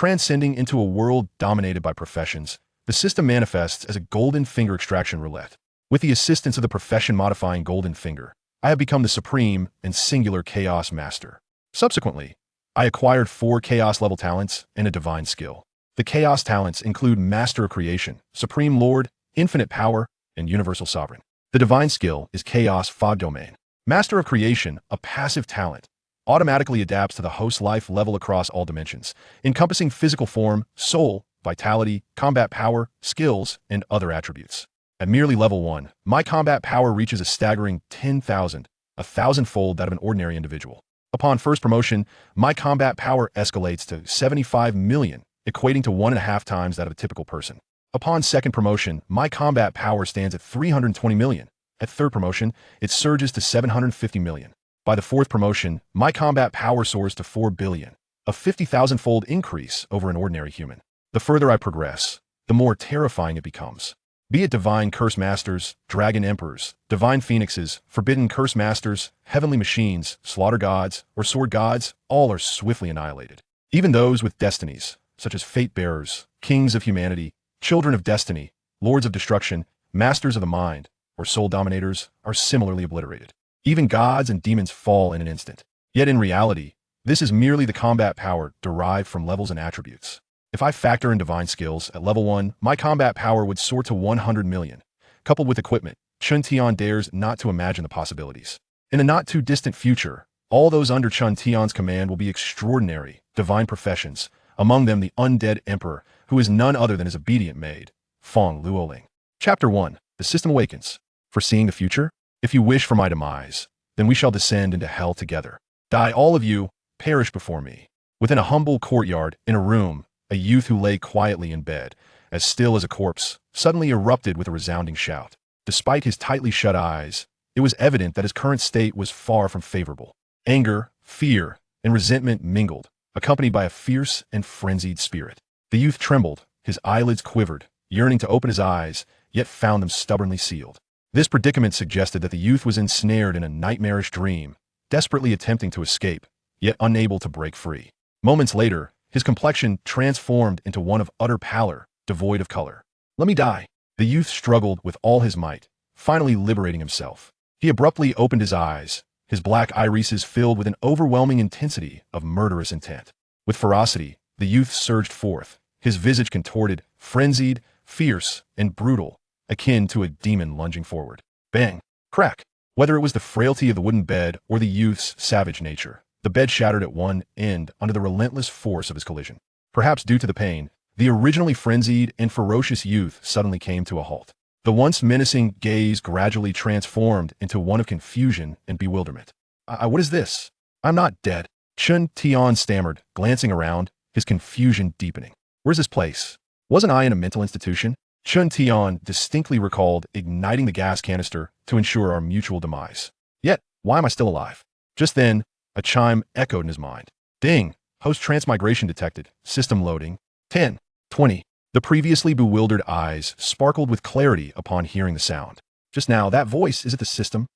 transcending into a world dominated by professions, the system manifests as a golden finger extraction roulette. With the assistance of the profession-modifying golden finger, I have become the supreme and singular chaos master. Subsequently, I acquired 4 chaos-level talents and a divine skill. The chaos talents include Master of Creation, Supreme Lord, Infinite Power, and Universal Sovereign. The divine skill is Chaos Fog Domain. Master of Creation, a passive talent, automatically adapts to the host life level across all dimensions, encompassing physical form, soul, vitality, combat power, skills, and other attributes. At merely level 1, my combat power reaches a staggering 10,000, a thousandfold that of an ordinary individual. Upon first promotion, my combat power escalates to 75 million, equating to 1.5 times that of a typical person. Upon second promotion, my combat power stands at 320 million. At third promotion, it surges to 750 million. By the fourth promotion, my combat power soars to 4 billion, a 50,000-fold increase over an ordinary human. The further I progress, the more terrifying it becomes. Be it divine curse masters, dragon emperors, divine phoenixes, forbidden curse masters, heavenly machines, slaughter gods, or sword gods, all are swiftly annihilated. Even those with destinies, such as fate bearers, kings of humanity, children of destiny, lords of destruction, masters of the mind, or soul dominators, are similarly obliterated. Even gods and demons fall in an instant. Yet in reality, this is merely the combat power derived from levels and attributes. If I factor in divine skills, at level 1, my combat power would soar to 100 million. Coupled with equipment, Chen Tian dares not to imagine the possibilities. In a not-too-distant future, all those under Chen Tian's command will be extraordinary, divine professions, among them the undead emperor, who is none other than his obedient maid, Feng Luoling. Chapter 1. The System Awakens. Foreseeing the future? If you wish for my demise, then we shall descend into hell together. Die all of you, perish before me. Within a humble courtyard, in a room, a youth who lay quietly in bed, as still as a corpse, suddenly erupted with a resounding shout. Despite his tightly shut eyes, it was evident that his current state was far from favorable. Anger, fear, and resentment mingled, accompanied by a fierce and frenzied spirit. The youth trembled, his eyelids quivered, yearning to open his eyes, yet found them stubbornly sealed. This predicament suggested that the youth was ensnared in a nightmarish dream, desperately attempting to escape, yet unable to break free. Moments later, his complexion transformed into one of utter pallor, devoid of color. Let me die. The youth struggled with all his might, finally liberating himself. He abruptly opened his eyes, his black irises filled with an overwhelming intensity of murderous intent. With ferocity, the youth surged forth, his visage contorted, frenzied, fierce, and brutal, akin to a demon lunging forward. Bang! Crack! Whether it was the frailty of the wooden bed or the youth's savage nature, the bed shattered at one end under the relentless force of his collision. Perhaps due to the pain, the originally frenzied and ferocious youth suddenly came to a halt. The once menacing gaze gradually transformed into one of confusion and bewilderment. What is this? I'm not dead. Chen Tian stammered, glancing around, his confusion deepening. Where's this place? Wasn't I in a mental institution? Chen Tian distinctly recalled igniting the gas canister to ensure our mutual demise. Yet, why am I still alive? Just then, a chime echoed in his mind. Ding! Host transmigration detected. System loading. 10. 20. The previously bewildered eyes sparkled with clarity upon hearing the sound. Just now, that voice, is it the system?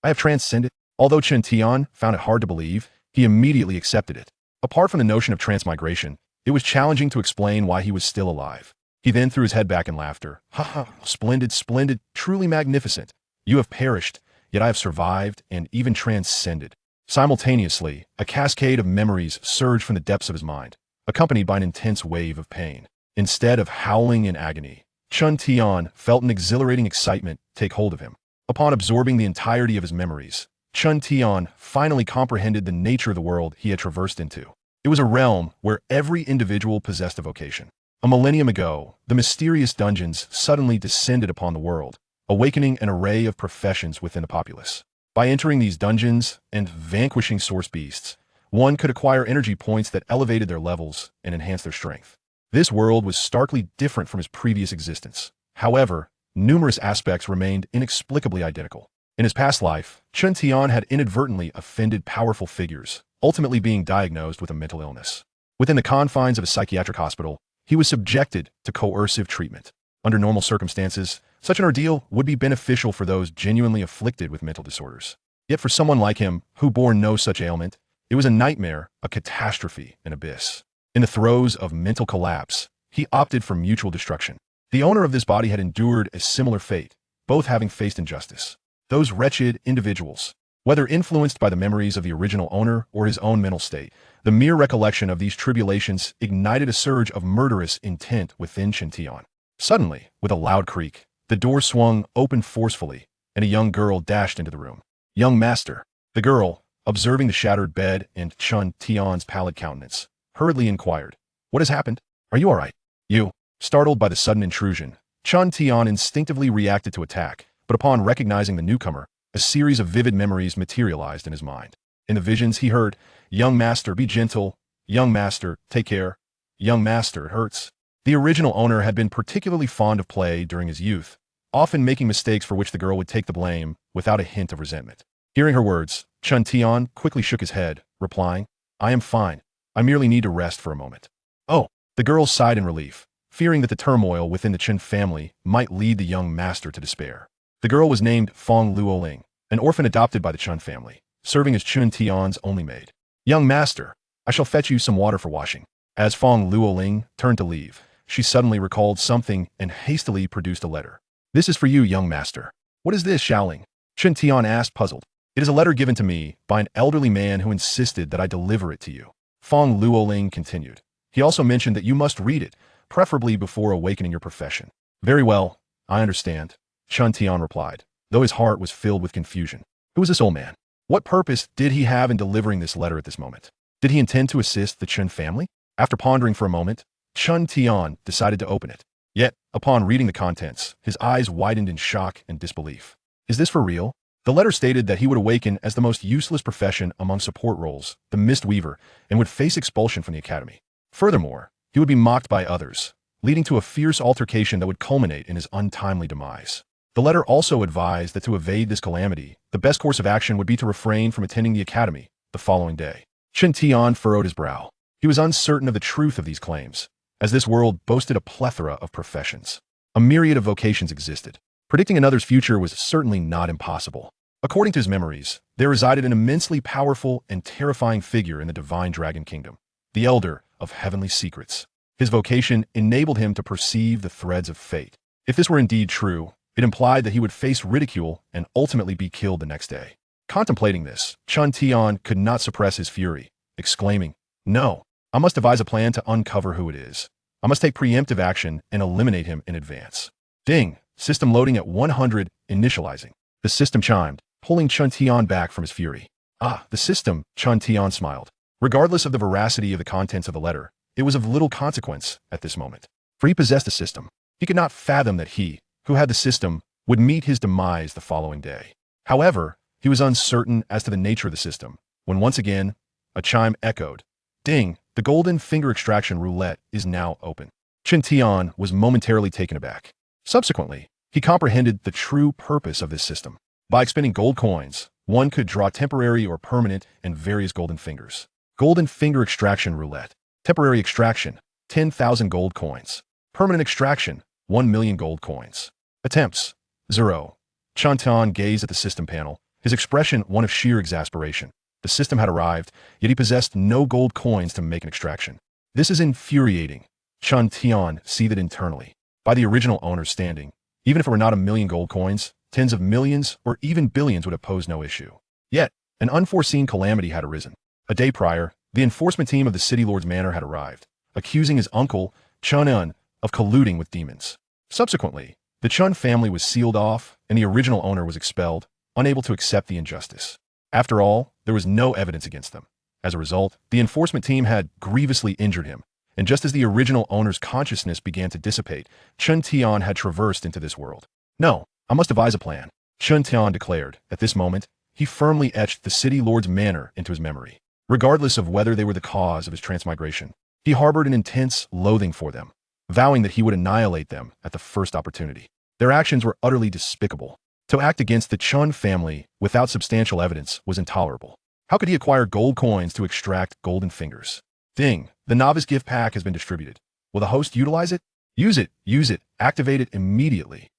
I have transcended. Although Chen Tian found it hard to believe, he immediately accepted it. Apart from the notion of transmigration, it was challenging to explain why he was still alive. He then threw his head back in laughter. Ha ha, splendid, splendid, truly magnificent. You have perished, yet I have survived and even transcended. Simultaneously, a cascade of memories surged from the depths of his mind, accompanied by an intense wave of pain. Instead of howling in agony, Chen Tian felt an exhilarating excitement take hold of him. Upon absorbing the entirety of his memories, Chen Tian finally comprehended the nature of the world he had traversed into. It was a realm where every individual possessed a vocation. A millennium ago, the mysterious dungeons suddenly descended upon the world, awakening an array of professions within the populace. By entering these dungeons and vanquishing source beasts, one could acquire energy points that elevated their levels and enhanced their strength. This world was starkly different from his previous existence. However, numerous aspects remained inexplicably identical. In his past life, Chen Tian had inadvertently offended powerful figures, ultimately being diagnosed with a mental illness. Within the confines of a psychiatric hospital, he was subjected to coercive treatment. Under normal circumstances, such an ordeal would be beneficial for those genuinely afflicted with mental disorders. Yet for someone like him, who bore no such ailment, it was a nightmare, a catastrophe, an abyss. In the throes of mental collapse, he opted for mutual destruction. The owner of this body had endured a similar fate, both having faced injustice. Those wretched individuals, whether influenced by the memories of the original owner or his own mental state, the mere recollection of these tribulations ignited a surge of murderous intent within Chen Tian. Suddenly, with a loud creak, the door swung open forcefully, and a young girl dashed into the room. "Young master." The girl, observing the shattered bed and Chen Tian's pallid countenance, hurriedly inquired, "What has happened? Are you all right?" "You." Startled by the sudden intrusion, Chen Tian instinctively reacted to attack, but upon recognizing the newcomer, a series of vivid memories materialized in his mind. In the visions he heard, "Young master, be gentle. Young master, take care. Young master, it hurts." The original owner had been particularly fond of play during his youth, often making mistakes for which the girl would take the blame without a hint of resentment. Hearing her words, Chen Tian quickly shook his head, replying, "I am fine. I merely need to rest for a moment." "Oh." The girl sighed in relief, fearing that the turmoil within the Chen family might lead the young master to despair. The girl was named Fong Luoling, an orphan adopted by the Chen family, serving as Chen Tian's only maid. "Young master, I shall fetch you some water for washing." As Fong Luoling turned to leave, she suddenly recalled something and hastily produced a letter. "This is for you, young master." "What is this, Xiaoling?" Chen Tian asked, puzzled. "It is a letter given to me by an elderly man who insisted that I deliver it to you." Fong Luoling continued. "He also mentioned that you must read it, preferably before awakening your profession." "Very well, I understand," Chen Tian replied, though his heart was filled with confusion. Who was this old man? What purpose did he have in delivering this letter at this moment? Did he intend to assist the Chen family? After pondering for a moment, Chen Tian decided to open it. Yet, upon reading the contents, his eyes widened in shock and disbelief. Is this for real? The letter stated that he would awaken as the most useless profession among support roles, the Mist Weaver, and would face expulsion from the academy. Furthermore, he would be mocked by others, leading to a fierce altercation that would culminate in his untimely demise. The letter also advised that to evade this calamity, the best course of action would be to refrain from attending the academy the following day. Chen Tian furrowed his brow. He was uncertain of the truth of these claims, as this world boasted a plethora of professions. A myriad of vocations existed. Predicting another's future was certainly not impossible. According to his memories, there resided an immensely powerful and terrifying figure in the divine dragon kingdom, the Elder of Heavenly Secrets. His vocation enabled him to perceive the threads of fate. If this were indeed true, it implied that he would face ridicule and ultimately be killed the next day. Contemplating this, Chen Tian could not suppress his fury, exclaiming, "No, I must devise a plan to uncover who it is. I must take preemptive action and eliminate him in advance." Ding! System loading at 100, initializing. The system chimed, pulling Chen Tian back from his fury. "Ah, the system," Chen Tian smiled. Regardless of the veracity of the contents of the letter, it was of little consequence at this moment, for he possessed the system. He could not fathom that he, who had the system, would meet his demise the following day. However, he was uncertain as to the nature of the system, when once again, a chime echoed. Ding! The golden finger extraction roulette is now open. Chen Tian was momentarily taken aback. Subsequently, he comprehended the true purpose of this system. By expending gold coins, one could draw temporary or permanent and various golden fingers. Golden finger extraction roulette. Temporary extraction, 10,000 gold coins. Permanent extraction, 1 million gold coins. Attempts, 0. Chen Tian gazed at the system panel, his expression one of sheer exasperation. The system had arrived, yet he possessed no gold coins to make an extraction. This is infuriating. Chen Tian seethed internally. By the original owner's standing, even if it were not a million gold coins, tens of millions or even billions would have posed no issue. Yet, an unforeseen calamity had arisen. A day prior, the enforcement team of the City Lord's Manor had arrived, accusing his uncle, Chen Tian, of colluding with demons. Subsequently, the Chen family was sealed off and the original owner was expelled, unable to accept the injustice. After all, there was no evidence against them. As a result, the enforcement team had grievously injured him, and just as the original owner's consciousness began to dissipate, Chen Tian had traversed into this world. "No, I must devise a plan," Chen Tian declared. At this moment, he firmly etched the City Lord's manor into his memory. Regardless of whether they were the cause of his transmigration, he harbored an intense loathing for them, vowing that he would annihilate them at the first opportunity. Their actions were utterly despicable. To act against the Chen family without substantial evidence was intolerable. How could he acquire gold coins to extract golden fingers? Ding! The novice gift pack has been distributed. Will the host utilize it? Use it, activate it immediately.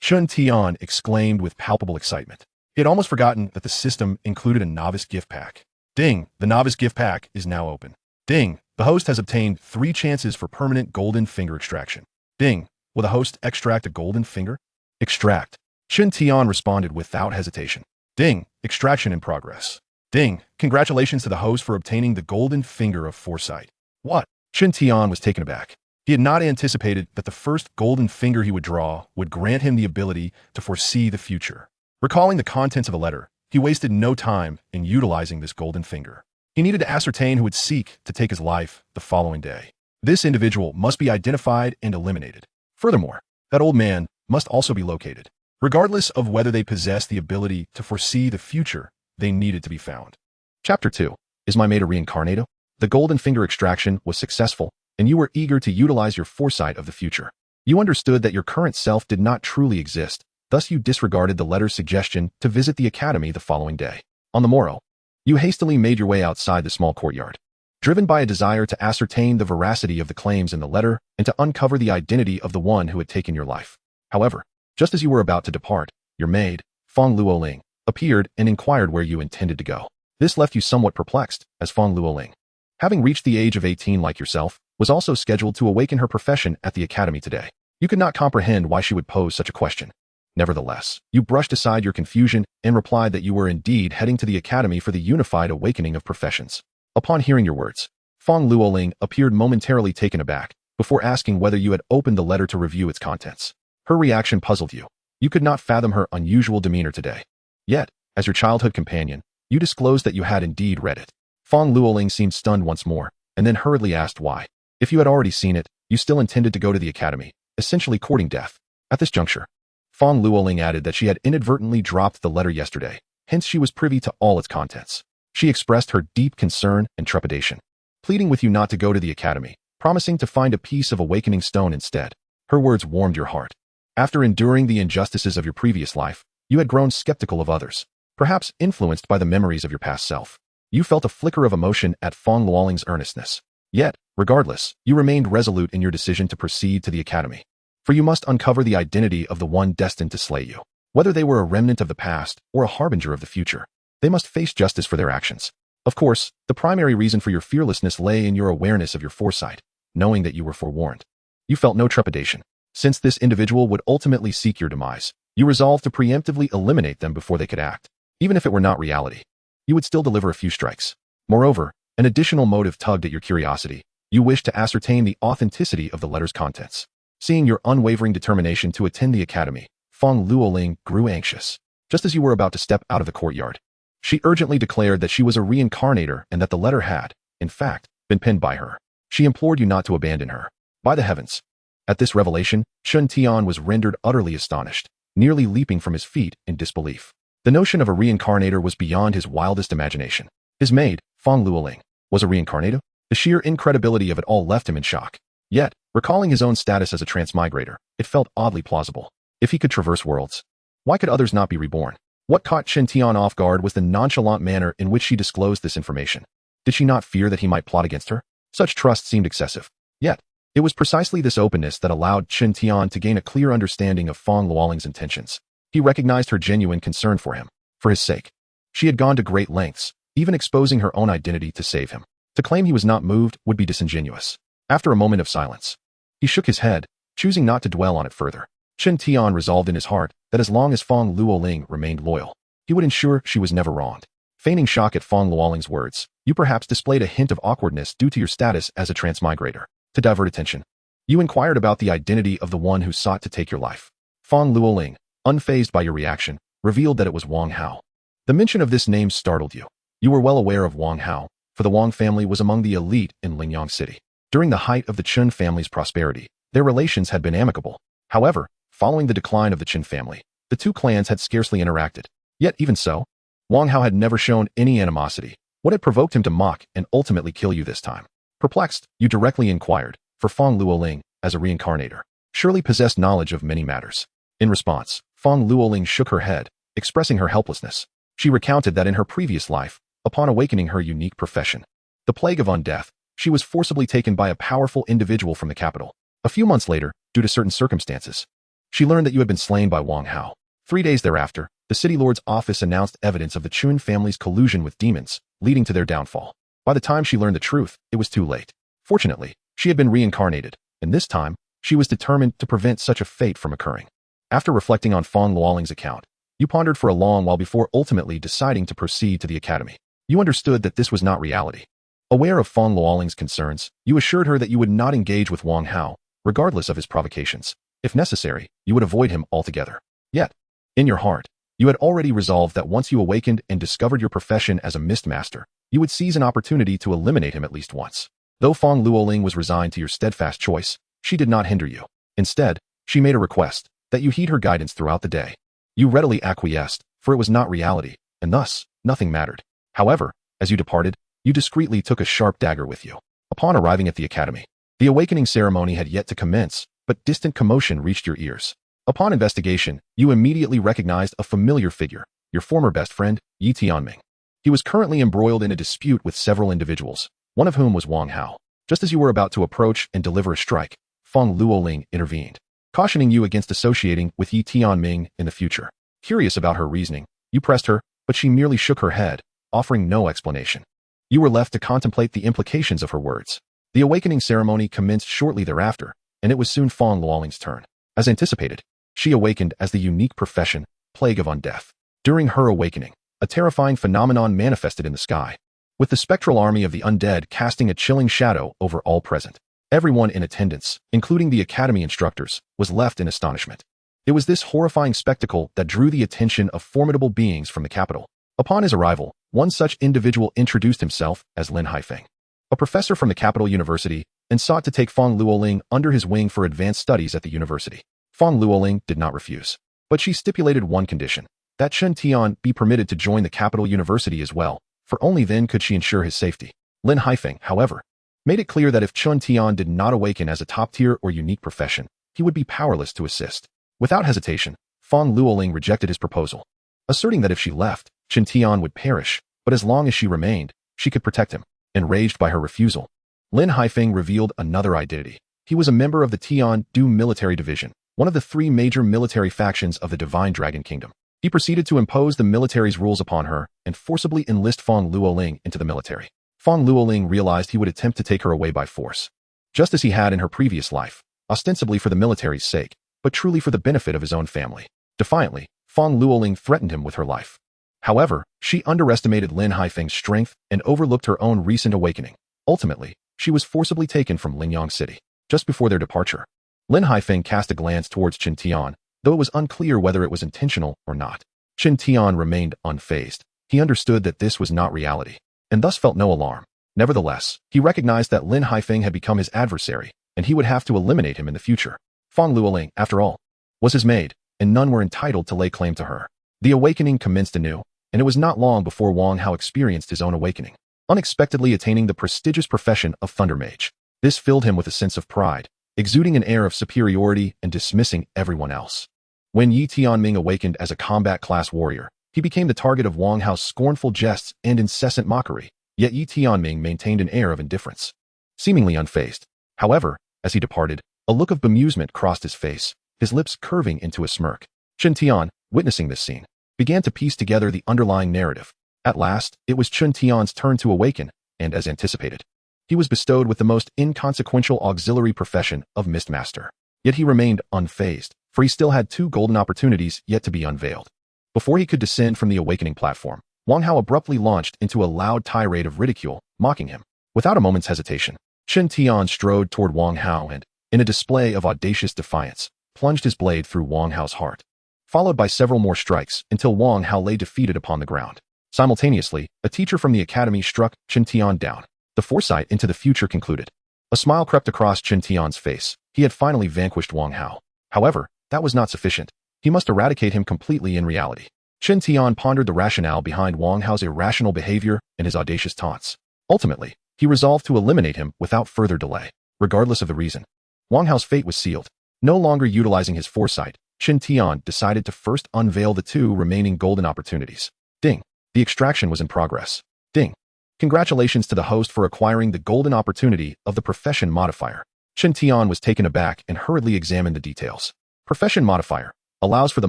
Chen Tian exclaimed with palpable excitement. He had almost forgotten that the system included a novice gift pack. Ding! The novice gift pack is now open. Ding! The host has obtained 3 chances for permanent golden finger extraction. Ding. Will the host extract a golden finger? Extract. Chen Tian responded without hesitation. Ding. Extraction in progress. Ding. Congratulations to the host for obtaining the golden finger of foresight. What? Chen Tian was taken aback. He had not anticipated that the first golden finger he would draw would grant him the ability to foresee the future. Recalling the contents of the letter, he wasted no time in utilizing this golden finger. He needed to ascertain who would seek to take his life the following day. This individual must be identified and eliminated. Furthermore, that old man must also be located. Regardless of whether they possess the ability to foresee the future, they needed to be found. Chapter 2. Is my mate a reincarnator? The golden finger extraction was successful, and you were eager to utilize your foresight of the future. You understood that your current self did not truly exist, thus you disregarded the letter's suggestion to visit the academy the following day. On the morrow, you hastily made your way outside the small courtyard. Driven by a desire to ascertain the veracity of the claims in the letter and to uncover the identity of the one who had taken your life. However, just as you were about to depart, your maid, Fong Luoling, appeared and inquired where you intended to go. This left you somewhat perplexed, as Fong Luoling, having reached the age of 18 like yourself, was also scheduled to awaken her profession at the academy today. You could not comprehend why she would pose such a question. Nevertheless, you brushed aside your confusion and replied that you were indeed heading to the academy for the unified awakening of professions. Upon hearing your words, Fong Luoling appeared momentarily taken aback, before asking whether you had opened the letter to review its contents. Her reaction puzzled you. You could not fathom her unusual demeanor today. Yet, as your childhood companion, you disclosed that you had indeed read it. Fong Luoling seemed stunned once more, and then hurriedly asked why. If you had already seen it, you still intended to go to the academy, essentially courting death. At this juncture, Fong Luoling added that she had inadvertently dropped the letter yesterday, hence she was privy to all its contents. She expressed her deep concern and trepidation, pleading with you not to go to the academy, promising to find a piece of awakening stone instead. Her words warmed your heart. After enduring the injustices of your previous life, you had grown skeptical of others, perhaps influenced by the memories of your past self. You felt a flicker of emotion at Fong Luoling's earnestness. Yet, regardless, you remained resolute in your decision to proceed to the academy. For you must uncover the identity of the one destined to slay you. Whether they were a remnant of the past or a harbinger of the future, they must face justice for their actions. Of course, the primary reason for your fearlessness lay in your awareness of your foresight, knowing that you were forewarned. You felt no trepidation. Since this individual would ultimately seek your demise, you resolved to preemptively eliminate them before they could act. Even if it were not reality, you would still deliver a few strikes. Moreover, an additional motive tugged at your curiosity. You wished to ascertain the authenticity of the letter's contents. Seeing your unwavering determination to attend the academy, Fong Luoling grew anxious. Just as you were about to step out of the courtyard, she urgently declared that she was a reincarnator and that the letter had, in fact, been penned by her. She implored you not to abandon her. By the heavens! At this revelation, Chen Tian was rendered utterly astonished, nearly leaping from his feet in disbelief. The notion of a reincarnator was beyond his wildest imagination. His maid, Fong Luoling, was a reincarnator? The sheer incredibility of it all left him in shock. Yet, recalling his own status as a transmigrator, it felt oddly plausible. If he could traverse worlds, why could others not be reborn? What caught Chen Tian off guard was the nonchalant manner in which she disclosed this information. Did she not fear that he might plot against her? Such trust seemed excessive. Yet, it was precisely this openness that allowed Chen Tian to gain a clear understanding of Fong Luoling's intentions. He recognized her genuine concern for him. For his sake, she had gone to great lengths, even exposing her own identity to save him. To claim he was not moved would be disingenuous. After a moment of silence, he shook his head, choosing not to dwell on it further. Chen Tian resolved in his heart that as long as Fong Luoling remained loyal, he would ensure she was never wronged. Feigning shock at Fong Luoling's words, you perhaps displayed a hint of awkwardness due to your status as a transmigrator. To divert attention, you inquired about the identity of the one who sought to take your life. Fong Luoling, unfazed by your reaction, revealed that it was Wang Hao. The mention of this name startled you. You were well aware of Wang Hao, for the Wang family was among the elite in Lingyang City. During the height of the Chen family's prosperity, their relations had been amicable. However, following the decline of the Chen family, the two clans had scarcely interacted. Yet even so, Wang Hao had never shown any animosity. What had provoked him to mock and ultimately kill you this time? Perplexed, you directly inquired, for Fong Luoling, as a reincarnator, surely possessed knowledge of many matters. In response, Fong Luoling shook her head, expressing her helplessness. She recounted that in her previous life, upon awakening her unique profession, the plague of undeath, she was forcibly taken by a powerful individual from the capital. A few months later, due to certain circumstances, she learned that you had been slain by Wang Hao. 3 days thereafter, the city lord's office announced evidence of the Chun family's collusion with demons, leading to their downfall. By the time she learned the truth, it was too late. Fortunately, she had been reincarnated, and this time, she was determined to prevent such a fate from occurring. After reflecting on Fang Luoling's account, you pondered for a long while before ultimately deciding to proceed to the academy. You understood that this was not reality. Aware of Fang Luoling's concerns, you assured her that you would not engage with Wang Hao, regardless of his provocations. If necessary, you would avoid him altogether. Yet, in your heart, you had already resolved that once you awakened and discovered your profession as a mist master, you would seize an opportunity to eliminate him at least once. Though Fang Luoling was resigned to your steadfast choice, she did not hinder you. Instead, she made a request that you heed her guidance throughout the day. You readily acquiesced, for it was not reality, and thus, nothing mattered. However, as you departed, you discreetly took a sharp dagger with you. Upon arriving at the academy, the awakening ceremony had yet to commence, but distant commotion reached your ears. Upon investigation, you immediately recognized a familiar figure, your former best friend, Yi Tianming. He was currently embroiled in a dispute with several individuals, one of whom was Wang Hao. Just as you were about to approach and deliver a strike, Fang Luoling intervened, cautioning you against associating with Yi Tianming in the future. Curious about her reasoning, you pressed her, but she merely shook her head, offering no explanation. You were left to contemplate the implications of her words. The awakening ceremony commenced shortly thereafter, and it was soon Fang Luoling's turn. As anticipated, she awakened as the unique profession, Plague of Undeath. During her awakening, a terrifying phenomenon manifested in the sky, with the spectral army of the undead casting a chilling shadow over all present. Everyone in attendance, including the academy instructors, was left in astonishment. It was this horrifying spectacle that drew the attention of formidable beings from the capital. Upon his arrival, one such individual introduced himself as Lin Haifeng, a professor from the capital university, and sought to take Fang Luoling under his wing for advanced studies at the university. Fang Luoling did not refuse, but she stipulated one condition, that Chen Tian be permitted to join the capital university as well, for only then could she ensure his safety. Lin Haifeng, however, made it clear that if Chen Tian did not awaken as a top-tier or unique profession, he would be powerless to assist. Without hesitation, Fang Luoling rejected his proposal, asserting that if she left, Chen Tian would perish, but as long as she remained, she could protect him. Enraged by her refusal, Lin Haifeng revealed another identity. He was a member of the Tian Du military division, one of the three major military factions of the Divine Dragon Kingdom. He proceeded to impose the military's rules upon her and forcibly enlist Fang Luoling into the military. Fang Luoling realized he would attempt to take her away by force, just as he had in her previous life, ostensibly for the military's sake, but truly for the benefit of his own family. Defiantly, Fang Luoling threatened him with her life. However, she underestimated Lin Haifeng's strength and overlooked her own recent awakening. Ultimately, she was forcibly taken from Linyang City. Just before their departure, Lin Haifeng cast a glance towards Chen Tian, though it was unclear whether it was intentional or not. Chen Tian remained unfazed. He understood that this was not reality, and thus felt no alarm. Nevertheless, he recognized that Lin Haifeng had become his adversary, and he would have to eliminate him in the future. Fang Luoling, after all, was his maid, and none were entitled to lay claim to her. The awakening commenced anew, and it was not long before Wang Hao experienced his own awakening, unexpectedly attaining the prestigious profession of Thunder Mage. This filled him with a sense of pride, exuding an air of superiority and dismissing everyone else. When Yi Tianming awakened as a combat class warrior, he became the target of Wang Hao's scornful jests and incessant mockery, yet Yi Tianming maintained an air of indifference, seemingly unfazed. However, as he departed, a look of bemusement crossed his face, his lips curving into a smirk. Chen Tian, witnessing this scene, began to piece together the underlying narrative. At last, it was Chen Tian's turn to awaken, and as anticipated, he was bestowed with the most inconsequential auxiliary profession of Mistmaster. Yet he remained unfazed, for he still had 2 golden opportunities yet to be unveiled. Before he could descend from the awakening platform, Wang Hao abruptly launched into a loud tirade of ridicule, mocking him. Without a moment's hesitation, Chen Tian strode toward Wang Hao and, in a display of audacious defiance, plunged his blade through Wang Hao's heart, followed by several more strikes until Wang Hao lay defeated upon the ground. Simultaneously, a teacher from the academy struck Chen Tian down. The foresight into the future concluded. A smile crept across Chen Tian's face. He had finally vanquished Wang Hao. However, that was not sufficient. He must eradicate him completely in reality. Chen Tian pondered the rationale behind Wang Hao's irrational behavior and his audacious taunts. Ultimately, he resolved to eliminate him without further delay. Regardless of the reason, Wang Hao's fate was sealed. No longer utilizing his foresight, Chen Tian decided to first unveil the 2 remaining golden opportunities. Ding. The extraction was in progress. Ding. Congratulations to the host for acquiring the golden opportunity of the profession modifier. Chen Tian was taken aback and hurriedly examined the details. Profession modifier allows for the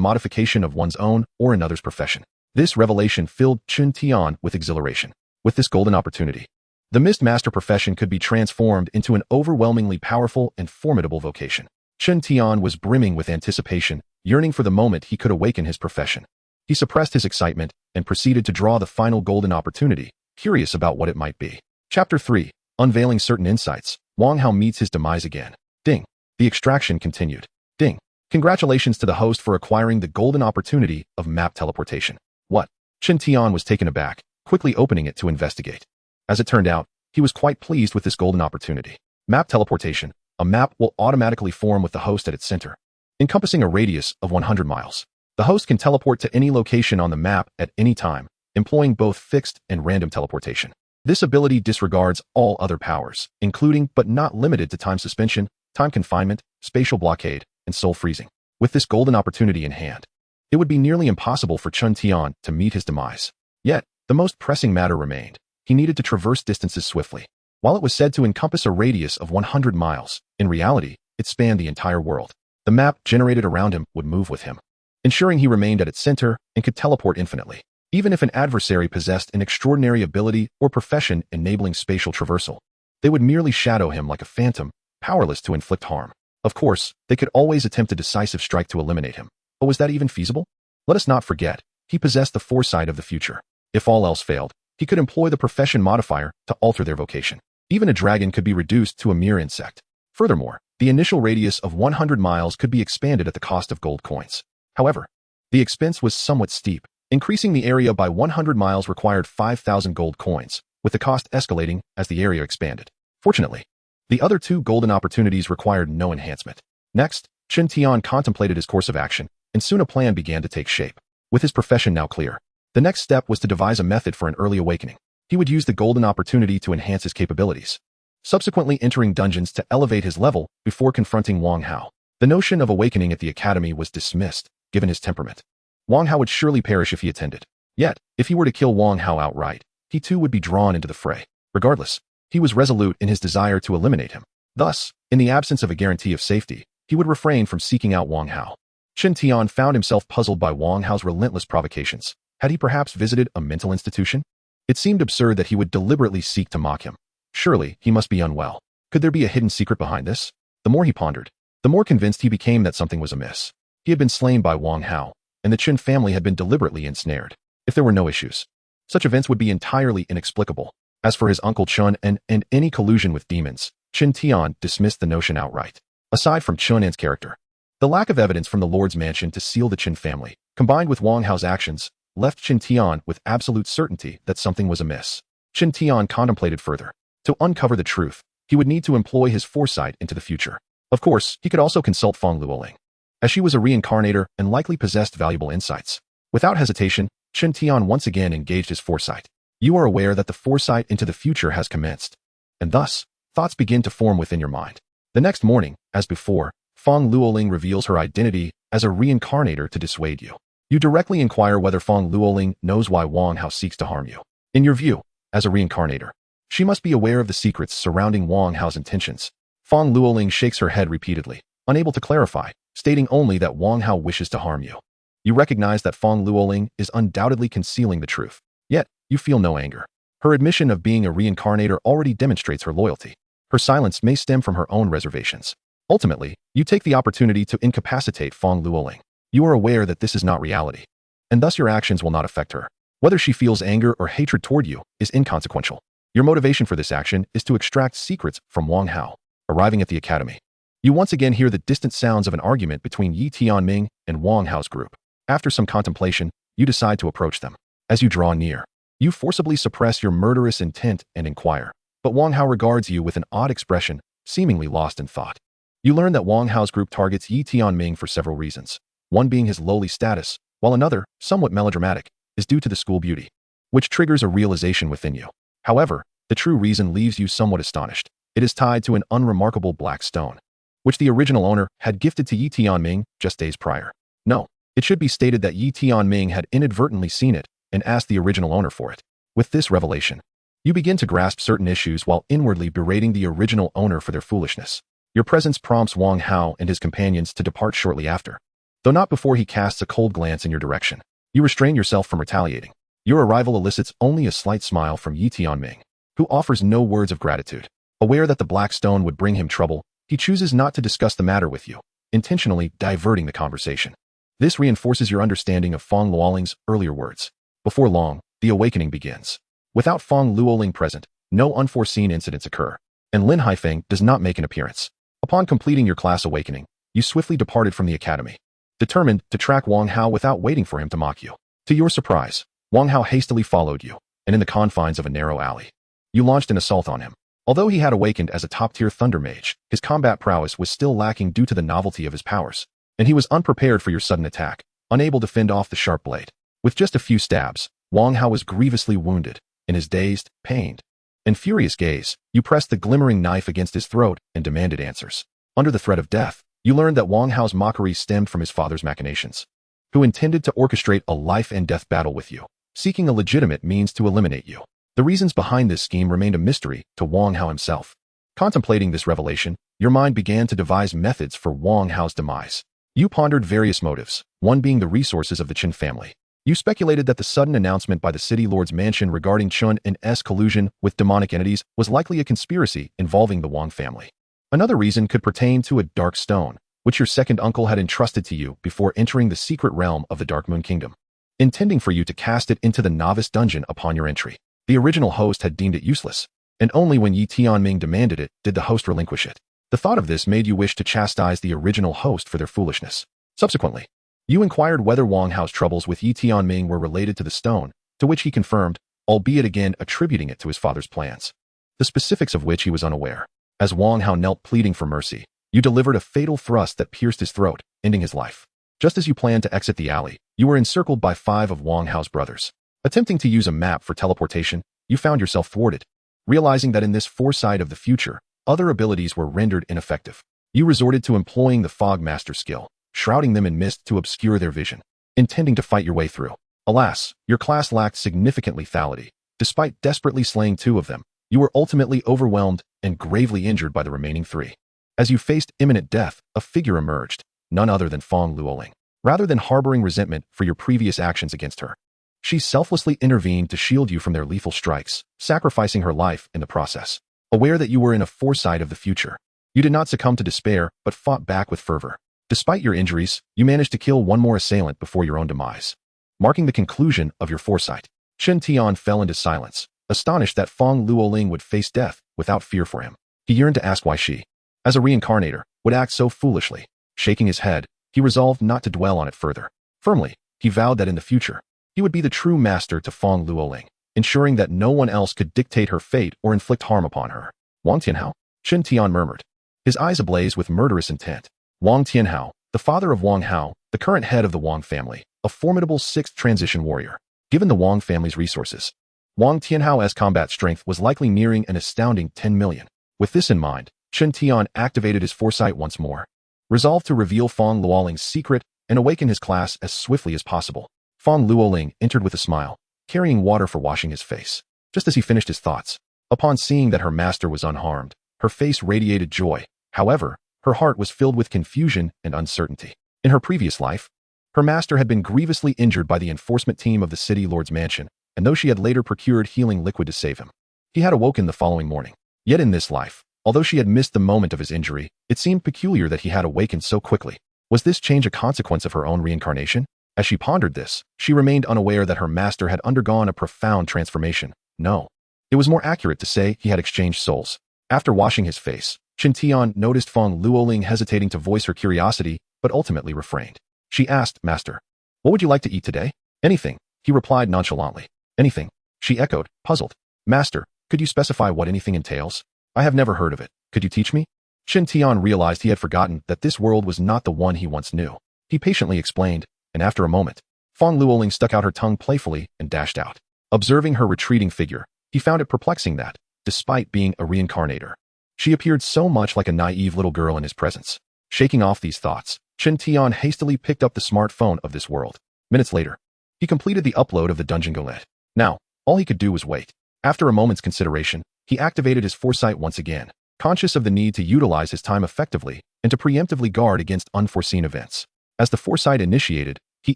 modification of one's own or another's profession. This revelation filled Chen Tian with exhilaration. With this golden opportunity, The Mist Master profession could be transformed into an overwhelmingly powerful and formidable vocation. Chen Tian was brimming with anticipation, yearning for the moment he could awaken his profession. He suppressed his excitement and proceeded to draw the final golden opportunity, curious about what it might be. Chapter 3. Unveiling certain insights. Wang Hao meets his demise again. Ding. The extraction continued. Ding. Congratulations to the host for acquiring the golden opportunity of map teleportation. What? Chen Tian was taken aback, quickly opening it to investigate. As it turned out, he was quite pleased with this golden opportunity. Map teleportation. A map will automatically form with the host at its center, encompassing a radius of 100 miles. The host can teleport to any location on the map at any time, employing both fixed and random teleportation. This ability disregards all other powers, including but not limited to time suspension, time confinement, spatial blockade, and soul freezing. With this golden opportunity in hand, it would be nearly impossible for Chen Tian to meet his demise. Yet, the most pressing matter remained. He needed to traverse distances swiftly. While it was said to encompass a radius of 100 miles, in reality, it spanned the entire world. The map generated around him would move with him, ensuring he remained at its center and could teleport infinitely. Even if an adversary possessed an extraordinary ability or profession enabling spatial traversal, they would merely shadow him like a phantom, powerless to inflict harm. Of course, they could always attempt a decisive strike to eliminate him. But was that even feasible? Let us not forget, he possessed the foresight of the future. If all else failed, he could employ the profession modifier to alter their vocation. Even a dragon could be reduced to a mere insect. Furthermore, the initial radius of 100 miles could be expanded at the cost of gold coins. However, the expense was somewhat steep. Increasing the area by 100 miles required 5,000 gold coins, with the cost escalating as the area expanded. Fortunately, the other two golden opportunities required no enhancement. Next, Chen Tian contemplated his course of action, and soon a plan began to take shape. With his profession now clear, the next step was to devise a method for an early awakening. He would use the golden opportunity to enhance his capabilities, subsequently entering dungeons to elevate his level before confronting Wang Hao. The notion of awakening at the academy was dismissed, given his temperament. Wang Hao would surely perish if he attended. Yet, if he were to kill Wang Hao outright, he too would be drawn into the fray. Regardless, he was resolute in his desire to eliminate him. Thus, in the absence of a guarantee of safety, he would refrain from seeking out Wang Hao. Chen Tian found himself puzzled by Wang Hao's relentless provocations. Had he perhaps visited a mental institution? It seemed absurd that he would deliberately seek to mock him. Surely, he must be unwell. Could there be a hidden secret behind this? The more he pondered, the more convinced he became that something was amiss. He had been slain by Wang Hao, and the Chen family had been deliberately ensnared. If there were no issues, such events would be entirely inexplicable. As for his uncle Chen and any collusion with demons, Chen Tian dismissed the notion outright. Aside from Chen An's character, the lack of evidence from the Lord's mansion to seal the Chen family, combined with Wang Hao's actions, left Chen Tian with absolute certainty that something was amiss. Chen Tian contemplated further. To uncover the truth, he would need to employ his foresight into the future. Of course, he could also consult Feng Luoling, as she was a reincarnator and likely possessed valuable insights. Without hesitation, Chen Tian once again engaged his foresight. You are aware that the foresight into the future has commenced, and thus, thoughts begin to form within your mind. The next morning, as before, Feng Luoling reveals her identity as a reincarnator to dissuade you. You directly inquire whether Feng Luoling knows why Wang Hao seeks to harm you. In your view, as a reincarnator, she must be aware of the secrets surrounding Wang Hao's intentions. Feng Luoling shakes her head repeatedly, unable to clarify, stating only that Wang Hao wishes to harm you. You recognize that Feng Luoling is undoubtedly concealing the truth. Yet, you feel no anger. Her admission of being a reincarnator already demonstrates her loyalty. Her silence may stem from her own reservations. Ultimately, you take the opportunity to incapacitate Feng Luoling. You are aware that this is not reality, and thus your actions will not affect her. Whether she feels anger or hatred toward you is inconsequential. Your motivation for this action is to extract secrets from Wang Hao. Arriving at the academy, you once again hear the distant sounds of an argument between Yi Tianming and Wang Hao's group. After some contemplation, you decide to approach them. As you draw near, you forcibly suppress your murderous intent and inquire. But Wang Hao regards you with an odd expression, seemingly lost in thought. You learn that Wang Hao's group targets Yi Tianming for several reasons. One being his lowly status, while another, somewhat melodramatic, is due to the school beauty, which triggers a realization within you. However, the true reason leaves you somewhat astonished. It is tied to an unremarkable black stone, which the original owner had gifted to Yi Tianming just days prior. No, it should be stated that Yi Tianming had inadvertently seen it and asked the original owner for it. With this revelation, you begin to grasp certain issues while inwardly berating the original owner for their foolishness. Your presence prompts Wang Hao and his companions to depart shortly after, though not before he casts a cold glance in your direction. You restrain yourself from retaliating. Your arrival elicits only a slight smile from Yi Tianming, who offers no words of gratitude. Aware that the black stone would bring him trouble, he chooses not to discuss the matter with you, intentionally diverting the conversation. This reinforces your understanding of Fong Luoling's earlier words. Before long, the awakening begins. Without Fong Luoling present, no unforeseen incidents occur, and Lin Haifeng does not make an appearance. Upon completing your class awakening, you swiftly departed from the academy, determined to track Wang Hao without waiting for him to mock you. To your surprise, Wang Hao hastily followed you, and in the confines of a narrow alley, you launched an assault on him. Although he had awakened as a top-tier thunder mage, his combat prowess was still lacking due to the novelty of his powers, and he was unprepared for your sudden attack, unable to fend off the sharp blade. With just a few stabs, Wang Hao was grievously wounded. In his dazed, pained, and furious gaze, you pressed the glimmering knife against his throat and demanded answers. Under the threat of death, you learned that Wang Hao's mockery stemmed from his father's machinations, who intended to orchestrate a life-and-death battle with you, seeking a legitimate means to eliminate you. The reasons behind this scheme remained a mystery to Wang Hao himself. Contemplating this revelation, your mind began to devise methods for Wang Hao's demise. You pondered various motives, one being the resources of the Chen family. You speculated that the sudden announcement by the city lord's mansion regarding Chen and S collusion with demonic entities was likely a conspiracy involving the Wang family. Another reason could pertain to a dark stone, which your second uncle had entrusted to you before entering the secret realm of the Dark Moon Kingdom, intending for you to cast it into the novice dungeon upon your entry. The original host had deemed it useless, and only when Yi Tianming demanded it did the host relinquish it. The thought of this made you wish to chastise the original host for their foolishness. Subsequently, you inquired whether Wang Hao's troubles with Yi Tianming were related to the stone, to which he confirmed, albeit again attributing it to his father's plans, the specifics of which he was unaware. As Wang Hao knelt pleading for mercy, you delivered a fatal thrust that pierced his throat, ending his life. Just as you planned to exit the alley, you were encircled by 5 of Wang Hao's brothers. Attempting to use a map for teleportation, you found yourself thwarted. Realizing that in this foresight of the future, other abilities were rendered ineffective, you resorted to employing the Fog Master skill, shrouding them in mist to obscure their vision, intending to fight your way through. Alas, your class lacked significant lethality. Despite desperately slaying 2 of them, you were ultimately overwhelmed and gravely injured by the remaining 3. As you faced imminent death, a figure emerged, none other than Fong Luoling. Rather than harboring resentment for your previous actions against her, she selflessly intervened to shield you from their lethal strikes, sacrificing her life in the process. Aware that you were in a foresight of the future, you did not succumb to despair but fought back with fervor. Despite your injuries, you managed to kill 1 more assailant before your own demise. Marking the conclusion of your foresight, Chen Tian fell into silence, astonished that Fong Luoling would face death without fear for him. He yearned to ask why she, as a reincarnator, would act so foolishly. Shaking his head, he resolved not to dwell on it further. Firmly, he vowed that in the future, he would be the true master to Fong Luoling, ensuring that no one else could dictate her fate or inflict harm upon her. Wang Tianhao, Chen Tian murmured, his eyes ablaze with murderous intent. Wang Tianhao, the father of Wang Hao, the current head of the Wang family, a formidable 6th transition warrior. Given the Wang family's resources, Wang Tianhao's combat strength was likely nearing an astounding 10 million. With this in mind, Chen Tian activated his foresight once more, resolved to reveal Fong Luoling's secret and awaken his class as swiftly as possible. Fong Luoling entered with a smile, carrying water for washing his face. Just as he finished his thoughts, upon seeing that her master was unharmed, her face radiated joy. However, her heart was filled with confusion and uncertainty. In her previous life, her master had been grievously injured by the enforcement team of the city lord's mansion, and though she had later procured healing liquid to save him, he had awoken the following morning. Yet in this life, although she had missed the moment of his injury, it seemed peculiar that he had awakened so quickly. Was this change a consequence of her own reincarnation? As she pondered this, she remained unaware that her master had undergone a profound transformation. No, it was more accurate to say he had exchanged souls. After washing his face, Chen Tian noticed Fong Luoling hesitating to voice her curiosity, but ultimately refrained. She asked, Master, what would you like to eat today? Anything, he replied nonchalantly. Anything, she echoed, puzzled. Master, could you specify what anything entails? I have never heard of it. Could you teach me? Chen Tian realized he had forgotten that this world was not the one he once knew. He patiently explained, and after a moment, Fong Luoling stuck out her tongue playfully and dashed out. Observing her retreating figure, he found it perplexing that, despite being a reincarnator, she appeared so much like a naive little girl in his presence. Shaking off these thoughts, Chen Tian hastily picked up the smartphone of this world. Minutes later, he completed the upload of the dungeon gauntlet. Now, all he could do was wait. After a moment's consideration, he activated his foresight once again, conscious of the need to utilize his time effectively and to preemptively guard against unforeseen events. As the foresight initiated, he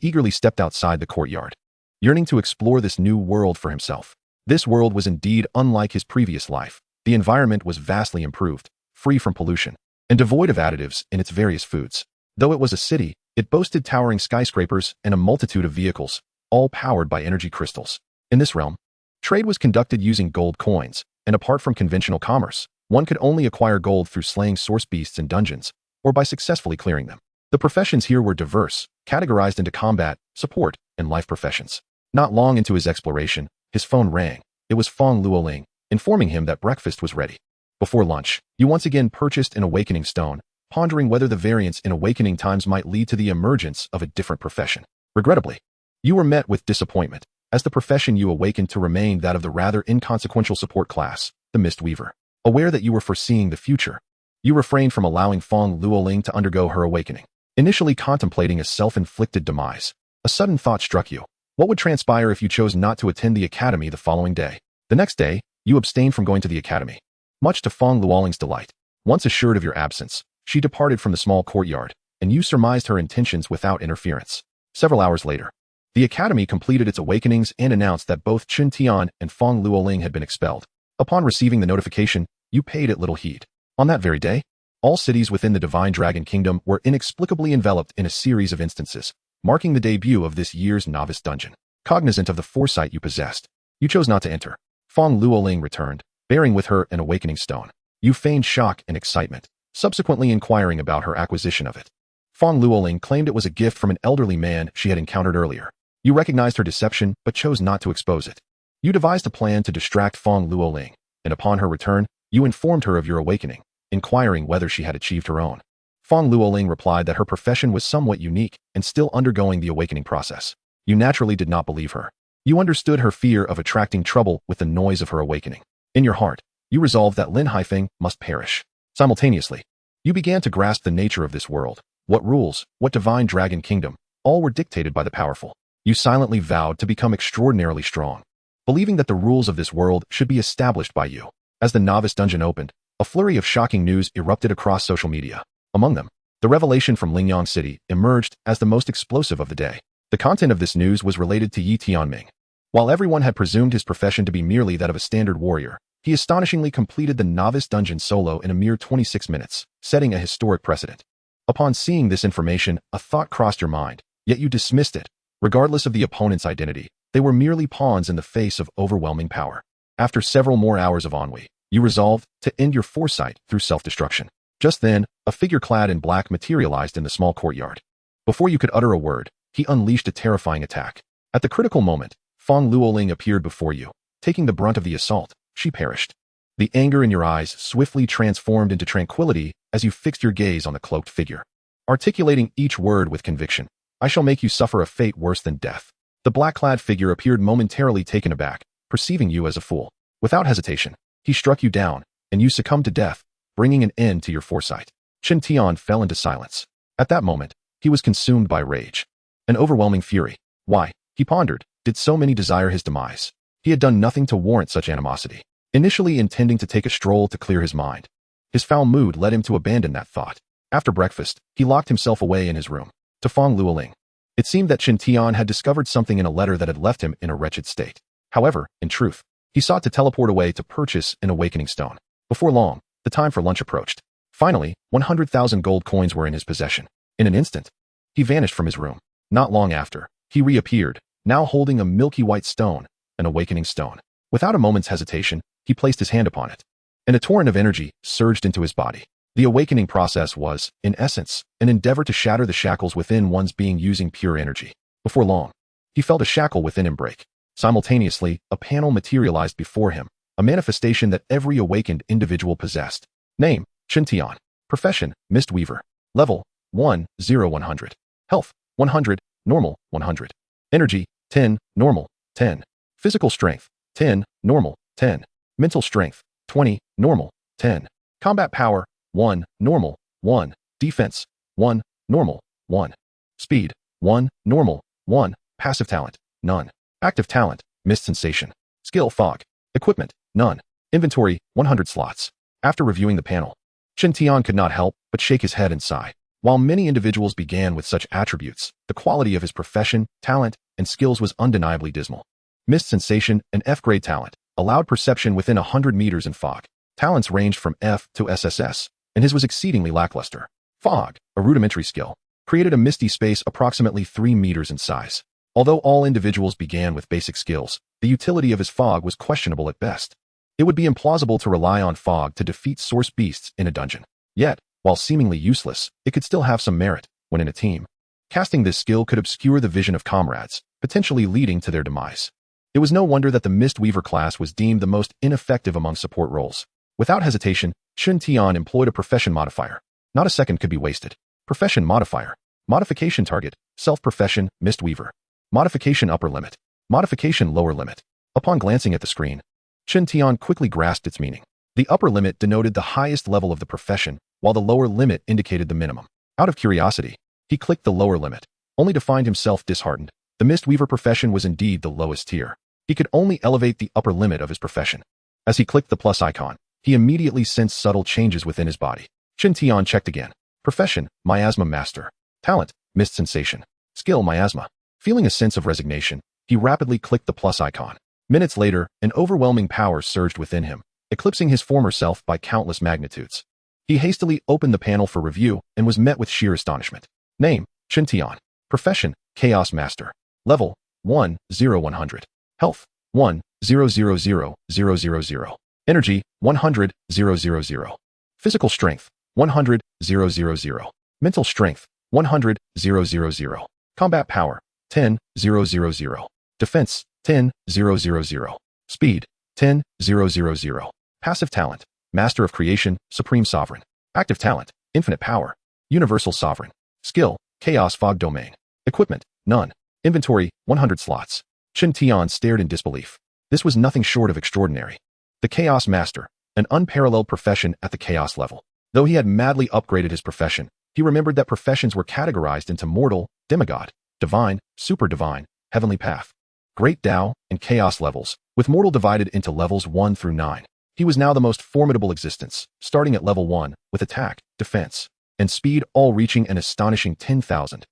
eagerly stepped outside the courtyard, yearning to explore this new world for himself. This world was indeed unlike his previous life. The environment was vastly improved, free from pollution, and devoid of additives in its various foods. Though it was a city, it boasted towering skyscrapers and a multitude of vehicles, all powered by energy crystals. In this realm, trade was conducted using gold coins, and apart from conventional commerce, one could only acquire gold through slaying source beasts in dungeons, or by successfully clearing them. The professions here were diverse, categorized into combat, support, and life professions. Not long into his exploration, his phone rang. It was Fong Luoling, informing him that breakfast was ready. Before lunch, you once again purchased an awakening stone, pondering whether the variance in awakening times might lead to the emergence of a different profession. Regrettably, you were met with disappointment, as the profession you awakened to remain that of the rather inconsequential support class, the Mist Weaver. Aware that you were foreseeing the future, you refrained from allowing Fong Luoling to undergo her awakening. Initially contemplating a self-inflicted demise, a sudden thought struck you. What would transpire if you chose not to attend the academy the following day? The next day, you abstained from going to the academy. Much to Fong Luoling's delight, once assured of your absence, she departed from the small courtyard, and you surmised her intentions without interference. Several hours later, the academy completed its awakenings and announced that both Chen Tian and Fong Luoling had been expelled. Upon receiving the notification, you paid it little heed. On that very day, all cities within the Divine Dragon Kingdom were inexplicably enveloped in a series of instances, marking the debut of this year's novice dungeon. Cognizant of the foresight you possessed, you chose not to enter. Fong Luoling returned, bearing with her an awakening stone. You feigned shock and excitement, subsequently inquiring about her acquisition of it. Fong Luoling claimed it was a gift from an elderly man she had encountered earlier. You recognized her deception, but chose not to expose it. You devised a plan to distract Fong Luoling, and upon her return, you informed her of your awakening, inquiring whether she had achieved her own. Fong Luoling replied that her profession was somewhat unique and still undergoing the awakening process. You naturally did not believe her. You understood her fear of attracting trouble with the noise of her awakening. In your heart, you resolved that Lin Haifeng must perish. Simultaneously, you began to grasp the nature of this world. What rules, what divine dragon kingdom, all were dictated by the powerful. You silently vowed to become extraordinarily strong, believing that the rules of this world should be established by you. As the novice dungeon opened, a flurry of shocking news erupted across social media. Among them, the revelation from Lingyang City emerged as the most explosive of the day. The content of this news was related to Yi Tianming. While everyone had presumed his profession to be merely that of a standard warrior, he astonishingly completed the novice dungeon solo in a mere 26 minutes, setting a historic precedent. Upon seeing this information, a thought crossed your mind, yet you dismissed it. Regardless of the opponent's identity, they were merely pawns in the face of overwhelming power. After several more hours of ennui, you resolved to end your foresight through self-destruction. Just then, a figure clad in black materialized in the small courtyard. Before you could utter a word, he unleashed a terrifying attack. At the critical moment, Fong Luoling appeared before you. Taking the brunt of the assault, she perished. The anger in your eyes swiftly transformed into tranquility as you fixed your gaze on the cloaked figure. Articulating each word with conviction, "I shall make you suffer a fate worse than death." The black-clad figure appeared momentarily taken aback, perceiving you as a fool. Without hesitation, he struck you down, and you succumbed to death, bringing an end to your foresight. Chen Tian fell into silence. At that moment, he was consumed by rage. An overwhelming fury. Why, he pondered, did so many desire his demise? He had done nothing to warrant such animosity. Initially intending to take a stroll to clear his mind, his foul mood led him to abandon that thought. After breakfast, he locked himself away in his room. To Fong Luoling, it seemed that Chen Tian had discovered something in a letter that had left him in a wretched state. However, in truth, he sought to teleport away to purchase an awakening stone. Before long, the time for lunch approached. Finally, 100,000 gold coins were in his possession. In an instant, he vanished from his room. Not long after, he reappeared, now holding a milky white stone, an awakening stone. Without a moment's hesitation, he placed his hand upon it, and a torrent of energy surged into his body. The awakening process was, in essence, an endeavor to shatter the shackles within one's being using pure energy. Before long, he felt a shackle within him break. Simultaneously, a panel materialized before him, a manifestation that every awakened individual possessed. Name, Chen Tian. Profession, Mist Weaver. Level, 1/100. Health, 100, normal, 100. Energy, 10, normal, 10. Physical strength, 10, normal, 10. Mental strength, 20, normal, 10. Combat power, 1, normal, 1. Defense, 1, normal, 1. Speed, 1, normal, 1. Passive talent, none. Active talent, Mist Sensation. Skill Fog. Equipment, none. Inventory, 100 slots. After reviewing the panel, Chen Tian could not help but shake his head and sigh. While many individuals began with such attributes, the quality of his profession, talent, and skills was undeniably dismal. Mist sensation, an F-grade talent, allowed perception within 100 meters in fog. Talents ranged from F to SSS, and his was exceedingly lackluster. Fog, a rudimentary skill, created a misty space approximately 3 meters in size. Although all individuals began with basic skills, the utility of his fog was questionable at best. It would be implausible to rely on fog to defeat source beasts in a dungeon. Yet, while seemingly useless, it could still have some merit when in a team. Casting this skill could obscure the vision of comrades, potentially leading to their demise. It was no wonder that the Mistweaver class was deemed the most ineffective among support roles. Without hesitation, Chen Tian employed a profession modifier. Not a second could be wasted. Profession modifier. Modification target, self-profession, Mistweaver. Modification upper limit. Modification lower limit. Upon glancing at the screen, Chen Tian quickly grasped its meaning. The upper limit denoted the highest level of the profession, while the lower limit indicated the minimum. Out of curiosity, he clicked the lower limit, only to find himself disheartened. The Mistweaver profession was indeed the lowest tier. He could only elevate the upper limit of his profession. As he clicked the plus icon, he immediately sensed subtle changes within his body. Chen Tian checked again. Profession, miasma master. Talent, mist sensation. Skill, miasma. Feeling a sense of resignation, he rapidly clicked the plus icon. Minutes later, an overwhelming power surged within him, eclipsing his former self by countless magnitudes. He hastily opened the panel for review and was met with sheer astonishment. Name, Chen Tian. Profession, Chaos Master. Level, 1-0-100. Health, 1-0-0-0-0-0-0. Energy, 100-0-0-0. Physical strength, 100-0-0-0. Mental strength, 100-0-0-0. Combat power, 10-0-0-0. Defense, 10-0-0-0. Speed, 10-0-0-0. Passive talent, Master of Creation, Supreme Sovereign. Active talent, Infinite Power, Universal Sovereign. Skill, Chaos Fog Domain. Equipment, none. Inventory, 100 slots. Chen Tian stared in disbelief. This was nothing short of extraordinary. The Chaos Master, an unparalleled profession at the Chaos level. Though he had madly upgraded his profession, he remembered that professions were categorized into mortal, demigod, divine, super divine, heavenly path, great Tao, and chaos levels, with mortal divided into levels 1 through 9. He was now the most formidable existence, starting at level 1, with attack, defense, and speed all reaching an astonishing 10,000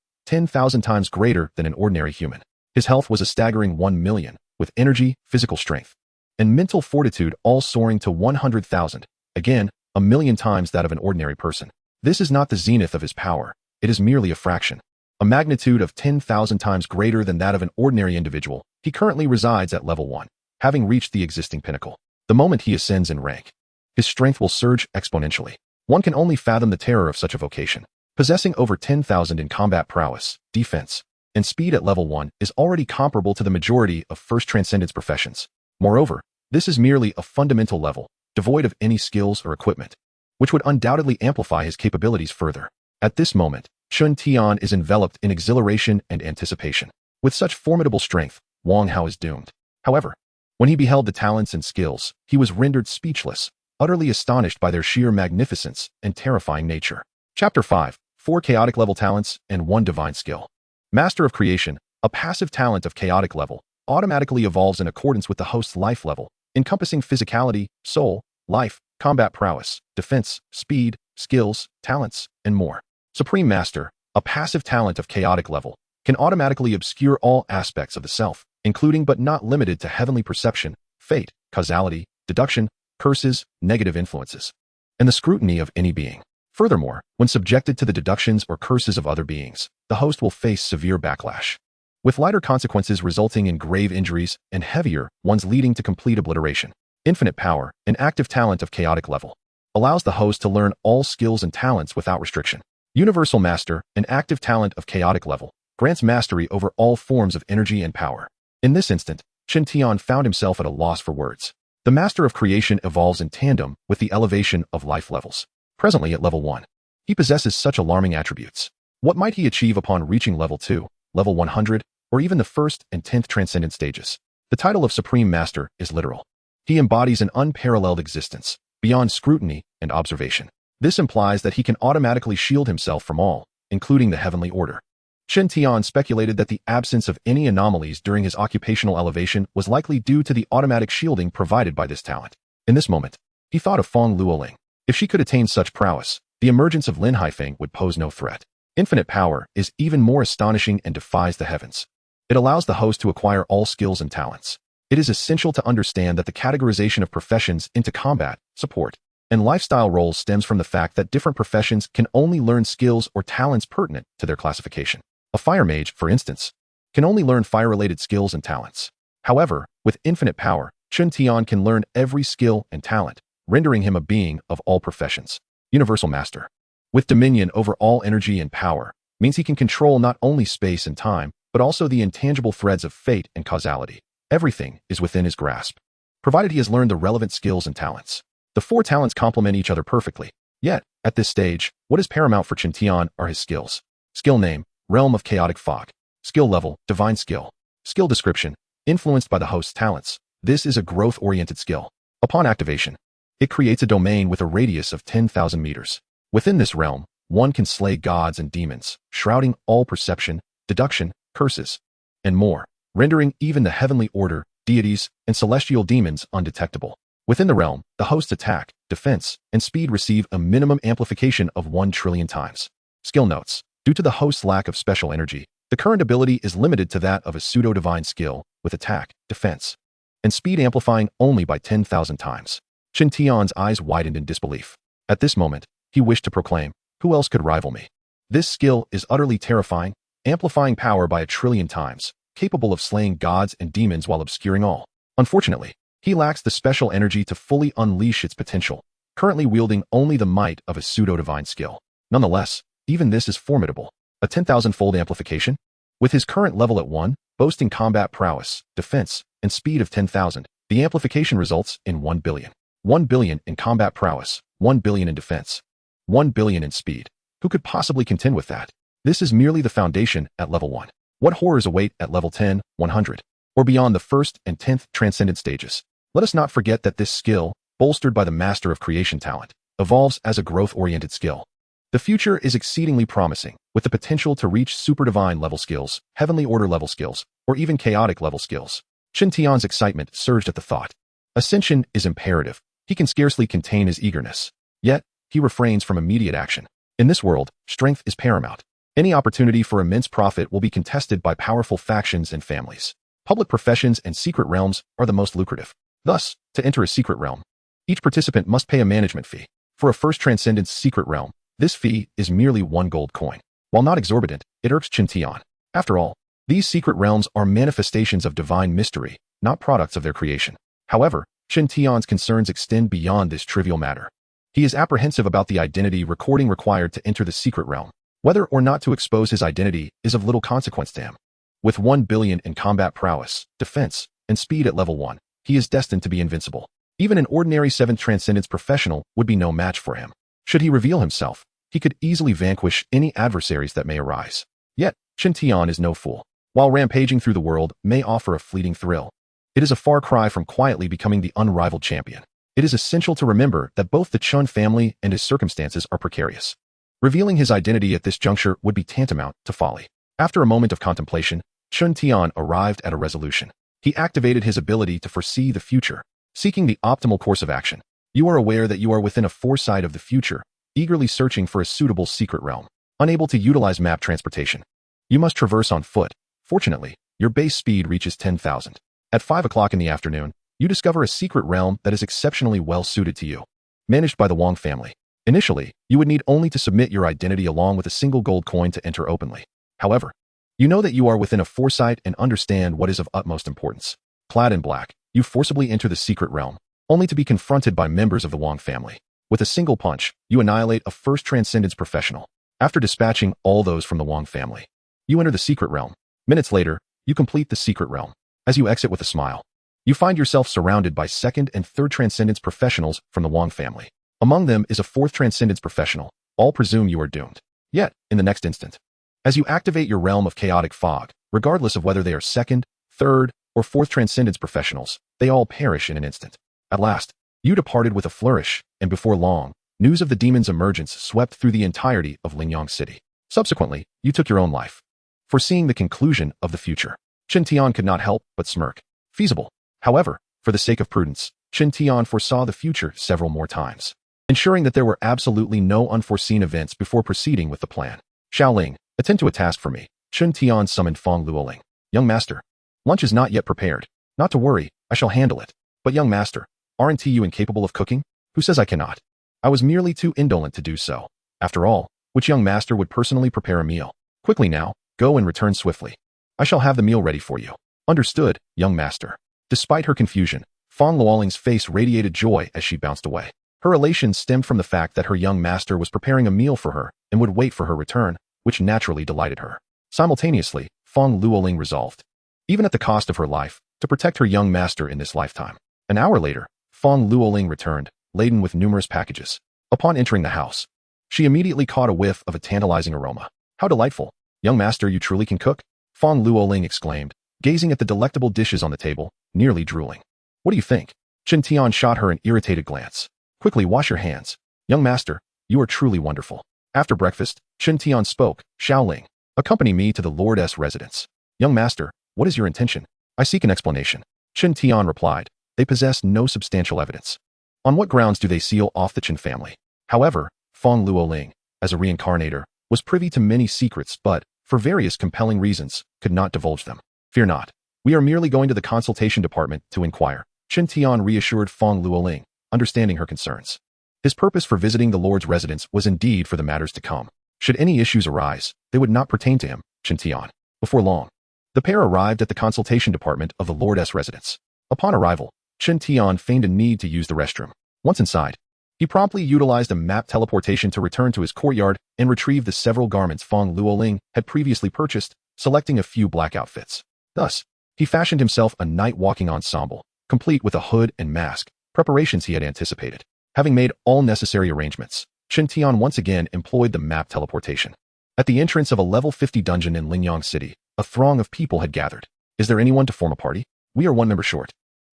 times greater than an ordinary human. His health was a staggering 1 million, with energy, physical strength, and mental fortitude all soaring to 100,000, again, 1,000,000 times that of an ordinary person. This is not the zenith of his power, it is merely a fraction. A magnitude of 10,000 times greater than that of an ordinary individual. He currently resides at level 1, having reached the existing pinnacle. The moment he ascends in rank, his strength will surge exponentially. One can only fathom the terror of such a vocation. Possessing over 10,000 in combat prowess, defense, and speed at level 1 is already comparable to the majority of first transcendence professions. Moreover, this is merely a fundamental level, devoid of any skills or equipment, which would undoubtedly amplify his capabilities further. At this moment, Chen Tian is enveloped in exhilaration and anticipation. With such formidable strength, Wang Hao is doomed. However, when he beheld the talents and skills, he was rendered speechless, utterly astonished by their sheer magnificence and terrifying nature. Chapter 5. 4 chaotic level talents and 1 divine skill. Master of Creation, a passive talent of chaotic level, automatically evolves in accordance with the host's life level, encompassing physicality, soul, life, combat prowess, defense, speed, skills, talents, and more. Supreme Master, a passive talent of chaotic level, can automatically obscure all aspects of the self, including but not limited to heavenly perception, fate, causality, deduction, curses, negative influences, and the scrutiny of any being. Furthermore, when subjected to the deductions or curses of other beings, the host will face severe backlash, with lighter consequences resulting in grave injuries and heavier ones leading to complete obliteration. Infinite Power, an active talent of chaotic level, allows the host to learn all skills and talents without restriction. Universal Master, an active talent of chaotic level, grants mastery over all forms of energy and power. In this instant, Chen Tian found himself at a loss for words. The Master of Creation evolves in tandem with the elevation of life levels. Presently at level 1, he possesses such alarming attributes. What might he achieve upon reaching level 2, level 100, or even the 1st and 10th transcendent stages? The title of Supreme Master is literal. He embodies an unparalleled existence, beyond scrutiny and observation. This implies that he can automatically shield himself from all, including the heavenly order. Chen Tian speculated that the absence of any anomalies during his occupational elevation was likely due to the automatic shielding provided by this talent. In this moment, he thought of Feng Luoling. If she could attain such prowess, the emergence of Lin Haifeng would pose no threat. Infinite Power is even more astonishing and defies the heavens. It allows the host to acquire all skills and talents. It is essential to understand that the categorization of professions into combat, support, and lifestyle roles stems from the fact that different professions can only learn skills or talents pertinent to their classification. A fire mage, for instance, can only learn fire-related skills and talents. However, with infinite power, Chen Tian can learn every skill and talent, rendering him a being of all professions. Universal Master. With dominion over all energy and power, means he can control not only space and time, but also the intangible threads of fate and causality. Everything is within his grasp, provided he has learned the relevant skills and talents. The four talents complement each other perfectly. Yet, at this stage, what is paramount for Chen Tian are his skills. Skill name, Realm of Chaotic Fog. Skill level, Divine Skill. Skill description, influenced by the host's talents. This is a growth-oriented skill. Upon activation, it creates a domain with a radius of 10,000 meters. Within this realm, one can slay gods and demons, shrouding all perception, deduction, curses, and more, rendering even the heavenly order, deities, and celestial demons undetectable. Within the realm, the host's attack, defense, and speed receive a minimum amplification of 1 trillion times. Skill notes. Due to the host's lack of special energy, the current ability is limited to that of a pseudo-divine skill, with attack, defense, and speed amplifying only by 10,000 times. Chen Tian's eyes widened in disbelief. At this moment, he wished to proclaim, "Who else could rival me?" This skill is utterly terrifying, amplifying power by 1 trillion times, capable of slaying gods and demons while obscuring all. Unfortunately, he lacks the special energy to fully unleash its potential, currently wielding only the might of a pseudo-divine skill. Nonetheless, even this is formidable. A 10,000-fold amplification? With his current level at 1, boasting combat prowess, defense, and speed of 10,000, the amplification results in 1 billion. 1 billion in combat prowess, 1 billion in defense, 1 billion in speed. Who could possibly contend with that? This is merely the foundation at level 1. What horrors await at level 10, 100, or beyond the 1st and 10th transcendent stages? Let us not forget that this skill, bolstered by the Master of Creation talent, evolves as a growth-oriented skill. The future is exceedingly promising, with the potential to reach super-divine level skills, heavenly order level skills, or even chaotic level skills. Chen Tian's excitement surged at the thought. Ascension is imperative. He can scarcely contain his eagerness. Yet, he refrains from immediate action. In this world, strength is paramount. Any opportunity for immense profit will be contested by powerful factions and families. Public professions and secret realms are the most lucrative. Thus, to enter a secret realm, each participant must pay a management fee. For a first transcendence secret realm, this fee is merely 1 gold coin. While not exorbitant, it irks Chen Tian. After all, these secret realms are manifestations of divine mystery, not products of their creation. However, Chen Tian's concerns extend beyond this trivial matter. He is apprehensive about the identity recording required to enter the secret realm. Whether or not to expose his identity is of little consequence to him. With 1 billion in combat prowess, defense, and speed at level 1, he is destined to be invincible. Even an ordinary 7th transcendence professional would be no match for him. Should he reveal himself, he could easily vanquish any adversaries that may arise. Yet, Chen Tian is no fool. While rampaging through the world may offer a fleeting thrill, it is a far cry from quietly becoming the unrivaled champion. It is essential to remember that both the Chen family and his circumstances are precarious. Revealing his identity at this juncture would be tantamount to folly. After a moment of contemplation, Chen Tian arrived at a resolution. He activated his ability to foresee the future, seeking the optimal course of action. You are aware that you are within a foresight of the future, eagerly searching for a suitable secret realm, unable to utilize map transportation. You must traverse on foot. Fortunately, your base speed reaches 10,000. At 5 o'clock in the afternoon, you discover a secret realm that is exceptionally well suited to you, managed by the Wang family. Initially, you would need only to submit your identity along with a single gold coin to enter openly. However, you know that you are within a foresight and understand what is of utmost importance. Clad in black, you forcibly enter the secret realm, only to be confronted by members of the Wang family. With a single punch, you annihilate a first transcendence professional. After dispatching all those from the Wang family, you enter the secret realm. Minutes later, you complete the secret realm. As you exit with a smile, you find yourself surrounded by 2nd and 3rd transcendence professionals from the Wang family. Among them is a 4th transcendence professional. All presume you are doomed. Yet, in the next instant, as you activate your realm of chaotic fog, regardless of whether they are 2nd, 3rd, or 4th transcendence professionals, they all perish in an instant. At last, you departed with a flourish, and before long, news of the demon's emergence swept through the entirety of Lingyang City. Subsequently, you took your own life. Foreseeing the conclusion of the future, Chen Tian could not help but smirk. Feasible. However, for the sake of prudence, Chen Tian foresaw the future several more times, ensuring that there were absolutely no unforeseen events before proceeding with the plan. Xiaoling, attend to a task for me. Chen Tian summoned Feng Luoling. Young master, lunch is not yet prepared. Not to worry, I shall handle it. But young master, aren't you incapable of cooking? Who says I cannot? I was merely too indolent to do so. After all, which young master would personally prepare a meal? Quickly now, go and return swiftly. I shall have the meal ready for you. Understood, young master. Despite her confusion, Fang Luoling's face radiated joy as she bounced away. Her elation stemmed from the fact that her young master was preparing a meal for her and would wait for her return, which naturally delighted her. Simultaneously, Fang Luoling resolved, even at the cost of her life, to protect her young master in this lifetime. An hour later, Fang Luoling returned, laden with numerous packages. Upon entering the house, she immediately caught a whiff of a tantalizing aroma. How delightful! Young master, you truly can cook? Fang Luoling exclaimed, gazing at the delectable dishes on the table, nearly drooling. What do you think? Chen Tian shot her an irritated glance. Quickly wash your hands. Young master, you are truly wonderful. After breakfast, Chen Tian spoke, Shaoling, accompany me to the lord's residence. Young master, what is your intention? I seek an explanation. Chen Tian replied, they possess no substantial evidence. On what grounds do they seal off the Chen family? However, Fang Luoling, as a reincarnator, was privy to many secrets but, for various compelling reasons, could not divulge them. Fear not. We are merely going to the consultation department to inquire. Chen Tian reassured Fang Luoling, understanding her concerns. His purpose for visiting the Lord's residence was indeed for the matters to come. Should any issues arise, they would not pertain to him, Chen Tian. Before long, the pair arrived at the consultation department of the Lord's residence. Upon arrival, Chen Tian feigned a need to use the restroom. Once inside, he promptly utilized a map teleportation to return to his courtyard and retrieve the several garments Fang Luoling had previously purchased, selecting a few black outfits. Thus, he fashioned himself a night-walking ensemble, complete with a hood and mask, preparations he had anticipated. Having made all necessary arrangements, Chen Tian once again employed the map teleportation. At the entrance of a level 50 dungeon in Lingyang City, a throng of people had gathered. Is there anyone to form a party? We are one member short.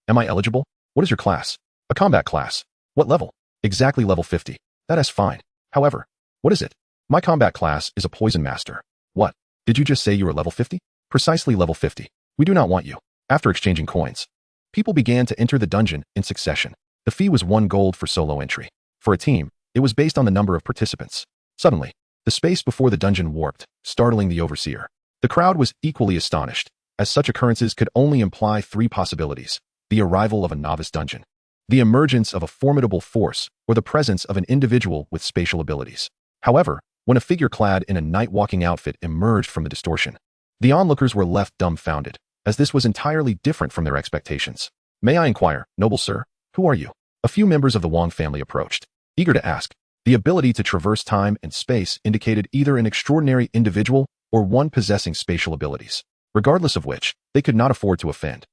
Am I eligible? What is your class? A combat class. What level? Exactly level 50. That is fine. However, what is it? My combat class is a poison master. What? Did you just say you were level 50? Precisely level 50. We do not want you. After exchanging coins, people began to enter the dungeon in succession. The fee was 1 gold for solo entry. For a team, it was based on the number of participants. Suddenly, the space before the dungeon warped, startling the overseer. The crowd was equally astonished, as such occurrences could only imply 3 possibilities: the arrival of a novice dungeon, the emergence of a formidable force, or the presence of an individual with spatial abilities. However, when a figure clad in a night-walking outfit emerged from the distortion, the onlookers were left dumbfounded, as this was entirely different from their expectations. May I inquire, noble sir, who are you? A few members of the Wang family approached, eager to ask. The ability to traverse time and space indicated either an extraordinary individual or one possessing spatial abilities, regardless of which, they could not afford to offend.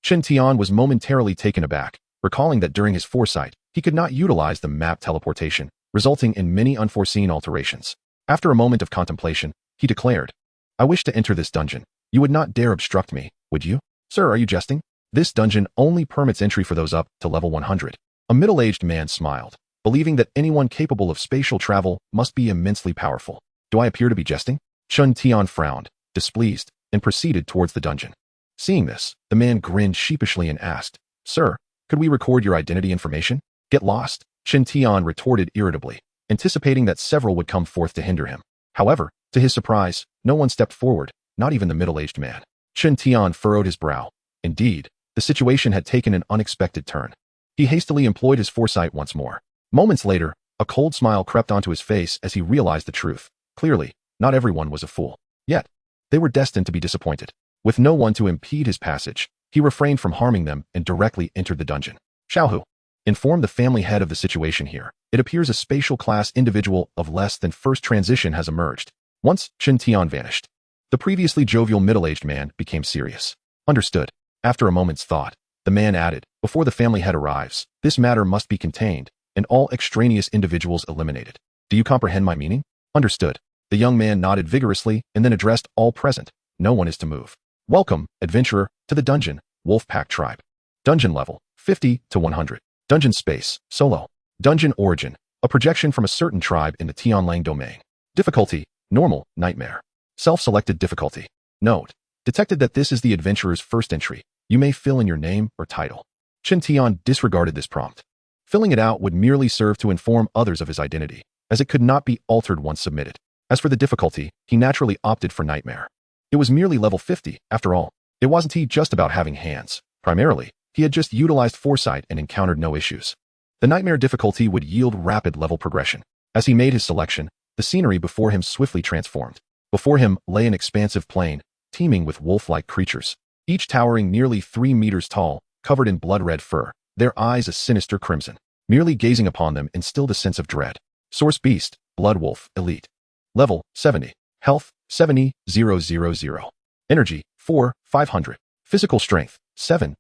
Chen Tian was momentarily taken aback, recalling that during his foresight, he could not utilize the map teleportation, resulting in many unforeseen alterations. After a moment of contemplation, he declared, I wish to enter this dungeon. You would not dare obstruct me, would you? Sir, are you jesting? This dungeon only permits entry for those up to level 100. A middle-aged man smiled, believing that anyone capable of spatial travel must be immensely powerful. Do I appear to be jesting? Chen Tian frowned, displeased, and proceeded towards the dungeon. Seeing this, the man grinned sheepishly and asked, Sir, could we record your identity information? Get lost, Chen Tian retorted irritably, anticipating that several would come forth to hinder him. However, to his surprise, no one stepped forward, not even the middle-aged man. Chen Tian furrowed his brow. Indeed, the situation had taken an unexpected turn. He hastily employed his foresight once more. Moments later, a cold smile crept onto his face as he realized the truth. Clearly, not everyone was a fool. Yet, they were destined to be disappointed. With no one to impede his passage, he refrained from harming them and directly entered the dungeon. Xiaohu, inform the family head of the situation here. It appears a spatial class individual of less than first transition has emerged. Once Chen Tian vanished, the previously jovial middle-aged man became serious. Understood. After a moment's thought, the man added, before the family head arrives, this matter must be contained, and all extraneous individuals eliminated. Do you comprehend my meaning? Understood. The young man nodded vigorously and then addressed all present. No one is to move. Welcome, adventurer, to the dungeon, Wolfpack Tribe. Dungeon level, 50 to 100. Dungeon space, solo. Dungeon origin, a projection from a certain tribe in the Tianlang domain. Difficulty, normal, nightmare. Self-selected difficulty. Note, detected that this is the adventurer's first entry. You may fill in your name or title. Chen Tian disregarded this prompt. Filling it out would merely serve to inform others of his identity, as it could not be altered once submitted. As for the difficulty, he naturally opted for nightmare. It was merely level 50, after all. It wasn't he just about having hands. Primarily, he had just utilized foresight and encountered no issues. The nightmare difficulty would yield rapid level progression. As he made his selection, the scenery before him swiftly transformed. Before him lay an expansive plain, teeming with wolf-like creatures, each towering nearly 3 meters tall, covered in blood-red fur, their eyes a sinister crimson. Merely gazing upon them instilled a sense of dread. Source Beast, Blood Wolf, Elite. Level, 70. Health, 70,000. Energy, 4, 500. Physical Strength, 7,000.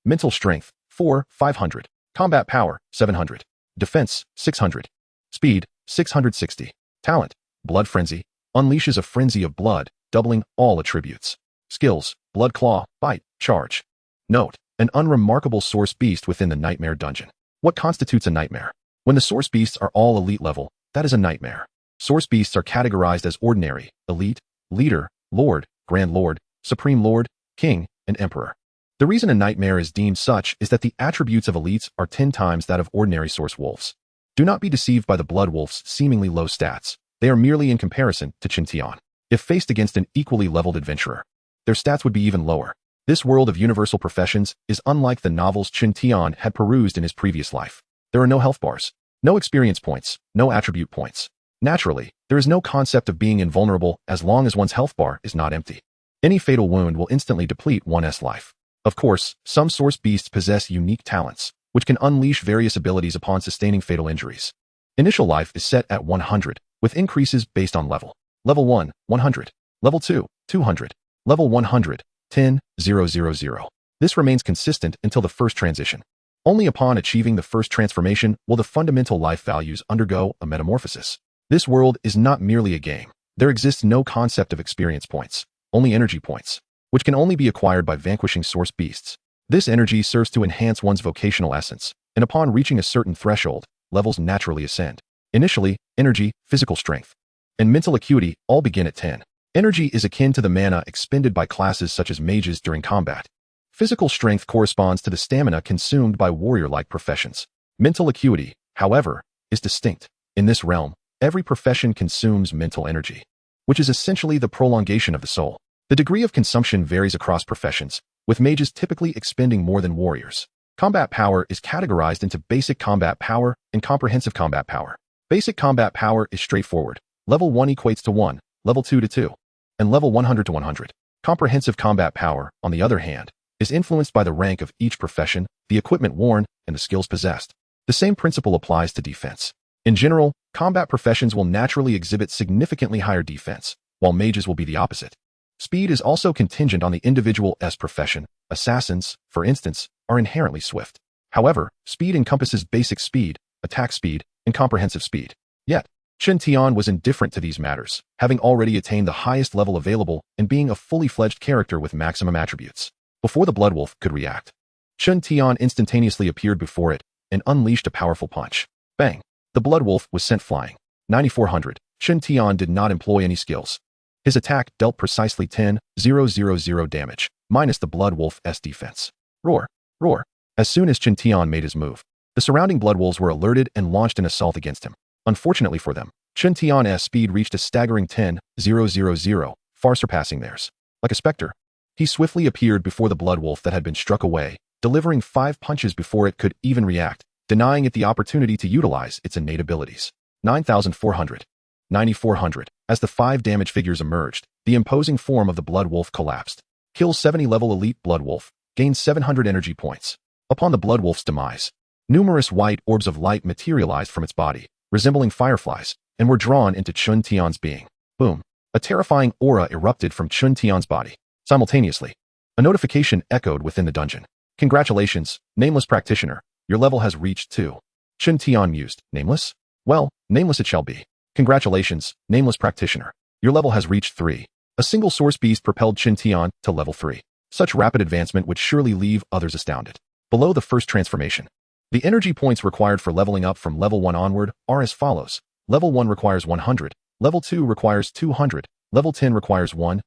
Mental Strength, 4, 500. Combat Power, 700. Defense, 600. Speed, 660. Talent, Blood Frenzy. Unleashes a frenzy of blood, doubling all attributes. Skills, Blood Claw, Bite, Charge. Note, an unremarkable source beast within the nightmare dungeon. What constitutes a nightmare? When the source beasts are all elite level, that is a nightmare. Source beasts are categorized as ordinary, elite, leader, lord, grand lord, supreme lord, king, and emperor. The reason a nightmare is deemed such is that the attributes of elites are 10 times that of ordinary source wolves. Do not be deceived by the blood wolf's seemingly low stats. They are merely in comparison to Chen Tian. If faced against an equally leveled adventurer, their stats would be even lower. This world of universal professions is unlike the novels Chen Tian had perused in his previous life. There are no health bars, no experience points, no attribute points. Naturally, there is no concept of being invulnerable as long as one's health bar is not empty. Any fatal wound will instantly deplete one's life. Of course, some source beasts possess unique talents, which can unleash various abilities upon sustaining fatal injuries. Initial life is set at 100, with increases based on level. Level 1, 100. Level 2, 200. Level 100, 10,000. This remains consistent until the first transition. Only upon achieving the first transformation will the fundamental life values undergo a metamorphosis. This world is not merely a game. There exists no concept of experience points, only energy points, which can only be acquired by vanquishing source beasts. This energy serves to enhance one's vocational essence, and upon reaching a certain threshold, levels naturally ascend. Initially, energy, physical strength, and mental acuity all begin at 10. Energy is akin to the mana expended by classes such as mages during combat. Physical strength corresponds to the stamina consumed by warrior-like professions. Mental acuity, however, is distinct. In this realm, every profession consumes mental energy, which is essentially the prolongation of the soul. The degree of consumption varies across professions, with mages typically expending more than warriors. Combat power is categorized into basic combat power and comprehensive combat power. Basic combat power is straightforward. Level 1 equates to 1, level 2 to 2, and level 100 to 100. Comprehensive combat power, on the other hand, is influenced by the rank of each profession, the equipment worn, and the skills possessed. The same principle applies to defense. In general, combat professions will naturally exhibit significantly higher defense, while mages will be the opposite. Speed is also contingent on the individual's profession. Assassins, for instance, are inherently swift. However, speed encompasses basic speed, attack speed, and comprehensive speed. Yet, Chen Tian was indifferent to these matters, having already attained the highest level available and being a fully fledged character with maximum attributes. Before the blood wolf could react, Chen Tian instantaneously appeared before it and unleashed a powerful punch. Bang! The blood wolf was sent flying. 9,400. Chen Tian did not employ any skills. His attack dealt precisely 10,000 damage, minus the blood wolf's defense. Roar! Roar! As soon as Chen Tian made his move, the surrounding blood wolves were alerted and launched an assault against him. Unfortunately for them, Chen Tian's speed reached a staggering 10,000, far surpassing theirs. Like a specter, he swiftly appeared before the blood wolf that had been struck away, delivering 5 punches before it could even react, denying it the opportunity to utilize its innate abilities. 9,400. 9,400. As the 5 damage figures emerged, the imposing form of the blood wolf collapsed. Kill 70 level elite blood wolf, gains 700 energy points. Upon the blood wolf's demise, numerous white orbs of light materialized from its body, resembling fireflies, and were drawn into Chen Tian's being. Boom. A terrifying aura erupted from Chen Tian's body. Simultaneously, a notification echoed within the dungeon. Congratulations, nameless practitioner. Your level has reached 2. Chen Tian mused. Nameless? Well, nameless it shall be. Congratulations, nameless practitioner. Your level has reached 3. A single source beast propelled Chen Tian to level 3. Such rapid advancement would surely leave others astounded. Below the first transformation, the energy points required for leveling up from level 1 onward are as follows. Level 1 requires 100. Level 2 requires 200. Level 10 requires 1,000.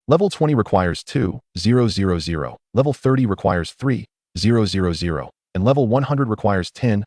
Level 20 requires 2,000. Level 30 requires 3,000. And level 100 requires 10,000.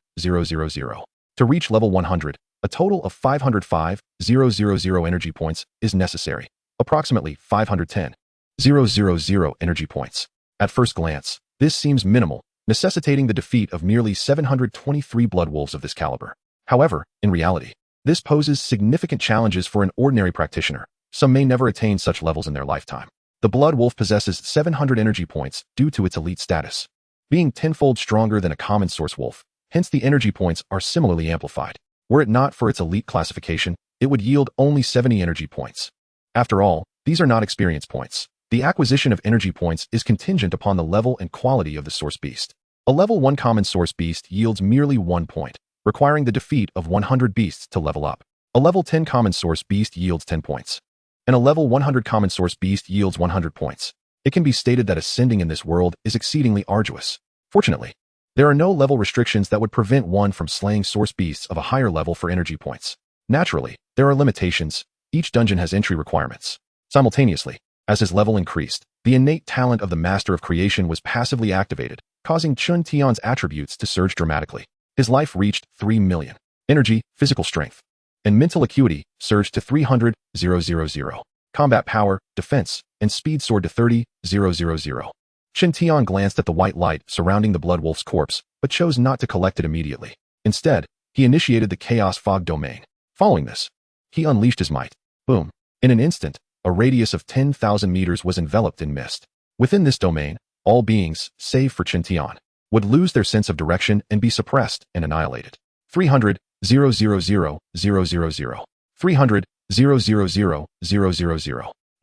To reach level 100, A total of 505,000 energy points is necessary, approximately 510,000 energy points. At first glance, this seems minimal, necessitating the defeat of merely 723 blood wolves of this caliber. However, in reality, this poses significant challenges for an ordinary practitioner. Some may never attain such levels in their lifetime. The blood wolf possesses 700 energy points due to its elite status, being tenfold stronger than a common source wolf. Hence, the energy points are similarly amplified. Were it not for its elite classification, it would yield only 70 energy points. After all, these are not experience points. The acquisition of energy points is contingent upon the level and quality of the source beast. A level 1 common source beast yields merely 1 point, requiring the defeat of 100 beasts to level up. A level 10 common source beast yields 10 points, and a level 100 common source beast yields 100 points. It can be stated that ascending in this world is exceedingly arduous. Fortunately, there are no level restrictions that would prevent one from slaying source beasts of a higher level for energy points. Naturally, there are limitations. Each dungeon has entry requirements. Simultaneously, as his level increased, the innate talent of the Master of Creation was passively activated, causing Chen Tian's attributes to surge dramatically. His life reached 3 million. Energy, physical strength, and mental acuity surged to 300,000. Combat power, defense, and speed soared to 30,000. Chen Tian glanced at the white light surrounding the blood wolf's corpse, but chose not to collect it immediately. Instead, he initiated the chaos fog domain. Following this, he unleashed his might. Boom. In an instant, a radius of 10,000 meters was enveloped in mist. Within this domain, all beings, save for Chen Tian, would lose their sense of direction and be suppressed and annihilated. 300,000. 300,000.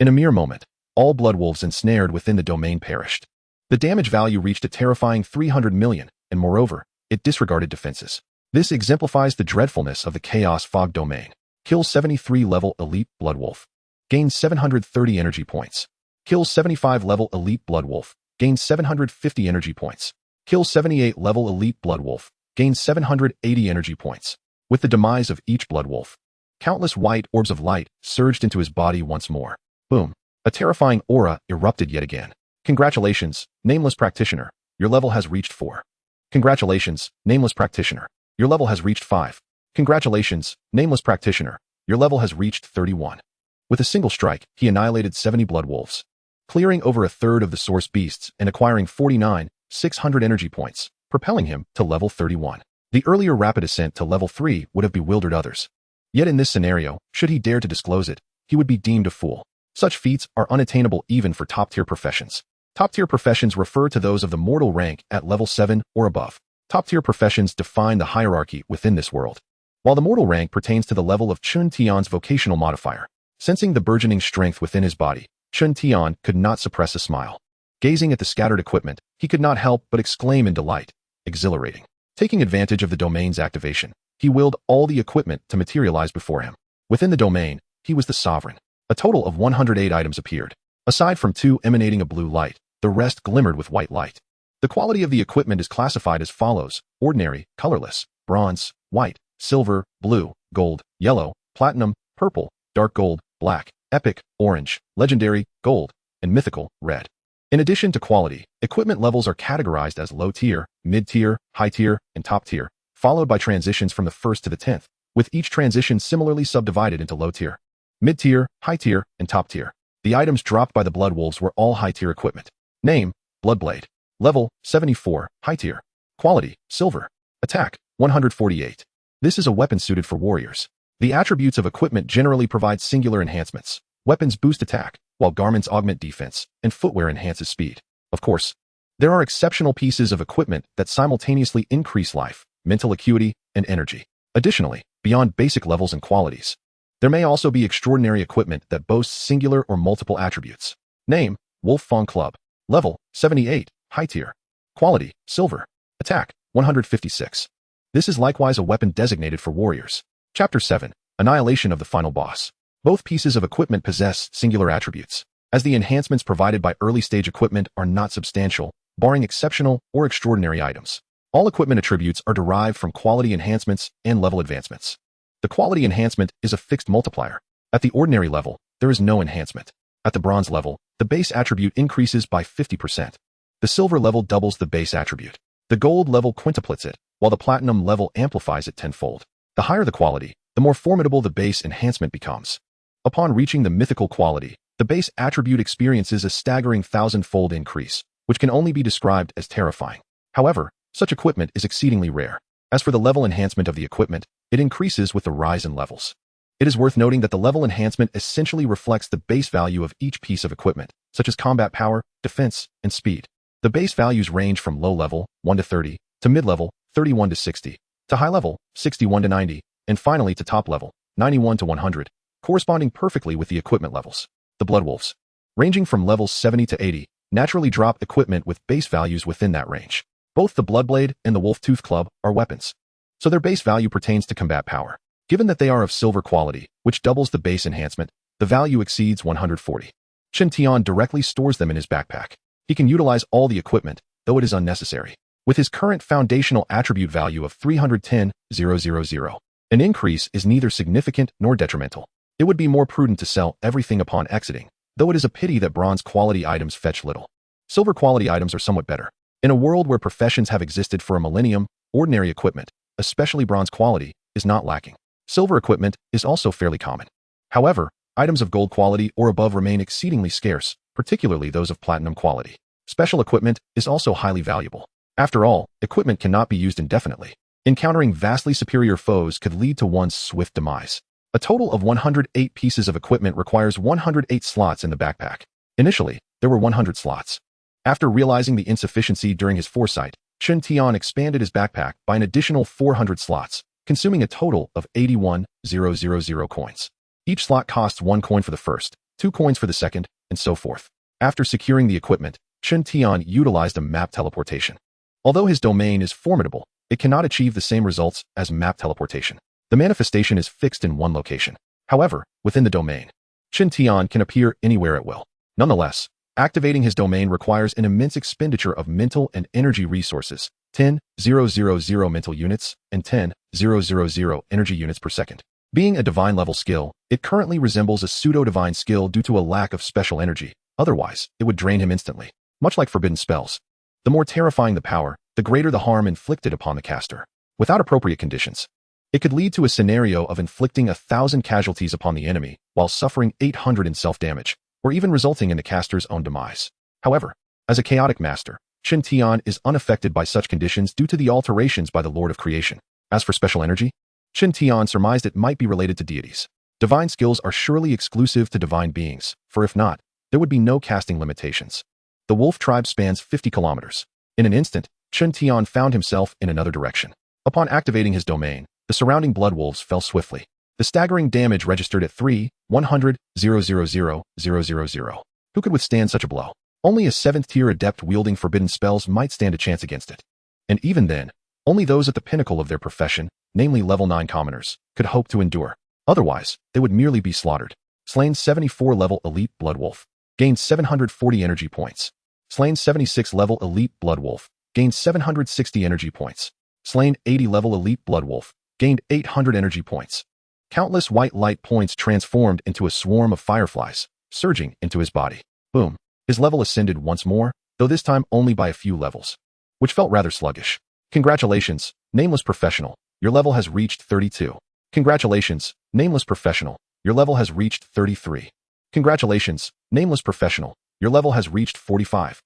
In a mere moment, all blood wolves ensnared within the domain perished. The damage value reached a terrifying 300 million, and moreover, it disregarded defenses. This exemplifies the dreadfulness of the chaos fog domain. Kill 73 level elite blood wolf. Gain 730 energy points. Kill 75 level elite blood wolf. Gain 750 energy points. Kill 78 level elite blood wolf. Gain 780 energy points. With the demise of each blood wolf, countless white orbs of light surged into his body once more. Boom. A terrifying aura erupted yet again. Congratulations, nameless practitioner. Your level has reached 4. Congratulations, nameless practitioner. Your level has reached 5. Congratulations, nameless practitioner. Your level has reached 31. With a single strike, he annihilated 70 blood wolves, clearing over a third of the source beasts and acquiring 49,600 energy points, propelling him to level 31. The earlier rapid ascent to level 3 would have bewildered others. Yet in this scenario, should he dare to disclose it, he would be deemed a fool. Such feats are unattainable even for top-tier professions. Top-tier professions refer to those of the mortal rank at level 7 or above. Top-tier professions define the hierarchy within this world, while the mortal rank pertains to the level of Chen Tian's vocational modifier. Sensing the burgeoning strength within his body, Chen Tian could not suppress a smile. Gazing at the scattered equipment, he could not help but exclaim in delight. Exhilarating. Taking advantage of the domain's activation, he willed all the equipment to materialize before him. Within the domain, he was the sovereign. A total of 108 items appeared. Aside from 2 emanating a blue light, the rest glimmered with white light. The quality of the equipment is classified as follows: ordinary, colorless, bronze, white, silver, blue, gold, yellow, platinum, purple, dark gold, black, epic, orange, legendary, gold, and mythical, red. In addition to quality, equipment levels are categorized as low tier, mid tier, high tier, and top tier, followed by transitions from the 1st to the 10th, with each transition similarly subdivided into low tier, mid tier, high tier, and top tier. The items dropped by the blood wolves were all high tier equipment. Name: Bloodblade. Level: 74, high tier. Quality: silver. Attack: 148. This is a weapon suited for warriors. The attributes of equipment generally provide singular enhancements. Weapons boost attack, while garments augment defense, and footwear enhances speed. Of course, there are exceptional pieces of equipment that simultaneously increase life, mental acuity, and energy. Additionally, beyond basic levels and qualities, there may also be extraordinary equipment that boasts singular or multiple attributes. Name: Wolf Fang Club. Level: 78, high tier. Quality: silver. Attack: 156. This is likewise a weapon designated for warriors. Chapter 7. Annihilation of the final boss. Both pieces of equipment possess singular attributes, as the enhancements provided by early-stage equipment are not substantial, barring exceptional or extraordinary items. All equipment attributes are derived from quality enhancements and level advancements. The quality enhancement is a fixed multiplier. At the ordinary level, there is no enhancement. At the bronze level, the base attribute increases by 50%. The silver level doubles the base attribute. The gold level quintuplets it, while the platinum level amplifies it tenfold. The higher the quality, the more formidable the base enhancement becomes. Upon reaching the mythical quality, the base attribute experiences a staggering 1,000-fold increase, which can only be described as terrifying. However, such equipment is exceedingly rare. As for the level enhancement of the equipment, it increases with the rise in levels. It is worth noting that the level enhancement essentially reflects the base value of each piece of equipment, such as combat power, defense, and speed. The base values range from low level, 1 to 30, to mid-level, 31 to 60, to high level, 61 to 90, and finally to top level, 91 to 100, corresponding perfectly with the equipment levels. The Bloodwolves, ranging from levels 70 to 80, naturally drop equipment with base values within that range. Both the Bloodblade and the Wolf-Tooth Club are weapons, so their base value pertains to combat power. Given that they are of silver quality, which doubles the base enhancement, the value exceeds 140. Chen Tian directly stores them in his backpack. He can utilize all the equipment, though it is unnecessary. With his current foundational attribute value of 310,000, an increase is neither significant nor detrimental. It would be more prudent to sell everything upon exiting, though it is a pity that bronze quality items fetch little. Silver quality items are somewhat better. In a world where professions have existed for a millennium, ordinary equipment, especially bronze quality, is not lacking. Silver equipment is also fairly common. However, items of gold quality or above remain exceedingly scarce, particularly those of platinum quality. Special equipment is also highly valuable. After all, equipment cannot be used indefinitely. Encountering vastly superior foes could lead to one's swift demise. A total of 108 pieces of equipment requires 108 slots in the backpack. Initially, there were 100 slots. After realizing the insufficiency during his foresight, Chen Tian expanded his backpack by an additional 400 slots, consuming a total of 81,000 coins. Each slot costs 1 coin for the first, 2 coins for the second, and so forth. After securing the equipment, Chen Tian utilized a map teleportation. Although his domain is formidable, it cannot achieve the same results as map teleportation. The manifestation is fixed in one location. However, within the domain, Chen Tian can appear anywhere at will. Nonetheless, activating his domain requires an immense expenditure of mental and energy resources, 10,000 mental units and 10,000 energy units per second. Being a divine level skill, it currently resembles a pseudo-divine skill due to a lack of special energy. Otherwise, it would drain him instantly. Much like forbidden spells. The more terrifying the power, the greater the harm inflicted upon the caster. Without appropriate conditions, it could lead to a scenario of inflicting 1,000 casualties upon the enemy while suffering 800 in self-damage, or even resulting in the caster's own demise. However, as a chaotic master, Chen Tian is unaffected by such conditions due to the alterations by the Lord of Creation. As for special energy, Chen Tian surmised it might be related to deities. Divine skills are surely exclusive to divine beings, for if not, there would be no casting limitations. The wolf tribe spans 50 kilometers. In an instant, Chen Tian found himself in another direction. Upon activating his domain, the surrounding blood wolves fell swiftly. The staggering damage registered at 3,100,000. Who could withstand such a blow? Only a 7th-tier adept wielding forbidden spells might stand a chance against it. And even then, only those at the pinnacle of their profession, namely level 9 commoners, could hope to endure. Otherwise, they would merely be slaughtered. Slain 74 level elite blood wolf. Gained 740 energy points. Slain 76 level elite blood wolf. Gained 760 energy points. Slain 80 level elite blood wolf. Gained 800 energy points. Countless white light points transformed into a swarm of fireflies, surging into his body. Boom. His level ascended once more, though this time only by a few levels, which felt rather sluggish. Congratulations, nameless professional. Your level has reached 32. Congratulations, nameless professional. Your level has reached 33. Congratulations, nameless professional. Your level has reached 45.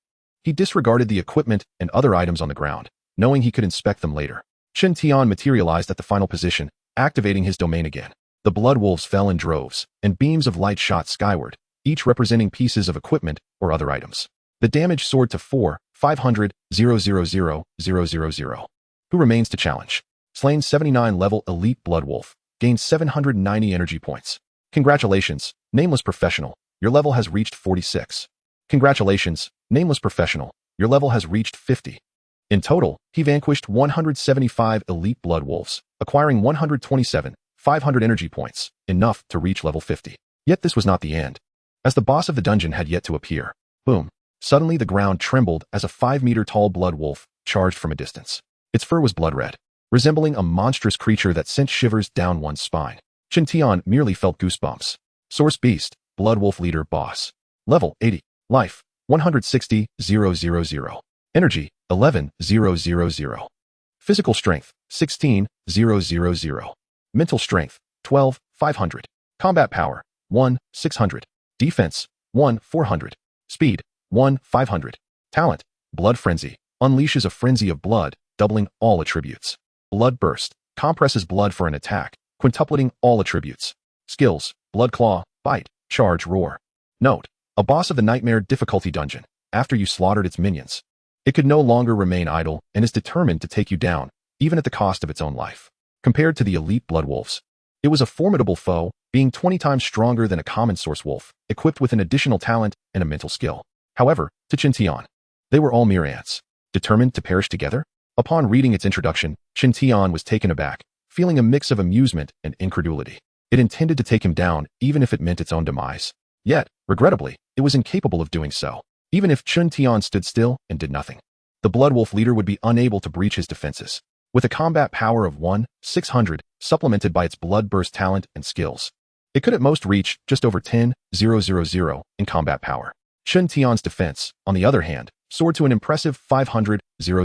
He disregarded the equipment and other items on the ground, knowing he could inspect them later. Chen Tian materialized at the final position, activating his domain again. The blood wolves fell in droves, and beams of light shot skyward, each representing pieces of equipment or other items. The damage soared to 4,500,000. Who remains to challenge? Slain 79 level elite blood wolf, gained 790 energy points. Congratulations, nameless professional. Your level has reached 46. Congratulations, nameless professional. Your level has reached 50. In total, he vanquished 175 elite blood wolves, acquiring 127,500 energy points, enough to reach level 50. Yet this was not the end. As the boss of the dungeon had yet to appear, boom, suddenly the ground trembled as a 5-meter-tall blood wolf charged from a distance. Its fur was blood red, resembling a monstrous creature that sent shivers down one's spine. Chen Tian merely felt goosebumps. Source Beast, Blood Wolf Leader Boss. Level 80. Life, 160,000. Energy, 11,000. Physical Strength, 16,000. Mental Strength, 12, 500. Combat power, 1, 600. Defense, 1, 400. Speed, 1, 500. Talent, Blood Frenzy, unleashes a frenzy of blood, doubling all attributes. Blood Burst, compresses blood for an attack, quintupling all attributes. Skills, Blood Claw, Bite, Charge, Roar. Note, a boss of the Nightmare difficulty dungeon, after you slaughtered its minions. It could no longer remain idle and is determined to take you down, even at the cost of its own life. Compared to the elite blood wolves, it was a formidable foe, being 20 times stronger than a common source wolf, equipped with an additional talent and a mental skill. However, to Chen Tian, they were all mere ants, determined to perish together. Upon reading its introduction, Chen Tian was taken aback, feeling a mix of amusement and incredulity. It intended to take him down, even if it meant its own demise. Yet, regrettably, it was incapable of doing so. Even if Chen Tian stood still and did nothing, the Blood Wolf leader would be unable to breach his defenses. With a combat power of 1, 600, supplemented by its Blood Burst talent and skills, it could at most reach just over 10, 000 in combat power. Chen Tian's defense, on the other hand, soared to an impressive 500, 000.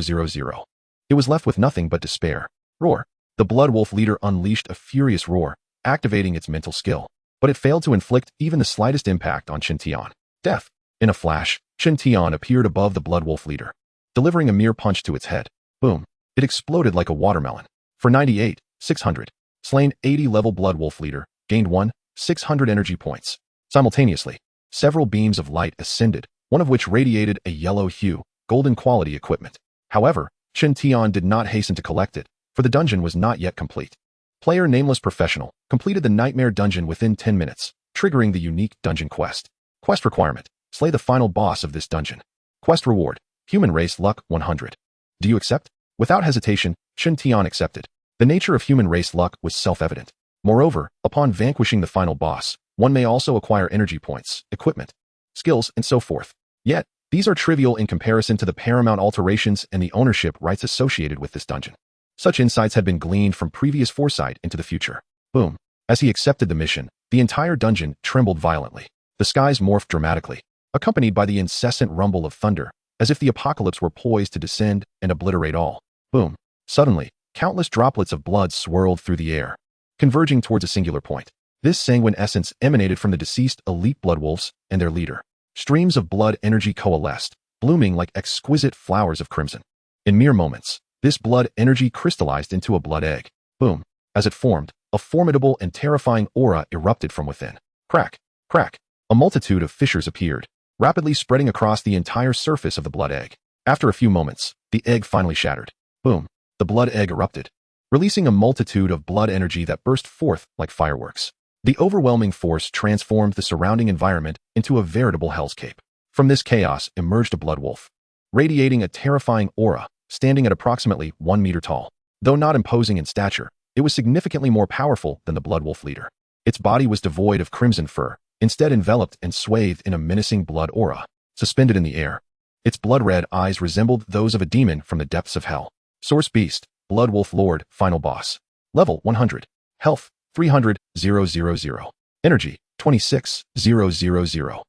It was left with nothing but despair. Roar. The Blood Wolf leader unleashed a furious roar, activating its mental skill, but it failed to inflict even the slightest impact on Chen Tian. Death. In a flash, Chen Tian appeared above the Blood Wolf leader, delivering a mere punch to its head. Boom. It exploded like a watermelon. For 98, 600. Slain 80-level Blood Wolf leader, gained 1, 600 energy points. Simultaneously, several beams of light ascended, one of which radiated a yellow hue, golden quality equipment. However, Chen Tian did not hasten to collect it, for the dungeon was not yet complete. Player Nameless Professional completed the Nightmare dungeon within 10 minutes, triggering the unique dungeon quest. Quest requirement: slay the final boss of this dungeon. Quest reward: Human Race Luck 100. Do you accept? Without hesitation, Chen Tian accepted. The nature of human race luck was self-evident. Moreover, upon vanquishing the final boss, one may also acquire energy points, equipment, skills, and so forth. Yet, these are trivial in comparison to the paramount alterations and the ownership rights associated with this dungeon. Such insights had been gleaned from previous foresight into the future. Boom. As he accepted the mission, the entire dungeon trembled violently. The skies morphed dramatically, accompanied by the incessant rumble of thunder, as if the apocalypse were poised to descend and obliterate all. Boom. Suddenly, countless droplets of blood swirled through the air, converging towards a singular point. This sanguine essence emanated from the deceased elite blood wolves and their leader. Streams of blood energy coalesced, blooming like exquisite flowers of crimson. In mere moments, this blood energy crystallized into a blood egg. Boom. As it formed, a formidable and terrifying aura erupted from within. Crack, crack. A multitude of fissures appeared, rapidly spreading across the entire surface of the blood egg. After a few moments, the egg finally shattered. Boom. The blood egg erupted, releasing a multitude of blood energy that burst forth like fireworks. The overwhelming force transformed the surrounding environment into a veritable hellscape. From this chaos emerged a blood wolf, radiating a terrifying aura, standing at approximately 1 meter tall. Though not imposing in stature, it was significantly more powerful than the blood wolf leader. Its body was devoid of crimson fur, instead enveloped and swathed in a menacing blood aura, suspended in the air. Its blood-red eyes resembled those of a demon from the depths of hell. Source Beast, Blood Wolf Lord, Final Boss. Level 100. Health, 300, 000. Energy, 26, 000.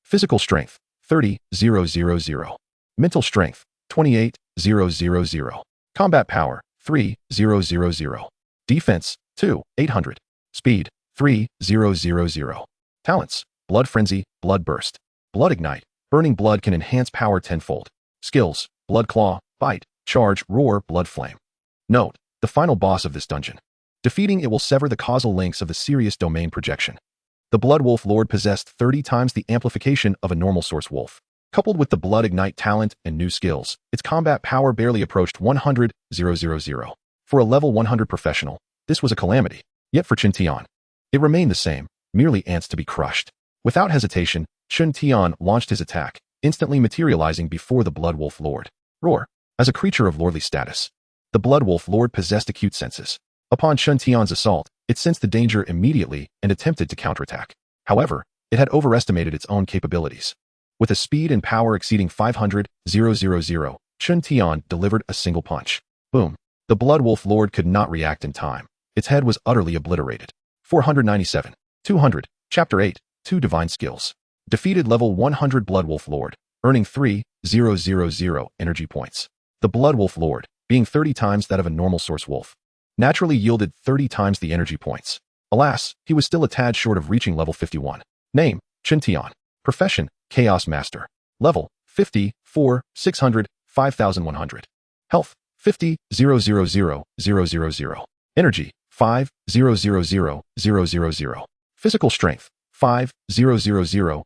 Physical strength, 30, 000. Mental strength, 28, 000. Combat power, 3, 000. Defense, 2, 800. Speed, 3, 000. Talents: Blood Frenzy, Blood Burst. Blood Ignite, burning blood can enhance power tenfold. Skills: Blood Claw, Bite, Charge, Roar, Blood Flame. Note, the final boss of this dungeon. Defeating it will sever the causal links of the serious domain projection. The Blood Wolf Lord possessed 30 times the amplification of a normal source wolf. Coupled with the Blood Ignite talent and new skills, its combat power barely approached 100, 000. For a level 100 professional, this was a calamity. Yet for Chen Tian, it remained the same, merely ants to be crushed. Without hesitation, Chen Tian launched his attack, instantly materializing before the Blood Wolf Lord. Roar. As a creature of lordly status, the Blood Wolf Lord possessed acute senses. Upon Chen Tian's assault, it sensed the danger immediately and attempted to counterattack. However, it had overestimated its own capabilities. With a speed and power exceeding 500, 000, Chen Tian delivered a single punch. Boom. The Blood Wolf Lord could not react in time. Its head was utterly obliterated. 497. 200. Chapter 8. 2 Divine Skills. Defeated level 100 Blood Wolf Lord, earning 3, 000 energy points. The Blood Wolf Lord, being 30 times that of a normal source wolf, naturally yielded 30 times the energy points. Alas, he was still a tad short of reaching level 51. Name, Chen Tian. Profession, Chaos Master. Level, 50, 4, 600, 5100. Health, 50, 000, 000. Energy, 5, 000, 000. Physical strength, 5, 000, 000.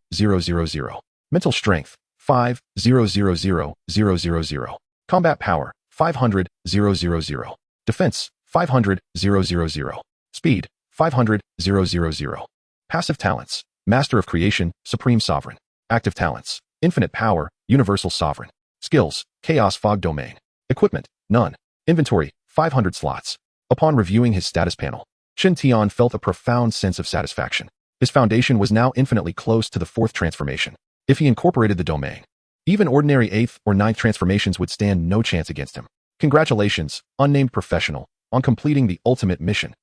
Mental strength, 5, 000, 000. Combat power, 500, 000. Defense, 500, 000. Speed, 500, 000. Passive talents, Master of Creation, Supreme Sovereign. Active talents, Infinite Power, Universal Sovereign. Skills, Chaos Fog Domain. Equipment, none. Inventory, 500 slots. Upon reviewing his status panel, Chen Tian felt a profound sense of satisfaction. His foundation was now infinitely close to the 4th transformation. If he incorporated the domain, even ordinary 8th or 9th transformations would stand no chance against him. Congratulations, unnamed professional, on completing the ultimate mission.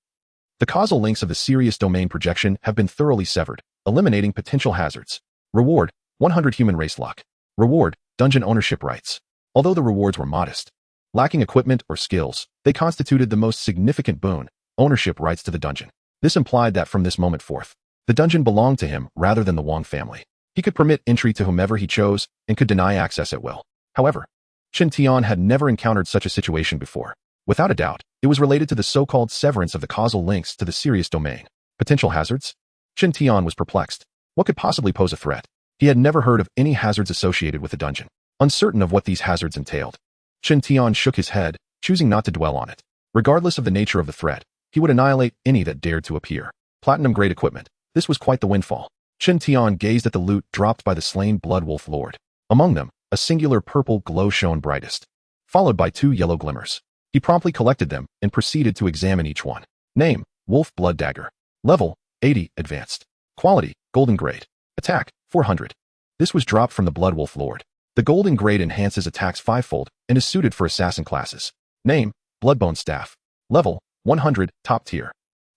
The causal links of the serious domain projection have been thoroughly severed, eliminating potential hazards. Reward, 100 human race luck. Reward, dungeon ownership rights. Although the rewards were modest, lacking equipment or skills, they constituted the most significant boon, ownership rights to the dungeon. This implied that from this moment forth, the dungeon belonged to him rather than the Wang family. He could permit entry to whomever he chose and could deny access at will. However, Chen Tian had never encountered such a situation before. Without a doubt, it was related to the so-called severance of the causal links to the serious domain. Potential hazards? Chen Tian was perplexed. What could possibly pose a threat? He had never heard of any hazards associated with the dungeon. Uncertain of what these hazards entailed, Chen Tian shook his head, choosing not to dwell on it. Regardless of the nature of the threat, he would annihilate any that dared to appear. Platinum-grade equipment. This was quite the windfall. Chen Tian gazed at the loot dropped by the slain Blood Wolf Lord. Among them, a singular purple glow shone brightest, followed by 2 yellow glimmers. He promptly collected them and proceeded to examine each one. Name, Wolf Blood Dagger. Level, 80, Advanced. Quality, Golden Grade. Attack, 400. This was dropped from the Blood Wolf Lord. The Golden Grade enhances attacks 5-fold and is suited for assassin classes. Name, Bloodbone Staff. Level, 100, Top Tier.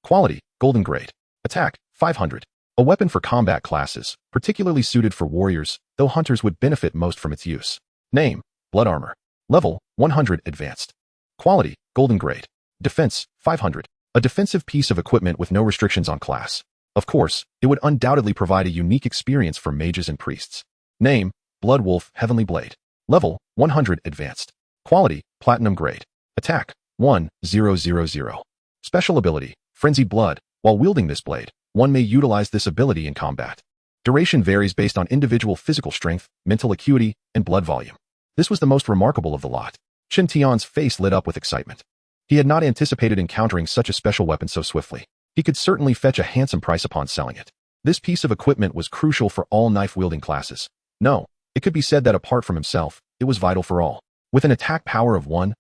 Quality, Golden Grade. Attack, 500. A weapon for combat classes, particularly suited for warriors, though hunters would benefit most from its use. Name, Blood Armor. Level, 100, Advanced. Quality, Golden Grade. Defense, 500. A defensive piece of equipment with no restrictions on class. Of course, it would undoubtedly provide a unique experience for mages and priests. Name, Blood Wolf Heavenly Blade. Level, 100, Advanced. Quality, Platinum Grade. Attack, 1000. Special ability, Frenzied Blood. While wielding this blade, one may utilize this ability in combat. Duration varies based on individual physical strength, mental acuity, and blood volume. This was the most remarkable of the lot. Chen Tian's face lit up with excitement. He had not anticipated encountering such a special weapon so swiftly. He could certainly fetch a handsome price upon selling it. This piece of equipment was crucial for all knife-wielding classes. No, it could be said that apart from himself, it was vital for all. With an attack power of 1000,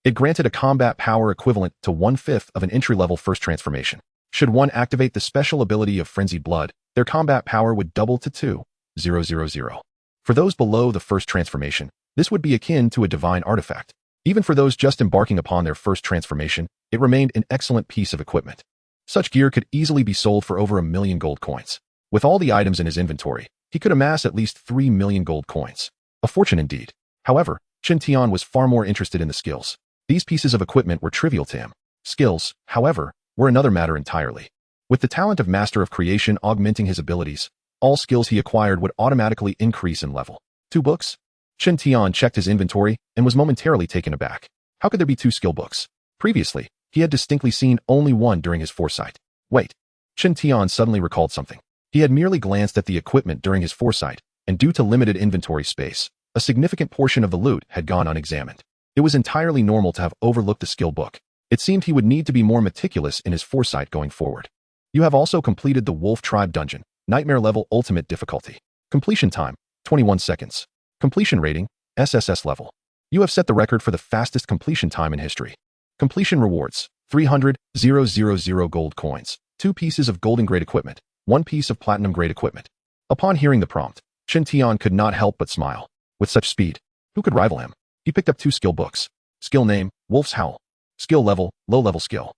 it granted a combat power equivalent to 1/5 of an entry-level first transformation. Should one activate the special ability of Frenzied Blood, their combat power would double to 2000. For those below the first transformation, this would be akin to a divine artifact. Even for those just embarking upon their first transformation, it remained an excellent piece of equipment. Such gear could easily be sold for over 1 million gold coins. With all the items in his inventory, he could amass at least 3 million gold coins. A fortune indeed. However, Chen Tian was far more interested in the skills. These pieces of equipment were trivial to him. Skills, however, were another matter entirely. With the talent of Master of Creation augmenting his abilities, all skills he acquired would automatically increase in level. 2 books? Chen Tian checked his inventory and was momentarily taken aback. How could there be 2 skill books? Previously, he had distinctly seen only one during his foresight. Wait. Chen Tian suddenly recalled something. He had merely glanced at the equipment during his foresight, and due to limited inventory space, a significant portion of the loot had gone unexamined. It was entirely normal to have overlooked the skill book. It seemed he would need to be more meticulous in his foresight going forward. You have also completed the Wolf Tribe Dungeon, Nightmare Level Ultimate Difficulty. Completion time, 21 seconds. Completion rating, SSS level. You have set the record for the fastest completion time in history. Completion rewards, 300,000 gold coins, 2 pieces of golden grade equipment, 1 piece of platinum grade equipment. Upon hearing the prompt, Chen Tian could not help but smile. With such speed, who could rival him? He picked up 2 skill books. Skill name, Wolf's Howl. Skill level, low-level skill.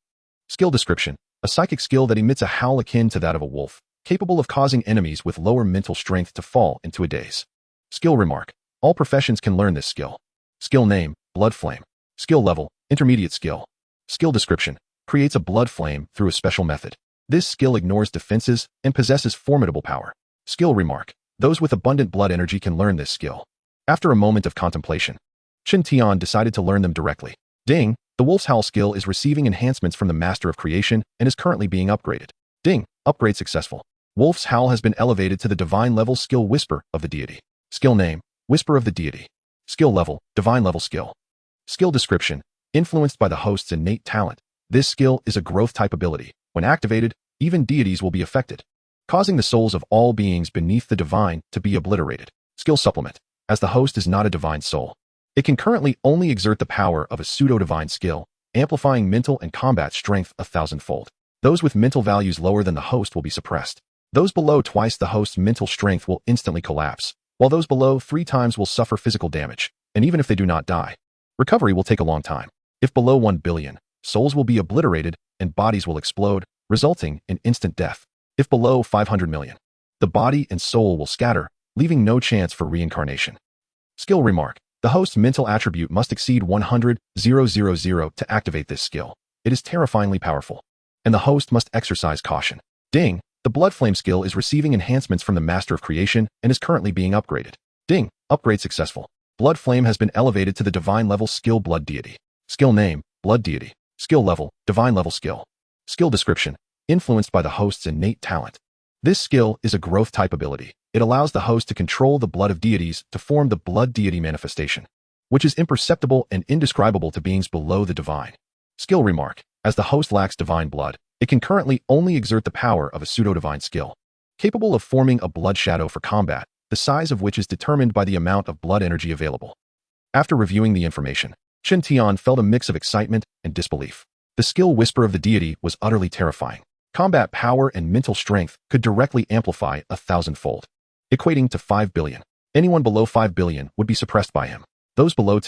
Skill description, a psychic skill that emits a howl akin to that of a wolf, capable of causing enemies with lower mental strength to fall into a daze. Skill remark, all professions can learn this skill. Skill name, Blood Flame. Skill level, intermediate skill. Skill description, creates a blood flame through a special method. This skill ignores defenses and possesses formidable power. Skill remark. Those with abundant blood energy can learn this skill. After a moment of contemplation, Chen Tian decided to learn them directly. Ding! The Wolf's Howl skill is receiving enhancements from the Master of Creation and is currently being upgraded. Ding! Upgrade successful. Wolf's Howl has been elevated to the Divine Level Skill Whisper of the Deity. Skill name, Whisper of the Deity. Skill level, Divine Level Skill. Skill description, influenced by the host's innate talent. This skill is a growth-type ability. When activated, even deities will be affected, causing the souls of all beings beneath the divine to be obliterated. Skill supplement. As the host is not a divine soul, it can currently only exert the power of a pseudo-divine skill, amplifying mental and combat strength 1,000-fold. Those with mental values lower than the host will be suppressed. Those below twice the host's mental strength will instantly collapse, while those below 3 times will suffer physical damage, and even if they do not die, recovery will take a long time. If below 1 billion, souls will be obliterated and bodies will explode, resulting in instant death. If below 500 million, the body and soul will scatter, leaving no chance for reincarnation. Skill remark. The host's mental attribute must exceed 100,000 to activate this skill. It is terrifyingly powerful, and the host must exercise caution. Ding! The Blood Flame skill is receiving enhancements from the Master of Creation and is currently being upgraded. Ding! Upgrade successful. Blood Flame has been elevated to the Divine Level Skill Blood Deity. Skill name, Blood Deity. Skill level, Divine Level Skill. Skill description, influenced by the host's innate talent. This skill is a growth-type ability. It allows the host to control the blood of deities to form the Blood Deity manifestation, which is imperceptible and indescribable to beings below the divine. Skill remark. As the host lacks divine blood, it can currently only exert the power of a pseudo-divine skill, capable of forming a blood shadow for combat, the size of which is determined by the amount of blood energy available. After reviewing the information, Chen Tian felt a mix of excitement and disbelief. The skill Whisper of the Deity was utterly terrifying. Combat power and mental strength could directly amplify 1,000-fold, equating to 5 billion. Anyone below 5 billion would be suppressed by him. Those below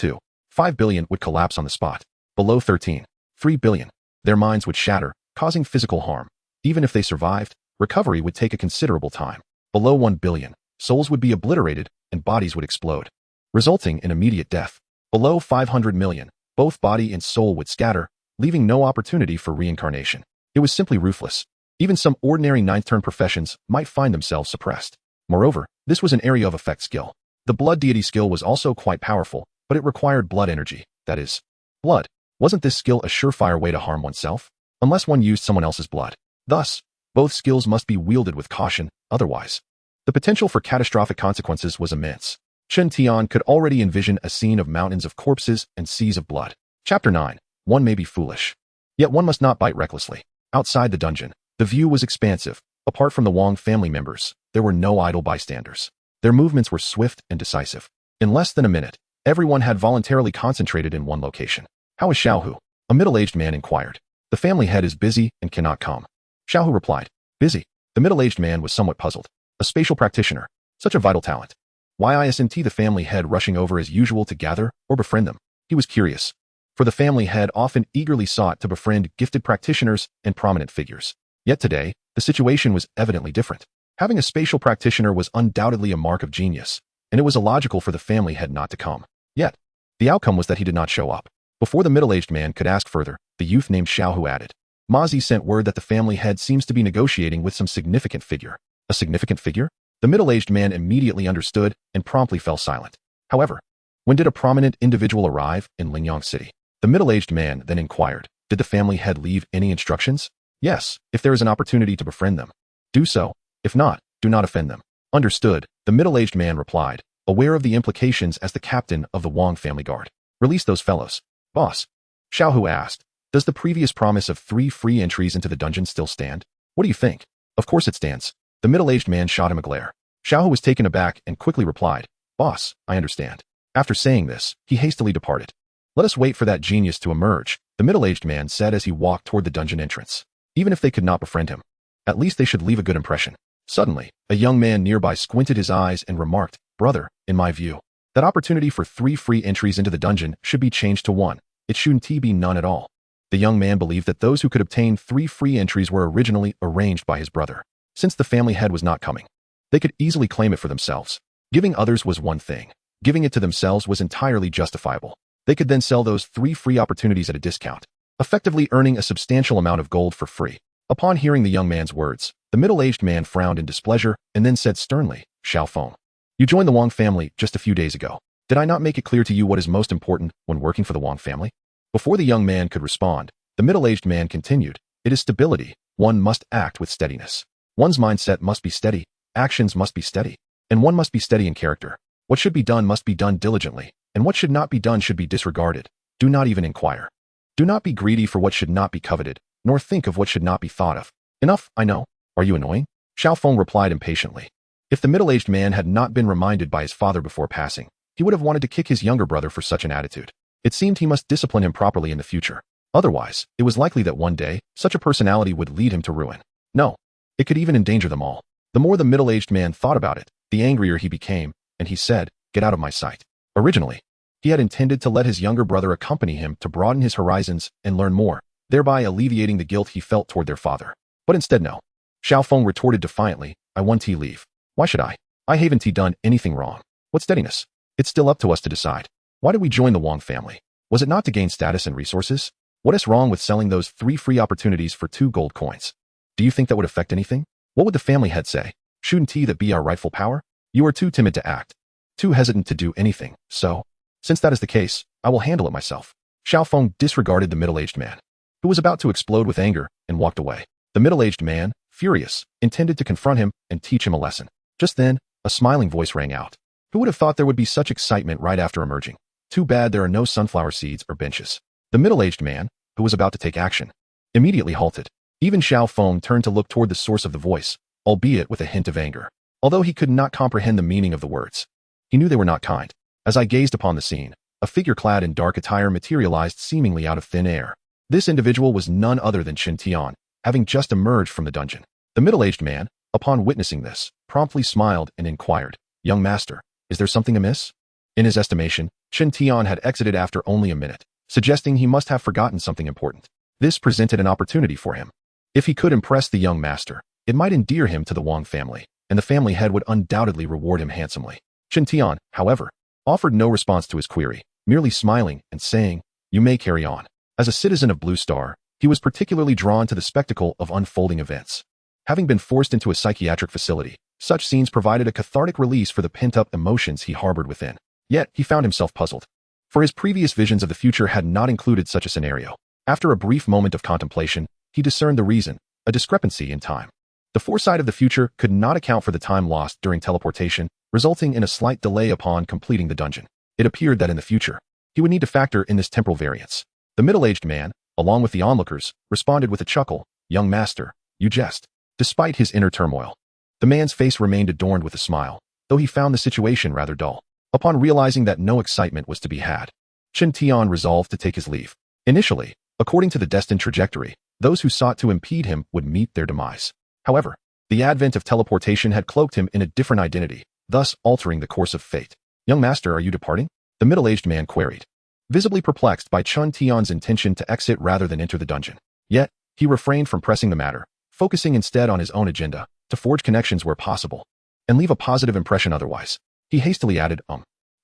5 billion would collapse on the spot. Below 3 billion, their minds would shatter, causing physical harm. Even if they survived, recovery would take a considerable time. Below 1 billion, souls would be obliterated and bodies would explode, resulting in immediate death. Below 500 million, both body and soul would scatter, leaving no opportunity for reincarnation. It was simply ruthless. Even some ordinary ninth-turn professions might find themselves suppressed. Moreover, this was an area of effect skill. The Blood Deity skill was also quite powerful, but it required blood energy, that is, blood. Wasn't this skill a surefire way to harm oneself? Unless one used someone else's blood. Thus, both skills must be wielded with caution, otherwise, the potential for catastrophic consequences was immense. Chen Tian could already envision a scene of mountains of corpses and seas of blood. Chapter 9. One may be foolish, yet one must not bite recklessly. Outside the dungeon, the view was expansive. Apart from the Wang family members, there were no idle bystanders. Their movements were swift and decisive. In less than a minute, everyone had voluntarily concentrated in one location. How is Xiaohu? A middle-aged man inquired. The family head is busy and cannot come. Xiaohu replied. Busy? The middle-aged man was somewhat puzzled. A spatial practitioner. Such a vital talent. Why isn't the family head rushing over as usual to gather or befriend them? He was curious, for the family head often eagerly sought to befriend gifted practitioners and prominent figures. Yet today, the situation was evidently different. Having a spatial practitioner was undoubtedly a mark of genius, and it was illogical for the family head not to come. Yet, the outcome was that he did not show up. Before the middle-aged man could ask further, the youth named Xiaohu added. Mazi sent word that the family head seems to be negotiating with some significant figure. A significant figure? The middle-aged man immediately understood and promptly fell silent. However, when did a prominent individual arrive in Lingyang City? The middle-aged man then inquired. Did the family head leave any instructions? Yes, if there is an opportunity to befriend them, do so. If not, do not offend them. Understood, the middle-aged man replied, aware of the implications as the captain of the Wang family guard. Release those fellows. Boss. Xiaohu asked, does the previous promise of 3 free entries into the dungeon still stand? What do you think? Of course it stands. The middle-aged man shot him a glare. Xiaohu was taken aback and quickly replied, Boss, I understand. After saying this, he hastily departed. Let us wait for that genius to emerge, the middle-aged man said as he walked toward the dungeon entrance. Even if they could not befriend him, at least they should leave a good impression. Suddenly, a young man nearby squinted his eyes and remarked, Brother, in my view, that opportunity for 3 free entries into the dungeon should be changed to 1. It shouldn't be none at all. The young man believed that those who could obtain 3 free entries were originally arranged by his brother. Since the family head was not coming, they could easily claim it for themselves. Giving others was one thing. Giving it to themselves was entirely justifiable. They could then sell those 3 free opportunities at a discount. effectively earning a substantial amount of gold for free. Upon hearing the young man's words, the middle-aged man frowned in displeasure and then said sternly, Xiao Feng, you joined the Wang family just a few days ago. Did I not make it clear to you what is most important when working for the Wang family? Before the young man could respond, the middle-aged man continued, it is stability. One must act with steadiness. One's mindset must be steady, actions must be steady, and one must be steady in character. What should be done must be done diligently, and what should not be done should be disregarded. Do not even inquire. Do not be greedy for what should not be coveted, nor think of what should not be thought of. Enough, I know. Are you annoying? Xiao Feng replied impatiently. If the middle-aged man had not been reminded by his father before passing, he would have wanted to kick his younger brother for such an attitude. It seemed he must discipline him properly in the future. Otherwise, it was likely that one day, such a personality would lead him to ruin. No, it could even endanger them all. The more the middle-aged man thought about it, the angrier he became, and he said, get out of my sight. Originally, he had intended to let his younger brother accompany him to broaden his horizons and learn more, thereby alleviating the guilt he felt toward their father. But instead no. Xiao Feng retorted defiantly, I want leave. Why should I? I haven't done anything wrong. What steadiness? It's still up to us to decide. Why did we join the Wang family? Was it not to gain status and resources? What is wrong with selling those 3 free opportunities for 2 gold coins? Do you think that would affect anything? What would the family head say? Shouldn't that be our rightful power? You are too timid to act, too hesitant to do anything, so, since that is the case, I will handle it myself. Xiao Feng disregarded the middle-aged man, who was about to explode with anger, and walked away. The middle-aged man, furious, intended to confront him and teach him a lesson. Just then, a smiling voice rang out. Who would have thought there would be such excitement right after emerging? Too bad there are no sunflower seeds or benches. The middle-aged man, who was about to take action, immediately halted. Even Xiao Feng turned to look toward the source of the voice, albeit with a hint of anger. Although he could not comprehend the meaning of the words, he knew they were not kind. As I gazed upon the scene, a figure clad in dark attire materialized seemingly out of thin air. This individual was none other than Chen Tian, having just emerged from the dungeon. The middle-aged man, upon witnessing this, promptly smiled and inquired, Young master, is there something amiss? In his estimation, Chen Tian had exited after only a minute, suggesting he must have forgotten something important. This presented an opportunity for him. If he could impress the young master, it might endear him to the Wang family, and the family head would undoubtedly reward him handsomely. Chen Tian, however, offered no response to his query, merely smiling and saying, you may carry on. As a citizen of Blue Star, he was particularly drawn to the spectacle of unfolding events. Having been forced into a psychiatric facility, such scenes provided a cathartic release for the pent-up emotions he harbored within. Yet, he found himself puzzled. For his previous visions of the future had not included such a scenario. After a brief moment of contemplation, he discerned the reason, a discrepancy in time. The foresight of the future could not account for the time lost during teleportation, resulting in a slight delay upon completing the dungeon. It appeared that in the future, he would need to factor in this temporal variance. The middle-aged man, along with the onlookers, responded with a chuckle, Young master, you jest. Despite his inner turmoil, the man's face remained adorned with a smile, though he found the situation rather dull. Upon realizing that no excitement was to be had, Chen Tian resolved to take his leave. Initially, according to the destined trajectory, those who sought to impede him would meet their demise. However, the advent of teleportation had cloaked him in a different identity, thus altering the course of fate. Young master, are you departing? The middle-aged man queried, visibly perplexed by Chen Tian's intention to exit rather than enter the dungeon. Yet, he refrained from pressing the matter, focusing instead on his own agenda, to forge connections where possible, and leave a positive impression otherwise. He hastily added,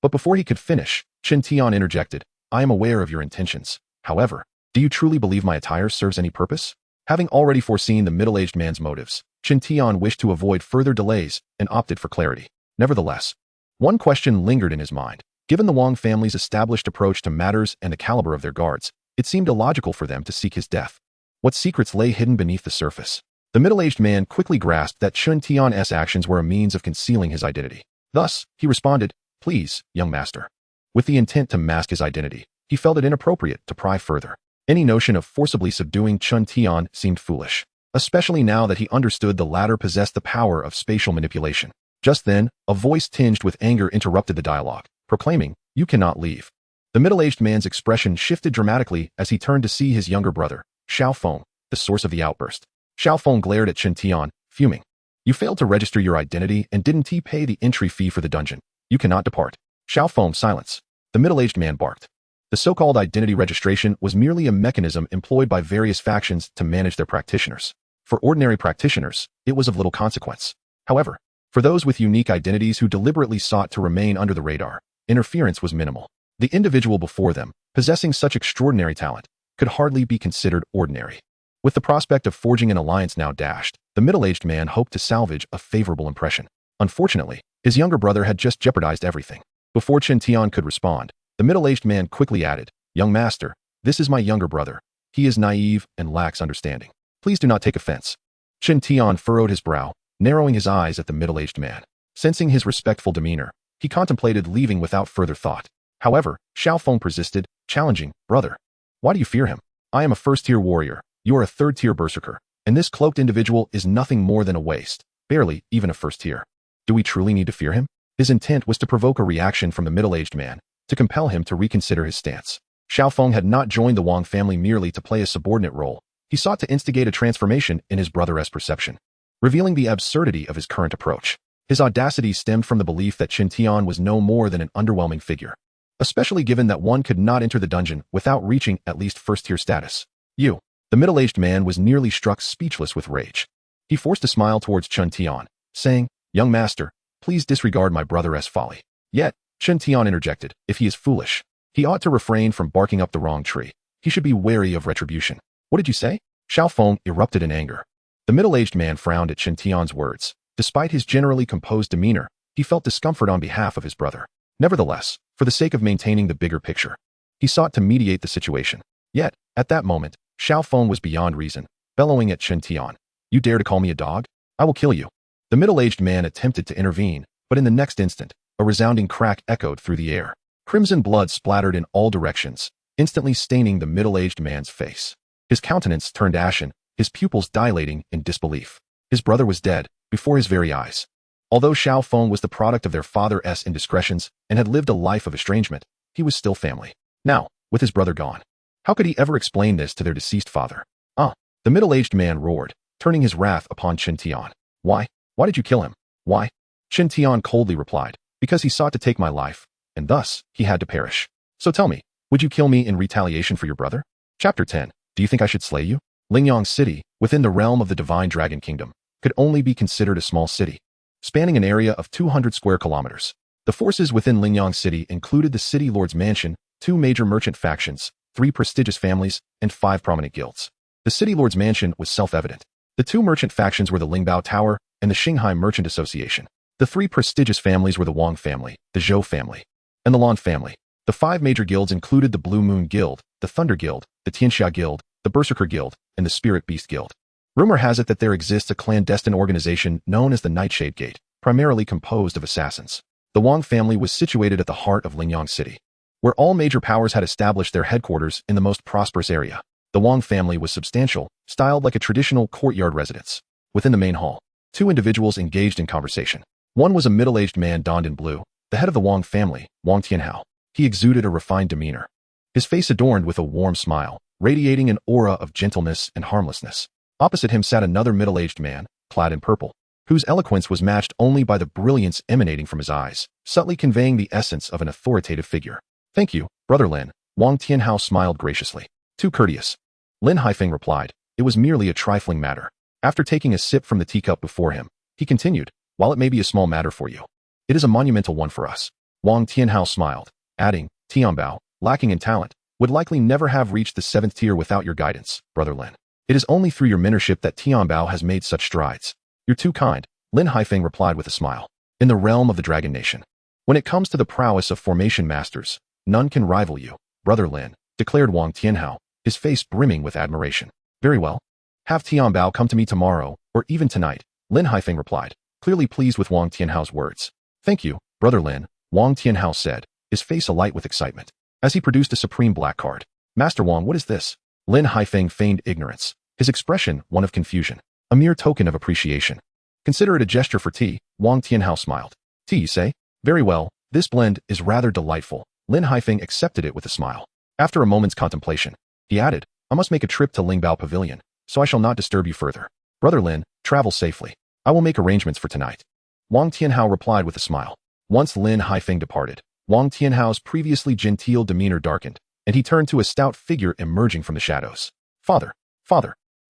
But before he could finish, Chen Tian interjected, I am aware of your intentions. However, do you truly believe my attire serves any purpose? Having already foreseen the middle-aged man's motives, Chen Tian wished to avoid further delays and opted for clarity. Nevertheless, one question lingered in his mind. Given the Wang family's established approach to matters and the caliber of their guards, it seemed illogical for them to seek his death. What secrets lay hidden beneath the surface? The middle-aged man quickly grasped that Chen Tian's actions were a means of concealing his identity. Thus, he responded, Please, young master. With the intent to mask his identity, he felt it inappropriate to pry further. Any notion of forcibly subduing Chen Tian seemed foolish, especially now that he understood the latter possessed the power of spatial manipulation. Just then, a voice tinged with anger interrupted the dialogue, proclaiming, You cannot leave. The middle-aged man's expression shifted dramatically as he turned to see his younger brother, Xiao Feng, the source of the outburst. Xiao Feng glared at Chen Tian, fuming. You failed to register your identity and didn't pay the entry fee for the dungeon. You cannot depart. Xiao Feng, silence. The middle-aged man barked. The so-called identity registration was merely a mechanism employed by various factions to manage their practitioners. For ordinary practitioners, it was of little consequence. However, for those with unique identities who deliberately sought to remain under the radar, interference was minimal. The individual before them, possessing such extraordinary talent, could hardly be considered ordinary. With the prospect of forging an alliance now dashed, the middle-aged man hoped to salvage a favorable impression. Unfortunately, his younger brother had just jeopardized everything. Before Chen Tian could respond, the middle-aged man quickly added, "Young master, this is my younger brother. He is naive and lacks understanding. Please do not take offense." Chen Tian furrowed his brow, narrowing his eyes at the middle-aged man. Sensing his respectful demeanor, he contemplated leaving without further thought. However, Xiaofeng persisted, challenging, "Brother, why do you fear him? I am a first-tier warrior. You are a third-tier berserker, and this cloaked individual is nothing more than a waste, barely even a first tier. Do we truly need to fear him?" His intent was to provoke a reaction from the middle-aged man, to compel him to reconsider his stance. Xiaofeng had not joined the Wang family merely to play a subordinate role. He sought to instigate a transformation in his brother's perception, revealing the absurdity of his current approach. His audacity stemmed from the belief that Chen Tian was no more than an underwhelming figure, especially given that one could not enter the dungeon without reaching at least first-tier status. "You." The middle-aged man was nearly struck speechless with rage. He forced a smile towards Chen Tian, saying, "Young master, please disregard my brother's folly." Yet, Chen Tian interjected, "If he is foolish, he ought to refrain from barking up the wrong tree. He should be wary of retribution." "What did you say?" Xiaofeng erupted in anger. The middle-aged man frowned at Chen Tian's words. Despite his generally composed demeanor, he felt discomfort on behalf of his brother. Nevertheless, for the sake of maintaining the bigger picture, he sought to mediate the situation. Yet, at that moment, Xiaofeng was beyond reason, bellowing at Chen Tian, "You dare to call me a dog? I will kill you." The middle-aged man attempted to intervene, but in the next instant, a resounding crack echoed through the air. Crimson blood splattered in all directions, instantly staining the middle-aged man's face. His countenance turned ashen, his pupils dilating in disbelief. His brother was dead, before his very eyes. Although Xiaofeng was the product of their father's indiscretions and had lived a life of estrangement, he was still family. Now, with his brother gone, how could he ever explain this to their deceased father? The middle-aged man roared, turning his wrath upon Chen Tian. Why did you kill him? Why? Chen Tian coldly replied, "Because he sought to take my life, and thus he had to perish. So tell me, would you kill me in retaliation for your brother?" Chapter 10. Do you think I should slay you? Lingyang City, within the realm of the Divine Dragon Kingdom, could only be considered a small city, spanning an area of 200 square kilometers. The forces within Lingyang City included the city lord's mansion, 2 major merchant factions, 3 prestigious families, and 5 prominent guilds. The city lord's mansion was self-evident. The 2 merchant factions were the Lingbao Tower and the Shanghai Merchant Association. The 3 prestigious families were the Wang family, the Zhou family, and the Lan family. The 5 major guilds included the Blue Moon Guild, the Thunder Guild, the Tianxia Guild, the Berserker Guild, and the Spirit Beast Guild. Rumor has it that there exists a clandestine organization known as the Nightshade Gate, primarily composed of assassins. The Wang family was situated at the heart of Lingyang City, where all major powers had established their headquarters in the most prosperous area. The Wang family was substantial, styled like a traditional courtyard residence. Within the main hall, 2 individuals engaged in conversation. One was a middle-aged man donned in blue, the head of the Wang family, Wang Tianhao. He exuded a refined demeanor, his face adorned with a warm smile, radiating an aura of gentleness and harmlessness. Opposite him sat another middle-aged man, clad in purple, whose eloquence was matched only by the brilliance emanating from his eyes, subtly conveying the essence of an authoritative figure. "Thank you, Brother Lin," Wang Tianhao smiled graciously. "Too courteous." Lin Haifeng replied, "It was merely a trifling matter." After taking a sip from the teacup before him, he continued, "While it may be a small matter for you, it is a monumental one for us." Wang Tianhao smiled, adding, "Tianbao, lacking in talent, would likely never have reached the 7th tier without your guidance, Brother Lin. It is only through your mentorship that Tianbao has made such strides." "You're too kind," Lin Haifeng replied with a smile. "In the realm of the Dragon Nation, when it comes to the prowess of formation masters, none can rival you, Brother Lin," declared Wang Tianhao, his face brimming with admiration. "Very well. Have Tianbao come to me tomorrow, or even tonight," Lin Haifeng replied, clearly pleased with Wang Tianhao's words. "Thank you, Brother Lin," Wang Tianhao said, his face alight with excitement, as he produced a supreme black card. "Master Wang, what is this?" Lin Haifeng feigned ignorance, his expression one of confusion. "A mere token of appreciation. Consider it a gesture for tea," Wang Tianhao smiled. "Tea, you say? Very well, this blend is rather delightful." Lin Haifeng accepted it with a smile. After a moment's contemplation, he added, "I must make a trip to Lingbao Pavilion, so I shall not disturb you further. Brother Lin, travel safely. I will make arrangements for tonight." Wang Tianhao replied with a smile. Once Lin Haifeng departed, Wang Tianhao's previously genteel demeanor darkened, and he turned to a stout figure emerging from the shadows. Father,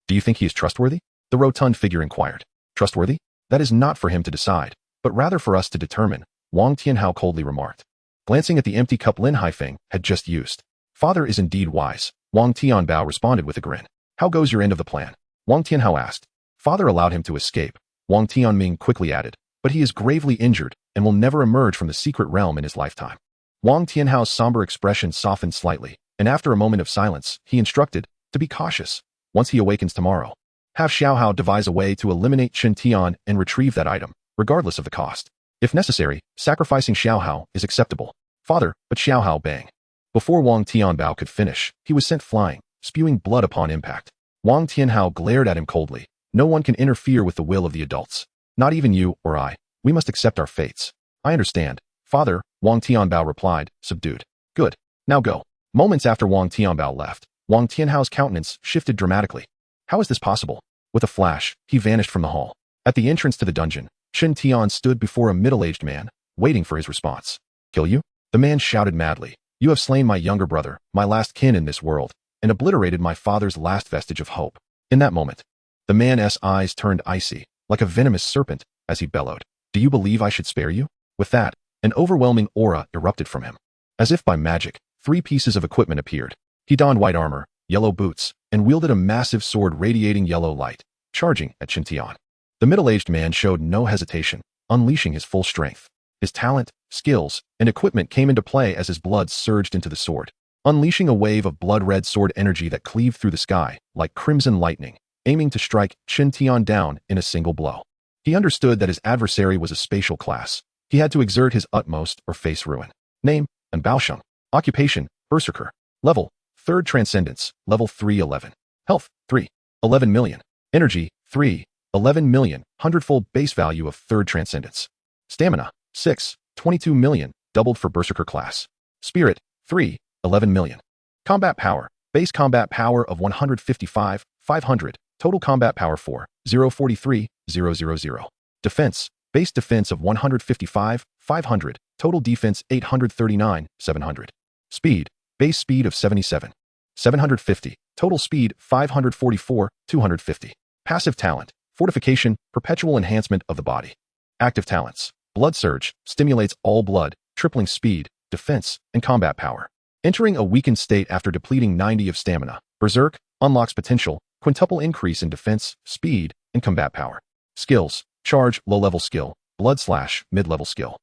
do you think he is trustworthy?" the rotund figure inquired. "Trustworthy? That is not for him to decide, but rather for us to determine," Wang Tianhao coldly remarked, glancing at the empty cup Lin Haifeng had just used. "Father is indeed wise, Wang Tianbao responded with a grin. How goes your end of the plan? Wang Tianhao asked. Father allowed him to escape. Wang Tianming quickly added, but he is gravely injured and will never emerge from the secret realm in his lifetime. Wang Tianhao's somber expression softened slightly, and after a moment of silence, he instructed, to be cautious. Once he awakens tomorrow, have Xiaohao devise a way to eliminate Chen Tian and retrieve that item, regardless of the cost. If necessary, sacrificing Xiaohao is acceptable. Father, but Xiaohao bang. Before Wang Tianbao could finish, he was sent flying, spewing blood upon impact. Wang Tianhao glared at him coldly. No one can interfere with the will of the adults. Not even you or I. We must accept our fates. I understand. Father, Wang Tianbao replied, subdued. Good. Now go. Moments after Wang Tianbao left, Wang Tianhao's countenance shifted dramatically. How is this possible? With a flash, he vanished from the hall. At the entrance to the dungeon, Chen Tian stood before a middle-aged man, waiting for his response. Kill you? The man shouted madly. You have slain my younger brother, my last kin in this world, and obliterated my father's last vestige of hope. In that moment, the man's eyes turned icy, like a venomous serpent, as he bellowed. Do you believe I should spare you? With that, an overwhelming aura erupted from him. As if by magic, 3 pieces of equipment appeared. He donned white armor, yellow boots, and wielded a massive sword radiating yellow light, charging at Chen Tian. The middle-aged man showed no hesitation, unleashing his full strength. His talent, skills, and equipment came into play as his blood surged into the sword, unleashing a wave of blood-red sword energy that cleaved through the sky, like crimson lightning, aiming to strike Chen Tian down in a single blow. He understood that his adversary was a spatial class. He had to exert his utmost or face ruin. Name, Anbaosheng. Occupation, Berserker. Level, 3rd Transcendence, level 311. Health, 3. 11 million. Energy, 3. 11 million, hundredfold base value of 3rd Transcendence. Stamina, 6. 22 million, doubled for Berserker class. Spirit, 3. 11 million. Combat power, base combat power of 155, 500. Total combat power 4, 043, 000. Defense, base defense of 155, 500. Total defense 839, 700. Speed, base speed of 77, 750. Total speed 544, 250. Passive talent, fortification, perpetual enhancement of the body. Active talents, blood surge, stimulates all blood, tripling speed, defense, and combat power. Entering a weakened state after depleting 90 of stamina. Berserk, unlocks potential, quintuple increase in defense, speed, and combat power. Skills, charge, low-level skill, blood slash, mid-level skill.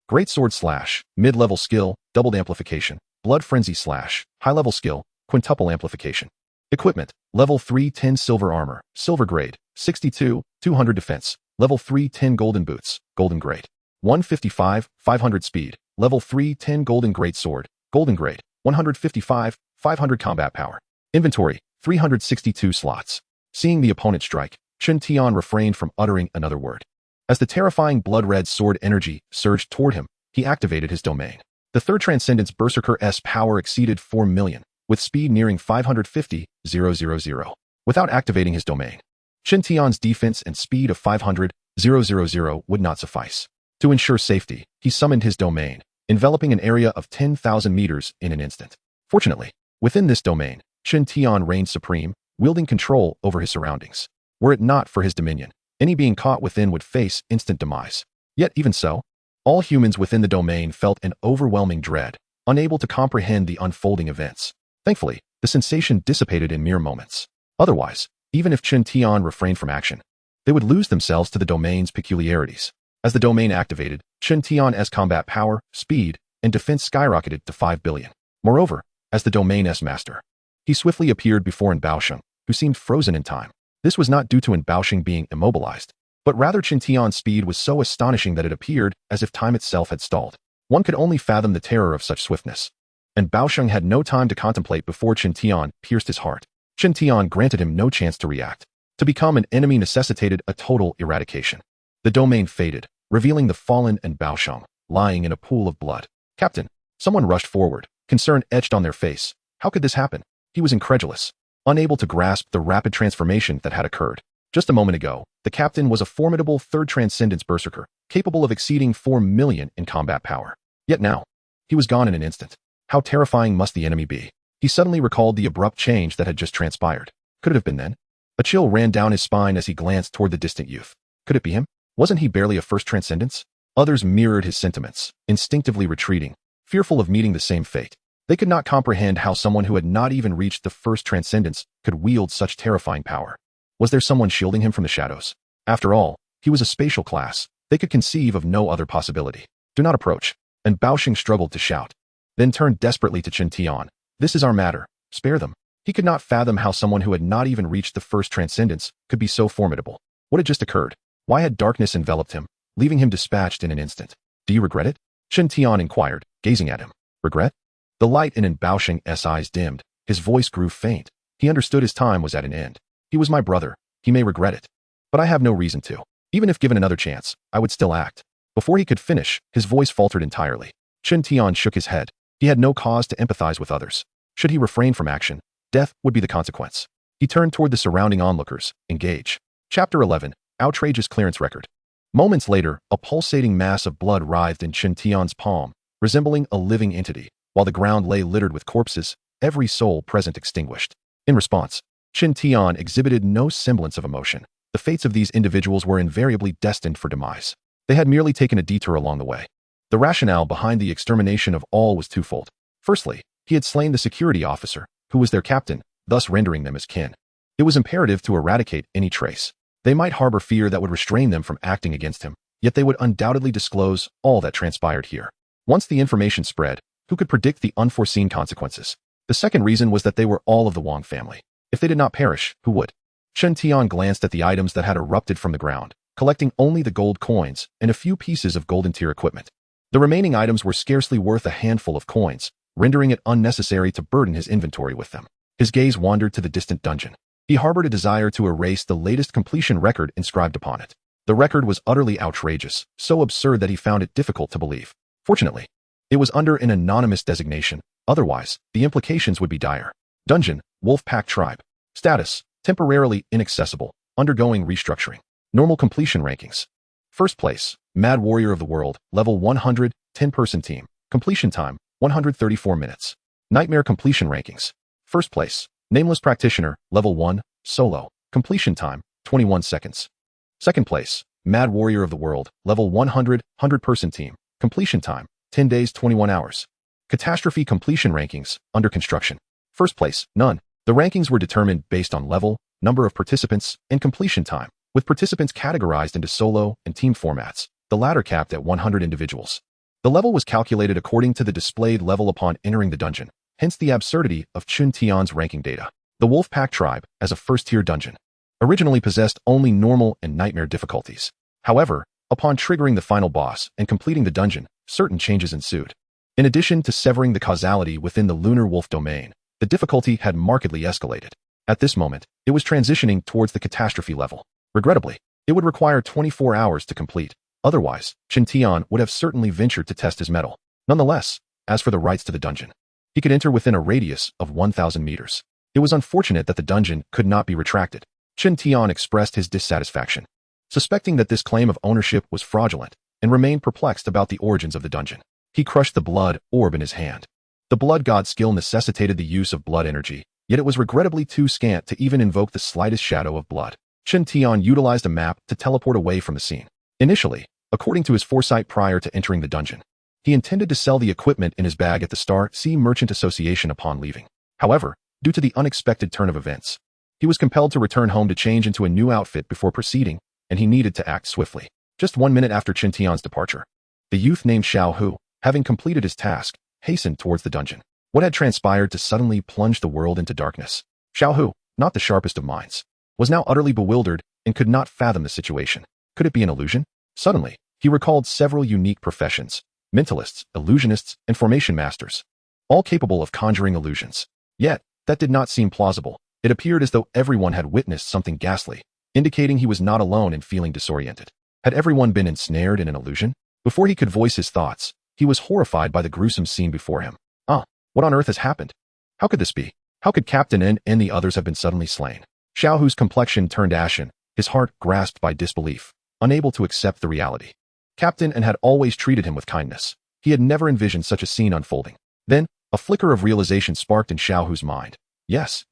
Great sword slash, mid-level skill, doubled amplification, blood frenzy slash, high-level skill, quintuple amplification. Equipment, level 310 silver armor, silver grade, 62, 200 defense, level 310 golden boots, golden grade. 155, 500 speed, level 310 golden great sword, golden grade, 155, 500 combat power. Inventory, 362 slots. Seeing the opponent strike, Chen Tian refrained from uttering another word. As the terrifying blood-red sword energy surged toward him, he activated his domain. The 3rd Transcendence Berserker's power exceeded 4 million, with speed nearing 550, 000. Without activating his domain, Chen Tian's defense and speed of 500, 000 would not suffice. To ensure safety, he summoned his domain, enveloping an area of 10,000 meters in an instant. Fortunately, within this domain, Chen Tian reigned supreme, wielding control over his surroundings. Were it not for his dominion, any being caught within would face instant demise. Yet even so, all humans within the domain felt an overwhelming dread, unable to comprehend the unfolding events. Thankfully, the sensation dissipated in mere moments. Otherwise, even if Chen Tian refrained from action, they would lose themselves to the domain's peculiarities. As the domain activated, Chen Tian's combat power, speed, and defense skyrocketed to 5 billion. Moreover, as the domain's master, he swiftly appeared before Anbaosheng, who seemed frozen in time. This was not due to Anbaosheng being immobilized, but rather Chen Tian's speed was so astonishing that it appeared as if time itself had stalled. One could only fathom the terror of such swiftness. Anbaosheng had no time to contemplate before Chen Tian pierced his heart. Chen Tian granted him no chance to react. To become an enemy necessitated a total eradication. The domain faded, revealing the fallen Anbaosheng, lying in a pool of blood. Captain, someone rushed forward, concern etched on their face. How could this happen? He was incredulous, unable to grasp the rapid transformation that had occurred. Just a moment ago, the captain was a formidable 3rd Transcendence Berserker, capable of exceeding 4 million in combat power. Yet now, he was gone in an instant. How terrifying must the enemy be? He suddenly recalled the abrupt change that had just transpired. Could it have been then? A chill ran down his spine as he glanced toward the distant youth. Could it be him? Wasn't he barely a 1st Transcendence? Others mirrored his sentiments, instinctively retreating, fearful of meeting the same fate. They could not comprehend how someone who had not even reached the first transcendence could wield such terrifying power. Was there someone shielding him from the shadows? After all, he was a spatial class. They could conceive of no other possibility. Do not approach. And Baoxing struggled to shout, then turned desperately to Chen Tian. This is our matter. Spare them. He could not fathom how someone who had not even reached the first transcendence could be so formidable. What had just occurred? Why had darkness enveloped him, leaving him dispatched in an instant? Do you regret it? Chen Tian inquired, gazing at him. Regret? The light in Baoxing's eyes dimmed. His voice grew faint. He understood his time was at an end. He was my brother. He may regret it. But I have no reason to. Even if given another chance, I would still act. Before he could finish, his voice faltered entirely. Chen Tian shook his head. He had no cause to empathize with others. Should he refrain from action, death would be the consequence. He turned toward the surrounding onlookers. Engage. Chapter 11. Outrageous Clearance Record. Moments later, a pulsating mass of blood writhed in Chen Tian's palm, resembling a living entity, while the ground lay littered with corpses, every soul present extinguished. In response, Chen Tian exhibited no semblance of emotion. The fates of these individuals were invariably destined for demise. They had merely taken a detour along the way. The rationale behind the extermination of all was twofold. Firstly, he had slain the security officer, who was their captain, thus rendering them as kin. It was imperative to eradicate any trace. They might harbor fear that would restrain them from acting against him, yet they would undoubtedly disclose all that transpired here. Once the information spread, who could predict the unforeseen consequences? The second reason was that they were all of the Wang family. If they did not perish, who would? Chen Tian glanced at the items that had erupted from the ground, collecting only the gold coins and a few pieces of golden tier equipment. The remaining items were scarcely worth a handful of coins, rendering it unnecessary to burden his inventory with them. His gaze wandered to the distant dungeon. He harbored a desire to erase the latest completion record inscribed upon it. The record was utterly outrageous, so absurd that he found it difficult to believe. Fortunately, it was under an anonymous designation, otherwise, the implications would be dire. Dungeon, Wolf Pack Tribe. Status, temporarily inaccessible, undergoing restructuring. Normal completion rankings. First place, Mad Warrior of the World, level 100, 10-person team. Completion time, 134 minutes. Nightmare completion rankings. First place, Nameless Practitioner, level 1, solo. Completion time, 21 seconds. Second place, Mad Warrior of the World, level 100, 100-person team. Completion time, 10 days, 21 hours. Catastrophe completion rankings, under construction. First place, none. The rankings were determined based on level, number of participants, and completion time, with participants categorized into solo and team formats, the latter capped at 100 individuals. The level was calculated according to the displayed level upon entering the dungeon, hence the absurdity of Chen Tian's ranking data. The Wolfpack Tribe, as a first-tier dungeon, originally possessed only normal and nightmare difficulties. However, upon triggering the final boss and completing the dungeon, certain changes ensued. In addition to severing the causality within the lunar wolf domain, the difficulty had markedly escalated. At this moment, it was transitioning towards the catastrophe level. Regrettably, it would require 24 hours to complete. Otherwise, Chen Tian would have certainly ventured to test his mettle. Nonetheless, as for the rights to the dungeon, he could enter within a radius of 1,000 meters. It was unfortunate that the dungeon could not be retracted. Chen Tian expressed his dissatisfaction, suspecting that this claim of ownership was fraudulent, and remained perplexed about the origins of the dungeon. He crushed the blood orb in his hand. The blood god skill necessitated the use of blood energy, yet it was regrettably too scant to even invoke the slightest shadow of blood. Chen Tian utilized a map to teleport away from the scene. Initially, according to his foresight prior to entering the dungeon, he intended to sell the equipment in his bag at the Star Sea Merchant Association upon leaving. However, due to the unexpected turn of events, he was compelled to return home to change into a new outfit before proceeding, and he needed to act swiftly. Just 1 minute after Chen Tian's departure, the youth named Xiao Hu, having completed his task, hastened towards the dungeon. What had transpired to suddenly plunge the world into darkness? Xiao Hu, not the sharpest of minds, was now utterly bewildered and could not fathom the situation. Could it be an illusion? Suddenly, he recalled several unique professions: mentalists, illusionists, and formation masters, all capable of conjuring illusions. Yet, that did not seem plausible. It appeared as though everyone had witnessed something ghastly, indicating he was not alone in feeling disoriented. Had everyone been ensnared in an illusion? Before he could voice his thoughts, he was horrified by the gruesome scene before him. What on earth has happened? How could this be? How could Captain N and the others have been suddenly slain? Xiao Hu's complexion turned ashen, his heart grasped by disbelief, unable to accept the reality. Captain N had always treated him with kindness. He had never envisioned such a scene unfolding. Then, a flicker of realization sparked in Xiao Hu's mind. Yes,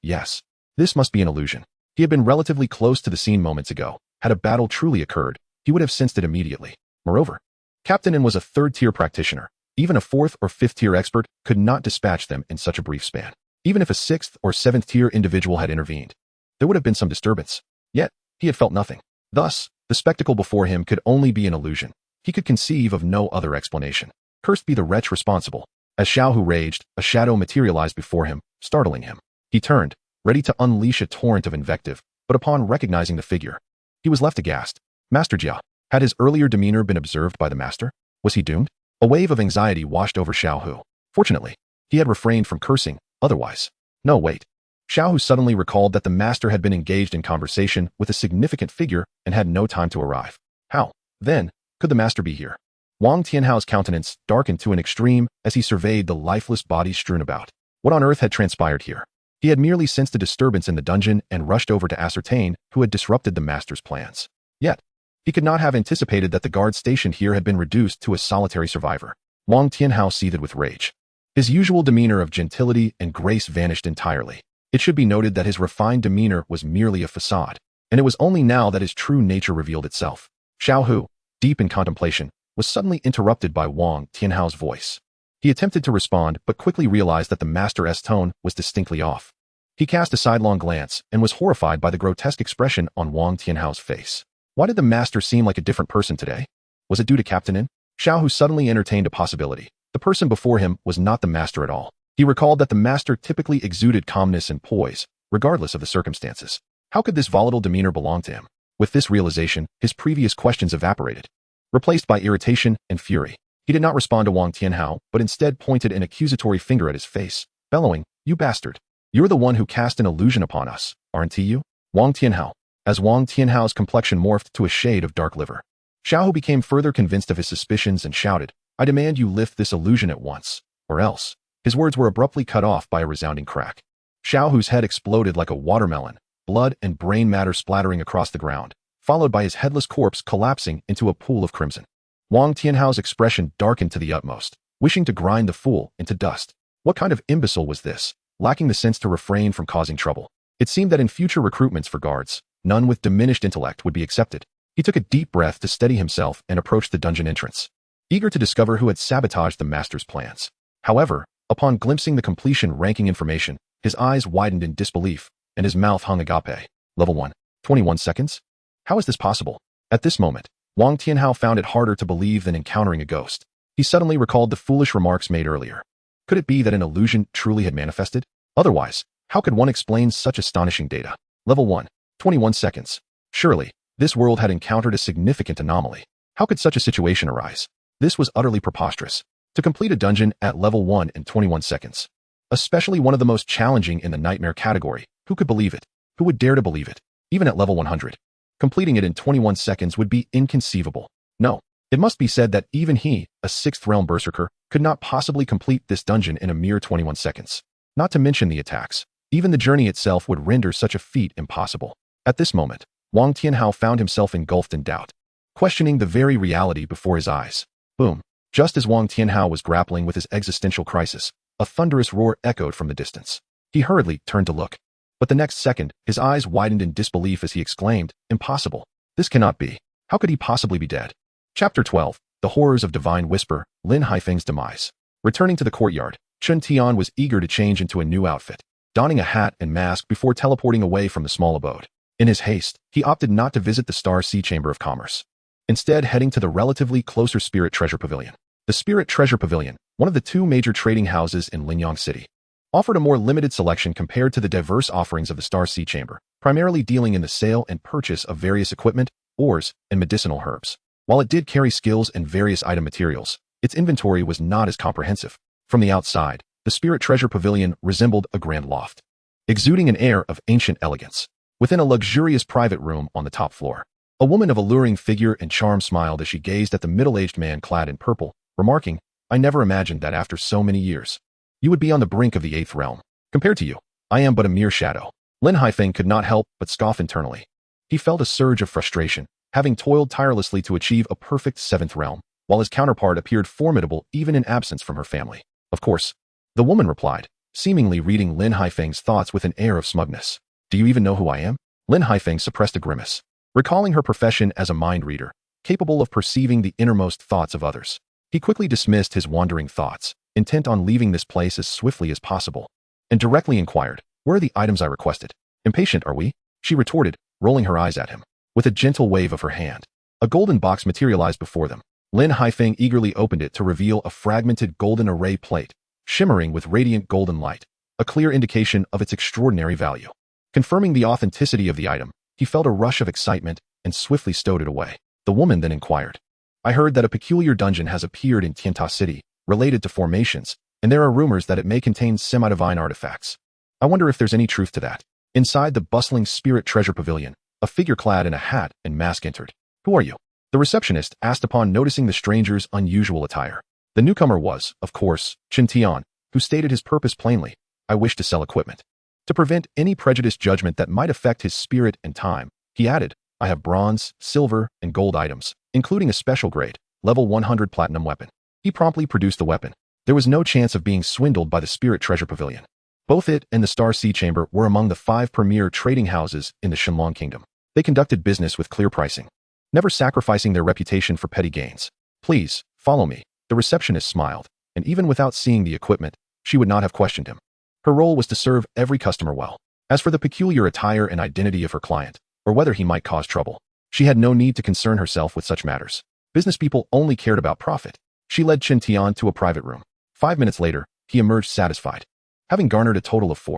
this must be an illusion. He had been relatively close to the scene moments ago. Had a battle truly occurred, he would have sensed it immediately. Moreover, Captain N was a third-tier practitioner. Even a 4th or 5th tier expert could not dispatch them in such a brief span. Even if a 6th or 7th tier individual had intervened, there would have been some disturbance. Yet, he had felt nothing. Thus, the spectacle before him could only be an illusion. He could conceive of no other explanation. Cursed be the wretch responsible. As Xiaohu raged, a shadow materialized before him, startling him. He turned, ready to unleash a torrent of invective, but upon recognizing the figure, he was left aghast. Master Jia. Had his earlier demeanor been observed by the master? Was he doomed? A wave of anxiety washed over Xiaohu. Fortunately, he had refrained from cursing, otherwise. No, wait. Xiaohu suddenly recalled that the master had been engaged in conversation with a significant figure and had no time to arrive. How, then, could the master be here? Wang Tianhao's countenance darkened to an extreme as he surveyed the lifeless bodies strewn about. What on earth had transpired here? He had merely sensed a disturbance in the dungeon and rushed over to ascertain who had disrupted the master's plans. Yet, he could not have anticipated that the guard stationed here had been reduced to a solitary survivor. Wang Tianhao seethed with rage. His usual demeanor of gentility and grace vanished entirely. It should be noted that his refined demeanor was merely a facade, and it was only now that his true nature revealed itself. Xiaohu, deep in contemplation, was suddenly interrupted by Wang Tianhao's voice. He attempted to respond, but quickly realized that the master's tone was distinctly off. He cast a sidelong glance and was horrified by the grotesque expression on Wang Tianhao's face. Why did the master seem like a different person today? Was it due to Captain In? Xiaohu suddenly entertained a possibility. The person before him was not the master at all. He recalled that the master typically exuded calmness and poise, regardless of the circumstances. How could this volatile demeanor belong to him? With this realization, his previous questions evaporated, replaced by irritation and fury. He did not respond to Wang Tianhao, but instead pointed an accusatory finger at his face, bellowing, "You bastard! You're the one who cast an illusion upon us, aren't you?" Wang Tianhao. As Wang Tianhao's complexion morphed to a shade of dark liver, Xiaohu became further convinced of his suspicions and shouted, "I demand you lift this illusion at once, or else." His words were abruptly cut off by a resounding crack. Xiaohu's head exploded like a watermelon, blood and brain matter splattering across the ground, followed by his headless corpse collapsing into a pool of crimson. Wang Tianhao's expression darkened to the utmost, wishing to grind the fool into dust. What kind of imbecile was this, lacking the sense to refrain from causing trouble? It seemed that in future recruitments for guards, none with diminished intellect would be accepted. He took a deep breath to steady himself and approached the dungeon entrance, eager to discover who had sabotaged the master's plans. However, upon glimpsing the completion ranking information, his eyes widened in disbelief, and his mouth hung agape. Level 1. 21 seconds? How is this possible? At this moment, Wang Tianhao found it harder to believe than encountering a ghost. He suddenly recalled the foolish remarks made earlier. Could it be that an illusion truly had manifested? Otherwise, how could one explain such astonishing data? Level 1. 21 seconds. Surely, this world had encountered a significant anomaly. How could such a situation arise? This was utterly preposterous. To complete a dungeon at level 1 in 21 seconds. Especially one of the most challenging in the nightmare category. Who could believe it? Who would dare to believe it? Even at level 100. Completing it in 21 seconds would be inconceivable. No, it must be said that even he, a 6th realm berserker, could not possibly complete this dungeon in a mere 21 seconds. Not to mention the attacks. Even the journey itself would render such a feat impossible. At this moment, Wang Tianhao found himself engulfed in doubt, questioning the very reality before his eyes. Boom. Just as Wang Tianhao was grappling with his existential crisis, a thunderous roar echoed from the distance. He hurriedly turned to look. But the next second, his eyes widened in disbelief as he exclaimed, "Impossible. This cannot be. How could he possibly be dead?" Chapter 12. The Horrors of Divine Whisper, Lin Haifeng's Demise. Returning to the courtyard, Chen Tian was eager to change into a new outfit, donning a hat and mask before teleporting away from the small abode. In his haste, he opted not to visit the Star Sea Chamber of Commerce, instead heading to the relatively closer Spirit Treasure Pavilion. The Spirit Treasure Pavilion, one of the 2 major trading houses in Linyang City, offered a more limited selection compared to the diverse offerings of the Star Sea Chamber, primarily dealing in the sale and purchase of various equipment, ores, and medicinal herbs. While it did carry skills and various item materials, its inventory was not as comprehensive. From the outside, the Spirit Treasure Pavilion resembled a grand loft, exuding an air of ancient elegance. Within a luxurious private room on the top floor, a woman of alluring figure and charm smiled as she gazed at the middle-aged man clad in purple, remarking, "I never imagined that after so many years, you would be on the brink of the 8th realm. Compared to you, I am but a mere shadow." Lin Haifeng could not help but scoff internally. He felt a surge of frustration, having toiled tirelessly to achieve a perfect 7th realm, while his counterpart appeared formidable even in absence from her family. "Of course," the woman replied, seemingly reading Lin Haifeng's thoughts with an air of smugness. "Do you even know who I am?" Lin Haifeng suppressed a grimace, recalling her profession as a mind reader, capable of perceiving the innermost thoughts of others. He quickly dismissed his wandering thoughts, intent on leaving this place as swiftly as possible, and directly inquired, "Where are the items I requested? Impatient, are we?" She retorted, rolling her eyes at him. With a gentle wave of her hand, a golden box materialized before them. Lin Haifeng eagerly opened it to reveal a fragmented golden array plate, shimmering with radiant golden light, a clear indication of its extraordinary value. Confirming the authenticity of the item, he felt a rush of excitement and swiftly stowed it away. The woman then inquired, "I heard that a peculiar dungeon has appeared in Tianta City, related to formations, and there are rumors that it may contain semi-divine artifacts. I wonder if there's any truth to that." Inside the bustling spirit treasure pavilion, a figure clad in a hat and mask entered. "Who are you?" the receptionist asked upon noticing the stranger's unusual attire. The newcomer was, of course, Chen Tian, who stated his purpose plainly: "I wish to sell equipment." To prevent any prejudiced judgment that might affect his spirit and time, he added, "I have bronze, silver, and gold items, including a special grade, level 100 platinum weapon." He promptly produced the weapon. There was no chance of being swindled by the spirit treasure pavilion. Both it and the Star Sea Chamber were among the 5 premier trading houses in the Shenlong Kingdom. They conducted business with clear pricing, never sacrificing their reputation for petty gains. "Please, follow me." The receptionist smiled, and even without seeing the equipment, she would not have questioned him. Her role was to serve every customer well. As for the peculiar attire and identity of her client, or whether he might cause trouble, she had no need to concern herself with such matters. Business people only cared about profit. She led Chen Tian to a private room. 5 minutes later, he emerged satisfied, having garnered a total of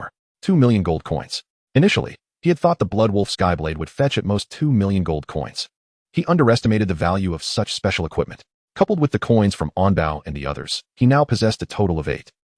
2 million gold coins. Initially, he had thought the Bloodwolf Skyblade would fetch at most 2 million gold coins. He underestimated the value of such special equipment. Coupled with the coins from Onbao and the others, he now possessed a total of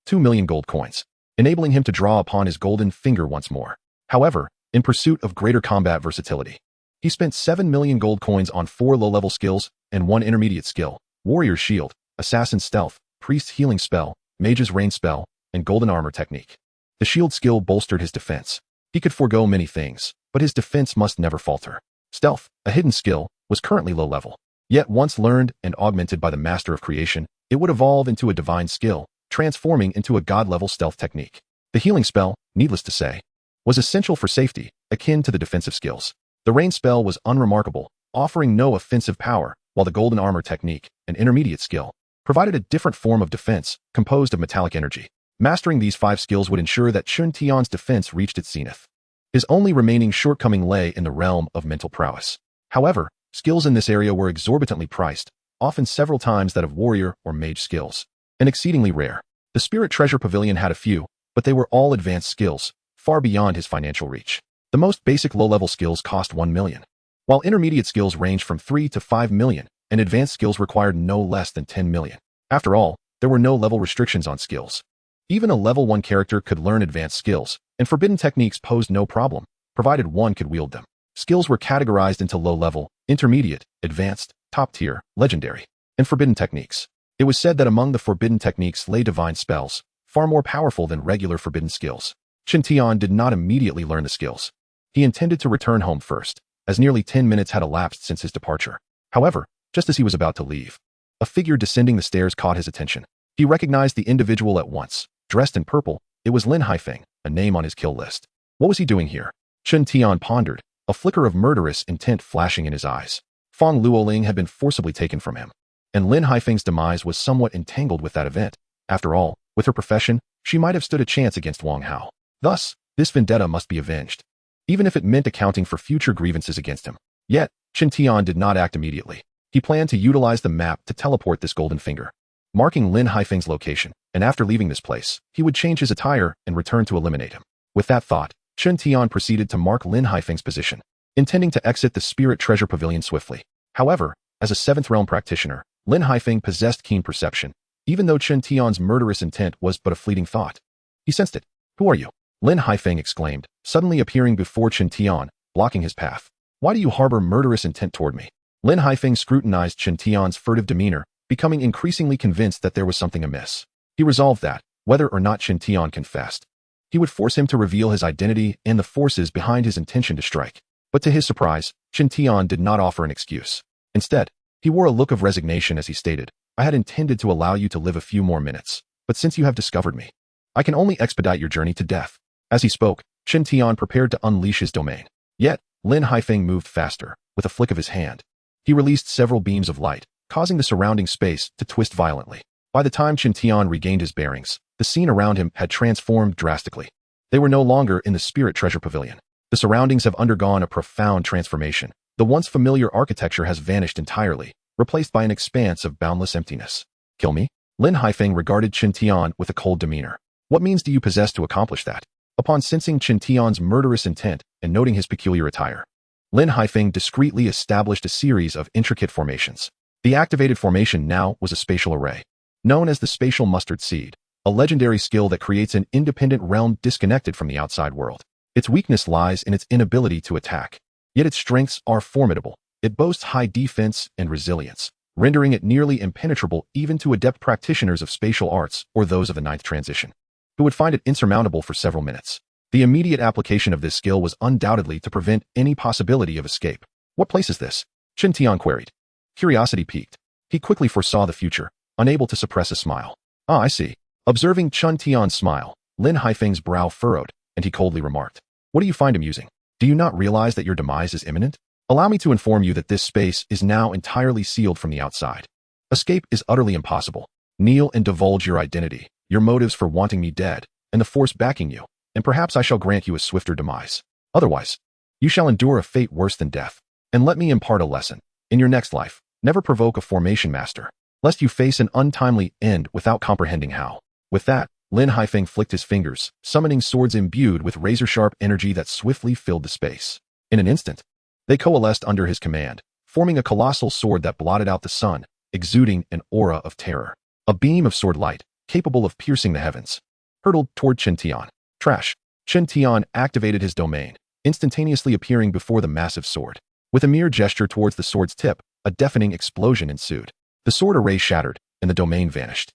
2 million gold coins, enabling him to draw upon his golden finger once more. However, in pursuit of greater combat versatility, he spent 7 million gold coins on 4 low-level skills and 1 intermediate skill: Warrior's Shield, Assassin's Stealth, Priest's Healing Spell, Mage's Rain Spell, and Golden Armor Technique. The shield skill bolstered his defense. He could forego many things, but his defense must never falter. Stealth, a hidden skill, was currently low level. Yet once learned and augmented by the Master of Creation, it would evolve into a divine skill, transforming into a god-level stealth technique. The healing spell, needless to say, was essential for safety, akin to the defensive skills. The rain spell was unremarkable, offering no offensive power, while the golden armor technique, an intermediate skill, provided a different form of defense, composed of metallic energy. Mastering these 5 skills would ensure that Chen Tian's defense reached its zenith. His only remaining shortcoming lay in the realm of mental prowess. However, skills in this area were exorbitantly priced, often several times that of warrior or mage skills, and exceedingly rare. The Spirit Treasure Pavilion had a few, but they were all advanced skills, far beyond his financial reach. The most basic low-level skills cost 1 million, while intermediate skills ranged from 3 to 5 million, and advanced skills required no less than 10 million. After all, there were no level restrictions on skills. Even a level 1 character could learn advanced skills, and forbidden techniques posed no problem, provided one could wield them. Skills were categorized into low-level, intermediate, advanced, top-tier, legendary, and forbidden techniques. It was said that among the forbidden techniques lay divine spells, far more powerful than regular forbidden skills. Chen Tian did not immediately learn the skills. He intended to return home first, as nearly 10 minutes had elapsed since his departure. However, just as he was about to leave, a figure descending the stairs caught his attention. He recognized the individual at once. Dressed in purple, it was Lin Haifeng, a name on his kill list. What was he doing here? Chen Tian pondered, a flicker of murderous intent flashing in his eyes. Fang Luoling had been forcibly taken from him, and Lin Haifeng's demise was somewhat entangled with that event. After all, with her profession, she might have stood a chance against Wang Hao. Thus, this vendetta must be avenged, even if it meant accounting for future grievances against him. Yet, Chen Tian did not act immediately. He planned to utilize the map to teleport this golden finger, marking Lin Haifeng's location, and after leaving this place, he would change his attire and return to eliminate him. With that thought, Chen Tian proceeded to mark Lin Haifeng's position, intending to exit the Spirit Treasure Pavilion swiftly. However, as a 7th realm practitioner, Lin Haifeng possessed keen perception, even though Chen Tian's murderous intent was but a fleeting thought. He sensed it. Who are you? Lin Haifeng exclaimed, suddenly appearing before Chen Tian, blocking his path. Why do you harbor murderous intent toward me? Lin Haifeng scrutinized Chen Tian's furtive demeanor, becoming increasingly convinced that there was something amiss. He resolved that, whether or not Chen Tian confessed, he would force him to reveal his identity and the forces behind his intention to strike. But to his surprise, Chen Tian did not offer an excuse. Instead, he wore a look of resignation as he stated, I had intended to allow you to live a few more minutes, but since you have discovered me, I can only expedite your journey to death. As he spoke, Chen Tian prepared to unleash his domain. Yet, Lin Haifeng moved faster, with a flick of his hand. He released several beams of light, causing the surrounding space to twist violently. By the time Chen Tian regained his bearings, the scene around him had transformed drastically. They were no longer in the Spirit Treasure Pavilion. The surroundings have undergone a profound transformation. The once familiar architecture has vanished entirely, replaced by an expanse of boundless emptiness. Kill me? Lin Haifeng regarded Chen Tian with a cold demeanor. What means do you possess to accomplish that? Upon sensing Chen Tian's murderous intent and noting his peculiar attire, Lin Haifeng discreetly established a series of intricate formations. The activated formation now was a spatial array, known as the spatial mustard seed, a legendary skill that creates an independent realm disconnected from the outside world. Its weakness lies in its inability to attack. Yet its strengths are formidable. It boasts high defense and resilience, rendering it nearly impenetrable even to adept practitioners of spatial arts or those of the ninth transition, who would find it insurmountable for several minutes. The immediate application of this skill was undoubtedly to prevent any possibility of escape. What place is this? Chen Tian queried. Curiosity piqued. He quickly foresaw the future, unable to suppress a smile. Ah, I see. Observing Chen Tian's smile, Lin Haifeng's brow furrowed, and he coldly remarked, "What do you find amusing? Do you not realize that your demise is imminent? Allow me to inform you that this space is now entirely sealed from the outside. Escape is utterly impossible. Kneel and divulge your identity, your motives for wanting me dead, and the force backing you, and perhaps I shall grant you a swifter demise. Otherwise, you shall endure a fate worse than death. And let me impart a lesson. In your next life, never provoke a formation master, lest you face an untimely end without comprehending how." With that, Lin Haifeng flicked his fingers, summoning swords imbued with razor-sharp energy that swiftly filled the space. In an instant, they coalesced under his command, forming a colossal sword that blotted out the sun, exuding an aura of terror. A beam of sword light, capable of piercing the heavens, hurtled toward Chen Tian. Trash! Chen Tian activated his domain, instantaneously appearing before the massive sword. With a mere gesture towards the sword's tip, a deafening explosion ensued. The sword array shattered, and the domain vanished.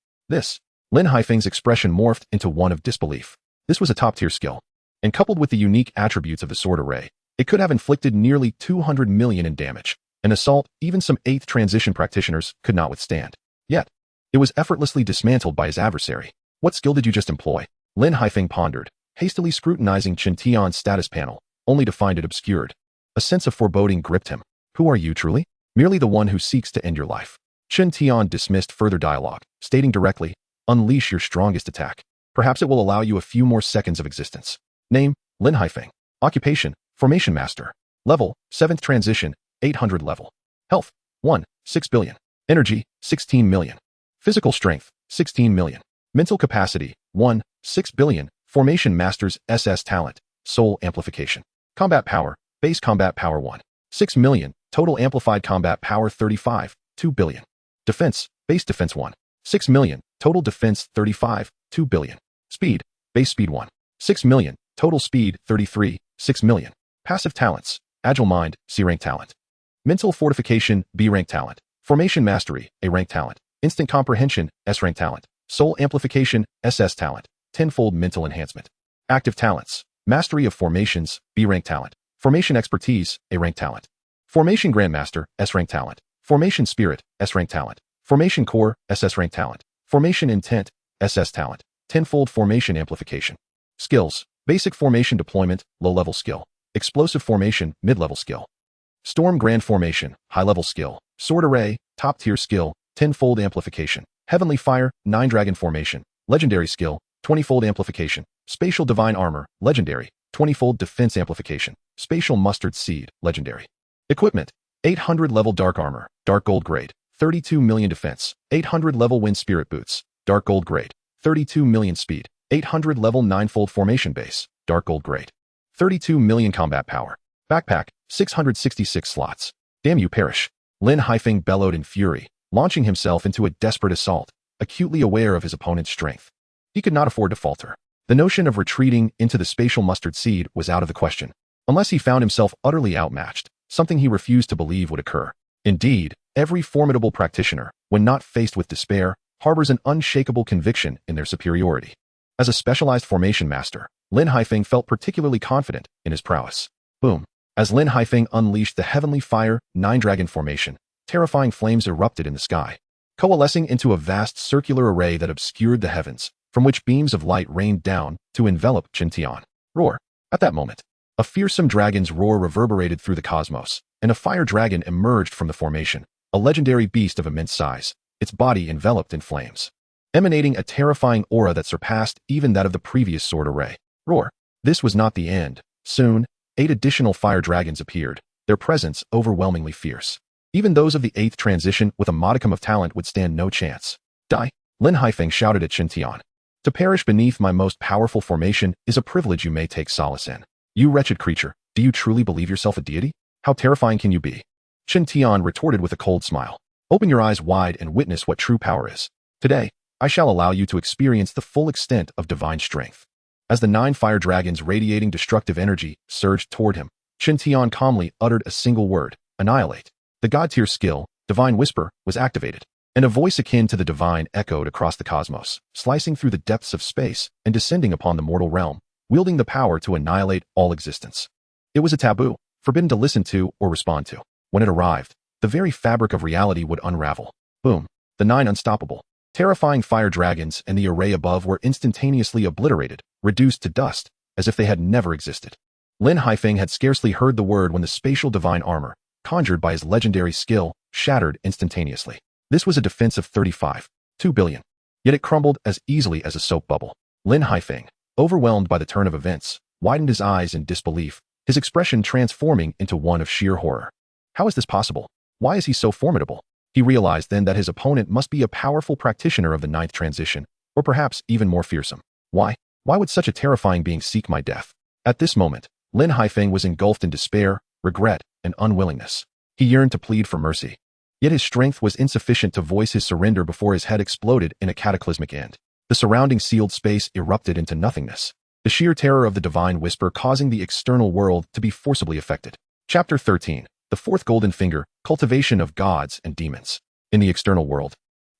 Lin Haifeng's expression morphed into one of disbelief. This was a top-tier skill, and coupled with the unique attributes of the sword array, it could have inflicted nearly 200 million in damage, an assault even some 8th transition practitioners could not withstand. Yet, it was effortlessly dismantled by his adversary. What skill did you just employ? Lin Haifeng pondered, hastily scrutinizing Chen Tian's status panel, only to find it obscured. A sense of foreboding gripped him. Who are you truly? Merely the one who seeks to end your life. Chen Tian dismissed further dialogue, stating directly, "Unleash your strongest attack. Perhaps it will allow you a few more seconds of existence." Name, Lin Haifeng. Occupation, Formation Master. Level, 7th Transition, 800 level. Health, 1, 6 billion. Energy, 16 million. Physical Strength, 16 million. Mental Capacity, 1, 6 billion. Formation Master's SS Talent, Soul Amplification. Combat Power, Base Combat Power 1, 6 million. Total Amplified Combat Power 35, 2 billion. Defense, Base Defense 1, 6 million. Total Defense 35, 2 billion. Speed, Base Speed 1, 6 million. Total Speed 33, 6 million. Passive Talents, Agile Mind, C rank talent. Mental Fortification, B rank talent. Formation Mastery, A rank talent. Instant Comprehension, S rank talent. Soul Amplification, SS talent. Tenfold Mental Enhancement. Active Talents, Mastery of Formations, B rank talent. Formation Expertise, A rank talent. Formation Grandmaster, S rank talent. Formation Spirit, S rank talent. Formation Core, SS rank talent. Formation Intent, SS talent. Tenfold Formation Amplification. Skills, Basic Formation Deployment, low-level skill. Explosive Formation, mid-level skill. Storm Grand Formation, high-level skill. Sword Array, top-tier skill, tenfold amplification. Heavenly Fire, 9 Dragon Formation, legendary skill, 20-fold amplification. Spatial Divine Armor, legendary, 20-fold defense amplification. Spatial Mustard Seed, legendary. Equipment, 800 level Dark Armor, Dark Gold grade, 32 million defense. 800 level Wind Spirit Boots, Dark Gold grade, 32 million speed. 800 level 9-fold Formation Base, Dark Gold grade. 32 million combat power. Backpack, 666 slots. Damn you perish. Lin Haifeng bellowed in fury, launching himself into a desperate assault, acutely aware of his opponent's strength. He could not afford to falter. The notion of retreating into the spatial mustard seed was out of the question, unless he found himself utterly outmatched, something he refused to believe would occur. Indeed, every formidable practitioner, when not faced with despair, harbors an unshakable conviction in their superiority. As a specialized formation master, Lin Haifeng felt particularly confident in his prowess. Boom. As Lin Haifeng unleashed the Heavenly Fire, 9 Dragon Formation, terrifying flames erupted in the sky, coalescing into a vast circular array that obscured the heavens, from which beams of light rained down to envelop Chen Tian. Roar. At that moment, a fearsome dragon's roar reverberated through the cosmos, and a fire dragon emerged from the formation, a legendary beast of immense size, its body enveloped in flames, emanating a terrifying aura that surpassed even that of the previous sword array. Roar! This was not the end. Soon, 8 additional fire dragons appeared, their presence overwhelmingly fierce. Even those of the 8th transition with a modicum of talent would stand no chance. Die! Lin Haifeng shouted at Chen Tian. To perish beneath my most powerful formation is a privilege you may take solace in. You wretched creature, do you truly believe yourself a deity? How terrifying can you be? Chen Tian retorted with a cold smile. Open your eyes wide and witness what true power is. Today, I shall allow you to experience the full extent of divine strength. As the 9 fire dragons radiating destructive energy surged toward him, Chen Tian calmly uttered a single word, annihilate. The god-tier skill, Divine Whisper, was activated, and a voice akin to the divine echoed across the cosmos, slicing through the depths of space and descending upon the mortal realm, wielding the power to annihilate all existence. It was a taboo, forbidden to listen to or respond to. When it arrived, the very fabric of reality would unravel. Boom! The 9 unstoppable, terrifying fire dragons and the array above were instantaneously obliterated, reduced to dust, as if they had never existed. Lin Haifeng had scarcely heard the word when the spatial divine armor, conjured by his legendary skill, shattered instantaneously. This was a defense of 2 billion. Yet it crumbled as easily as a soap bubble. Lin Haifeng, overwhelmed by the turn of events, widened his eyes in disbelief, his expression transforming into one of sheer horror. How is this possible? Why is he so formidable? He realized then that his opponent must be a powerful practitioner of the 9th transition, or perhaps even more fearsome. Why? Why would such a terrifying being seek my death? At this moment, Lin Haifeng was engulfed in despair, regret, and unwillingness. He yearned to plead for mercy. Yet his strength was insufficient to voice his surrender before his head exploded in a cataclysmic end. The surrounding sealed space erupted into nothingness, the sheer terror of the divine whisper causing the external world to be forcibly affected. Chapter 13. The 4th Golden Finger, Cultivation of Gods and Demons. In the external world,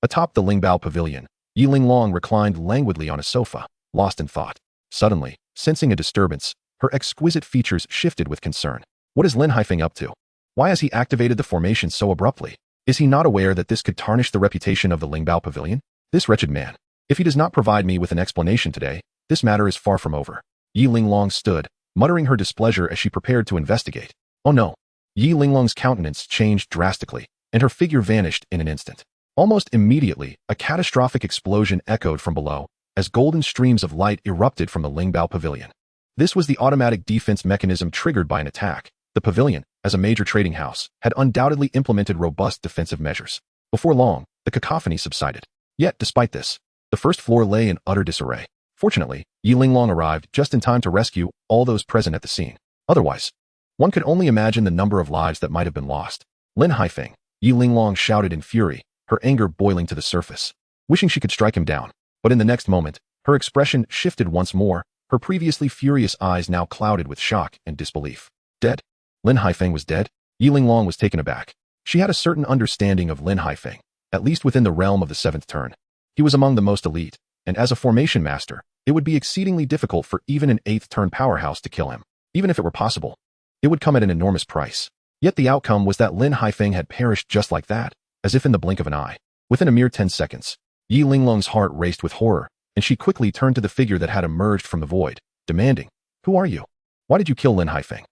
atop the Lingbao Pavilion, Yi Linglong reclined languidly on a sofa, lost in thought. Suddenly, sensing a disturbance, her exquisite features shifted with concern. What is Lin Haifeng up to? Why has he activated the formation so abruptly? Is he not aware that this could tarnish the reputation of the Lingbao Pavilion? This wretched man. If he does not provide me with an explanation today, this matter is far from over. Yi Linglong stood, muttering her displeasure as she prepared to investigate. Oh no! Yi Linglong's countenance changed drastically, and her figure vanished in an instant. Almost immediately, a catastrophic explosion echoed from below, as golden streams of light erupted from the Lingbao Pavilion. This was the automatic defense mechanism triggered by an attack. The pavilion, as a major trading house, had undoubtedly implemented robust defensive measures. Before long, the cacophony subsided. Yet, despite this, the first floor lay in utter disarray. Fortunately, Yi Linglong arrived just in time to rescue all those present at the scene. Otherwise, one could only imagine the number of lives that might have been lost. Lin Haifeng, Yi Linglong shouted in fury, her anger boiling to the surface, wishing she could strike him down. But in the next moment, her expression shifted once more, her previously furious eyes now clouded with shock and disbelief. Dead? Lin Haifeng was dead? Yi Linglong was taken aback. She had a certain understanding of Lin Haifeng, at least within the realm of the 7th turn. He was among the most elite, and as a formation master, it would be exceedingly difficult for even an 8th turn powerhouse to kill him. Even if it were possible, it would come at an enormous price. Yet the outcome was that Lin Haifeng had perished just like that, as if in the blink of an eye. Within a mere 10 seconds, Yi Linglong's heart raced with horror, and she quickly turned to the figure that had emerged from the void, demanding, "Who are you? Why did you kill Lin Haifeng?"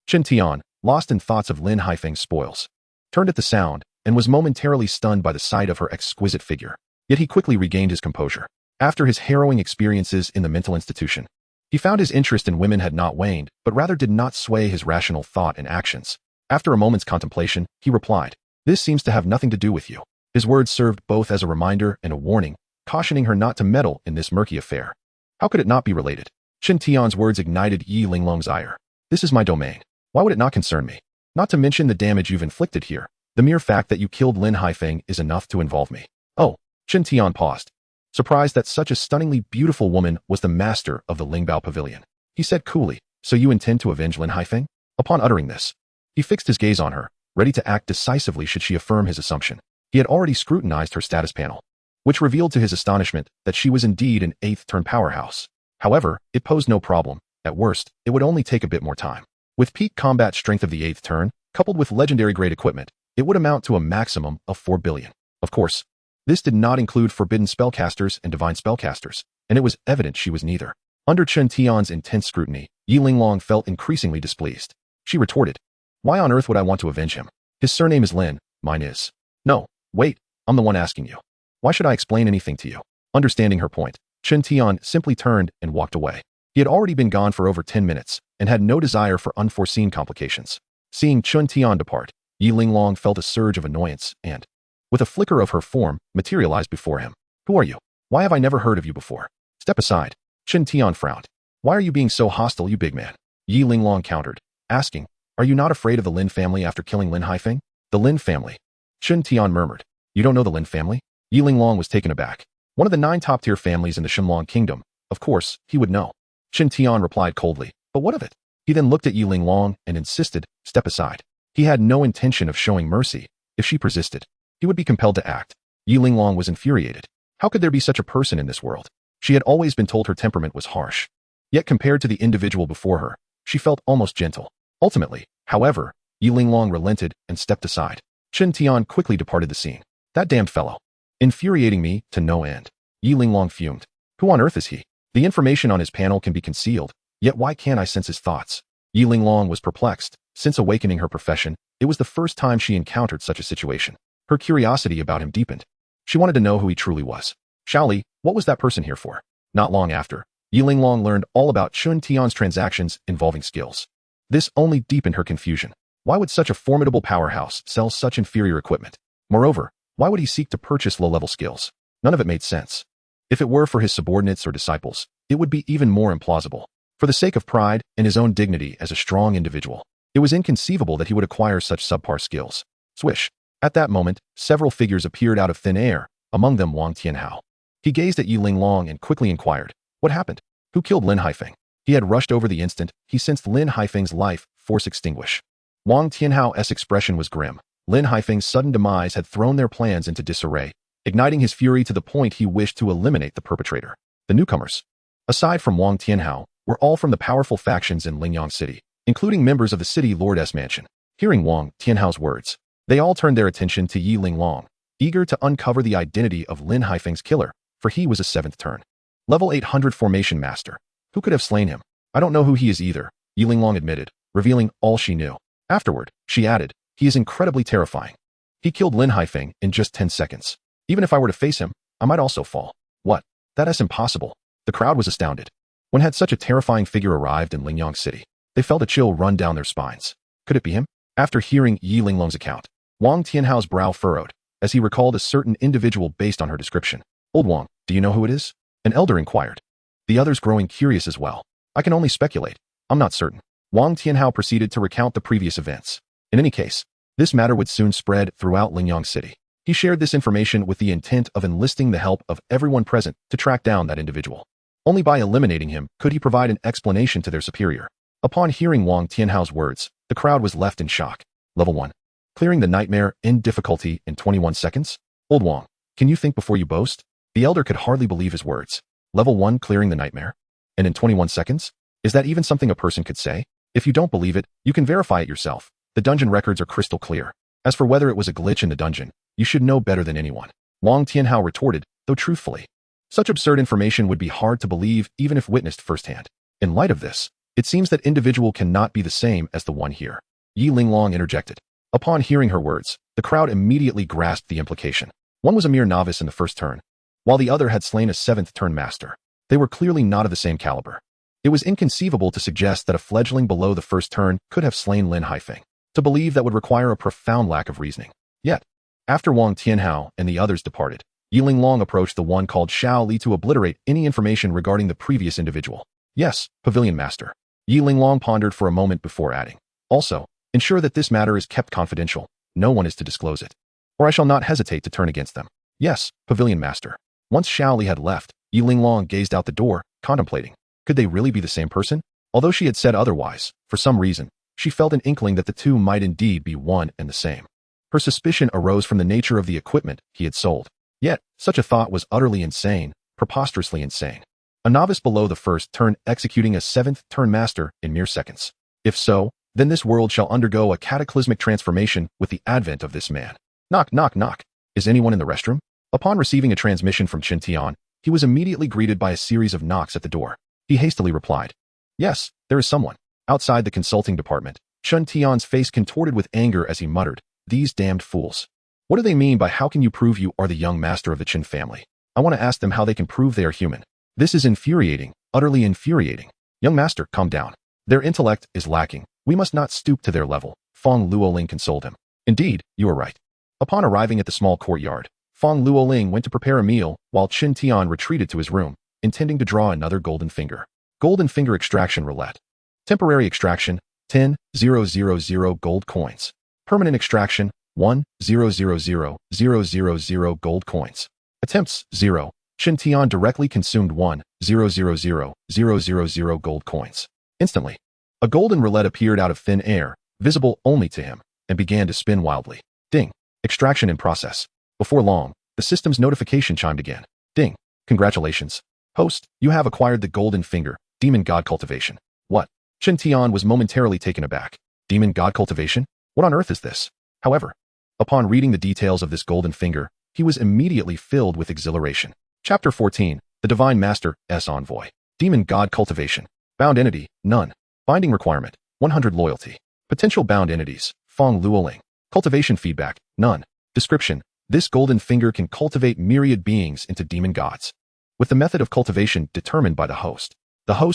Chen Tian, lost in thoughts of Lin Haifeng's spoils, turned at the sound and was momentarily stunned by the sight of her exquisite figure. Yet he quickly regained his composure. After his harrowing experiences in the mental institution, he found his interest in women had not waned, but rather did not sway his rational thought and actions. After a moment's contemplation, he replied, "This seems to have nothing to do with you." His words served both as a reminder and a warning, cautioning her not to meddle in this murky affair. How could it not be related? Chen Tian's words ignited Yi Linglong's ire. "This is my domain. Why would it not concern me? Not to mention the damage you've inflicted here. The mere fact that you killed Lin Haifeng is enough to involve me." Oh, Chen Tian paused, surprised that such a stunningly beautiful woman was the master of the Lingbao Pavilion. He said coolly, "So you intend to avenge Lin Haifeng?" Upon uttering this, he fixed his gaze on her, ready to act decisively should she affirm his assumption. He had already scrutinized her status panel, which revealed to his astonishment that she was indeed an 8th turn powerhouse. However, it posed no problem. At worst, it would only take a bit more time. With peak combat strength of the 8th turn, coupled with legendary grade equipment, it would amount to a maximum of 4 billion. Of course, this did not include forbidden spellcasters and divine spellcasters, and it was evident she was neither. Under Chen Tian's intense scrutiny, Yi Linglong felt increasingly displeased. She retorted, "Why on earth would I want to avenge him? His surname is Lin, Mine is. No, wait, I'm the one asking you. Why should I explain anything to you? Understanding her point, Chen Tian simply turned and walked away. He had already been gone for over 10 minutes and had no desire for unforeseen complications. Seeing Chen Tian depart, Yi Linglong felt a surge of annoyance and, with a flicker of her form, materialized before him. Who are you? Why have I never heard of you before? Step aside. Chen Tian frowned. Why are you being so hostile, you big man? Yi Linglong countered, asking, are you not afraid of the Lin family after killing Lin Haifeng? The Lin family. Chen Tian murmured. You don't know the Lin family? Yi Linglong was taken aback. One of the 9 top-tier families in the Shenlong kingdom. Of course, he would know. Chen Tian replied coldly, but what of it? He then looked at Yi Linglong and insisted, step aside. He had no intention of showing mercy. If she persisted, he would be compelled to act. Yi Linglong was infuriated. How could there be such a person in this world? She had always been told her temperament was harsh. Yet compared to the individual before her, she felt almost gentle. Ultimately, however, Yi Linglong relented and stepped aside. Chen Tian quickly departed the scene. That damned fellow. Infuriating me to no end. Yi Linglong fumed. Who on earth is he? The information on his panel can be concealed, yet why can't I sense his thoughts? Yi Linglong was perplexed. Since awakening her profession, it was the first time she encountered such a situation. Her curiosity about him deepened. She wanted to know who he truly was. Shaoli, what was that person here for? Not long after, Yi Linglong learned all about Chen Tian's transactions involving skills. This only deepened her confusion. Why would such a formidable powerhouse sell such inferior equipment? Moreover, why would he seek to purchase low-level skills? None of it made sense. If it were for his subordinates or disciples, it would be even more implausible. For the sake of pride and his own dignity as a strong individual, it was inconceivable that he would acquire such subpar skills. Swish. At that moment, several figures appeared out of thin air, among them Wang Tianhao. He gazed at Yi Linglong and quickly inquired, what happened? Who killed Lin Haifeng? He had rushed over the instant he sensed Lin Haifeng's life force extinguish. Wang Tianhao's expression was grim. Lin Haifeng's sudden demise had thrown their plans into disarray, igniting his fury to the point he wished to eliminate the perpetrator. The newcomers, aside from Wang Tianhao, were all from the powerful factions in Lingyang City, including members of the city lord's mansion. Hearing Wang Tianhao's words, they all turned their attention to Yi Linglong, eager to uncover the identity of Lin Haifeng's killer, for he was a 7th turn. Level 800 Formation Master. Who could have slain him? I don't know who he is either, Yi Linglong admitted, revealing all she knew. Afterward, she added, he is incredibly terrifying. He killed Lin Haifeng in just 10 seconds. Even if I were to face him, I might also fall. What? That is impossible. The crowd was astounded. When had such a terrifying figure arrived in Lingyang City, they felt a chill run down their spines. Could it be him? After hearing Yi Linglong's account, Wang Tianhao's brow furrowed, as he recalled a certain individual based on her description. Old Wang, do you know who it is? An elder inquired. The others growing curious as well. I can only speculate. I'm not certain. Wang Tianhao proceeded to recount the previous events. In any case, this matter would soon spread throughout Lingyang City. He shared this information with the intent of enlisting the help of everyone present to track down that individual. Only by eliminating him could he provide an explanation to their superior. Upon hearing Wang Tianhao's words, the crowd was left in shock. Level 1. Clearing the nightmare in difficulty in 21 seconds? Old Wang, can you think before you boast? The elder could hardly believe his words. Level 1 clearing the nightmare? And in 21 seconds? Is that even something a person could say? If you don't believe it, you can verify it yourself. The dungeon records are crystal clear. As for whether it was a glitch in the dungeon, you should know better than anyone. Wang Tianhao retorted, though truthfully. Such absurd information would be hard to believe even if witnessed firsthand. In light of this, it seems that individual cannot be the same as the one here. Yi Linglong interjected. Upon hearing her words, the crowd immediately grasped the implication. One was a mere novice in the first turn, while the other had slain a 7th turn master. They were clearly not of the same caliber. It was inconceivable to suggest that a fledgling below the first turn could have slain Lin Haifeng. To believe that would require a profound lack of reasoning. Yet, after Wang Tianhao and the others departed, Yi Linglong approached the one called Shaoli to obliterate any information regarding the previous individual. Yes, Pavilion Master. Yi Linglong pondered for a moment before adding. Also, ensure that this matter is kept confidential. No one is to disclose it, or I shall not hesitate to turn against them. Yes, Pavilion Master. Once Shaoli had left, Yi Linglong gazed out the door, contemplating. Could they really be the same person? Although she had said otherwise, for some reason, she felt an inkling that the two might indeed be one and the same. Her suspicion arose from the nature of the equipment he had sold. Yet, such a thought was utterly insane, preposterously insane. A novice below the first turn executing a 7th turn master in mere seconds. If so, then this world shall undergo a cataclysmic transformation with the advent of this man. Knock, knock, knock. Is anyone in the restroom? Upon receiving a transmission from Chen Tian, he was immediately greeted by a series of knocks at the door. He hastily replied. Yes, there is someone. Outside the consulting department, Chen Tian's face contorted with anger as he muttered, These damned fools. What do they mean by how can you prove you are the young master of the Chen family? I want to ask them how they can prove they are human. This is infuriating, utterly infuriating. Young master, calm down. Their intellect is lacking. We must not stoop to their level, Fong Luoling consoled him. Indeed, you are right. Upon arriving at the small courtyard, Fong Luoling went to prepare a meal while Chen Tian retreated to his room, intending to draw another golden finger. Golden finger extraction roulette. Temporary extraction, 10,000 gold coins. Permanent extraction, 1,000,000 gold coins. Attempts, 0. Chen Tian directly consumed 1,000,000 gold coins. Instantly, a golden roulette appeared out of thin air, visible only to him, and began to spin wildly. Ding. Extraction in process. Before long, the system's notification chimed again. Ding. Congratulations. Host, you have acquired the golden finger, demon god cultivation. What? Chen Tian was momentarily taken aback. Demon god cultivation? What on earth is this? However, upon reading the details of this golden finger, he was immediately filled with exhilaration. Chapter 14, The Divine Master's Envoy. Demon God Cultivation. Bound Entity, none. Binding Requirement, 100 Loyalty. Potential Bound Entities, Fong Luoling. Cultivation Feedback, none. Description, this golden finger can cultivate myriad beings into demon gods. With the method of cultivation determined by the host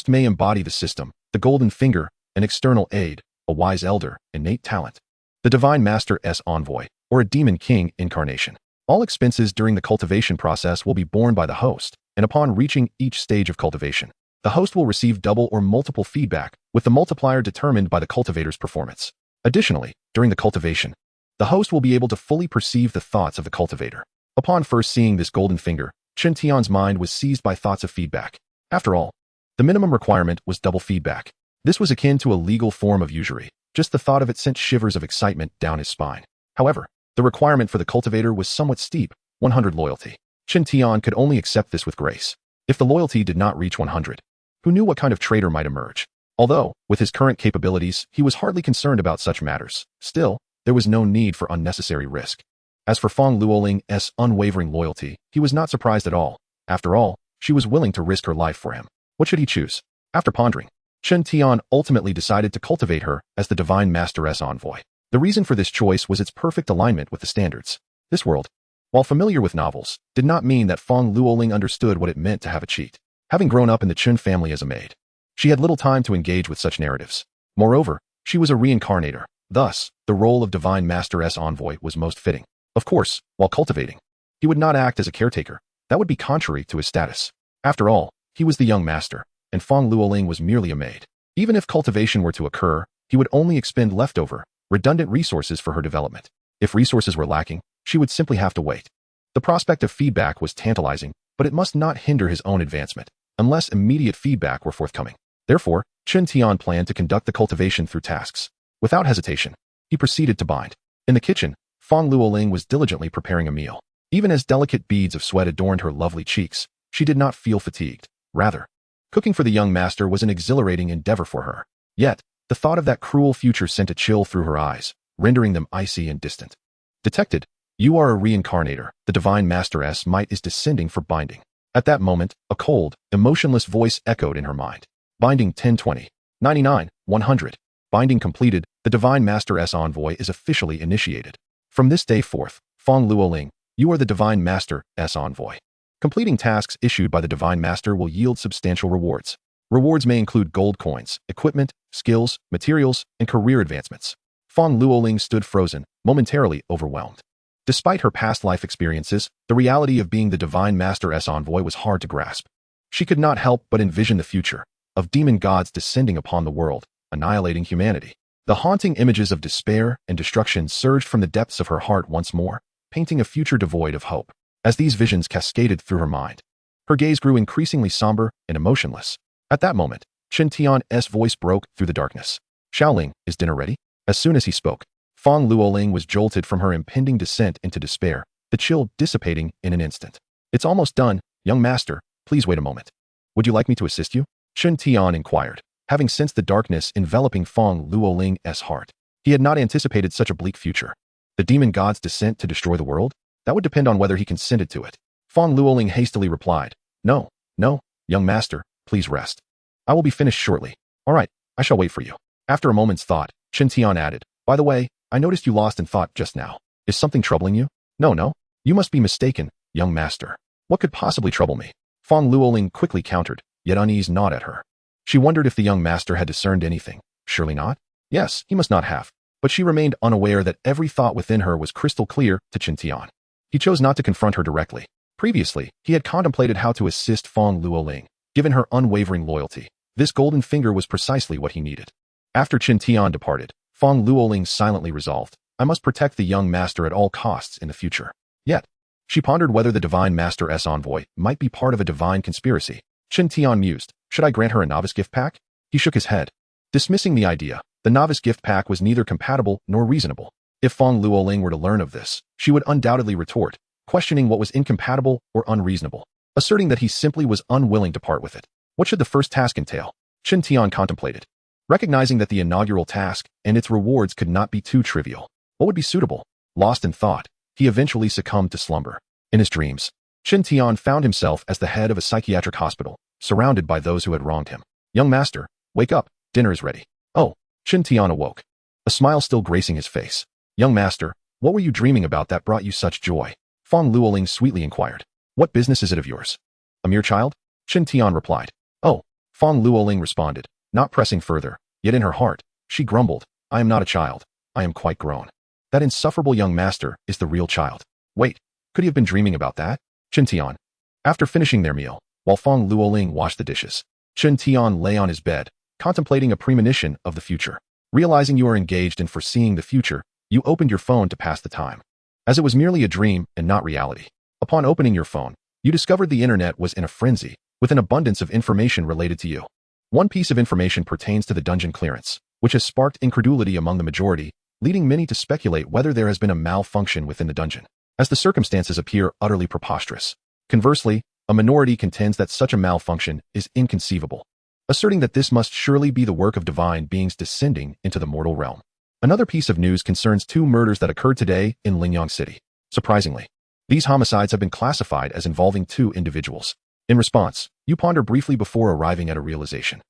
may embody the system, the golden finger, an external aid, a wise elder, innate talent. The Divine Master's Envoy, or a demon king incarnation. All expenses during the cultivation process will be borne by the host, and upon reaching each stage of cultivation, the host will receive double or multiple feedback, with the multiplier determined by the cultivator's performance. Additionally, during the cultivation, the host will be able to fully perceive the thoughts of the cultivator. Upon first seeing this golden finger, Chen Tian's mind was seized by thoughts of feedback. After all, the minimum requirement was double feedback. This was akin to a legal form of usury. Just the thought of it sent shivers of excitement down his spine. However, the requirement for the cultivator was somewhat steep, 100 loyalty. Chen Tian could only accept this with grace. If the loyalty did not reach 100, who knew what kind of traitor might emerge? Although, with his current capabilities, he was hardly concerned about such matters. Still, there was no need for unnecessary risk. As for Fong Luoling's unwavering loyalty, he was not surprised at all. After all, she was willing to risk her life for him. What should he choose? After pondering, Chen Tian ultimately decided to cultivate her as the Divine Master's Envoy. The reason for this choice was its perfect alignment with the standards. This world, while familiar with novels, did not mean that Fong Luoling understood what it meant to have a cheat. Having grown up in the Chen family as a maid, she had little time to engage with such narratives. Moreover, she was a reincarnator. Thus, the role of Divine Master's Envoy was most fitting. Of course, while cultivating, he would not act as a caretaker. That would be contrary to his status. After all, he was the young master, and Fong Luoling was merely a maid. Even if cultivation were to occur, he would only expend leftover, redundant resources for her development. If resources were lacking, she would simply have to wait. The prospect of feedback was tantalizing, but it must not hinder his own advancement, unless immediate feedback were forthcoming. Therefore, Chen Tian planned to conduct the cultivation through tasks. Without hesitation, he proceeded to bind. In the kitchen, Fong Luoling was diligently preparing a meal. Even as delicate beads of sweat adorned her lovely cheeks, she did not feel fatigued. Rather, cooking for the young master was an exhilarating endeavor for her. Yet, the thought of that cruel future sent a chill through her eyes, rendering them icy and distant. Detected, you are a reincarnator. The Divine Master's might is descending for binding. At that moment, a cold, emotionless voice echoed in her mind. Binding 1020. 99, 100. Binding completed, the Divine Master's Envoy is officially initiated. From this day forth, Fong Luoling, you are the Divine Master's Envoy. Completing tasks issued by the Divine Master will yield substantial rewards. Rewards may include gold coins, equipment, skills, materials, and career advancements. Fong Luoling stood frozen, momentarily overwhelmed. Despite her past life experiences, the reality of being the Divine Master's Envoy was hard to grasp. She could not help but envision the future, of demon gods descending upon the world, annihilating humanity. The haunting images of despair and destruction surged from the depths of her heart once more, painting a future devoid of hope. As these visions cascaded through her mind, her gaze grew increasingly somber and emotionless. At that moment, Chen Tian's voice broke through the darkness. Xiaoling, is dinner ready? As soon as he spoke, Fong Luoling was jolted from her impending descent into despair, the chill dissipating in an instant. It's almost done, young master, please wait a moment. Would you like me to assist you? Chen Tian inquired, having sensed the darkness enveloping Fong Luoling's heart. He had not anticipated such a bleak future. The demon god's descent to destroy the world? That would depend on whether he consented to it. Fong Luoling hastily replied, No, young master, please rest. I will be finished shortly. All right, I shall wait for you. After a moment's thought, Chen Tian added, By the way, I noticed you lost in thought just now. Is something troubling you? No. You must be mistaken, young master. What could possibly trouble me? Fong Luoling quickly countered, yet unease gnawed at her. She wondered if the young master had discerned anything. Surely not. Yes, he must not have. But she remained unaware that every thought within her was crystal clear to Chen Tian. He chose not to confront her directly. Previously, he had contemplated how to assist Fong Luoling, given her unwavering loyalty. This golden finger was precisely what he needed. After Chen Tian departed, Fong Luoling silently resolved, I must protect the young master at all costs in the future. Yet, she pondered whether the Divine Master's envoy might be part of a divine conspiracy. Chen Tian mused, should I grant her a novice gift pack? He shook his head. Dismissing the idea, the novice gift pack was neither compatible nor reasonable. If Fong Luoling were to learn of this, she would undoubtedly retort, questioning what was incompatible or unreasonable, asserting that he simply was unwilling to part with it. What should the first task entail? Chen Tian contemplated, recognizing that the inaugural task and its rewards could not be too trivial. What would be suitable? Lost in thought, he eventually succumbed to slumber. In his dreams, Chen Tian found himself as the head of a psychiatric hospital, surrounded by those who had wronged him. Young master, wake up, dinner is ready. Oh, Chen Tian awoke, a smile still gracing his face. Young master, what were you dreaming about that brought you such joy? Fong Luoling sweetly inquired. What business is it of yours? A mere child? Chen Tian replied. Oh, Fong Luoling responded, not pressing further, yet in her heart, she grumbled, I am not a child, I am quite grown. That insufferable young master is the real child. Wait, could he have been dreaming about that? Chen Tian. After finishing their meal, while Fong Luoling washed the dishes, Chen Tian lay on his bed, contemplating a premonition of the future. Realizing you are engaged in foreseeing the future, you opened your phone to pass the time. As it was merely a dream and not reality. Upon opening your phone, you discovered the internet was in a frenzy, with an abundance of information related to you. One piece of information pertains to the dungeon clearance, which has sparked incredulity among the majority, leading many to speculate whether there has been a malfunction within the dungeon, as the circumstances appear utterly preposterous. Conversely, a minority contends that such a malfunction is inconceivable, asserting that this must surely be the work of divine beings descending into the mortal realm. Another piece of news concerns two murders that occurred today in Lingyang City. Surprisingly, these homicides have been classified as involving two individuals. In response, you ponder briefly before arriving at a realization.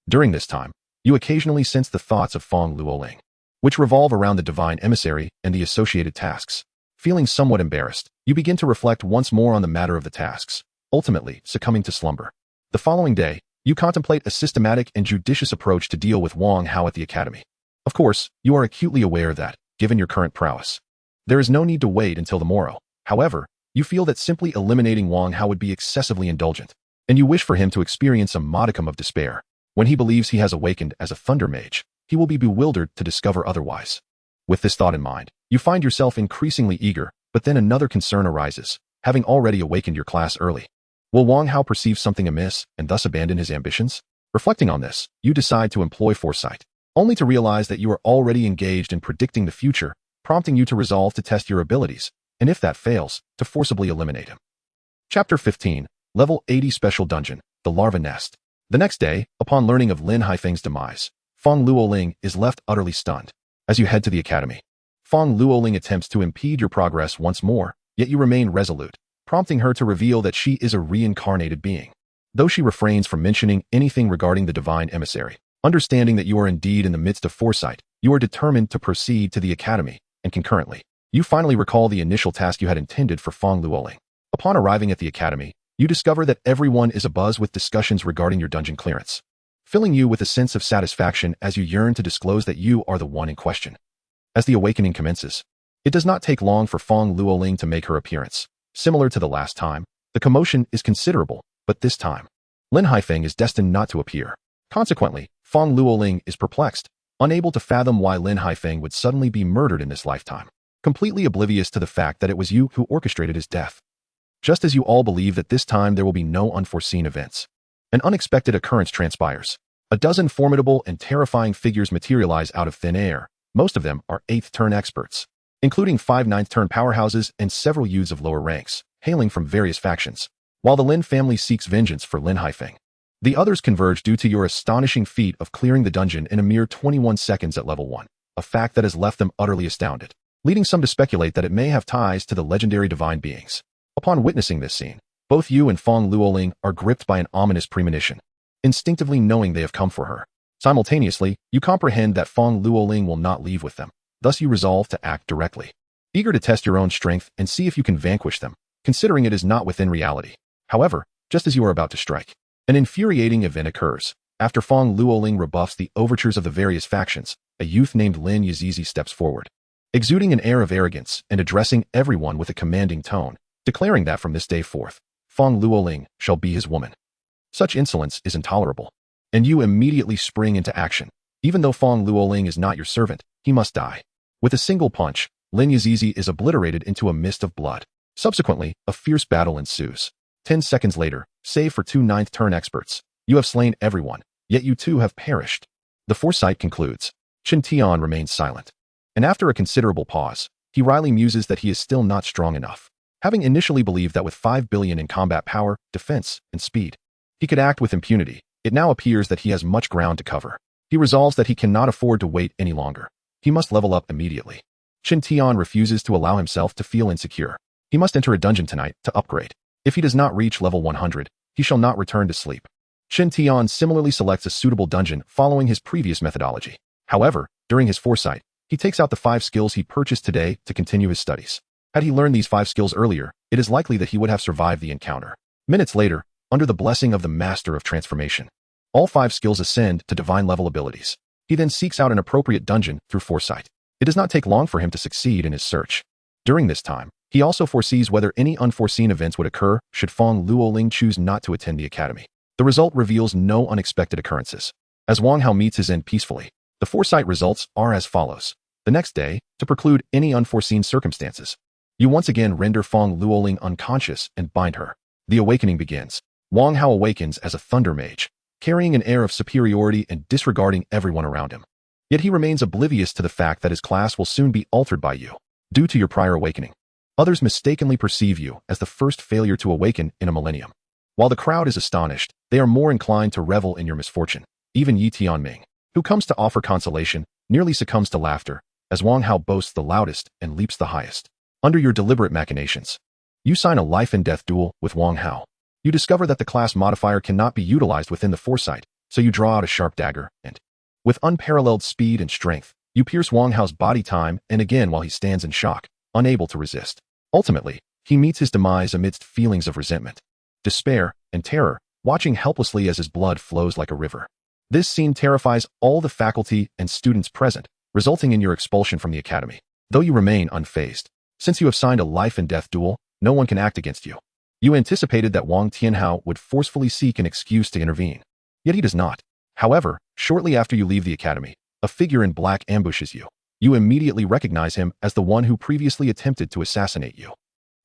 During this time, you occasionally sense the thoughts of Fong Luoling, which revolve around the divine emissary and the associated tasks. Feeling somewhat embarrassed, you begin to reflect once more on the matter of the tasks, ultimately succumbing to slumber. The following day, you contemplate a systematic and judicious approach to deal with Wang Hao at the academy. Of course, you are acutely aware that, given your current prowess, there is no need to wait until the morrow. However, you feel that simply eliminating Wang Hao would be excessively indulgent, and you wish for him to experience a modicum of despair. When he believes he has awakened as a thunder mage, he will be bewildered to discover otherwise. With this thought in mind, you find yourself increasingly eager, but then another concern arises, having already awakened your class early. Will Wang Hao perceive something amiss and thus abandon his ambitions? Reflecting on this, you decide to employ foresight, only to realize that you are already engaged in predicting the future, prompting you to resolve to test your abilities, and if that fails, to forcibly eliminate him. Chapter 15, Level 80 Special Dungeon, The Larva Nest. The next day, upon learning of Lin Haifeng's demise, Fong Luoling is left utterly stunned. As you head to the academy, Fong Luoling attempts to impede your progress once more, yet you remain resolute, prompting her to reveal that she is a reincarnated being. Though she refrains from mentioning anything regarding the divine emissary, understanding that you are indeed in the midst of foresight, you are determined to proceed to the academy, and concurrently, you finally recall the initial task you had intended for Fong Luoling. Upon arriving at the academy, you discover that everyone is abuzz with discussions regarding your dungeon clearance, filling you with a sense of satisfaction as you yearn to disclose that you are the one in question. As the awakening commences, it does not take long for Fong Luoling to make her appearance. Similar to the last time, the commotion is considerable, but this time, Lin Haifeng is destined not to appear. Consequently, Fong Luoling is perplexed, unable to fathom why Lin Haifeng would suddenly be murdered in this lifetime, completely oblivious to the fact that it was you who orchestrated his death. Just as you all believe that this time there will be no unforeseen events, an unexpected occurrence transpires. A dozen formidable and terrifying figures materialize out of thin air. Most of them are 8th turn experts, including 5 9th turn powerhouses and several youths of lower ranks, hailing from various factions. While the Lin family seeks vengeance for Lin Haifeng, the others converge due to your astonishing feat of clearing the dungeon in a mere 21 seconds at level 1, a fact that has left them utterly astounded, leading some to speculate that it may have ties to the legendary divine beings. Upon witnessing this scene, both you and Fong Luoling are gripped by an ominous premonition, instinctively knowing they have come for her. Simultaneously, you comprehend that Fong Luoling will not leave with them. thus you resolve to act directly. Eager to test your own strength and see if you can vanquish them, considering it is not within reality. However, just as you are about to strike, an infuriating event occurs. After Fong Luoling rebuffs the overtures of the various factions, a youth named Lin Yazizi steps forward, exuding an air of arrogance and addressing everyone with a commanding tone, declaring that from this day forth, Fong Luoling shall be his woman. Such insolence is intolerable, and you immediately spring into action. Even though Fong Luoling is not your servant, he must die. With a single punch, Lin Yazizi is obliterated into a mist of blood. Subsequently, a fierce battle ensues. 10 seconds later, save for 2 ninth turn experts, you have slain everyone, yet you too have perished. The foresight concludes. Chen Tian remains silent. And after a considerable pause, he wryly muses that he is still not strong enough. Having initially believed that with 5 billion in combat power, defense, and speed, he could act with impunity, it now appears that he has much ground to cover. He resolves that he cannot afford to wait any longer. He must level up immediately. Chen Tian refuses to allow himself to feel insecure. He must enter a dungeon tonight to upgrade. If he does not reach level 100, he shall not return to sleep. Chen Tian similarly selects a suitable dungeon following his previous methodology. However, during his foresight, he takes out the 5 skills he purchased today to continue his studies. Had he learned these 5 skills earlier, it is likely that he would have survived the encounter. Minutes later, under the blessing of the Master of Transformation, all 5 skills ascend to divine level abilities. He then seeks out an appropriate dungeon through foresight. It does not take long for him to succeed in his search. During this time, he also foresees whether any unforeseen events would occur should Fong Luoling choose not to attend the academy. The result reveals no unexpected occurrences. As Wang Hao meets his end peacefully, the foresight results are as follows. The next day, to preclude any unforeseen circumstances, you once again render Fong Luoling unconscious and bind her. The awakening begins. Wang Hao awakens as a thunder mage, carrying an air of superiority and disregarding everyone around him. Yet he remains oblivious to the fact that his class will soon be altered by you, due to your prior awakening. Others mistakenly perceive you as the first failure to awaken in a millennium. While the crowd is astonished, they are more inclined to revel in your misfortune. Even Yi Tianming, who comes to offer consolation, nearly succumbs to laughter, as Wang Hao boasts the loudest and leaps the highest. Under your deliberate machinations, you sign a life and death duel with Wang Hao. You discover that the class modifier cannot be utilized within the foresight, so you draw out a sharp dagger and, with unparalleled speed and strength, you pierce Wang Hao's body time and again while he stands in shock, unable to resist. Ultimately, he meets his demise amidst feelings of resentment, despair, and terror, watching helplessly as his blood flows like a river. This scene terrifies all the faculty and students present, resulting in your expulsion from the academy. Though you remain unfazed, since you have signed a life and death duel, no one can act against you. You anticipated that Wang Tianhao would forcefully seek an excuse to intervene. Yet he does not. However, shortly after you leave the academy, a figure in black ambushes you. You immediately recognize him as the one who previously attempted to assassinate you.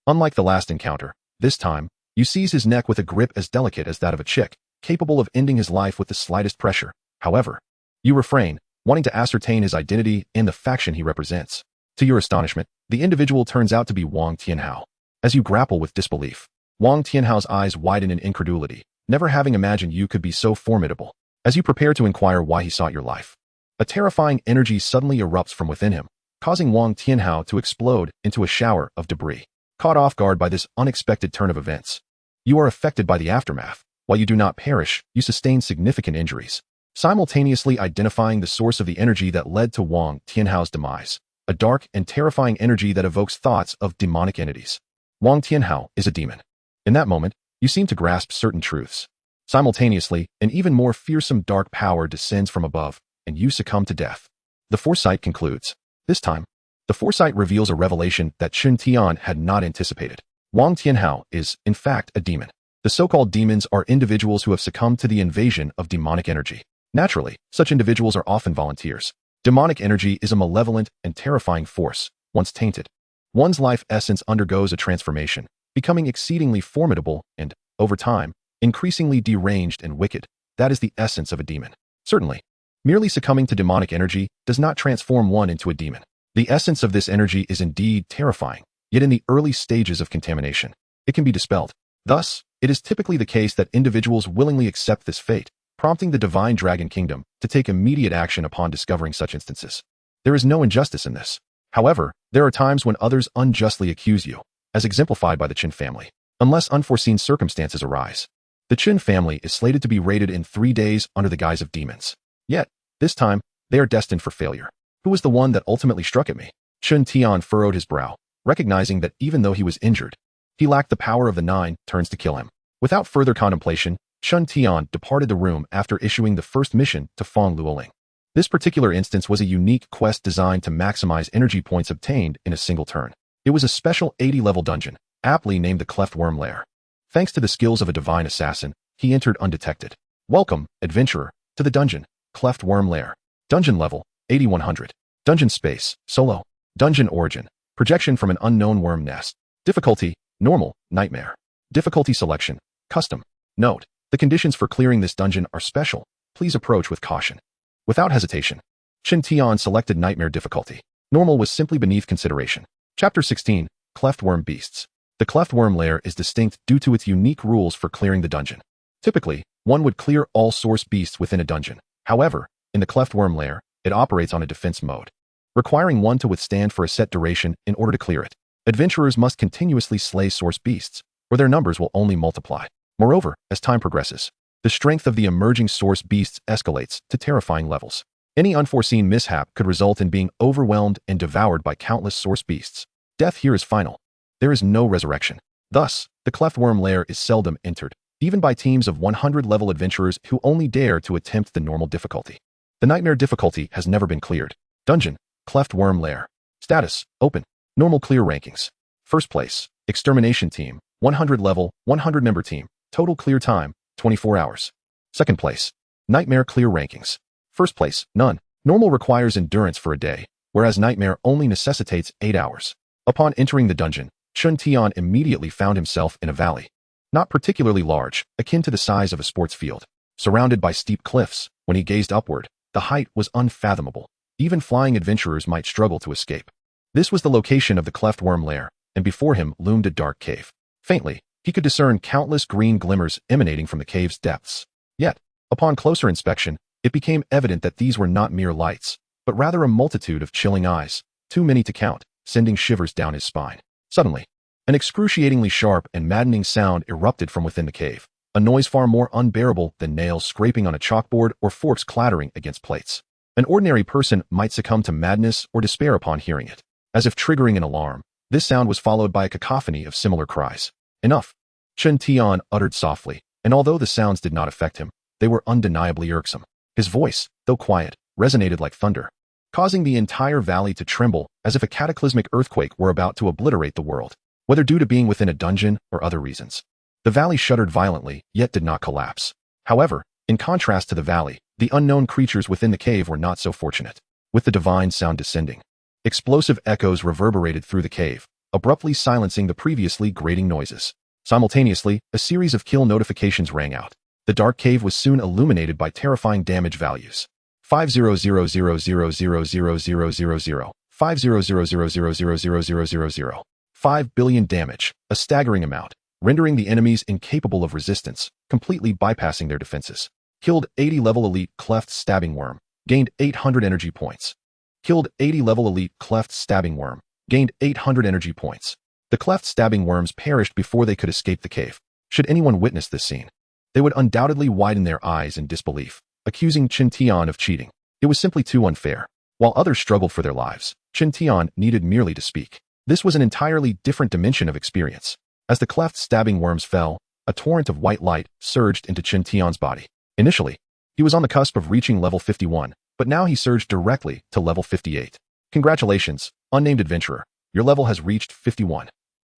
Unlike the last encounter, this time, you seize his neck with a grip as delicate as that of a chick, capable of ending his life with the slightest pressure. However, you refrain, wanting to ascertain his identity and the faction he represents. To your astonishment, the individual turns out to be Wang Tianhao. As you grapple with disbelief, Wang Tianhao's eyes widen in incredulity, never having imagined you could be so formidable. As you prepare to inquire why he sought your life, a terrifying energy suddenly erupts from within him, causing Wang Tianhao to explode into a shower of debris. Caught off guard by this unexpected turn of events, you are affected by the aftermath. While you do not perish, you sustain significant injuries, simultaneously identifying the source of the energy that led to Wang Tianhao's demise, a dark and terrifying energy that evokes thoughts of demonic entities. Wang Tianhao is a demon. In that moment, you seem to grasp certain truths. Simultaneously, an even more fearsome dark power descends from above, and you succumb to death. The foresight concludes. This time, the foresight reveals a revelation that Chen Tian had not anticipated. Wang Tianhao is, in fact, a demon. The so-called demons are individuals who have succumbed to the invasion of demonic energy. Naturally, such individuals are often volunteers. Demonic energy is a malevolent and terrifying force, once tainted. One's life essence undergoes a transformation, becoming exceedingly formidable and, over time, increasingly deranged and wicked. That is the essence of a demon. Certainly, merely succumbing to demonic energy does not transform one into a demon. The essence of this energy is indeed terrifying, yet in the early stages of contamination, it can be dispelled. Thus, it is typically the case that individuals willingly accept this fate, prompting the Divine Dragon Kingdom to take immediate action upon discovering such instances. There is no injustice in this. However, there are times when others unjustly accuse you, as exemplified by the Chen family, unless unforeseen circumstances arise. The Chen family is slated to be raided in 3 days under the guise of demons. Yet, this time, they are destined for failure. Who was the one that ultimately struck at me? Chen Tian furrowed his brow, recognizing that even though he was injured, he lacked the power of the 9 turns to kill him. Without further contemplation, Chen Tian departed the room after issuing the first mission to Fong Luoling. This particular instance was a unique quest designed to maximize energy points obtained in a single turn. It was a special 80-level dungeon, aptly named the Cleft Worm Lair. Thanks to the skills of a divine assassin, he entered undetected. Welcome, adventurer, to the dungeon, Cleft Worm Lair. Dungeon level, 8100. Dungeon space, solo. Dungeon origin, projection from an unknown worm nest. Difficulty, normal, nightmare. Difficulty selection, custom. Note, the conditions for clearing this dungeon are special. Please approach with caution. Without hesitation, Chen Tian selected nightmare difficulty. Normal was simply beneath consideration. Chapter 16, Cleft Worm Beasts. The Cleft Worm Lair is distinct due to its unique rules for clearing the dungeon. Typically, one would clear all source beasts within a dungeon. However, in the Cleft Worm Lair, it operates on a defense mode, requiring one to withstand for a set duration in order to clear it. Adventurers must continuously slay source beasts, or their numbers will only multiply. Moreover, as time progresses, the strength of the emerging source beasts escalates to terrifying levels. Any unforeseen mishap could result in being overwhelmed and devoured by countless source beasts. Death here is final. There is no resurrection. Thus, the Cleft Worm Lair is seldom entered, even by teams of 100-level adventurers who only dare to attempt the normal difficulty. The nightmare difficulty has never been cleared. Dungeon, Cleft Worm Lair. Status, open. Normal clear rankings. First place, Extermination Team, 100 level, 100 member team. Total clear time, 24 hours. Second place, Nightmare clear rankings. First place, none. Normal requires endurance for a day, whereas Nightmare only necessitates 8 hours. Upon entering the dungeon, Chen Tian immediately found himself in a valley. Not particularly large, akin to the size of a sports field. Surrounded by steep cliffs, when he gazed upward, the height was unfathomable. Even flying adventurers might struggle to escape. This was the location of the Cleft Worm Lair, and before him loomed a dark cave. Faintly, he could discern countless green glimmers emanating from the cave's depths. Yet, upon closer inspection, it became evident that these were not mere lights, but rather a multitude of chilling eyes, too many to count, sending shivers down his spine. Suddenly, an excruciatingly sharp and maddening sound erupted from within the cave, a noise far more unbearable than nails scraping on a chalkboard or forks clattering against plates. An ordinary person might succumb to madness or despair upon hearing it. As if triggering an alarm, this sound was followed by a cacophony of similar cries. Enough, Chen Tian uttered softly, and although the sounds did not affect him, they were undeniably irksome. His voice, though quiet, resonated like thunder, causing the entire valley to tremble as if a cataclysmic earthquake were about to obliterate the world, whether due to being within a dungeon or other reasons. The valley shuddered violently, yet did not collapse. However, in contrast to the valley, the unknown creatures within the cave were not so fortunate. With the divine sound descending, explosive echoes reverberated through the cave, abruptly silencing the previously grating noises. Simultaneously, a series of kill notifications rang out. The dark cave was soon illuminated by terrifying damage values. 500,000,000,000,000, 500,000,000,000, 5 billion damage, a staggering amount, rendering the enemies incapable of resistance, completely bypassing their defenses. Killed 80-level elite Cleft Stabbing Worm, gained 800 energy points. Killed 80-level elite Cleft Stabbing Worm, gained 800 energy points. The Cleft Stabbing Worms perished before they could escape the cave. Should anyone witness this scene, they would undoubtedly widen their eyes in disbelief, accusing Chen Tian of cheating. It was simply too unfair. While others struggled for their lives, Chen Tian needed merely to speak. This was an entirely different dimension of experience. As the Cleft Stabbing Worms fell, a torrent of white light surged into Chen Tian's body. Initially, he was on the cusp of reaching level 51, but now he surged directly to level 58. Congratulations, unnamed adventurer. Your level has reached 51.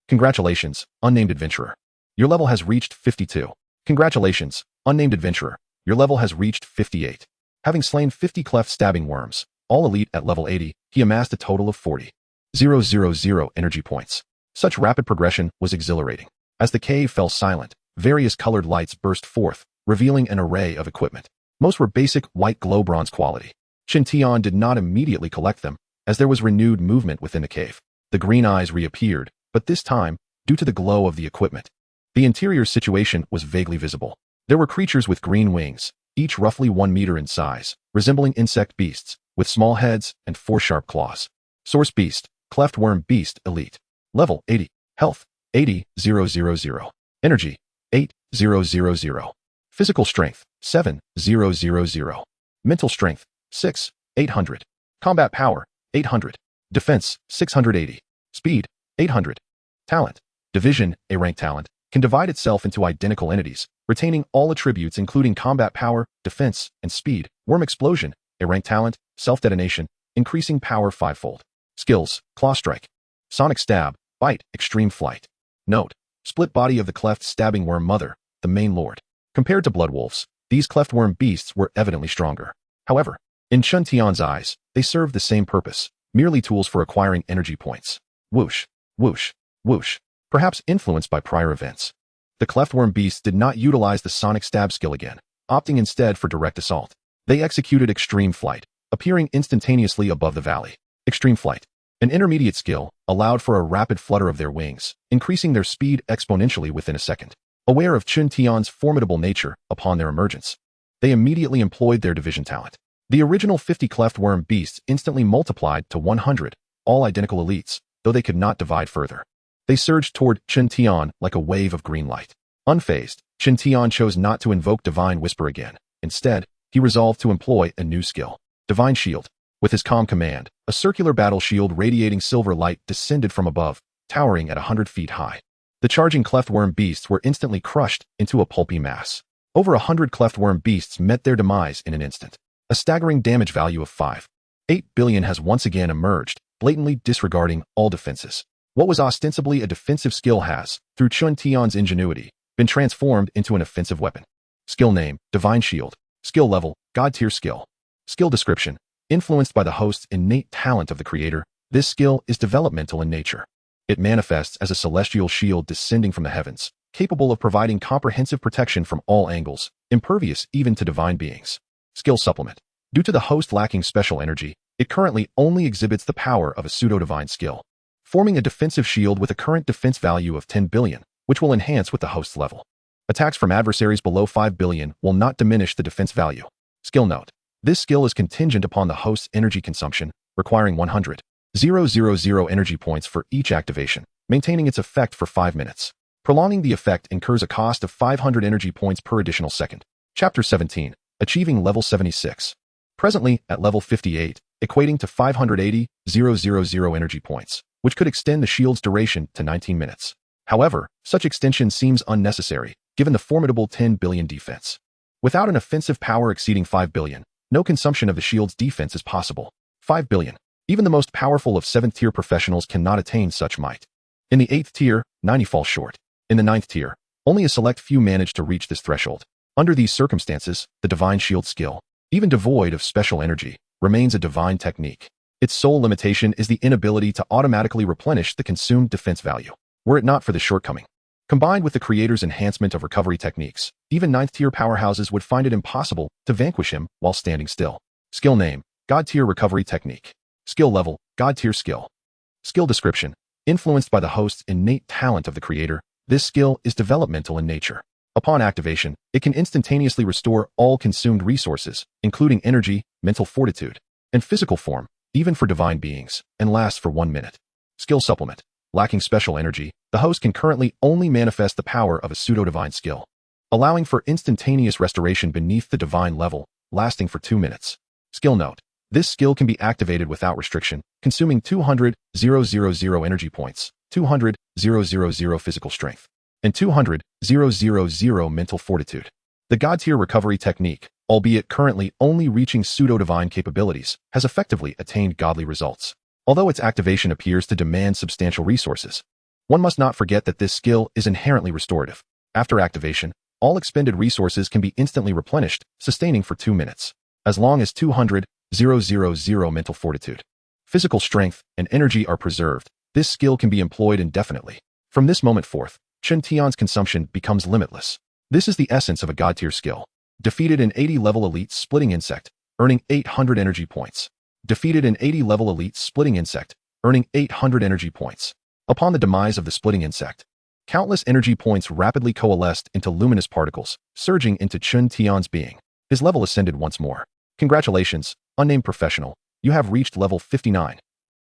Congratulations, unnamed adventurer. Your level has reached 52. Congratulations, unnamed adventurer. Your level has reached 58. Having slain 50 Cleft Stabbing Worms, all elite at level 80, he amassed a total of 40,000 energy points. Such rapid progression was exhilarating. As the cave fell silent, various colored lights burst forth, revealing an array of equipment. Most were basic white glow bronze quality. Chen Tian did not immediately collect them, as there was renewed movement within the cave. The green eyes reappeared, but this time, due to the glow of the equipment, the interior situation was vaguely visible. There were creatures with green wings, each roughly 1 meter in size, resembling insect beasts, with small heads and 4 sharp claws. Source Beast, Cleft Worm Beast Elite. Level 80. Health, 80,000. Energy, 8,000. Physical Strength, 7,000. Mental Strength, 6,800. Combat power, 800. Defense, 680. Speed, 800. Talent. Division, a rank talent, can divide itself into identical entities, retaining all attributes including combat power, defense, and speed. Worm explosion, a rank talent, self-detonation, increasing power 5-fold. Skills, claw strike. Sonic stab, bite, extreme flight. Note, split body of the cleft stabbing worm mother, the main lord. Compared to blood wolves, these cleft worm beasts were evidently stronger. However, in Chen Tian's eyes, they served the same purpose, merely tools for acquiring energy points. Whoosh, whoosh, whoosh. Perhaps influenced by prior events. The cleft worm beasts did not utilize the sonic stab skill again, opting instead for direct assault. They executed extreme flight, appearing instantaneously above the valley. Extreme flight. An intermediate skill, allowed for a rapid flutter of their wings, increasing their speed exponentially within a second. Aware of Chen Tian's formidable nature upon their emergence, they immediately employed their division talent. The original 50 cleft worm beasts instantly multiplied to 100, all identical elites, though they could not divide further. They surged toward Chen Tian like a wave of green light. Unfazed, Chen Tian chose not to invoke Divine Whisper again. Instead, he resolved to employ a new skill, Divine Shield. With his calm command, a circular battle shield radiating silver light descended from above, towering at 100 feet high. The charging cleft worm beasts were instantly crushed into a pulpy mass. Over 100 cleft worm beasts met their demise in an instant. A staggering damage value of 5.8 billion has once again emerged, blatantly disregarding all defenses. What was ostensibly a defensive skill has, through Chen Tian's ingenuity, been transformed into an offensive weapon. Skill name, Divine Shield. Skill level, God tier skill. Skill description. Influenced by the host's innate talent of the creator, this skill is developmental in nature. It manifests as a celestial shield descending from the heavens, capable of providing comprehensive protection from all angles, impervious even to divine beings. Skill supplement. Due to the host lacking special energy, it currently only exhibits the power of a pseudo-divine skill, forming a defensive shield with a current defense value of 10 billion, which will enhance with the host's level. Attacks from adversaries below 5 billion will not diminish the defense value. Skill note. This skill is contingent upon the host's energy consumption, requiring 100,000 energy points for each activation, maintaining its effect for 5 minutes. Prolonging the effect incurs a cost of 500 energy points per additional second. Chapter 17. Achieving level 76. Presently, at level 58, equating to 580,000 energy points, which could extend the shield's duration to 19 minutes. However, such extension seems unnecessary, given the formidable 10 billion defense. Without an offensive power exceeding 5 billion, no consumption of the shield's defense is possible. 5 billion. Even the most powerful of 7th tier professionals cannot attain such might. In the 8th tier, 90 fall short. In the 9th tier, only a select few manage to reach this threshold. Under these circumstances, the Divine Shield skill, even devoid of special energy, remains a divine technique. Its sole limitation is the inability to automatically replenish the consumed defense value. Were it not for this shortcoming, combined with the creator's enhancement of recovery techniques, even 9th tier powerhouses would find it impossible to vanquish him while standing still. Skill name, God tier recovery technique. Skill level, God tier skill. Skill description. Influenced by the host's innate talent of the creator, this skill is developmental in nature. Upon activation, it can instantaneously restore all consumed resources, including energy, mental fortitude, and physical form, even for divine beings, and lasts for 1 minute. Skill supplement. Lacking special energy, the host can currently only manifest the power of a pseudo-divine skill, allowing for instantaneous restoration beneath the divine level, lasting for 2 minutes. Skill note. This skill can be activated without restriction, consuming 200,000 energy points, 200,000 physical strength, and 200,000 mental fortitude. The God tier recovery technique, albeit currently only reaching pseudo-divine capabilities, has effectively attained godly results. Although its activation appears to demand substantial resources, one must not forget that this skill is inherently restorative. After activation, all expended resources can be instantly replenished, sustaining for 2 minutes, as long as 200,000 mental fortitude, physical strength, and energy are preserved. This skill can be employed indefinitely. From this moment forth, Chen Tian's consumption becomes limitless. This is the essence of a God tier skill. Defeated an 80-level elite splitting insect, earning 800 energy points. Defeated an 80-level elite splitting insect, earning 800 energy points. Upon the demise of the splitting insect, countless energy points rapidly coalesced into luminous particles, surging into Chen Tian's being. His level ascended once more. Congratulations, unnamed professional. You have reached level 59.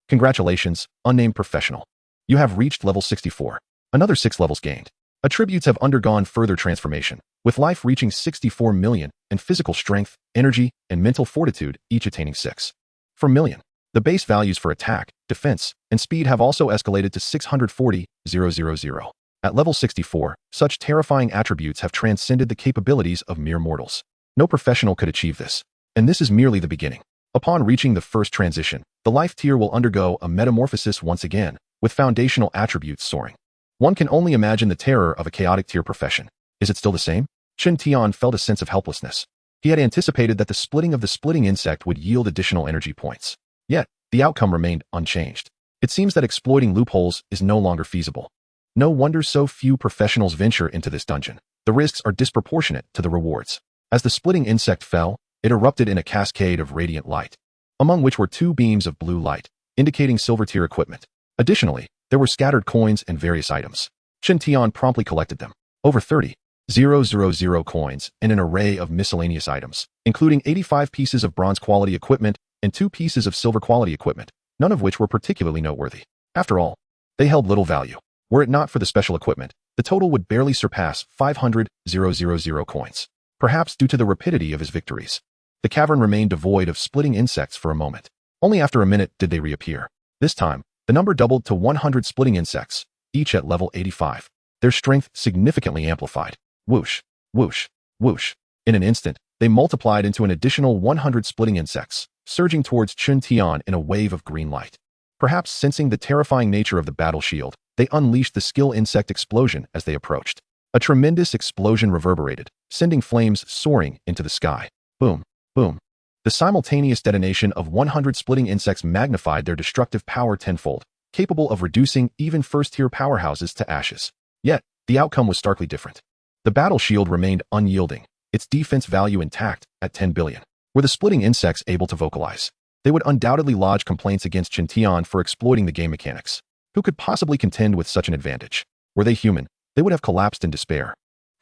Congratulations, unnamed professional. You have reached level 64. Another 6 levels gained. Attributes have undergone further transformation, with life reaching 64 million, and physical strength, energy, and mental fortitude each attaining 6. per million. The base values for attack, defense, and speed have also escalated to 640,000. At level 64, such terrifying attributes have transcended the capabilities of mere mortals. No professional could achieve this. And this is merely the beginning. Upon reaching the first transition, the life tier will undergo a metamorphosis once again, with foundational attributes soaring. One can only imagine the terror of a chaotic tier profession. Is it still the same? Chen Tian felt a sense of helplessness. He had anticipated that the splitting of the splitting insect would yield additional energy points. Yet, the outcome remained unchanged. It seems that exploiting loopholes is no longer feasible. No wonder so few professionals venture into this dungeon. The risks are disproportionate to the rewards. As the splitting insect fell, it erupted in a cascade of radiant light, among which were 2 beams of blue light, indicating silver tier equipment. Additionally, there were scattered coins and various items. Chen Tian promptly collected them. Over 30,000 coins and an array of miscellaneous items, including 85 pieces of bronze quality equipment and 2 pieces of silver quality equipment, none of which were particularly noteworthy. After all, they held little value. Were it not for the special equipment, the total would barely surpass 500,000 coins. Perhaps due to the rapidity of his victories. The cavern remained devoid of splitting insects for a moment. Only after a minute did they reappear. This time, the number doubled to 100 splitting insects, each at level 85. Their strength significantly amplified. Whoosh, whoosh, whoosh. In an instant, they multiplied into an additional 100 splitting insects, surging towards Chen Tian in a wave of green light. Perhaps sensing the terrifying nature of the battle shield, they unleashed the skill insect explosion as they approached. A tremendous explosion reverberated, sending flames soaring into the sky. Boom, boom. The simultaneous detonation of 100 splitting insects magnified their destructive power tenfold, capable of reducing even first-tier powerhouses to ashes. Yet, the outcome was starkly different. The battle shield remained unyielding, its defense value intact at 10 billion. Were the splitting insects able to vocalize? They would undoubtedly lodge complaints against Chen Tian for exploiting the game mechanics. Who could possibly contend with such an advantage? Were they human, they would have collapsed in despair,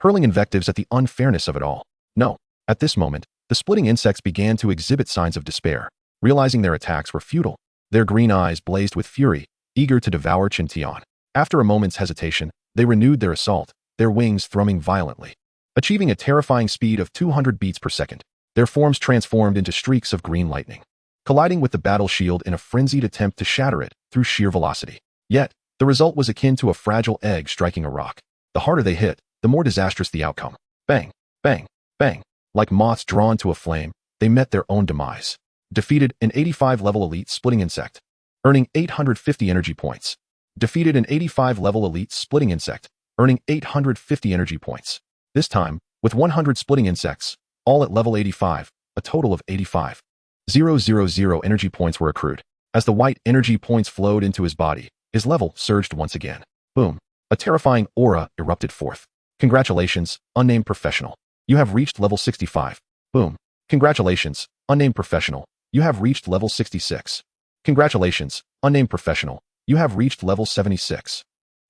hurling invectives at the unfairness of it all. No. At this moment, the splitting insects began to exhibit signs of despair, realizing their attacks were futile. Their green eyes blazed with fury, eager to devour Chen Tian. After a moment's hesitation, they renewed their assault, their wings thrumming violently. Achieving a terrifying speed of 200 beats per second, their forms transformed into streaks of green lightning, colliding with the battle shield in a frenzied attempt to shatter it through sheer velocity. Yet, the result was akin to a fragile egg striking a rock. The harder they hit, the more disastrous the outcome. Bang, bang, bang. Like moths drawn to a flame, they met their own demise. Defeated an 85-level elite splitting insect, earning 850 energy points. Defeated an 85-level elite splitting insect, earning 850 energy points. This time, with 100 splitting insects, all at level 85, a total of 85,000 energy points were accrued. As the white energy points flowed into his body, his level surged once again. Boom. A terrifying aura erupted forth. Congratulations, unnamed professional. You have reached level 65. Boom. Congratulations, unnamed professional. You have reached level 66. Congratulations, unnamed professional. You have reached level 76.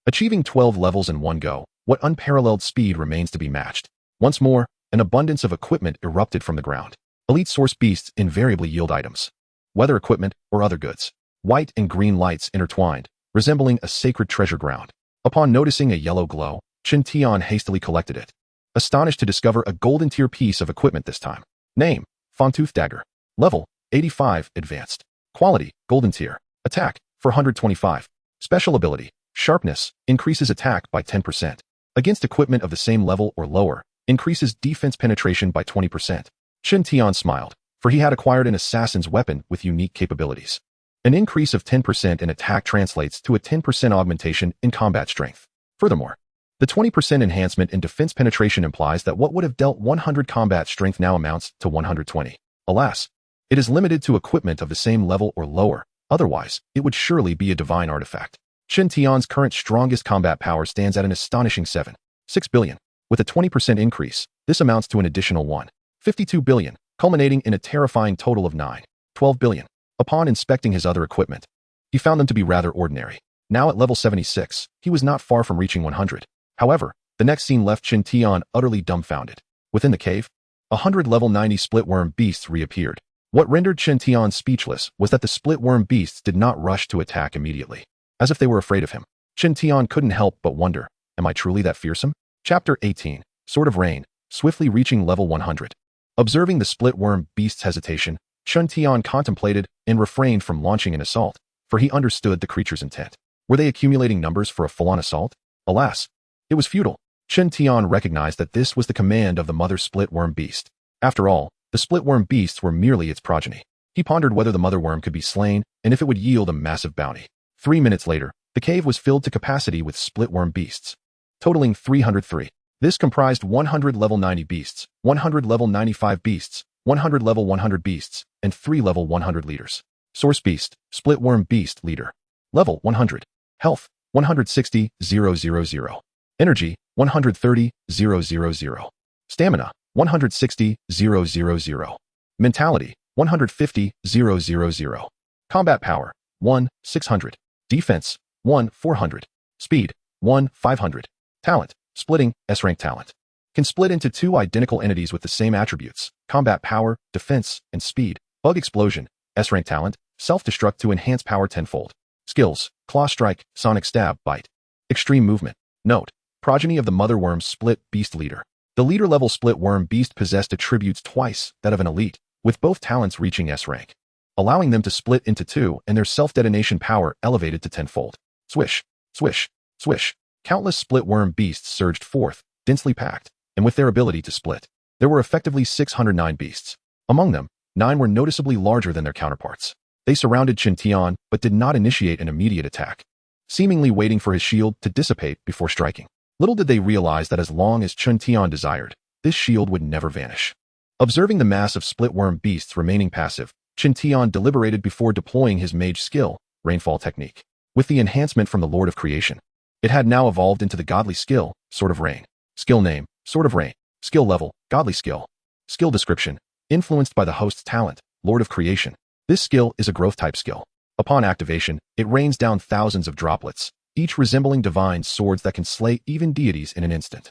Achieving 12 levels in one go, what unparalleled speed remains to be matched? Once more, an abundance of equipment erupted from the ground. Elite source beasts invariably yield items, whether equipment or other goods. White and green lights intertwined, resembling a sacred treasure ground. Upon noticing a yellow glow, Chen Tian hastily collected it, astonished to discover a golden tier piece of equipment this time. Name, Fangtooth Dagger. Level, 85, Advanced. Quality, Golden tier. Attack, 425. Special ability, Sharpness, increases attack by 10%. Against equipment of the same level or lower, increases defense penetration by 20%. Chen Tian smiled, for he had acquired an assassin's weapon with unique capabilities. An increase of 10% in attack translates to a 10% augmentation in combat strength. Furthermore, the 20% enhancement in defense penetration implies that what would have dealt 100 combat strength now amounts to 120. Alas, it is limited to equipment of the same level or lower, otherwise, it would surely be a divine artifact. Chen Tian's current strongest combat power stands at an astonishing 7.6 billion. With a 20% increase, this amounts to an additional 1.52 billion, culminating in a terrifying total of 9.12 billion. Upon inspecting his other equipment, he found them to be rather ordinary. Now at level 76, he was not far from reaching 100. However, the next scene left Chen Tian utterly dumbfounded. Within the cave, 100 level 90 split-worm beasts reappeared. What rendered Chen Tian speechless was that the split-worm beasts did not rush to attack immediately, as if they were afraid of him. Chen Tian couldn't help but wonder, am I truly that fearsome? Chapter 18, Sword of Rain, swiftly reaching level 100. Observing the split-worm beast's hesitation, Chen Tian contemplated and refrained from launching an assault, for he understood the creature's intent. Were they accumulating numbers for a full-on assault? Alas, it was futile. Chen Tian recognized that this was the command of the mother split-worm beast. After all, the split-worm beasts were merely its progeny. He pondered whether the mother worm could be slain and if it would yield a massive bounty. 3 minutes later, the cave was filled to capacity with split-worm beasts, totaling 303. This comprised 100 level 90 beasts, 100 level 95 beasts, 100 level 100 beasts, and 3 level 100 leaders. Source Beast, Split-Worm Beast Leader. Level 100. Health, 160,000. Energy, 130,000. Stamina, 160,000. Mentality, 150,000. Combat Power, 1,600. Defense, 1,400. Speed, 1,500. Talent, Splitting, S-Rank Talent. Can split into 2 identical entities with the same attributes, Combat Power, Defense, and Speed. Bug Explosion, S-Rank Talent, Self-Destruct to enhance power tenfold. Skills, Claw Strike, Sonic Stab, Bite. Extreme Movement. Note, progeny of the Mother Worm's Split Beast Leader. The leader level Split Worm Beast possessed attributes twice that of an elite, with both talents reaching S-Rank, allowing them to split into 2 and their self-detonation power elevated to tenfold. Swish, swish, swish. Countless Split Worm Beasts surged forth, densely packed, and with their ability to split. There were effectively 609 beasts. Among them, 9 were noticeably larger than their counterparts. They surrounded Chen Tian, but did not initiate an immediate attack, seemingly waiting for his shield to dissipate before striking. Little did they realize that as long as Chen Tian desired, this shield would never vanish. Observing the mass of split-worm beasts remaining passive, Chen Tian deliberated before deploying his mage skill, Rainfall Technique. With the enhancement from the Lord of Creation, it had now evolved into the godly skill, Sword of Rain. Skill name, Sword of Rain. Skill level, Godly Skill. Skill description, influenced by the host's talent, Lord of Creation. This skill is a growth-type skill. Upon activation, it rains down thousands of droplets, each resembling divine swords that can slay even deities in an instant.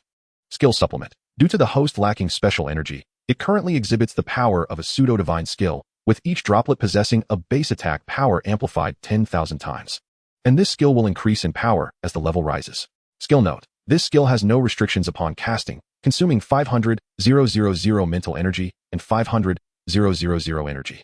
Skill supplement. Due to the host lacking special energy, it currently exhibits the power of a pseudo-divine skill, with each droplet possessing a base attack power amplified 10,000 times. And this skill will increase in power as the level rises. Skill note. This skill has no restrictions upon casting, consuming 500,000 mental energy and 500,000 energy.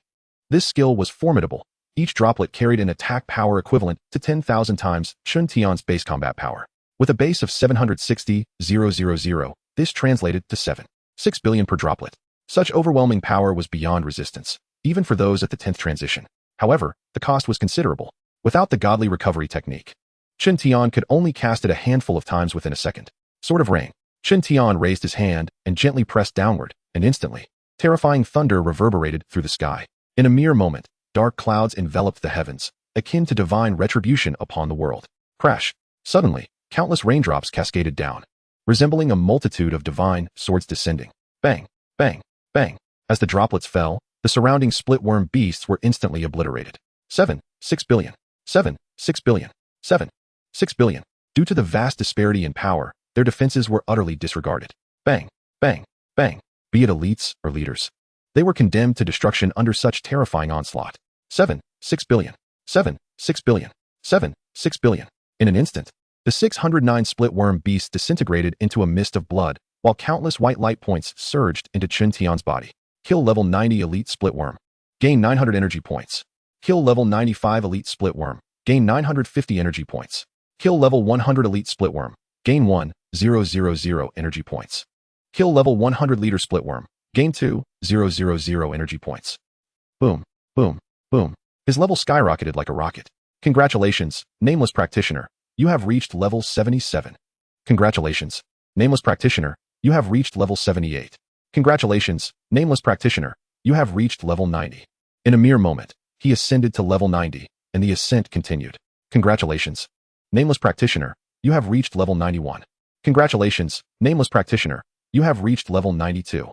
This skill was formidable. Each droplet carried an attack power equivalent to 10,000 times Chen Tian's base combat power. With a base of 760,000, this translated to 7.6 billion per droplet. Such overwhelming power was beyond resistance, even for those at the 10th transition. However, the cost was considerable. Without the godly recovery technique, Chen Tian could only cast it a handful of times within a second. Sword of Rain. Chen Tian raised his hand and gently pressed downward, and instantly, terrifying thunder reverberated through the sky. In a mere moment, dark clouds enveloped the heavens, akin to divine retribution upon the world. Crash. Suddenly, countless raindrops cascaded down, resembling a multitude of divine swords descending. Bang, bang, bang. As the droplets fell, the surrounding split-worm beasts were instantly obliterated. 7.6 billion. 7.6 billion. 7.6 billion. Due to the vast disparity in power, their defenses were utterly disregarded. Bang, bang, bang. Be it elites or leaders, they were condemned to destruction under such terrifying onslaught. 7.6 billion. 7.6 billion. 7.6 billion. In an instant, the 609 split-worm beasts disintegrated into a mist of blood, while countless white light points surged into Chen Tian's body. Kill level 90 elite split-worm. Gain 900 energy points. Kill level 95 elite split-worm. Gain 950 energy points. Kill level 100 elite split-worm. Gain 1,000 energy points. Kill level 100 leader split-worm. Gain 2,000 energy points. Boom, boom, boom. His level skyrocketed like a rocket. Congratulations, Nameless Practitioner. You have reached level 77. Congratulations, Nameless Practitioner. You have reached level 78. Congratulations, Nameless Practitioner. You have reached level 90. In a mere moment, he ascended to level 90, and the ascent continued. Congratulations, Nameless Practitioner. You have reached level 91. Congratulations, Nameless Practitioner. You have reached level 92.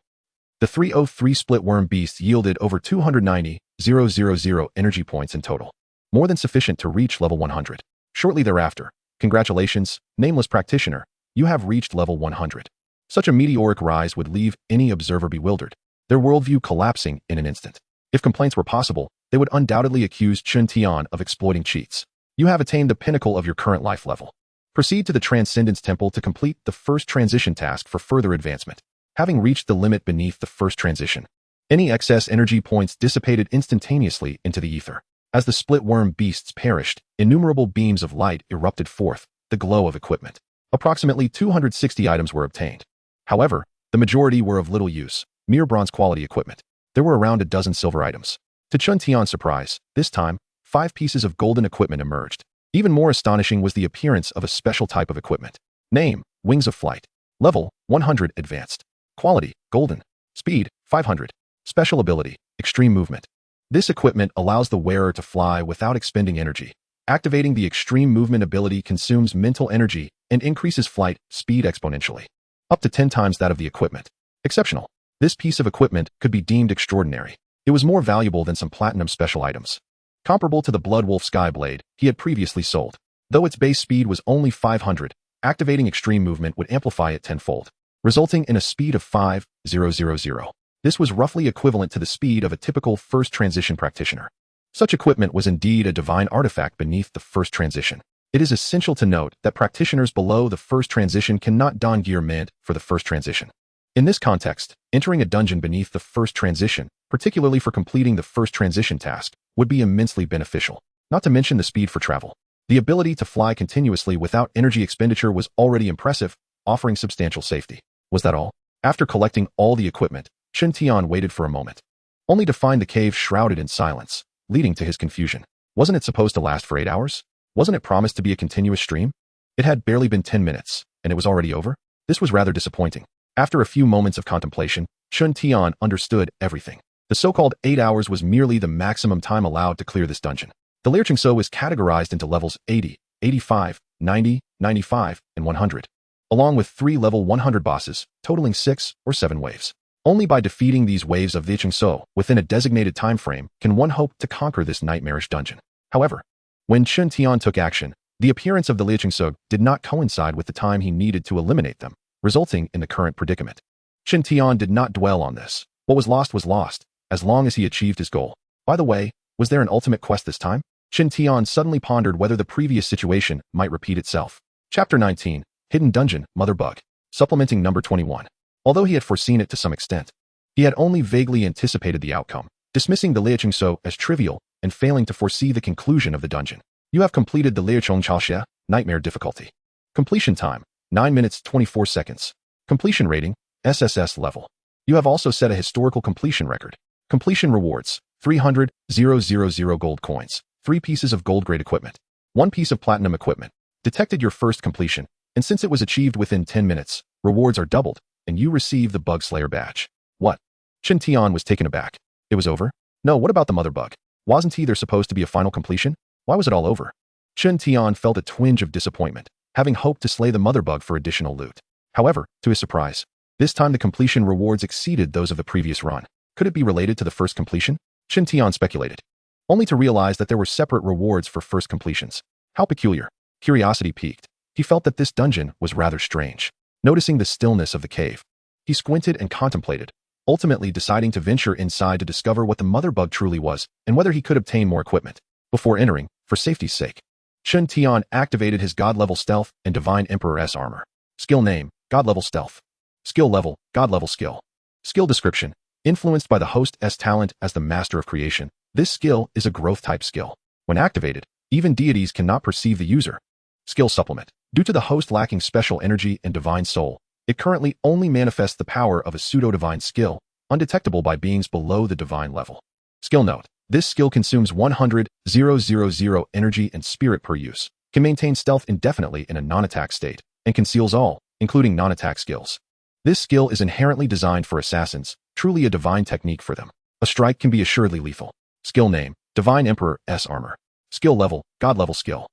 The 303 split-worm beasts yielded over 290,000 energy points in total, more than sufficient to reach level 100. Shortly thereafter, congratulations, Nameless Practitioner. You have reached level 100. Such a meteoric rise would leave any observer bewildered, their worldview collapsing in an instant. If complaints were possible, they would undoubtedly accuse Chen Tian of exploiting cheats. You have attained the pinnacle of your current life level. Proceed to the Transcendence Temple to complete the first transition task for further advancement. Having reached the limit beneath the first transition, Any excess energy points dissipated instantaneously into the ether. As the split worm beasts perished, innumerable beams of light erupted forth, the glow of equipment. Approximately 260 items were obtained. However, the majority were of little use, mere bronze-quality equipment. There were around a dozen silver items. To Chen Tian's surprise, this time, 5 pieces of golden equipment emerged. Even more astonishing was the appearance of a special type of equipment. Name, Wings of Flight. Level, 100 Advanced. Quality, Golden. Speed, 500. Special ability, Extreme Movement. This equipment allows the wearer to fly without expending energy. Activating the Extreme Movement ability consumes mental energy and increases flight speed exponentially, up to 10 times that of the equipment. Exceptional. This piece of equipment could be deemed extraordinary. It was more valuable than some platinum special items. Comparable to the Bloodwolf Skyblade he had previously sold. Though its base speed was only 500, activating Extreme Movement would amplify it tenfold, resulting in a speed of 5,000. This was roughly equivalent to the speed of a typical first transition practitioner. Such equipment was indeed a divine artifact beneath the first transition. It is essential to note that practitioners below the first transition cannot don gear meant for the first transition. In this context, entering a dungeon beneath the first transition, particularly for completing the first transition task, would be immensely beneficial, not to mention the speed for travel. The ability to fly continuously without energy expenditure was already impressive, offering substantial safety. Was that all? After collecting all the equipment, Chen Tian waited for a moment, only to find the cave shrouded in silence, leading to his confusion. Wasn't it supposed to last for 8 hours? Wasn't it promised to be a continuous stream? It had barely been 10 minutes, and it was already over? This was rather disappointing. After a few moments of contemplation, Chen Tian understood everything. The so-called 8 hours was merely the maximum time allowed to clear this dungeon. The Leerchungso is categorized into levels 80, 85, 90, 95, and 100, along with 3 level 100 bosses, totaling 6 or 7 waves. Only by defeating these waves of Leerchungso within a designated time frame can one hope to conquer this nightmarish dungeon. However, when Chen Tian took action, the appearance of the Leerchungso did not coincide with the time he needed to eliminate them, resulting in the current predicament. Chen Tian did not dwell on this. What was lost, as long as he achieved his goal. By the way, was there an ultimate quest this time? Chen Tian suddenly pondered whether the previous situation might repeat itself. Chapter 19, Hidden Dungeon, Mother Bug. Supplementing number 21. Although he had foreseen it to some extent, he had only vaguely anticipated the outcome, dismissing the Leerchungso as trivial and failing to foresee the conclusion of the dungeon. You have completed the Leerchungchaoxia, Nightmare difficulty. Completion time, 9 minutes 24 seconds. Completion rating, SSS level. You have also set a historical completion record. Completion rewards, 300,000 gold coins, 3 pieces of gold-grade equipment, 1 piece of platinum equipment. Detected your first completion, and since it was achieved within 10 minutes, rewards are doubled, and you receive the Bug Slayer badge. What? Chen Tian was taken aback. It was over? No, what about the Mother Bug? Wasn't there supposed to be a final completion? Why was it all over? Chen Tian felt a twinge of disappointment, having hoped to slay the Mother Bug for additional loot. However, to his surprise, this time the completion rewards exceeded those of the previous run. Could it be related to the first completion? Chen Tian speculated, only to realize that there were separate rewards for first completions. How peculiar. Curiosity piqued. He felt that this dungeon was rather strange. Noticing the stillness of the cave, he squinted and contemplated, ultimately deciding to venture inside to discover what the Mother Bug truly was and whether he could obtain more equipment. Before entering, for safety's sake, Chen Tian activated his God-level stealth and Divine Emperor-S armor. Skill name, God-level stealth. Skill level, God-level skill. Skill description, influenced by the host's talent as the Master of Creation, this skill is a growth-type skill. When activated, even deities cannot perceive the user. Skill supplement. Due to the host lacking special energy and divine soul, it currently only manifests the power of a pseudo-divine skill, undetectable by beings below the divine level. Skill note. This skill consumes 100,000 energy and spirit per use, can maintain stealth indefinitely in a non-attack state, and conceals all, including non-attack skills. This skill is inherently designed for assassins, truly a divine technique for them. A strike can be assuredly lethal. Skill name, Divine Emperor-S armor. Skill level, God-level skill.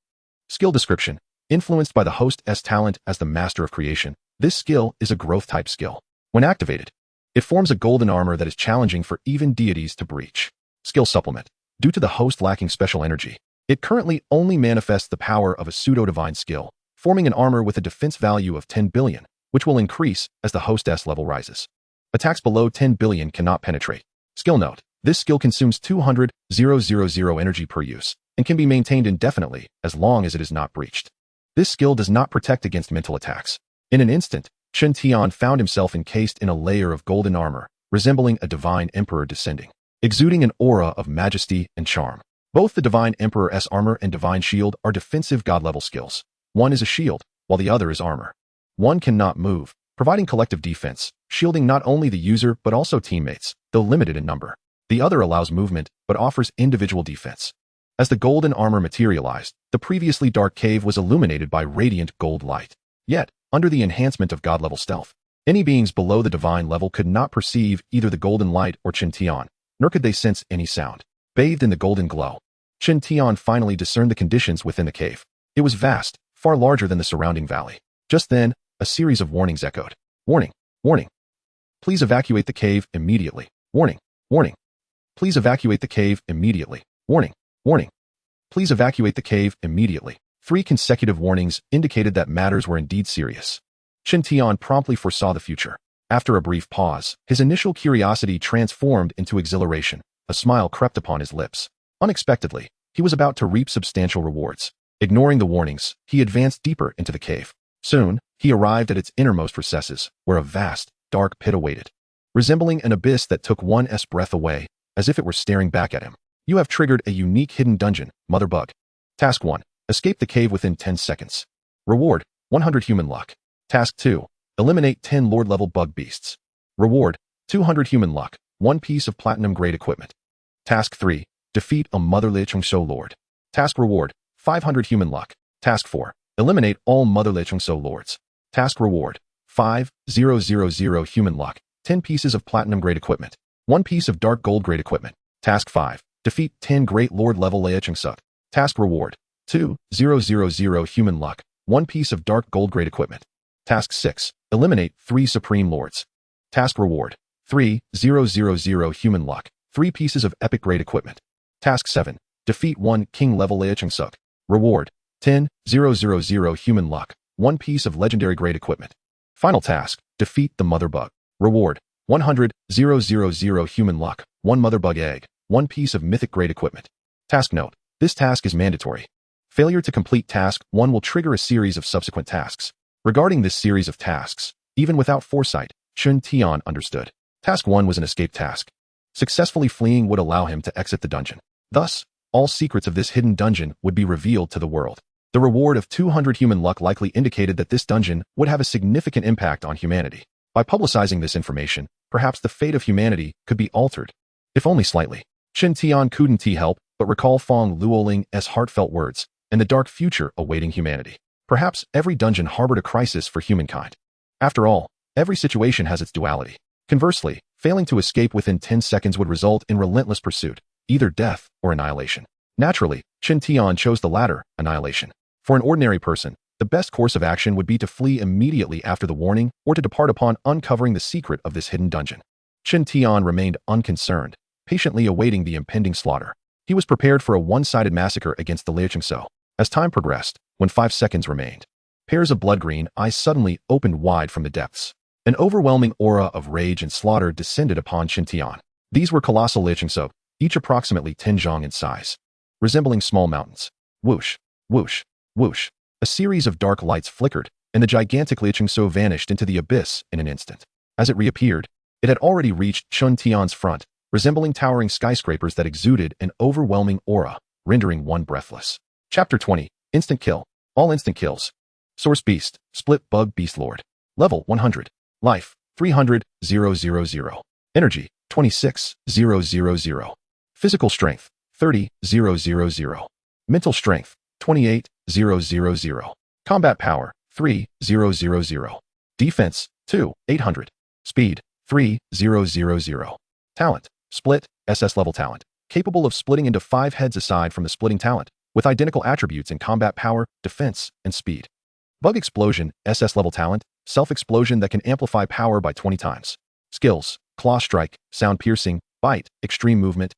Skill description, influenced by the host's talent as the Master of Creation, this skill is a growth-type skill. When activated, it forms a golden armor that is challenging for even deities to breach. Skill supplement. Due to the host lacking special energy, it currently only manifests the power of a pseudo-divine skill, forming an armor with a defense value of 10 billion, which will increase as the host's level rises. Attacks below 10 billion cannot penetrate. Skill note. This skill consumes 200,000 energy per use, and can be maintained indefinitely as long as it is not breached. This skill does not protect against mental attacks. In an instant, Chen Tian found himself encased in a layer of golden armor, resembling a divine emperor descending, exuding an aura of majesty and charm. Both the Divine Emperor's armor and Divine Shield are defensive god-level skills. One is a shield, while the other is armor. One cannot move, providing collective defense, shielding not only the user but also teammates, though limited in number. The other allows movement, but offers individual defense. As the golden armor materialized, the previously dark cave was illuminated by radiant gold light. Yet, under the enhancement of god-level stealth, any beings below the divine level could not perceive either the golden light or Chen Tian, nor could they sense any sound. Bathed in the golden glow, Chen Tian finally discerned the conditions within the cave. It was vast, far larger than the surrounding valley. Just then, a series of warnings echoed. Warning, warning. Please evacuate the cave immediately. Warning, warning. Please evacuate the cave immediately. Warning, warning. Please evacuate the cave immediately. 3 consecutive warnings indicated that matters were indeed serious. Chen Tian promptly foresaw the future. After a brief pause, his initial curiosity transformed into exhilaration. A smile crept upon his lips. Unexpectedly, he was about to reap substantial rewards. Ignoring the warnings, he advanced deeper into the cave. Soon, he arrived at its innermost recesses, where a vast, dark pit awaited. Resembling an abyss that took one's breath away, as if it were staring back at him. You have triggered a unique hidden dungeon, Mother Bug. Task 1. Escape the cave within 10 seconds. Reward, 100 human luck. Task 2. Eliminate 10 Lord-level bug beasts. Reward, 200 human luck, 1 piece of platinum-grade equipment. Task 3. Defeat a Mother-lecheungso Lord. Task reward, 500 human luck. Task 4. Eliminate all Mother-lecheungso Lords. Task reward, 5000 human luck, 10 pieces of platinum-grade equipment, 1 piece of dark gold-grade equipment. Task 5. Defeat 10 Great Lord-level lecheungsuk. Task reward, 2000 human luck, 1 piece of dark gold-grade equipment. Task 6. Eliminate 3 Supreme Lords. Task reward, 3000 human luck, 3 pieces of epic-grade equipment. Task 7. Defeat 1 King-level lecheungsuk. Reward, 10,000 human luck, 1 piece of legendary-grade equipment. Final task. Defeat the Mother Bug. Reward, 100,000 human luck, 1 Mother Bug egg, 1 piece of mythic-grade equipment. Task note. This task is mandatory. Failure to complete task 1 will trigger a series of subsequent tasks. Regarding this series of tasks, even without foresight, Chen Tian understood. Task 1 was an escape task. Successfully fleeing would allow him to exit the dungeon. Thus, all secrets of this hidden dungeon would be revealed to the world. The reward of 200 human luck likely indicated that this dungeon would have a significant impact on humanity. By publicizing this information, perhaps the fate of humanity could be altered, if only slightly. Chen Tian couldn't help but recall Fong Luoling's heartfelt words and the dark future awaiting humanity. Perhaps every dungeon harbored a crisis for humankind. After all, every situation has its duality. Conversely, failing to escape within 10 seconds would result in relentless pursuit, either death or annihilation. Naturally, Chen Tian chose the latter, annihilation. For an ordinary person, the best course of action would be to flee immediately after the warning or to depart upon uncovering the secret of this hidden dungeon. Chen Tian remained unconcerned, patiently awaiting the impending slaughter. He was prepared for a one-sided massacre against the lecheungsuk. As time progressed, when 5 seconds remained, pairs of blood-green eyes suddenly opened wide from the depths. An overwhelming aura of rage and slaughter descended upon Chen Tian. These were colossal lecheungsuk, each approximately 10 zhang in size, resembling small mountains. Whoosh, whoosh, whoosh. A series of dark lights flickered, and the gigantic lecheungsuk vanished into the abyss in an instant. As it reappeared, it had already reached Chen Tian's front, resembling towering skyscrapers that exuded an overwhelming aura, rendering one breathless. Chapter 20. Instant Kill. All instant kills. Source Beast. Split Bug Beast Lord. Level 100. Life 300,000. Energy 26,000. Physical Strength 30,000. Mental Strength 28,000. Combat Power 3,000. Defense 2,800. Speed 3,000. Talent. Split, SS level talent. Capable of splitting into 5 heads aside from the splitting talent, with identical attributes in combat power, defense, and speed. Bug Explosion, SS level talent. Self-explosion that can amplify power by 20 times. Skills. Claw Strike, Sound Piercing, Bite, Extreme Movement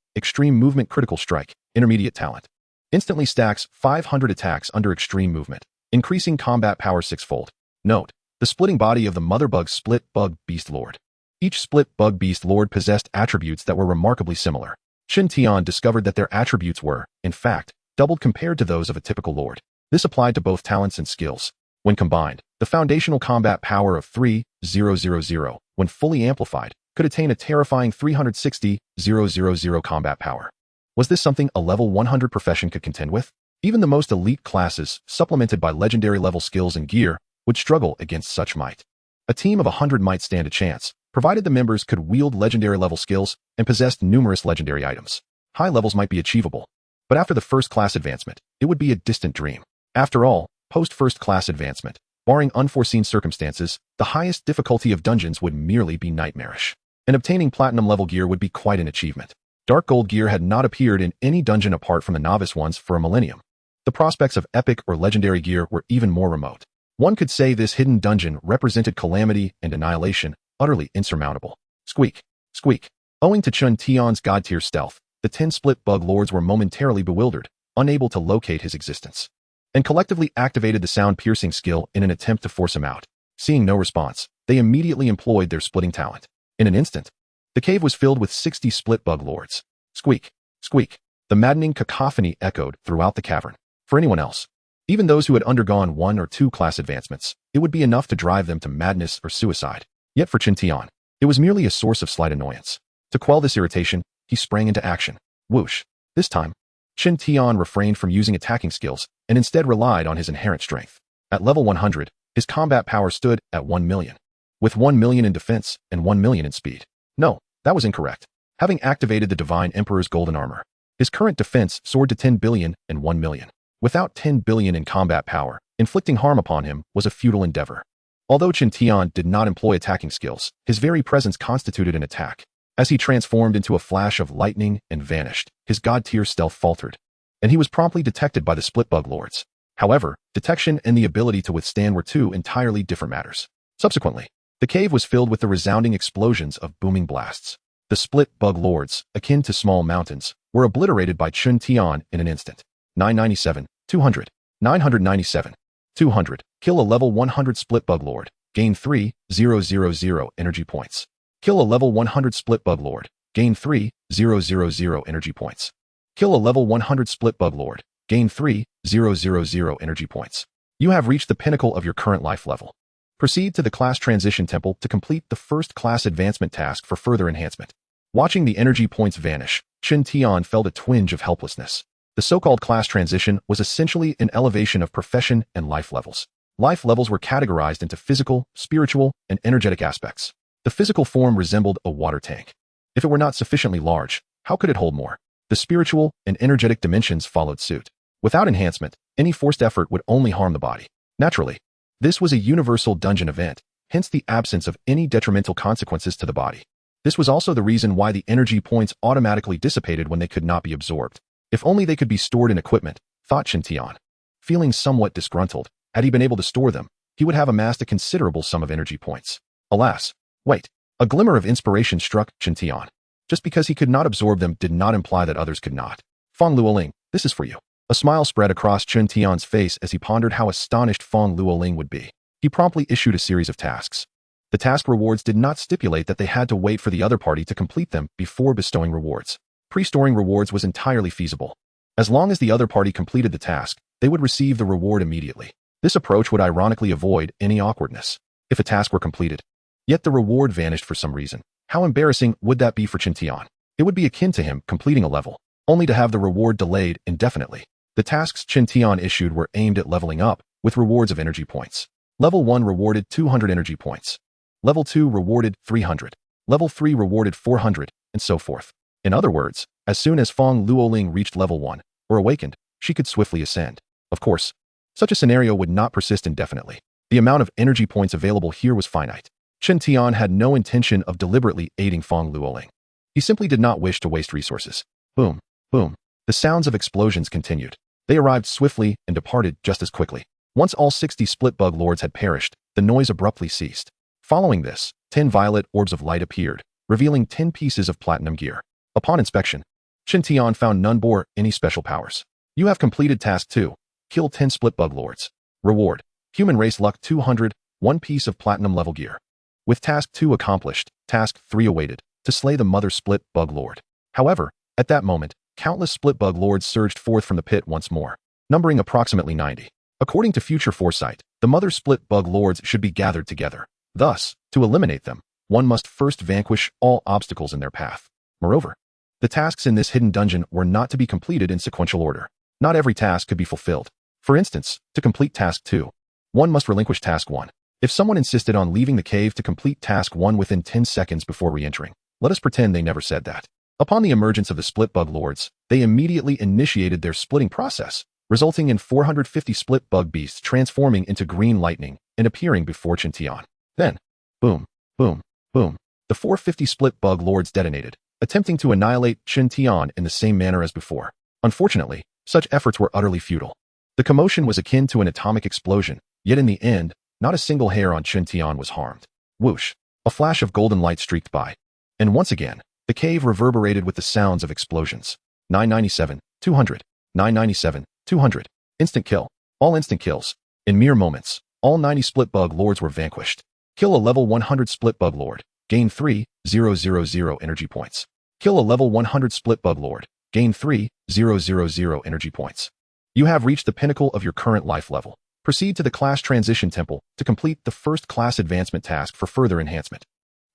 Critical Strike, Intermediate Talent. Instantly stacks 500 attacks under Extreme Movement, increasing combat power 6-fold. Note. The splitting body of the Mother Bug's Split Bug Beast Lord. Each Split Bug Beast Lord possessed attributes that were remarkably similar. Chen Tian discovered that their attributes were, in fact, doubled compared to those of a typical lord. This applied to both talents and skills. When combined, the foundational combat power of 3,000, when fully amplified, could attain a terrifying 360,000 combat power. Was this something a level 100 profession could contend with? Even the most elite classes, supplemented by legendary level skills and gear, would struggle against such might. A team of 100 might stand a chance, provided the members could wield legendary level skills and possessed numerous legendary items. High levels might be achievable, but after the first class advancement, it would be a distant dream. After all, post-first class advancement, barring unforeseen circumstances, the highest difficulty of dungeons would merely be nightmarish. And obtaining platinum level gear would be quite an achievement. Dark gold gear had not appeared in any dungeon apart from the novice ones for a millennium. The prospects of epic or legendary gear were even more remote. One could say this hidden dungeon represented calamity and annihilation, utterly insurmountable. Squeak, squeak. Owing to Chen Tian's god-tier stealth, the 10 split bug lords were momentarily bewildered, unable to locate his existence, and collectively activated the sound-piercing skill in an attempt to force him out. Seeing no response, they immediately employed their splitting talent. In an instant, the cave was filled with 60 split bug lords. Squeak, squeak. The maddening cacophony echoed throughout the cavern. For anyone else, even those who had undergone 1 or 2 class advancements, it would be enough to drive them to madness or suicide. Yet for Chen Tian, it was merely a source of slight annoyance. To quell this irritation, he sprang into action. Whoosh. This time, Chen Tian refrained from using attacking skills and instead relied on his inherent strength. At level 100, his combat power stood at 1 million, with 1 million in defense and 1 million in speed. No, that was incorrect. Having activated the Divine Emperor's golden armor, his current defense soared to 10 billion and 1 million. Without 10 billion in combat power, inflicting harm upon him was a futile endeavor. Although Chen Tian did not employ attacking skills, his very presence constituted an attack. As he transformed into a flash of lightning and vanished, his god-tier stealth faltered, and he was promptly detected by the split bug lords. However, detection and the ability to withstand were two entirely different matters. Subsequently, the cave was filled with the resounding explosions of booming blasts. The split bug lords, akin to small mountains, were obliterated by Chen Tian in an instant. 997, 200, 997, 200. Kill a level 100 split bug lord. Gain 3,000 energy points. Kill a level 100 split bug lord. Gain 3,000 energy points. Kill a level 100 split bug lord. Gain 3,000 energy points. You have reached the pinnacle of your current life level. Proceed to the class transition temple to complete the first class advancement task for further enhancement. Watching the energy points vanish, Chen Tian felt a twinge of helplessness. The so-called class transition was essentially an elevation of profession and life levels. Life levels were categorized into physical, spiritual, and energetic aspects. The physical form resembled a water tank. If it were not sufficiently large, how could it hold more? The spiritual and energetic dimensions followed suit. Without enhancement, any forced effort would only harm the body. Naturally, this was a universal dungeon event, hence the absence of any detrimental consequences to the body. This was also the reason why the energy points automatically dissipated when they could not be absorbed. If only they could be stored in equipment, thought Chen Tian. Feeling somewhat disgruntled, had he been able to store them, he would have amassed a considerable sum of energy points. Alas, wait, a glimmer of inspiration struck Chen Tian. Just because he could not absorb them did not imply that others could not. Feng Luoling, this is for you. A smile spread across Chen Tian's face as he pondered how astonished Feng Luoling would be. He promptly issued a series of tasks. The task rewards did not stipulate that they had to wait for the other party to complete them before bestowing rewards. Pre-storing rewards was entirely feasible. As long as the other party completed the task, they would receive the reward immediately. This approach would ironically avoid any awkwardness if a task were completed, yet the reward vanished for some reason. How embarrassing would that be for Chen Tian? It would be akin to him completing a level, only to have the reward delayed indefinitely. The tasks Chen Tian issued were aimed at leveling up, with rewards of energy points. Level 1 rewarded 200 energy points. Level 2 rewarded 300. Level 3 rewarded 400, and so forth. In other words, as soon as Feng Luoling reached level 1, or awakened, she could swiftly ascend. Of course, such a scenario would not persist indefinitely. The amount of energy points available here was finite. Chen Tian had no intention of deliberately aiding Feng Luoling. He simply did not wish to waste resources. Boom, boom. The sounds of explosions continued. They arrived swiftly and departed just as quickly. Once all 60 split bug lords had perished, the noise abruptly ceased. Following this, 10 violet orbs of light appeared, revealing 10 pieces of platinum gear. Upon inspection, Chen Tian found none bore any special powers. You have completed task 2. Kill 10 split bug lords. Reward: Human Race Luck 200, 1 piece of platinum level gear. With task 2 accomplished, task 3 awaited, to slay the mother split bug lord. However, at that moment, countless split bug lords surged forth from the pit once more, numbering approximately 90. According to future foresight, the mother split bug lords should be gathered together. Thus, to eliminate them, one must first vanquish all obstacles in their path. Moreover, the tasks in this hidden dungeon were not to be completed in sequential order. Not every task could be fulfilled. For instance, to complete task 2, one must relinquish task 1. If someone insisted on leaving the cave to complete task 1 within 10 seconds before re-entering, let us pretend they never said that. Upon the emergence of the split bug lords, they immediately initiated their splitting process, resulting in 450 split bug beasts transforming into green lightning and appearing before Chen Tian. Then, boom, boom, boom, the 450 split bug lords detonated, attempting to annihilate Chen Tian in the same manner as before. Unfortunately, such efforts were utterly futile. The commotion was akin to an atomic explosion, yet in the end, not a single hair on Chen Tian was harmed. Whoosh! A flash of golden light streaked by. And once again, the cave reverberated with the sounds of explosions. 997, 200, 997, 200. Instant kill. All instant kills. In mere moments, all 90 split bug lords were vanquished. Kill a level 100 split bug lord. Gain 3,000 energy points. Kill a level 100 split bug lord. Gain 3,000 energy points. You have reached the pinnacle of your current life level. Proceed to the class transition temple to complete the first class advancement task for further enhancement.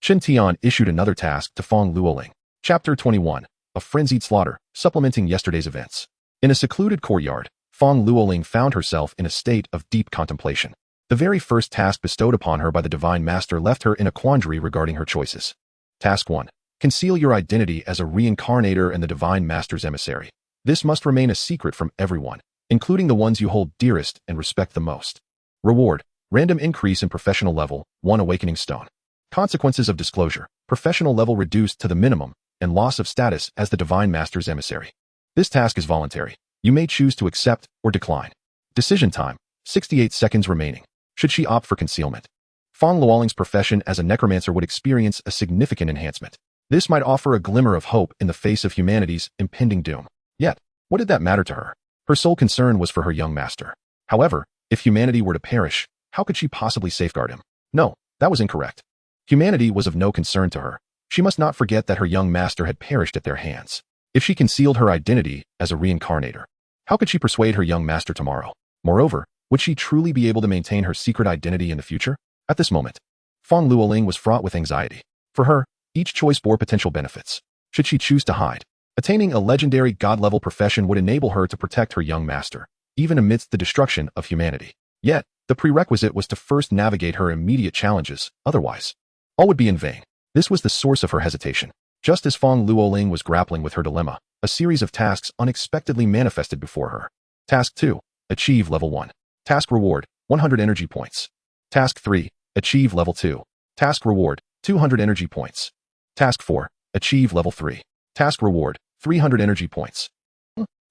Chen Tian issued another task to Fong Luoling. Chapter 21. A frenzied slaughter, supplementing yesterday's events. In a secluded courtyard, Fong Luoling found herself in a state of deep contemplation. The very first task bestowed upon her by the Divine Master left her in a quandary regarding her choices. Task 1. Conceal your identity as a reincarnator and the Divine Master's emissary. This must remain a secret from everyone, including the ones you hold dearest and respect the most. Reward. Random increase in professional level, 1 awakening stone. Consequences of disclosure. Professional level reduced to the minimum, and loss of status as the Divine Master's emissary. This task is voluntary. You may choose to accept or decline. Decision time. 68 seconds remaining. Should she opt for concealment? Fong Luoling's profession as a necromancer would experience a significant enhancement. This might offer a glimmer of hope in the face of humanity's impending doom. Yet, what did that matter to her? Her sole concern was for her young master. However, if humanity were to perish, how could she possibly safeguard him? No, that was incorrect. Humanity was of no concern to her. She must not forget that her young master had perished at their hands. If she concealed her identity as a reincarnator, how could she persuade her young master tomorrow? Moreover, would she truly be able to maintain her secret identity in the future? At this moment, Fong Luoling was fraught with anxiety. For her, each choice bore potential benefits. Should she choose to hide, attaining a legendary god-level profession would enable her to protect her young master, even amidst the destruction of humanity. Yet, the prerequisite was to first navigate her immediate challenges, otherwise, all would be in vain. This was the source of her hesitation. Just as Fong Luoling was grappling with her dilemma, a series of tasks unexpectedly manifested before her. Task 2. Achieve level 1. Task reward, 100 energy points. Task 3. Achieve level 2. Task reward, 200 energy points. Task 4. Achieve level 3. Task reward, 300 energy points.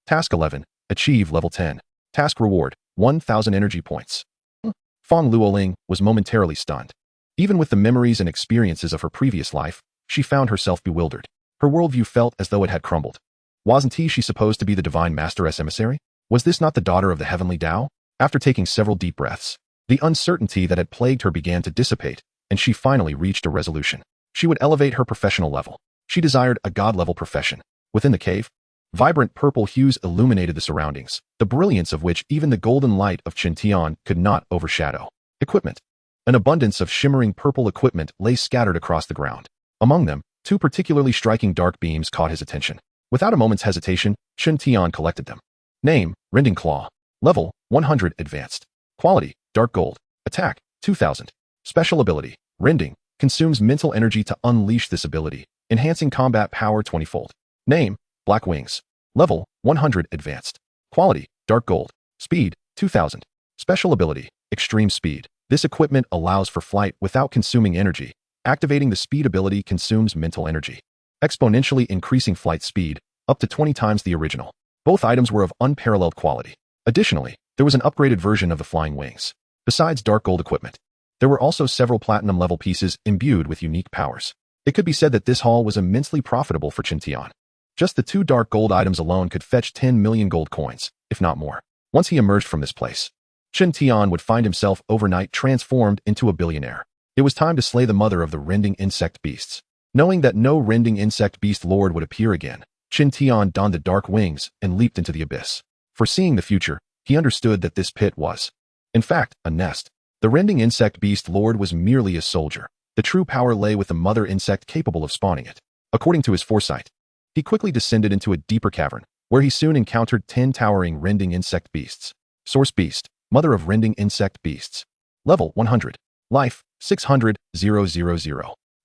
Task 11. Achieve level 10. Task reward, 1,000 energy points. Fong Luoling was momentarily stunned. Even with the memories and experiences of her previous life, she found herself bewildered. Her worldview felt as though it had crumbled. Wasn't she supposed to be the Divine Master's emissary? Was this not the daughter of the Heavenly Tao? After taking several deep breaths, the uncertainty that had plagued her began to dissipate, and she finally reached a resolution. She would elevate her professional level. She desired a god-level profession. Within the cave, vibrant purple hues illuminated the surroundings, the brilliance of which even the golden light of Chen Tian could not overshadow. Equipment. An abundance of shimmering purple equipment lay scattered across the ground. Among them, 2 particularly striking dark beams caught his attention. Without a moment's hesitation, Chen Tian collected them. Name, Rending Claw. Level, 100 advanced. Quality, dark gold. Attack, 2000. Special ability, Rending, consumes mental energy to unleash this ability, enhancing combat power 20-fold. Name, Black Wings. Level, 100 advanced. Quality, dark gold. Speed, 2000. Special ability, Extreme Speed. This equipment allows for flight without consuming energy. Activating the speed ability consumes mental energy, exponentially increasing flight speed, up to 20 times the original. Both items were of unparalleled quality. Additionally, there was an upgraded version of the flying wings. Besides dark gold equipment, there were also several platinum-level pieces imbued with unique powers. It could be said that this haul was immensely profitable for Chen Tian. Just the 2 dark gold items alone could fetch 10 million gold coins, if not more. Once he emerged from this place, Chen Tian would find himself overnight transformed into a billionaire. It was time to slay the mother of the rending insect beasts. Knowing that no rending insect beast lord would appear again, Chen Tian donned the dark wings and leaped into the abyss. Foreseeing the future, he understood that this pit was, in fact, a nest. The rending insect beast lord was merely a soldier. The true power lay with the mother insect capable of spawning it. According to his foresight, he quickly descended into a deeper cavern, where he soon encountered 10 towering rending insect beasts. Source beast, mother of rending insect beasts. Level 100. Life 600,000.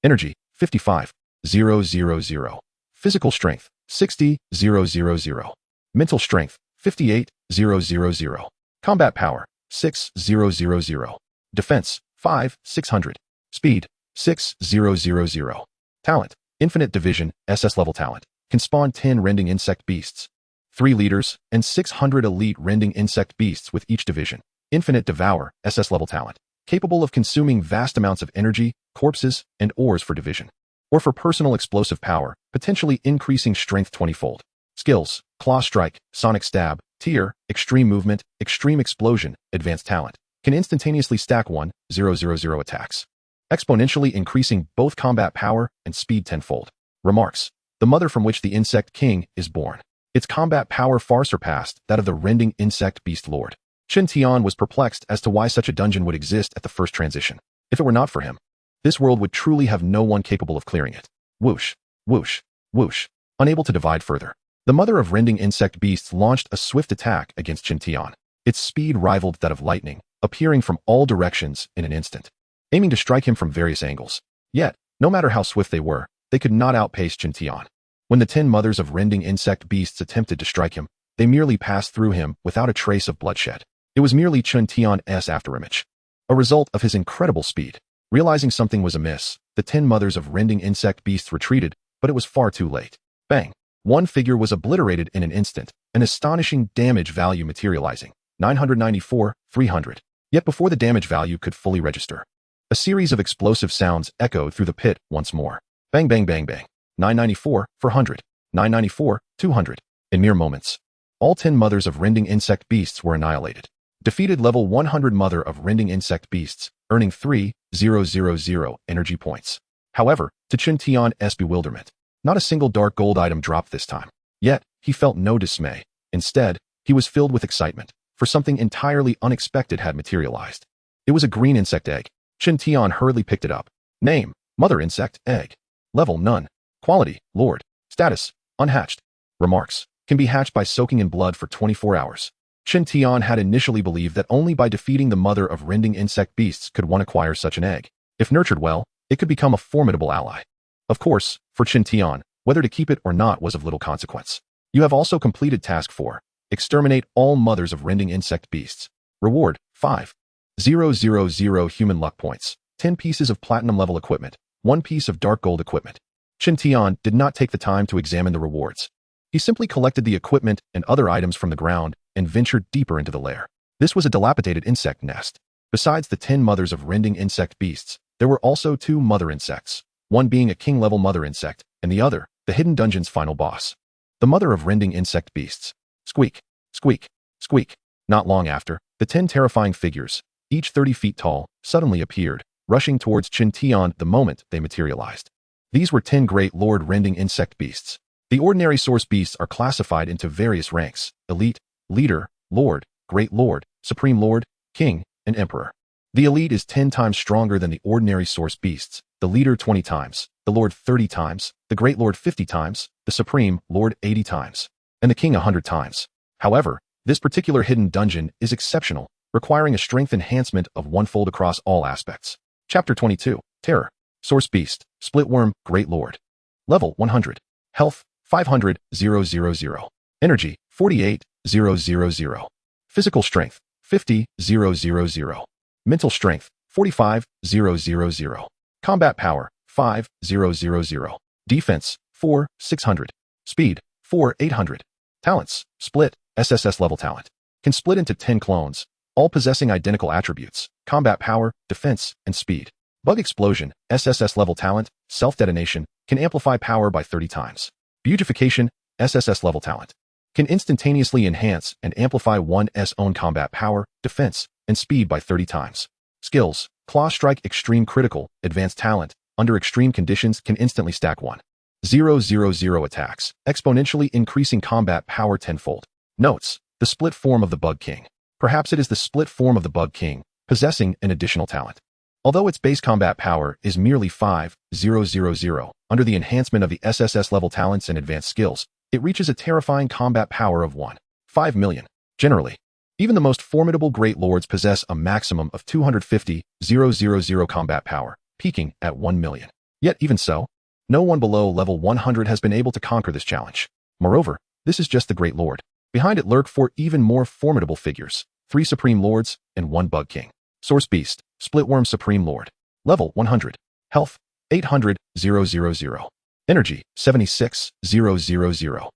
Energy 55,000. Physical strength 60,000. Mental strength 58,000. Combat power 6,000. Defense 5,600. Speed 6,000. Talent infinite division SS level talent. Can spawn 10 rending insect beasts. 3 leaders and 600 elite rending insect beasts with each division. Infinite devour SS level talent. Capable of consuming vast amounts of energy, corpses, and ores for division. Or for personal explosive power, potentially increasing strength 20-fold. Skills, claw strike, sonic stab, tier, extreme movement, extreme explosion, advanced talent. Can instantaneously stack 1,000 attacks. Exponentially increasing both combat power and speed 10-fold. Remarks. The mother from which the insect king is born. Its combat power far surpassed that of the rending insect beast lord. Chen Tian was perplexed as to why such a dungeon would exist at the first transition. If it were not for him, this world would truly have no one capable of clearing it. Whoosh, whoosh, whoosh. Unable to divide further, the mother of rending insect beasts launched a swift attack against Chen Tian. Its speed rivaled that of lightning, appearing from all directions in an instant, aiming to strike him from various angles. Yet, no matter how swift they were, they could not outpace Chen Tian. When the 10 mothers of rending insect beasts attempted to strike him, they merely passed through him without a trace of bloodshed. It was merely Chen Tian's afterimage. A result of his incredible speed. Realizing something was amiss, the 10 mothers of rending insect beasts retreated, but it was far too late. Bang! One figure was obliterated in an instant, an astonishing damage value materializing. 994, 300. Yet before the damage value could fully register, a series of explosive sounds echoed through the pit once more. Bang bang bang bang. 994, 400. 994, 200. In mere moments, all 10 mothers of rending insect beasts were annihilated. Defeated level 100 mother of rending insect beasts, earning 3,000 energy points. However, to Chen Tian's bewilderment, not a single dark gold item dropped this time. Yet, he felt no dismay. Instead, he was filled with excitement, for something entirely unexpected had materialized. It was a green insect egg. Chen Tian hurriedly picked it up. Name, mother insect, egg. Level, none. Quality, lord. Status, unhatched. Remarks, can be hatched by soaking in blood for 24 hours. Chen Tian had initially believed that only by defeating the mother of rending insect beasts could one acquire such an egg. If nurtured well, it could become a formidable ally. Of course, for Chen Tian, whether to keep it or not was of little consequence. You have also completed task 4. Exterminate all mothers of rending insect beasts. Reward, 5,000 human luck points, 10 pieces of platinum level equipment, 1 piece of dark gold equipment. Chen Tian did not take the time to examine the rewards. He simply collected the equipment and other items from the ground and ventured deeper into the lair. This was a dilapidated insect nest. Besides the 10 mothers of rending insect beasts, there were also 2 mother insects, one being a king-level mother insect, and the other, the hidden dungeon's final boss. The mother of rending insect beasts. Squeak, squeak, squeak. Not long after, the 10 terrifying figures, each 30 feet tall, suddenly appeared, rushing towards Chen Tian the moment they materialized. These were 10 great lord rending insect beasts. The ordinary source beasts are classified into various ranks: elite, leader, lord, great lord, supreme lord, king, and emperor. The elite is 10 times stronger than the ordinary source beasts, the leader 20 times, the lord 30 times, the great lord 50 times, the supreme lord 80 times, and the king 100 times. However, this particular hidden dungeon is exceptional, requiring a strength enhancement of 1-fold across all aspects. Chapter 22, Terror. Source Beast, Splitworm, Great Lord. Level 100. Health, 500,000. Energy, 48,000. Physical strength, 50,000. Mental strength, 45,000. Combat power, 5,000. Defense, 4,600. Speed, 4,800. Talents, Split, SSS level talent. Can split into 10 clones, all possessing identical attributes: combat power, defense, and speed. Bug Explosion, SSS level talent, self-detonation, can amplify power by 30 times. Beautification, SSS level talent. Can instantaneously enhance and amplify one's own combat power, defense, and speed by 30 times. Skills, Claw Strike Extreme Critical, advanced talent, under extreme conditions can instantly stack 1,000 attacks, exponentially increasing combat power 10-fold. Notes, the split form of the Bug King. Perhaps it is the split form of the Bug King, possessing an additional talent. Although its base combat power is merely 5,000, under the enhancement of the SSS level talents and advanced skills, it reaches a terrifying combat power of 1,500,000. Generally, even the most formidable great lords possess a maximum of 250,000 combat power, peaking at 1,000,000. Yet even so, no one below level 100 has been able to conquer this challenge. Moreover, this is just the great lord. Behind it lurk 4 even more formidable figures, 3 supreme lords and 1 bug king. Source Beast, Splitworm Supreme Lord. Level 100. Health 800,000. Energy 76,000.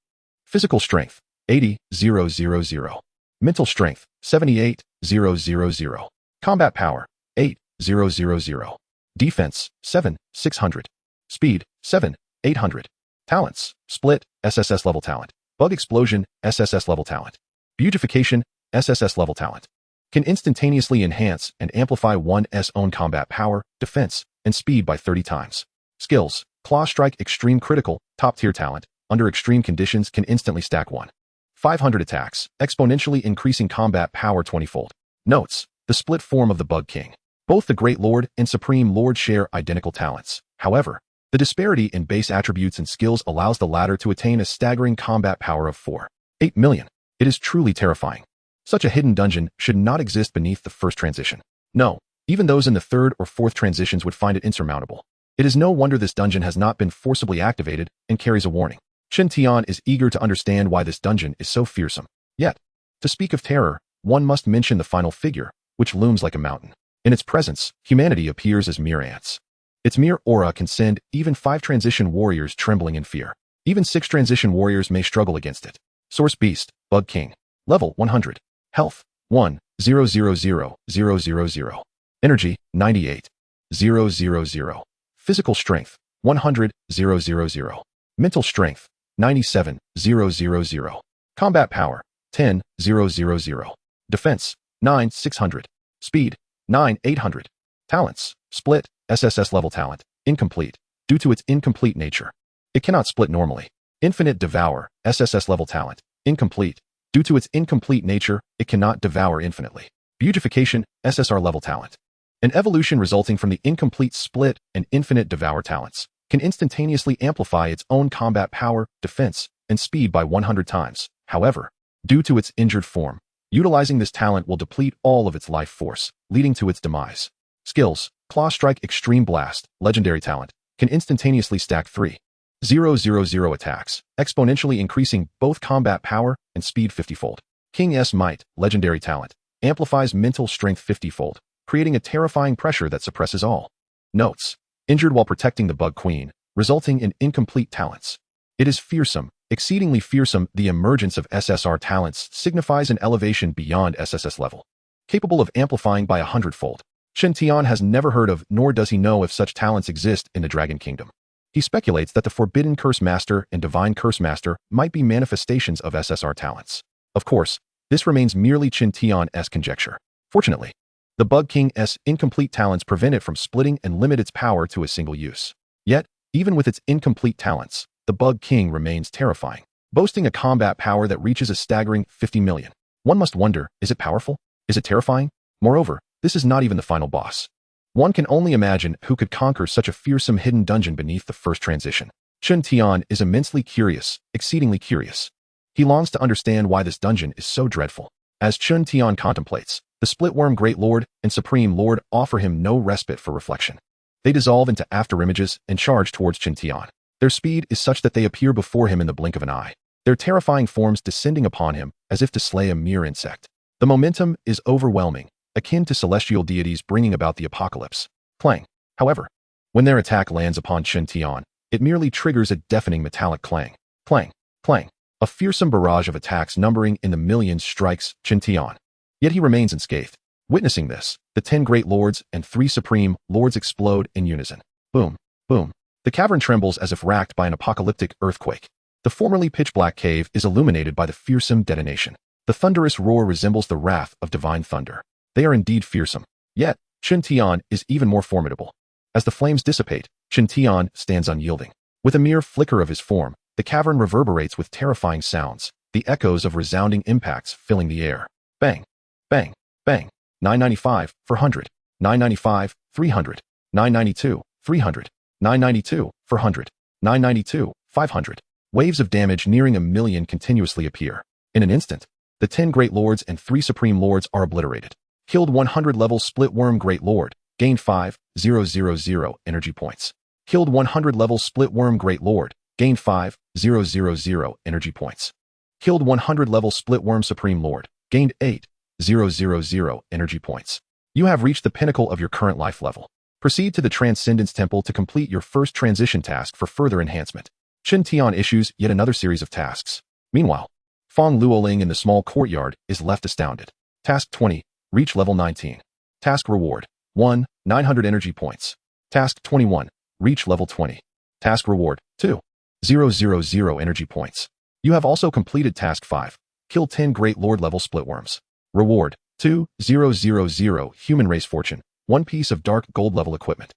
Physical strength 80,000. Mental strength 78,000. Combat power 8,000. Defense 7,600. Speed 7,800. Talents: Split, SSS level talent. Bug Explosion, SSS level talent. Beautification, SSS level talent. Can instantaneously enhance and amplify one's own combat power, defense, and speed by 30 times. Skills: Claw Strike Extreme Critical, top tier talent. Under extreme conditions can instantly stack 1,500 attacks, exponentially increasing combat power 20-fold. Notes: the split form of the Bug King. Both the Great Lord and Supreme Lord share identical talents. However, the disparity in base attributes and skills allows the latter to attain a staggering combat power of 4,800,000. It is truly terrifying. Such a hidden dungeon should not exist beneath the first transition. No, even those in the third or fourth transitions would find it insurmountable. It is no wonder this dungeon has not been forcibly activated and carries a warning. Chen Tian is eager to understand why this dungeon is so fearsome. Yet, to speak of terror, one must mention the final figure, which looms like a mountain. In its presence, humanity appears as mere ants. Its mere aura can send even 5 transition warriors trembling in fear. Even 6 transition warriors may struggle against it. Source Beast, Bug King. Level 100. Health 1,000,000. Energy 98,000. Physical strength 100,000. Mental strength 97,000. Combat power 10,000. Defense 9,600. Speed 9,800. Talents: Split, SSS level talent. Incomplete, due to its incomplete nature. It cannot split normally. Infinite Devour, SSS level talent. Incomplete, due to its incomplete nature, it cannot devour infinitely. Beautification, SSR level talent. An evolution resulting from the incomplete Split and Infinite Devour talents can instantaneously amplify its own combat power, defense, and speed by 100 times. However, due to its injured form, utilizing this talent will deplete all of its life force, leading to its demise. Skills: Claw Strike Extreme Blast, legendary talent, can instantaneously stack 3,000 attacks, exponentially increasing both combat power and speed 50-fold. King's Might, legendary talent, amplifies mental strength 50-fold, creating a terrifying pressure that suppresses all. Notes: injured while protecting the Bug Queen, resulting in incomplete talents. It is fearsome, exceedingly fearsome. The emergence of SSR talents signifies an elevation beyond SSS level, capable of amplifying by 100-fold. Chen Tian has never heard of, nor does he know if such talents exist in the Dragon Kingdom. He speculates that the Forbidden Curse Master and Divine Curse Master might be manifestations of SSR talents. Of course, this remains merely Chen Tian's conjecture. Fortunately, the Bug King's incomplete talents prevent it from splitting and limit its power to a single use. Yet, even with its incomplete talents, the Bug King remains terrifying, boasting a combat power that reaches a staggering 50,000,000. One must wonder, is it powerful? Is it terrifying? Moreover, this is not even the final boss. One can only imagine who could conquer such a fearsome hidden dungeon beneath the first transition. Chen Tian is immensely curious, exceedingly curious. He longs to understand why this dungeon is so dreadful. As Chen Tian contemplates, the Splitworm Great Lord and Supreme Lord offer him no respite for reflection. They dissolve into afterimages and charge towards Chen Tian. Their speed is such that they appear before him in the blink of an eye, their terrifying forms descending upon him as if to slay a mere insect. The momentum is overwhelming, akin to celestial deities bringing about the apocalypse. Clang. However, when their attack lands upon Chen Tian, it merely triggers a deafening metallic clang. Clang. Clang. A fearsome barrage of attacks numbering in the millions strikes Chen Tian. Yet he remains unscathed. Witnessing this, the 10 Great Lords and 3 Supreme Lords explode in unison. Boom. Boom. The cavern trembles as if racked by an apocalyptic earthquake. The formerly pitch-black cave is illuminated by the fearsome detonation. The thunderous roar resembles the wrath of divine thunder. They are indeed fearsome. Yet, Chen Tian is even more formidable. As the flames dissipate, Chen Tian stands unyielding. With a mere flicker of his form, the cavern reverberates with terrifying sounds, the echoes of resounding impacts filling the air. Bang. Bang. Bang. 995 for 100. 995, 300, 992, 300, 992, 400, 992, 500. Waves of damage nearing 1,000,000 continuously appear. In an instant, the 10 Great Lords and 3 Supreme Lords are obliterated. Killed 100 level Splitworm Great Lord, gained 5,000 energy points. Killed 100 level Splitworm Great Lord, gained 5,000 energy points. Killed 100 level Splitworm Supreme Lord, gained 8,000 energy points. You have reached the pinnacle of your current life level. Proceed to the Transcendence Temple to complete your first transition task for further enhancement. Chen Tian issues yet another series of tasks. Meanwhile, Fong Luoling in the small courtyard is left astounded. Task 20, reach level 19. Task reward, 1, 900 energy points. Task 21, reach level 20. Task reward, 2,000 energy points. You have also completed task 5, kill 10 Great Lord level Splitworms. Reward, 2,000 human race fortune, 1 piece of dark gold level equipment.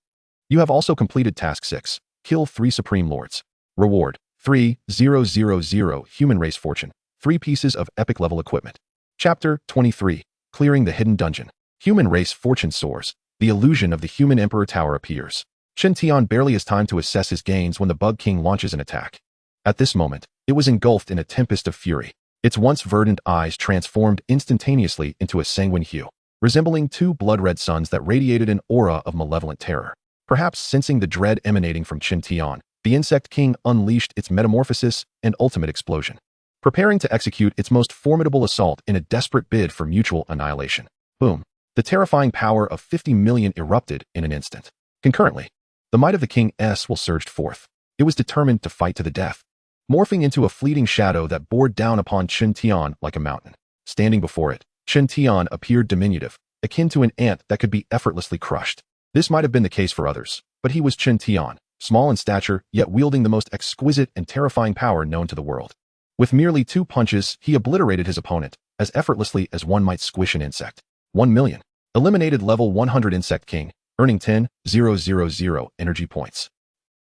You have also completed task 6, kill 3 Supreme Lords. Reward, 3,000 human race fortune, 3 pieces of epic level equipment. Chapter 23, clearing the hidden dungeon. Human race fortune soars. The illusion of the human Emperor Tower appears. Chen Tian barely has time to assess his gains when the Bug King launches an attack. At this moment, it was engulfed in a tempest of fury. Its once verdant eyes transformed instantaneously into a sanguine hue, resembling 2 blood-red suns that radiated an aura of malevolent terror. Perhaps sensing the dread emanating from Chen Tian, the Insect King unleashed its metamorphosis and ultimate explosion, preparing to execute its most formidable assault in a desperate bid for mutual annihilation. Boom! The terrifying power of 50 million erupted in an instant. Concurrently, the might of the King S will surged forth. It was determined to fight to the death, morphing into a fleeting shadow that bore down upon Chen Tian like a mountain. Standing before it, Chen Tian appeared diminutive, akin to an ant that could be effortlessly crushed. This might have been the case for others, but he was Chen Tian, small in stature, yet wielding the most exquisite and terrifying power known to the world. With merely 2 punches, he obliterated his opponent, as effortlessly as one might squish an insect. 1,000,000. Eliminated level 100 Insect King, earning 10,000 energy points.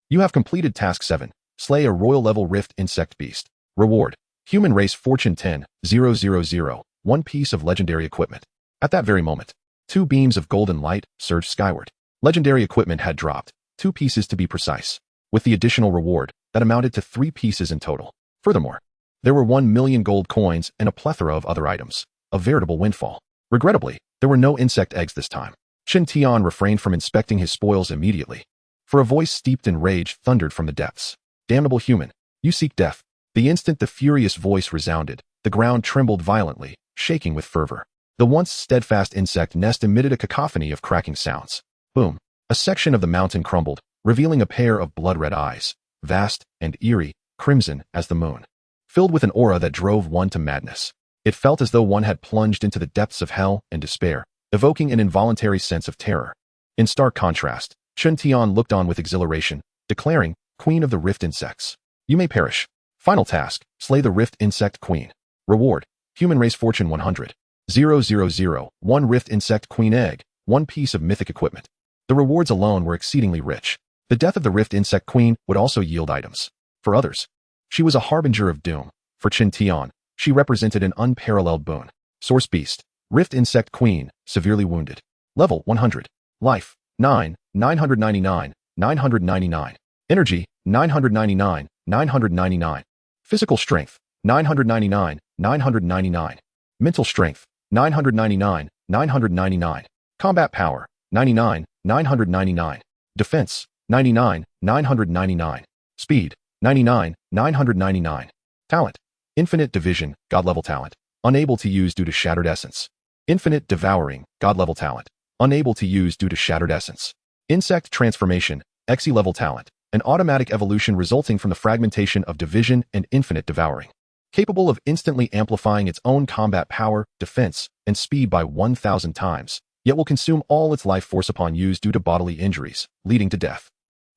You have completed task 7, slay a royal level Rift Insect Beast. Reward, human race fortune 10,000, 1 piece of legendary equipment. At that very moment, 2 beams of golden light surged skyward. Legendary equipment had dropped, 2 pieces to be precise, with the additional reward that amounted to 3 pieces in total. Furthermore, there were 1,000,000 gold coins and a plethora of other items, a veritable windfall. Regrettably, there were no insect eggs this time. Chen Tian refrained from inspecting his spoils immediately, for a voice steeped in rage thundered from the depths. Damnable human, you seek death. The instant the furious voice resounded, the ground trembled violently, shaking with fervor. The once steadfast insect nest emitted a cacophony of cracking sounds. Boom! A section of the mountain crumbled, revealing a pair of blood-red eyes, vast and eerie, crimson as the moon, filled with an aura that drove one to madness. It felt as though one had plunged into the depths of hell and despair, evoking an involuntary sense of terror. In stark contrast, Chen Tian looked on with exhilaration, declaring, Queen of the Rift Insects, you may perish. Final task, slay the Rift Insect Queen. Reward, human race fortune 100. 000, 1 Rift Insect Queen egg, 1 piece of mythic equipment. The rewards alone were exceedingly rich. The death of the Rift Insect Queen would also yield items. For others, she was a harbinger of doom. For Chen Tian, she represented an unparalleled boon. Source Beast, Rift Insect Queen, severely wounded. Level 100. Life, 999, 999. Energy, 999, 999. Physical strength, 999, 999. Mental strength, 999, 999. Combat power, 99, 999. Defense, 99, 999. Speed, 99, 999. Talent, Infinite Division, God-level talent. Unable to use due to Shattered Essence. Infinite Devouring, God-level talent. Unable to use due to Shattered Essence. Insect Transformation, Xe-level talent. An automatic evolution resulting from the fragmentation of Division and Infinite Devouring. Capable of instantly amplifying its own combat power, defense, and speed by 1,000 times, yet will consume all its life force upon use due to bodily injuries, leading to death.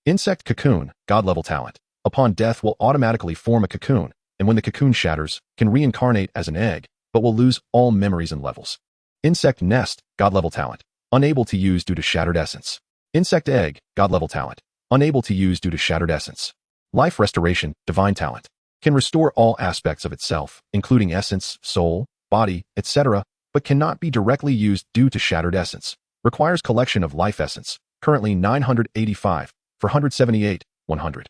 Insect Cocoon, God-level talent. Upon death will automatically form a cocoon, and when the cocoon shatters, can reincarnate as an egg, but will lose all memories and levels. Insect Nest, God-level talent. Unable to use due to Shattered Essence. Insect Egg, God-level talent. Unable to use due to Shattered Essence. Life Restoration, Divine talent. Can restore all aspects of itself, including essence, soul, body, etc., but cannot be directly used due to Shattered Essence. Requires collection of life essence, currently 985, for 178, 100.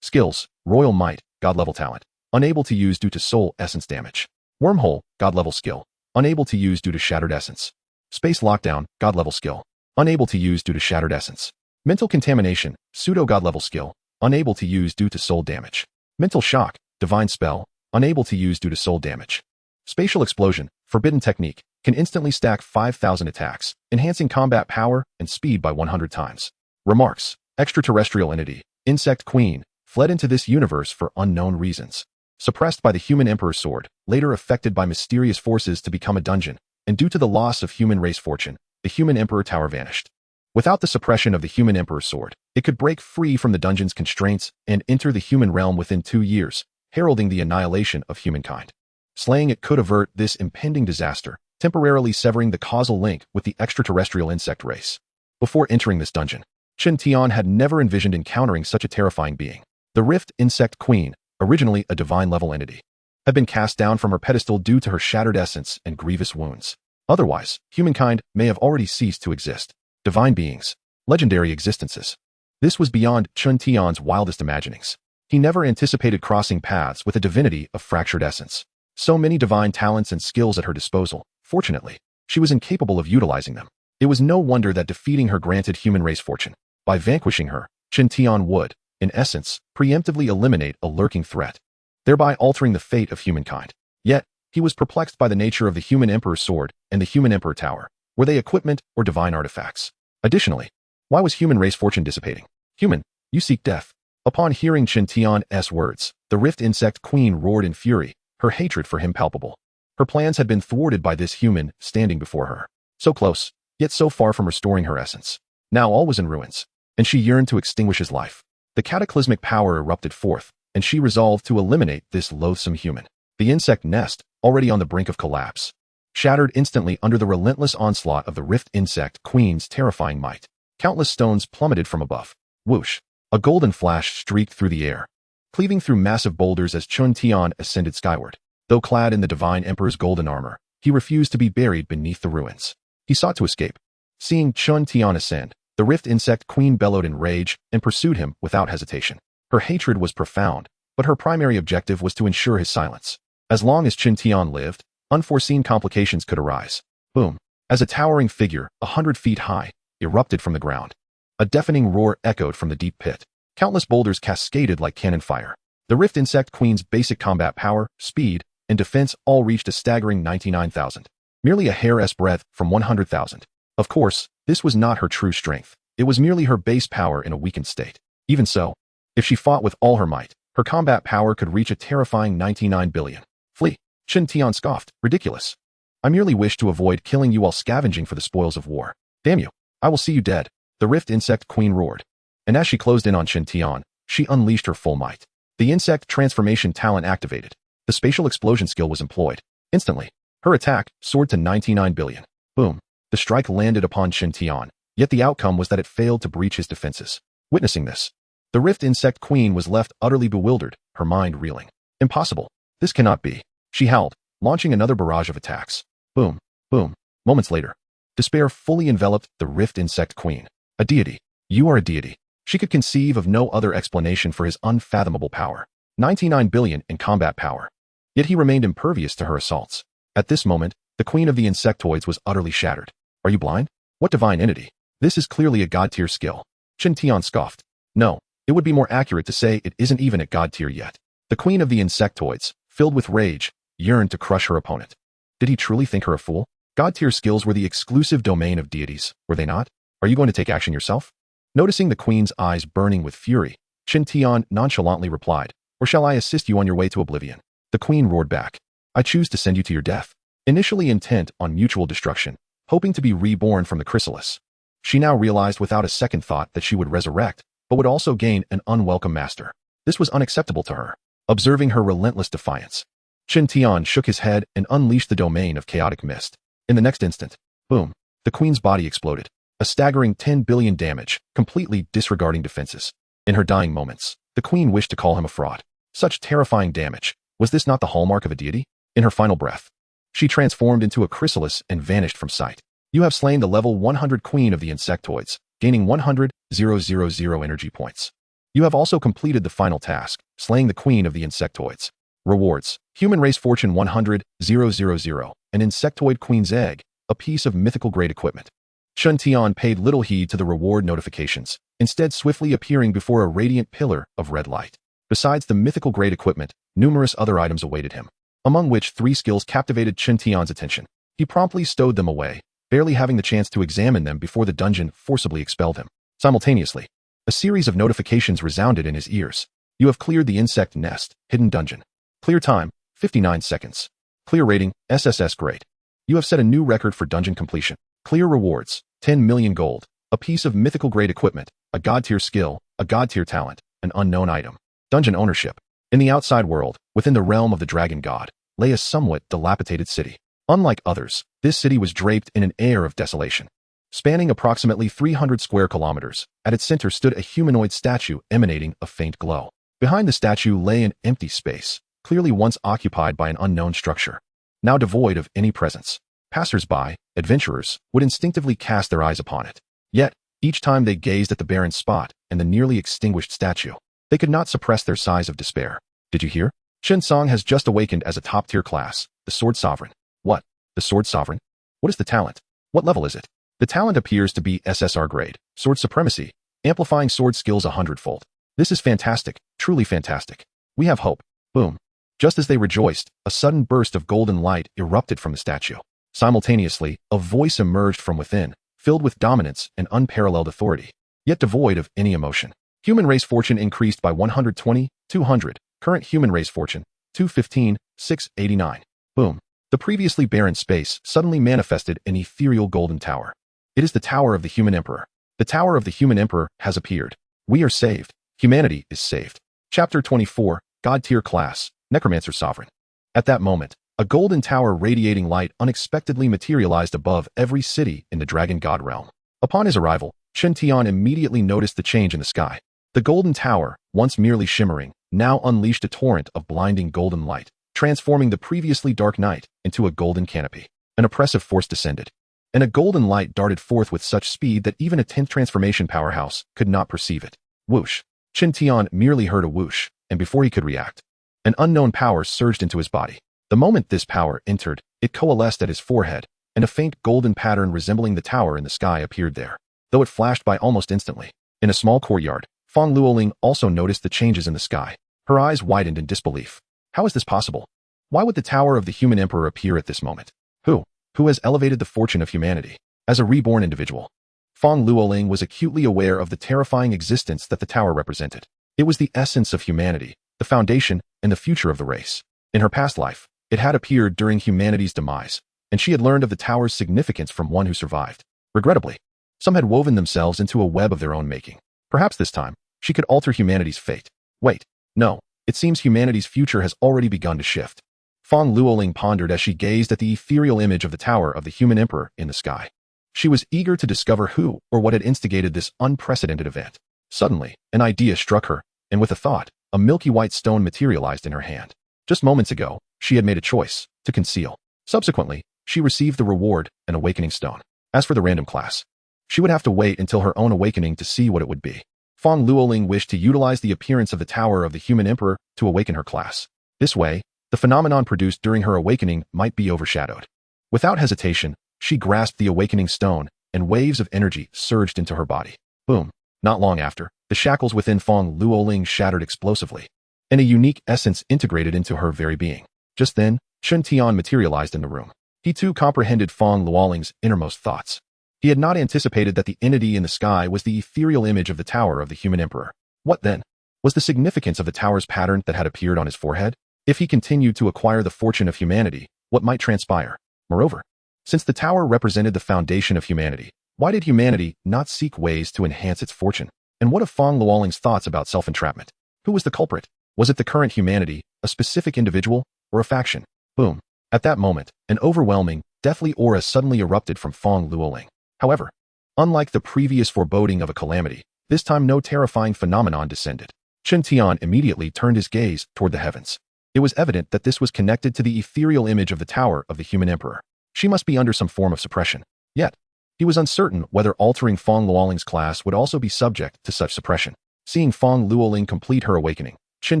Skills, Royal Might, God level talent. Unable to use due to soul essence damage. Wormhole, God level skill. Unable to use due to shattered essence. Space lockdown, God level skill. Unable to use due to shattered essence. Mental contamination, pseudo God level skill. Unable to use due to soul damage. Mental shock, divine spell. Unable to use due to soul damage. Spatial explosion, forbidden technique. Can instantly stack 5,000 attacks, enhancing combat power and speed by 100 times. Remarks, extraterrestrial entity, insect queen, fled into this universe for unknown reasons. Suppressed by the human emperor's sword, later affected by mysterious forces to become a dungeon, and due to the loss of human race fortune, the human emperor tower vanished. Without the suppression of the human emperor's sword, it could break free from the dungeon's constraints and enter the human realm within 2 years, heralding the annihilation of humankind. Slaying it could avert this impending disaster, temporarily severing the causal link with the extraterrestrial insect race. Before entering this dungeon, Chen Tian had never envisioned encountering such a terrifying being. The Rift Insect Queen, originally a divine-level entity, had been cast down from her pedestal due to her shattered essence and grievous wounds. Otherwise, humankind may have already ceased to exist. Divine beings, legendary existences. This was beyond Chen Tian's wildest imaginings. He never anticipated crossing paths with a divinity of fractured essence. So many divine talents and skills at her disposal. Fortunately, she was incapable of utilizing them. It was no wonder that defeating her granted human race fortune. By vanquishing her, Chen Tian would, in essence, preemptively eliminate a lurking threat, thereby altering the fate of humankind. Yet, he was perplexed by the nature of the human emperor's sword and the human emperor tower. Were they equipment or divine artifacts? Additionally, why was human race fortune dissipating? Human, you seek death. Upon hearing Chen Tian's words, the Rift Insect Queen roared in fury, her hatred for him palpable. Her plans had been thwarted by this human standing before her. So close, yet so far from restoring her essence. Now all was in ruins, and she yearned to extinguish his life. The cataclysmic power erupted forth, and she resolved to eliminate this loathsome human. The insect nest, already on the brink of collapse, shattered instantly under the relentless onslaught of the Rift Insect Queen's terrifying might. Countless stones plummeted from above. Whoosh! A golden flash streaked through the air, cleaving through massive boulders as Chen Tian ascended skyward. Though clad in the divine emperor's golden armor, he refused to be buried beneath the ruins. He sought to escape. Seeing Chen Tian ascend, the Rift Insect Queen bellowed in rage and pursued him without hesitation. Her hatred was profound, but her primary objective was to ensure his silence. As long as Chen Tian lived, unforeseen complications could arise. Boom! As a towering figure, 100 feet high, erupted from the ground. A deafening roar echoed from the deep pit. Countless boulders cascaded like cannon fire. The Rift Insect Queen's basic combat power, speed, and defense all reached a staggering 99,000. Merely a hair's breadth from 100,000. Of course, this was not her true strength. It was merely her base power in a weakened state. Even so, if she fought with all her might, her combat power could reach a terrifying 99 billion. Flee! Chen Tian scoffed. Ridiculous. I merely wish to avoid killing you while scavenging for the spoils of war. Damn you. I will see you dead. The Rift Insect Queen roared. And as she closed in on Chen Tian, she unleashed her full might. The insect transformation talent activated. The spatial explosion skill was employed. Instantly, her attack soared to 99 billion. Boom. The strike landed upon Chen Tian, yet the outcome was that it failed to breach his defenses. Witnessing this, the Rift Insect Queen was left utterly bewildered, her mind reeling. Impossible. This cannot be. She howled, launching another barrage of attacks. Boom. Boom. Moments later, despair fully enveloped the Rift Insect Queen. A deity. You are a deity. She could conceive of no other explanation for his unfathomable power. 99 billion in combat power. Yet he remained impervious to her assaults. At this moment, the Queen of the Insectoids was utterly shattered. Are you blind? What divine entity? This is clearly a god-tier skill. Chen Tian scoffed. No, it would be more accurate to say it isn't even at god-tier yet. The Queen of the Insectoids, filled with rage, yearned to crush her opponent. Did he truly think her a fool? God-tier skills were the exclusive domain of deities, were they not? Are you going to take action yourself? Noticing the Queen's eyes burning with fury, Chen Tian nonchalantly replied, or shall I assist you on your way to oblivion? The Queen roared back. I choose to send you to your death. Initially intent on mutual destruction, hoping to be reborn from the chrysalis, she now realized without a second thought that she would resurrect, but would also gain an unwelcome master. This was unacceptable to her. Observing her relentless defiance, Chen Tian shook his head and unleashed the domain of chaotic mist. In the next instant, boom, the Queen's body exploded. A staggering 10 billion damage, completely disregarding defenses. In her dying moments, the Queen wished to call him a fraud. Such terrifying damage. Was this not the hallmark of a deity? In her final breath, she transformed into a chrysalis and vanished from sight. You have slain the level 100 queen of the insectoids, gaining 100,000 energy points. You have also completed the final task, slaying the queen of the insectoids. Rewards: Human Race Fortune 100,000, an insectoid queen's egg, a piece of mythical grade equipment. Chen Tian paid little heed to the reward notifications, instead swiftly appearing before a radiant pillar of red light. Besides the mythical grade equipment, numerous other items awaited him, among which 3 skills captivated Chen Tian's attention. He promptly stowed them away, barely having the chance to examine them before the dungeon forcibly expelled him. Simultaneously, a series of notifications resounded in his ears. You have cleared the insect nest, hidden dungeon. Clear time, 59 seconds. Clear rating, SSS grade. You have set a new record for dungeon completion. Clear rewards, 10 million gold, a piece of mythical grade equipment, a god tier skill, a god tier talent, an unknown item. Dungeon ownership. In the outside world, within the realm of the dragon god, lay a somewhat dilapidated city. Unlike others, this city was draped in an air of desolation. Spanning approximately 300 square kilometers, at its center stood a humanoid statue emanating a faint glow. Behind the statue lay an empty space, clearly once occupied by an unknown structure, now devoid of any presence. Passers-by, adventurers, would instinctively cast their eyes upon it. Yet, each time they gazed at the barren spot and the nearly extinguished statue, they could not suppress their sighs of despair. Did you hear? Shen Song has just awakened as a top-tier class, the Sword Sovereign. What? The Sword Sovereign? What is the talent? What level is it? The talent appears to be SSR grade, Sword Supremacy, amplifying sword skills 100-fold. This is fantastic, truly fantastic. We have hope. Boom. Just as they rejoiced, a sudden burst of golden light erupted from the statue. Simultaneously, a voice emerged from within, filled with dominance and unparalleled authority, yet devoid of any emotion. Human race fortune increased by 120, 200. Current human race fortune, 215, 689. Boom. The previously barren space suddenly manifested an ethereal golden tower. It is the Tower of the Human Emperor. The Tower of the Human Emperor has appeared. We are saved. Humanity is saved. Chapter 24, God Tier Class, Necromancer Sovereign. At that moment, a golden tower radiating light unexpectedly materialized above every city in the Dragon God realm. Upon his arrival, Chen Tian immediately noticed the change in the sky. The golden tower, once merely shimmering, now unleashed a torrent of blinding golden light, transforming the previously dark night into a golden canopy. An oppressive force descended, and a golden light darted forth with such speed that even a 10th transformation powerhouse could not perceive it. Whoosh. Chen Tian merely heard a whoosh, and before he could react, an unknown power surged into his body. The moment this power entered, it coalesced at his forehead, and a faint golden pattern resembling the tower in the sky appeared there, though it flashed by almost instantly. In a small courtyard, Fang Luoling also noticed the changes in the sky. Her eyes widened in disbelief. How is this possible? Why would the Tower of the Human Emperor appear at this moment? Who has elevated the fortune of humanity? As a reborn individual, Fang Luoling was acutely aware of the terrifying existence that the tower represented. It was the essence of humanity, the foundation, and the future of the race. In her past life, it had appeared during humanity's demise, and she had learned of the tower's significance from one who survived. Regrettably, some had woven themselves into a web of their own making. Perhaps this time, she could alter humanity's fate. Wait, no, it seems humanity's future has already begun to shift. Fang Luoling pondered as she gazed at the ethereal image of the Tower of the Human Emperor in the sky. She was eager to discover who or what had instigated this unprecedented event. Suddenly, an idea struck her, and with a thought, a milky white stone materialized in her hand. Just moments ago, she had made a choice to conceal. Subsequently, she received the reward, an awakening stone. As for the random class, she would have to wait until her own awakening to see what it would be. Fang Luoling wished to utilize the appearance of the Tower of the Human Emperor to awaken her class. This way, the phenomenon produced during her awakening might be overshadowed. Without hesitation, she grasped the awakening stone, and waves of energy surged into her body. Boom. Not long after, the shackles within Fang Luoling shattered explosively, and a unique essence integrated into her very being. Just then, Chen Tian materialized in the room. He too comprehended Fang Luoling's innermost thoughts. He had not anticipated that the entity in the sky was the ethereal image of the Tower of the Human Emperor. What then? Was the significance of the tower's pattern that had appeared on his forehead? If he continued to acquire the fortune of humanity, what might transpire? Moreover, since the tower represented the foundation of humanity, why did humanity not seek ways to enhance its fortune? And what of Fang Luoling's thoughts about self-entrapment? Who was the culprit? Was it the current humanity, a specific individual, or a faction? Boom. At that moment, an overwhelming, deathly aura suddenly erupted from Fang Luoling. However, unlike the previous foreboding of a calamity, this time no terrifying phenomenon descended. Chen Tian immediately turned his gaze toward the heavens. It was evident that this was connected to the ethereal image of the Tower of the Human Emperor. She must be under some form of suppression. Yet, he was uncertain whether altering Fong Luoling's class would also be subject to such suppression. Seeing Fong Luoling complete her awakening, Chen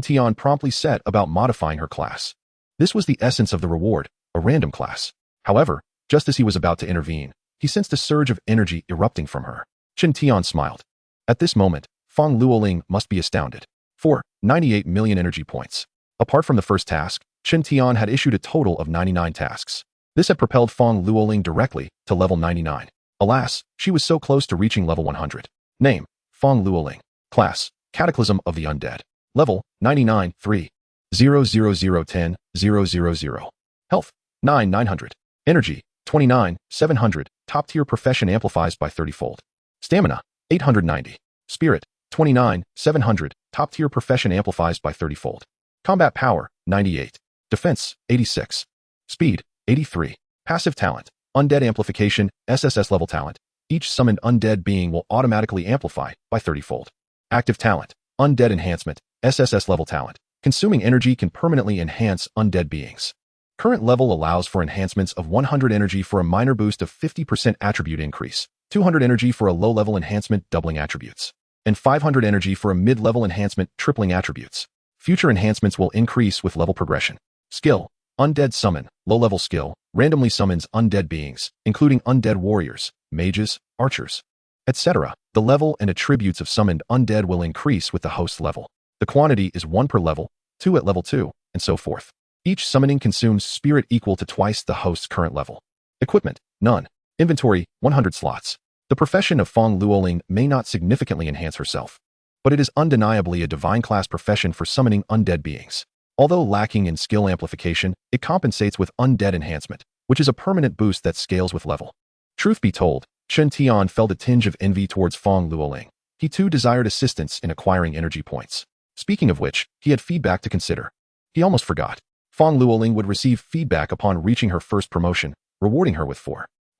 Tian promptly set about modifying her class. This was the essence of the reward, a random class. However, just as he was about to intervene, he sensed a surge of energy erupting from her. Chen Tian smiled. At this moment, Fong Luoling must be astounded. 98 million energy points. Apart from the first task, Chen Tian had issued a total of 99 tasks. This had propelled Fong Luoling directly to level 99. Alas, she was so close to reaching level 100. Name, Fong Luoling. Class, Cataclysm of the Undead. Level, 99, 3. 00010, 000. Health, 900. Energy, 29, 700. Top-tier profession amplifies by 30-fold. Stamina, 890. Spirit, 29, 700. Top-tier profession amplifies by 30-fold. Combat power, 98. Defense, 86. Speed, 83. Passive talent, Undead Amplification, SSS level talent. Each summoned undead being will automatically amplify by 30-fold. Active talent, Undead Enhancement, SSS level talent. Consuming energy can permanently enhance undead beings. Current level allows for enhancements of 100 energy for a minor boost of 50% attribute increase, 200 energy for a low-level enhancement doubling attributes, and 500 energy for a mid-level enhancement tripling attributes. Future enhancements will increase with level progression. Skill, Undead Summon, low-level skill, randomly summons undead beings, including undead warriors, mages, archers, etc. The level and attributes of summoned undead will increase with the host level. The quantity is 1 per level, 2 at level 2, and so forth. Each summoning consumes spirit equal to twice the host's current level. Equipment, none. Inventory, 100 slots. The profession of Fong Luoling may not significantly enhance herself, but it is undeniably a divine class profession for summoning undead beings. Although lacking in skill amplification, it compensates with undead enhancement, which is a permanent boost that scales with level. Truth be told, Chen Tian felt a tinge of envy towards Fong Luoling. He too desired assistance in acquiring energy points. Speaking of which, he had feedback to consider. He almost forgot. Fong Luoling would receive feedback upon reaching her first promotion, rewarding her with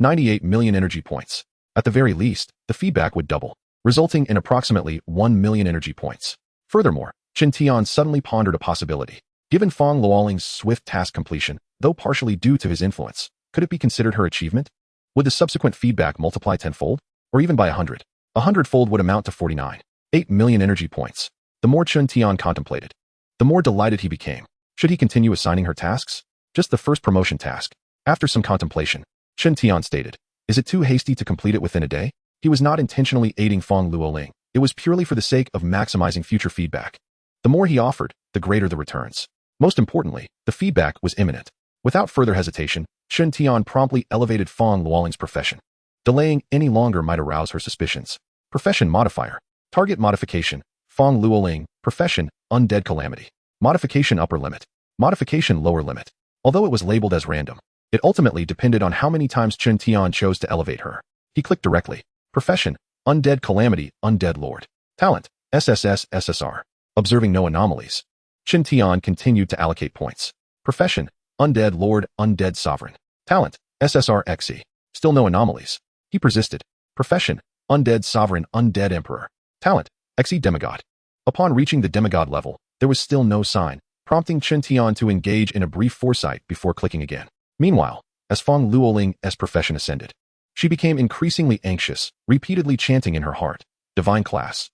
98 million energy points. At the very least, the feedback would double, resulting in approximately 1 million energy points. Furthermore, Chen Tian suddenly pondered a possibility. Given Fong Luoling's swift task completion, though partially due to his influence, could it be considered her achievement? Would the subsequent feedback multiply tenfold? Or even by 100? 100-fold would amount to 8 million energy points. The more Chen Tian contemplated, the more delighted he became. Should he continue assigning her tasks? Just the first promotion task. After some contemplation, Chen Tian stated, "Is it too hasty to complete it within a day?" He was not intentionally aiding Fong Luoling. It was purely for the sake of maximizing future feedback. The more he offered, the greater the returns. Most importantly, the feedback was imminent. Without further hesitation, Chen Tian promptly elevated Fong Luoling's profession. Delaying any longer might arouse her suspicions. Profession modifier. Target modification. Fong Luoling. Profession, Undead Calamity. Modification upper limit. Modification lower limit. Although it was labeled as random, it ultimately depended on how many times Chen Tian chose to elevate her. He clicked directly. Profession, Undead Calamity, Undead Lord. Talent, SSS SSR. Observing no anomalies, Chen Tian continued to allocate points. Profession, Undead Lord, Undead Sovereign. Talent, SSR XE. Still no anomalies. He persisted. Profession, Undead Sovereign, Undead Emperor. Talent, XE Demigod. Upon reaching the demigod level, there was still no sign, prompting Chen Tian to engage in a brief foresight before clicking again. Meanwhile, as Fong Luoling's profession ascended, she became increasingly anxious, repeatedly chanting in her heart, Divine Class,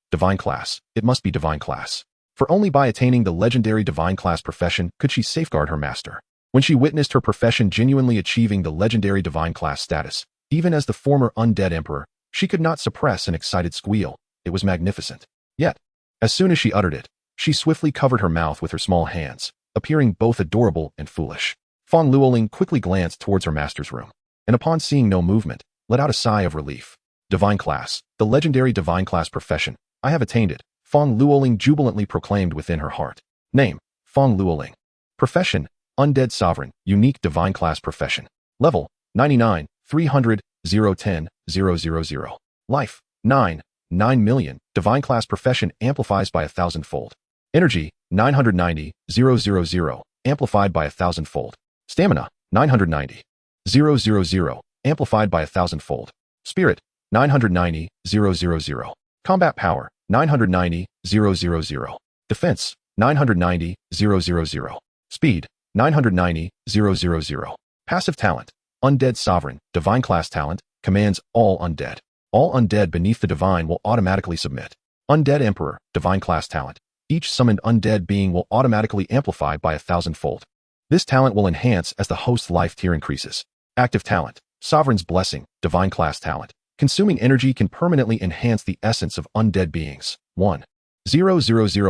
it must be Divine Class. For only by attaining the legendary Divine Class profession could she safeguard her master. When she witnessed her profession genuinely achieving the legendary Divine Class status, even as the former Undead Emperor, she could not suppress an excited squeal. It was magnificent. Yet, as soon as she uttered it, she swiftly covered her mouth with her small hands, appearing both adorable and foolish. Fong Luoling quickly glanced towards her master's room, and upon seeing no movement, let out a sigh of relief. Divine Class, the legendary Divine Class profession, I have attained it, Fong Luoling jubilantly proclaimed within her heart. Name, Fong Luoling. Profession, Undead Sovereign, Unique Divine Class Profession. Level, 99, 300, 010, 000. Life, 9 million. Divine Class Profession amplifies by 1,000-fold. Energy, 990, 000, amplified by 1,000-fold. Stamina, 990, 000, amplified by 1,000-fold. Spirit, 990, 000. Combat power, 990, 000. Defense, 990, 000. Speed, 990, 000. Passive talent, Undead Sovereign, Divine Class Talent, commands all undead. All undead beneath the divine will automatically submit. Undead Emperor, divine class talent. Each summoned undead being will automatically amplify by 1,000-fold. This talent will enhance as the host's life tier increases. Active talent, Sovereign's Blessing, divine class talent. Consuming energy can permanently enhance the essence of undead beings. 1,000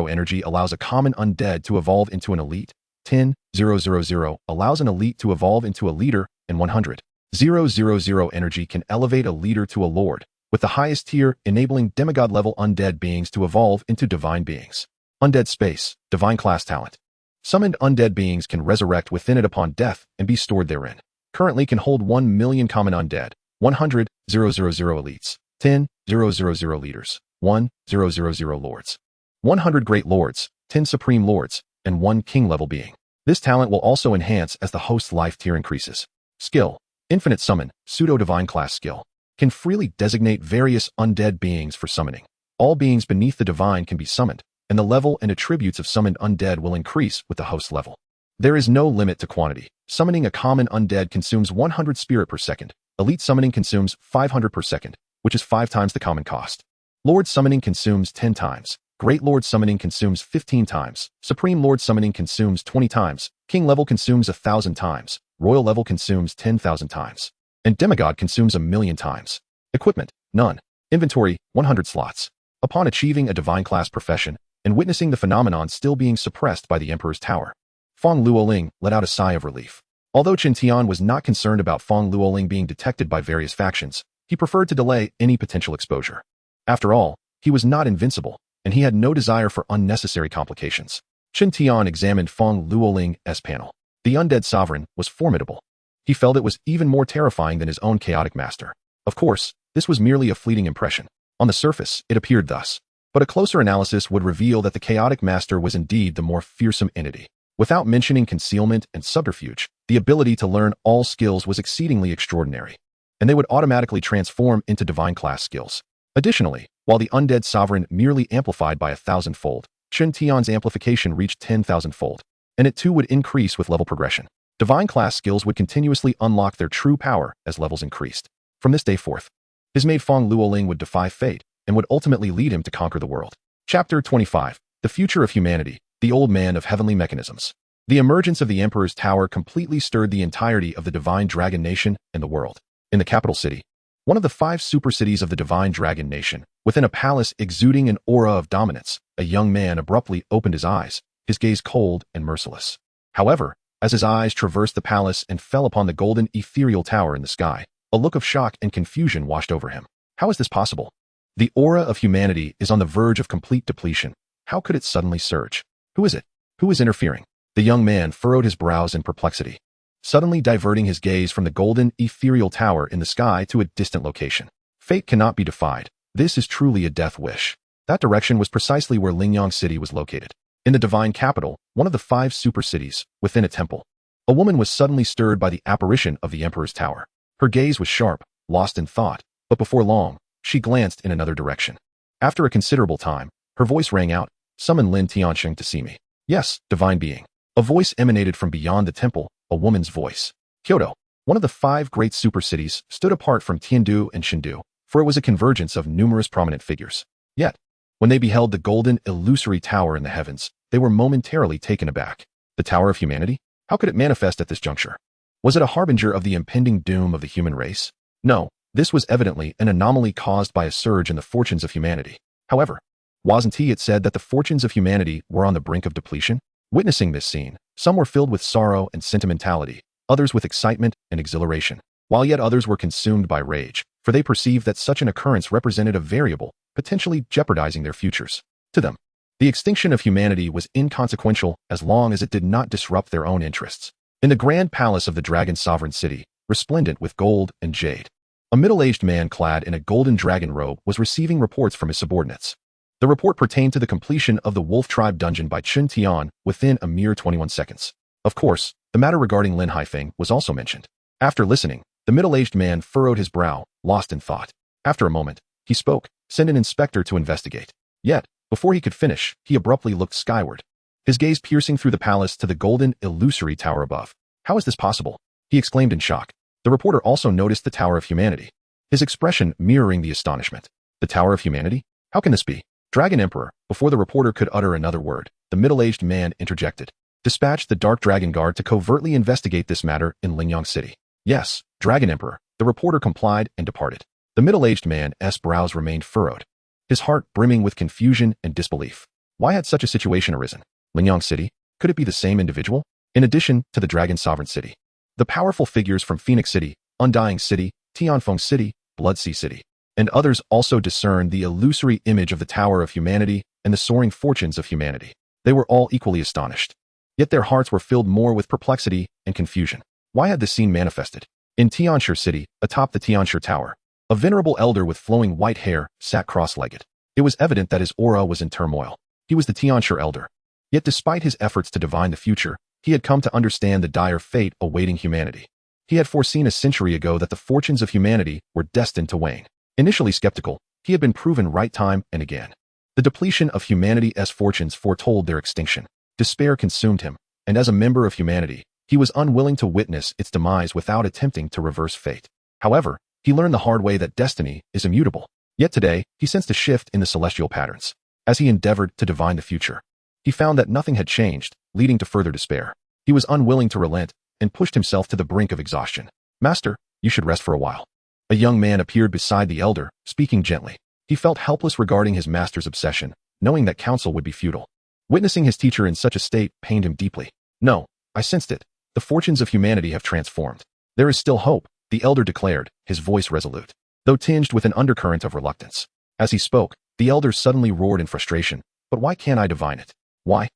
energy allows a common undead to evolve into an elite. 10,000 allows an elite to evolve into a leader, and 100,000 energy can elevate a leader to a lord, with the highest tier enabling demigod-level undead beings to evolve into divine beings. Undead Space, divine class talent. Summoned undead beings can resurrect within it upon death and be stored therein. Currently can hold 1 million common undead, 100,000 elites, 10,000 leaders, 1,000 lords, 100 great lords, 10 supreme lords, and 1 king-level being. This talent will also enhance as the host's life tier increases. Skill, Infinite Summon, pseudo-divine class skill. Can freely designate various undead beings for summoning. All beings beneath the divine can be summoned, and the level and attributes of summoned undead will increase with the host level. There is no limit to quantity. Summoning a common undead consumes 100 spirit per second. Elite summoning consumes 500 per second, which is 5 times the common cost. Lord summoning consumes 10 times. Great Lord summoning consumes 15 times. Supreme Lord summoning consumes 20 times. King level consumes 1,000 times. Royal level consumes 10,000 times. And demigod consumes 1,000,000 times. Equipment, none. Inventory, 100 slots. Upon achieving a divine class profession and witnessing the phenomenon still being suppressed by the Emperor's Tower, Fong Luoling let out a sigh of relief. Although Chen Tian was not concerned about Fong Luoling being detected by various factions, he preferred to delay any potential exposure. After all, he was not invincible, and he had no desire for unnecessary complications. Chen Tian examined Fong Luoling's panel. The undead sovereign was formidable. He felt it was even more terrifying than his own chaotic master. Of course, this was merely a fleeting impression. On the surface, it appeared thus. But a closer analysis would reveal that the chaotic master was indeed the more fearsome entity. Without mentioning concealment and subterfuge, the ability to learn all skills was exceedingly extraordinary, and they would automatically transform into divine class skills. Additionally, while the undead sovereign merely amplified by 1,000-fold, Chen Tian's amplification reached 10,000-fold, and it too would increase with level progression. Divine class skills would continuously unlock their true power as levels increased. From this day forth, his maid Fong Luoling would defy fate and would ultimately lead him to conquer the world. Chapter 25. The Future of Humanity, the Old Man of Heavenly Mechanisms. The emergence of the Emperor's Tower completely stirred the entirety of the Divine Dragon Nation and the world. In the capital city, one of the 5 super cities of the Divine Dragon Nation, within a palace exuding an aura of dominance, a young man abruptly opened his eyes, his gaze cold and merciless. However, as his eyes traversed the palace and fell upon the golden ethereal tower in the sky, a look of shock and confusion washed over him. How is this possible? The aura of humanity is on the verge of complete depletion. How could it suddenly surge? Who is it? Who is interfering? The young man furrowed his brows in perplexity, suddenly diverting his gaze from the golden ethereal tower in the sky to a distant location. Fate cannot be defied. This is truly a death wish. That direction was precisely where Lingyang City was located. In the divine capital, one of the 5 super cities, within a temple, a woman was suddenly stirred by the apparition of the Emperor's Tower. Her gaze was sharp, lost in thought, but before long, she glanced in another direction. After a considerable time, her voice rang out, "Summon Lin Tianxing to see me." "Yes, divine being." A voice emanated from beyond the temple, a woman's voice. Kyoto, one of the 5 great super cities, stood apart from Tiandu and Chengdu, for it was a convergence of numerous prominent figures. Yet, when they beheld the golden, illusory tower in the heavens, they were momentarily taken aback. The Tower of Humanity? How could it manifest at this juncture? Was it a harbinger of the impending doom of the human race? No, this was evidently an anomaly caused by a surge in the fortunes of humanity. However, wasn't it said that the fortunes of humanity were on the brink of depletion? Witnessing this scene, some were filled with sorrow and sentimentality, others with excitement and exhilaration, while yet others were consumed by rage, for they perceived that such an occurrence represented a variable, potentially jeopardizing their futures. To them, the extinction of humanity was inconsequential as long as it did not disrupt their own interests. In the grand palace of the dragon sovereign city, resplendent with gold and jade, a middle-aged man clad in a golden dragon robe was receiving reports from his subordinates. The report pertained to the completion of the Wolf Tribe dungeon by Chen Tian within a mere 21 seconds. Of course, the matter regarding Lin Haifeng was also mentioned. After listening, the middle-aged man furrowed his brow, lost in thought. After a moment, he spoke, "Send an inspector to investigate." Yet, before he could finish, he abruptly looked skyward, his gaze piercing through the palace to the golden, illusory tower above. "How is this possible?" he exclaimed in shock. The reporter also noticed the Tower of Humanity. his expression mirroring the astonishment. The Tower of Humanity? How can this be? Dragon Emperor. Before the reporter could utter another word, the middle-aged man interjected. Dispatch the Dark Dragon Guard to covertly investigate this matter in Lingyang City. Yes, Dragon Emperor. The reporter complied and departed. The middle-aged man's brows remained furrowed, his heart brimming with confusion and disbelief. Why had such a situation arisen? Lingyang City? Could it be the same individual? In addition to the Dragon Sovereign City, the powerful figures from Phoenix City, Undying City, Tianfeng City, Bloodsea City, and others also discerned the illusory image of the Tower of Humanity and the soaring fortunes of humanity. They were all equally astonished. Yet their hearts were filled more with perplexity and confusion. Why had this scene manifested? In Tianshi City, atop the Tianshi Tower, a venerable elder with flowing white hair sat cross-legged. It was evident that his aura was in turmoil. He was the Tianshi elder. Yet despite his efforts to divine the future, he had come to understand the dire fate awaiting humanity. He had foreseen a century ago that the fortunes of humanity were destined to wane. Initially skeptical, he had been proven right time and again. The depletion of humanity's fortunes foretold their extinction. Despair consumed him, and as a member of humanity, he was unwilling to witness its demise without attempting to reverse fate. However, he learned the hard way that destiny is immutable. Yet today, he sensed a shift in the celestial patterns. As he endeavored to divine the future, he found that nothing had changed, leading to further despair. He was unwilling to relent and pushed himself to the brink of exhaustion. Master, you should rest for a while. A young man appeared beside the elder, speaking gently. He felt helpless regarding his master's obsession, knowing that counsel would be futile. Witnessing his teacher in such a state pained him deeply. No, I sensed it. The fortunes of humanity have transformed. There is still hope, the elder declared, his voice resolute, though tinged with an undercurrent of reluctance. As he spoke, the elder suddenly roared in frustration. But why can't I divine it? Why?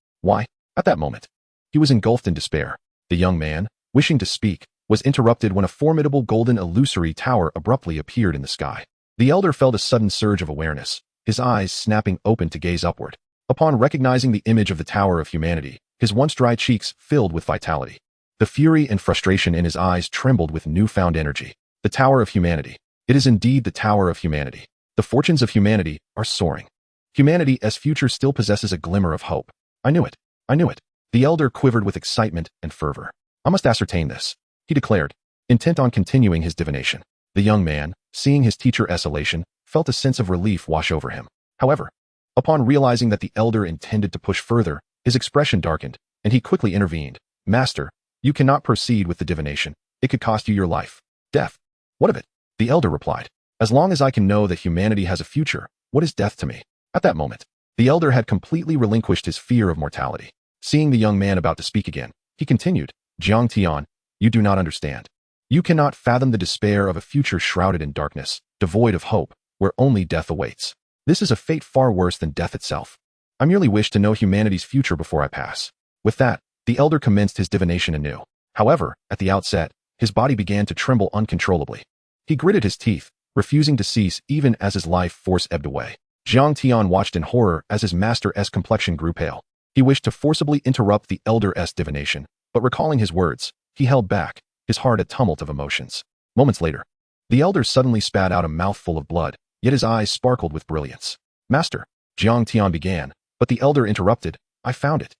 At that moment, he was engulfed in despair. The young man, wishing to speak, was interrupted when a formidable golden illusory tower abruptly appeared in the sky. The elder felt a sudden surge of awareness, his eyes snapping open to gaze upward. Upon recognizing the image of the Tower of Humanity, his once dry cheeks filled with vitality. The fury and frustration in his eyes trembled with newfound energy. The Tower of Humanity. It is indeed the Tower of Humanity. The fortunes of humanity are soaring. Humanity's future still possesses a glimmer of hope. I knew it. The elder quivered with excitement and fervor. I must ascertain this, he declared, intent on continuing his divination. The young man, seeing his teacher's elation, felt a sense of relief wash over him. However, upon realizing that the elder intended to push further, his expression darkened, and he quickly intervened. Master, you cannot proceed with the divination. It could cost you your life. Death. What of it? The elder replied. As long as I can know that humanity has a future, what is death to me? At that moment, the elder had completely relinquished his fear of mortality. Seeing the young man about to speak again, he continued, Jiang Tian, you do not understand. You cannot fathom the despair of a future shrouded in darkness, devoid of hope, where only death awaits. This is a fate far worse than death itself. I merely wish to know humanity's future before I pass. With that, the elder commenced his divination anew. However, at the outset, his body began to tremble uncontrollably. He gritted his teeth, refusing to cease even as his life force ebbed away. Jiang Tian watched in horror as his master's complexion grew pale. He wished to forcibly interrupt the elder's divination, but recalling his words, he held back, his heart a tumult of emotions. Moments later, the elder suddenly spat out a mouthful of blood, yet his eyes sparkled with brilliance. Master, Jiang Tian began, but the elder interrupted. I found it.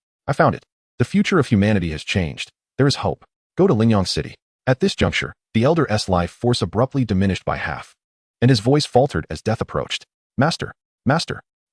The future of humanity has changed. There is hope. Go to Lingyang City. At this juncture, the elder's life force abruptly diminished by half, and his voice faltered as death approached. Master.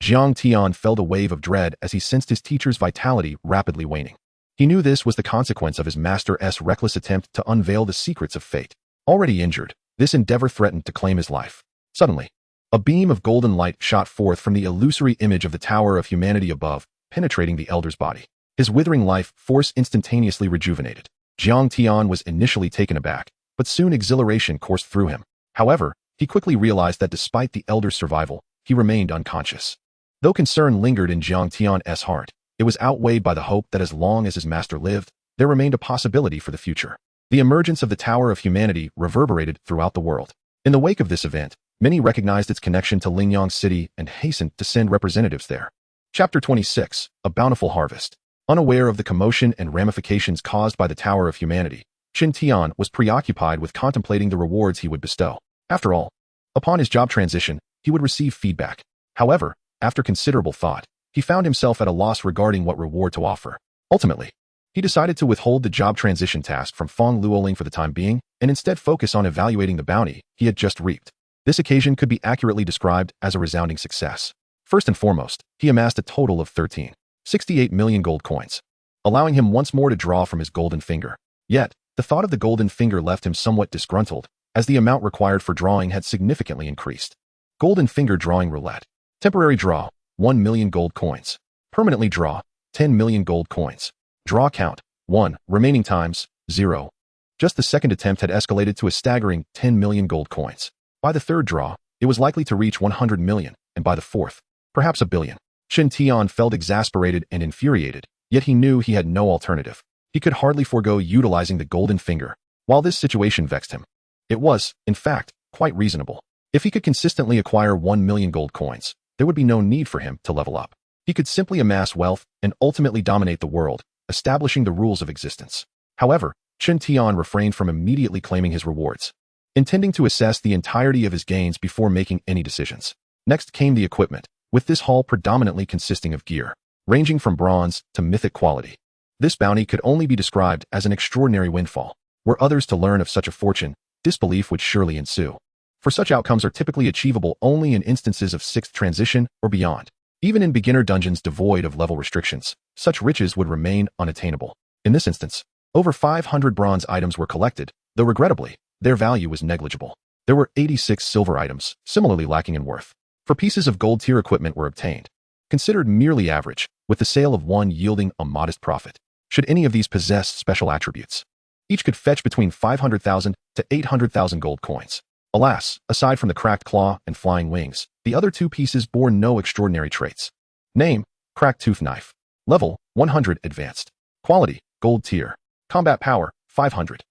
Jiang Tian felt a wave of dread as he sensed his teacher's vitality rapidly waning. He knew this was the consequence of his master's reckless attempt to unveil the secrets of fate. Already injured, this endeavor threatened to claim his life. Suddenly, a beam of golden light shot forth from the illusory image of the Tower of Humanity above, penetrating the elder's body. His withering life force instantaneously rejuvenated. Jiang Tian was initially taken aback, but soon exhilaration coursed through him. However, he quickly realized that despite the elder's survival, he remained unconscious. Though concern lingered in Jiang Tian's heart, it was outweighed by the hope that as long as his master lived, there remained a possibility for the future. The emergence of the Tower of Humanity reverberated throughout the world. In the wake of this event, many recognized its connection to Lingyang City and hastened to send representatives there. Chapter 26, A Bountiful Harvest. Unaware of the commotion and ramifications caused by the Tower of Humanity, Chen Tian was preoccupied with contemplating the rewards he would bestow. After all, upon his job transition, he would receive feedback. However, after considerable thought, he found himself at a loss regarding what reward to offer. Ultimately, he decided to withhold the job transition task from Feng Luoling for the time being and instead focus on evaluating the bounty he had just reaped. This occasion could be accurately described as a resounding success. First and foremost, he amassed a total of 13.68 million gold coins, allowing him once more to draw from his golden finger. Yet, the thought of the golden finger left him somewhat disgruntled, as the amount required for drawing had significantly increased. Golden finger drawing roulette. Temporary draw, 1 million gold coins. Permanently draw, 10 million gold coins. Draw count, 1. Remaining times, 0. Just the second attempt had escalated to a staggering 10 million gold coins. By the third draw, it was likely to reach 100 million, and by the fourth, perhaps a billion. Chen Tian felt exasperated and infuriated, yet he knew he had no alternative. He could hardly forego utilizing the golden finger. While this situation vexed him, it was, in fact, quite reasonable. If he could consistently acquire 1 million gold coins, there would be no need for him to level up. He could simply amass wealth and ultimately dominate the world, establishing the rules of existence. However, Chen Tian refrained from immediately claiming his rewards, intending to assess the entirety of his gains before making any decisions. Next came the equipment, with this haul predominantly consisting of gear, ranging from bronze to mythic quality. This bounty could only be described as an extraordinary windfall. Were others to learn of such a fortune, disbelief would surely ensue. For such outcomes are typically achievable only in instances of 6th transition or beyond. Even in beginner dungeons devoid of level restrictions, such riches would remain unattainable. In this instance, over 500 bronze items were collected, though regrettably, their value was negligible. There were 86 silver items, similarly lacking in worth. 4 pieces of gold tier equipment were obtained, considered merely average, with the sale of one yielding a modest profit. Should any of these possess special attributes, each could fetch between 500,000 to 800,000 gold coins. Alas, aside from the cracked claw and flying wings, the other 2 pieces bore no extraordinary traits. Name, cracked tooth knife. Level, 100 advanced. Quality, gold tier. Combat power, 500.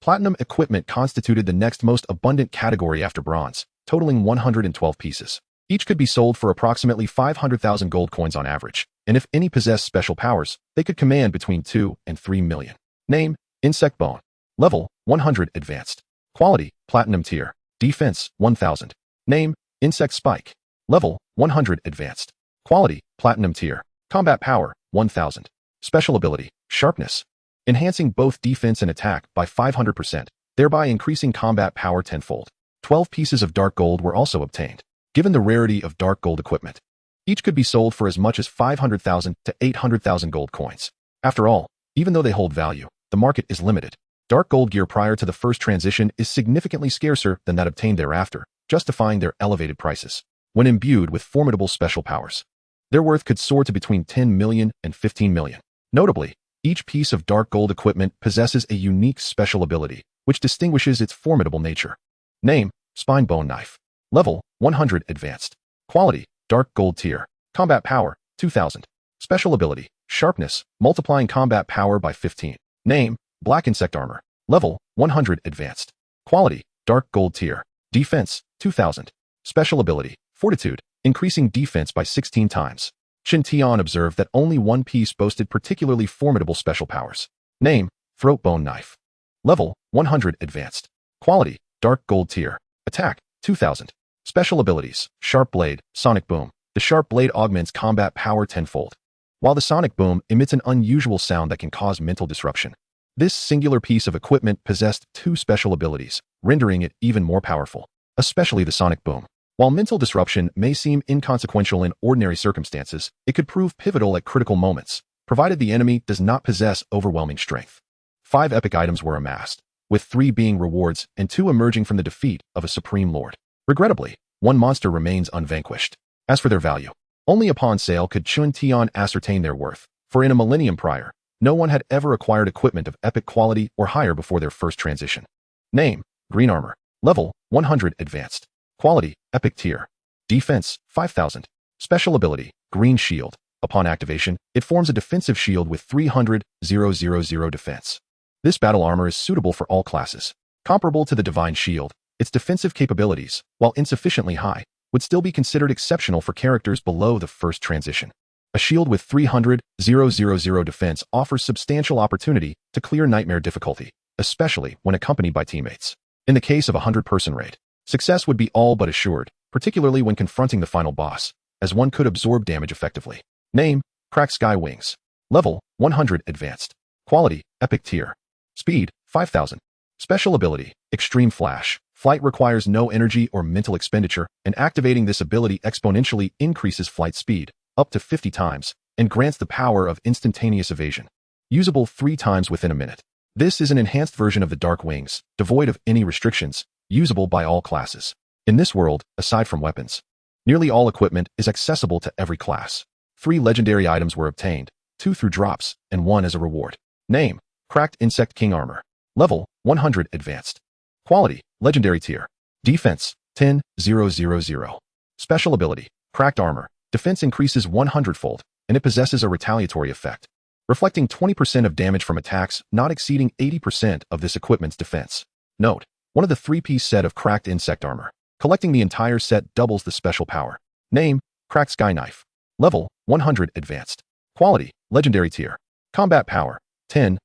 Platinum equipment constituted the next most abundant category after bronze, totaling 112 pieces. Each could be sold for approximately 500,000 gold coins on average, and if any possessed special powers, they could command between 2 and 3 million. Name, insect bone. Level, 100 advanced. Quality, platinum tier. Defense, 1000. Name, insect spike. Level, 100 advanced. Quality, platinum tier. Combat power, 1000. Special ability, sharpness. Enhancing both defense and attack by 500%, thereby increasing combat power tenfold. 12 pieces of dark gold were also obtained. Given the rarity of dark gold equipment, each could be sold for as much as 500,000 to 800,000 gold coins. After all, even though they hold value, the market is limited. Dark gold gear prior to the first transition is significantly scarcer than that obtained thereafter, justifying their elevated prices. When imbued with formidable special powers, their worth could soar to between 10 million and 15 million. Notably, each piece of dark gold equipment possesses a unique special ability, which distinguishes its formidable nature. Name, spine bone knife. Level, 100 advanced. Quality, dark gold tier. Combat power, 2000. Special ability, sharpness, multiplying combat power by 15. Name, black insect armor. Level, 100 advanced. Quality, dark gold tier. Defense, 2000. Special ability, fortitude, increasing defense by 16 times. Chen Tian observed that only one piece boasted particularly formidable special powers. Name, throat bone knife. Level, 100 advanced. Quality, dark gold tier. Attack, 2000. Special abilities, sharp blade, sonic boom. The sharp blade augments combat power tenfold, while the sonic boom emits an unusual sound that can cause mental disruption. This singular piece of equipment possessed 2 special abilities, rendering it even more powerful, especially the sonic boom. While mental disruption may seem inconsequential in ordinary circumstances, it could prove pivotal at critical moments, provided the enemy does not possess overwhelming strength. 5 epic items were amassed, with 3 being rewards and 2 emerging from the defeat of a supreme lord. Regrettably, 1 monster remains unvanquished. As for their value, only upon sale could Chen Tian ascertain their worth, for in a millennium prior, no one had ever acquired equipment of epic quality or higher before their first transition. Name, green armor. Level, 100 advanced. Quality, epic tier. Defense, 5000. Special ability, green shield. Upon activation, it forms a defensive shield with 300,000 defense. This battle armor is suitable for all classes. Comparable to the divine shield, its defensive capabilities, while insufficiently high, would still be considered exceptional for characters below the first transition. A shield with 300,000 defense offers substantial opportunity to clear nightmare difficulty, especially when accompanied by teammates. In the case of a 100-person raid, success would be all but assured, particularly when confronting the final boss, as one could absorb damage effectively. Name, cracked sky wings. Level, 100 advanced. Quality, epic tier. Speed, 5000. Special ability, extreme flash, Flight requires no energy or mental expenditure, and activating this ability exponentially increases flight speed, up to 50 times, and grants the power of instantaneous evasion. Usable 3 times within a minute. This is an enhanced version of the Dark Wings, devoid of any restrictions, usable by all classes. In this world, aside from weapons, nearly all equipment is accessible to every class. 3 legendary items were obtained, 2 through drops, and 1 as a reward. Name: Cracked Insect King Armor. Level: 100 Advanced. Quality: Legendary Tier. Defense: 10,000. Special Ability: Cracked Armor. Defense increases 100-fold, and it possesses a retaliatory effect, reflecting 20% of damage from attacks not exceeding 80% of this equipment's defense. Note: one of the 3-piece set of Cracked Insect Armor. Collecting the entire set doubles the special power. Name: Cracked Sky Knife. Level: 100 Advanced. Quality: Legendary Tier. Combat Power: 10,000.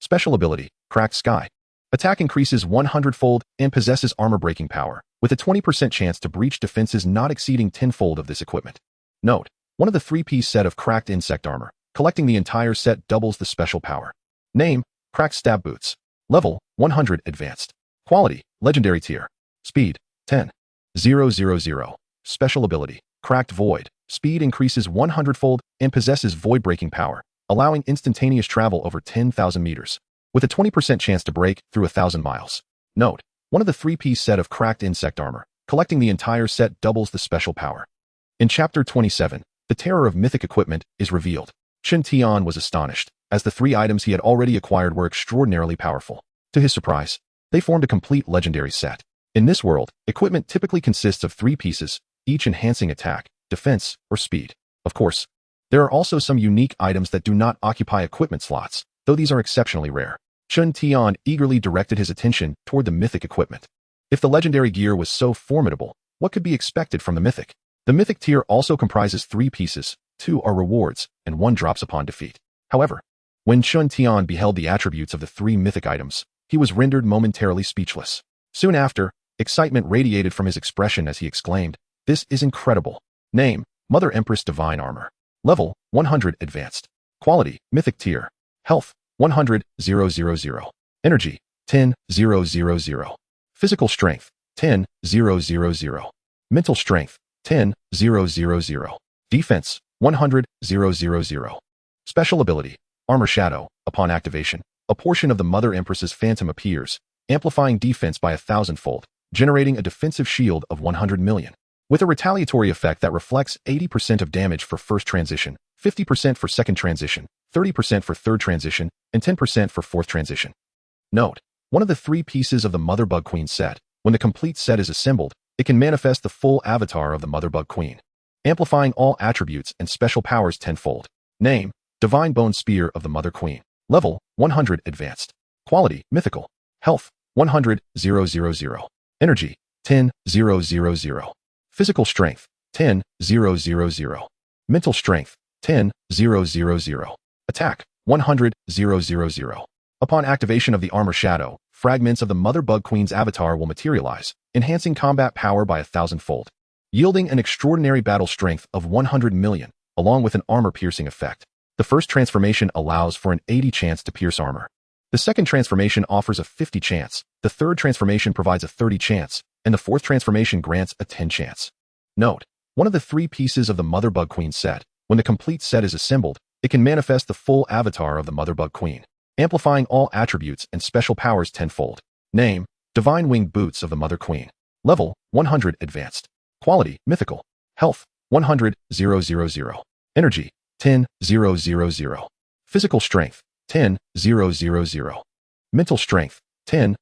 Special Ability: Cracked Sky. Attack increases 100-fold and possesses armor-breaking power, with a 20% chance to breach defenses not exceeding 10-fold of this equipment. Note: one of the 3-piece set of Cracked Insect Armor. Collecting the entire set doubles the special power. Name: Cracked Stab Boots. Level: 100 Advanced. Quality: Legendary Tier. Speed: 10,000. Special Ability: Cracked Void. Speed increases 100-fold and possesses void-breaking power, allowing instantaneous travel over 10,000 meters, with a 20% chance to break through 1,000 miles. Note: one of the 3-piece set of Cracked Insect Armor. Collecting the entire set doubles the special power. In Chapter 27, the terror of mythic equipment is revealed. Chen Tian was astonished, as the 3 items he had already acquired were extraordinarily powerful. To his surprise, they formed a complete legendary set. In this world, equipment typically consists of 3 pieces, each enhancing attack, defense, or speed. Of course, there are also some unique items that do not occupy equipment slots, though these are exceptionally rare. Chen Tian eagerly directed his attention toward the mythic equipment. If the legendary gear was so formidable, what could be expected from the mythic? The mythic tier also comprises 3 pieces, 2 are rewards, and 1 drops upon defeat. However, when Chen Tian beheld the attributes of the 3 mythic items, he was rendered momentarily speechless. Soon after, excitement radiated from his expression as he exclaimed, "This is incredible." Name: Mother Empress Divine Armor. Level: 100 Advanced. Quality: Mythic Tier. Health: 100,000. Energy: 10,000. Physical Strength: 10,000. Mental Strength: 10,000. Defense: 100,000. Special Ability: Armor Shadow. Upon activation, a portion of the Mother Empress's phantom appears, amplifying defense by 1,000-fold, generating a defensive shield of 100 million. With a retaliatory effect that reflects 80% of damage for first transition, 50% for second transition, 30% for third transition, and 10% for fourth transition. Note: one of the 3 pieces of the Mother Bug Queen set. When the complete set is assembled, it can manifest the full avatar of the Mother Bug Queen, amplifying all attributes and special powers 10-fold. Name: Divine Bone Spear of the Mother Queen. Level: 100 Advanced. Quality: Mythical. Health: 100,000. Energy: 10,000. Physical Strength: 10,000. Mental Strength: 10,000. Attack: 100,000. Upon activation of the Armor Shadow, fragments of the Mother Bug Queen's avatar will materialize, enhancing combat power by 1,000-fold, yielding an extraordinary battle strength of 100 million, along with an armor-piercing effect. The first transformation allows for an 80 chance to pierce armor. The second transformation offers a 50 chance, the third transformation provides a 30 chance, and the fourth transformation grants a 10 chance. Note: one of the 3 pieces of the Mother Bug Queen set. When the complete set is assembled, it can manifest the full avatar of the Mother Bug Queen, amplifying all attributes and special powers 10-fold. Name: Divine Winged Boots of the Mother Queen. Level: 100 Advanced. Quality: Mythical. Health: 100,000. Energy: 10,000. Physical Strength: 10,000. Mental Strength: 10,000.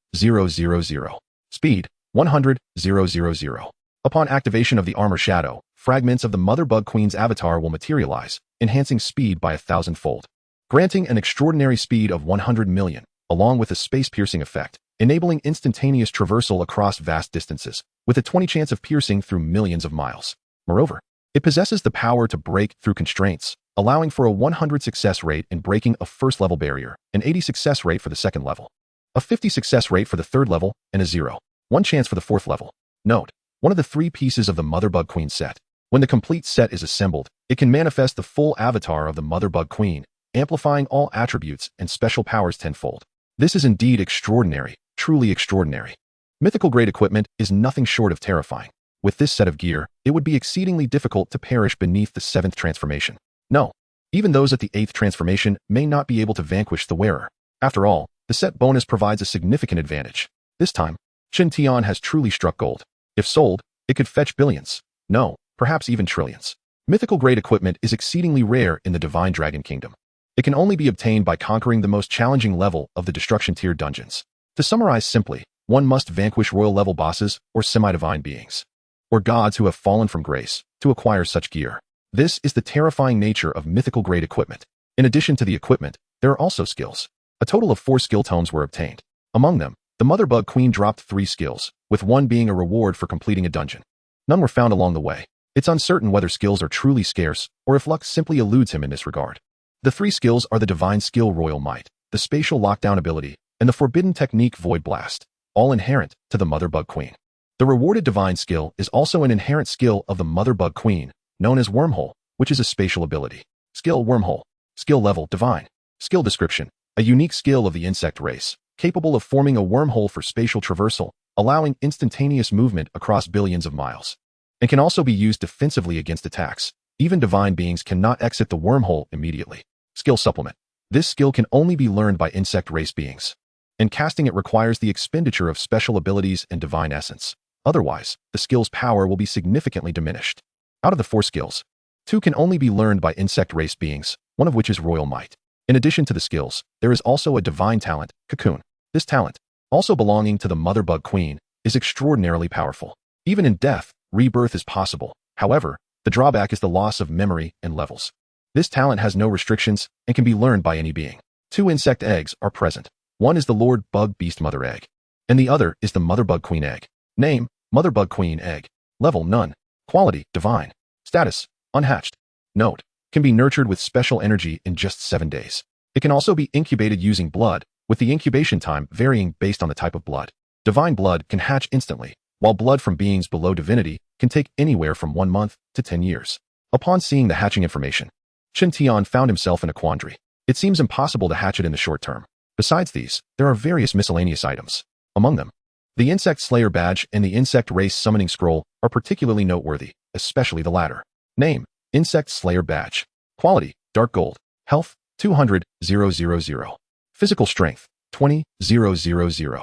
Speed: 100,000. Upon activation of the Armor Shadow, fragments of the Mother Bug Queen's avatar will materialize, enhancing speed by 1,000-fold, granting an extraordinary speed of 100 million, along with a space-piercing effect, enabling instantaneous traversal across vast distances, with a 20 chance of piercing through millions of miles. Moreover, it possesses the power to break through constraints, allowing for a 100 success rate in breaking a first-level barrier, an 80 success rate for the second level, a 50 success rate for the third level, and a 0.1 chance for the fourth level. Note: one of the 3 pieces of the Mother Bug Queen set. When the complete set is assembled, it can manifest the full avatar of the Mother Bug Queen, amplifying all attributes and special powers 10-fold. This is indeed extraordinary, truly extraordinary. Mythical-grade equipment is nothing short of terrifying. With this set of gear, it would be exceedingly difficult to perish beneath the 7th transformation. No, even those at the 8th transformation may not be able to vanquish the wearer. After all, the set bonus provides a significant advantage. This time, Chen Tian has truly struck gold. If sold, it could fetch billions. No, perhaps even trillions. Mythical-grade equipment is exceedingly rare in the Divine Dragon Kingdom. It can only be obtained by conquering the most challenging level of the Destruction Tier dungeons. To summarize simply, one must vanquish royal-level bosses or semi-divine beings, or gods who have fallen from grace, to acquire such gear. This is the terrifying nature of mythical-grade equipment. In addition to the equipment, there are also skills. A total of 4 skill tomes were obtained. Among them, the Mother Bug Queen dropped 3 skills, with one being a reward for completing a dungeon. None were found along the way. It's uncertain whether skills are truly scarce, or if luck simply eludes him in this regard. The 3 skills are the Divine Skill Royal Might, the Spatial Lockdown ability, and the Forbidden Technique Void Blast, all inherent to the Mother Bug Queen. The rewarded Divine Skill is also an inherent skill of the Mother Bug Queen, known as Wormhole, which is a spatial ability. Skill Wormhole. Skill level Divine. Skill description. A unique skill of the insect race, capable of forming a wormhole for spatial traversal, allowing instantaneous movement across billions of miles, and can also be used defensively against attacks. Even divine beings cannot exit the wormhole immediately. Skill supplement. This skill can only be learned by insect race beings, and casting it requires the expenditure of special abilities and divine essence. Otherwise, the skill's power will be significantly diminished. Out of the 4 skills, 2 can only be learned by insect race beings, one of which is Royal Might. In addition to the skills, there is also a divine talent, Cocoon. This talent, also belonging to the Mother Bug Queen, is extraordinarily powerful. Even in death, rebirth is possible. However, the drawback is the loss of memory and levels. This talent has no restrictions and can be learned by any being. 2 insect eggs are present. One is the Lord Bug Beast Mother Egg, and the other is the Mother Bug Queen Egg. Name, Mother Bug Queen Egg. Level, none. Quality, divine. Status, unhatched. Note, can be nurtured with special energy in just 7 days. It can also be incubated using blood, with the incubation time varying based on the type of blood. Divine blood can hatch instantly, while blood from beings below divinity can take anywhere from 1 month to 10 years. Upon seeing the hatching information, Chen Tian found himself in a quandary. It seems impossible to hatch it in the short term. Besides these, there are various miscellaneous items. Among them, the Insect Slayer Badge and the Insect Race Summoning Scroll are particularly noteworthy, especially the latter. Name, Insect Slayer Badge. Quality, Dark Gold. Health, 200,000. Physical Strength, 20,000.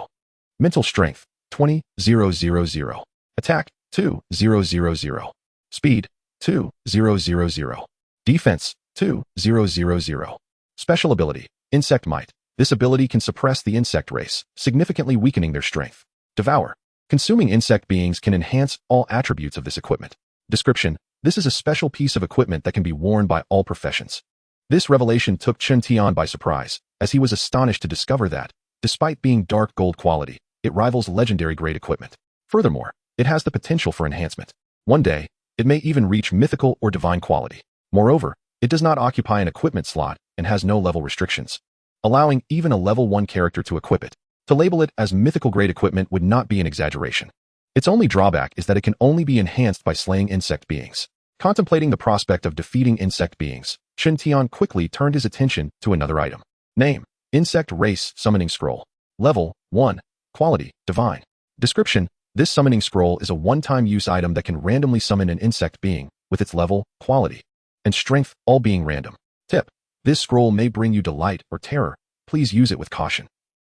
Mental Strength, 20,000. Attack, 2,000. Speed, 2,000. Defense, 2,000. Special Ability, Insect Might. This ability can suppress the insect race, significantly weakening their strength. Devour. Consuming insect beings can enhance all attributes of this equipment. Description. This is a special piece of equipment that can be worn by all professions. This revelation took Chen Tian by surprise, as he was astonished to discover that, despite being dark gold quality, it rivals legendary grade equipment. Furthermore, it has the potential for enhancement. One day, it may even reach mythical or divine quality. Moreover, it does not occupy an equipment slot and has no level restrictions, allowing even a level 1 character to equip it. To label it as mythical grade equipment would not be an exaggeration. Its only drawback is that it can only be enhanced by slaying insect beings. Contemplating the prospect of defeating insect beings, Chen Tian quickly turned his attention to another item. Name, Insect Race Summoning Scroll. Level, 1. Quality, Divine. Description. This summoning scroll is a one-time use item that can randomly summon an insect being, with its level, quality, and strength all being random. Tip. This scroll may bring you delight or terror. Please use it with caution.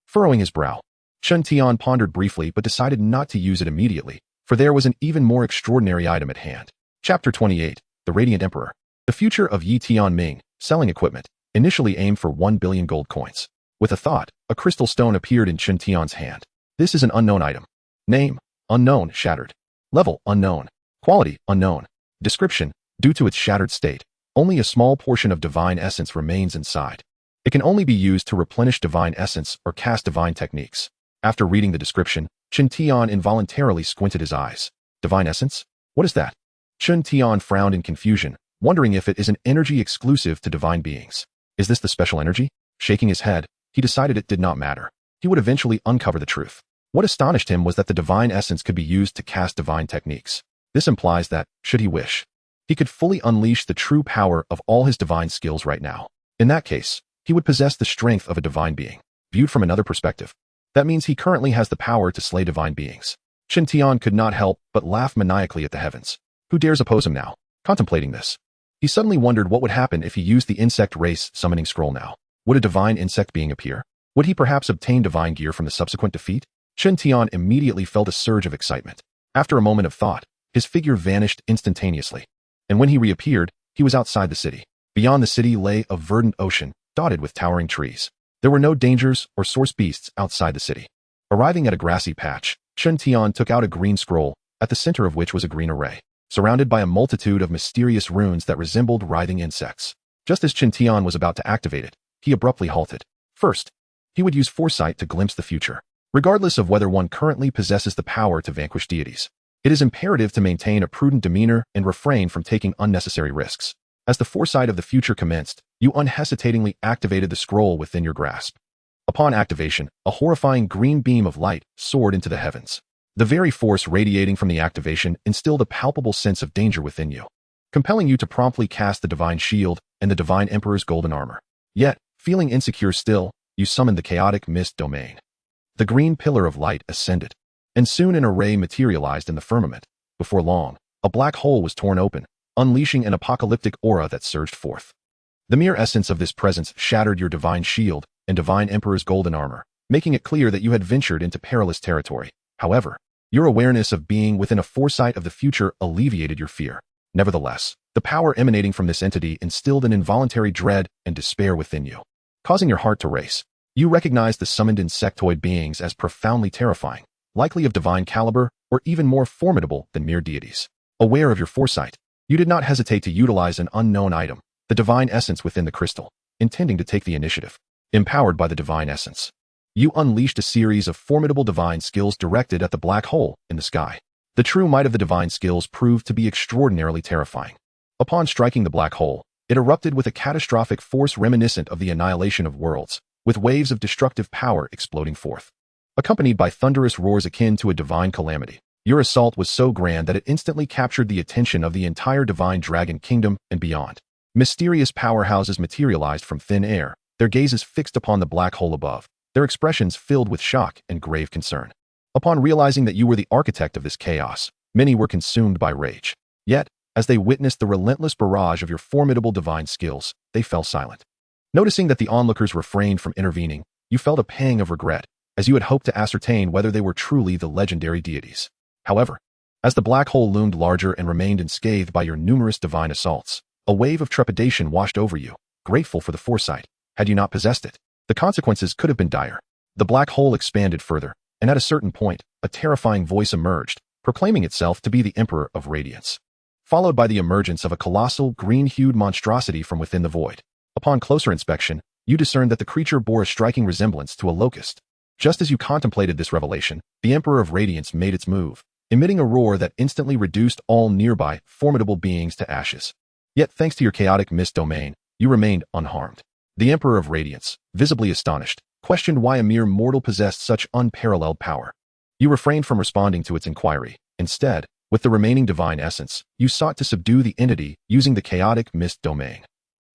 Furrowing his brow, Chen Tian pondered briefly but decided not to use it immediately, for there was an even more extraordinary item at hand. Chapter 28. The Radiant Emperor. The future of Yi Tianming, selling equipment, initially aimed for 1 billion gold coins. With a thought, a crystal stone appeared in Chen Tian's hand. This is an unknown item. Name, unknown, shattered. Level, unknown. Quality, unknown. Description. Due to its shattered state, only a small portion of divine essence remains inside. It can only be used to replenish divine essence or cast divine techniques. After reading the description, Chen Tian involuntarily squinted his eyes. Divine essence? What is that? Chen Tian frowned in confusion, wondering if it is an energy exclusive to divine beings. Is this the special energy? Shaking his head, he decided it did not matter. He would eventually uncover the truth. What astonished him was that the divine essence could be used to cast divine techniques. This implies that, should he wish, he could fully unleash the true power of all his divine skills right now. In that case, he would possess the strength of a divine being. Viewed from another perspective, That means he currently has the power to slay divine beings. Chen Tian could not help but laugh maniacally at the heavens. Who dares oppose him now? Contemplating this, he suddenly wondered what would happen if he used the insect race summoning scroll now. Would a divine insect being appear? Would he perhaps obtain divine gear from the subsequent defeat? Chen Tian immediately felt a surge of excitement. After a moment of thought, his figure vanished instantaneously. And when he reappeared, he was outside the city. Beyond the city lay a verdant ocean, dotted with towering trees. There were no dangers or source beasts outside the city. Arriving at a grassy patch, Chen Tian took out a green scroll, at the center of which was a green array, surrounded by a multitude of mysterious runes that resembled writhing insects. Just as Chen Tian was about to activate it, he abruptly halted. First, he would use foresight to glimpse the future. Regardless of whether one currently possesses the power to vanquish deities, it is imperative to maintain a prudent demeanor and refrain from taking unnecessary risks. As the foresight of the future commenced, you unhesitatingly activated the scroll within your grasp. Upon activation, a horrifying green beam of light soared into the heavens. The very force radiating from the activation instilled a palpable sense of danger within you, compelling you to promptly cast the divine shield and the divine emperor's golden armor. Yet, feeling insecure still, you summoned the chaotic mist domain. The green pillar of light ascended, and soon an array materialized in the firmament. Before long, a black hole was torn open, unleashing an apocalyptic aura that surged forth. The mere essence of this presence shattered your divine shield and divine emperor's golden armor, making it clear that you had ventured into perilous territory. However, your awareness of being within a foresight of the future alleviated your fear. Nevertheless, the power emanating from this entity instilled an involuntary dread and despair within you, causing your heart to race. You recognized the summoned insectoid beings as profoundly terrifying, likely of divine caliber or even more formidable than mere deities. Aware of your foresight, you did not hesitate to utilize an unknown item, the divine essence within the crystal, intending to take the initiative. Empowered by the divine essence, you unleashed a series of formidable divine skills directed at the black hole in the sky. The true might of the divine skills proved to be extraordinarily terrifying. Upon striking the black hole, it erupted with a catastrophic force reminiscent of the annihilation of worlds, with waves of destructive power exploding forth. Accompanied by thunderous roars akin to a divine calamity, your assault was so grand that it instantly captured the attention of the entire divine dragon kingdom and beyond. Mysterious powerhouses materialized from thin air, their gazes fixed upon the black hole above, their expressions filled with shock and grave concern. Upon realizing that you were the architect of this chaos, many were consumed by rage. Yet, as they witnessed the relentless barrage of your formidable divine skills, they fell silent. Noticing that the onlookers refrained from intervening, you felt a pang of regret, as you had hoped to ascertain whether they were truly the legendary deities. However, as the black hole loomed larger and remained unscathed by your numerous divine assaults, a wave of trepidation washed over you. Grateful for the foresight, had you not possessed it, the consequences could have been dire. The black hole expanded further, and at a certain point, a terrifying voice emerged, proclaiming itself to be the Emperor of Radiance, followed by the emergence of a colossal, green-hued monstrosity from within the void. Upon closer inspection, you discerned that the creature bore a striking resemblance to a locust. Just as you contemplated this revelation, the Emperor of Radiance made its move, emitting a roar that instantly reduced all nearby, formidable beings to ashes. Yet thanks to your chaotic mist domain, you remained unharmed. The Emperor of Radiance, visibly astonished, questioned why a mere mortal possessed such unparalleled power. You refrained from responding to its inquiry. Instead, with the remaining divine essence, you sought to subdue the entity using the chaotic mist domain.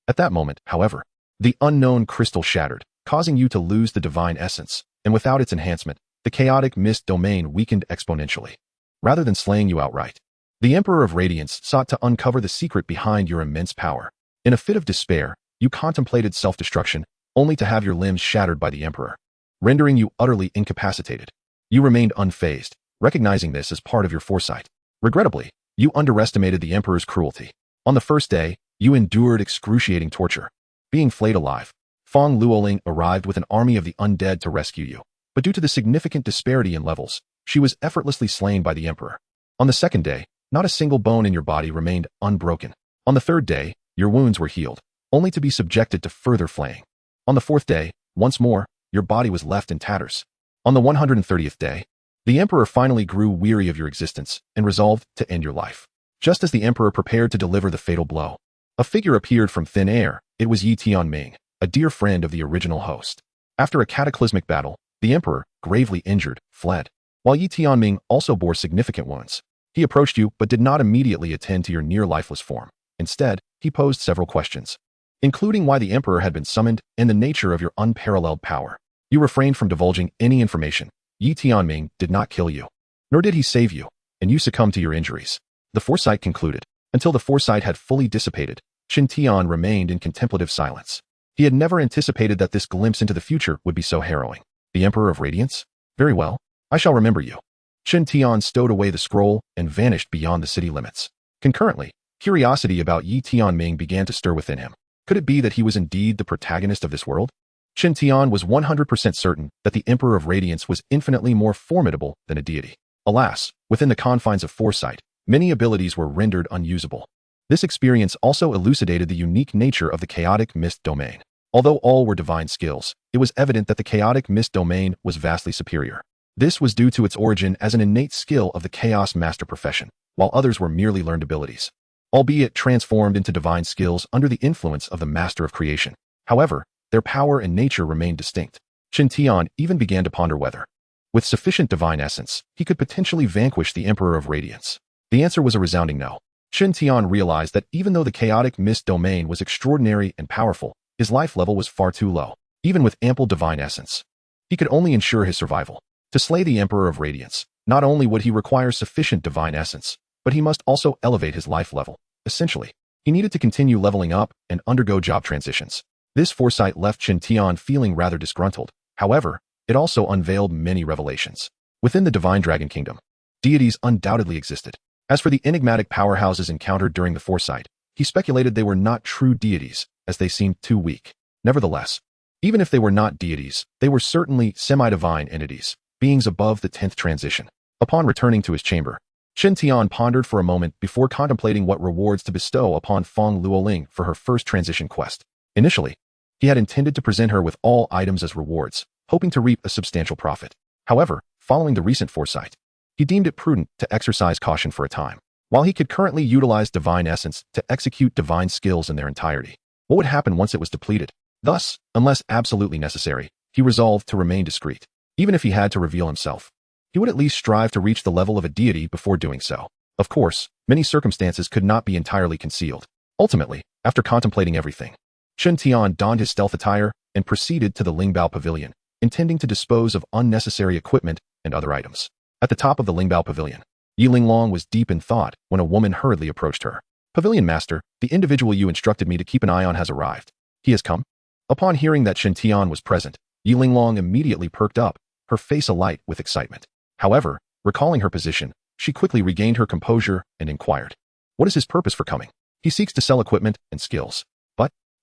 At that moment, however, the unknown crystal shattered, causing you to lose the divine essence, and without its enhancement, the chaotic mist domain weakened exponentially. Rather than slaying you outright, the Emperor of Radiance sought to uncover the secret behind your immense power. In a fit of despair, you contemplated self-destruction, only to have your limbs shattered by the Emperor, rendering you utterly incapacitated. You remained unfazed, recognizing this as part of your foresight. Regrettably, you underestimated the Emperor's cruelty. On the first day, you endured excruciating torture. Being flayed alive, Fong Luoling arrived with an army of the undead to rescue you, but due to the significant disparity in levels, she was effortlessly slain by the Emperor. On the second day, not a single bone in your body remained unbroken. On the third day, your wounds were healed, only to be subjected to further flaying. On the fourth day, once more, your body was left in tatters. On the 130th day, the Emperor finally grew weary of your existence and resolved to end your life. Just as the Emperor prepared to deliver the fatal blow, a figure appeared from thin air. It was Yi Tianming, a dear friend of the original host. After a cataclysmic battle, the Emperor, gravely injured, fled, while Yi Tianming also bore significant wounds. He approached you but did not immediately attend to your near-lifeless form. Instead, he posed several questions, including why the Emperor had been summoned and the nature of your unparalleled power. You refrained from divulging any information. Yi Tianming did not kill you, nor did he save you, and you succumbed to your injuries. The foresight concluded. Until the foresight had fully dissipated, Chen Tian remained in contemplative silence. He had never anticipated that this glimpse into the future would be so harrowing. The Emperor of Radiance? Very well. I shall remember you. Chen Tian stowed away the scroll and vanished beyond the city limits. Concurrently, curiosity about Yi Tianming began to stir within him. Could it be that he was indeed the protagonist of this world? Chen Tian was 100% certain that the Emperor of Radiance was infinitely more formidable than a deity. Alas, within the confines of foresight, many abilities were rendered unusable. This experience also elucidated the unique nature of the chaotic mist domain. Although all were divine skills, it was evident that the chaotic mist domain was vastly superior. This was due to its origin as an innate skill of the chaos master profession, while others were merely learned abilities, albeit transformed into divine skills under the influence of the master of creation. However, their power and nature remained distinct. Chen Tian even began to ponder whether, with sufficient divine essence, he could potentially vanquish the Emperor of Radiance. The answer was a resounding no. Chen Tian realized that even though the chaotic mist domain was extraordinary and powerful, his life level was far too low. Even with ample divine essence, he could only ensure his survival. To slay the Emperor of Radiance, not only would he require sufficient divine essence, but he must also elevate his life level. Essentially, he needed to continue leveling up and undergo job transitions. This foresight left Chen Tian feeling rather disgruntled. However, it also unveiled many revelations. Within the Divine Dragon Kingdom, deities undoubtedly existed. As for the enigmatic powerhouses encountered during the foresight, he speculated they were not true deities, as they seemed too weak. Nevertheless, even if they were not deities, they were certainly semi-divine entities, beings above the 10th transition. Upon returning to his chamber, Chen Tian pondered for a moment before contemplating what rewards to bestow upon Feng Luoling for her first transition quest. Initially, he had intended to present her with all items as rewards, hoping to reap a substantial profit. However, following the recent foresight, he deemed it prudent to exercise caution for a time. While he could currently utilize divine essence to execute divine skills in their entirety, what would happen once it was depleted? Thus, unless absolutely necessary, he resolved to remain discreet. Even if he had to reveal himself, he would at least strive to reach the level of a deity before doing so. Of course, many circumstances could not be entirely concealed. Ultimately, after contemplating everything, Chen Tian donned his stealth attire and proceeded to the Lingbao Pavilion, intending to dispose of unnecessary equipment and other items. At the top of the Lingbao Pavilion, Yi Linglong was deep in thought when a woman hurriedly approached her. Pavilion Master, the individual you instructed me to keep an eye on has arrived. He has come? Upon hearing that Chen Tian was present, Yi Linglong immediately perked up, her face alight with excitement. However, recalling her position, she quickly regained her composure and inquired, "What is his purpose for coming?" "He seeks to sell equipment and skills.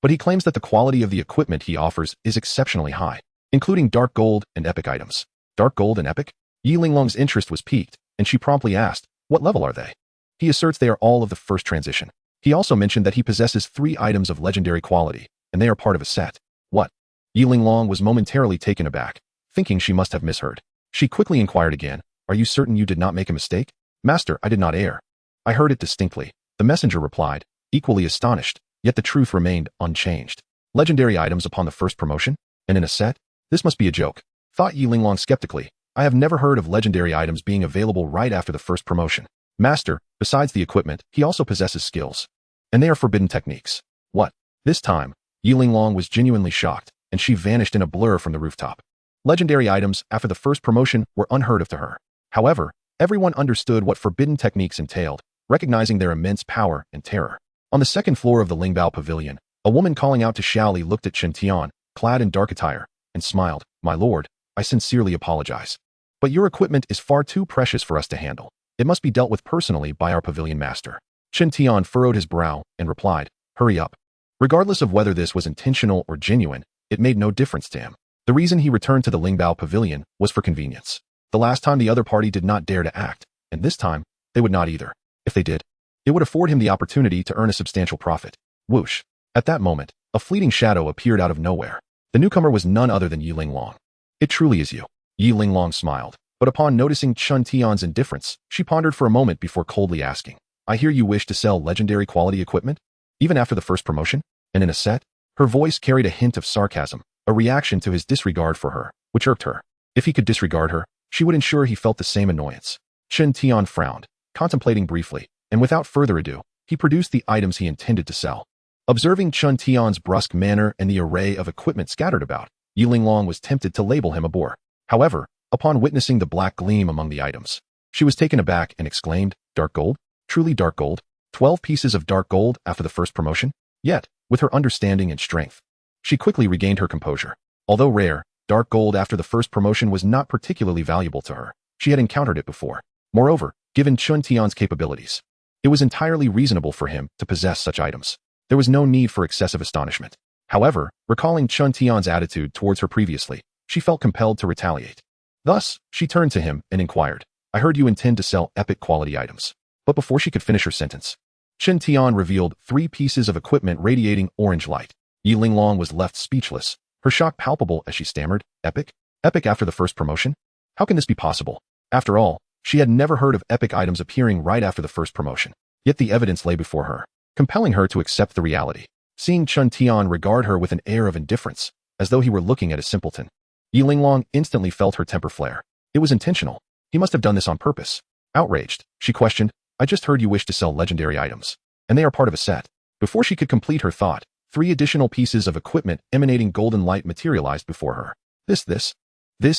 But he claims that the quality of the equipment he offers is exceptionally high, including dark gold and epic items." "Dark gold and epic?" Yi Linglong's interest was piqued, and she promptly asked, "What level are they?" "He asserts they are all of the first transition. He also mentioned that he possesses 3 items of legendary quality, and they are part of a set." "What?" Yi Linglong was momentarily taken aback, thinking she must have misheard. She quickly inquired again, "Are you certain you did not make a mistake?" "Master, I did not err. I heard it distinctly," the messenger replied, equally astonished, yet the truth remained unchanged. "Legendary items upon the first promotion? And in a set? This must be a joke," thought Yi Linglong skeptically. "I have never heard of legendary items being available right after the first promotion." "Master, besides the equipment, he also possesses skills. And they are forbidden techniques." "What?" This time, Yi Linglong was genuinely shocked, and she vanished in a blur from the rooftop. Legendary items after the first promotion were unheard of to her. However, everyone understood what forbidden techniques entailed, recognizing their immense power and terror. On the second floor of the Lingbao Pavilion, a woman calling out to Xiaoli looked at Chen Tian, clad in dark attire, and smiled. "My lord, I sincerely apologize. But your equipment is far too precious for us to handle. It must be dealt with personally by our pavilion master." Chen Tian furrowed his brow and replied, "Hurry up." Regardless of whether this was intentional or genuine, it made no difference to him. The reason he returned to the Lingbao Pavilion was for convenience. The last time the other party did not dare to act, and this time, they would not either. If they did, it would afford him the opportunity to earn a substantial profit. Whoosh. At that moment, a fleeting shadow appeared out of nowhere. The newcomer was none other than Yi Linglong. "It truly is you." Yi Linglong smiled, but upon noticing Chen Tian's indifference, she pondered for a moment before coldly asking, "I hear you wish to sell legendary quality equipment? Even after the first promotion? And in a set?" Her voice carried a hint of sarcasm, a reaction to his disregard for her, which irked her. If he could disregard her, she would ensure he felt the same annoyance. Chen Tian frowned, contemplating briefly, and without further ado, he produced the items he intended to sell. Observing Chen Tian's brusque manner and the array of equipment scattered about, Yi Linglong was tempted to label him a bore. However, upon witnessing the black gleam among the items, she was taken aback and exclaimed, "Dark gold? Truly dark gold? 12 pieces of dark gold after the first promotion?" Yet, with her understanding and strength, she quickly regained her composure. Although rare, dark gold after the first promotion was not particularly valuable to her. She had encountered it before. Moreover, given Chen Tian's capabilities, it was entirely reasonable for him to possess such items. There was no need for excessive astonishment. However, recalling Chen Tian's attitude towards her previously, she felt compelled to retaliate. Thus, she turned to him and inquired, "I heard you intend to sell epic quality items." But before she could finish her sentence, Chen Tian revealed 3 pieces of equipment radiating orange light. Yi Linglong was left speechless, her shock palpable as she stammered, "Epic? Epic after the first promotion? How can this be possible?" After all, she had never heard of epic items appearing right after the first promotion. Yet the evidence lay before her, compelling her to accept the reality. Seeing Chen Tian regard her with an air of indifference, as though he were looking at a simpleton, Yi Linglong instantly felt her temper flare. It was intentional. He must have done this on purpose. Outraged, she questioned, "I just heard you wish to sell legendary items, and they are part of a set." Before she could complete her thought, 3 additional pieces of equipment emanating golden light materialized before her. This,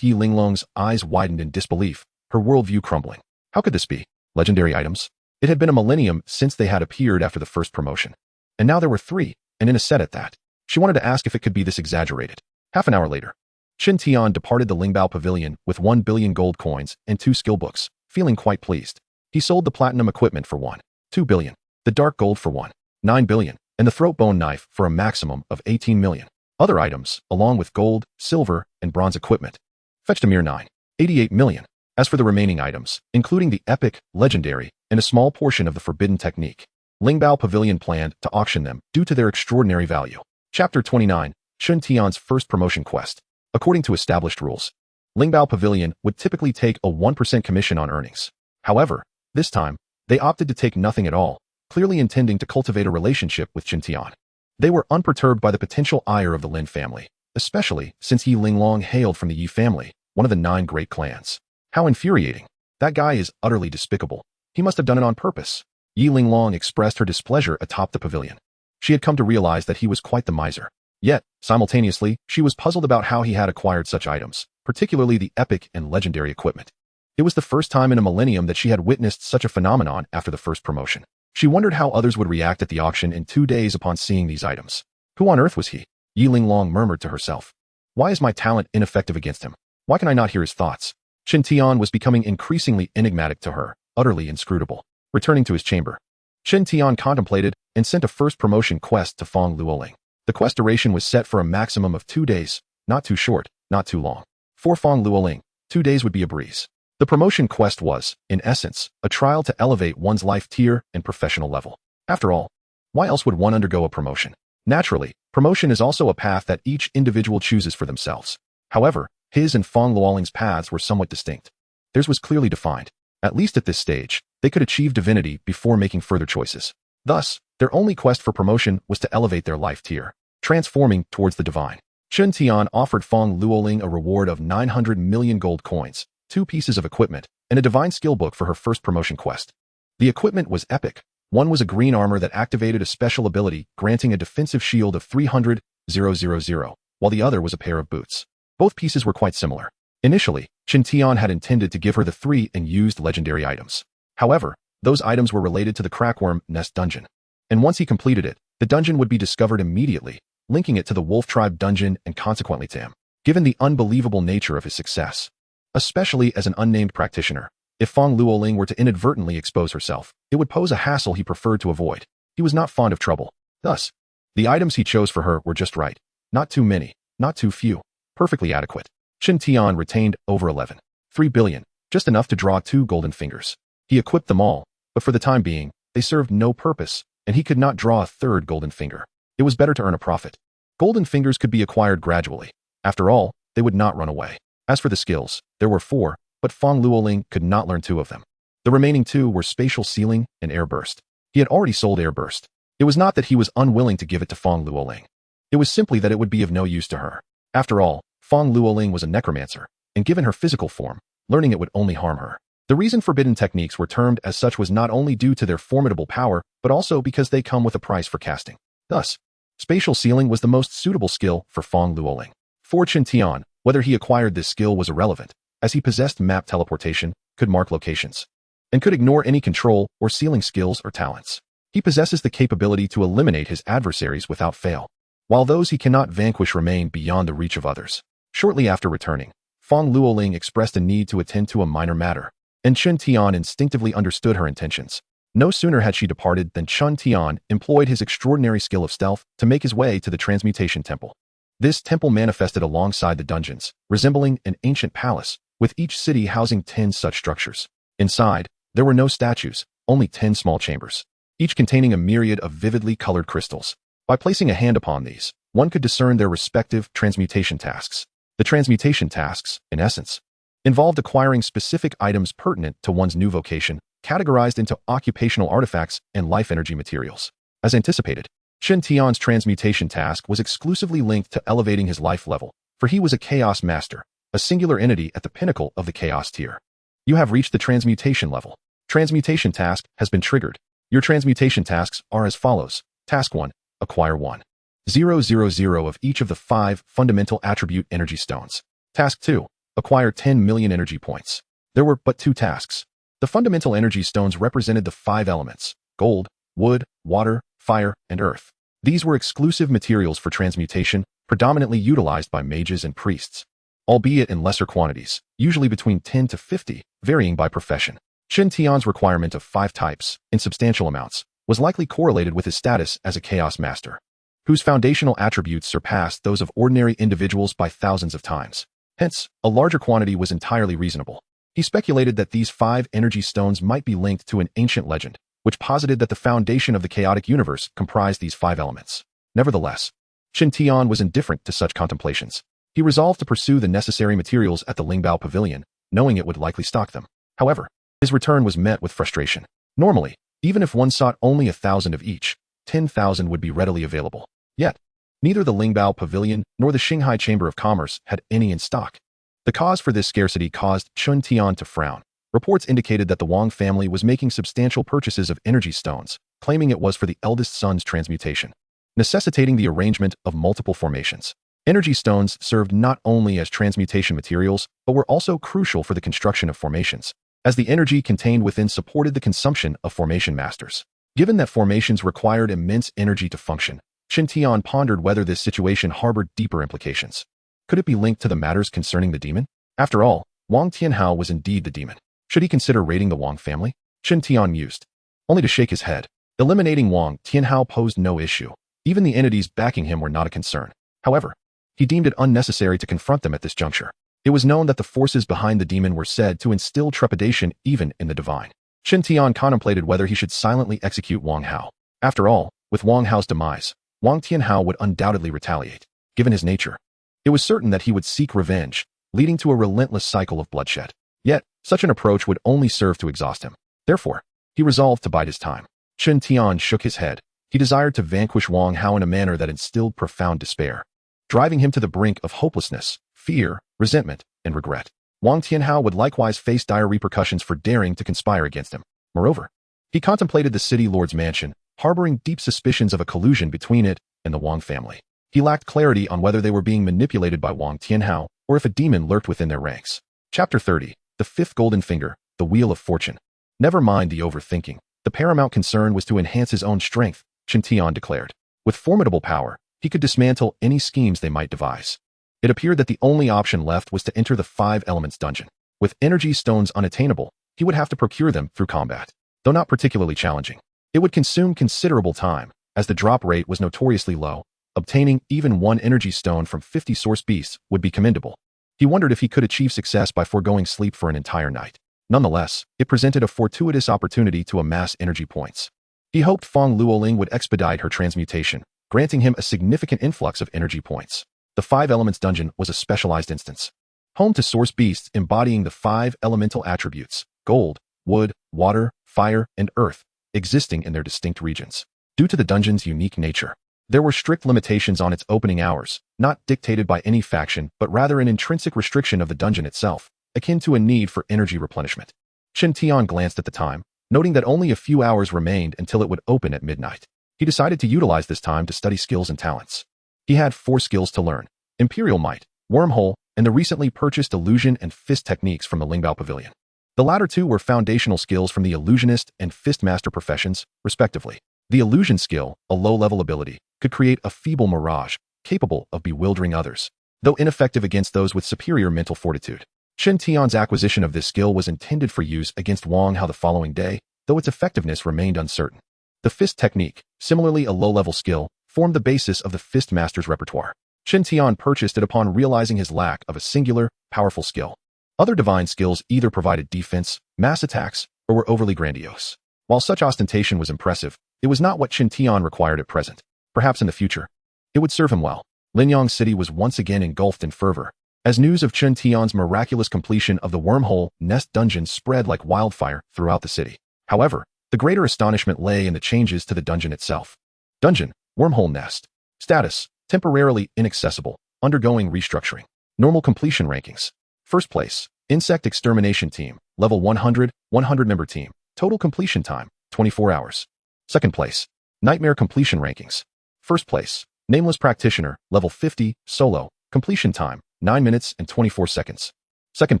Yi Linglong's eyes widened in disbelief, her worldview crumbling. How could this be? Legendary items? It had been a millennium since they had appeared after the first promotion. And now there were 3, and in a set at that. She wanted to ask if it could be this exaggerated. Half an hour later, Chen Tian departed the Lingbao Pavilion with 1 billion gold coins and 2 skill books, feeling quite pleased. He sold the platinum equipment for 1.2 billion, the dark gold for 1.9 billion, and the throat bone knife for a maximum of 18 million. Other items, along with gold, silver, and bronze equipment, fetched a mere 9.88 million. As for the remaining items, including the epic, legendary, and a small portion of the forbidden technique, Lingbao Pavilion planned to auction them due to their extraordinary value. Chapter 29, Chen Tian's first promotion quest. According to established rules, Lingbao Pavilion would typically take a 1% commission on earnings. However, this time, they opted to take nothing at all, clearly intending to cultivate a relationship with Chen Tian. They were unperturbed by the potential ire of the Lin family, especially since Yi Linglong hailed from the Yi family, one of the 9 great clans. How infuriating. That guy is utterly despicable. He must have done it on purpose. Yi Linglong expressed her displeasure atop the pavilion. She had come to realize that he was quite the miser. Yet, simultaneously, she was puzzled about how he had acquired such items, particularly the epic and legendary equipment. It was the first time in a millennium that she had witnessed such a phenomenon after the first promotion. She wondered how others would react at the auction in 2 days upon seeing these items. Who on earth was he? Yi Linglong murmured to herself. Why is my talent ineffective against him? Why can I not hear his thoughts? Chen Tian was becoming increasingly enigmatic to her, utterly inscrutable. Returning to his chamber, Chen Tian contemplated and sent a first promotion quest to Fong Luoling. The quest duration was set for a maximum of 2 days, not too short, not too long. For Fong Luoling, 2 days would be a breeze. The promotion quest was, in essence, a trial to elevate one's life tier and professional level. After all, why else would one undergo a promotion? Naturally, promotion is also a path that each individual chooses for themselves. However, his and Fong Luoling's paths were somewhat distinct. Theirs was clearly defined. At least at this stage, they could achieve divinity before making further choices. Thus, their only quest for promotion was to elevate their life tier, transforming towards the divine. Chen Tian offered Fong Luoling a reward of 900 million gold coins, 2 pieces of equipment, and a divine skill book for her first promotion quest. The equipment was epic. One was a green armor that activated a special ability granting a defensive shield of 300,000, while the other was a pair of boots. Both pieces were quite similar. Initially, Chen Tian had intended to give her the 3 and used legendary items. However, those items were related to the Crackworm Nest dungeon. And once he completed it, the dungeon would be discovered immediately, linking it to the Wolf Tribe dungeon and consequently to him. Given the unbelievable nature of his success, especially as an unnamed practitioner, if Fong Luoling were to inadvertently expose herself, it would pose a hassle he preferred to avoid. He was not fond of trouble. Thus, the items he chose for her were just right. Not too many, not too few. Perfectly adequate. Chen Tian retained over 11.3 billion, just enough to draw 2 golden fingers. He equipped them all, but for the time being, they served no purpose, and he could not draw a 3rd golden finger. It was better to earn a profit. Golden fingers could be acquired gradually. After all, they would not run away. As for the skills, there were 4, but Fong Luoling could not learn 2 of them. The remaining 2 were spatial sealing and air burst. He had already sold air burst. It was not that he was unwilling to give it to Fong Luoling. It was simply that it would be of no use to her. After all, Fong Luoling was a necromancer, and given her physical form, learning it would only harm her. The reason forbidden techniques were termed as such was not only due to their formidable power, but also because they come with a price for casting. Thus, spatial sealing was the most suitable skill for Fong Luoling. For Chen Tian, whether he acquired this skill was irrelevant, as he possessed map teleportation, could mark locations, and could ignore any control or sealing skills or talents. He possesses the capability to eliminate his adversaries without fail, while those he cannot vanquish remain beyond the reach of others. Shortly after returning, Fang Luoling expressed a need to attend to a minor matter, and Chen Tian instinctively understood her intentions. No sooner had she departed than Chen Tian employed his extraordinary skill of stealth to make his way to the transmutation temple. This temple manifested alongside the dungeons, resembling an ancient palace, with each city housing 10 such structures. Inside, there were no statues, only 10 small chambers, each containing a myriad of vividly colored crystals. By placing a hand upon these, one could discern their respective transmutation tasks. The transmutation tasks, in essence, involved acquiring specific items pertinent to one's new vocation, categorized into occupational artifacts and life energy materials. As anticipated, Chen Tian's transmutation task was exclusively linked to elevating his life level, for he was a chaos master, a singular entity at the pinnacle of the chaos tier. You have reached the transmutation level. Transmutation task has been triggered. Your transmutation tasks are as follows. Task 1. Acquire 1,000 of each of the 5 fundamental attribute energy stones. Task 2. Acquire 10 million energy points. There were but 2 tasks. The fundamental energy stones represented the 5 elements: gold, wood, water, fire, and earth. These were exclusive materials for transmutation, predominantly utilized by mages and priests, albeit in lesser quantities, usually between 10 to 50, varying by profession. Chen Tian's requirement of 5 types, in substantial amounts, was likely correlated with his status as a chaos master, whose foundational attributes surpassed those of ordinary individuals by thousands of times. Hence, a larger quantity was entirely reasonable. He speculated that these 5 energy stones might be linked to an ancient legend, which posited that the foundation of the chaotic universe comprised these 5 elements. Nevertheless, Chen Tian was indifferent to such contemplations. He resolved to pursue the necessary materials at the Lingbao Pavilion, knowing it would likely stock them. However, his return was met with frustration. Normally, even if one sought only 1,000 of each, 10,000 would be readily available. Yet, neither the Lingbao Pavilion nor the Shanghai Chamber of Commerce had any in stock. The cause for this scarcity caused Chen Tian to frown. Reports indicated that the Wang family was making substantial purchases of energy stones, claiming it was for the eldest son's transmutation, necessitating the arrangement of multiple formations. Energy stones served not only as transmutation materials, but were also crucial for the construction of formations, as the energy contained within supported the consumption of formation masters. Given that formations required immense energy to function, Chen Tian pondered whether this situation harbored deeper implications. Could it be linked to the matters concerning the demon? After all, Wang Tianhao was indeed the demon. Should he consider raiding the Wang family? Chen Tian mused, only to shake his head. Eliminating Wang Tianhao posed no issue. Even the entities backing him were not a concern. However, he deemed it unnecessary to confront them at this juncture. It was known that the forces behind the demon were said to instill trepidation even in the divine. Chen Tian contemplated whether he should silently execute Wang Hao. After all, with Wang Hao's demise, Wang Tianhao would undoubtedly retaliate. Given his nature, it was certain that he would seek revenge, leading to a relentless cycle of bloodshed. Yet, such an approach would only serve to exhaust him. Therefore, he resolved to bide his time. Chen Tian shook his head. He desired to vanquish Wang Hao in a manner that instilled profound despair, driving him to the brink of hopelessness, fear, resentment, and regret. Wang Tianhao would likewise face dire repercussions for daring to conspire against him. Moreover, he contemplated the city lord's mansion, harboring deep suspicions of a collusion between it and the Wang family. He lacked clarity on whether they were being manipulated by Wang Tianhao or if a demon lurked within their ranks. Chapter 30. The Fifth Golden Finger, the Wheel of Fortune. Never mind the overthinking. The paramount concern was to enhance his own strength, Chen Tian declared. With formidable power, he could dismantle any schemes they might devise. It appeared that the only option left was to enter the 5 Elements dungeon. With energy stones unattainable, he would have to procure them through combat. Though not particularly challenging, it would consume considerable time, as the drop rate was notoriously low. Obtaining even 1 energy stone from 50 source beasts would be commendable. He wondered if he could achieve success by foregoing sleep for an entire night. Nonetheless, it presented a fortuitous opportunity to amass energy points. He hoped Fang Luoling would expedite her transmutation, granting him a significant influx of energy points. The 5 Elements dungeon was a specialized instance, home to source beasts embodying the 5 elemental attributes: gold, wood, water, fire, and earth, existing in their distinct regions. Due to the dungeon's unique nature, there were strict limitations on its opening hours, not dictated by any faction, but rather an intrinsic restriction of the dungeon itself, akin to a need for energy replenishment. Chen Tian glanced at the time, noting that only a few hours remained until it would open at midnight. He decided to utilize this time to study skills and talents. He had 4 skills to learn: Imperial Might, wormhole, and the recently purchased illusion and fist techniques from the Lingbao Pavilion. The latter two were foundational skills from the illusionist and fist master professions, respectively. The illusion skill, a low-level ability, could create a feeble mirage, capable of bewildering others, though ineffective against those with superior mental fortitude. Chen Tian's acquisition of this skill was intended for use against Wang Hao the following day, though its effectiveness remained uncertain. The fist technique, similarly a low-level skill, formed the basis of the fist master's repertoire. Chen Tian purchased it upon realizing his lack of a singular, powerful skill. Other divine skills either provided defense, mass attacks, or were overly grandiose. While such ostentation was impressive, it was not what Chen Tian required at present. Perhaps in the future, it would serve him well. Linyang City was once again engulfed in fervor, as news of Chen Tian's miraculous completion of the wormhole nest dungeon spread like wildfire throughout the city. However, the greater astonishment lay in the changes to the dungeon itself. Dungeon, wormhole nest. Status, temporarily inaccessible, undergoing restructuring. Normal completion rankings. First place, Insect Extermination Team, level 100, 100-member team. Total completion time, 24 hours. Second place, Nightmare Completion Rankings. First place, Nameless Practitioner, level 50, solo, completion time, 9 minutes and 24 seconds. Second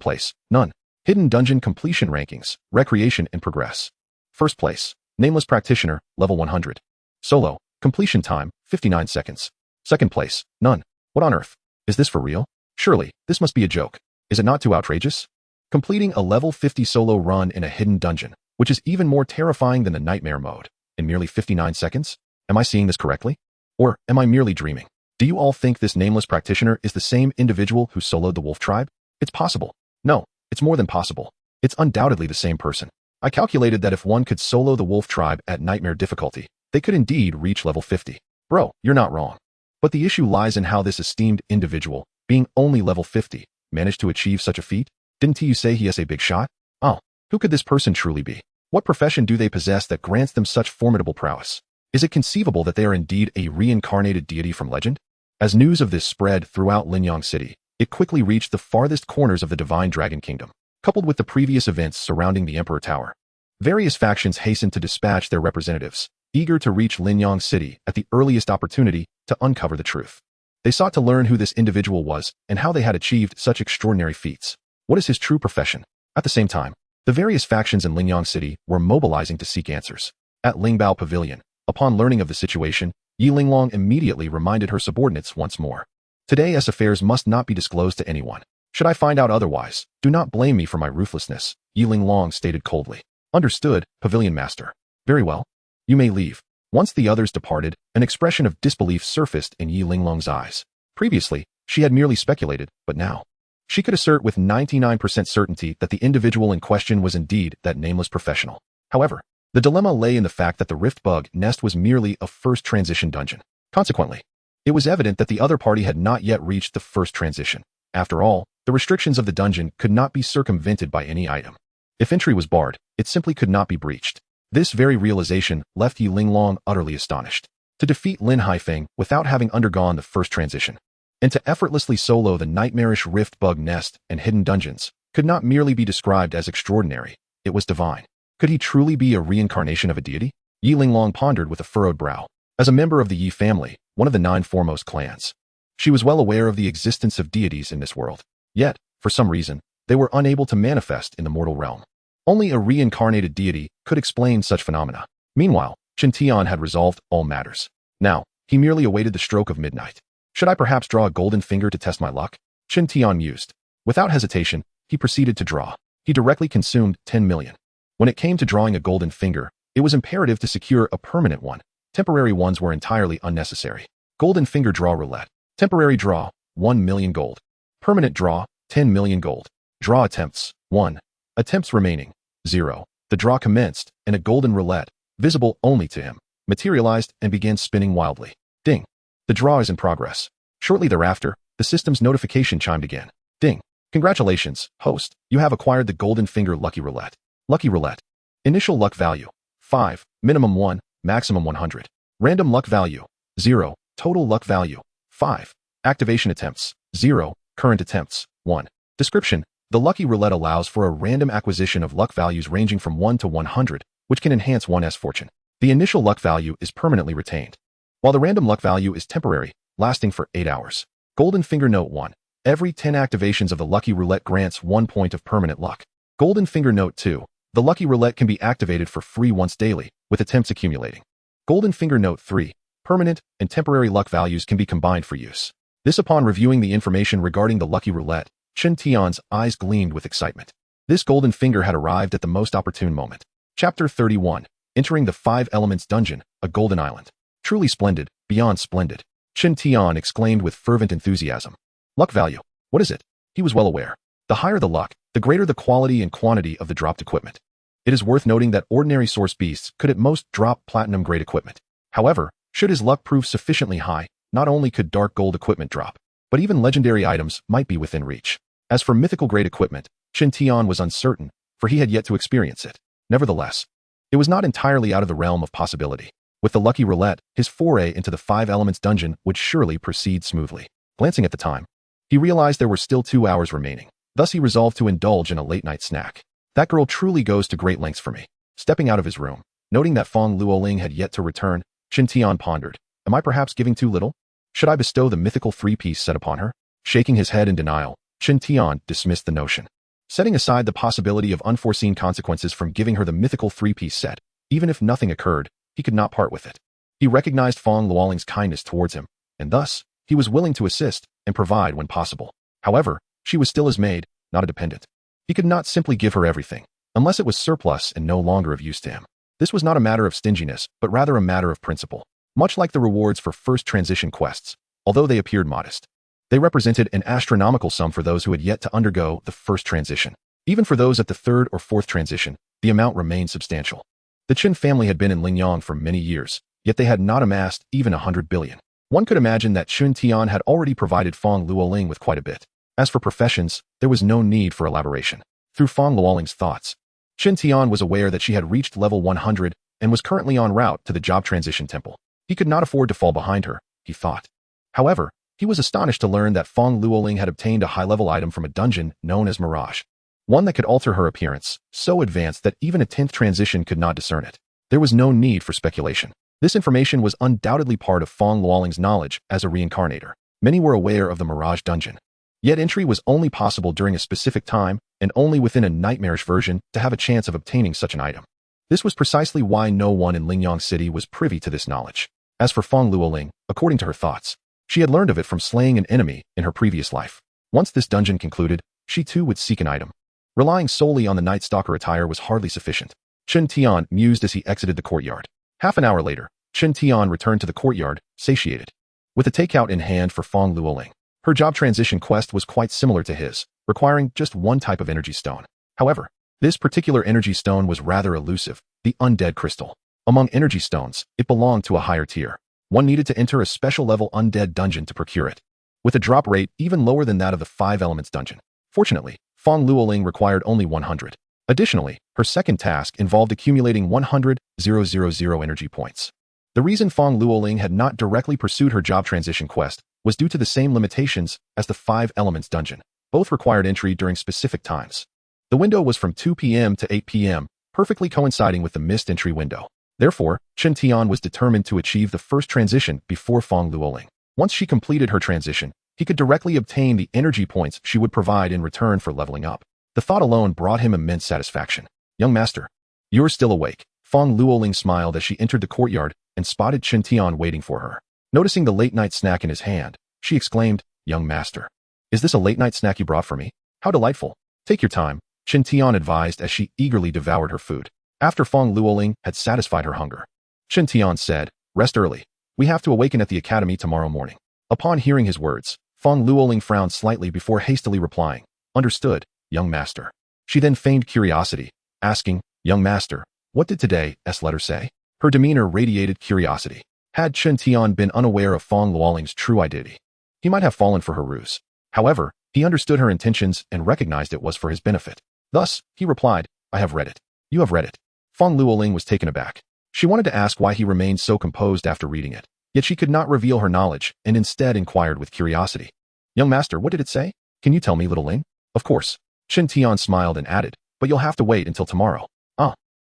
place, None. Hidden Dungeon Completion Rankings, Recreation in Progress. First place, Nameless Practitioner, level 100. Solo, completion time, 59 seconds. Second place, None. What on earth? Is this for real? Surely, this must be a joke. Is it not too outrageous? Completing a level 50 solo run in a hidden dungeon, which is even more terrifying than the nightmare mode, in merely 59 seconds? Am I seeing this correctly? Or am I merely dreaming? Do you all think this nameless practitioner is the same individual who soloed the wolf tribe? It's possible. No, it's more than possible. It's undoubtedly the same person. I calculated that if one could solo the wolf tribe at nightmare difficulty, they could indeed reach level 50. Bro, you're not wrong. But the issue lies in how this esteemed individual, being only level 50, managed to achieve such a feat? Didn't you say he has a big shot? Oh, who could this person truly be? What profession do they possess that grants them such formidable prowess? Is it conceivable that they are indeed a reincarnated deity from legend? As news of this spread throughout Linyang City, it quickly reached the farthest corners of the Divine Dragon Kingdom. Coupled with the previous events surrounding the Emperor Tower, various factions hastened to dispatch their representatives, eager to reach Linyang City at the earliest opportunity to uncover the truth. They sought to learn who this individual was and how they had achieved such extraordinary feats. What is his true profession? At the same time, the various factions in Linyang City were mobilizing to seek answers. At Lingbao Pavilion, upon learning of the situation, Yi Linglong immediately reminded her subordinates once more. Today's affairs must not be disclosed to anyone. Should I find out otherwise, do not blame me for my ruthlessness, Yi Linglong stated coldly. Understood, Pavilion Master. Very well. You may leave. Once the others departed, an expression of disbelief surfaced in Yi Linglong's eyes. Previously, she had merely speculated, but now, she could assert with 99% certainty that the individual in question was indeed that nameless professional. However, the dilemma lay in the fact that the Rift Bug nest was merely a first transition dungeon. Consequently, it was evident that the other party had not yet reached the first transition. After all, the restrictions of the dungeon could not be circumvented by any item. If entry was barred, it simply could not be breached. This very realization left Yi Linglong utterly astonished. To defeat Lin Haifeng without having undergone the first transition, and to effortlessly solo the nightmarish Rift Bug nest and hidden dungeons, could not merely be described as extraordinary, it was divine. Could he truly be a reincarnation of a deity? Yi Linglong pondered with a furrowed brow. As a member of the Yi family, one of the 9 foremost clans, she was well aware of the existence of deities in this world. Yet, for some reason, they were unable to manifest in the mortal realm. Only a reincarnated deity could explain such phenomena. Meanwhile, Chen Tian had resolved all matters. Now, he merely awaited the stroke of midnight. Should I perhaps draw a golden finger to test my luck? Chen Tian mused. Without hesitation, he proceeded to draw. He directly consumed 10 million. When it came to drawing a golden finger, it was imperative to secure a permanent one. Temporary ones were entirely unnecessary. Golden finger draw roulette. Temporary draw, 1 million gold. Permanent draw, 10 million gold. Draw attempts, 1. Attempts remaining, 0. The draw commenced, and a golden roulette, visible only to him, materialized and began spinning wildly. Ding. The draw is in progress. Shortly thereafter, the system's notification chimed again. Ding. Congratulations, host. You have acquired the Golden Finger Lucky Roulette. Lucky Roulette. Initial luck value, 5. Minimum 1, maximum 100. Random luck value, 0. Total luck value, 5. Activation attempts, 0. Current attempts, 1. Description. The Lucky Roulette allows for a random acquisition of luck values ranging from 1 to 100, which can enhance one's fortune. The initial luck value is permanently retained, while the random luck value is temporary, lasting for 8 hours. Golden Finger Note 1. Every 10 activations of the Lucky Roulette grants 1 point of permanent luck. Golden Finger Note 2. The Lucky Roulette can be activated for free once daily, with attempts accumulating. Golden Finger Note 3. Permanent and temporary luck values can be combined for use. This upon reviewing the information regarding the Lucky Roulette, Chen Tian's eyes gleamed with excitement. This golden finger had arrived at the most opportune moment. Chapter 31. Entering the 5 Elements Dungeon, a Golden Island. Truly splendid, beyond splendid. Chen Tian exclaimed with fervent enthusiasm. Luck value. What is it? He was well aware. The higher the luck, the greater the quality and quantity of the dropped equipment. It is worth noting that ordinary source beasts could at most drop platinum-grade equipment. However, should his luck prove sufficiently high, not only could dark gold equipment drop, but even legendary items might be within reach. As for mythical-grade equipment, Chen Tian was uncertain, for he had yet to experience it. Nevertheless, it was not entirely out of the realm of possibility. With the Lucky Roulette, his foray into the 5 Elements Dungeon would surely proceed smoothly. Glancing at the time, he realized there were still 2 hours remaining. Thus he resolved to indulge in a late-night snack. That girl truly goes to great lengths for me. Stepping out of his room, noting that Fong Luoling had yet to return, Chen Tian pondered, am I perhaps giving too little? Should I bestow the mythical 3-piece set upon her? Shaking his head in denial, Chen Tian dismissed the notion. Setting aside the possibility of unforeseen consequences from giving her the mythical 3-piece set, even if nothing occurred, he could not part with it. He recognized Fong Luoling's kindness towards him, and thus, he was willing to assist and provide when possible. However, she was still his maid, not a dependent. He could not simply give her everything, unless it was surplus and no longer of use to him. This was not a matter of stinginess, but rather a matter of principle. Much like the rewards for first transition quests, although they appeared modest, they represented an astronomical sum for those who had yet to undergo the first transition. Even for those at the 3rd or 4th transition, the amount remained substantial. The Chen family had been in Lingyang for many years, yet they had not amassed even 100 billion. One could imagine that Chen Tian had already provided Fong Luoling with quite a bit. As for professions, there was no need for elaboration. Through Fong Luoling's thoughts, Chen Tian was aware that she had reached level 100 and was currently en route to the job transition temple. He could not afford to fall behind her, he thought. However, he was astonished to learn that Fong Luoling had obtained a high-level item from a dungeon known as Mirage. One that could alter her appearance, so advanced that even a 10th transition could not discern it. There was no need for speculation. This information was undoubtedly part of Fong Luoling's knowledge as a reincarnator. Many were aware of the Mirage dungeon. Yet entry was only possible during a specific time and only within a nightmarish version to have a chance of obtaining such an item. This was precisely why no one in Lingyang City was privy to this knowledge. As for Fong Luoling, according to her thoughts, she had learned of it from slaying an enemy in her previous life. Once this dungeon concluded, she too would seek an item. Relying solely on the Night Stalker attire was hardly sufficient. Chen Tian mused as he exited the courtyard. Half an hour later, Chen Tian returned to the courtyard, satiated. With a takeout in hand for Fong Luoling. Her job transition quest was quite similar to his, requiring just one type of energy stone. However, this particular energy stone was rather elusive, the undead crystal. Among energy stones, it belonged to a higher tier. One needed to enter a special level undead dungeon to procure it, with a drop rate even lower than that of the 5 Elements dungeon. Fortunately, Fong Luoling required only 100. Additionally, her second task involved accumulating 100,000 energy points. The reason Fong Luoling had not directly pursued her job transition quest was due to the same limitations as the 5 Elements dungeon. Both required entry during specific times. The window was from 2 p.m. to 8 p.m., perfectly coinciding with the missed entry window. Therefore, Chen Tian was determined to achieve the first transition before Fong Luoling. Once she completed her transition, he could directly obtain the energy points she would provide in return for leveling up. The thought alone brought him immense satisfaction. Young master, you're still awake. Fong Luoling smiled as she entered the courtyard and spotted Chen Tian waiting for her. Noticing the late-night snack in his hand, she exclaimed, young master, is this a late-night snack you brought for me? How delightful. Take your time, Chen Tian advised as she eagerly devoured her food. After Fong Luoling had satisfied her hunger, Chen Tian said, rest early. We have to awaken at the academy tomorrow morning. Upon hearing his words, Fong Luoling frowned slightly before hastily replying, understood, young master. She then feigned curiosity, asking, young master, what did today's letter say? Her demeanor radiated curiosity. Had Chen Tian been unaware of Fong Luoling's true identity, he might have fallen for her ruse. However, he understood her intentions and recognized it was for his benefit. Thus, he replied, I have read it. You have read it. Fong Luoling was taken aback. She wanted to ask why he remained so composed after reading it, yet she could not reveal her knowledge and instead inquired with curiosity. Young master, what did it say? Can you tell me, little Ling? Of course. Chen Tian smiled and added, but you'll have to wait until tomorrow.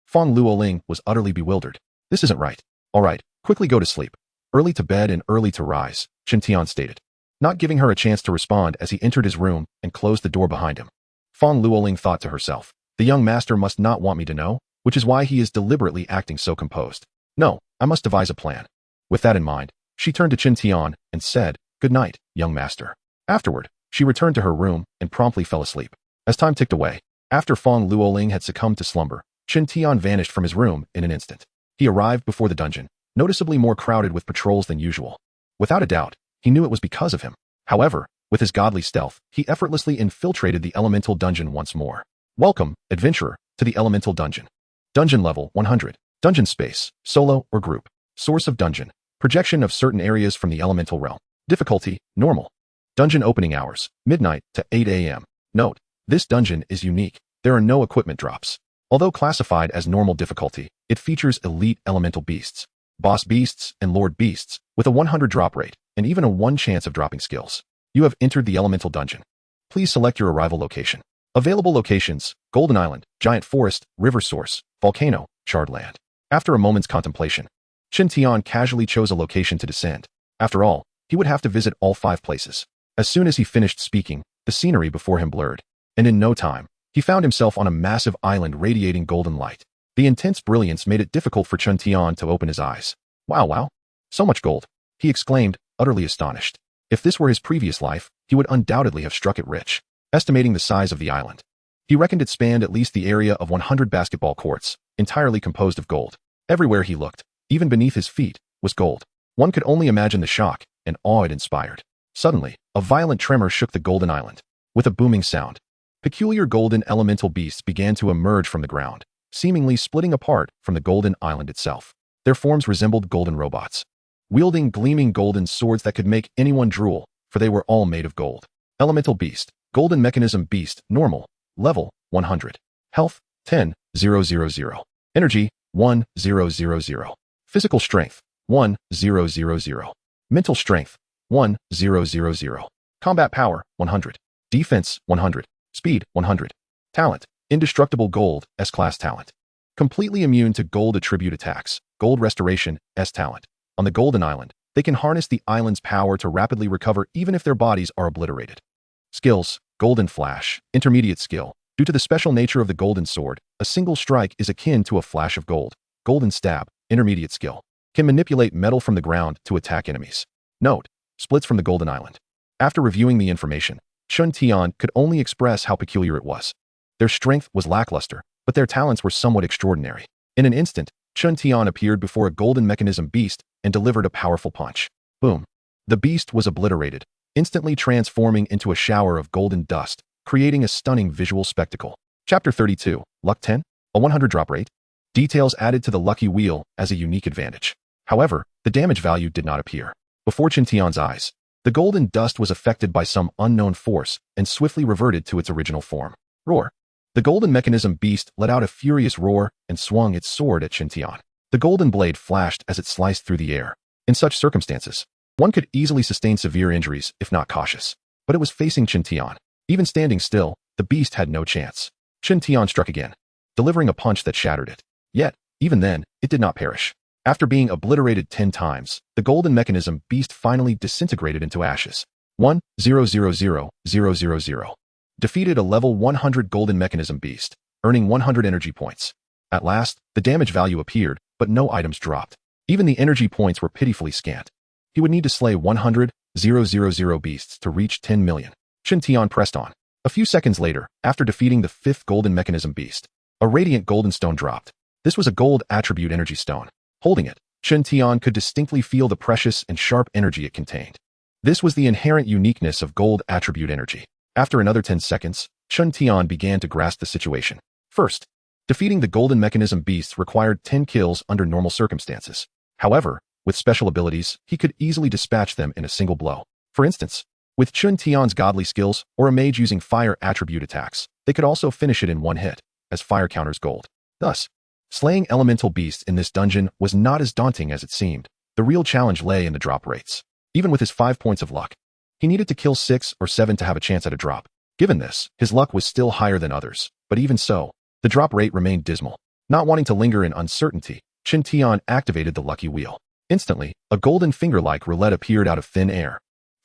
Fong Luoling was utterly bewildered. This isn't right. All right, quickly go to sleep. Early to bed and early to rise, Chen Tian stated. not giving her a chance to respond as he entered his room and closed the door behind him. Fan Luoling thought to herself, the young master must not want me to know, which is why he is deliberately acting so composed. No, I must devise a plan. With that in mind, she turned to Chen Tian and said, "Good night, young master." Afterward, she returned to her room and promptly fell asleep. As time ticked away, after Fan Luoling had succumbed to slumber, Chen Tian vanished from his room in an instant. He arrived before the dungeon, noticeably more crowded with patrols than usual. Without a doubt, he knew it was because of him. However, with his godly stealth, he effortlessly infiltrated the elemental dungeon once more. Welcome, adventurer, to the elemental dungeon. Dungeon level 100. Dungeon space, solo or group. Source of dungeon. Projection of certain areas from the elemental realm. Difficulty, normal. Dungeon opening hours, midnight to 8 a.m. Note, this dungeon is unique. There are no equipment drops. Although classified as normal difficulty, it features elite elemental beasts, boss beasts, and lord beasts, with a 100 drop rate, and even a 1 chance of dropping skills. You have entered the elemental dungeon. Please select your arrival location. Available locations: Golden Island, Giant Forest, River Source, Volcano, Charred Land. After a moment's contemplation, Chen Tian casually chose a location to descend. After all, he would have to visit all 5 places. As soon as he finished speaking, the scenery before him blurred, and in no time, he found himself on a massive island radiating golden light. The intense brilliance made it difficult for Chen Tian to open his eyes. Wow, so much gold, he exclaimed, utterly astonished. If this were his previous life, he would undoubtedly have struck it rich. Estimating the size of the island, he reckoned it spanned at least the area of 100 basketball courts, entirely composed of gold. Everywhere he looked, even beneath his feet, was gold. One could only imagine the shock and awe it inspired. Suddenly, a violent tremor shook the golden island. With a booming sound, peculiar golden elemental beasts began to emerge from the ground, seemingly splitting apart from the golden island itself. Their forms resembled golden robots, wielding gleaming golden swords that could make anyone drool, for they were all made of gold. Elemental beast, golden mechanism beast, normal, level 100. Health 10,000. Energy 1,000. Physical strength 1,000. Mental strength 1,000. Combat power 100. Defense 100. Speed 100. Talent, indestructible gold, S-class talent. Completely immune to gold attribute attacks, gold restoration, S talent. On the Golden Island, they can harness the island's power to rapidly recover even if their bodies are obliterated. Skills, Golden Flash, intermediate skill. Due to the special nature of the golden sword, a single strike is akin to a flash of gold. Golden Stab, intermediate skill. Can manipulate metal from the ground to attack enemies. Note, splits from the Golden Island. After reviewing the information, Chen Tian could only express how peculiar it was. Their strength was lackluster, but their talents were somewhat extraordinary. In an instant, Chen Tian appeared before a golden mechanism beast and delivered a powerful punch. Boom. The beast was obliterated, instantly transforming into a shower of golden dust, creating a stunning visual spectacle. Chapter 32, Luck 10? A 100 drop rate? Details added to the lucky wheel as a unique advantage. However, the damage value did not appear. Before Chen Tian's eyes, the golden dust was affected by some unknown force and swiftly reverted to its original form. Roar. The golden mechanism beast let out a furious roar and swung its sword at Chen Tian. The golden blade flashed as it sliced through the air. In such circumstances, one could easily sustain severe injuries if not cautious. But it was facing Chen Tian. Even standing still, the beast had no chance. Chen Tian struck again, delivering a punch that shattered it. Yet, even then, it did not perish. After being obliterated 10 times, the golden mechanism beast finally disintegrated into ashes. 1,000,000. Defeated a level 100 golden mechanism beast, earning 100 energy points. At last, the damage value appeared, but no items dropped. Even the energy points were pitifully scant. He would need to slay 100,000 beasts to reach 10 million. Chen Tian pressed on. A few seconds later, after defeating the 5th golden mechanism beast, a radiant golden stone dropped. This was a gold attribute energy stone. Holding it, Chen Tian could distinctly feel the precious and sharp energy it contained. This was the inherent uniqueness of gold attribute energy. After another 10 seconds, Chen Tian began to grasp the situation. First, defeating the golden mechanism beasts required 10 kills under normal circumstances. However, with special abilities, he could easily dispatch them in a single blow. For instance, with Chen Tian's godly skills or a mage using fire attribute attacks, they could also finish it in one hit, as fire counters gold. Thus, slaying elemental beasts in this dungeon was not as daunting as it seemed. The real challenge lay in the drop rates. Even with his 5 points of luck, he needed to kill 6 or 7 to have a chance at a drop. Given this, his luck was still higher than others, but even so, the drop rate remained dismal. Not wanting to linger in uncertainty, Chen Tian activated the lucky wheel. Instantly, a golden finger-like roulette appeared out of thin air.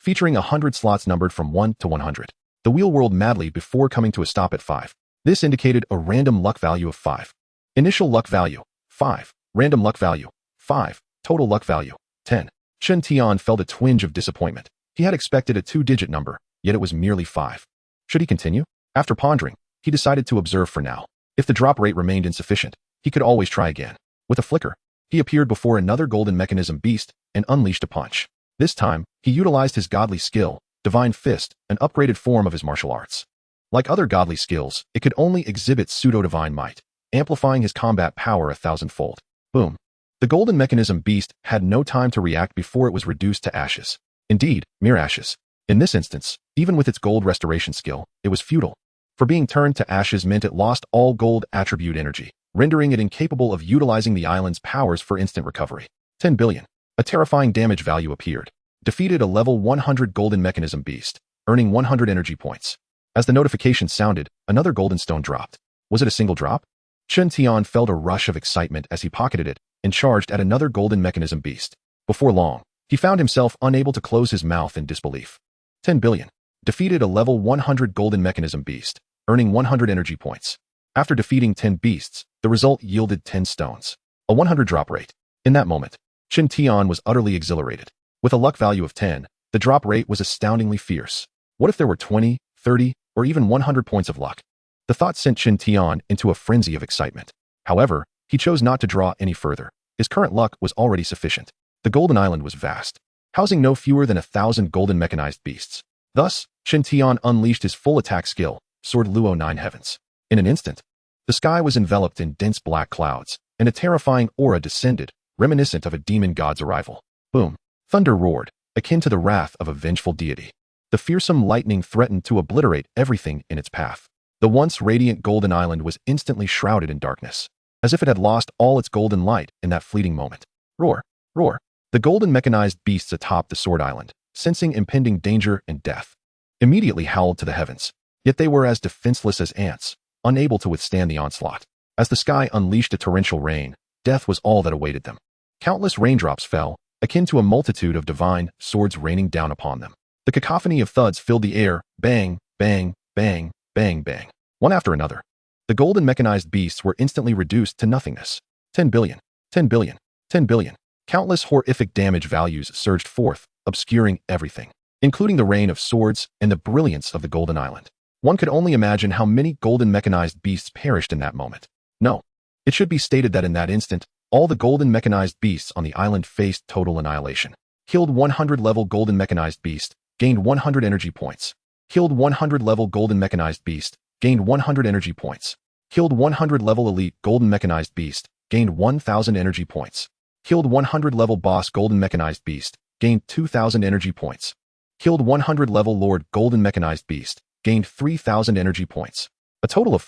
featuring 100 slots numbered from 1 to 100. The wheel whirled madly before coming to a stop at 5. This indicated a random luck value of 5. Initial luck value, 5. Random luck value, 5. Total luck value, 10. Chen Tian felt a twinge of disappointment. He had expected a 2-digit number, yet it was merely 5. Should he continue? After pondering, he decided to observe for now. If the drop rate remained insufficient, he could always try again. With a flicker, he appeared before another golden mechanism beast and unleashed a punch. This time, he utilized his godly skill, Divine Fist, an upgraded form of his martial arts. Like other godly skills, it could only exhibit pseudo-divine might, amplifying his combat power 1,000-fold. Boom. The golden mechanism beast had no time to react before it was reduced to ashes. Indeed, mere ashes. In this instance, even with its gold restoration skill, it was futile. For being turned to ashes meant it lost all gold attribute energy, rendering it incapable of utilizing the island's powers for instant recovery. 10 billion. A terrifying damage value appeared. Defeated a level 100 golden mechanism beast, earning 100 energy points. As the notification sounded, another golden stone dropped. Was it a single drop? Chen Tian felt a rush of excitement as he pocketed it and charged at another golden mechanism beast. Before long, he found himself unable to close his mouth in disbelief. 10 billion. Defeated a level 100 golden mechanism beast, earning 100 energy points. After defeating 10 beasts, the result yielded 10 stones. A 100 drop rate. In that moment, Chen Tian was utterly exhilarated. With a luck value of 10, the drop rate was astoundingly fierce. What if there were 20, 30, or even 100 points of luck? The thought sent Chen Tian into a frenzy of excitement. However, he chose not to draw any further. His current luck was already sufficient. The Golden Island was vast, housing no fewer than 1,000 golden mechanized beasts. Thus, Chen Tian unleashed his full attack skill, Sword Luo 9 Heavens. In an instant, the sky was enveloped in dense black clouds, and a terrifying aura descended, reminiscent of a demon god's arrival. Boom. Thunder roared, akin to the wrath of a vengeful deity. The fearsome lightning threatened to obliterate everything in its path. The once radiant golden island was instantly shrouded in darkness, as if it had lost all its golden light in that fleeting moment. Roar, roar. The golden mechanized beasts atop the Sword Island, sensing impending danger and death, immediately howled to the heavens. Yet they were as defenseless as ants, unable to withstand the onslaught. As the sky unleashed a torrential rain, death was all that awaited them. Countless raindrops fell, akin to a multitude of divine swords raining down upon them. The cacophony of thuds filled the air, bang, bang, bang, bang, bang, one after another. The golden mechanized beasts were instantly reduced to nothingness. 10 billion, 10 billion, 10 billion. Countless horrific damage values surged forth, obscuring everything, including the rain of swords and the brilliance of the Golden Island. One could only imagine how many golden mechanized beasts perished in that moment. No, it should be stated that in that instant, all the golden mechanized beasts on the island faced total annihilation. Killed 100 level golden mechanized beast, gained 100 energy points. Killed 100 level golden mechanized beast, gained 100 energy points. Killed 100 level elite golden mechanized beast, gained 1,000 energy points. Killed 100 level boss golden mechanized beast, gained 2,000 energy points. Killed 100 level lord golden mechanized beast, gained 3,000 energy points. A total of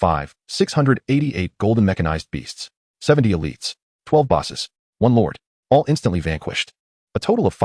688 golden mechanized beasts, 70 elites, 12 bosses, 1 lord, all instantly vanquished. A total of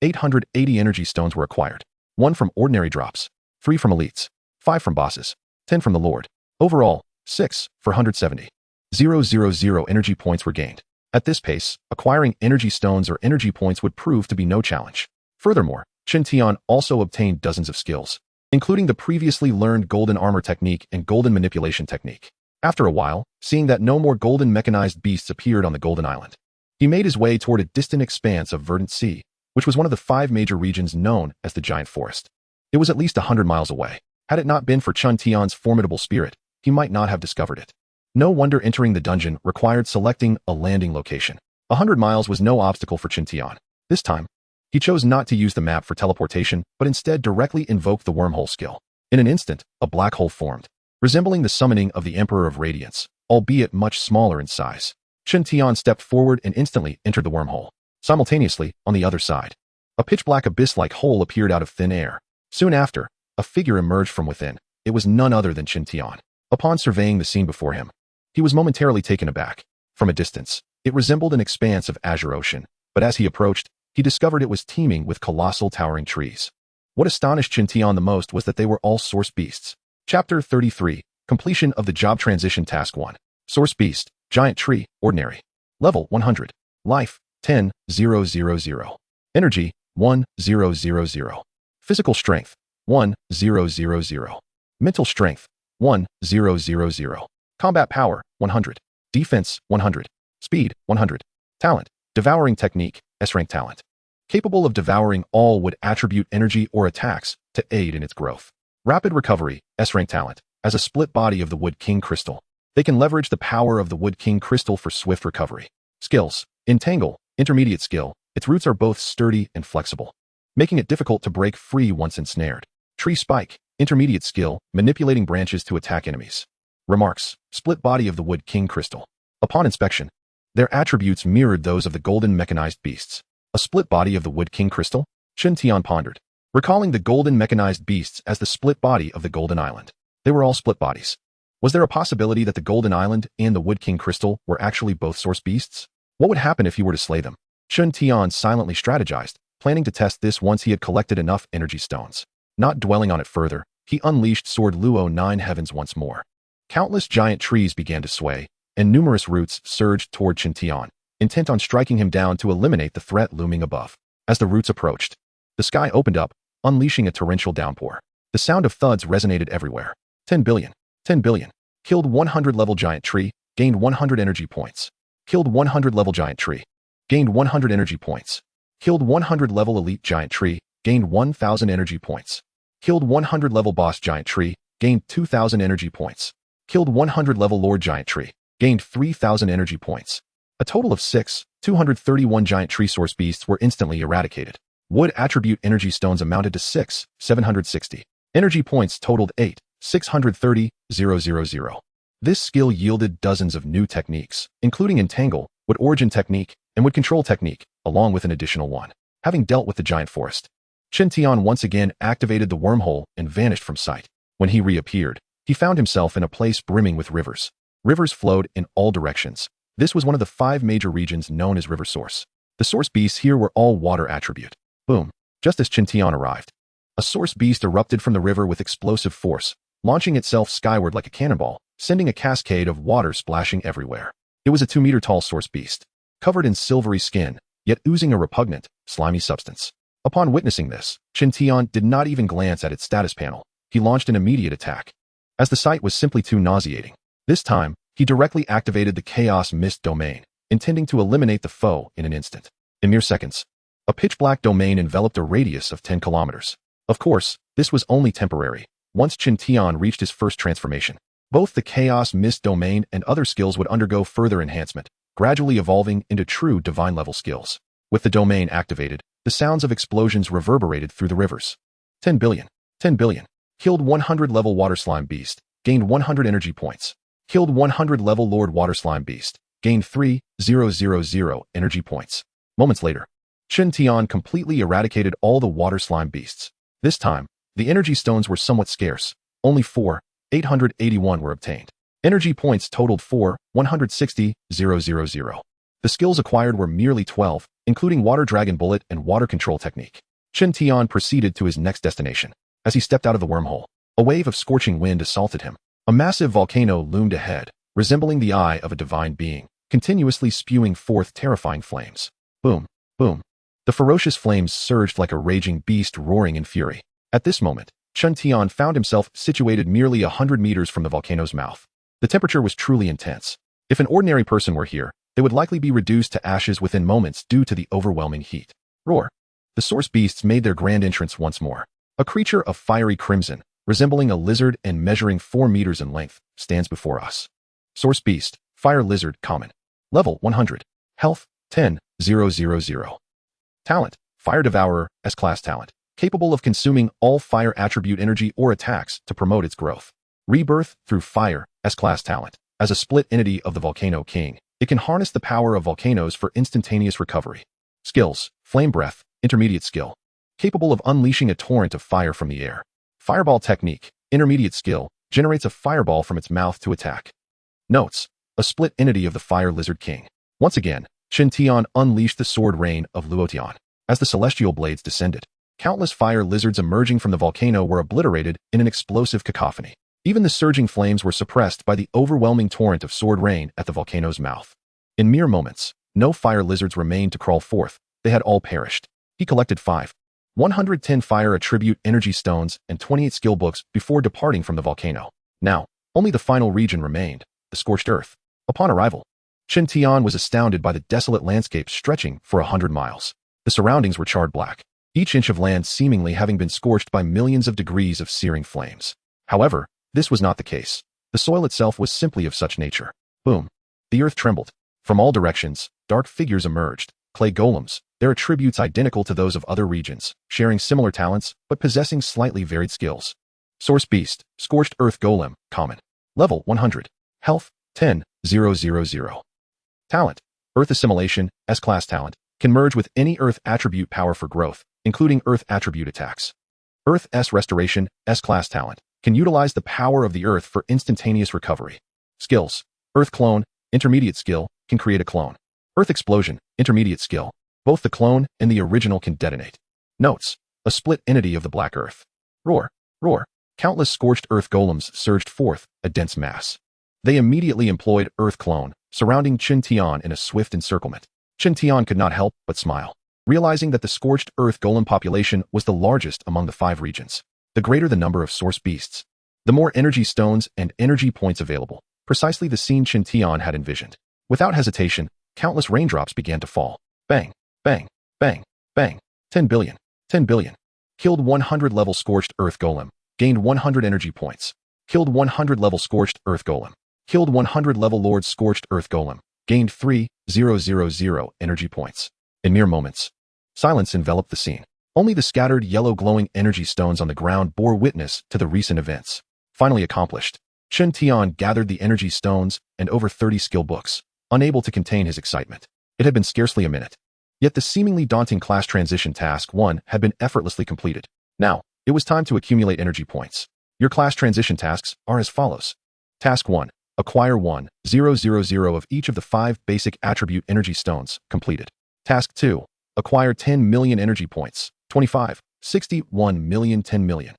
880 energy stones were acquired. 1 from ordinary drops, 3 from elites, 5 from bosses, 10 from the lord. Overall, 6 for 170. 000 energy points were gained. At this pace, acquiring energy stones or energy points would prove to be no challenge. Furthermore, Chen Tian also obtained dozens of skills, including the previously learned golden armor technique and golden manipulation technique. After a while, seeing that no more golden mechanized beasts appeared on the Golden Island, he made his way toward a distant expanse of verdant sea, which was one of the 5 major regions known as the Giant Forest. It was at least 100 miles away. Had it not been for Chen Tian's formidable spirit, he might not have discovered it. No wonder entering the dungeon required selecting a landing location. 100 miles was no obstacle for Chen Tian. This time, he chose not to use the map for teleportation, but instead directly invoked the wormhole skill. In an instant, a black hole formed, resembling the summoning of the Emperor of Radiance, albeit much smaller in size. Chen Tian stepped forward and instantly entered the wormhole. Simultaneously, on the other side, a pitch-black abyss-like hole appeared out of thin air. Soon after, a figure emerged from within. It was none other than Chen Tian. Upon surveying the scene before him, he was momentarily taken aback. From a distance, it resembled an expanse of azure ocean, but as he approached, he discovered it was teeming with colossal towering trees. What astonished Chen Tian the most was that they were all source beasts. Chapter 33, Completion of the Job Transition Task 1. Source Beast, Giant Tree, Ordinary. Level 100. Life, 10,000. Energy, 1,000. Physical strength, 1,000. Mental strength, 1,000. Combat power, 100. Defense, 100. Speed, 100. Talent, devouring technique, S-rank talent. Capable of devouring all wood attribute energy or attacks to aid in its growth. Rapid recovery, S-rank talent, as a split body of the Wood King crystal. They can leverage the power of the Wood King crystal for swift recovery. Skills, entangle, intermediate skill, its roots are both sturdy and flexible, making it difficult to break free once ensnared. Tree spike, intermediate skill, manipulating branches to attack enemies. Remarks, split body of the Wood King crystal. Upon inspection, their attributes mirrored those of the golden mechanized beasts. A split body of the Wood King crystal? Chen Tian pondered, recalling the golden mechanized beasts as the split body of the Golden Island. They were all split bodies. Was there a possibility that the Golden Island and the Wood King crystal were actually both source beasts? What would happen if he were to slay them? Chen Tian silently strategized, planning to test this once he had collected enough energy stones. Not dwelling on it further, he unleashed Sword Luo 9 Heavens once more. Countless giant trees began to sway, and numerous roots surged toward Chen Tian, intent on striking him down to eliminate the threat looming above. As the roots approached, the sky opened up, unleashing a torrential downpour. The sound of thuds resonated everywhere. 10 billion. 10 billion. Killed 100 level giant tree, gained 100 energy points. Killed 100 level giant tree, gained 100 energy points. Killed 100 level elite giant tree, gained 1000 energy points. Killed 100 level boss giant tree, gained 2000 energy points. Killed 100 level lord giant tree, gained 3000 energy points. A total of 231 giant tree source beasts were instantly eradicated. Wood attribute energy stones amounted to 760. Energy points totaled 630,000. This skill yielded dozens of new techniques, including entangle, wood origin technique, and wood control technique, along with an additional one. Having dealt with the giant forest, Chen Tian once again activated the wormhole and vanished from sight. When he reappeared, he found himself in a place brimming with rivers. Rivers flowed in all directions. This was one of the 5 major regions known as river source. The source beasts here were all water attribute. Boom. Just as Chen Tian arrived, a source beast erupted from the river with explosive force, launching itself skyward like a cannonball, sending a cascade of water splashing everywhere. It was a 2-meter-tall source beast, covered in silvery skin, yet oozing a repugnant, slimy substance. Upon witnessing this, Chen Tian did not even glance at its status panel. He launched an immediate attack, as the sight was simply too nauseating. This time, he directly activated the Chaos Mist domain, intending to eliminate the foe in an instant. In mere seconds, a pitch-black domain enveloped a radius of 10 kilometers. Of course, this was only temporary. Once Chen Tian reached his first transformation, both the Chaos Mist domain and other skills would undergo further enhancement, gradually evolving into true divine-level skills. With the domain activated, the sounds of explosions reverberated through the rivers. 10 billion. 10 billion. Killed 100 level water slime beast, gained 100 energy points. Killed 100 level lord water slime beast, gained 3000 energy points. Moments later, Chen Tian completely eradicated all the water slime beasts. This time, the energy stones were somewhat scarce. Only 881 were obtained. Energy points totaled 160,000. The skills acquired were merely 12, including Water Dragon Bullet and Water Control Technique. Chen Tian proceeded to his next destination. As he stepped out of the wormhole, a wave of scorching wind assaulted him. A massive volcano loomed ahead, resembling the eye of a divine being, continuously spewing forth terrifying flames. Boom, boom. The ferocious flames surged like a raging beast roaring in fury. At this moment, Chen Tian found himself situated merely 100 meters from the volcano's mouth. The temperature was truly intense. If an ordinary person were here, they would likely be reduced to ashes within moments due to the overwhelming heat. Roar. The source beasts made their grand entrance once more. A creature of fiery crimson, resembling a lizard and measuring 4 meters in length, stands before us. Source beast, fire lizard, common. Level 100. Health, 10,000. Talent, fire devourer, S-class talent, capable of consuming all fire attribute energy or attacks to promote its growth. Rebirth through fire, S-class talent. As a split entity of the Volcano King, it can harness the power of volcanoes for instantaneous recovery. Skills, flame breath, intermediate skill, capable of unleashing a torrent of fire from the air. Fireball technique, intermediate skill, generates a fireball from its mouth to attack. Notes, a split entity of the Fire Lizard King. Once again, Chen Tian unleashed the sword rain of Luotian. As the celestial blades descended, countless fire lizards emerging from the volcano were obliterated in an explosive cacophony. Even the surging flames were suppressed by the overwhelming torrent of sword rain at the volcano's mouth. In mere moments, no fire lizards remained to crawl forth. They had all perished. He collected 5 110 fire attribute energy stones, and 28 skill books before departing from the volcano. Now, only the final region remained, the scorched earth. Upon arrival, Chen Tian was astounded by the desolate landscape stretching for 100 miles. The surroundings were charred black, each inch of land seemingly having been scorched by millions of degrees of searing flames. However, this was not the case. The soil itself was simply of such nature. Boom. The earth trembled. From all directions, dark figures emerged, clay golems, their attributes identical to those of other regions, sharing similar talents, but possessing slightly varied skills. Source Beast, Scorched Earth Golem, Common. Level 100. Health, 10,000. Talent, Earth Assimilation, S-Class Talent, can merge with any Earth attribute power for growth, including Earth attribute attacks. Earth S Restoration, S-Class Talent, can utilize the power of the Earth for instantaneous recovery. Skills, Earth Clone, Intermediate Skill, can create a clone. Earth Explosion, Intermediate Skill, both the clone and the original can detonate. Notes, a split entity of the Black Earth. Roar, roar, countless scorched Earth golems surged forth, a dense mass. They immediately employed Earth Clone, surrounding Chen Tian in a swift encirclement. Chen Tian could not help but smile, realizing that the scorched Earth golem population was the largest among the 5 regions. The greater the number of source beasts, the more energy stones and energy points available, precisely the scene Chen Tian had envisioned. Without hesitation, countless raindrops began to fall. Bang, bang, bang, bang. 10 billion, 10 billion. Killed 100 level scorched Earth golem, gained 100 energy points. Killed 100 level scorched Earth golem. Killed 100 level Lord Scorched Earth Golem, gained 3,000 energy points. In mere moments, silence enveloped the scene. Only the scattered yellow glowing energy stones on the ground bore witness to the recent events. Finally accomplished, Chen Tian gathered the energy stones and over 30 skill books, unable to contain his excitement. It had been scarcely a minute. Yet the seemingly daunting class transition task 1 had been effortlessly completed. Now, it was time to accumulate energy points. Your class transition tasks are as follows. Task 1. Acquire 1,000 of each of the 5 basic attribute energy stones, completed. Task 2. Acquire 10 million energy points, 25, 61 million, 10 million.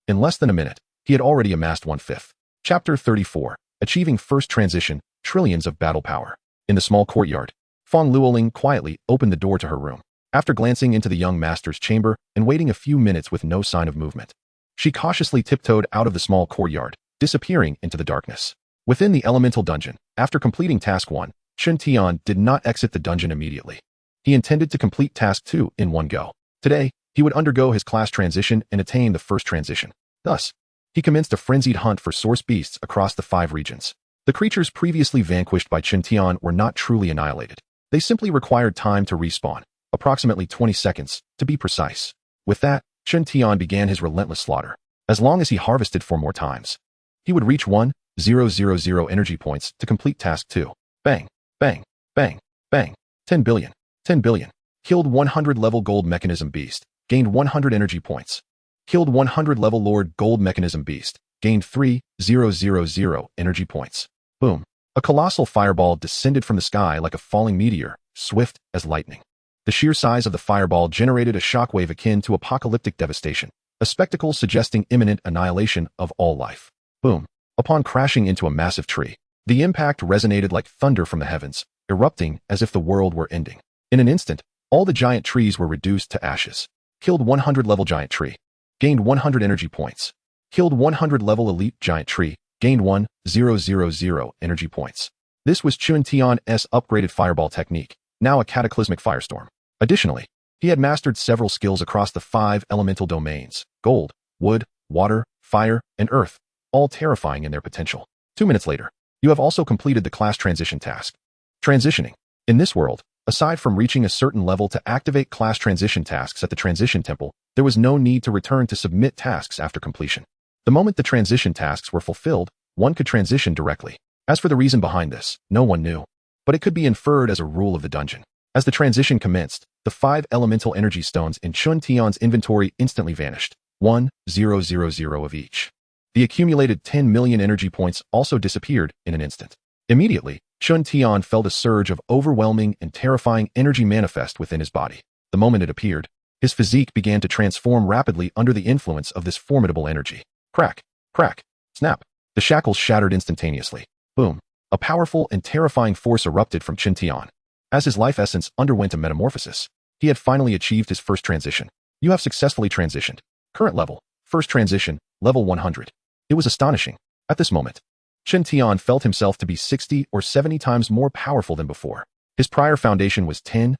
In less than a minute, he had already amassed 1/5. Chapter 34. Achieving First Transition, Trillions of Battle Power. In the small courtyard, Fong Luoling quietly opened the door to her room. After glancing into the young master's chamber and waiting a few minutes with no sign of movement, she cautiously tiptoed out of the small courtyard, disappearing into the darkness. Within the elemental dungeon, after completing task 1, Chen Tian did not exit the dungeon immediately. He intended to complete task 2 in one go. Today, he would undergo his class transition and attain the first transition. Thus, he commenced a frenzied hunt for source beasts across the 5 regions. The creatures previously vanquished by Chen Tian were not truly annihilated. They simply required time to respawn, approximately 20 seconds, to be precise. With that, Chen Tian began his relentless slaughter. As long as he harvested 4 more times, he would reach 1,000 energy points to complete task 2. Bang, bang, bang, bang. 10 billion, 10 billion. Killed 100 level gold mechanism beast, gained 100 energy points. Killed 100 level Lord Gold Mechanism Beast, gained 3,000 energy points. Boom. A colossal fireball descended from the sky like a falling meteor, swift as lightning. The sheer size of the fireball generated a shockwave akin to apocalyptic devastation, a spectacle suggesting imminent annihilation of all life. Boom. Upon crashing into a massive tree, the impact resonated like thunder from the heavens, erupting as if the world were ending. In an instant, all the giant trees were reduced to ashes. Killed 100 level giant tree, gained 100 energy points. Killed 100 level elite giant tree, gained 1,000 energy points. This was Chen Tian's upgraded fireball technique, now a cataclysmic firestorm. Additionally, he had mastered several skills across the 5 elemental domains: gold, wood, water, fire, and earth, all terrifying in their potential. 2 minutes later, you have also completed the class transition task. Transitioning. In this world, aside from reaching a certain level to activate class transition tasks at the transition temple, there was no need to return to submit tasks after completion. The moment the transition tasks were fulfilled, one could transition directly. As for the reason behind this, no one knew, but it could be inferred as a rule of the dungeon. As the transition commenced, the 5 elemental energy stones in Chen Tian's inventory instantly vanished, 1,000 of each. The accumulated 10 million energy points also disappeared in an instant. Immediately, Chen Tian felt a surge of overwhelming and terrifying energy manifest within his body. The moment it appeared, his physique began to transform rapidly under the influence of this formidable energy. Crack, crack, snap. The shackles shattered instantaneously. Boom. A powerful and terrifying force erupted from Chen Tian. As his life essence underwent a metamorphosis, he had finally achieved his first transition. You have successfully transitioned. Current level. First transition, level 100. It was astonishing. At this moment, Chen Tian felt himself to be 60 or 70 times more powerful than before. His prior foundation was 10,000,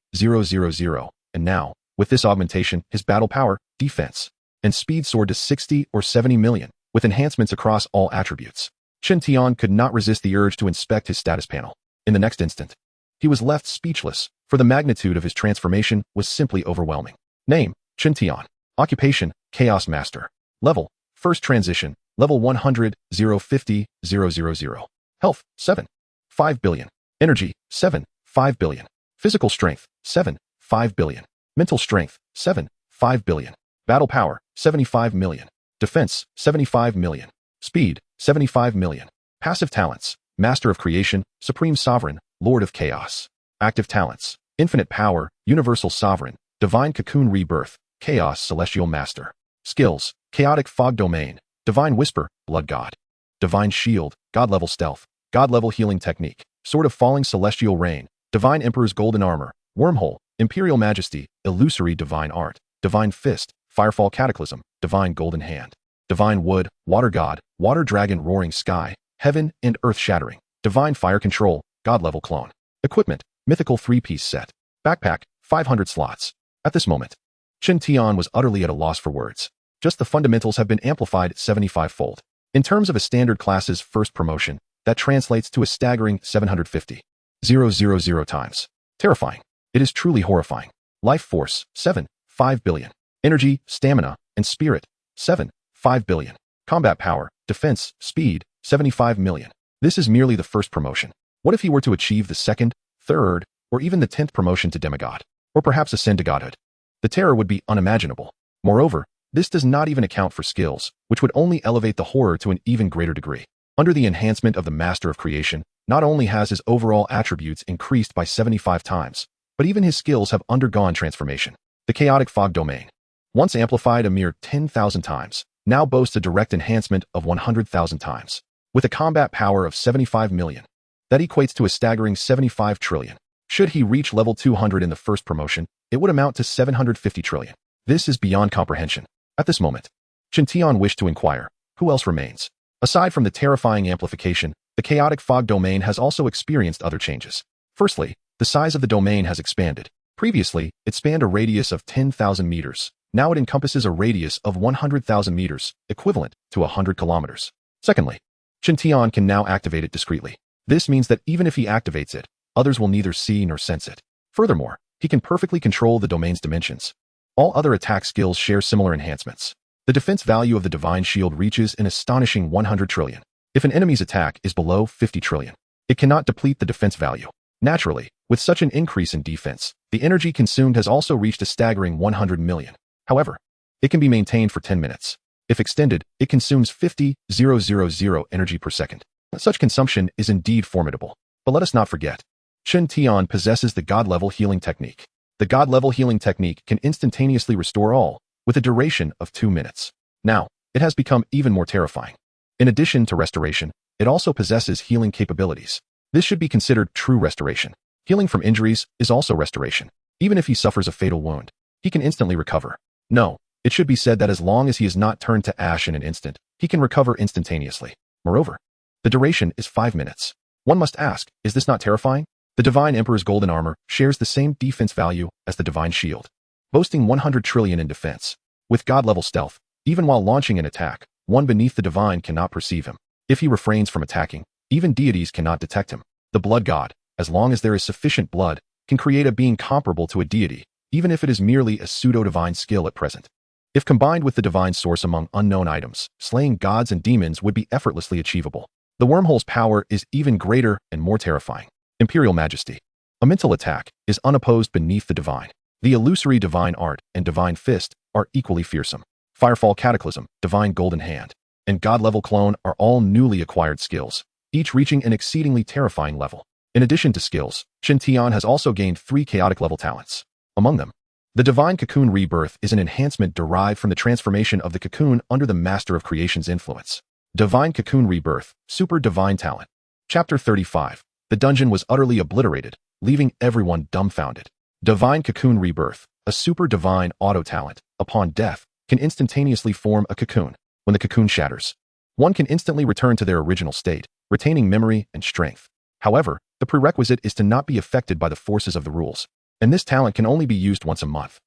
and now, with this augmentation, his battle power, defense, and speed soared to 60 or 70 million, with enhancements across all attributes. Chen Tian could not resist the urge to inspect his status panel. In the next instant, he was left speechless, for the magnitude of his transformation was simply overwhelming. Name, Chen Tian. Occupation, Chaos Master. Level, First Transition, level 100, 050, 000. Health, 7. 5 billion. Energy, 7. 5 billion. Physical strength, 7. 5 billion. Mental strength, 7. 5 billion. Battle power, 75 million. Defense, 75 million. Speed, 75 million. Passive talents, Master of Creation, Supreme Sovereign, Lord of Chaos. Active talents, Infinite Power, Universal Sovereign, Divine Cocoon Rebirth, Chaos Celestial Master. Skills, Chaotic Fog Domain, Divine Whisper, Blood God. Divine Shield, God-level Stealth, God-level Healing Technique, Sword of Falling Celestial Rain, Divine Emperor's Golden Armor, Wormhole, Imperial Majesty, Illusory Divine Art, Divine Fist, Firefall Cataclysm, Divine Golden Hand, Divine Wood, Water God, Water Dragon Roaring Sky, Heaven and Earth Shattering, Divine Fire Control, God-level Clone. Equipment, Mythical 3-piece set. Backpack, 500 slots. At this moment, Chen Tian was utterly at a loss for words. Just the fundamentals have been amplified 75-fold. In terms of a standard class's first promotion, that translates to a staggering 750,000 times. Terrifying. It is truly horrifying. Life force, 7, 5 billion. Energy, stamina, and spirit, 7, 5 billion. Combat power, defense, speed, 75 million. This is merely the first promotion. What if he were to achieve the second, third, or even the 10th promotion to demigod? Or perhaps ascend to godhood? The terror would be unimaginable. Moreover, this does not even account for skills, which would only elevate the horror to an even greater degree. Under the enhancement of the Master of Creation, not only has his overall attributes increased by 75 times, but even his skills have undergone transformation. The Chaotic Fog Domain, once amplified a mere 10,000 times, now boasts a direct enhancement of 100,000 times. With a combat power of 75 million, that equates to a staggering 75 trillion. Should he reach level 200 in the first promotion, it would amount to 750 trillion. This is beyond comprehension. At this moment, Chen Tian wished to inquire, who else remains? Aside from the terrifying amplification, the Chaotic Fog Domain has also experienced other changes. Firstly, the size of the domain has expanded. Previously, it spanned a radius of 10,000 meters. Now it encompasses a radius of 100,000 meters, equivalent to 100 kilometers. Secondly, Chen Tian can now activate it discreetly. This means that even if he activates it, others will neither see nor sense it. Furthermore, he can perfectly control the domain's dimensions. All other attack skills share similar enhancements. The defense value of the Divine Shield reaches an astonishing 100 trillion. If an enemy's attack is below 50 trillion, it cannot deplete the defense value. Naturally, with such an increase in defense, the energy consumed has also reached a staggering 100 million. However, it can be maintained for 10 minutes. If extended, it consumes 50,000 energy per second. Such consumption is indeed formidable. But let us not forget, Chen Tian possesses the God-level healing technique. The God-level healing technique can instantaneously restore all, with a duration of 2 minutes. Now, it has become even more terrifying. In addition to restoration, it also possesses healing capabilities. This should be considered true restoration. Healing from injuries is also restoration. Even if he suffers a fatal wound, he can instantly recover. No, it should be said that as long as he is not turned to ash in an instant, he can recover instantaneously. Moreover, the duration is 5 minutes. One must ask, is this not terrifying? The Divine Emperor's Golden Armor shares the same defense value as the Divine Shield, boasting 100 trillion in defense. With God-level stealth, even while launching an attack, one beneath the Divine cannot perceive him. If he refrains from attacking, even deities cannot detect him. The Blood God, as long as there is sufficient blood, can create a being comparable to a deity, even if it is merely a pseudo-divine skill at present. If combined with the divine source among unknown items, slaying gods and demons would be effortlessly achievable. The wormhole's power is even greater and more terrifying. Imperial Majesty. A mental attack is unopposed beneath the divine. The illusory Divine Art and Divine Fist are equally fearsome. Firefall Cataclysm, Divine Golden Hand, and God-level Clone are all newly acquired skills, each reaching an exceedingly terrifying level. In addition to skills, Chen Tian has also gained 3 chaotic-level talents. Among them, the Divine Cocoon Rebirth is an enhancement derived from the transformation of the cocoon under the Master of Creation's influence. Divine Cocoon Rebirth, Super Divine Talent. Chapter 35. The dungeon was utterly obliterated, leaving everyone dumbfounded. Divine Cocoon Rebirth, a super divine auto talent, upon death, can instantaneously form a cocoon. When the cocoon shatters, one can instantly return to their original state, retaining memory and strength. However, the prerequisite is to not be affected by the forces of the rules, and this talent can only be used once a month.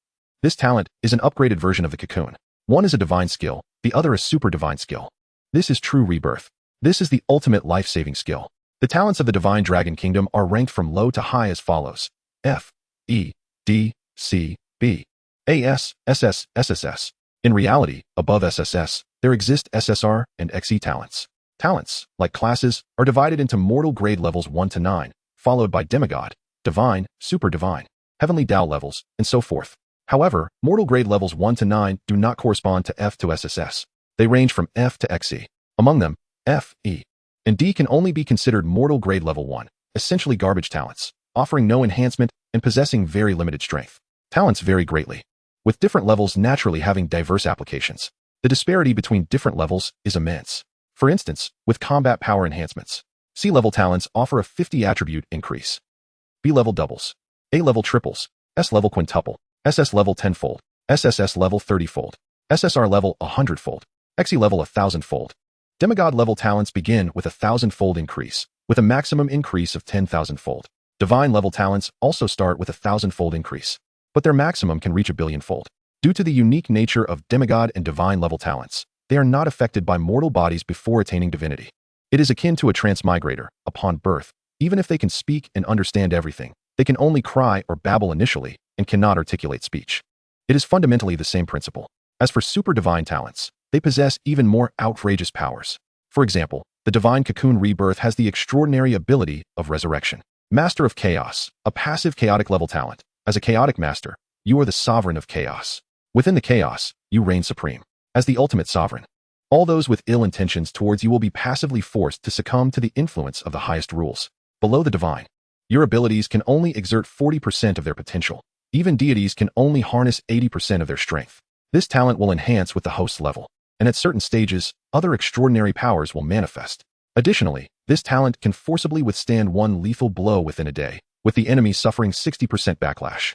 This talent is an upgraded version of the cocoon. One is a divine skill, the other a super divine skill. This is true rebirth. This is the ultimate life-saving skill. The talents of the Divine Dragon Kingdom are ranked from low to high as follows: F, E, D, C, B, A, S, SS, SSS. In reality, above SSS, there exist SSR and XE talents. Talents, like classes, are divided into mortal grade levels 1 to 9, followed by demigod, divine, super divine, heavenly Tao levels, and so forth. However, mortal grade levels 1 to 9 do not correspond to F to SSS. They range from F to XE. Among them, F, E, and D can only be considered mortal grade level 1, essentially garbage talents, offering no enhancement and possessing very limited strength. Talents vary greatly, with different levels naturally having diverse applications. The disparity between different levels is immense. For instance, with combat power enhancements, C-level talents offer a 50 attribute increase. B-level doubles, A-level triples, S-level quintuple, SS level 10-fold, SSS level 30-fold, SSR level 100-fold, XE level 1,000-fold. Demigod level talents begin with a 1,000-fold increase, with a maximum increase of 10,000-fold. Divine level talents also start with a 1,000-fold increase, but their maximum can reach a billion-fold. Due to the unique nature of demigod and divine level talents, they are not affected by mortal bodies before attaining divinity. It is akin to a transmigrator. Upon birth, even if they can speak and understand everything, they can only cry or babble initially and cannot articulate speech. It is fundamentally the same principle. As for super divine talents, they possess even more outrageous powers. For example, the divine cocoon rebirth has the extraordinary ability of resurrection. Master of Chaos, a passive chaotic level talent. As a chaotic master, you are the sovereign of chaos. Within the chaos, you reign supreme. As the ultimate sovereign, all those with ill intentions towards you will be passively forced to succumb to the influence of the highest rules. Below the divine, your abilities can only exert 40% of their potential. Even deities can only harness 80% of their strength. This talent will enhance with the host level, and at certain stages, other extraordinary powers will manifest. Additionally, this talent can forcibly withstand one lethal blow within a day, with the enemy suffering 60% backlash.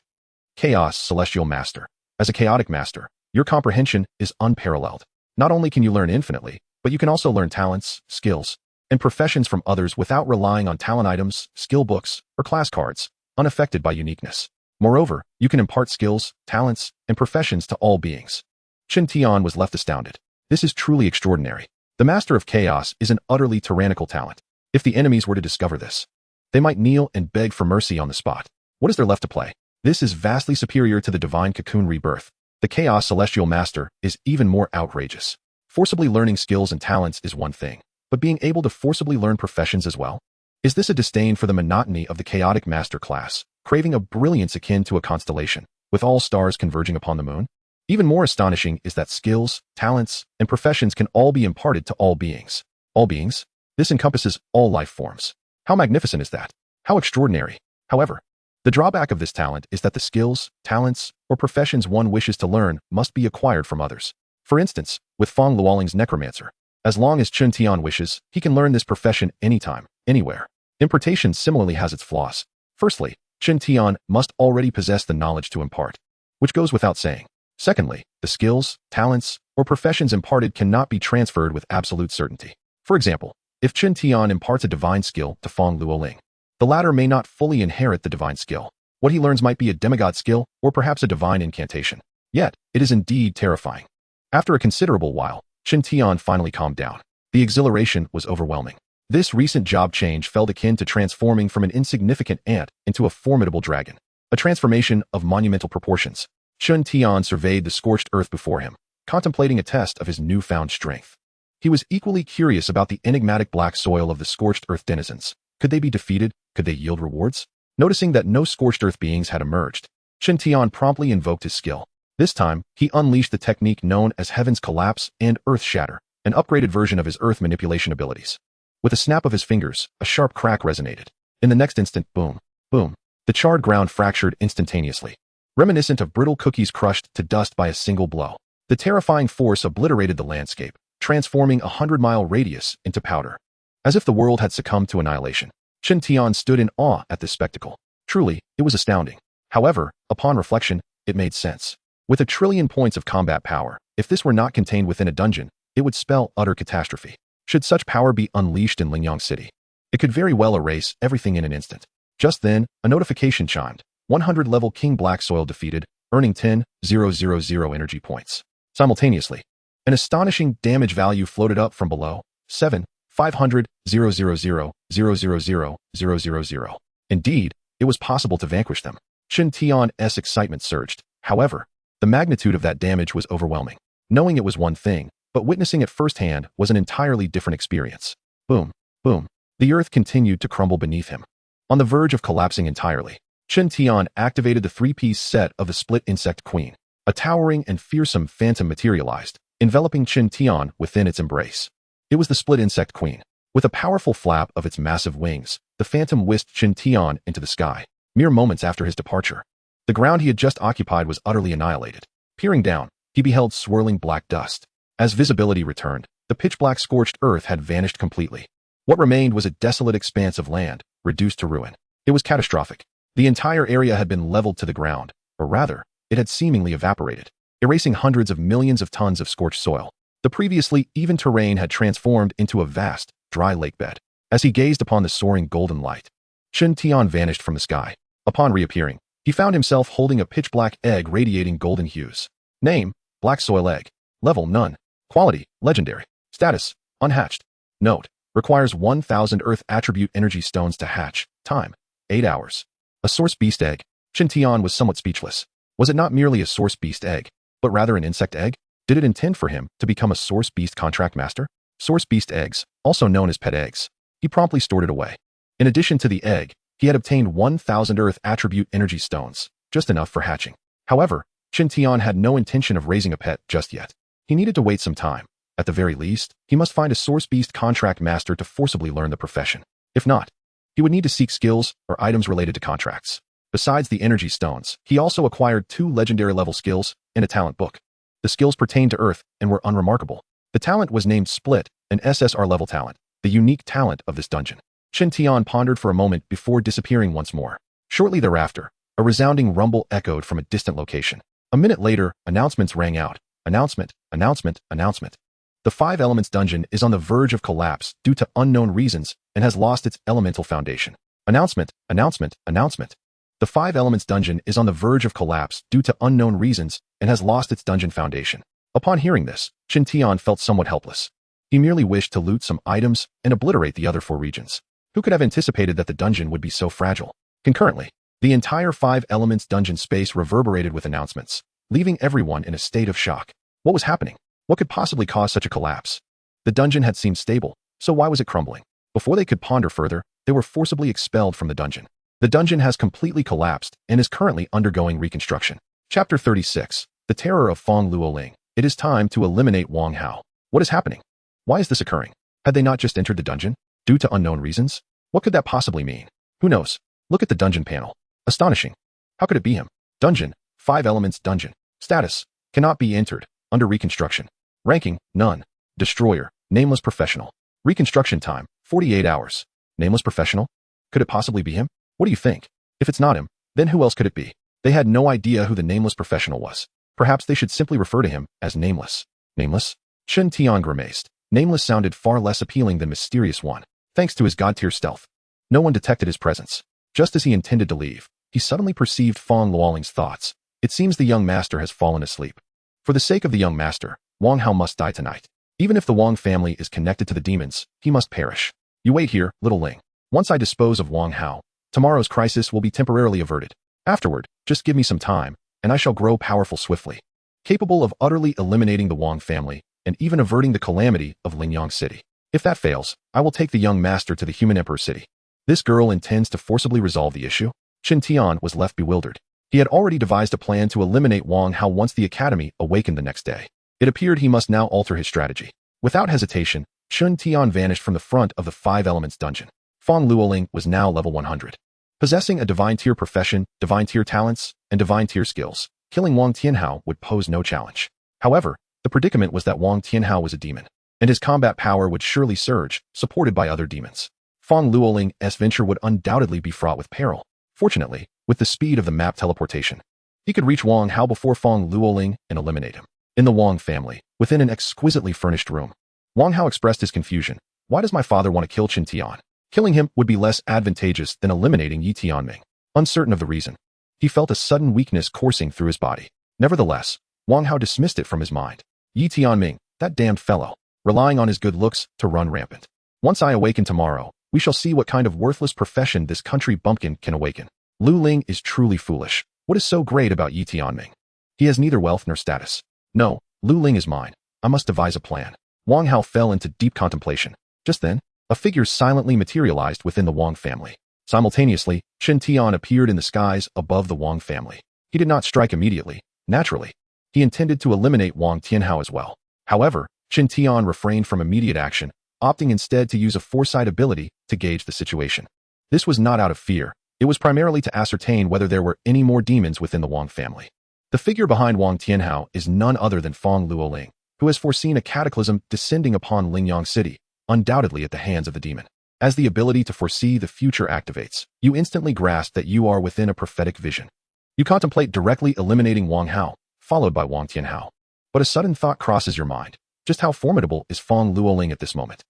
Chaos Celestial Master. As a chaotic master, your comprehension is unparalleled. Not only can you learn infinitely, but you can also learn talents, skills, and professions from others without relying on talent items, skill books, or class cards, unaffected by uniqueness. Moreover, you can impart skills, talents, and professions to all beings. Chen Tian was left astounded. This is truly extraordinary. The Master of Chaos is an utterly tyrannical talent. If the enemies were to discover this, they might kneel and beg for mercy on the spot. What is there left to play? This is vastly superior to the divine cocoon rebirth. The Chaos Celestial Master is even more outrageous. Forcibly learning skills and talents is one thing, but being able to forcibly learn professions as well? Is this a disdain for the monotony of the chaotic master class, craving a brilliance akin to a constellation, with all stars converging upon the moon? Even more astonishing is that skills, talents, and professions can all be imparted to all beings. All beings? This encompasses all life forms. How magnificent is that? How extraordinary. However, the drawback of this talent is that the skills, talents, or professions one wishes to learn must be acquired from others. For instance, with Feng Luoling's necromancer, as long as Chen Tian wishes, he can learn this profession anytime, anywhere. Impartation similarly has its flaws. Firstly, Chen Tian must already possess the knowledge to impart, which goes without saying. Secondly, the skills, talents, or professions imparted cannot be transferred with absolute certainty. For example, if Chen Tian imparts a divine skill to Feng Luoling, the latter may not fully inherit the divine skill. What he learns might be a demigod skill or perhaps a divine incantation. Yet, it is indeed terrifying. After a considerable while, Chen Tian finally calmed down. The exhilaration was overwhelming. This recent job change felt akin to transforming from an insignificant ant into a formidable dragon, a transformation of monumental proportions. Chen Tian surveyed the scorched earth before him, contemplating a test of his newfound strength. He was equally curious about the enigmatic black soil of the scorched earth denizens. Could they be defeated? Could they yield rewards? Noticing that no scorched earth beings had emerged, Chen Tian promptly invoked his skill. This time, he unleashed the technique known as Heaven's Collapse and Earth Shatter, an upgraded version of his earth manipulation abilities. With a snap of his fingers, a sharp crack resonated. In the next instant, boom, boom, the charred ground fractured instantaneously, reminiscent of brittle cookies crushed to dust by a single blow. The terrifying force obliterated the landscape, transforming a 100-mile radius into powder. As if the world had succumbed to annihilation, Chen Tian stood in awe at this spectacle. Truly, it was astounding. However, upon reflection, it made sense. With 1,000,000,000,000 points of combat power, if this were not contained within a dungeon, it would spell utter catastrophe. Should such power be unleashed in Lingyang City, it could very well erase everything in an instant. Just then, a notification chimed. 100 level King Black Soil defeated, earning 10,000 energy points. Simultaneously, an astonishing damage value floated up from below. 7,500,000,000,000. Indeed, it was possible to vanquish them. Chen Tian's excitement surged. However, the magnitude of that damage was overwhelming. Knowing it was one thing, but witnessing it firsthand was an entirely different experience. Boom, boom. The earth continued to crumble beneath him. On the verge of collapsing entirely, Chen Tian activated the three-piece set of the Split Insect Queen. A towering and fearsome phantom materialized, enveloping Chen Tian within its embrace. It was the Split Insect Queen. With a powerful flap of its massive wings, the phantom whisked Chen Tian into the sky. Mere moments after his departure, the ground he had just occupied was utterly annihilated. Peering down, he beheld swirling black dust. As visibility returned, the pitch-black scorched earth had vanished completely. What remained was a desolate expanse of land, reduced to ruin. It was catastrophic. The entire area had been leveled to the ground, or rather, it had seemingly evaporated, erasing hundreds of millions of tons of scorched soil. The previously even terrain had transformed into a vast, dry lake bed. As he gazed upon the soaring golden light, Chen Tian vanished from the sky. Upon reappearing, he found himself holding a pitch-black egg radiating golden hues. Name, Black Soil Egg. Level, none. Quality, legendary. Status, unhatched. Note, requires 1,000 Earth Attribute Energy Stones to hatch. Time, 8 hours. A Source Beast Egg. Chen Tian was somewhat speechless. Was it not merely a Source Beast Egg, but rather an insect egg? Did it intend for him to become a Source Beast Contract Master? Source Beast Eggs, also known as pet eggs. He promptly stored it away. In addition to the egg, he had obtained 1,000 Earth Attribute Energy Stones, just enough for hatching. However, Chen Tian had no intention of raising a pet just yet. He needed to wait some time. At the very least, he must find a Source Beast Contract Master to forcibly learn the profession. If not, he would need to seek skills or items related to contracts. Besides the energy stones, he also acquired 2 legendary level skills and a talent book. The skills pertained to Earth and were unremarkable. The talent was named Split, an SSR level talent, the unique talent of this dungeon. Chen Tian pondered for a moment before disappearing once more. Shortly thereafter, a resounding rumble echoed from a distant location. A minute later, announcements rang out. Announcement, announcement, announcement. The Five Elements dungeon is on the verge of collapse due to unknown reasons and has lost its elemental foundation. Announcement, announcement, announcement. The Five Elements dungeon is on the verge of collapse due to unknown reasons and has lost its dungeon foundation. Upon hearing this, Chen Tian felt somewhat helpless. He merely wished to loot some items and obliterate the other 4 regions. Who could have anticipated that the dungeon would be so fragile? Concurrently, the entire Five Elements dungeon space reverberated with announcements, leaving everyone in a state of shock. What was happening? What could possibly cause such a collapse? The dungeon had seemed stable, so why was it crumbling? Before they could ponder further, they were forcibly expelled from the dungeon. The dungeon has completely collapsed and is currently undergoing reconstruction. Chapter 36. The Terror of Fong Luoling. It is time to eliminate Wang Hao. What is happening? Why is this occurring? Had they not just entered the dungeon? Due to unknown reasons? What could that possibly mean? Who knows? Look at the dungeon panel. Astonishing. How could it be him? Dungeon. 5 Elements dungeon. Status. Cannot be entered. Under reconstruction. Ranking. None. Destroyer. Nameless professional. Reconstruction time. 48 hours. Nameless professional? Could it possibly be him? What do you think? If it's not him, then who else could it be? They had no idea who the nameless professional was. Perhaps they should simply refer to him as Nameless. Nameless? Chen Tian grimaced. Nameless sounded far less appealing than Mysterious One. Thanks to his god-tier stealth, no one detected his presence. Just as he intended to leave, he suddenly perceived Fong Luoling's thoughts. It seems the young master has fallen asleep. For the sake of the young master, Wang Hao must die tonight. Even if the Wang family is connected to the demons, he must perish. You wait here, little Ling. Once I dispose of Wang Hao, tomorrow's crisis will be temporarily averted. Afterward, just give me some time, and I shall grow powerful swiftly, capable of utterly eliminating the Wang family and even averting the calamity of Lingyang City. If that fails, I will take the young master to the human emperor city. This girl intends to forcibly resolve the issue? Chen Tian was left bewildered. He had already devised a plan to eliminate Wang Hao once the academy awakened the next day. It appeared he must now alter his strategy. Without hesitation, Chen Tian vanished from the front of the 5 Elements dungeon. Fong Luoling was now level 100. Possessing a divine tier profession, divine tier talents, and divine tier skills, killing Wang Tianhao would pose no challenge. However, the predicament was that Wang Tianhao was a demon, and his combat power would surely surge, supported by other demons. Fong Luoling's venture would undoubtedly be fraught with peril. Fortunately, with the speed of the map teleportation, He could reach Wang Hao before Fang Luoling and eliminate him. In the Wang family, within an exquisitely furnished room, Wang Hao expressed his confusion. Why does my father want to kill Chen Tian? Killing him would be less advantageous than eliminating Yi Tianming. Uncertain of the reason, he felt a sudden weakness coursing through his body. Nevertheless, Wang Hao dismissed it from his mind. Yi Tianming, that damned fellow, relying on his good looks to run rampant. Once I awaken tomorrow, we shall see what kind of worthless profession this country bumpkin can awaken. Lu Ling is truly foolish. What is so great about Yi Tianming? He has neither wealth nor status. No, Lu Ling is mine. I must devise a plan. Wang Hao fell into deep contemplation. Just then, a figure silently materialized within the Wang family. Simultaneously, Chen Tian appeared in the skies above the Wang family. He did not strike immediately. Naturally, he intended to eliminate Wang Tianhao as well. However, Chen Tian refrained from immediate action, opting instead to use a foresight ability to gauge the situation. This was not out of fear. It was primarily to ascertain whether there were any more demons within the Wang family. The figure behind Wang Tianhao is none other than Fang Luoling, who has foreseen a cataclysm descending upon Lingyang City, undoubtedly at the hands of the demon. As the ability to foresee the future activates, you instantly grasp that you are within a prophetic vision. You contemplate directly eliminating Wang Hao, followed by Wang Tianhao. But a sudden thought crosses your mind. Just how formidable is Fang Luoling at this moment?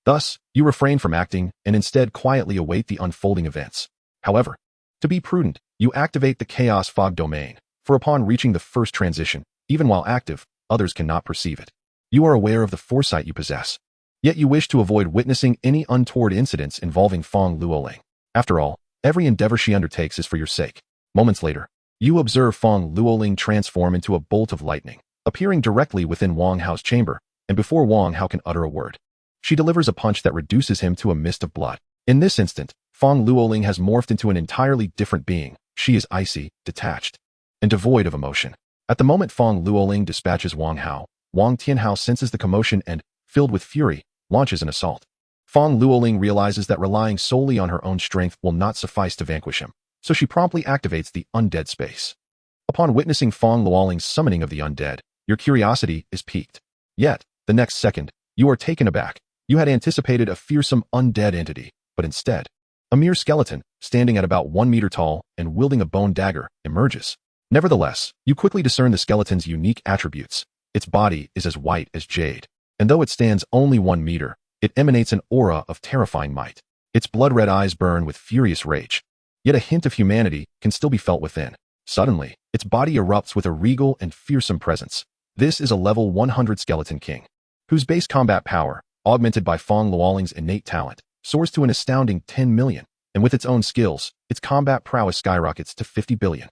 Thus, you refrain from acting and instead quietly await the unfolding events. However, to be prudent, you activate the Chaos Fog domain, for upon reaching the first transition, even while active, others cannot perceive it. You are aware of the foresight you possess. Yet you wish to avoid witnessing any untoward incidents involving Fang Luoling. After all, every endeavor she undertakes is for your sake. Moments later, you observe Fang Luoling transform into a bolt of lightning, appearing directly within Wang Hao's chamber, and before Wang Hao can utter a word. She delivers a punch that reduces him to a mist of blood. In this instant, Fang Luoling has morphed into an entirely different being. She is icy, detached, and devoid of emotion. At the moment Fang Luoling dispatches Wang Hao, Wang Tianhao senses the commotion and, filled with fury, launches an assault. Fang Luoling realizes that relying solely on her own strength will not suffice to vanquish him, so she promptly activates the undead space. Upon witnessing Fang Luoling's summoning of the undead, your curiosity is piqued. Yet, the next second, you are taken aback. You had anticipated a fearsome undead entity, but instead, a mere skeleton, standing at about 1 meter tall and wielding a bone dagger, emerges. Nevertheless, you quickly discern the skeleton's unique attributes. Its body is as white as jade, and though it stands only 1 meter, it emanates an aura of terrifying might. Its blood-red eyes burn with furious rage, yet a hint of humanity can still be felt within. Suddenly, its body erupts with a regal and fearsome presence. This is a level 100 skeleton king, whose base combat power, augmented by Fang Luoling's innate talent, soars to an astounding 10 million, and with its own skills, its combat prowess skyrockets to 50 billion.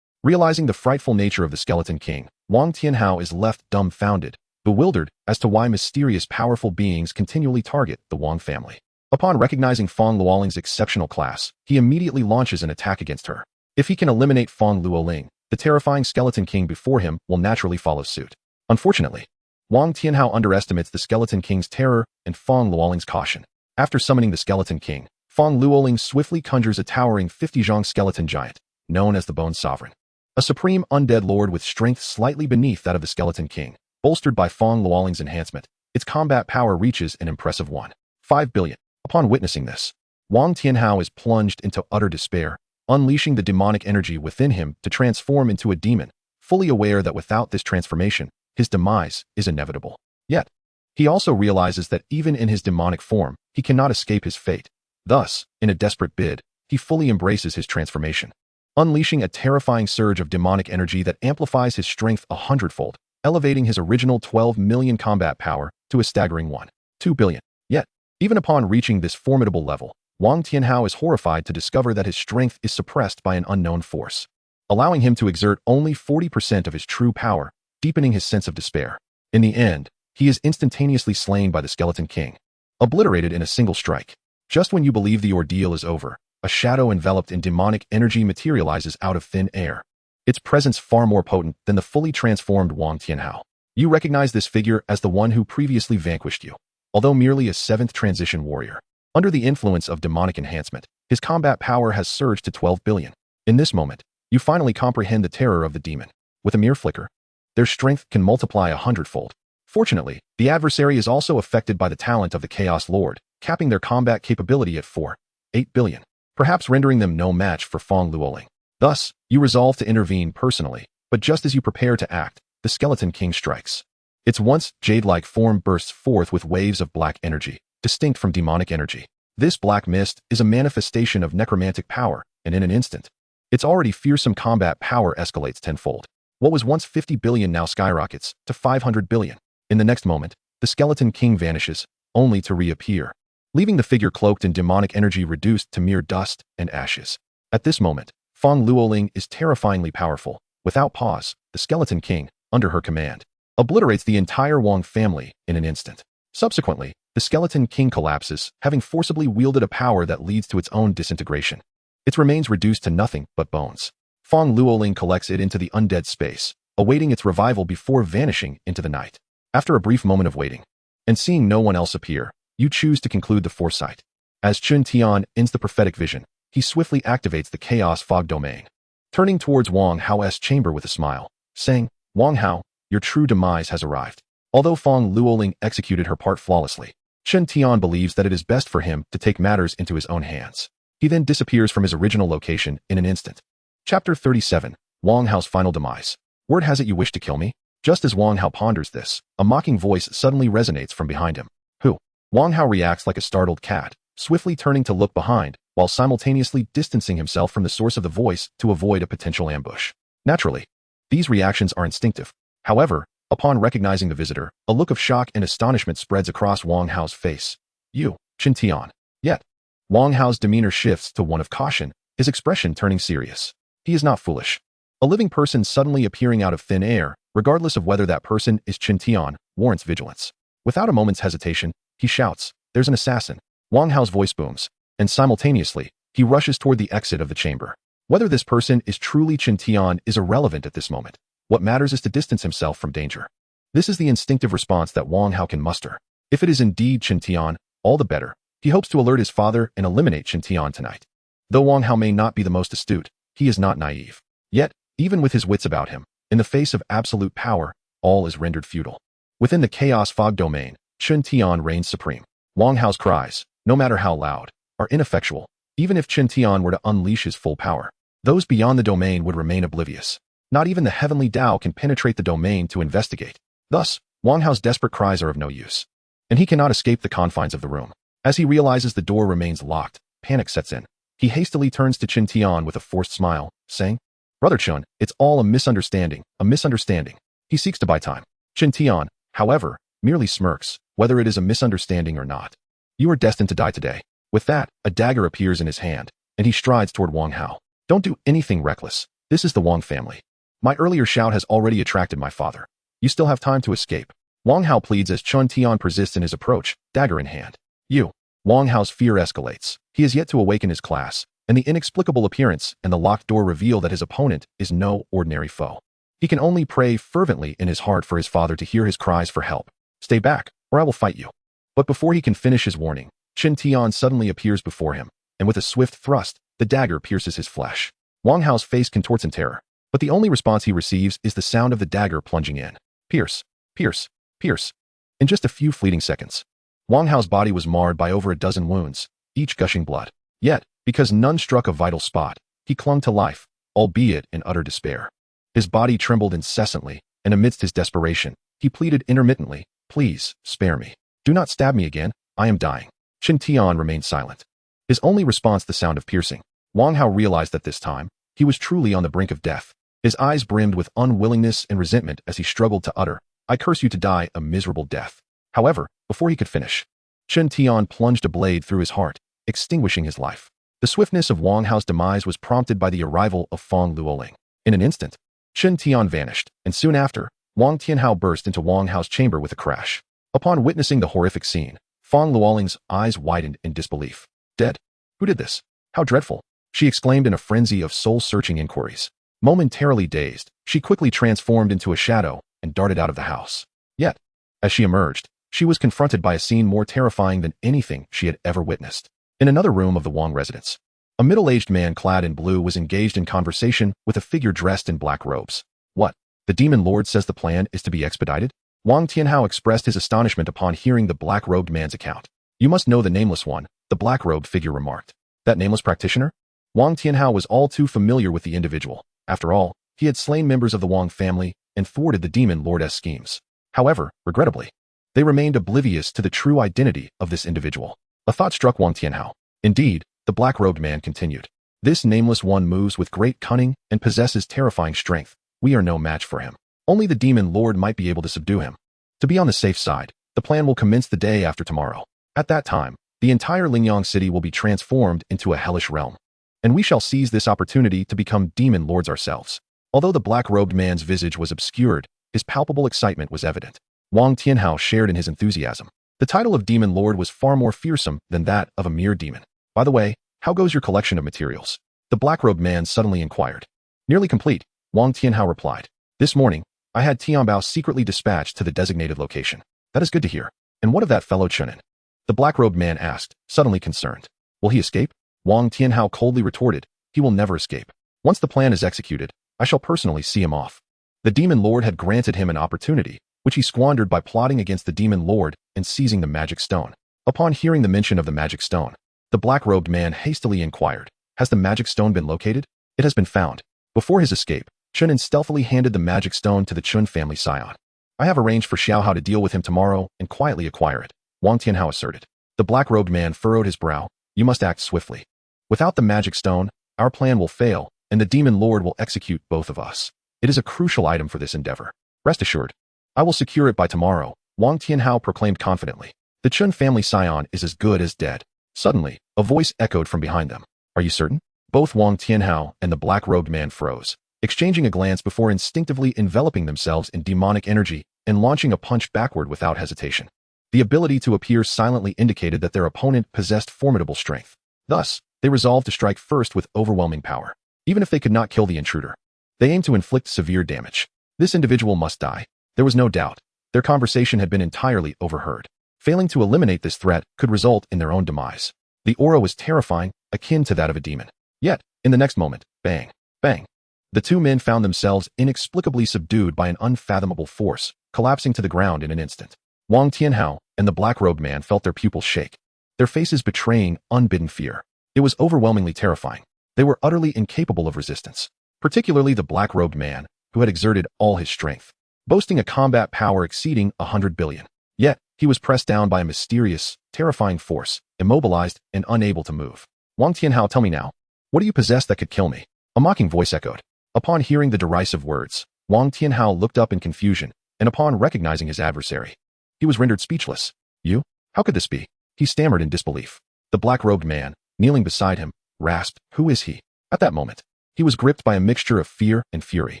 Realizing the frightful nature of the skeleton king, Wang Tianhao is left dumbfounded, bewildered as to why mysterious powerful beings continually target the Wang family. Upon recognizing Fang Luoling's exceptional class, he immediately launches an attack against her. If he can eliminate Fang Luoling, the terrifying skeleton king before him will naturally follow suit. Unfortunately, Wang Tianhao underestimates the skeleton king's terror and Fang Luoling's caution. After summoning the skeleton king, Fang Luoling swiftly conjures a towering 50-zhang skeleton giant, known as the Bone Sovereign. A supreme undead lord with strength slightly beneath that of the skeleton king, bolstered by Fang Luoling's enhancement, its combat power reaches an impressive 1.5 billion. Upon witnessing this, Wang Tianhao is plunged into utter despair, unleashing the demonic energy within him to transform into a demon, fully aware that without this transformation, his demise is inevitable. Yet, he also realizes that even in his demonic form, he cannot escape his fate. Thus, in a desperate bid, he fully embraces his transformation, unleashing a terrifying surge of demonic energy that amplifies his strength 100-fold, elevating his original 12 million combat power to a staggering 1.2 billion. Yet, even upon reaching this formidable level, Wang Tianhao is horrified to discover that his strength is suppressed by an unknown force, allowing him to exert only 40% of his true power, deepening his sense of despair. In the end, he is instantaneously slain by the skeleton king, obliterated in a single strike. Just when you believe the ordeal is over, a shadow enveloped in demonic energy materializes out of thin air, its presence far more potent than the fully transformed Wang Tianhao. You recognize this figure as the one who previously vanquished you. Although merely a 7th transition warrior, under the influence of demonic enhancement, his combat power has surged to 12 billion. In this moment, you finally comprehend the terror of the demon. With a mere flicker, their strength can multiply 100-fold. Fortunately, the adversary is also affected by the talent of the Chaos Lord, capping their combat capability at 4.8 billion, perhaps rendering them no match for Fang Luoling. Thus, you resolve to intervene personally, but just as you prepare to act, the Skeleton King strikes. Its once jade-like form bursts forth with waves of black energy, distinct from demonic energy. This black mist is a manifestation of necromantic power, and in an instant, its already fearsome combat power escalates tenfold. What was once 50 billion now skyrockets to 500 billion. In the next moment, the Skeleton King vanishes, only to reappear, leaving the figure cloaked in demonic energy reduced to mere dust and ashes. At this moment, Feng Luoling is terrifyingly powerful. Without pause, the Skeleton King, under her command, obliterates the entire Wang family in an instant. Subsequently, the Skeleton King collapses, having forcibly wielded a power that leads to its own disintegration. Its remains reduced to nothing but bones. Feng Luoling collects it into the undead space, awaiting its revival before vanishing into the night. After a brief moment of waiting, and seeing no one else appear, you choose to conclude the foresight. As Chen Tian ends the prophetic vision, he swiftly activates the Chaos Fog domain, turning towards Wang Hao's chamber with a smile, saying, Wang Hao, your true demise has arrived. Although Feng Luoling executed her part flawlessly, Chen Tian believes that it is best for him to take matters into his own hands. He then disappears from his original location in an instant. Chapter 37, Wang Hao's Final Demise. Word has it you wish to kill me? Just as Wang Hao ponders this, a mocking voice suddenly resonates from behind him. Who? Wang Hao reacts like a startled cat, swiftly turning to look behind, while simultaneously distancing himself from the source of the voice to avoid a potential ambush. Naturally, these reactions are instinctive. However, upon recognizing the visitor, a look of shock and astonishment spreads across Wang Hao's face. You, Chen Tian. Yet, Wang Hao's demeanor shifts to one of caution, his expression turning serious. He is not foolish. A living person suddenly appearing out of thin air, regardless of whether that person is Chen Tian, warrants vigilance. Without a moment's hesitation, he shouts, there's an assassin. Wang Hao's voice booms, and simultaneously, he rushes toward the exit of the chamber. Whether this person is truly Chen Tian is irrelevant at this moment. What matters is to distance himself from danger. This is the instinctive response that Wang Hao can muster. If it is indeed Chen Tian, all the better. He hopes to alert his father and eliminate Chen Tian tonight. Though Wang Hao may not be the most astute, he is not naive. Yet, even with his wits about him, in the face of absolute power, all is rendered futile. Within the Chaos Fog domain, Chen Tian reigns supreme. Wang Hao's cries, no matter how loud, are ineffectual. Even if Chen Tian were to unleash his full power, those beyond the domain would remain oblivious. Not even the heavenly Tao can penetrate the domain to investigate. Thus, Wang Hao's desperate cries are of no use, and he cannot escape the confines of the room. As he realizes the door remains locked, panic sets in. He hastily turns to Chen Tian with a forced smile, saying, Brother Chen, it's all a misunderstanding, a misunderstanding. He seeks to buy time. Chen Tian, however, merely smirks, whether it is a misunderstanding or not. You are destined to die today. With that, a dagger appears in his hand, and he strides toward Wang Hao. Don't do anything reckless. This is the Wang family. My earlier shout has already attracted my father. You still have time to escape. Wang Hao pleads as Chen Tian persists in his approach, dagger in hand. You. Wang Hao's fear escalates. He has yet to awaken his class, and the inexplicable appearance and the locked door reveal that his opponent is no ordinary foe. He can only pray fervently in his heart for his father to hear his cries for help. Stay back, or I will fight you. But before he can finish his warning, Chen Tian suddenly appears before him, and with a swift thrust, the dagger pierces his flesh. Wang Hao's face contorts in terror, but the only response he receives is the sound of the dagger plunging in. Pierce, pierce, pierce. In just a few fleeting seconds, Wang Hao's body was marred by over a dozen wounds, each gushing blood. Yet, because none struck a vital spot, he clung to life, albeit in utter despair. His body trembled incessantly, and amidst his desperation, he pleaded intermittently, Please, spare me. Do not stab me again, I am dying. Chen Tian remained silent. His only response the sound of piercing. Wang Hao realized that this time, he was truly on the brink of death. His eyes brimmed with unwillingness and resentment as he struggled to utter, I curse you to die a miserable death. However, before he could finish, Chen Tian plunged a blade through his heart, extinguishing his life. The swiftness of Wang Hao's demise was prompted by the arrival of Feng Luoling. In an instant, Chen Tian vanished, and soon after, Wang Tianhao burst into Wang Hao's chamber with a crash. Upon witnessing the horrific scene, Feng Luoling's eyes widened in disbelief. Dead? Who did this? How dreadful! She exclaimed in a frenzy of soul-searching inquiries. Momentarily dazed, she quickly transformed into a shadow and darted out of the house. Yet, as she emerged, she was confronted by a scene more terrifying than anything she had ever witnessed. In another room of the Wang residence, a middle-aged man clad in blue was engaged in conversation with a figure dressed in black robes. What? The demon lord says the plan is to be expedited? Wang Tianhao expressed his astonishment upon hearing the black-robed man's account. You must know the nameless one, the black-robed figure remarked. That nameless practitioner? Wang Tianhao was all too familiar with the individual. After all, he had slain members of the Wang family and thwarted the demon lord's schemes. However, regrettably, they remained oblivious to the true identity of this individual. A thought struck Wang Tianhao. Indeed, the black-robed man continued. This nameless one moves with great cunning and possesses terrifying strength. We are no match for him. Only the demon lord might be able to subdue him. To be on the safe side, the plan will commence the day after tomorrow. At that time, the entire Lingyang city will be transformed into a hellish realm. And we shall seize this opportunity to become demon lords ourselves. Although the black-robed man's visage was obscured, his palpable excitement was evident. Wang Tianhao shared in his enthusiasm. The title of demon lord was far more fearsome than that of a mere demon. By the way, how goes your collection of materials? The black-robed man suddenly inquired. Nearly complete, Wang Tianhao replied. This morning, I had Tianbao secretly dispatched to the designated location. That is good to hear. And what of that fellow Chen? The black-robed man asked, suddenly concerned. Will he escape? Wang Tianhao coldly retorted. He will never escape. Once the plan is executed, I shall personally see him off. The demon lord had granted him an opportunity, which he squandered by plotting against the demon lord and seizing the magic stone. Upon hearing the mention of the magic stone, the black-robed man hastily inquired, has the magic stone been located? It has been found. Before his escape, Chen stealthily handed the magic stone to the Chen family scion. I have arranged for Xiao Hao to deal with him tomorrow and quietly acquire it, Wang Tianhao asserted. The black-robed man furrowed his brow. You must act swiftly. Without the magic stone, our plan will fail, and the demon lord will execute both of us. It is a crucial item for this endeavor. Rest assured, I will secure it by tomorrow, Wang Tianhao proclaimed confidently. The Chen family scion is as good as dead. Suddenly, a voice echoed from behind them. Are you certain? Both Wang Tianhao and the black-robed man froze, exchanging a glance before instinctively enveloping themselves in demonic energy and launching a punch backward without hesitation. The ability to appear silently indicated that their opponent possessed formidable strength. Thus, they resolved to strike first with overwhelming power. Even if they could not kill the intruder, they aimed to inflict severe damage. This individual must die. There was no doubt. Their conversation had been entirely overheard. Failing to eliminate this threat could result in their own demise. The aura was terrifying, akin to that of a demon. Yet, in the next moment, bang, bang. The two men found themselves inexplicably subdued by an unfathomable force, collapsing to the ground in an instant. Wang Tianhao and the black-robed man felt their pupils shake, their faces betraying unbidden fear. It was overwhelmingly terrifying. They were utterly incapable of resistance, particularly the black-robed man, who had exerted all his strength, boasting a combat power exceeding 100 billion. Yet, he was pressed down by a mysterious, terrifying force, immobilized and unable to move. Wang Tianhao, tell me now, what do you possess that could kill me? A mocking voice echoed. Upon hearing the derisive words, Wang Tianhao looked up in confusion, and upon recognizing his adversary, he was rendered speechless. You? How could this be? He stammered in disbelief. The black-robed man, kneeling beside him, rasped, who is he? At that moment, he was gripped by a mixture of fear and fury.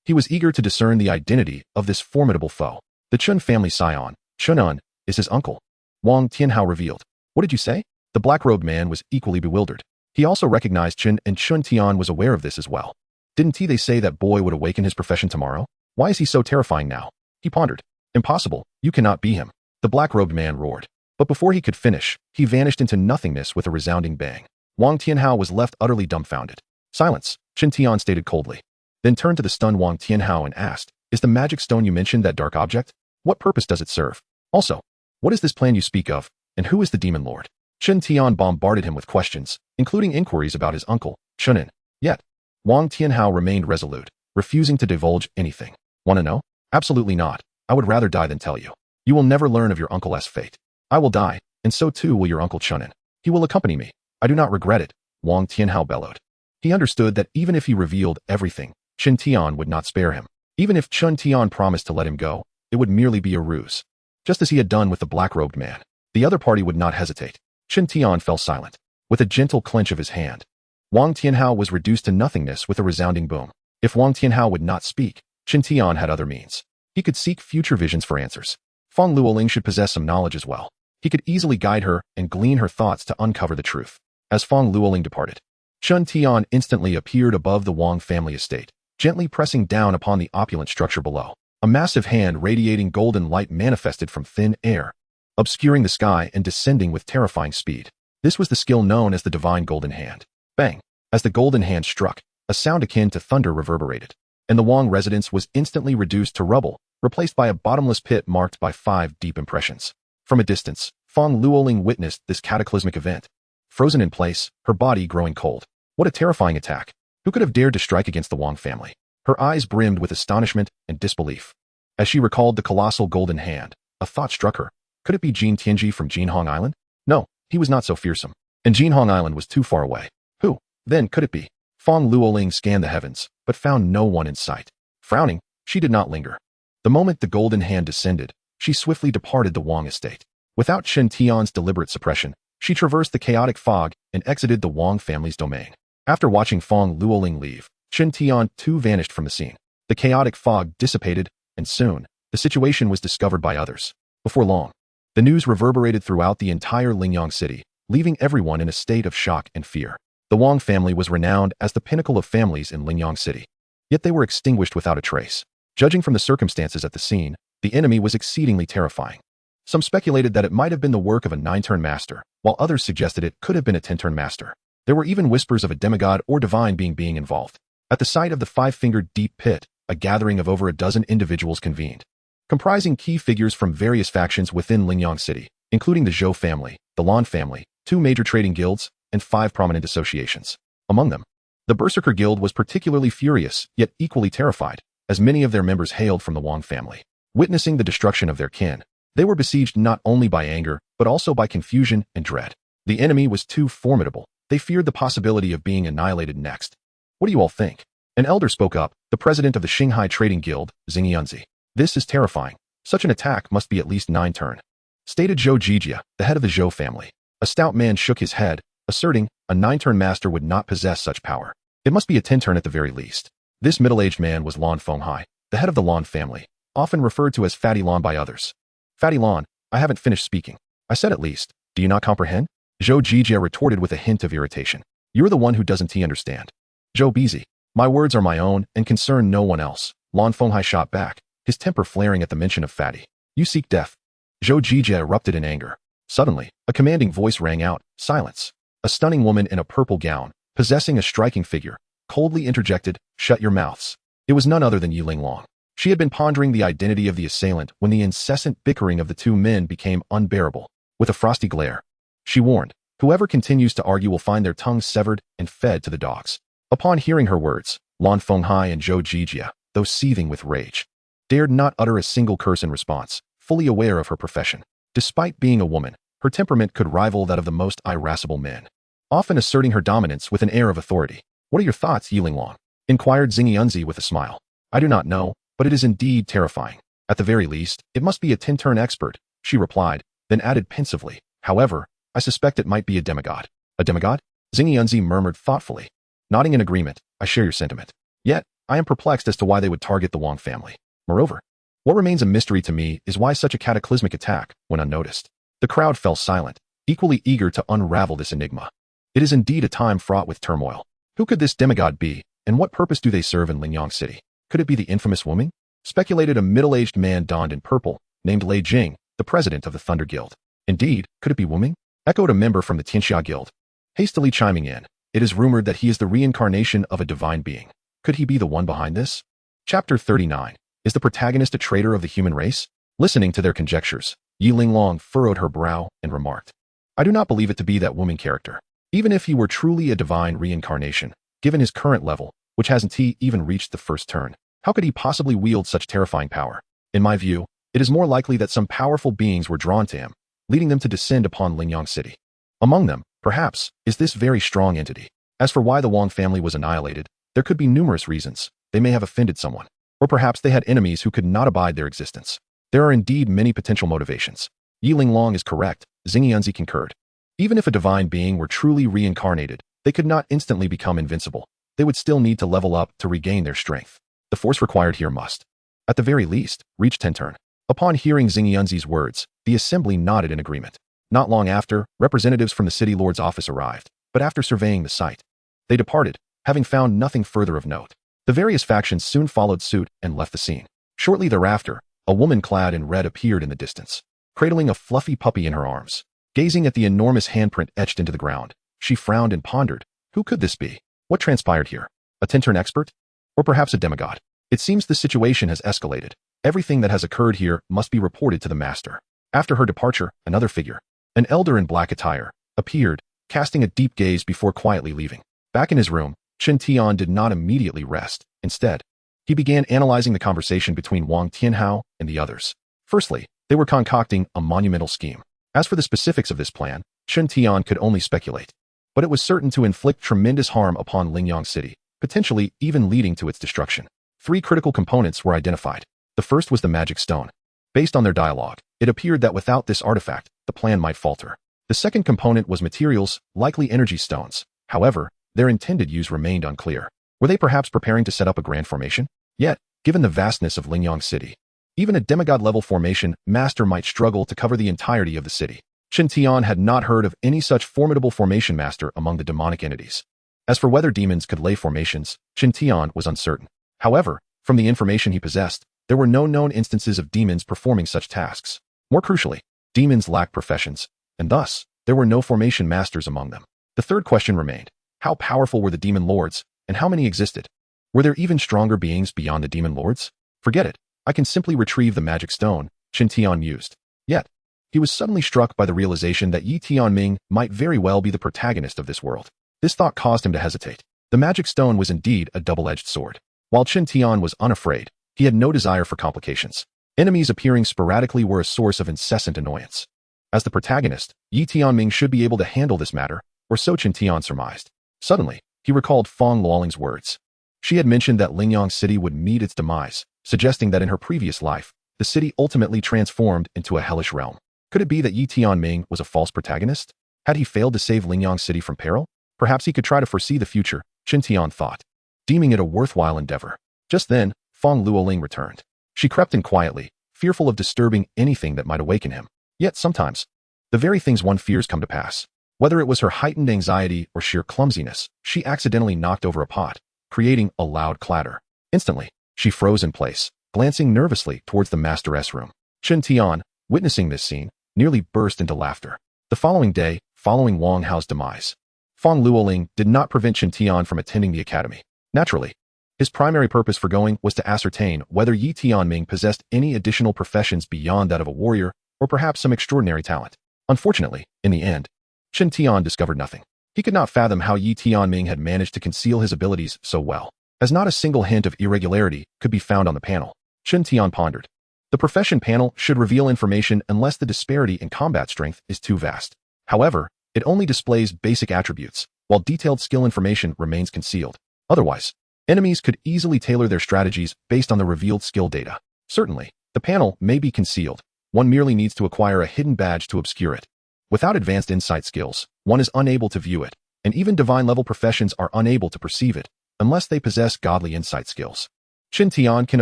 He was eager to discern the identity of this formidable foe. The Chen family scion, Chen, is his uncle. Wang Tianhao revealed. What did you say? The black-robed man was equally bewildered. He also recognized Chen, and Chen Tian was aware of this as well. Didn't they say that boy would awaken his profession tomorrow? Why is he so terrifying now? He pondered. Impossible, you cannot be him. The black-robed man roared. But before he could finish, he vanished into nothingness with a resounding bang. Wang Tianhao was left utterly dumbfounded. Silence, Chen Tian stated coldly. Then turned to the stunned Wang Tianhao and asked, is the magic stone you mentioned that dark object? What purpose does it serve? Also, what is this plan you speak of, and who is the demon lord? Chen Tian bombarded him with questions, including inquiries about his uncle, Chen. Yet, Wang Tianhao remained resolute, refusing to divulge anything. Want to know? Absolutely not. I would rather die than tell you. You will never learn of your uncle's fate. I will die, and so too will your uncle Chen. He will accompany me. I do not regret it, Wang Tianhao bellowed. He understood that even if he revealed everything, Chen Tian would not spare him. Even if Chen Tian promised to let him go, it would merely be a ruse. Just as he had done with the black-robed man, the other party would not hesitate. Chen Tian fell silent. With a gentle clench of his hand, Wang Tianhao was reduced to nothingness with a resounding boom. If Wang Tianhao would not speak, Chen Tian had other means. He could seek future visions for answers. Feng Luoling should possess some knowledge as well. He could easily guide her and glean her thoughts to uncover the truth. As Feng Luoling departed, Chen Tian instantly appeared above the Wang family estate, gently pressing down upon the opulent structure below. A massive hand radiating golden light manifested from thin air, obscuring the sky and descending with terrifying speed. This was the skill known as the Divine Golden Hand. Bang! As the golden hand struck, a sound akin to thunder reverberated, and the Wang residence was instantly reduced to rubble, replaced by a bottomless pit marked by 5 deep impressions. From a distance, Feng Luoling witnessed this cataclysmic event. Frozen in place, her body growing cold, What a terrifying attack. Who could have dared to strike against the Wang family? Her eyes brimmed with astonishment and disbelief. As she recalled the colossal golden hand, a thought struck her. Could it be Jin Tianji from Jinhong Island? No, he was not so fearsome. And Jinhong Island was too far away. Who, then, could it be? Fong Luoling scanned the heavens, but found no one in sight. Frowning, she did not linger. The moment the golden hand descended, she swiftly departed the Wang estate. Without Chen Tian's deliberate suppression, she traversed the chaotic fog and exited the Wang family's domain. After watching Fong Luoling leave, Chen Tian too vanished from the scene. The chaotic fog dissipated, and soon, the situation was discovered by others. Before long, the news reverberated throughout the entire Lingyang city, leaving everyone in a state of shock and fear. The Wang family was renowned as the pinnacle of families in Lingyang city. Yet they were extinguished without a trace. Judging from the circumstances at the scene, the enemy was exceedingly terrifying. Some speculated that it might have been the work of a 9-turn master, while others suggested it could have been a 10-turn master. There were even whispers of a demigod or divine being involved. At the site of the 5-fingered deep pit, a gathering of over a dozen individuals convened, comprising key figures from various factions within Lingyang city, including the Zhou family, the Lan family, 2 major trading guilds, and 5 prominent associations. Among them, the Berserker Guild was particularly furious, yet equally terrified, as many of their members hailed from the Wang family. Witnessing the destruction of their kin, they were besieged not only by anger, but also by confusion and dread. The enemy was too formidable. They feared the possibility of being annihilated next. What do you all think? An elder spoke up, the president of the Shanghai Trading Guild, Xingyanzi. This is terrifying. Such an attack must be at least 9-turn. Stated Zhou Jijia, the head of the Zhou family. A stout man shook his head, asserting a 9-turn master would not possess such power. It must be a 10-turn at the very least. This middle-aged man was Lan Fenghai, the head of the Lan family, often referred to as Fatty Lan by others. Fatty Lan, I haven't finished speaking. I said at least. Do you not comprehend? Zhou Jijia retorted with a hint of irritation. You're the one who doesn't understand. Zhou Bizi, my words are my own and concern no one else. Lan Fenghai shot back, his temper flaring at the mention of Fatty. You seek death. Zhou Jijia erupted in anger. Suddenly, a commanding voice rang out, silence. A stunning woman in a purple gown, possessing a striking figure, coldly interjected, shut your mouths. It was none other than Yiling Long. She had been pondering the identity of the assailant when the incessant bickering of the 2 men became unbearable. With a frosty glare, she warned, whoever continues to argue will find their tongues severed and fed to the dogs. Upon hearing her words, Lan Fenghai and Zhou Jijia, though seething with rage, dared not utter a single curse in response, fully aware of her profession. Despite being a woman, her temperament could rival that of the most irascible men, often asserting her dominance with an air of authority. What are your thoughts, Yiling Long? Inquired Xingyanzi with a smile. I do not know, but it is indeed terrifying. At the very least, it must be a 10-turn expert, she replied, then added pensively. However, I suspect it might be a demigod. A demigod? Xingyanzi murmured thoughtfully. Nodding in agreement, I share your sentiment. Yet, I am perplexed as to why they would target the Wang family. Moreover, what remains a mystery to me is why such a cataclysmic attack went unnoticed. The crowd fell silent, equally eager to unravel this enigma. It is indeed a time fraught with turmoil. Who could this demigod be, and what purpose do they serve in Lingyang City? Could it be the infamous Wu Ming? Speculated a middle-aged man donned in purple, named Lei Jing, the president of the Thunder Guild. Indeed, could it be Wu Ming? Echoed a member from the Tianxia Guild. Hastily chiming in, it is rumored that he is the reincarnation of a divine being. Could he be the one behind this? Chapter 39. Is the protagonist a traitor of the human race? Listening to their conjectures, Yiling Long furrowed her brow and remarked, I do not believe it to be that Wu Ming character. Even if he were truly a divine reincarnation, given his current level, which hasn't he even reached the 1st turn, how could he possibly wield such terrifying power? In my view, it is more likely that some powerful beings were drawn to him, leading them to descend upon Lingyang City. Among them, perhaps, is this very strong entity. As for why the Wang family was annihilated, there could be numerous reasons. They may have offended someone, or perhaps they had enemies who could not abide their existence. There are indeed many potential motivations. Yiling Long is correct, Xingyanzi concurred. Even if a divine being were truly reincarnated, they could not instantly become invincible. They would still need to level up to regain their strength. The force required here must, at the very least, reach 10 turn. Upon hearing Xingyanzi's words, the assembly nodded in agreement. Not long after, representatives from the city lord's office arrived, but after surveying the site, they departed, having found nothing further of note. The various factions soon followed suit and left the scene. Shortly thereafter, a woman clad in red appeared in the distance, cradling a fluffy puppy in her arms. Gazing at the enormous handprint etched into the ground, she frowned and pondered. Who could this be? What transpired here? A 10-turn expert? Or perhaps a demigod? It seems the situation has escalated. Everything that has occurred here must be reported to the master. After her departure, another figure, an elder in black attire, appeared, casting a deep gaze before quietly leaving. Back in his room, Chen Tian did not immediately rest. Instead, he began analyzing the conversation between Wang Tianhao and the others. Firstly, they were concocting a monumental scheme. As for the specifics of this plan, Chen Tian could only speculate. But it was certain to inflict tremendous harm upon Lingyang City, potentially even leading to its destruction. 3 critical components were identified. The first was the magic stone. Based on their dialogue, it appeared that without this artifact, the plan might falter. The second component was materials, likely energy stones. However, their intended use remained unclear. Were they perhaps preparing to set up a grand formation? Yet, given the vastness of Lingyang City, even a demigod-level formation master might struggle to cover the entirety of the city. Chen Tian had not heard of any such formidable formation master among the demonic entities. As for whether demons could lay formations, Chen Tian was uncertain. However, from the information he possessed, there were no known instances of demons performing such tasks. More crucially, demons lack professions, and thus, there were no formation masters among them. The third question remained: how powerful were the demon lords, and how many existed? Were there even stronger beings beyond the demon lords? Forget it. I can simply retrieve the magic stone, Chen Tian mused. Yet, he was suddenly struck by the realization that Yi Tianming might very well be the protagonist of this world. This thought caused him to hesitate. The magic stone was indeed a double-edged sword. While Chen Tian was unafraid, he had no desire for complications. Enemies appearing sporadically were a source of incessant annoyance. As the protagonist, Yi Tianming should be able to handle this matter, or so Chen Tian surmised. Suddenly, he recalled Fang Luoling's words. She had mentioned that Lingyang City would meet its demise, suggesting that in her previous life, the city ultimately transformed into a hellish realm. Could it be that Yi Tianming was a false protagonist? Had he failed to save Lingyang City from peril? Perhaps he could try to foresee the future, Chen Tian thought, deeming it a worthwhile endeavor. Just then, Fang Luoling returned. She crept in quietly, fearful of disturbing anything that might awaken him. Yet sometimes, the very things one fears come to pass. Whether it was her heightened anxiety or sheer clumsiness, she accidentally knocked over a pot, creating a loud clatter. Instantly, she froze in place, glancing nervously towards the masteress room. Chen Tian, witnessing this scene, nearly burst into laughter. The following day, following Wang Hao's demise, Fang Luoling did not prevent Chen Tian from attending the academy. Naturally, his primary purpose for going was to ascertain whether Yi Tianming possessed any additional professions beyond that of a warrior, or perhaps some extraordinary talent. Unfortunately, in the end, Chen Tian discovered nothing. He could not fathom how Yi Tianming had managed to conceal his abilities so well, as not a single hint of irregularity could be found on the panel. Chen Tian pondered. The profession panel should reveal information unless the disparity in combat strength is too vast. However, it only displays basic attributes, while detailed skill information remains concealed. Otherwise, enemies could easily tailor their strategies based on the revealed skill data. Certainly, the panel may be concealed. One merely needs to acquire a hidden badge to obscure it. Without advanced insight skills, one is unable to view it, and even divine-level professions are unable to perceive it, unless they possess godly insight skills. Chen Tian can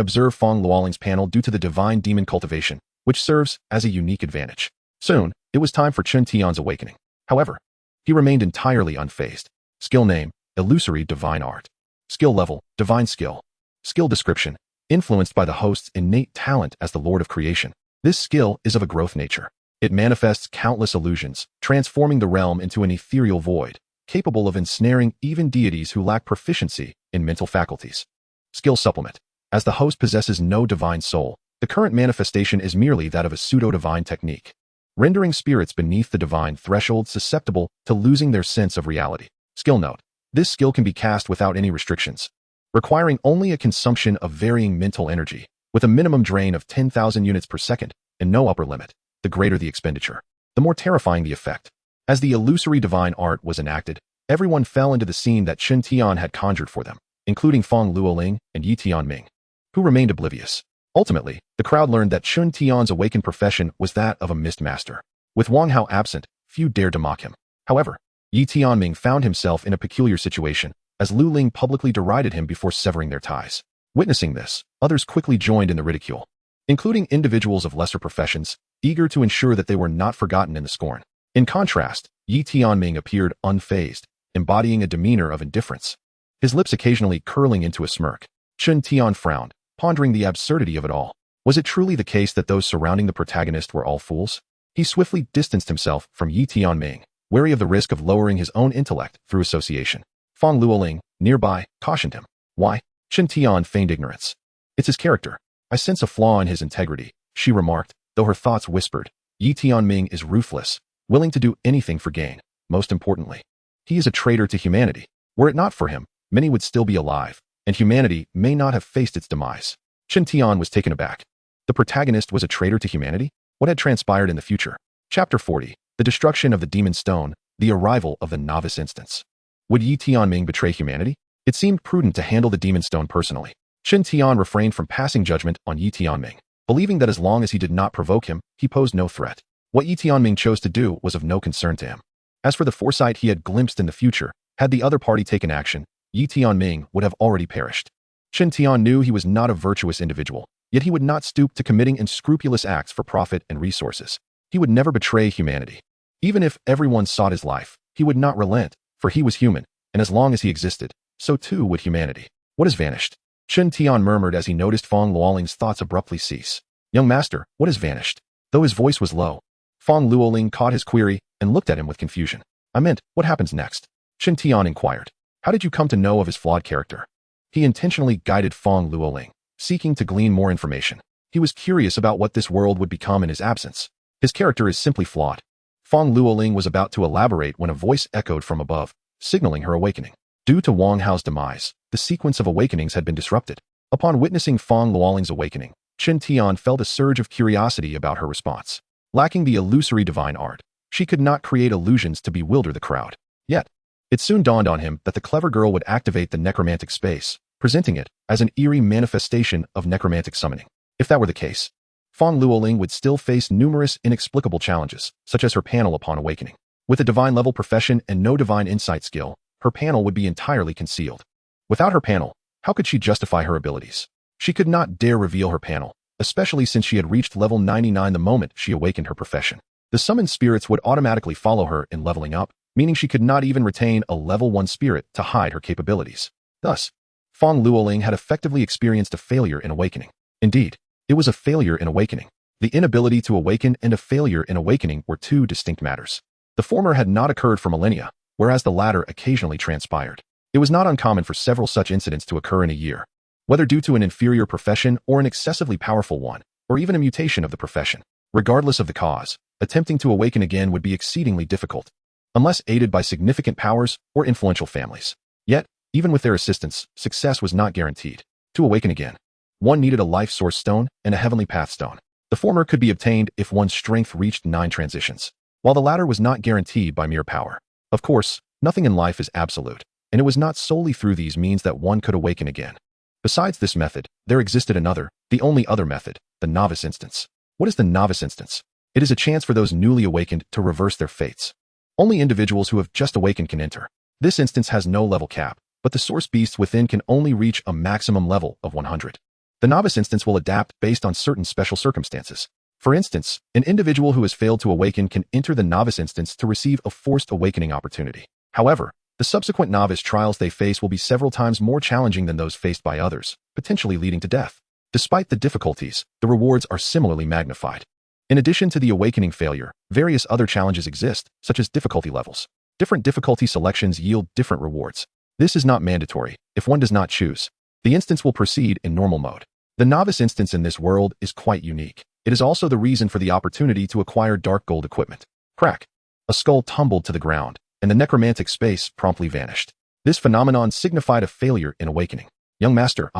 observe Fang Luoling's panel due to the divine demon cultivation, which serves as a unique advantage. Soon, it was time for Chen Tian's awakening. However, he remained entirely unfazed. Skill name: Illusory Divine Art. Skill level: Divine Skill. Skill description: influenced by the host's innate talent as the Lord of Creation. This skill is of a growth nature. It manifests countless illusions, transforming the realm into an ethereal void, capable of ensnaring even deities who lack proficiency in mental faculties. Skill supplement: as the host possesses no divine soul, the current manifestation is merely that of a pseudo-divine technique, rendering spirits beneath the divine threshold susceptible to losing their sense of reality. Skill note: this skill can be cast without any restrictions, requiring only a consumption of varying mental energy, with a minimum drain of 10,000 units per second and no upper limit. The greater the expenditure, the more terrifying the effect. As the illusory divine art was enacted, everyone fell into the scene that Chen Tian had conjured for them, including Fang Luoling and Yi Tianming, who remained oblivious. Ultimately, the crowd learned that Chen Tian's awakened profession was that of a mist master. With Wang Hao absent, few dared to mock him. However, Yi Tianming found himself in a peculiar situation, as Lu Ling publicly derided him before severing their ties. Witnessing this, others quickly joined in the ridicule, including individuals of lesser professions, eager to ensure that they were not forgotten in the scorn. In contrast, Yi Tianming appeared unfazed, embodying a demeanor of indifference, his lips occasionally curling into a smirk. Chen Tian frowned, pondering the absurdity of it all. Was it truly the case that those surrounding the protagonist were all fools? He swiftly distanced himself from Yi Tianming, wary of the risk of lowering his own intellect through association. Fang Luoling, nearby, cautioned him. Why? Chen Tian feigned ignorance. It's his character. I sense a flaw in his integrity, she remarked, though her thoughts whispered. Yi Tianming is ruthless, willing to do anything for gain. Most importantly, he is a traitor to humanity. Were it not for him, many would still be alive, and humanity may not have faced its demise. Chen Tian was taken aback. The protagonist was a traitor to humanity? What had transpired in the future? Chapter 40. The destruction of the Demon Stone, the arrival of the novice instance. Would Yi Tianming betray humanity? It seemed prudent to handle the Demon Stone personally. Chen Tian refrained from passing judgment on Yi Tianming, believing that as long as he did not provoke him, he posed no threat. What Yi Tianming chose to do was of no concern to him. As for the foresight he had glimpsed in the future, had the other party taken action, Yi Tianming would have already perished. Chen Tian knew he was not a virtuous individual, yet he would not stoop to committing unscrupulous acts for profit and resources. He would never betray humanity. Even if everyone sought his life, he would not relent, for he was human, and as long as he existed, so too would humanity. What has vanished? Chen Tian murmured as he noticed Fong Luoling's thoughts abruptly cease. Young master, what has vanished? Though his voice was low, Fong Luoling caught his query and looked at him with confusion. I meant, what happens next? Chen Tian inquired. How did you come to know of his flawed character? He intentionally guided Fong Luoling, seeking to glean more information. He was curious about what this world would become in his absence. His character is simply flawed. Fong Luoling was about to elaborate when a voice echoed from above, signaling her awakening. Due to Wang Hao's demise, the sequence of awakenings had been disrupted. Upon witnessing Fong Luoling's awakening, Chen Tian felt a surge of curiosity about her response. Lacking the illusory divine art, she could not create illusions to bewilder the crowd. Yet, it soon dawned on him that the clever girl would activate the necromantic space, presenting it as an eerie manifestation of necromantic summoning. If that were the case, Fong Luoling would still face numerous inexplicable challenges, such as her panel upon awakening. With a divine-level profession and no divine insight skill, her panel would be entirely concealed. Without her panel, how could she justify her abilities? She could not dare reveal her panel, especially since she had reached level 99 the moment she awakened her profession. The summoned spirits would automatically follow her in leveling up, meaning she could not even retain a level 1 spirit to hide her capabilities. Thus, Fong Luoling had effectively experienced a failure in awakening. Indeed, it was a failure in awakening. The inability to awaken and a failure in awakening were two distinct matters. The former had not occurred for millennia, whereas the latter occasionally transpired. It was not uncommon for several such incidents to occur in a year, whether due to an inferior profession or an excessively powerful one, or even a mutation of the profession. Regardless of the cause, attempting to awaken again would be exceedingly difficult, unless aided by significant powers or influential families. Yet, even with their assistance, success was not guaranteed. To awaken again, one needed a life source stone and a heavenly path stone. The former could be obtained if one's strength reached 9 transitions, while the latter was not guaranteed by mere power. Of course, nothing in life is absolute, and it was not solely through these means that one could awaken again. Besides this method, there existed another, the only other method, the novice instance. What is the novice instance? It is a chance for those newly awakened to reverse their fates. Only individuals who have just awakened can enter. This instance has no level cap, but the source beasts within can only reach a maximum level of 100. The novice instance will adapt based on certain special circumstances. For instance, an individual who has failed to awaken can enter the novice instance to receive a forced awakening opportunity. However, the subsequent novice trials they face will be several times more challenging than those faced by others, potentially leading to death. Despite the difficulties, the rewards are similarly magnified. In addition to the awakening failure, various other challenges exist, such as difficulty levels. Different difficulty selections yield different rewards. This is not mandatory. If one does not choose, the instance will proceed in normal mode. The novice instance in this world is quite unique. It is also the reason for the opportunity to acquire dark gold equipment. Crack! A skull tumbled to the ground, and the necromantic space promptly vanished. This phenomenon signified a failure in awakening. Young master,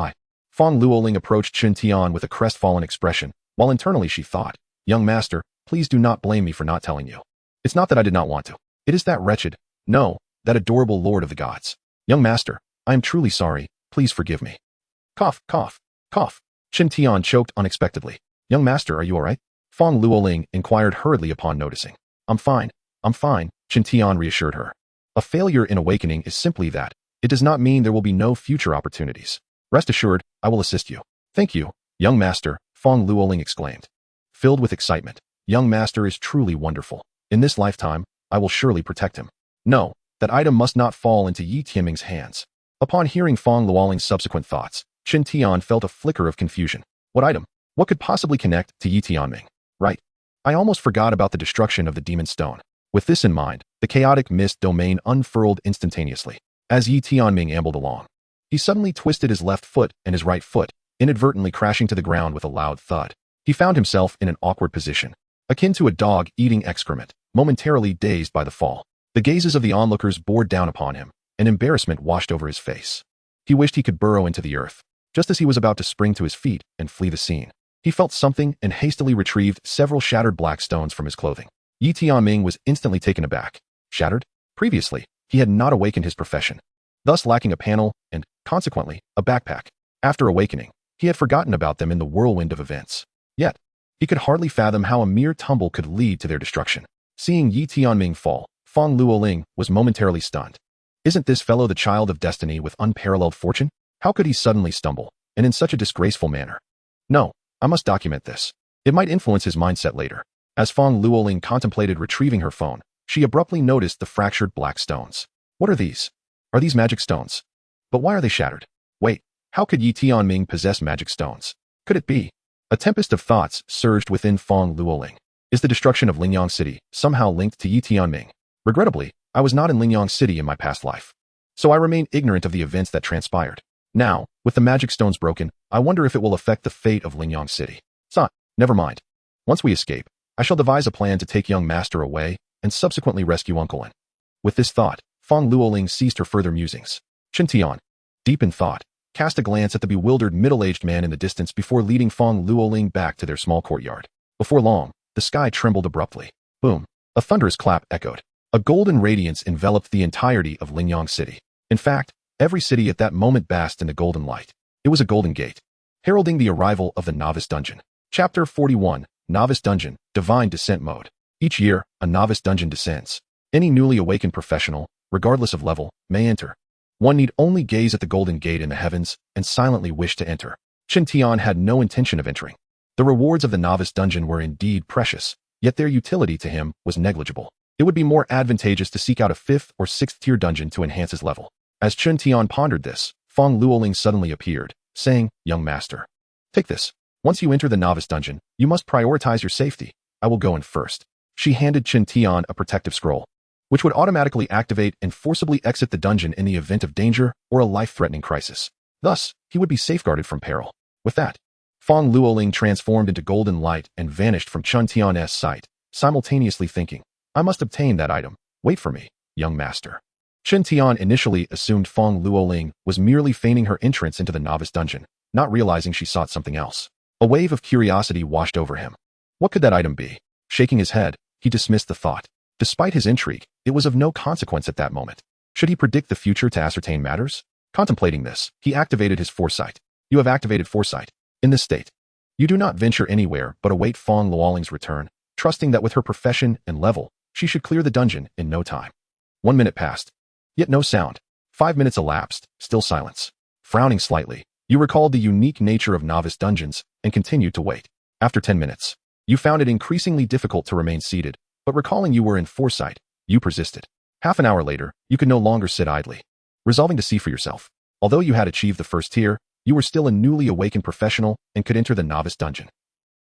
Fong Luoling approached Chen Tian with a crestfallen expression, while internally she thought, Young master, please do not blame me for not telling you. It's not that I did not want to. It is that wretched, no, that adorable lord of the gods. Young master, I am truly sorry, please forgive me. Cough, cough, cough. Chen Tian choked unexpectedly. Young master, are you alright? Fong Luoling inquired hurriedly upon noticing. I'm fine, Chen Tian reassured her. A failure in awakening is simply that. It does not mean there will be no future opportunities. Rest assured, I will assist you. Thank you, young master, Fong Luoling exclaimed. Filled with excitement, young master is truly wonderful. In this lifetime, I will surely protect him. No, that item must not fall into Yi Tianming's hands. Upon hearing Fong Luoling's subsequent thoughts, Chen Tian felt a flicker of confusion. What item? What could possibly connect to Yi Tianming? Right. I almost forgot about the destruction of the Demon Stone. With this in mind, the chaotic mist domain unfurled instantaneously. As Yi Tianming ambled along, he suddenly twisted his left foot and his right foot, inadvertently crashing to the ground with a loud thud. He found himself in an awkward position, akin to a dog eating excrement, momentarily dazed by the fall. The gazes of the onlookers bore down upon him, and embarrassment washed over his face. He wished he could burrow into the earth. Just as he was about to spring to his feet and flee the scene, he felt something and hastily retrieved several shattered black stones from his clothing. Yi Tianming was instantly taken aback. Shattered? Previously, he had not awakened his profession, thus lacking a panel and, consequently, a backpack. After awakening, he had forgotten about them in the whirlwind of events. Yet, he could hardly fathom how a mere tumble could lead to their destruction. Seeing Yi Tianming fall, Feng Luoling was momentarily stunned. Isn't this fellow the child of destiny with unparalleled fortune? How could he suddenly stumble, and in such a disgraceful manner? No, I must document this. It might influence his mindset later. As Feng Luoling contemplated retrieving her phone, she abruptly noticed the fractured black stones. What are these? Are these magic stones? But why are they shattered? Wait, how could Yi Tianming possess magic stones? Could it be? A tempest of thoughts surged within Feng Luoling. Is the destruction of Lingyang City somehow linked to Yi Tianming? Regrettably, I was not in Lingyang City in my past life, so I remain ignorant of the events that transpired. Now, with the magic stones broken, I wonder if it will affect the fate of Lingyang City. Never mind. Once we escape, I shall devise a plan to take young master away and subsequently rescue Uncle Lin. With this thought, Feng Luoling ceased her further musings. Chen Tian, deep in thought, cast a glance at the bewildered middle-aged man in the distance before leading Feng Luoling back to their small courtyard. Before long, the sky trembled abruptly. Boom! A thunderous clap echoed. A golden radiance enveloped the entirety of Lingyang City. In fact, every city at that moment basked in the golden light. It was a golden gate, heralding the arrival of the novice dungeon. Chapter 41, Novice Dungeon, Divine Descent Mode. Each year, a novice dungeon descends. Any newly awakened professional, regardless of level, may enter. One need only gaze at the golden gate in the heavens and silently wish to enter. Chen Tian had no intention of entering. The rewards of the novice dungeon were indeed precious, yet their utility to him was negligible. It would be more advantageous to seek out a 5th or 6th tier dungeon to enhance his level. As Chen Tian pondered this, Feng Luoling suddenly appeared, saying, "Young master, take this. Once you enter the novice dungeon, you must prioritize your safety. I will go in first." She handed Chen Tian a protective scroll, which would automatically activate and forcibly exit the dungeon in the event of danger or a life-threatening crisis. Thus, he would be safeguarded from peril. With that, Feng Luoling transformed into golden light and vanished from Chen Tian's sight, simultaneously thinking, "I must obtain that item. Wait for me, young master." Chen Tian initially assumed Feng Luoling was merely feigning her entrance into the novice dungeon, not realizing she sought something else. A wave of curiosity washed over him. What could that item be? Shaking his head, he dismissed the thought. Despite his intrigue, it was of no consequence at that moment. Should he predict the future to ascertain matters? Contemplating this, he activated his foresight. You have activated foresight. In this state, you do not venture anywhere but await Feng Luoling's return, trusting that with her profession and level, she should clear the dungeon in no time. 1 minute passed. Yet no sound. 5 minutes elapsed, still silence. Frowning slightly, you recalled the unique nature of novice dungeons and continued to wait. After 10 minutes, you found it increasingly difficult to remain seated, but recalling you were in foresight, you persisted. Half an hour later, you could no longer sit idly, resolving to see for yourself. Although you had achieved the 1st tier, you were still a newly awakened professional and could enter the novice dungeon.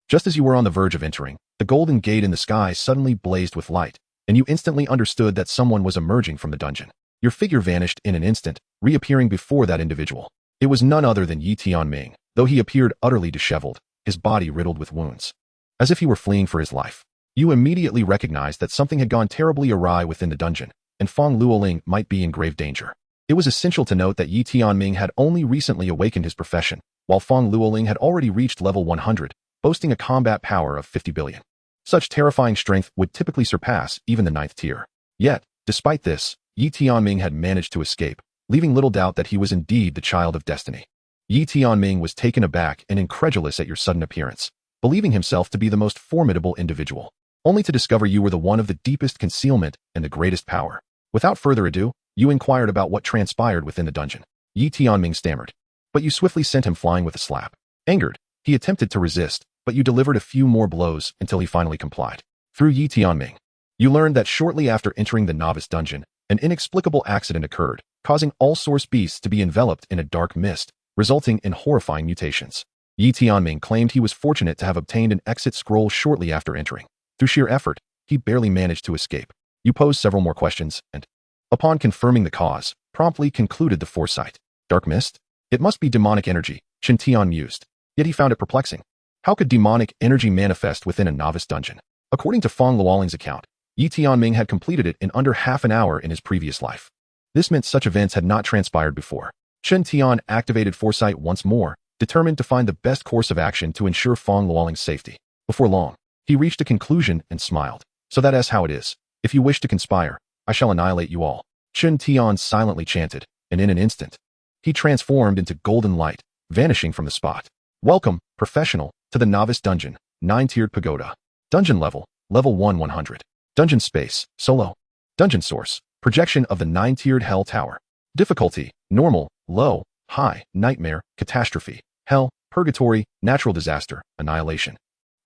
Just as you were on the verge of entering, the golden gate in the sky suddenly blazed with light, and you instantly understood that someone was emerging from the dungeon. Your figure vanished in an instant, reappearing before that individual. It was none other than Yi Tianming, though he appeared utterly disheveled, his body riddled with wounds, as if he were fleeing for his life. You immediately recognized that something had gone terribly awry within the dungeon, and Feng Luoling might be in grave danger. It was essential to note that Yi Tianming had only recently awakened his profession, while Feng Luoling had already reached level 100, boasting a combat power of 50 billion. Such terrifying strength would typically surpass even the 9th tier. Yet, despite this, Yi Tianming had managed to escape, leaving little doubt that he was indeed the child of destiny. Yi Tianming was taken aback and incredulous at your sudden appearance, believing himself to be the most formidable individual, only to discover you were the one of the deepest concealment and the greatest power. Without further ado, you inquired about what transpired within the dungeon. Yi Tianming stammered, but you swiftly sent him flying with a slap. Angered, he attempted to resist, but you delivered a few more blows until he finally complied. Through Yi Tianming, you learned that shortly after entering the novice dungeon, an inexplicable accident occurred, causing all source beasts to be enveloped in a dark mist, resulting in horrifying mutations. Yi Tianming claimed he was fortunate to have obtained an exit scroll shortly after entering. Through sheer effort, he barely managed to escape. You posed several more questions and, upon confirming the cause, promptly concluded the foresight. Dark mist? It must be demonic energy, Chen Tian mused. Yet he found it perplexing. How could demonic energy manifest within a novice dungeon? According to Feng Luoling's account, Yi Tianming had completed it in under half an hour in his previous life. This meant such events had not transpired before. Chen Tian activated foresight once more, determined to find the best course of action to ensure Feng Luoling's safety. Before long, he reached a conclusion and smiled. So that is how it is. If you wish to conspire, I shall annihilate you all. Chen Tian silently chanted, and in an instant, he transformed into golden light, vanishing from the spot. Welcome, professional, to the Novice Dungeon, 9-tiered pagoda. Dungeon level, level 1 100. Dungeon space, solo. Dungeon source, projection of the 9-tiered hell tower. Difficulty, normal, low, high, nightmare, catastrophe, hell, purgatory, natural disaster, annihilation.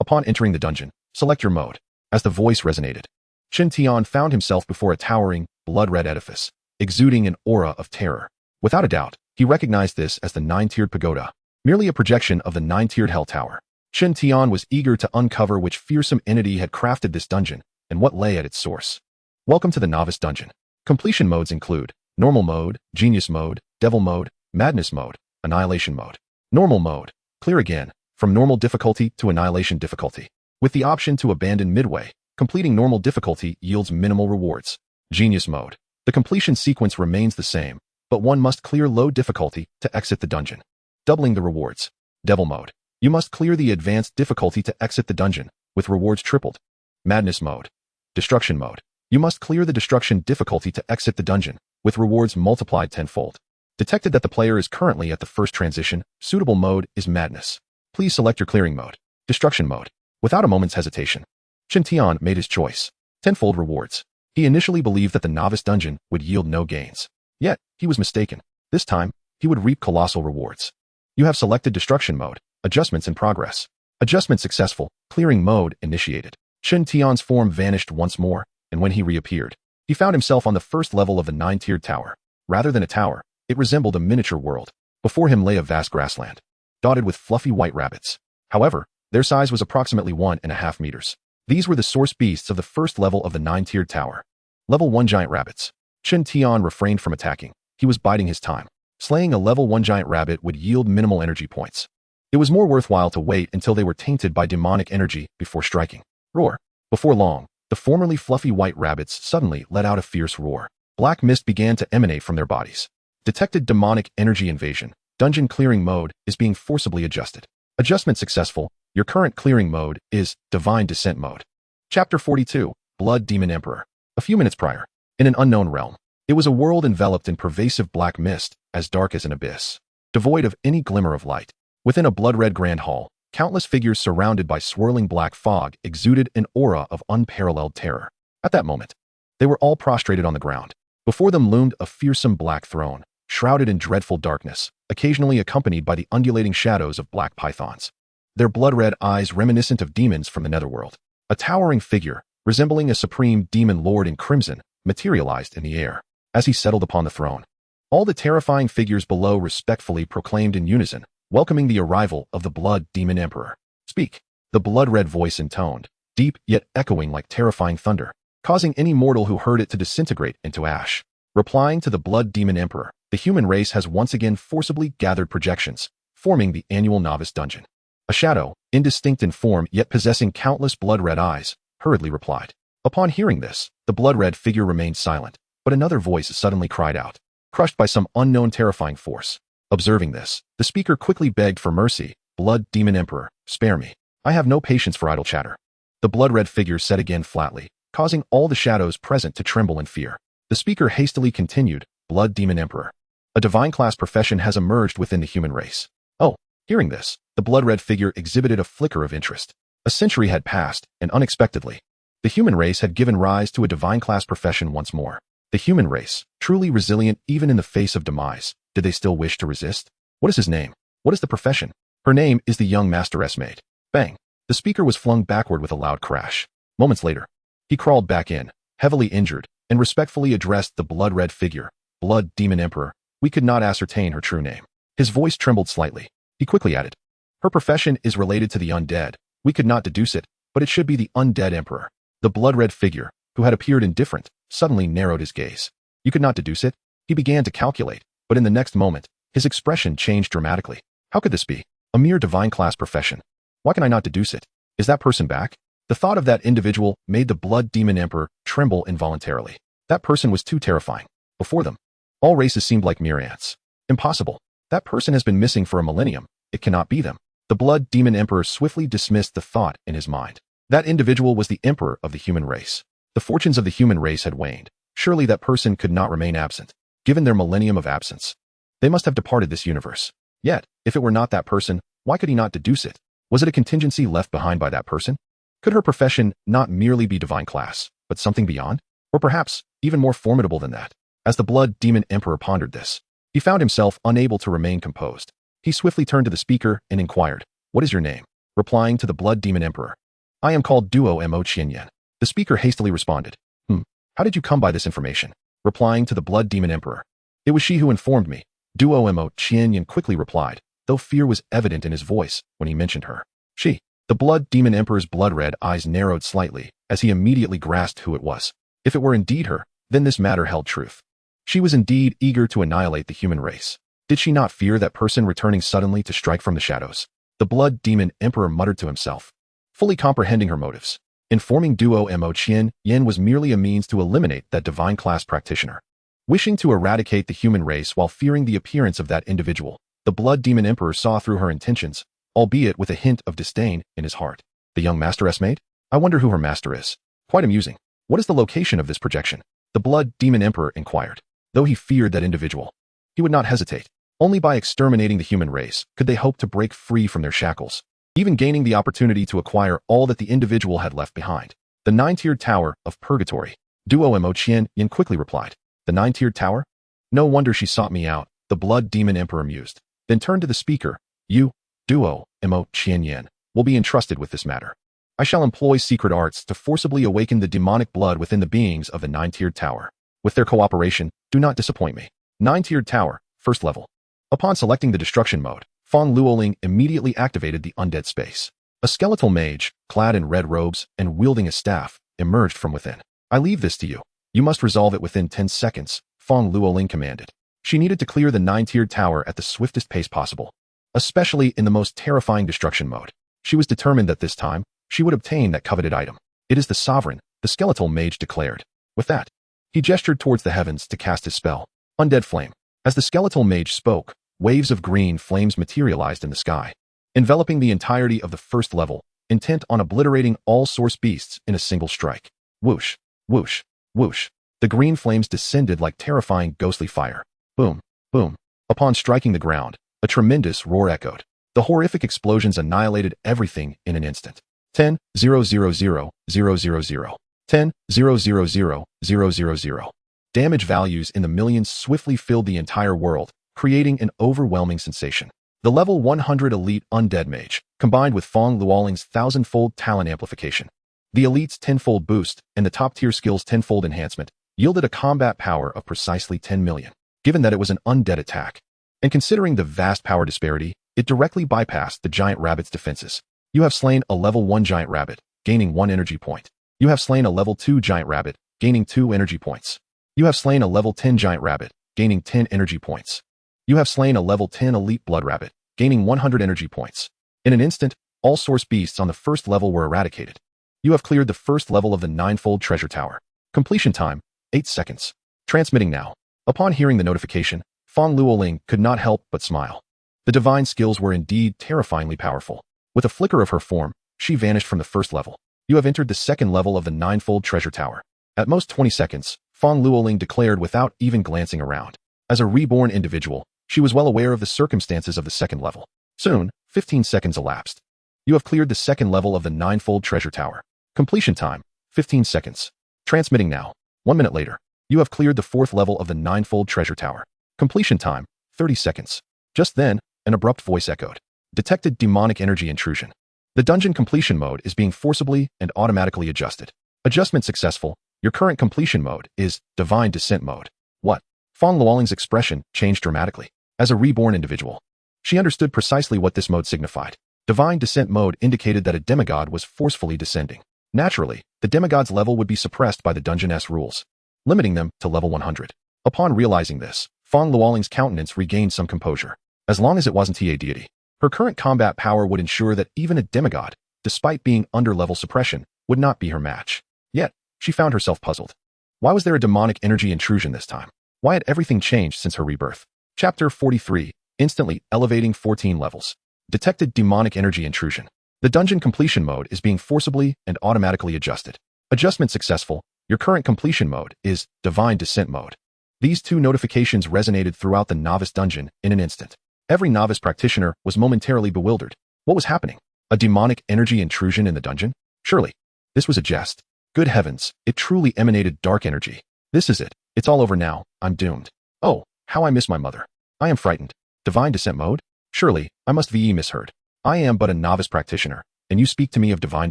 Upon entering the dungeon, select your mode. As the voice resonated, Chen Tian found himself before a towering, blood-red edifice, exuding an aura of terror. Without a doubt, he recognized this as the 9-tiered pagoda, merely a projection of the 9-tiered hell tower. Chen Tian was eager to uncover which fearsome entity had crafted this dungeon and what lay at its source. Welcome to the Novice Dungeon. Completion modes include normal mode, genius mode, devil mode, madness mode, annihilation mode. Normal mode, clear again, from normal difficulty to annihilation difficulty. With the option to abandon midway, completing normal difficulty yields minimal rewards. Genius mode, the completion sequence remains the same, but one must clear low difficulty to exit the dungeon, doubling the rewards. Devil mode, you must clear the advanced difficulty to exit the dungeon, with rewards tripled. Madness mode. Destruction mode, you must clear the destruction difficulty to exit the dungeon, with rewards multiplied tenfold. Detected that the player is currently at the first transition, suitable mode is madness. Please select your clearing mode. Destruction mode. Without a moment's hesitation, Chen Tian made his choice. Tenfold rewards. He initially believed that the novice dungeon would yield no gains. Yet, he was mistaken. This time, he would reap colossal rewards. You have selected destruction mode. Adjustments in progress. Adjustment successful. Clearing mode initiated. Chen Tian's form vanished once more, and when he reappeared, he found himself on the first level of the 9-tiered tower. Rather than a tower, it resembled a miniature world. Before him lay a vast grassland, dotted with fluffy white rabbits. However, their size was approximately 1.5 meters. These were the source beasts of the first level of the 9-tiered tower. Level 1 giant rabbits. Chen Tian refrained from attacking. He was biding his time. Slaying a level 1 giant rabbit would yield minimal energy points. It was more worthwhile to wait until they were tainted by demonic energy before striking. Roar. Before long, the formerly fluffy white rabbits suddenly let out a fierce roar. Black mist began to emanate from their bodies. Detected demonic energy invasion. Dungeon clearing mode is being forcibly adjusted. Adjustment successful. Your current clearing mode is Divine Descent mode. Chapter 42, Blood Demon Emperor. A few minutes prior, in an unknown realm, it was a world enveloped in pervasive black mist, as dark as an abyss, devoid of any glimmer of light. Within a blood-red grand hall, countless figures surrounded by swirling black fog exuded an aura of unparalleled terror. At that moment, they were all prostrated on the ground. Before them loomed a fearsome black throne, shrouded in dreadful darkness, occasionally accompanied by the undulating shadows of black pythons. Their blood-red eyes reminiscent of demons from the netherworld. A towering figure, resembling a supreme demon lord in crimson, materialized in the air. As he settled upon the throne, all the terrifying figures below respectfully proclaimed in unison, welcoming the arrival of the Blood Demon Emperor. Speak, the blood-red voice intoned, deep yet echoing like terrifying thunder, causing any mortal who heard it to disintegrate into ash. Replying to the Blood Demon Emperor, the human race has once again forcibly gathered projections, forming the annual novice dungeon. A shadow, indistinct in form yet possessing countless blood-red eyes, hurriedly replied. Upon hearing this, the blood-red figure remained silent, but another voice suddenly cried out, crushed by some unknown terrifying force. Observing this, the speaker quickly begged for mercy. Blood Demon Emperor, spare me. I have no patience for idle chatter. The blood-red figure said again flatly, causing all the shadows present to tremble in fear. The speaker hastily continued, Blood Demon Emperor. A divine class profession has emerged within the human race. Oh, hearing this, the blood-red figure exhibited a flicker of interest. A century had passed, and unexpectedly, the human race had given rise to a divine class profession once more. The human race, truly resilient even in the face of demise, did they still wish to resist? What is his name? What is the profession? Her name is the young masteress maid. Bang! The speaker was flung backward with a loud crash. Moments later, he crawled back in, heavily injured, and respectfully addressed the blood-red figure. Blood Demon Emperor. We could not ascertain her true name. His voice trembled slightly. He quickly added, her profession is related to the undead. We could not deduce it, but it should be the undead emperor. The blood-red figure, who had appeared indifferent, suddenly narrowed his gaze. You could not deduce it? He began to calculate, but in the next moment, his expression changed dramatically. How could this be? A mere divine class profession. Why can I not deduce it? Is that person back? The thought of that individual made the Blood Demon Emperor tremble involuntarily. That person was too terrifying. Before them, All races seemed like mere ants. Impossible. That person has been missing for a millennium. It cannot be them. The Blood Demon Emperor swiftly dismissed the thought in his mind. That individual was the emperor of the human race. The fortunes of the human race had waned. Surely that person could not remain absent. Given their millennium of absence, they must have departed this universe. Yet, if it were not that person, why could he not deduce it? Was it a contingency left behind by that person? Could her profession not merely be divine class, but something beyond? Or perhaps, even more formidable than that? As the Blood Demon Emperor pondered this, he found himself unable to remain composed. He swiftly turned to the speaker and inquired, "What is your name?" Replying to the Blood Demon Emperor, "I am called Chen Tian." The speaker hastily responded, "How did you come by this information?" Replying to the Blood Demon Emperor, "It was she who informed me." Chen Tian quickly replied, though fear was evident in his voice when he mentioned her. She. The Blood Demon Emperor's blood-red eyes narrowed slightly as he immediately grasped who it was. If it were indeed her, then this matter held truth. She was indeed eager to annihilate the human race. Did she not fear that person returning suddenly to strike from the shadows? The Blood Demon Emperor muttered to himself, fully comprehending her motives. Informing Chen Tian was merely a means to eliminate that divine class practitioner. Wishing to eradicate the human race while fearing the appearance of that individual, the Blood Demon Emperor saw through her intentions, albeit with a hint of disdain in his heart. The young masteress maid? I wonder who her master is. Quite amusing. What is the location of this projection? The Blood Demon Emperor inquired. Though he feared that individual, he would not hesitate. Only by exterminating the human race could they hope to break free from their shackles, even gaining the opportunity to acquire all that the individual had left behind. The nine-tiered tower of purgatory. Chen Tian quickly replied. The nine-tiered tower? No wonder she sought me out, the Blood Demon Emperor mused. Then turned to the speaker. You, Chen Tian, will be entrusted with this matter. I shall employ secret arts to forcibly awaken the demonic blood within the beings of the nine-tiered tower. With their cooperation, do not disappoint me. Nine-tiered tower, first level. Upon selecting the destruction mode, Fang Luoling immediately activated the undead space. A skeletal mage, clad in red robes and wielding a staff, emerged from within. I leave this to you. You must resolve it within 10 seconds, Fang Luoling commanded. She needed to clear the nine-tiered tower at the swiftest pace possible, especially in the most terrifying destruction mode. She was determined that this time, she would obtain that coveted item. It is the sovereign, the skeletal mage declared. With that, he gestured towards the heavens to cast his spell, Undead Flame. As the skeletal mage spoke, waves of green flames materialized in the sky, enveloping the entirety of the first level, intent on obliterating all source beasts in a single strike. Whoosh, whoosh, whoosh. The green flames descended like terrifying ghostly fire. Boom, boom. Upon striking the ground, a tremendous roar echoed. The horrific explosions annihilated everything in an instant. 10,000,000,000. 10,000,000,000. Damage values in the millions swiftly filled the entire world, creating an overwhelming sensation. The level 100 elite undead mage, combined with Fang Luoling's 1,000-fold talent amplification, the elite's 10-fold boost, and the top-tier skill's 10-fold enhancement, yielded a combat power of precisely 10 million. Given that it was an undead attack, and considering the vast power disparity, it directly bypassed the giant rabbit's defenses. You have slain a level 1 giant rabbit, gaining 1 energy point. You have slain a level 2 giant rabbit, gaining 2 energy points. You have slain a level 10 giant rabbit, gaining 10 energy points. You have slain a level 10 elite blood rabbit, gaining 100 energy points. In an instant, all source beasts on the first level were eradicated. You have cleared the first level of the 9-fold treasure tower. Completion time, 8 seconds. Transmitting now. Upon hearing the notification, Fang Luoling could not help but smile. The divine skills were indeed terrifyingly powerful. With a flicker of her form, she vanished from the first level. You have entered the second level of the 9-fold treasure tower. At most 20 seconds, Fang Luoling declared without even glancing around. As a reborn individual, she was well aware of the circumstances of the second level. Soon, 15 seconds elapsed. You have cleared the second level of the 9-fold treasure tower. Completion time, 15 seconds. Transmitting now. 1 minute later, you have cleared the 4th level of the 9-fold treasure tower. Completion time, 30 seconds. Just then, an abrupt voice echoed. Detected demonic energy intrusion. The dungeon completion mode is being forcibly and automatically adjusted. Adjustment successful. Your current completion mode is Divine Descent mode. What? Fang Luoling's expression changed dramatically. As a reborn individual, she understood precisely what this mode signified. Divine Descent mode indicated that a demigod was forcefully descending. Naturally, the demigod's level would be suppressed by the dungeon's rules, limiting them to level 100. Upon realizing this, Fang Luoling's countenance regained some composure. As long as it wasn't a deity, her current combat power would ensure that even a demigod, despite being under level suppression, would not be her match. Yet, she found herself puzzled. Why was there a demonic energy intrusion this time? Why had everything changed since her rebirth? Chapter 43. Instantly elevating 14 levels. Detected demonic energy intrusion. The dungeon completion mode is being forcibly and automatically adjusted. Adjustment successful. Your current completion mode is Divine Descent mode. These two notifications resonated throughout the novice dungeon in an instant. Every novice practitioner was momentarily bewildered. What was happening? A demonic energy intrusion in the dungeon? Surely. This was a jest. Good heavens, it truly emanated dark energy. This is it. It's all over now. I'm doomed. Oh, how I miss my mother. I am frightened. Divine Descent mode? Surely, I must be misheard. I am but a novice practitioner, and you speak to me of Divine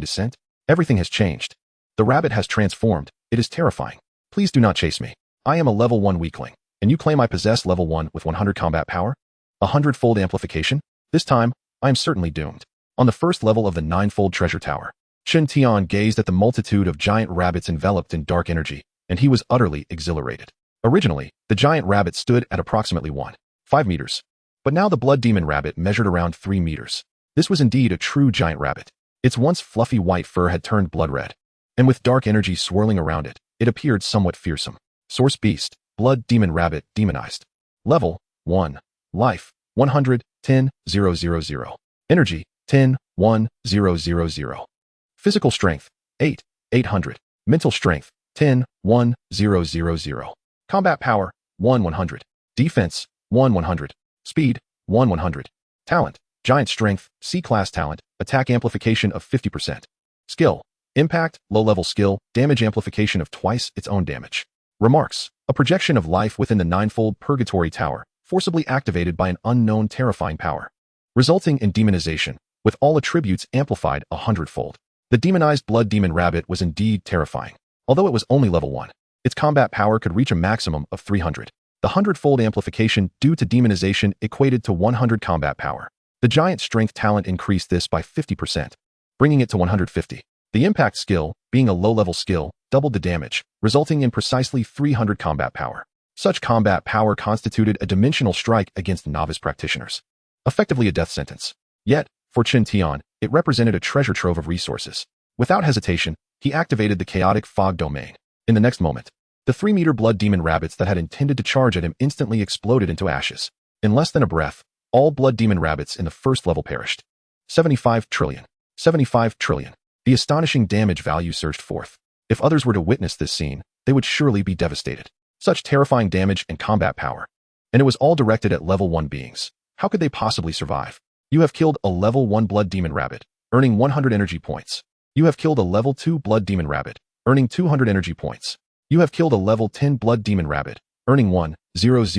Descent? Everything has changed. The rabbit has transformed. It is terrifying. Please do not chase me. I am a level 1 weakling, and you claim I possess level 1 with 100 combat power? 100-fold amplification? This time, I am certainly doomed. On the first level of the 9-fold treasure tower, Chen Tian gazed at the multitude of giant rabbits enveloped in dark energy, and he was utterly exhilarated. Originally, the giant rabbit stood at approximately 1.5 meters. But now the blood demon rabbit measured around 3 meters. This was indeed a true giant rabbit. Its once fluffy white fur had turned blood red, and with dark energy swirling around it, it appeared somewhat fearsome. Source Beast, Blood Demon Rabbit Demonized. Level 1. Life 110,000. Energy 10,1000. Physical Strength 800. Mental Strength 10,1000. Combat Power 100. Defense 100. Speed 100. Talent Giant Strength, C-Class Talent, Attack Amplification of 50%. Skill Impact, low-level skill, damage amplification of twice its own damage. Remarks: a projection of life within the 9-fold Purgatory Tower, forcibly activated by an unknown terrifying power, resulting in demonization, with all attributes amplified 100-fold. The demonized blood demon rabbit was indeed terrifying. Although it was only level 1, its combat power could reach a maximum of 300. The 100-fold amplification due to demonization equated to 100 combat power. The giant strength talent increased this by 50%, bringing it to 150. The impact skill, being a low-level skill, doubled the damage, resulting in precisely 300 combat power. Such combat power constituted a dimensional strike against novice practitioners, effectively a death sentence. Yet, for Chen Tian, it represented a treasure trove of resources. Without hesitation, he activated the chaotic fog domain. In the next moment, the 3-meter blood demon rabbits that had intended to charge at him instantly exploded into ashes. In less than a breath, all blood demon rabbits in the first level perished. 75 trillion. 75 trillion. The astonishing damage value surged forth. If others were to witness this scene, they would surely be devastated. Such terrifying damage and combat power. And it was all directed at level 1 beings. How could they possibly survive? You have killed a level 1 blood demon rabbit, earning 100 energy points. You have killed a level 2 blood demon rabbit, earning 200 energy points. You have killed a level 10 blood demon rabbit, earning 1,000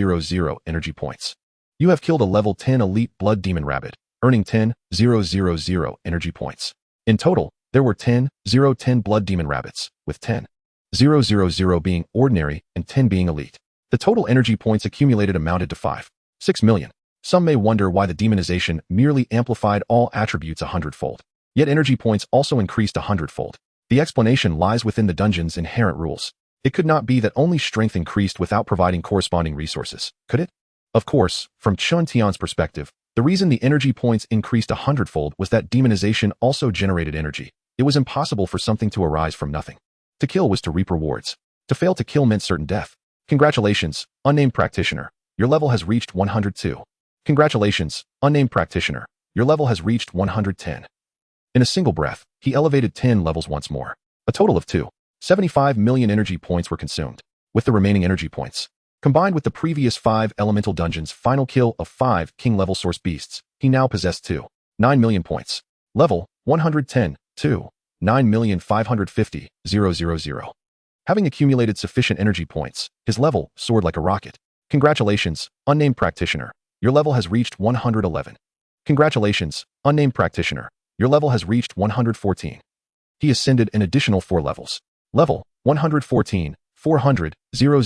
energy points. You have killed a level 10 elite blood demon rabbit, earning 10,000 energy points. In total, there were 10,010 blood demon rabbits, with 10,000 being ordinary and 10 being elite. The total energy points accumulated amounted to 5.6 million. Some may wonder why the demonization merely amplified all attributes 100-fold. Yet energy points also increased 100-fold. The explanation lies within the dungeon's inherent rules. It could not be that only strength increased without providing corresponding resources, could it? Of course, from Chen Tian's perspective, the reason the energy points increased 100-fold was that demonization also generated energy. It was impossible for something to arise from nothing. To kill was to reap rewards. To fail to kill meant certain death. Congratulations, unnamed practitioner. Your level has reached 102. Congratulations, unnamed practitioner. Your level has reached 110. In a single breath, he elevated 10 levels once more. A total of 2.75 million energy points were consumed. With the remaining energy points, combined with the previous 5 elemental dungeons' final kill of 5 king-level source beasts, he now possessed 2.9 million points. Level 110, 2.9,550,000. Having accumulated sufficient energy points, his level soared like a rocket. Congratulations, unnamed practitioner. Your level has reached 111. Congratulations, unnamed practitioner. Your level has reached 114. He ascended an additional 4 levels. Level 114, 400, 000,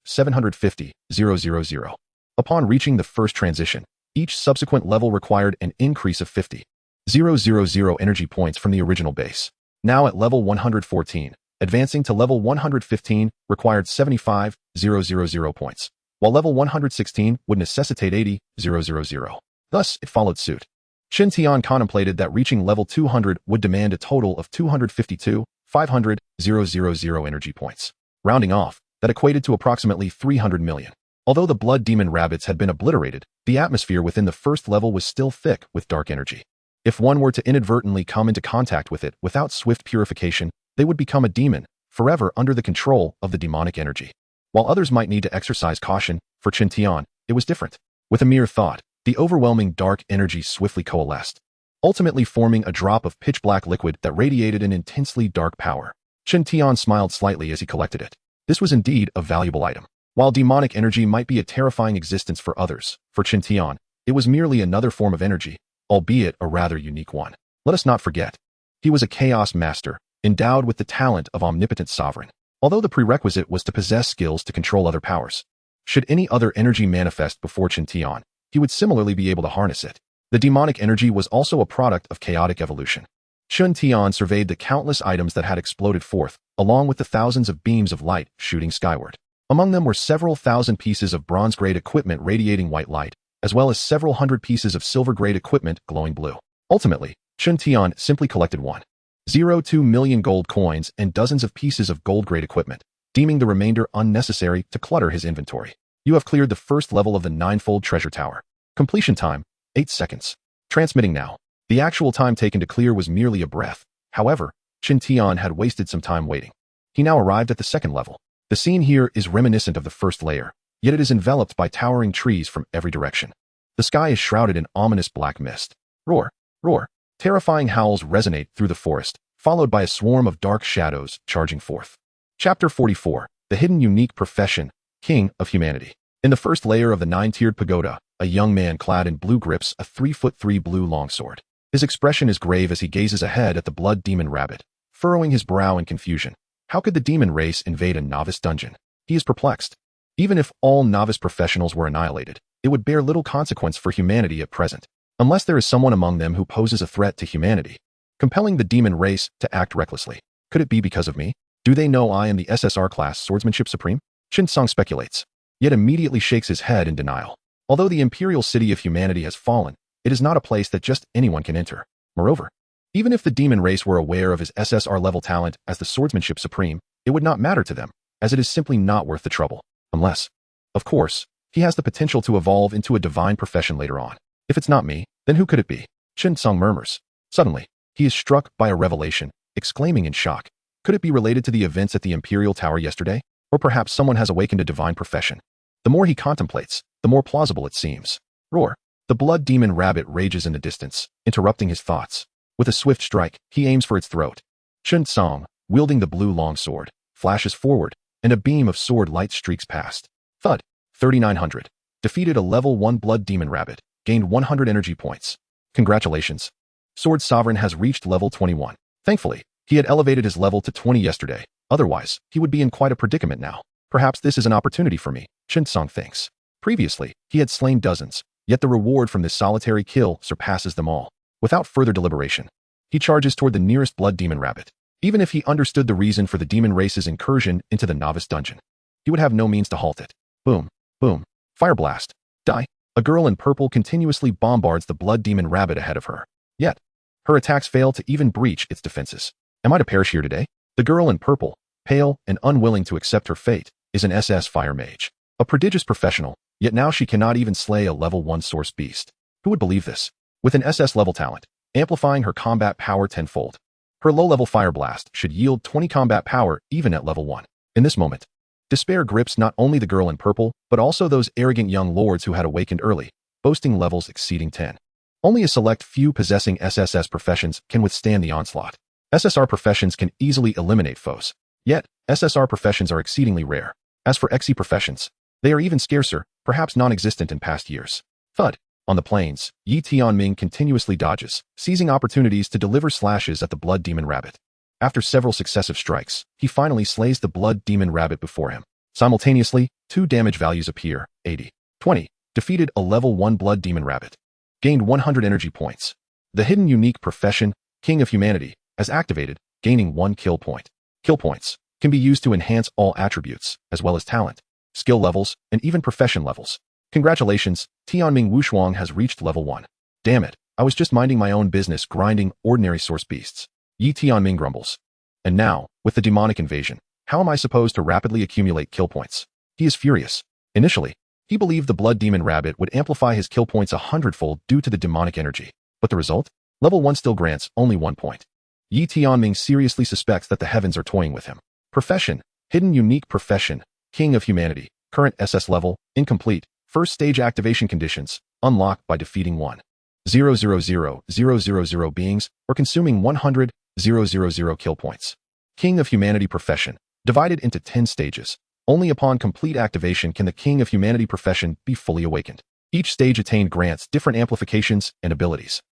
750, 000. Upon reaching the first transition, each subsequent level required an increase of 50,000 energy points from the original base. Now at level 114, advancing to level 115 required 75,000 points, while level 116 would necessitate 80,000. Thus, it followed suit. Chen Tian contemplated that reaching level 200 would demand a total of 252,500,000 energy points. Rounding off, that equated to approximately 300 million. Although the blood demon rabbits had been obliterated, the atmosphere within the first level was still thick with dark energy. If one were to inadvertently come into contact with it without swift purification, they would become a demon, forever under the control of the demonic energy. While others might need to exercise caution, for Chen Tian, it was different. With a mere thought, the overwhelming dark energy swiftly coalesced, ultimately forming a drop of pitch-black liquid that radiated an intensely dark power. Chen Tian smiled slightly as he collected it. This was indeed a valuable item. While demonic energy might be a terrifying existence for others, for Chen Tian, it was merely another form of energy, albeit a rather unique one. Let us not forget, he was a chaos master, endowed with the talent of omnipotent sovereign. Although the prerequisite was to possess skills to control other powers. Should any other energy manifest before Chen Tian, he would similarly be able to harness it. The demonic energy was also a product of chaotic evolution. Chen Tian surveyed the countless items that had exploded forth, along with the thousands of beams of light shooting skyward. Among them were several thousand pieces of bronze-grade equipment radiating white light, as well as several hundred pieces of silver-grade equipment glowing blue. Ultimately, Chen Tian simply collected 1.02 million gold coins and dozens of pieces of gold-grade equipment, deeming the remainder unnecessary to clutter his inventory. You have cleared the first level of the ninefold treasure tower. Completion time, 8 seconds. Transmitting now. The actual time taken to clear was merely a breath. However, Chen Tian had wasted some time waiting. He now arrived at the second level. The scene here is reminiscent of the first layer, yet it is enveloped by towering trees from every direction. The sky is shrouded in ominous black mist. Roar, roar. Terrifying howls resonate through the forest, followed by a swarm of dark shadows charging forth. Chapter 44, The Hidden Unique Profession, King of Humanity. In the first layer of the 9-tiered pagoda, a young man clad in blue grips a 3'3" blue longsword. His expression is grave as he gazes ahead at the blood demon rabbit, furrowing his brow in confusion. How could the demon race invade a novice dungeon? He is perplexed. Even if all novice professionals were annihilated, it would bear little consequence for humanity at present, unless there is someone among them who poses a threat to humanity, compelling the demon race to act recklessly. Could it be because of me? Do they know I am the SSR class Swordsmanship Supreme? Chen Song speculates, yet immediately shakes his head in denial. Although the imperial city of humanity has fallen, it is not a place that just anyone can enter. Moreover, even if the demon race were aware of his SSR level talent as the Swordsmanship Supreme, it would not matter to them, as it is simply not worth the trouble. Unless, of course, he has the potential to evolve into a divine profession later on. If it's not me, then who could it be? Chen Song murmurs. Suddenly, he is struck by a revelation, exclaiming in shock. Could it be related to the events at the Imperial Tower yesterday? Or perhaps someone has awakened a divine profession. The more he contemplates, the more plausible it seems. Roar. The blood demon rabbit rages in the distance, interrupting his thoughts. With a swift strike, he aims for its throat. Chen Song, wielding the blue longsword, flashes forward, and a beam of sword light streaks past. Thud. 3900. Defeated a level 1 blood demon rabbit, gained 100 energy points. Congratulations. Sword Sovereign has reached level 21. Thankfully, he had elevated his level to 20 yesterday. Otherwise, he would be in quite a predicament now. Perhaps this is an opportunity for me, Chen Song thinks. Previously, he had slain dozens, yet the reward from this solitary kill surpasses them all. Without further deliberation, he charges toward the nearest blood demon rabbit. Even if he understood the reason for the demon race's incursion into the novice dungeon, he would have no means to halt it. Boom, boom, fire blast, die. A girl in purple continuously bombards the blood demon rabbit ahead of her. Yet, her attacks fail to even breach its defenses. Am I to perish here today? The girl in purple, pale and unwilling to accept her fate, is an SS fire mage. A prodigious professional, yet now she cannot even slay a level 1 source beast. Who would believe this? With an SS level talent, amplifying her combat power tenfold, her low-level fire blast should yield 20 combat power even at level 1. In this moment, despair grips not only the girl in purple, but also those arrogant young lords who had awakened early, boasting levels exceeding 10. Only a select few possessing SSS professions can withstand the onslaught. SSR professions can easily eliminate foes. Yet, SSR professions are exceedingly rare. As for XE professions, they are even scarcer, perhaps non-existent in past years. Thud. On the plains, Yi Tianming continuously dodges, seizing opportunities to deliver slashes at the blood demon rabbit. After several successive strikes, he finally slays the blood demon rabbit before him. Simultaneously, 2 damage values appear, 80. 20. Defeated a level 1 blood demon rabbit. Gained 100 energy points. The hidden unique profession, King of Humanity, has activated, gaining 1 kill point. Kill points can be used to enhance all attributes, as well as talent, skill levels, and even profession levels. Congratulations, Tianming Wushuang has reached level 1. Damn it, I was just minding my own business grinding ordinary source beasts. Yi Tianming grumbles. And now, with the demonic invasion, How am I supposed to rapidly accumulate kill points? He is furious. Initially, he believed the blood demon rabbit would amplify his kill points 100-fold due to the demonic energy. But the result? Level 1 still grants only 1 point. Yi Tianming seriously suspects that the heavens are toying with him. Profession. Hidden unique profession. King of humanity. Current SS level. Incomplete. First stage activation conditions. Unlocked by defeating 1,000,000 beings or consuming 100,000 kill points. King of humanity profession. Divided into 10 stages. Only upon complete activation can the King of humanity profession be fully awakened. Each stage attained grants different amplifications and abilities.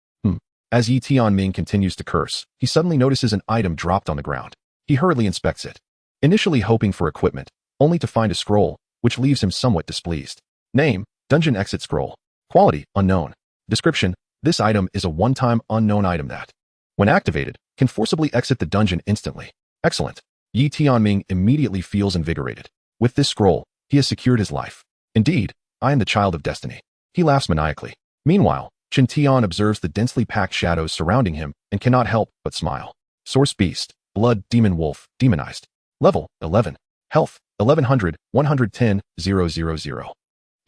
As Yi Tianming continues to curse, he suddenly notices an item dropped on the ground. He hurriedly inspects it, initially hoping for equipment, only to find a scroll, which leaves him somewhat displeased. Name: Dungeon Exit Scroll. Quality: Unknown. Description: This item is a one-time unknown item that, when activated, can forcibly exit the dungeon instantly. Excellent. Yi Tianming immediately feels invigorated. With this scroll, he has secured his life. Indeed, I am the child of destiny. He laughs maniacally. Meanwhile, Chen Tian observes the densely packed shadows surrounding him and cannot help but smile. Source Beast, Blood Demon Wolf, Demonized. Level 11. Health 1100, 110, 000.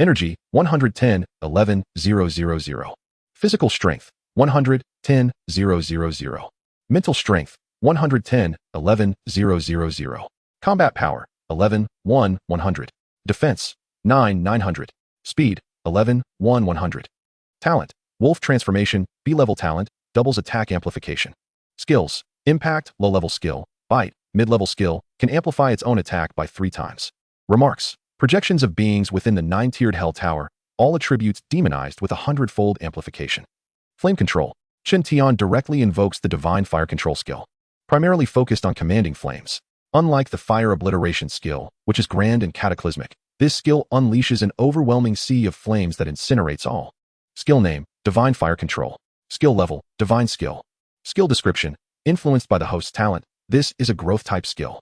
Energy 110, 11, 000. Physical Strength 110, 000. Mental Strength 110, 11, 000. Combat Power 11, 1, 100. Defense 9, 900. Speed 11, 1, 100. Talent: Wolf Transformation, B-level talent, doubles attack amplification. Skills: Impact, low-level skill, Bite, mid-level skill, can amplify its own attack by 3 times. Remarks: Projections of beings within the 9-tiered Hell Tower, all attributes demonized with 100-fold amplification. Flame Control: Chen Tian directly invokes the Divine Fire Control skill, primarily focused on commanding flames. Unlike the Fire Obliteration skill, which is grand and cataclysmic, this skill unleashes an overwhelming sea of flames that incinerates all. Skill name: Divine Fire Control. Skill level: Divine Skill. Skill description: Influenced by the host's talent, this is a growth-type skill.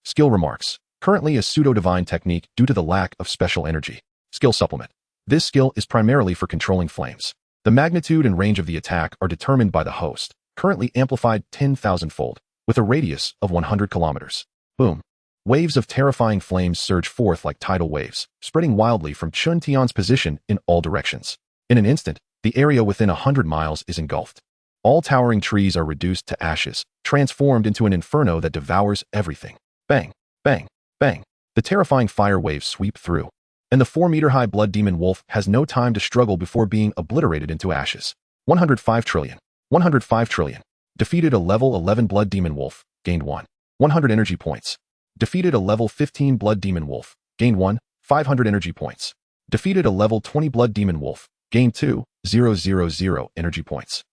Skill remarks: Currently a pseudo-divine technique due to the lack of special energy. Skill supplement: This skill is primarily for controlling flames. The magnitude and range of the attack are determined by the host, currently amplified 10,000-fold, with a radius of 100 kilometers. Boom. Waves of terrifying flames surge forth like tidal waves, spreading wildly from Chen Tian's position in all directions. In an instant, the area within 100 miles is engulfed. All towering trees are reduced to ashes, transformed into an inferno that devours everything. Bang, bang, bang. The terrifying fire waves sweep through, and the 4-meter-high blood demon wolf has no time to struggle before being obliterated into ashes. 105 trillion. 105 trillion. Defeated a level 11 blood demon wolf, gained 100 energy points. Defeated a level 15 blood demon wolf, gained 500 energy points. Defeated a level 20 blood demon wolf, gained 2,000 energy points.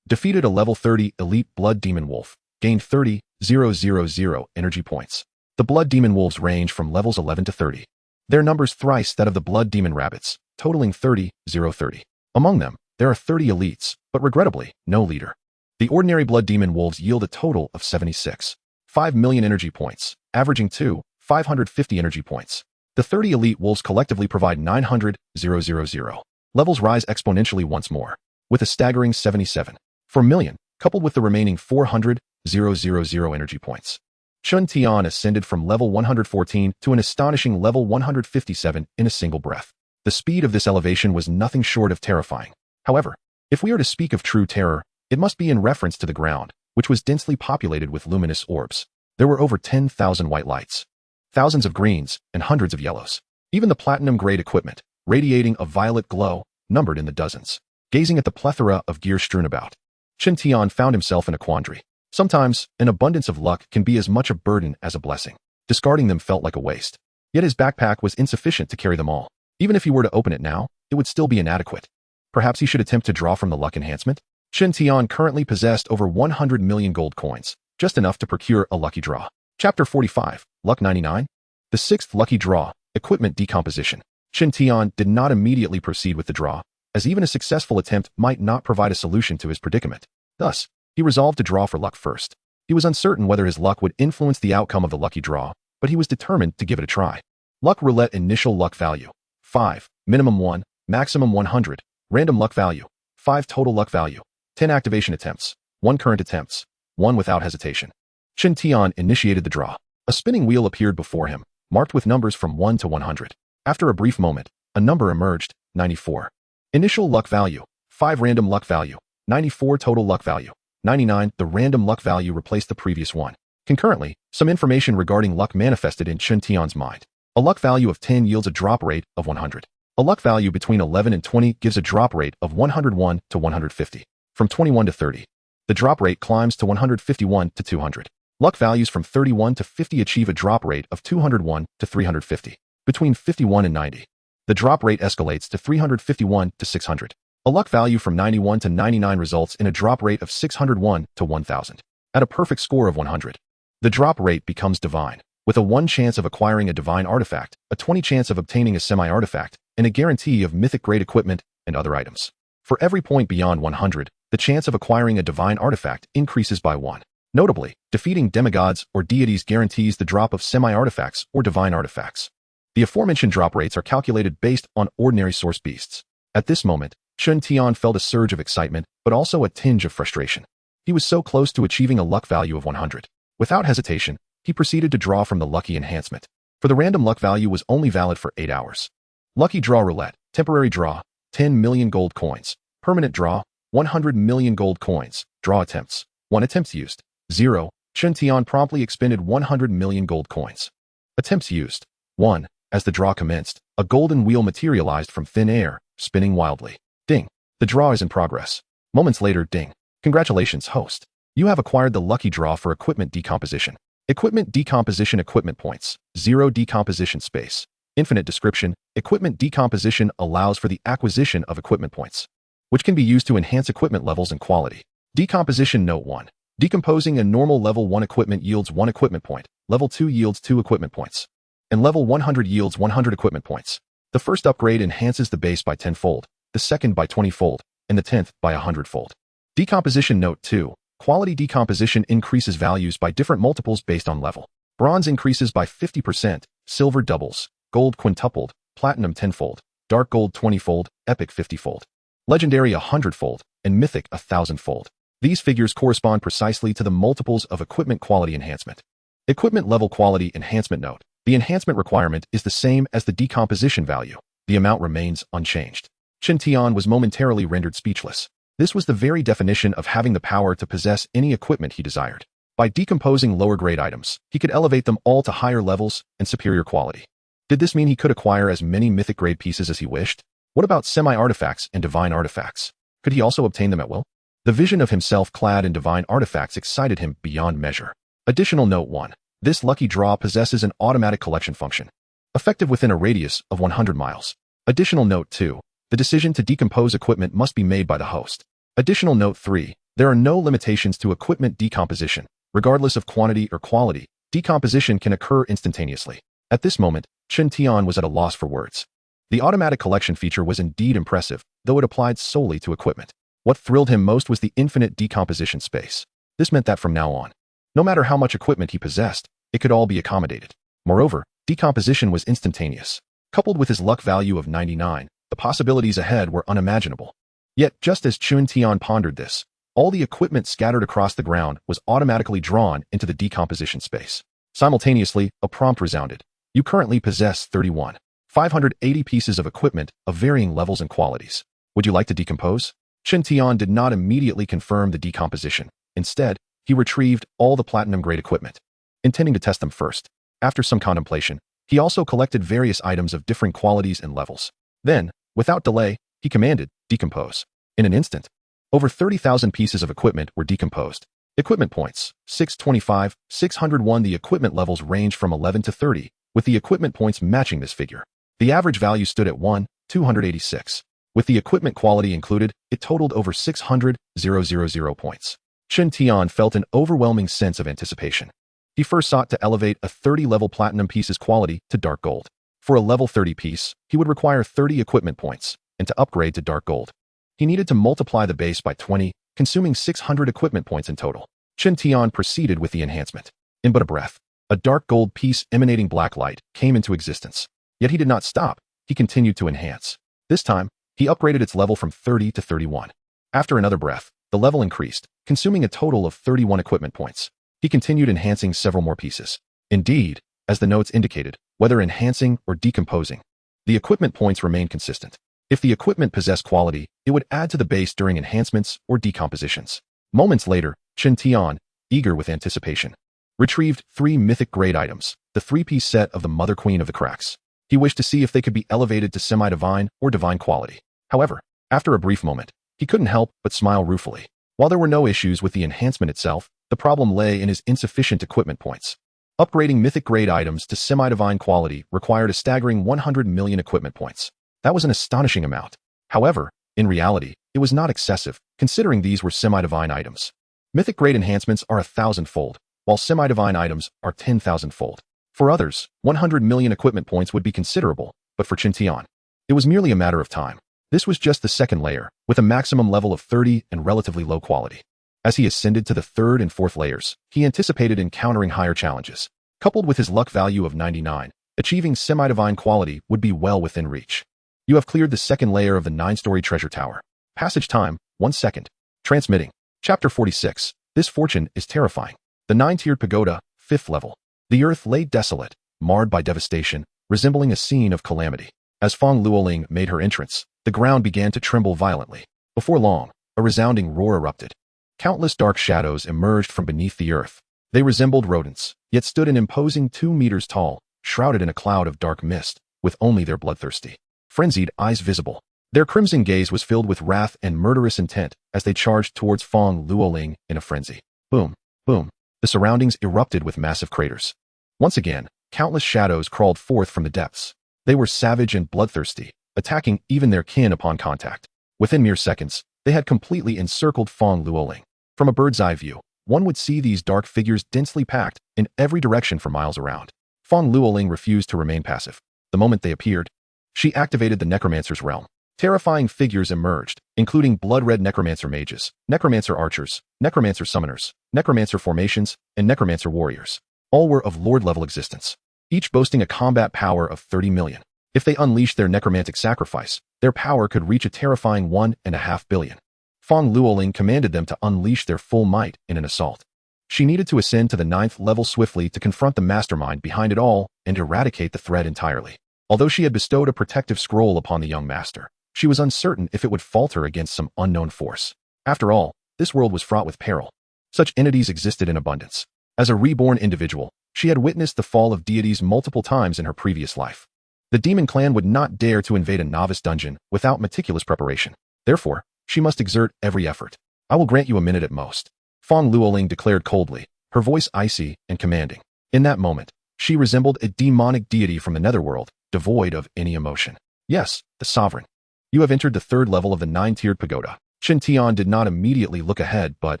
Defeated a level 30 elite blood demon wolf, gained 30,000 energy points. The blood demon wolves range from levels 11 to 30. Their numbers thrice that of the blood demon rabbits, totaling 30,030. Among them, there are 30 elites, but regrettably, no leader. The ordinary blood demon wolves yield a total of 76.5 million energy points, averaging 550 energy points. The 30 elite wolves collectively provide 900,000. Levels rise exponentially once more, with a staggering 77 per million, coupled with the remaining 400,000 energy points. Chen Tian ascended from level 114 to an astonishing level 157 in a single breath. The speed of this elevation was nothing short of terrifying. However, if we are to speak of true terror, it must be in reference to the ground, which was densely populated with luminous orbs. There were over 10,000 white lights, thousands of greens, and hundreds of yellows. Even the platinum-grade equipment, radiating a violet glow, numbered in the dozens. Gazing at the plethora of gear strewn about, Chen Tian found himself in a quandary. Sometimes, an abundance of luck can be as much a burden as a blessing. Discarding them felt like a waste. Yet his backpack was insufficient to carry them all. Even if he were to open it now, it would still be inadequate. Perhaps he should attempt to draw from the luck enhancement? Chen Tian currently possessed over 100 million gold coins, just enough to procure a lucky draw. Chapter 45, Luck 99? The 6th lucky draw, Equipment Decomposition. Chen Tian did not immediately proceed with the draw, as even a successful attempt might not provide a solution to his predicament. Thus, he resolved to draw for luck first. He was uncertain whether his luck would influence the outcome of the lucky draw, but he was determined to give it a try. Luck Roulette Initial Luck Value 5, Minimum 1, Maximum 100, Random Luck Value 5, Total Luck Value 10 Activation Attempts, 1 Current Attempts, 1 Without Hesitation. Chen Tian initiated the draw. A spinning wheel appeared before him, marked with numbers from 1 to 100. After a brief moment, a number emerged, 94. Initial luck value, 5 random luck value, 94 total luck value, 99 the random luck value replaced the previous one. Concurrently, some information regarding luck manifested in Chen Tian's mind. A luck value of 10 yields a drop rate of 100. A luck value between 11 and 20 gives a drop rate of 101 to 150. From 21 to 30, the drop rate climbs to 151 to 200. Luck values from 31 to 50 achieve a drop rate of 201 to 350. Between 51 and 90, the drop rate escalates to 351 to 600. A luck value from 91 to 99 results in a drop rate of 601 to 1000. At a perfect score of 100, the drop rate becomes divine, with a 1 chance of acquiring a divine artifact, a 20 chance of obtaining a semi-artifact, and a guarantee of mythic-grade equipment and other items. For every point beyond 100, the chance of acquiring a divine artifact increases by 1. Notably, defeating demigods or deities guarantees the drop of semi-artifacts or divine artifacts. The aforementioned drop rates are calculated based on ordinary source beasts. At this moment, Chen Tian felt a surge of excitement, but also a tinge of frustration. He was so close to achieving a luck value of 100. Without hesitation, he proceeded to draw from the lucky enhancement. For the random luck value was only valid for 8 hours. Lucky draw roulette, temporary draw, 10 million gold coins. Permanent draw, 100 million gold coins. Draw attempts, 1 attempts used, 0. Chen Tian promptly expended 100 million gold coins. Attempts used, 1. As the draw commenced, a golden wheel materialized from thin air, spinning wildly. Ding. The draw is in progress. Moments later, ding. Congratulations, host. You have acquired the lucky draw for equipment decomposition. Equipment decomposition equipment points, 0 decomposition space. Infinite description, equipment decomposition allows for the acquisition of equipment points, which can be used to enhance equipment levels and quality. Decomposition note 1. Decomposing a normal level 1 equipment yields 1 equipment point, level 2 yields 2 equipment points, and level 100 yields 100 equipment points. The first upgrade enhances the base by 10-fold, the second by 20-fold, and the 10th by 100-fold. Decomposition note 2. Quality decomposition increases values by different multiples based on level. Bronze increases by 50%, silver doubles, gold quintupled, platinum 10-fold, dark gold 20-fold, epic 50-fold, legendary 100-fold, and mythic 1,000-fold. These figures correspond precisely to the multiples of equipment quality enhancement. Equipment level quality enhancement note. The enhancement requirement is the same as the decomposition value. The amount remains unchanged. Chen Tian was momentarily rendered speechless. This was the very definition of having the power to possess any equipment he desired. By decomposing lower-grade items, he could elevate them all to higher levels and superior quality. Did this mean he could acquire as many mythic-grade pieces as he wished? What about semi-artifacts and divine artifacts? Could he also obtain them at will? The vision of himself clad in divine artifacts excited him beyond measure. Additional note 1. This lucky draw possesses an automatic collection function, effective within a radius of 100 miles. Additional note 2. The decision to decompose equipment must be made by the host. Additional note 3. There are no limitations to equipment decomposition. Regardless of quantity or quality, decomposition can occur instantaneously. At this moment, Chen Tian was at a loss for words. The automatic collection feature was indeed impressive, though it applied solely to equipment. What thrilled him most was the infinite decomposition space. This meant that from now on, no matter how much equipment he possessed, it could all be accommodated. Moreover, decomposition was instantaneous. Coupled with his luck value of 99, the possibilities ahead were unimaginable. Yet, just as Chen Tian pondered this, all the equipment scattered across the ground was automatically drawn into the decomposition space. Simultaneously, a prompt resounded. You currently possess 580 pieces of equipment of varying levels and qualities. Would you like to decompose? Chen Tian did not immediately confirm the decomposition. Instead, he retrieved all the platinum-grade equipment, intending to test them first. After some contemplation, he also collected various items of differing qualities and levels. Then, without delay, he commanded, decompose. In an instant, over 30,000 pieces of equipment were decomposed. Equipment points, 625, 601. The equipment levels range from 11 to 30, with the equipment points matching this figure. The average value stood at 286. With the equipment quality included, it totaled over 600,000 points. Chen Tian felt an overwhelming sense of anticipation. He first sought to elevate a 30-level platinum piece's quality to dark gold. For a level 30 piece, he would require 30 equipment points, and to upgrade to dark gold, he needed to multiply the base by 20, consuming 600 equipment points in total. Chen Tian proceeded with the enhancement. In but a breath, a dark gold piece emanating black light came into existence. Yet he did not stop. He continued to enhance. This time, he upgraded its level from 30 to 31. After another breath, the level increased, consuming a total of 31 equipment points. He continued enhancing several more pieces. Indeed, as the notes indicated, whether enhancing or decomposing, the equipment points remained consistent. If the equipment possessed quality, it would add to the base during enhancements or decompositions. Moments later, Chen Tian, eager with anticipation, retrieved 3 mythic grade items, the 3-piece set of the Mother Queen of the Cracks. He wished to see if they could be elevated to semi-divine or divine quality. However, after a brief moment, he couldn't help but smile ruefully. While there were no issues with the enhancement itself, the problem lay in his insufficient equipment points. Upgrading mythic grade items to semi-divine quality required a staggering 100 million equipment points. That was an astonishing amount. However, in reality, it was not excessive, considering these were semi-divine items. Mythic grade enhancements are 1,000-fold, while semi-divine items are 10,000-fold. For others, 100 million equipment points would be considerable, but for Chen Tian, it was merely a matter of time. This was just the second layer, with a maximum level of 30 and relatively low quality. As he ascended to the third and fourth layers, he anticipated encountering higher challenges. Coupled with his luck value of 99, achieving semi-divine quality would be well within reach. You have cleared the second layer of the 9-story treasure tower. Passage time, 1 second. Transmitting. Chapter 46. This fortune is terrifying. The 9-tiered pagoda, 5th level. The earth lay desolate, marred by devastation, resembling a scene of calamity. As Fong Luoling made her entrance, the ground began to tremble violently. Before long, a resounding roar erupted. Countless dark shadows emerged from beneath the earth. They resembled rodents, yet stood an imposing 2 meters tall, shrouded in a cloud of dark mist, with only their bloodthirsty, frenzied eyes visible. Their crimson gaze was filled with wrath and murderous intent as they charged towards Fong Luoling in a frenzy. Boom, boom. The surroundings erupted with massive craters. Once again, countless shadows crawled forth from the depths. They were savage and bloodthirsty, attacking even their kin upon contact. Within mere seconds, they had completely encircled Fong Luoling. From a bird's eye view, one would see these dark figures densely packed in every direction for miles around. Fong Luoling refused to remain passive. The moment they appeared, she activated the necromancer's realm. Terrifying figures emerged, including blood-red necromancer mages, necromancer archers, necromancer summoners, necromancer formations, and necromancer warriors. All were of lord-level existence, each boasting a combat power of 30 million. If they unleashed their necromantic sacrifice, their power could reach a terrifying 1.5 billion. Fong Luoling commanded them to unleash their full might in an assault. She needed to ascend to the 9th level swiftly to confront the mastermind behind it all and eradicate the threat entirely. Although she had bestowed a protective scroll upon the young master, she was uncertain if it would falter against some unknown force. After all, this world was fraught with peril. Such entities existed in abundance. As a reborn individual, she had witnessed the fall of deities multiple times in her previous life. The demon clan would not dare to invade a novice dungeon without meticulous preparation. Therefore, she must exert every effort. I will grant you a minute at most, Fong Luoling declared coldly, her voice icy and commanding. In that moment, she resembled a demonic deity from the netherworld, devoid of any emotion. Yes, the sovereign. You have entered the 3rd level of the 9-tiered pagoda. Chen Tian did not immediately look ahead, but,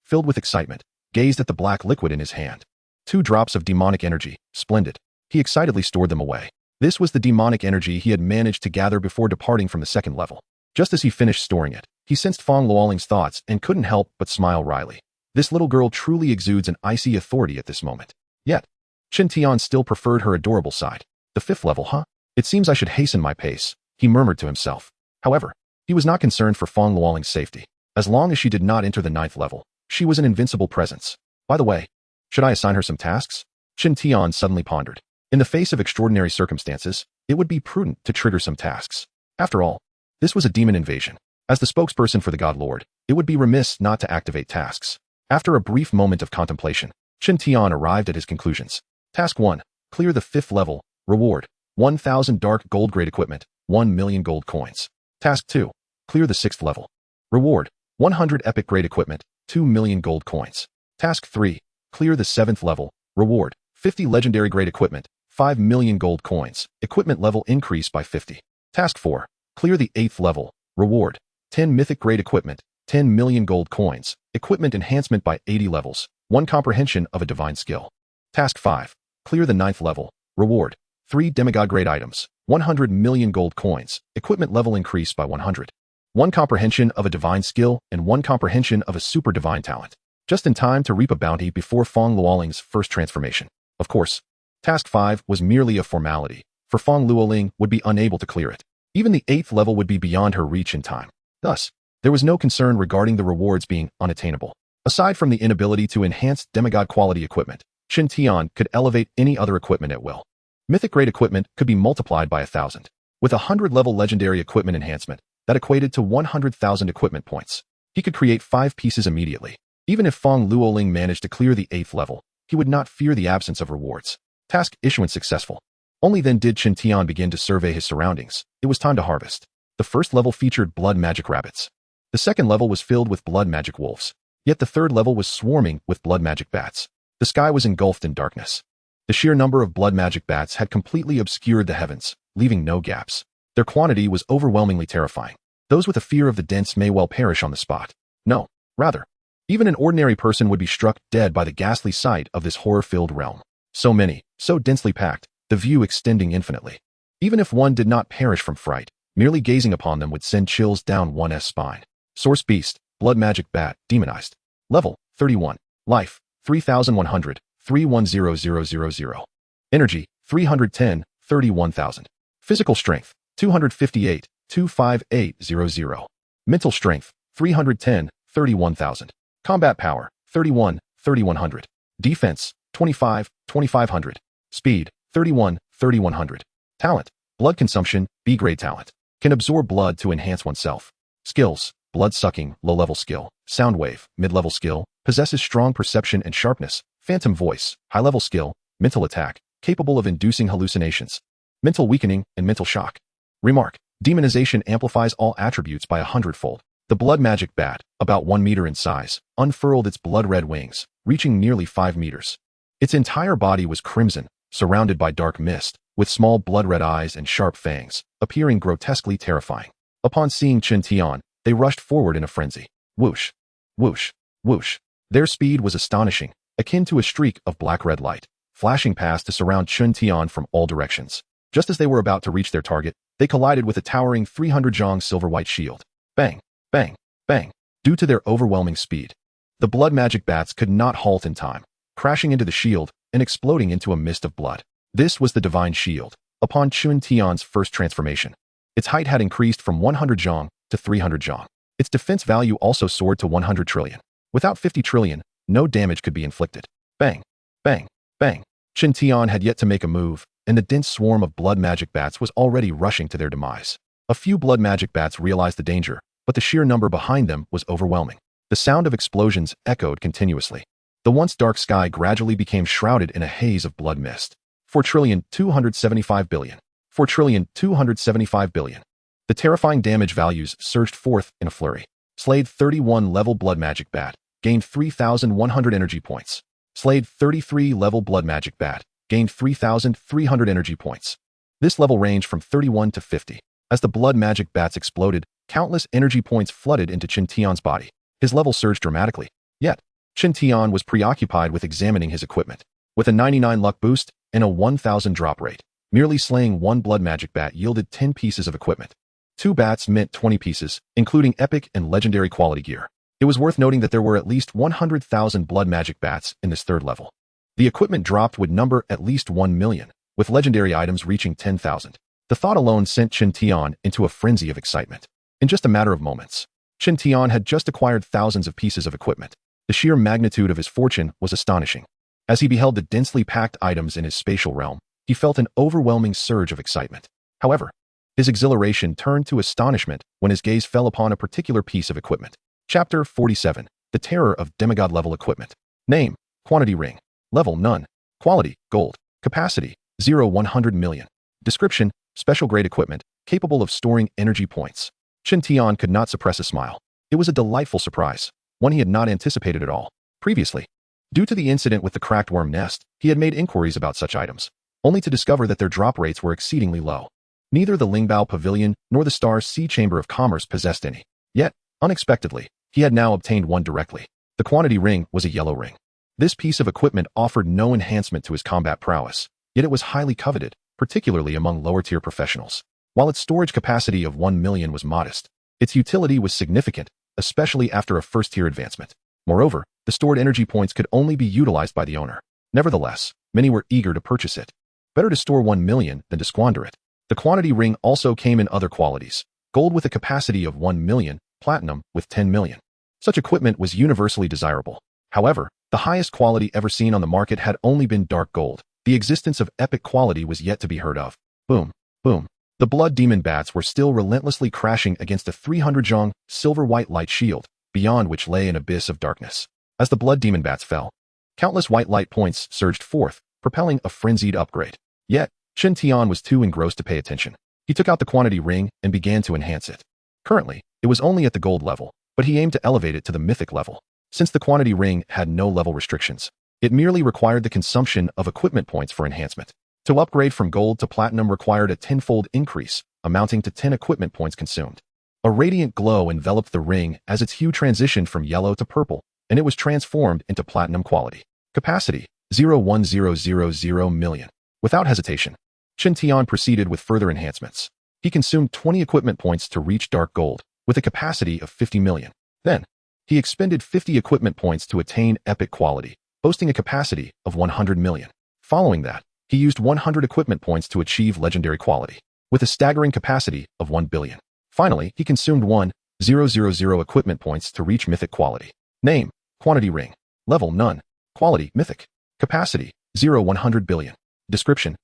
filled with excitement, gazed at the black liquid in his hand. 2 drops of demonic energy, splendid. He excitedly stored them away. This was the demonic energy he had managed to gather before departing from the 2nd level. Just as he finished storing it, he sensed Fong Luoling's thoughts and couldn't help but smile wryly. This little girl truly exudes an icy authority at this moment. Yet, Chen Tian still preferred her adorable side. The 5th level, huh? It seems I should hasten my pace, he murmured to himself. However, he was not concerned for Fong Luoling's safety. As long as she did not enter the 9th level, she was an invincible presence. By the way, should I assign her some tasks? Chen Tian suddenly pondered. In the face of extraordinary circumstances, it would be prudent to trigger some tasks. After all, this was a demon invasion. As the spokesperson for the God Lord, it would be remiss not to activate tasks. After a brief moment of contemplation, Chen Tian arrived at his conclusions. Task 1. Clear the 5th level. Reward. 1,000 dark gold grade equipment. 1 million gold coins. Task 2. Clear the 6th level. Reward. 100 epic grade equipment. 2 million gold coins. Task 3. Clear the 7th level. Reward. 50 legendary grade equipment. 5 million gold coins. Equipment level increase by 50. Task 4. Clear the 8th level. Reward. 10 mythic grade equipment. 10 million gold coins. Equipment enhancement by 80 levels. 1 comprehension of a divine skill. Task 5. Clear the 9th level. Reward. 3 demigod grade items. 100 million gold coins. Equipment level increase by 100. 1 comprehension of a divine skill and 1 comprehension of a super divine talent. Just in time to reap a bounty before Fong Luoling's first transformation. Of course, Task 5 was merely a formality, for Fong Luoling would be unable to clear it. Even the 8th level would be beyond her reach in time. Thus, there was no concern regarding the rewards being unattainable. Aside from the inability to enhance demigod quality equipment, Chen Tian could elevate any other equipment at will. Mythic-grade equipment could be multiplied by 1,000. With a 100-level legendary equipment enhancement, that equated to 100,000 equipment points. He could create 5 pieces immediately. Even if Feng Luoling managed to clear the 8th level, he would not fear the absence of rewards. Task issuance successful. Only then did Chen Tian begin to survey his surroundings. It was time to harvest. The first level featured blood magic rabbits. The second level was filled with blood magic wolves. Yet the third level was swarming with blood magic bats. The sky was engulfed in darkness. The sheer number of blood magic bats had completely obscured the heavens, leaving no gaps. Their quantity was overwhelmingly terrifying. Those with a fear of the dense may well perish on the spot. No, rather, even an ordinary person would be struck dead by the ghastly sight of this horror-filled realm. So many, so densely packed, the view extending infinitely. Even if one did not perish from fright, merely gazing upon them would send chills down one's spine. Source Beast, Blood Magic Bat, Demonized. Level, 31. Life, 3,100, 310,000. Energy, 310, 31,000. Physical Strength, 258, 25800. Mental Strength, 310, 31,000. Combat Power, 31, 3,100. Defense, 25, 2,500. Speed, 31, 3,100. Talent, Blood Consumption, B-grade talent. Can absorb blood to enhance oneself. Skills, Blood Sucking, low-level skill. Soundwave, mid-level skill. Possesses strong perception and sharpness. Phantom Voice, high-level skill. Mental Attack, capable of inducing hallucinations. Mental Weakening and Mental Shock. Remark, Demonization amplifies all attributes by 100-fold. The blood magic bat, about 1 meter in size, unfurled its blood-red wings, reaching nearly 5 meters. Its entire body was crimson, surrounded by dark mist, with small blood-red eyes and sharp fangs, appearing grotesquely terrifying. Upon seeing Chen Tian, they rushed forward in a frenzy. Whoosh, whoosh, whoosh. Their speed was astonishing, akin to a streak of black-red light, flashing past to surround Chen Tian from all directions. Just as they were about to reach their target, they collided with a towering 300 zhong silver-white shield. Bang, bang, bang. Due to their overwhelming speed, the blood magic bats could not halt in time, crashing into the shield and exploding into a mist of blood. This was the divine shield. Upon Chen Tian's first transformation, its height had increased from 100 zhong to 300 zhong. Its defense value also soared to 100 trillion. Without 50 trillion, no damage could be inflicted. Bang, bang, bang. Chen Tian had yet to make a move, and the dense swarm of blood magic bats was already rushing to their demise. A few blood magic bats realized the danger, but the sheer number behind them was overwhelming. The sound of explosions echoed continuously. The once dark sky gradually became shrouded in a haze of blood mist. 4,275,000,000,000. 4,275,000,000,000. The terrifying damage values surged forth in a flurry. Slayed 31 level blood magic bat, gained 3,100 energy points. Slayed 33 level blood magic bat, gained 3,300 energy points. This level ranged from 31 to 50. As the blood magic bats exploded, countless energy points flooded into Chen Tian's body. His level surged dramatically. Yet, Chen Tian was preoccupied with examining his equipment. With a 99 luck boost and a 1,000 drop rate, merely slaying one blood magic bat yielded 10 pieces of equipment. 2 bats meant 20 pieces, including epic and legendary quality gear. It was worth noting that there were at least 100,000 blood magic bats in this third level. The equipment dropped would number at least 1 million, with legendary items reaching 10,000. The thought alone sent Chen Tian into a frenzy of excitement. In just a matter of moments, Chen Tian had just acquired thousands of pieces of equipment. The sheer magnitude of his fortune was astonishing. As he beheld the densely packed items in his spatial realm, he felt an overwhelming surge of excitement. However, his exhilaration turned to astonishment when his gaze fell upon a particular piece of equipment. Chapter 47. The Terror of Demigod-Level Equipment. Name, Quantity Ring. Level, None. Quality, Gold. Capacity, 0-100 million. Description, Special Grade Equipment, capable of storing energy points. Chen Tian could not suppress a smile. It was a delightful surprise, one he had not anticipated at all. Previously, due to the incident with the cracked worm nest, he had made inquiries about such items, only to discover that their drop rates were exceedingly low. Neither the Lingbao Pavilion nor the Star Sea Chamber of Commerce possessed any. Yet, unexpectedly, he had now obtained one directly. The quantity ring was a yellow ring. This piece of equipment offered no enhancement to his combat prowess, yet it was highly coveted, particularly among lower-tier professionals. While its storage capacity of 1 million was modest, its utility was significant, especially after a first-tier advancement. Moreover, the stored energy points could only be utilized by the owner. Nevertheless, many were eager to purchase it. Better to store 1 million than to squander it. The quantity ring also came in other qualities. Gold with a capacity of 1 million, platinum with 10 million. Such equipment was universally desirable. However, The highest quality ever seen on the market had only been dark gold. The existence of epic quality was yet to be heard of. Boom, boom. The blood demon bats were still relentlessly crashing against a 300 zhong silver-white light shield, beyond which lay an abyss of darkness. As the blood demon bats fell, countless white light points surged forth, propelling a frenzied upgrade. Yet, Chen Tian was too engrossed to pay attention. He took out the quantity ring and began to enhance it. Currently, it was only at the gold level, but he aimed to elevate it to the mythic level. Since the quantity ring had no level restrictions, it merely required the consumption of equipment points for enhancement. To upgrade from gold to platinum required a tenfold increase, amounting to 10 equipment points consumed. A radiant glow enveloped the ring as its hue transitioned from yellow to purple, and it was transformed into platinum quality. Capacity, 0.1000 million. Without hesitation, Chen Tian proceeded with further enhancements. He consumed 20 equipment points to reach dark gold, with a capacity of 50 million. Then, he expended 50 equipment points to attain epic quality, boasting a capacity of 100 million. Following that, he used 100 equipment points to achieve legendary quality, with a staggering capacity of 1 billion. Finally, he consumed 1,000 equipment points to reach mythic quality. Name, quantity ring. Level, none. Quality, mythic. Capacity, 100 billion. Description.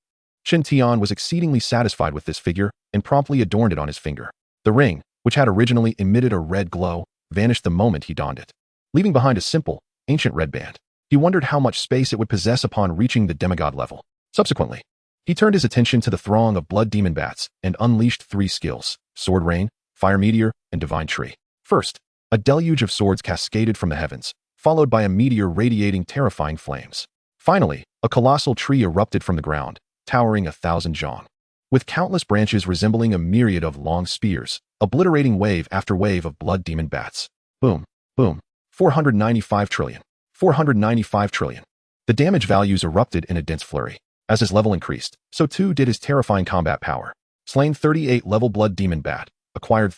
Chen Tian was exceedingly satisfied with this figure and promptly adorned it on his finger. The ring, which had originally emitted a red glow, vanished the moment he donned it, leaving behind a simple, ancient red band. He wondered how much space it would possess upon reaching the demigod level. Subsequently, he turned his attention to the throng of blood demon bats and unleashed 3 skills: Sword Rain, Fire Meteor, and Divine Tree. First, a deluge of swords cascaded from the heavens, followed by a meteor radiating terrifying flames. Finally, a colossal tree erupted from the ground, towering 1,000 zhong, with countless branches resembling a myriad of long spears, obliterating wave after wave of blood demon bats. Boom, boom. 495 trillion. 495 trillion. The damage values erupted in a dense flurry. As his level increased, so too did his terrifying combat power. Slain 38 level blood demon bat, acquired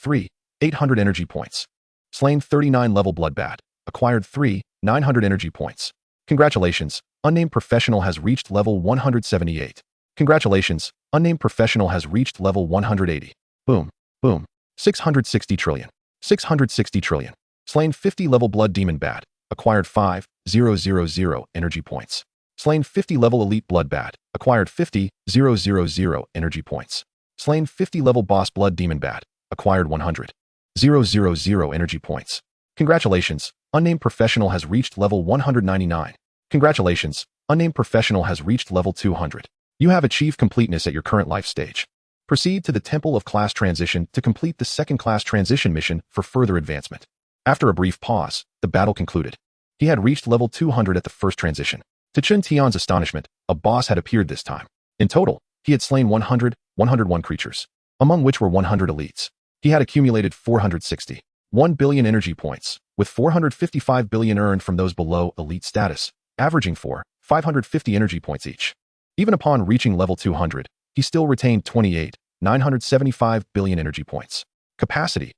800 energy points. Slain 39 level blood bat, acquired 900 energy points. Congratulations, unnamed professional has reached level 178. Congratulations, unnamed professional has reached level 180. Boom, boom. 660 trillion. 660 trillion. Slain 50 level blood demon bat, acquired 5,000 energy points. Slain 50 level elite blood bat, acquired 50,000 energy points. Slain 50 level boss blood demon bat, acquired 100,000 energy points. Congratulations, unnamed professional has reached level 199. Congratulations, unnamed professional has reached level 200. You have achieved completeness at your current life stage. Proceed to the Temple of Class Transition to complete the second class transition mission for further advancement. After a brief pause, the battle concluded. He had reached level 200 at the first transition. To Chen Tian's astonishment, a boss had appeared this time. In total, he had slain 101 creatures, among which were 100 elites. He had accumulated 461 billion energy points, with 455 billion earned from those below elite status, averaging 550 energy points each. Even upon reaching level 200, he still retained 975 billion energy points. Capacity,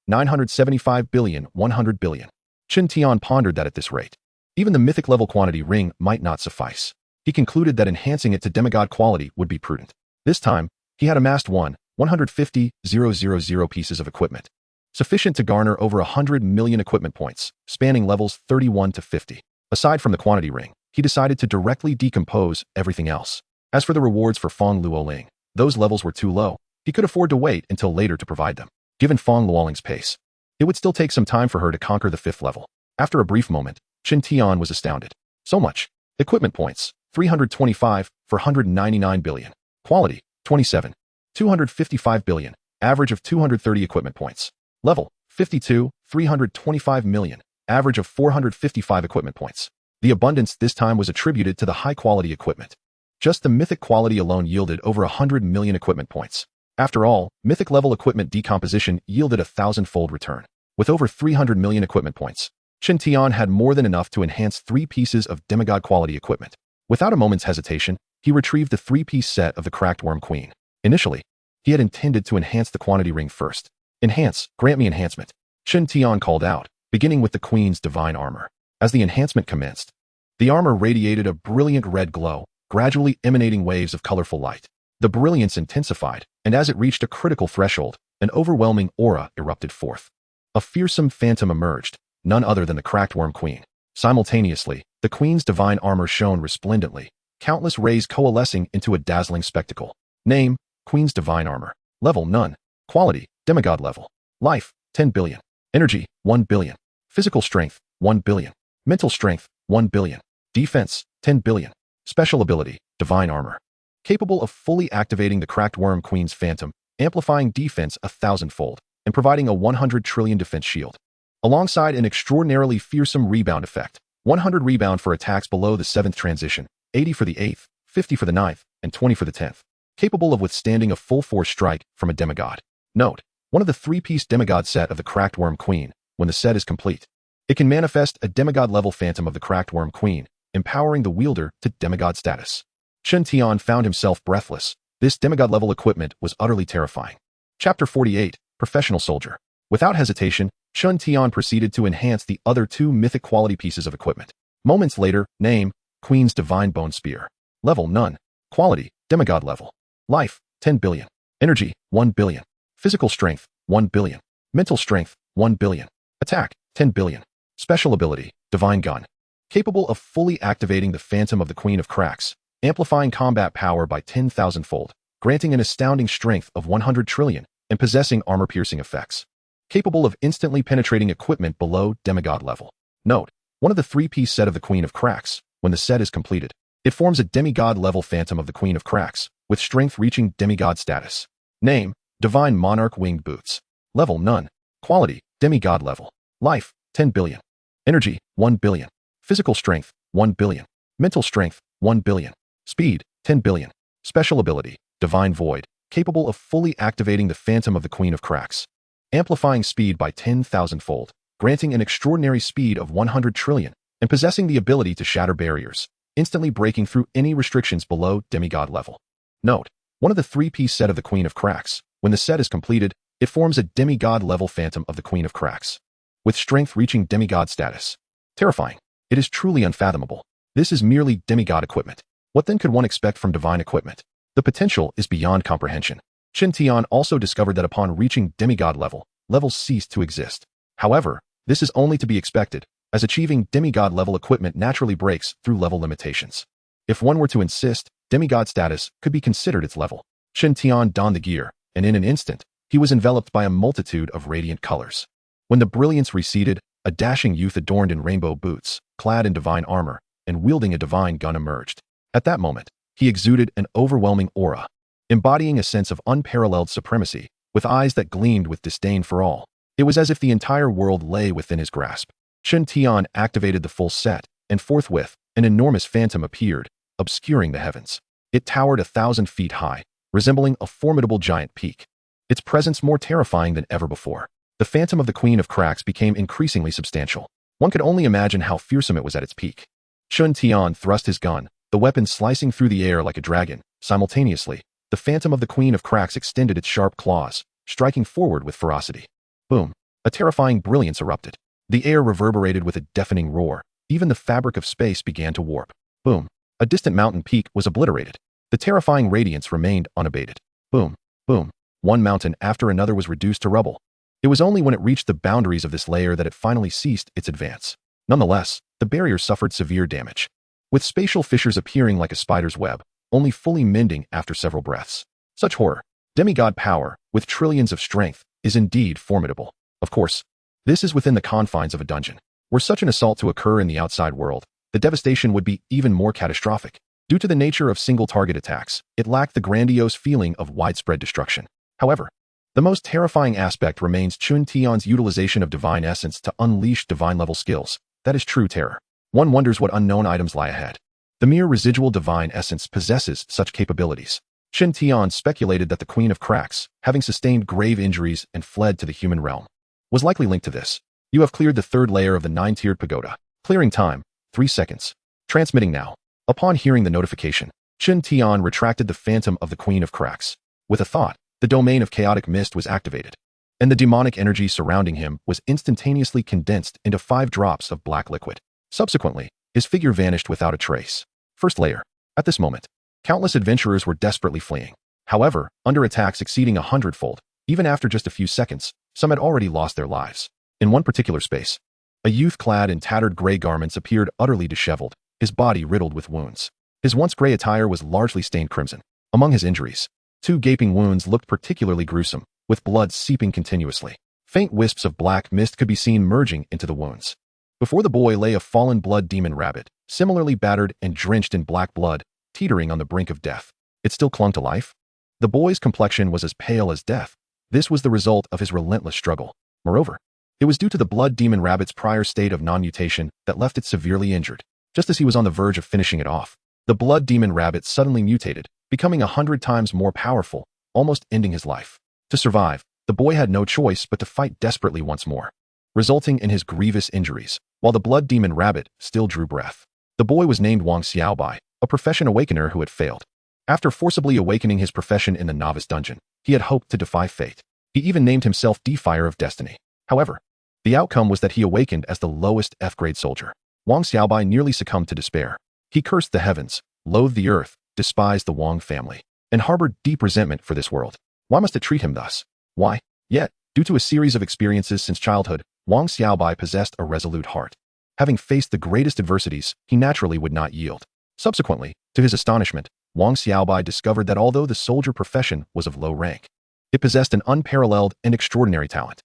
975 billion, 100 billion. Chen Tian pondered that at this rate, even the mythic level quantity ring might not suffice. He concluded that enhancing it to demigod quality would be prudent. This time, he had amassed 150,000 pieces of equipment, sufficient to garner over 100 million equipment points, spanning levels 31 to 50. Aside from the quantity ring, he decided to directly decompose everything else. As for the rewards for Fong Luoling, those levels were too low. He could afford to wait until later to provide them. Given Fong Luoling's pace, it would still take some time for her to conquer the 5th level. After a brief moment, Chen Tian was astounded. So much. Equipment points, 325 for 199 billion. Quality, 27. 255 billion. Average of 230 equipment points. Level, 52, 325 million. Average of 455 equipment points. The abundance this time was attributed to the high-quality equipment. Just the mythic quality alone yielded over 100 million equipment points. After all, mythic level equipment decomposition yielded a 1,000-fold return. With over 300 million equipment points, Chen Tian had more than enough to enhance 3 pieces of demigod quality equipment. Without a moment's hesitation, he retrieved the 3-piece set of the Cracked Worm Queen. Initially, he had intended to enhance the quantity ring first. Enhance, grant me enhancement. Chen Tian called out, beginning with the Queen's divine armor. As the enhancement commenced, the armor radiated a brilliant red glow, gradually emanating waves of colorful light. The brilliance intensified, and as it reached a critical threshold, an overwhelming aura erupted forth. A fearsome phantom emerged, none other than the Cracked Worm Queen. Simultaneously, the queen's divine armor shone resplendently, countless rays coalescing into a dazzling spectacle. Name, Queen's Divine Armor. Level, none. Quality, demigod level. Life, 10 billion. Energy, 1 billion. Physical strength, 1 billion. Mental strength, 1 billion. Defense, 10 billion. Special ability, Divine Armor. Capable of fully activating the cracked worm Queen's Phantom, amplifying defense 1,000-fold, and providing a 100 trillion defense shield. Alongside an extraordinarily fearsome rebound effect, 100 rebound for attacks below the 7th transition, 80 for the 8th, 50 for the 9th, and 20 for the 10th. Capable of withstanding a full-force strike from a demigod. Note, one of the 3-piece demigod set of the Cracked Worm Queen, when the set is complete. It can manifest a demigod-level Phantom of the Cracked Worm Queen, empowering the wielder to demigod status. Chen Tian found himself breathless. This demigod-level equipment was utterly terrifying. Chapter 48, Professional Soldier. Without hesitation, Chen Tian proceeded to enhance the other 2 mythic quality pieces of equipment. Moments later, name, Queen's Divine Bone Spear. Level, none. Quality, demigod level. Life, 10 billion. Energy, 1 billion. Physical strength, 1 billion. Mental strength, 1 billion. Attack, 10 billion. Special ability, Divine Gun. Capable of fully activating the Phantom of the Queen of Cracks, amplifying combat power by 10,000-fold, granting an astounding strength of 100 trillion, and possessing armor-piercing effects. Capable of instantly penetrating equipment below demigod level. Note, one of the 3-piece set of the Queen of Cracks, when the set is completed, it forms a demigod-level Phantom of the Queen of Cracks, with strength reaching demigod status. Name, Divine Monarch Winged Boots. Level, none. Quality, demigod level. Life, 10 billion. Energy, 1 billion. Physical strength, 1 billion. Mental strength, 1 billion. Speed, 10 billion. Special ability, Divine Void, capable of fully activating the Phantom of the Queen of Cracks, amplifying speed by 10,000-fold, granting an extraordinary speed of 100 trillion, and possessing the ability to shatter barriers, instantly breaking through any restrictions below demigod level. Note, one of the 3-piece set of the Queen of Cracks, when the set is completed, it forms a demigod-level Phantom of the Queen of Cracks, with strength reaching demigod status. Terrifying. It is truly unfathomable. This is merely demigod equipment. What then could one expect from divine equipment? The potential is beyond comprehension. Chen Tian also discovered that upon reaching demigod level, levels ceased to exist. However, this is only to be expected, as achieving demigod-level equipment naturally breaks through level limitations. If one were to insist, demigod status could be considered its level. Chen Tian donned the gear, and in an instant, he was enveloped by a multitude of radiant colors. When the brilliance receded, a dashing youth adorned in rainbow boots, clad in divine armor, and wielding a divine gun emerged. At that moment, he exuded an overwhelming aura, embodying a sense of unparalleled supremacy, with eyes that gleamed with disdain for all. It was as if the entire world lay within his grasp. Chen Tian activated the full set, and forthwith, an enormous phantom appeared, obscuring the heavens. It towered 1,000 feet high, resembling a formidable giant peak. Its presence more terrifying than ever before. The Phantom of the Queen of Cracks became increasingly substantial. One could only imagine how fearsome it was at its peak. Chen Tian thrust his gun, the weapon slicing through the air like a dragon. Simultaneously, the Phantom of the Queen of Cracks extended its sharp claws, striking forward with ferocity. Boom! A terrifying brilliance erupted. The air reverberated with a deafening roar. Even the fabric of space began to warp. Boom! A distant mountain peak was obliterated. The terrifying radiance remained unabated. Boom! Boom! One mountain after another was reduced to rubble. It was only when it reached the boundaries of this layer that it finally ceased its advance. Nonetheless, the barrier suffered severe damage, with spatial fissures appearing like a spider's web, only fully mending after several breaths. Such horror, demigod power, with trillions of strength, is indeed formidable. Of course, this is within the confines of a dungeon. Were such an assault to occur in the outside world, the devastation would be even more catastrophic. Due to the nature of single-target attacks, it lacked the grandiose feeling of widespread destruction. However, the most terrifying aspect remains Chen Tian's utilization of divine essence to unleash divine-level skills. That is true terror. One wonders what unknown items lie ahead. The mere residual divine essence possesses such capabilities. Chen Tian speculated that the Queen of Cracks, having sustained grave injuries and fled to the human realm, was likely linked to this. You have cleared the 3rd layer of the 9-tiered pagoda. Clearing time, 3 seconds. Transmitting now. Upon hearing the notification, Chen Tian retracted the Phantom of the Queen of Cracks. With a thought, the domain of chaotic mist was activated, and the demonic energy surrounding him was instantaneously condensed into 5 drops of black liquid. Subsequently, his figure vanished without a trace. 1st layer. At this moment, countless adventurers were desperately fleeing. However, under attacks exceeding 100-fold, even after just a few seconds, some had already lost their lives. In one particular space, A youth clad in tattered gray garments appeared utterly disheveled, his body riddled with wounds. His once gray attire was largely stained crimson. Among his injuries, 2 gaping wounds looked particularly gruesome, with blood seeping continuously. Faint wisps of black mist could be seen merging into the wounds. Before the boy lay a fallen blood demon rabbit, similarly battered and drenched in black blood, teetering on the brink of death. It still clung to life. The boy's complexion was as pale as death. This was the result of his relentless struggle. Moreover, it was due to the blood demon rabbit's prior state of non-mutation that left it severely injured. Just as he was on the verge of finishing it off, the blood demon rabbit suddenly mutated, becoming 100 times more powerful, almost ending his life. To survive, the boy had no choice but to fight desperately once more, resulting in his grievous injuries, while the blood demon rabbit still drew breath. The boy was named Wang Xiaobai, a profession awakener who had failed. After forcibly awakening his profession in the novice dungeon, he had hoped to defy fate. He even named himself Defier of Destiny. However, the outcome was that he awakened as the lowest F-grade soldier. Wang Xiaobai nearly succumbed to despair. He cursed the heavens, loathed the earth, despised the Wang family, and harbored deep resentment for this world. Why must it treat him thus? Why? Yet, due to a series of experiences since childhood, Wang Xiaobai possessed a resolute heart. Having faced the greatest adversities, he naturally would not yield. Subsequently, to his astonishment, Wang Xiaobai discovered that although the soldier profession was of low rank, it possessed an unparalleled and extraordinary talent.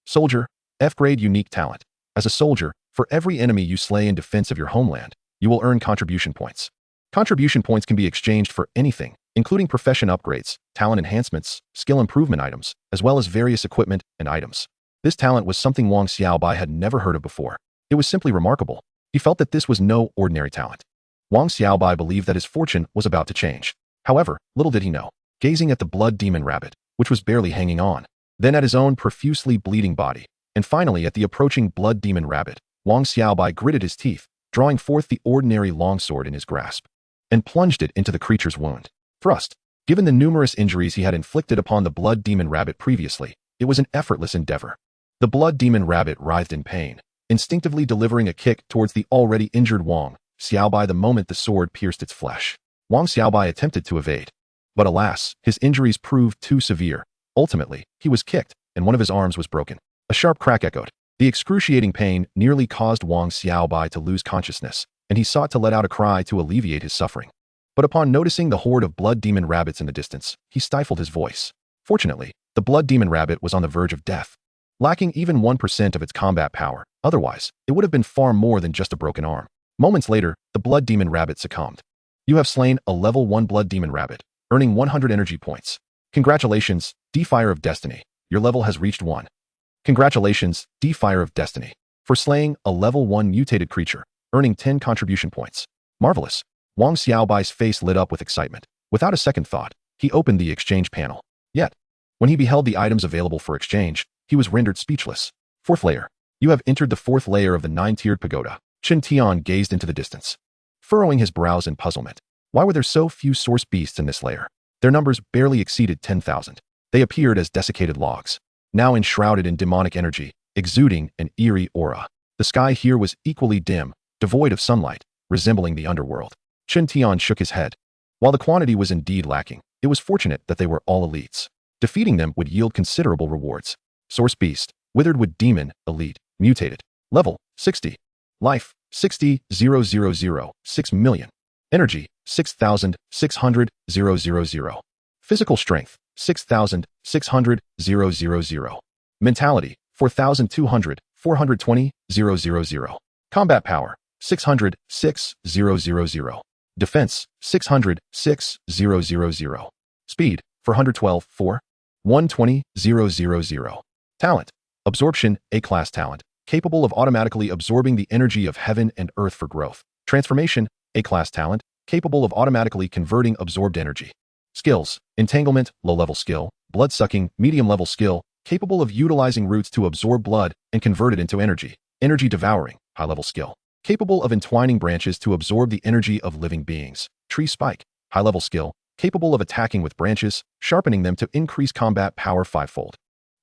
Soldier, F-grade unique talent. As a soldier, for every enemy you slay in defense of your homeland, you will earn contribution points. Contribution points can be exchanged for anything, including profession upgrades, talent enhancements, skill improvement items, as well as various equipment and items. This talent was something Wang Xiaobai had never heard of before. It was simply remarkable. He felt that this was no ordinary talent. Wang Xiaobai believed that his fortune was about to change. However, little did he know, gazing at the blood demon rabbit, which was barely hanging on, then at his own profusely bleeding body, and finally at the approaching blood demon rabbit, Wang Xiaobai gritted his teeth, drawing forth the ordinary longsword in his grasp, and plunged it into the creature's wound. Thrust. Given the numerous injuries he had inflicted upon the blood demon rabbit previously, it was an effortless endeavor. The blood demon rabbit writhed in pain, instinctively delivering a kick towards the already injured Wang Xiaobai the moment the sword pierced its flesh. Wang Xiaobai attempted to evade, but alas, his injuries proved too severe. Ultimately, he was kicked, and one of his arms was broken. A sharp crack echoed. The excruciating pain nearly caused Wang Xiaobai to lose consciousness, and he sought to let out a cry to alleviate his suffering. But upon noticing the horde of blood demon rabbits in the distance, he stifled his voice. Fortunately, the blood demon rabbit was on the verge of death, lacking even 1% of its combat power. Otherwise, it would have been far more than just a broken arm. Moments later, the blood demon rabbit succumbed. You have slain a level 1 blood demon rabbit, earning 100 energy points. Congratulations, Defier of Destiny. Your level has reached 1. Congratulations, Defier of Destiny, for slaying a level 1 mutated creature, earning 10 contribution points. Marvelous. Wang Xiaobai's face lit up with excitement. Without a second thought, he opened the exchange panel. Yet, when he beheld the items available for exchange, he was rendered speechless. 4th layer. You have entered the 4th layer of the 9-tiered pagoda. Chen Tian gazed into the distance, furrowing his brows in puzzlement. Why were there so few source beasts in this layer? Their numbers barely exceeded 10,000. They appeared as desiccated logs, now enshrouded in demonic energy, exuding an eerie aura. The sky here was equally dim, devoid of sunlight, resembling the underworld. Chen Tian shook his head. While the quantity was indeed lacking, it was fortunate that they were all elites. Defeating them would yield considerable rewards. Source beast, withered wood demon, elite, mutated. Level, 60. Life, 60,000, 6 million. Energy, 6,600, 000. Physical strength, 6,600, 000. Mentality, 4,200, 420, 000. Combat power, 600, 6,000. Defense, 600, 6,000. Speed, 412, 4, 120, 000. Talent, absorption, A-class talent, capable of automatically absorbing the energy of heaven and earth for growth. Transformation, A-class talent, capable of automatically converting absorbed energy. Skills, entanglement, low-level skill, blood-sucking, medium-level skill, capable of utilizing roots to absorb blood and convert it into energy. Energy devouring, high-level skill, capable of entwining branches to absorb the energy of living beings. Tree spike, high-level skill, capable of attacking with branches, sharpening them to increase combat power 5-fold.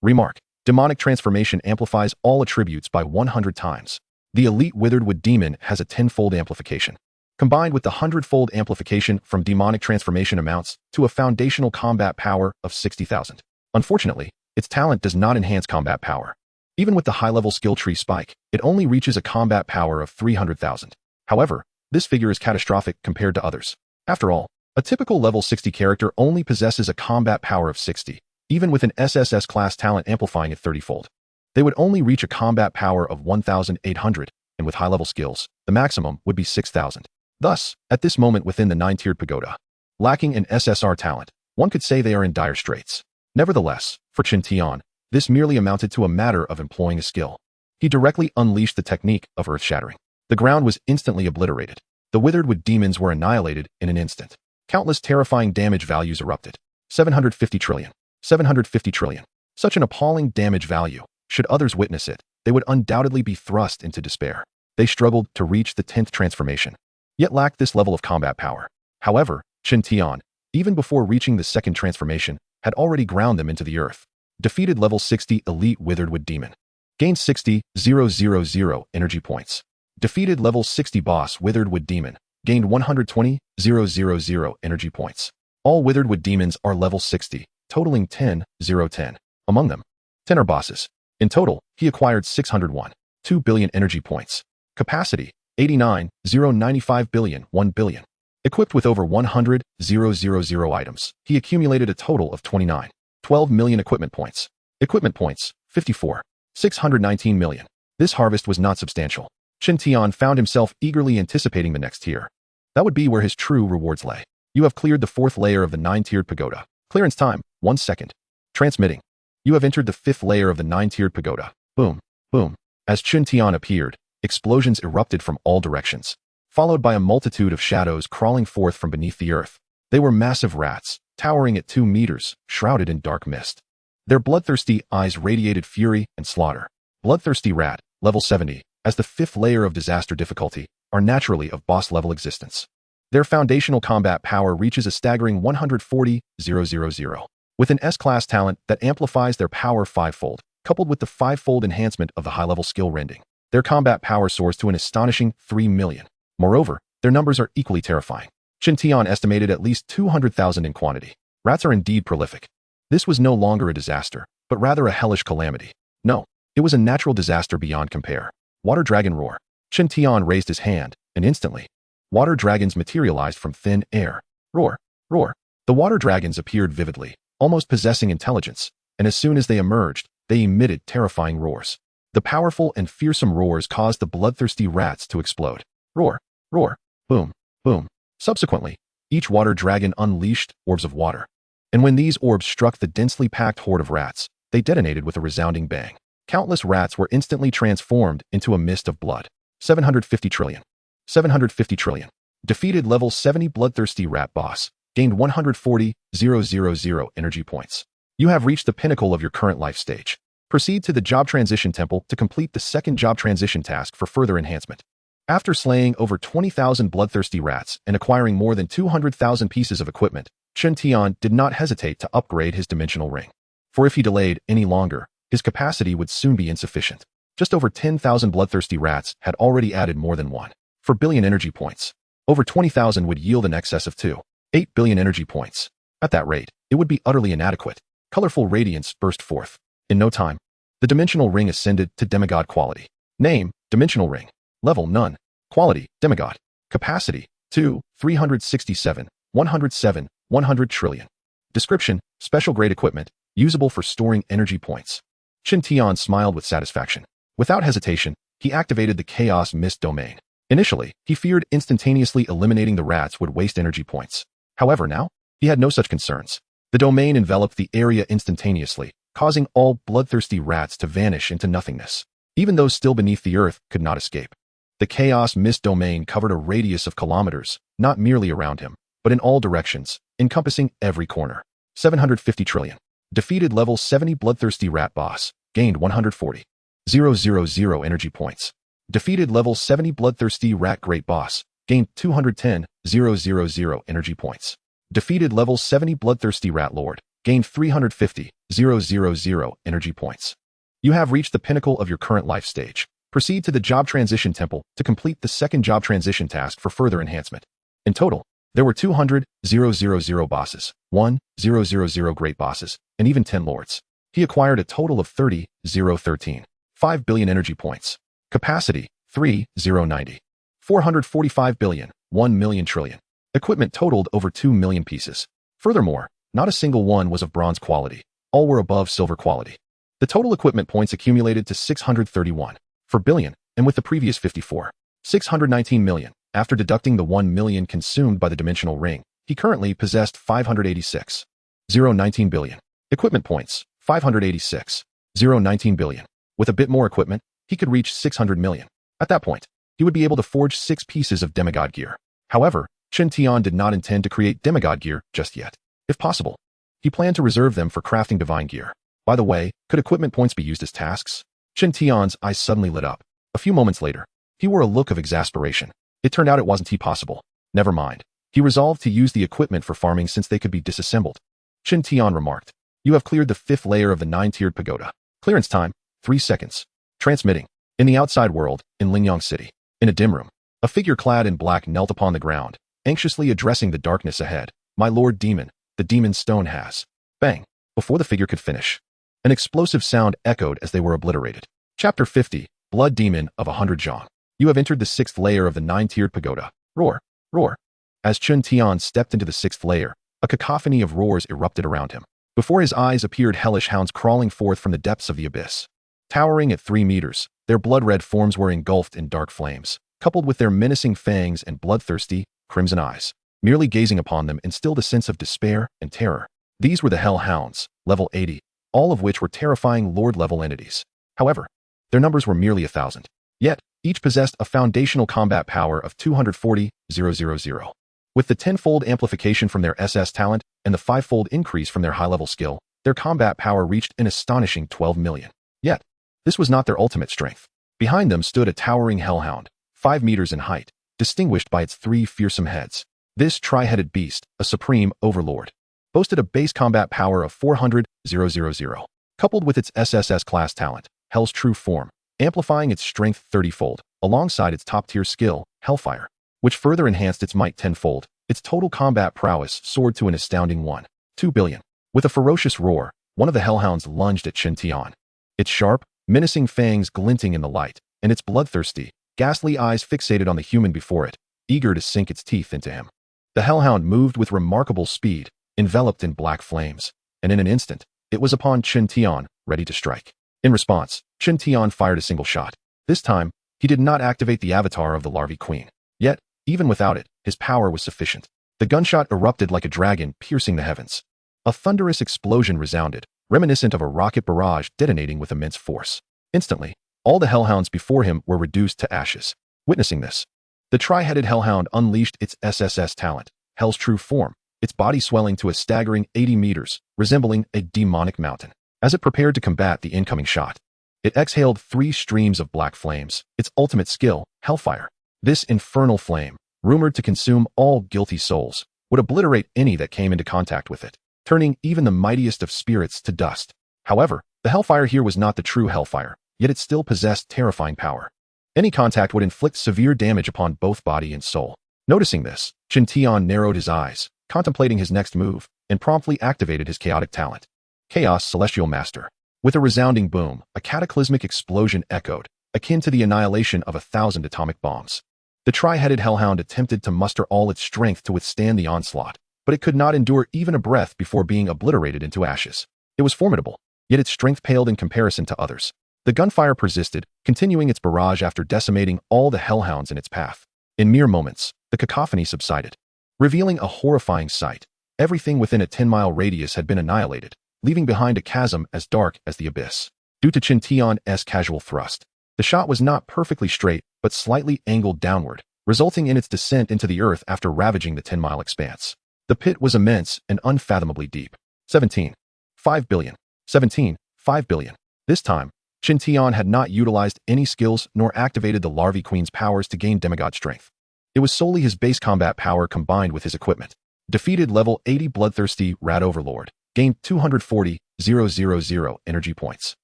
Remark, demonic transformation amplifies all attributes by 100 times. The elite withered wood demon has a 10-fold amplification. Combined with the 100-fold amplification from demonic transformation amounts to a foundational combat power of 60,000. Unfortunately, its talent does not enhance combat power. Even with the high-level skill tree spike, it only reaches a combat power of 300,000. However, this figure is catastrophic compared to others. After all, a typical level 60 character only possesses a combat power of 60, even with an SSS class talent amplifying it 30-fold. They would only reach a combat power of 1,800, and with high-level skills, the maximum would be 6,000. Thus, at this moment within the 9-tiered pagoda, lacking an SSR talent, one could say they are in dire straits. Nevertheless, for Chen Tian, this merely amounted to a matter of employing a skill. He directly unleashed the technique of earth-shattering. The ground was instantly obliterated. The withered wood demons were annihilated in an instant. Countless terrifying damage values erupted. 750 trillion. 750 trillion. Such an appalling damage value. Should others witness it, they would undoubtedly be thrust into despair. They struggled to reach the 10th transformation, yet lacked this level of combat power. However, Chen Tian, even before reaching the 2nd transformation, had already ground them into the earth. Defeated level 60 elite withered wood demon. Gained 60,000 energy points. Defeated level 60 boss withered wood demon. Gained 120,000 energy points. All withered wood demons are level 60, totaling 10,010. Among them, 10 are bosses. In total, he acquired 601. 2 billion energy points. Capacity, 89,095 billion, 1 billion. Equipped with over 100,000 items, he accumulated a total of 12 million equipment points. Equipment points, 54. 619 million. This harvest was not substantial. Chen Tian found himself eagerly anticipating the next tier. That would be where his true rewards lay. You have cleared the 4th layer of the 9-tiered pagoda. Clearance time, 1 second. Transmitting. You have entered the 5th layer of the 9-tiered pagoda. Boom, boom. As Chen Tian appeared, explosions erupted from all directions, followed by a multitude of shadows crawling forth from beneath the earth. They were massive rats, towering at 2 meters, shrouded in dark mist. Their bloodthirsty eyes radiated fury and slaughter. Bloodthirsty rat, level 70, as the 5th layer of disaster difficulty, are naturally of boss-level existence. Their foundational combat power reaches a staggering 140,000, with an S-class talent that amplifies their power 5-fold, coupled with the 5-fold enhancement of the high-level skill rending. Their combat power soars to an astonishing 3 million. Moreover, their numbers are equally terrifying. Chen Tian estimated at least 200,000 in quantity. Rats are indeed prolific. This was no longer a disaster, but rather a hellish calamity. No, it was a natural disaster beyond compare. Water dragon roar. Chen Tian raised his hand, and instantly, water dragons materialized from thin air. Roar, roar. The water dragons appeared vividly, almost possessing intelligence, and as soon as they emerged, they emitted terrifying roars. The powerful and fearsome roars caused the bloodthirsty rats to explode. Roar, roar, boom, boom. Subsequently, each water dragon unleashed orbs of water. And when these orbs struck the densely packed horde of rats, they detonated with a resounding bang. Countless rats were instantly transformed into a mist of blood. 750 trillion. 750 trillion. Defeated level 70 bloodthirsty rat boss. Gained 140,000 energy points. You have reached the pinnacle of your current life stage. Proceed to the Job Transition Temple to complete the 2nd job transition task for further enhancement. After slaying over 20,000 bloodthirsty rats and acquiring more than 200,000 pieces of equipment, Chen Tian did not hesitate to upgrade his dimensional ring. For if he delayed any longer, his capacity would soon be insufficient. Just over 10,000 bloodthirsty rats had already added more than 1 billion energy points. Over 20,000 would yield an excess of 2.8 billion energy points. At that rate, it would be utterly inadequate. Colorful radiance burst forth. In no time, the dimensional ring ascended to demigod quality. Name, dimensional ring. Level, none. Quality, demigod. Capacity, 367, 107, 100 trillion. Description, special grade equipment, usable for storing energy points. Chen Tian smiled with satisfaction. Without hesitation, he activated the Chaos Mist domain. Initially, he feared instantaneously eliminating the rats would waste energy points. However, now, he had no such concerns. The domain enveloped the area instantaneously, causing all bloodthirsty rats to vanish into nothingness. Even those still beneath the earth could not escape. The Chaos Mist domain covered a radius of kilometers, not merely around him, but in all directions, encompassing every corner. 750 trillion. Defeated level 70 bloodthirsty rat boss. Gained 140,000 energy points. Defeated level 70 bloodthirsty rat great boss. Gained 210,000 energy points. Defeated level 70 bloodthirsty rat lord. Gained 350,000 energy points. You have reached the pinnacle of your current life stage. Proceed to the Job Transition Temple to complete the 2nd job transition task for further enhancement. In total, there were 200,000 bosses, 1,000 great bosses, and even 10 lords. He acquired a total of 30,013. 5 billion energy points. Capacity, 3,090. 445 billion, 1 million trillion. Equipment totaled over 2 million pieces. Furthermore, not a single one was of bronze quality. All were above silver quality. The total equipment points accumulated to 631 for billion, and with the previous 54, 619 million. After deducting the 1 million consumed by the dimensional ring, he currently possessed 586. 019 billion. Equipment points, 586. 019 billion. With a bit more equipment, he could reach 600 million. At that point, he would be able to forge 6 pieces of demigod gear. However, Chen Tian did not intend to create demigod gear just yet. If possible, he planned to reserve them for crafting divine gear. By the way, could equipment points be used as tasks? Chen Tian's eyes suddenly lit up. A few moments later, he wore a look of exasperation. It turned out it wasn't possible. Never mind. He resolved to use the equipment for farming since they could be disassembled. Chen Tian remarked, "You have cleared the 5th layer of the 9-tiered pagoda. Clearance time, 3 seconds. Transmitting. In the outside world, in Lingyang City, in a dim room, a figure clad in black knelt upon the ground, anxiously addressing the darkness ahead. My lord demon, the demon stone has." Bang. Before the figure could finish, an explosive sound echoed as they were obliterated. Chapter 50, Blood Demon of 100 Zhang. You have entered the 6th layer of the 9-tiered pagoda. Roar, roar. As Chen Tian stepped into the 6th layer, a cacophony of roars erupted around him. Before his eyes appeared hellish hounds crawling forth from the depths of the abyss. Towering at 3 meters, their blood-red forms were engulfed in dark flames, coupled with their menacing fangs and bloodthirsty, crimson eyes. Merely gazing upon them instilled a sense of despair and terror. These were the Hell Hounds, level 80, all of which were terrifying Lord-level entities. However, their numbers were merely 1,000. Yet, each possessed a foundational combat power of 240,000. With the 10-fold amplification from their SS talent and the 5-fold increase from their high-level skill, their combat power reached an astonishing 12 million. Yet, this was not their ultimate strength. Behind them stood a towering hellhound, 5 meters in height, distinguished by its 3 fearsome heads. This tri-headed beast, a supreme overlord, boasted a base combat power of 400,000, coupled with its SSS class talent, Hell's True Form, amplifying its strength 30-fold, alongside its top-tier skill, Hellfire, which further enhanced its might 10-fold. Its total combat prowess soared to an astounding 1.2 billion. With a ferocious roar, one of the hellhounds lunged at Chen Tian. Its sharp, menacing fangs glinting in the light, and its bloodthirsty, ghastly eyes fixated on the human before it, eager to sink its teeth into him. The hellhound moved with remarkable speed, enveloped in black flames, and in an instant, it was upon Chen Tian, ready to strike. In response, Chen Tian fired a single shot. This time, he did not activate the avatar of the Larvae Queen. Yet, even without it, his power was sufficient. The gunshot erupted like a dragon, piercing the heavens. A thunderous explosion resounded, reminiscent of a rocket barrage detonating with immense force. Instantly, all the hellhounds before him were reduced to ashes. Witnessing this, the tri-headed hellhound unleashed its SSS talent, Hell's True Form, its body swelling to a staggering 80 meters, resembling a demonic mountain. As it prepared to combat the incoming shot, it exhaled 3 streams of black flames, its ultimate skill, Hellfire. This infernal flame, rumored to consume all guilty souls, would obliterate any that came into contact with it, turning even the mightiest of spirits to dust. However, the Hellfire here was not the true Hellfire, yet it still possessed terrifying power. Any contact would inflict severe damage upon both body and soul. Noticing this, Chen Tian narrowed his eyes, contemplating his next move, and promptly activated his chaotic talent. Chaos Celestial Master. With a resounding boom, a cataclysmic explosion echoed, akin to the annihilation of 1,000 atomic bombs. The tri-headed hellhound attempted to muster all its strength to withstand the onslaught, but it could not endure even a breath before being obliterated into ashes. It was formidable, yet its strength paled in comparison to others. The gunfire persisted, continuing its barrage after decimating all the hellhounds in its path. In mere moments, the cacophony subsided, revealing a horrifying sight. Everything within a 10-mile radius had been annihilated, leaving behind a chasm as dark as the abyss. Due to Chen Tian's casual thrust, the shot was not perfectly straight, but slightly angled downward, resulting in its descent into the earth after ravaging the 10-mile expanse. The pit was immense and unfathomably deep. 17.5 billion. 17.5 billion. This time, Chen Tian had not utilized any skills nor activated the Larvae Queen's powers to gain demigod strength. It was solely his base combat power combined with his equipment. Defeated level 80 bloodthirsty Rat Overlord, gained 240,000 energy points.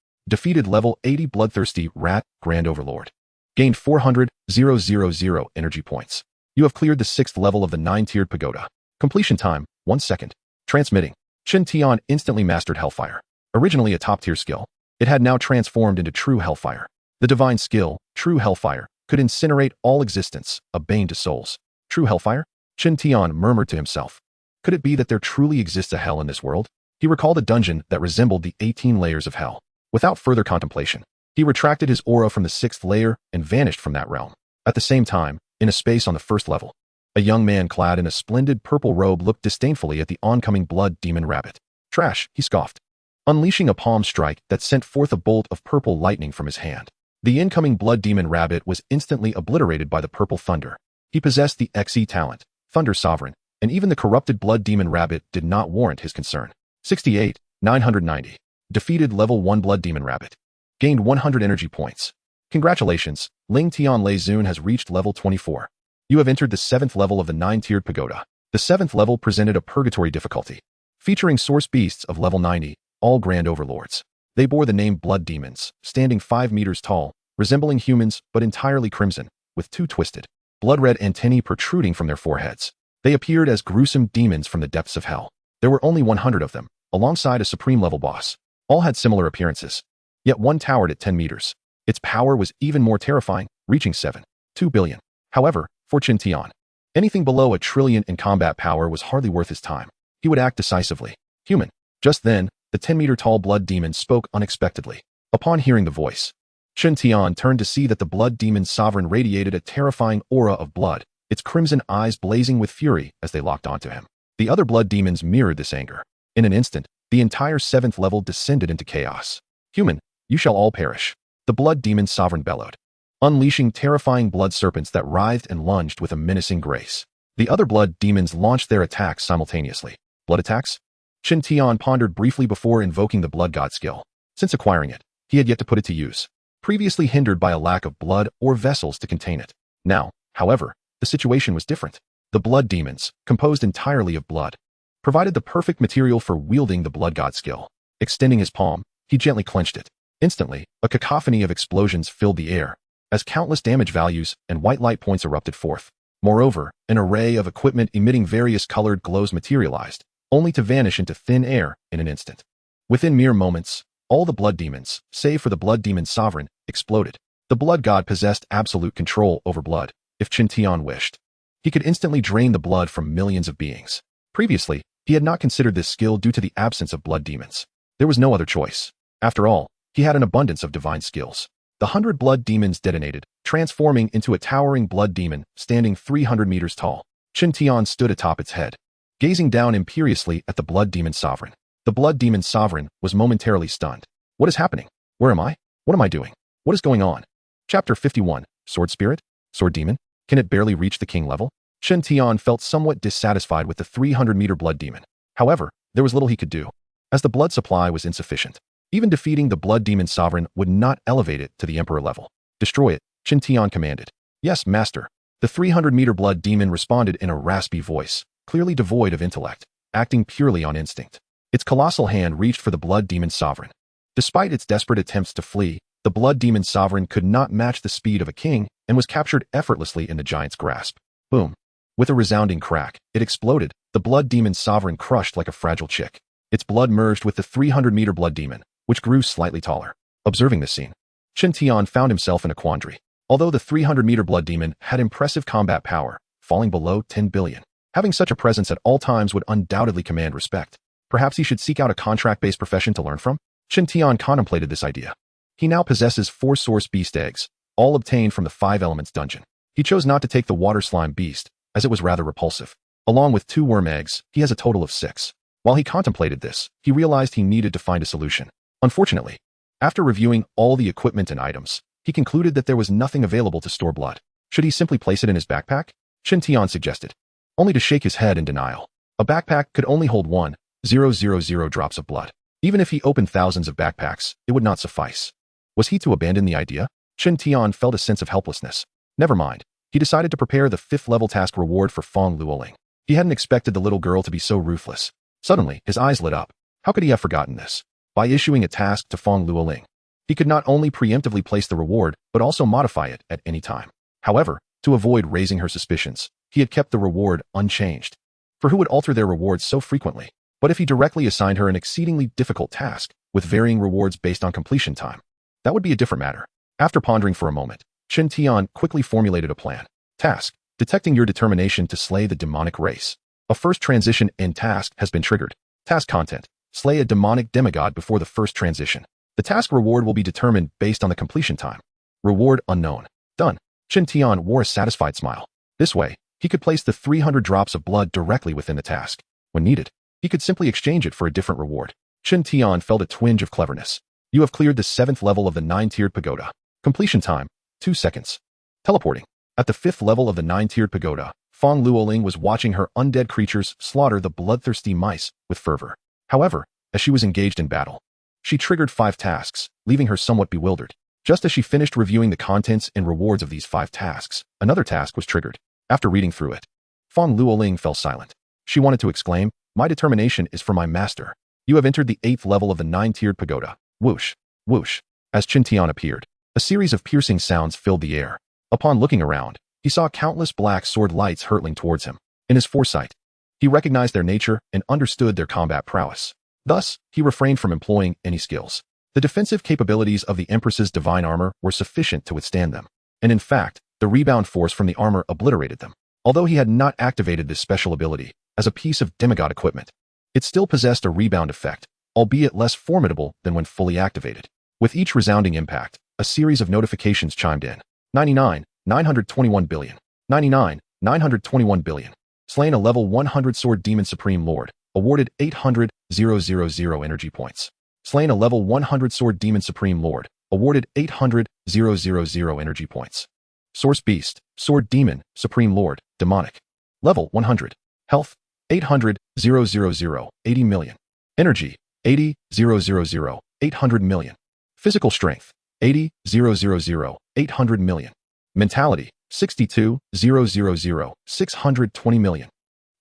Defeated level 80 bloodthirsty Rat Grand Overlord, gained 400,000 energy points. You have cleared the 6th level of the 9-tiered pagoda. Completion time, 1 second. Transmitting. Chen Tian instantly mastered Hellfire. Originally a top-tier skill, It had now transformed into true hellfire. The divine skill, true hellfire, could incinerate all existence, a bane to souls. True hellfire? Chen Tian murmured to himself. Could it be that there truly exists a hell in this world? He recalled a dungeon that resembled the 18 layers of hell. Without further contemplation, he retracted his aura from the 6th layer and vanished from that realm. At the same time, in a space on the 1st level, a young man clad in a splendid purple robe looked disdainfully at the oncoming blood demon rabbit. Trash, he scoffed, unleashing a palm strike that sent forth a bolt of purple lightning from his hand. The incoming blood demon rabbit was instantly obliterated by the purple thunder. He possessed the XE talent, Thunder Sovereign, and even the corrupted blood demon rabbit did not warrant his concern. 68, 990. Defeated level 1 blood demon rabbit. Gained 100 energy points. Congratulations, Ling Tian Lei Zun has reached level 24. You have entered the 7th level of the 9-tiered pagoda. The 7th level presented a purgatory difficulty, featuring source beasts of level 90, all grand overlords. They bore the name blood demons, standing 5 meters tall, resembling humans but entirely crimson, with 2 twisted, blood-red antennae protruding from their foreheads. They appeared as gruesome demons from the depths of hell. There were only 100 of them, alongside a supreme-level boss. All had similar appearances. Yet one towered at 10 meters. Its power was even more terrifying, reaching 7.2 billion. However, for Chen Tian, anything below 1 trillion in combat power was hardly worth his time. He would act decisively. Human. Just then, the 10-meter-tall blood demon spoke unexpectedly. Upon hearing the voice, Chen Tian turned to see that the blood demon's sovereign radiated a terrifying aura of blood, its crimson eyes blazing with fury as they locked onto him. The other blood demons mirrored this anger. In an instant, the entire 7th level descended into chaos. Human, you shall all perish. The blood demon's sovereign bellowed, unleashing terrifying blood serpents that writhed and lunged with a menacing grace. The other blood demons launched their attacks simultaneously. Blood attacks? Chen Tian pondered briefly before invoking the blood god skill. Since acquiring it, he had yet to put it to use, previously hindered by a lack of blood or vessels to contain it. Now, however, the situation was different. The blood demons, composed entirely of blood, provided the perfect material for wielding the blood god skill. Extending his palm, he gently clenched it. Instantly, a cacophony of explosions filled the air, as countless damage values and white light points erupted forth. Moreover, an array of equipment emitting various colored glows materialized, only to vanish into thin air in an instant. Within mere moments, all the blood demons, save for the blood demon's sovereign, exploded. The blood god possessed absolute control over blood. If Chen Tian wished, he could instantly drain the blood from millions of beings. Previously, he had not considered this skill due to the absence of blood demons. There was no other choice. After all, he had an abundance of divine skills. The 100 blood demons detonated, transforming into a towering blood demon standing 300 meters tall. Chen Tian stood atop its head, gazing down imperiously at the blood demon sovereign. The blood demon sovereign was momentarily stunned. What is happening? Where am I? What am I doing? What is going on? Chapter 51. Sword Spirit? Sword Demon? Can it barely reach the king level? Chen Tian felt somewhat dissatisfied with the 300-meter blood demon. However, there was little he could do, as the blood supply was insufficient. Even defeating the blood demon sovereign would not elevate it to the emperor level. Destroy it, Chen Tian commanded. Yes, master. The 300-meter blood demon responded in a raspy voice, clearly devoid of intellect, acting purely on instinct. Its colossal hand reached for the blood demon sovereign. Despite its desperate attempts to flee, the blood demon sovereign could not match the speed of a king and was captured effortlessly in the giant's grasp. Boom. With a resounding crack, it exploded, the blood demon sovereign crushed like a fragile chick. Its blood merged with the 300-meter blood demon, which grew slightly taller. Observing this scene, Chen Tian found himself in a quandary. Although the 300-meter blood demon had impressive combat power, falling below 10 billion, having such a presence at all times would undoubtedly command respect. Perhaps he should seek out a contract-based profession to learn from? Chen Tian contemplated this idea. He now possesses 4 source beast eggs, all obtained from the 5 Elements dungeon. He chose not to take the water slime beast, as it was rather repulsive. Along with 2 worm eggs, he has a total of 6. While he contemplated this, he realized he needed to find a solution. Unfortunately, after reviewing all the equipment and items, he concluded that there was nothing available to store blood. Should he simply place it in his backpack? Chen Tian suggested, only to shake his head in denial. A backpack could only hold 1,000 drops of blood. Even if he opened thousands of backpacks, it would not suffice. Was he to abandon the idea? Chen Tian felt a sense of helplessness. Never mind. He decided to prepare the 5th-level task reward for Fong Luoling. He hadn't expected the little girl to be so ruthless. Suddenly, his eyes lit up. How could he have forgotten this? By issuing a task to Fong Luoling, he could not only preemptively place the reward, but also modify it at any time. However, to avoid raising her suspicions, he had kept the reward unchanged. For who would alter their rewards so frequently? But if he directly assigned her an exceedingly difficult task, with varying rewards based on completion time, that would be a different matter. After pondering for a moment, Chen Tian quickly formulated a plan. Task: detecting your determination to slay the demonic race. A first transition in task has been triggered. Task content: slay a demonic demigod before the first transition. The task reward will be determined based on the completion time. Reward unknown. Done. Chen Tian wore a satisfied smile. This way, he could place the 300 drops of blood directly within the task. When needed, he could simply exchange it for a different reward. Chen Tian felt a twinge of cleverness. You have cleared the 7th level of the 9-tiered pagoda. Completion time: 2 seconds. Teleporting. At the 5th level of the 9-tiered pagoda, Fang Luoling was watching her undead creatures slaughter the bloodthirsty mice with fervor. However, as she was engaged in battle, she triggered 5 tasks, leaving her somewhat bewildered. Just as she finished reviewing the contents and rewards of these 5 tasks, another task was triggered. After reading through it, Fang Luoling fell silent. She wanted to exclaim, "My determination is for my master." You have entered the 8th level of the 9-tiered pagoda. Whoosh, whoosh. As Chen Tian appeared, a series of piercing sounds filled the air. Upon looking around, he saw countless black sword lights hurtling towards him. In his foresight, he recognized their nature and understood their combat prowess. Thus, he refrained from employing any skills. The defensive capabilities of the Empress's divine armor were sufficient to withstand them. And in fact, the rebound force from the armor obliterated them. Although he had not activated this special ability as a piece of demigod equipment, it still possessed a rebound effect, albeit less formidable than when fully activated. With each resounding impact, a series of notifications chimed in. 99, 921 billion. 99, 921 billion. Slain a level 100 Sword Demon Supreme Lord. Awarded 800,000 energy points. Slain a level 100 Sword Demon Supreme Lord. Awarded 800,000 energy points. Source Beast, Sword Demon, Supreme Lord, Demonic. Level 100. Health, 800,000, 80 million. Energy, 80,000, 800 million. Physical strength, 80,000, 800 million. Mentality, 62,000, 620 million.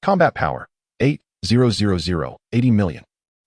Combat power, 8,000, 80 million.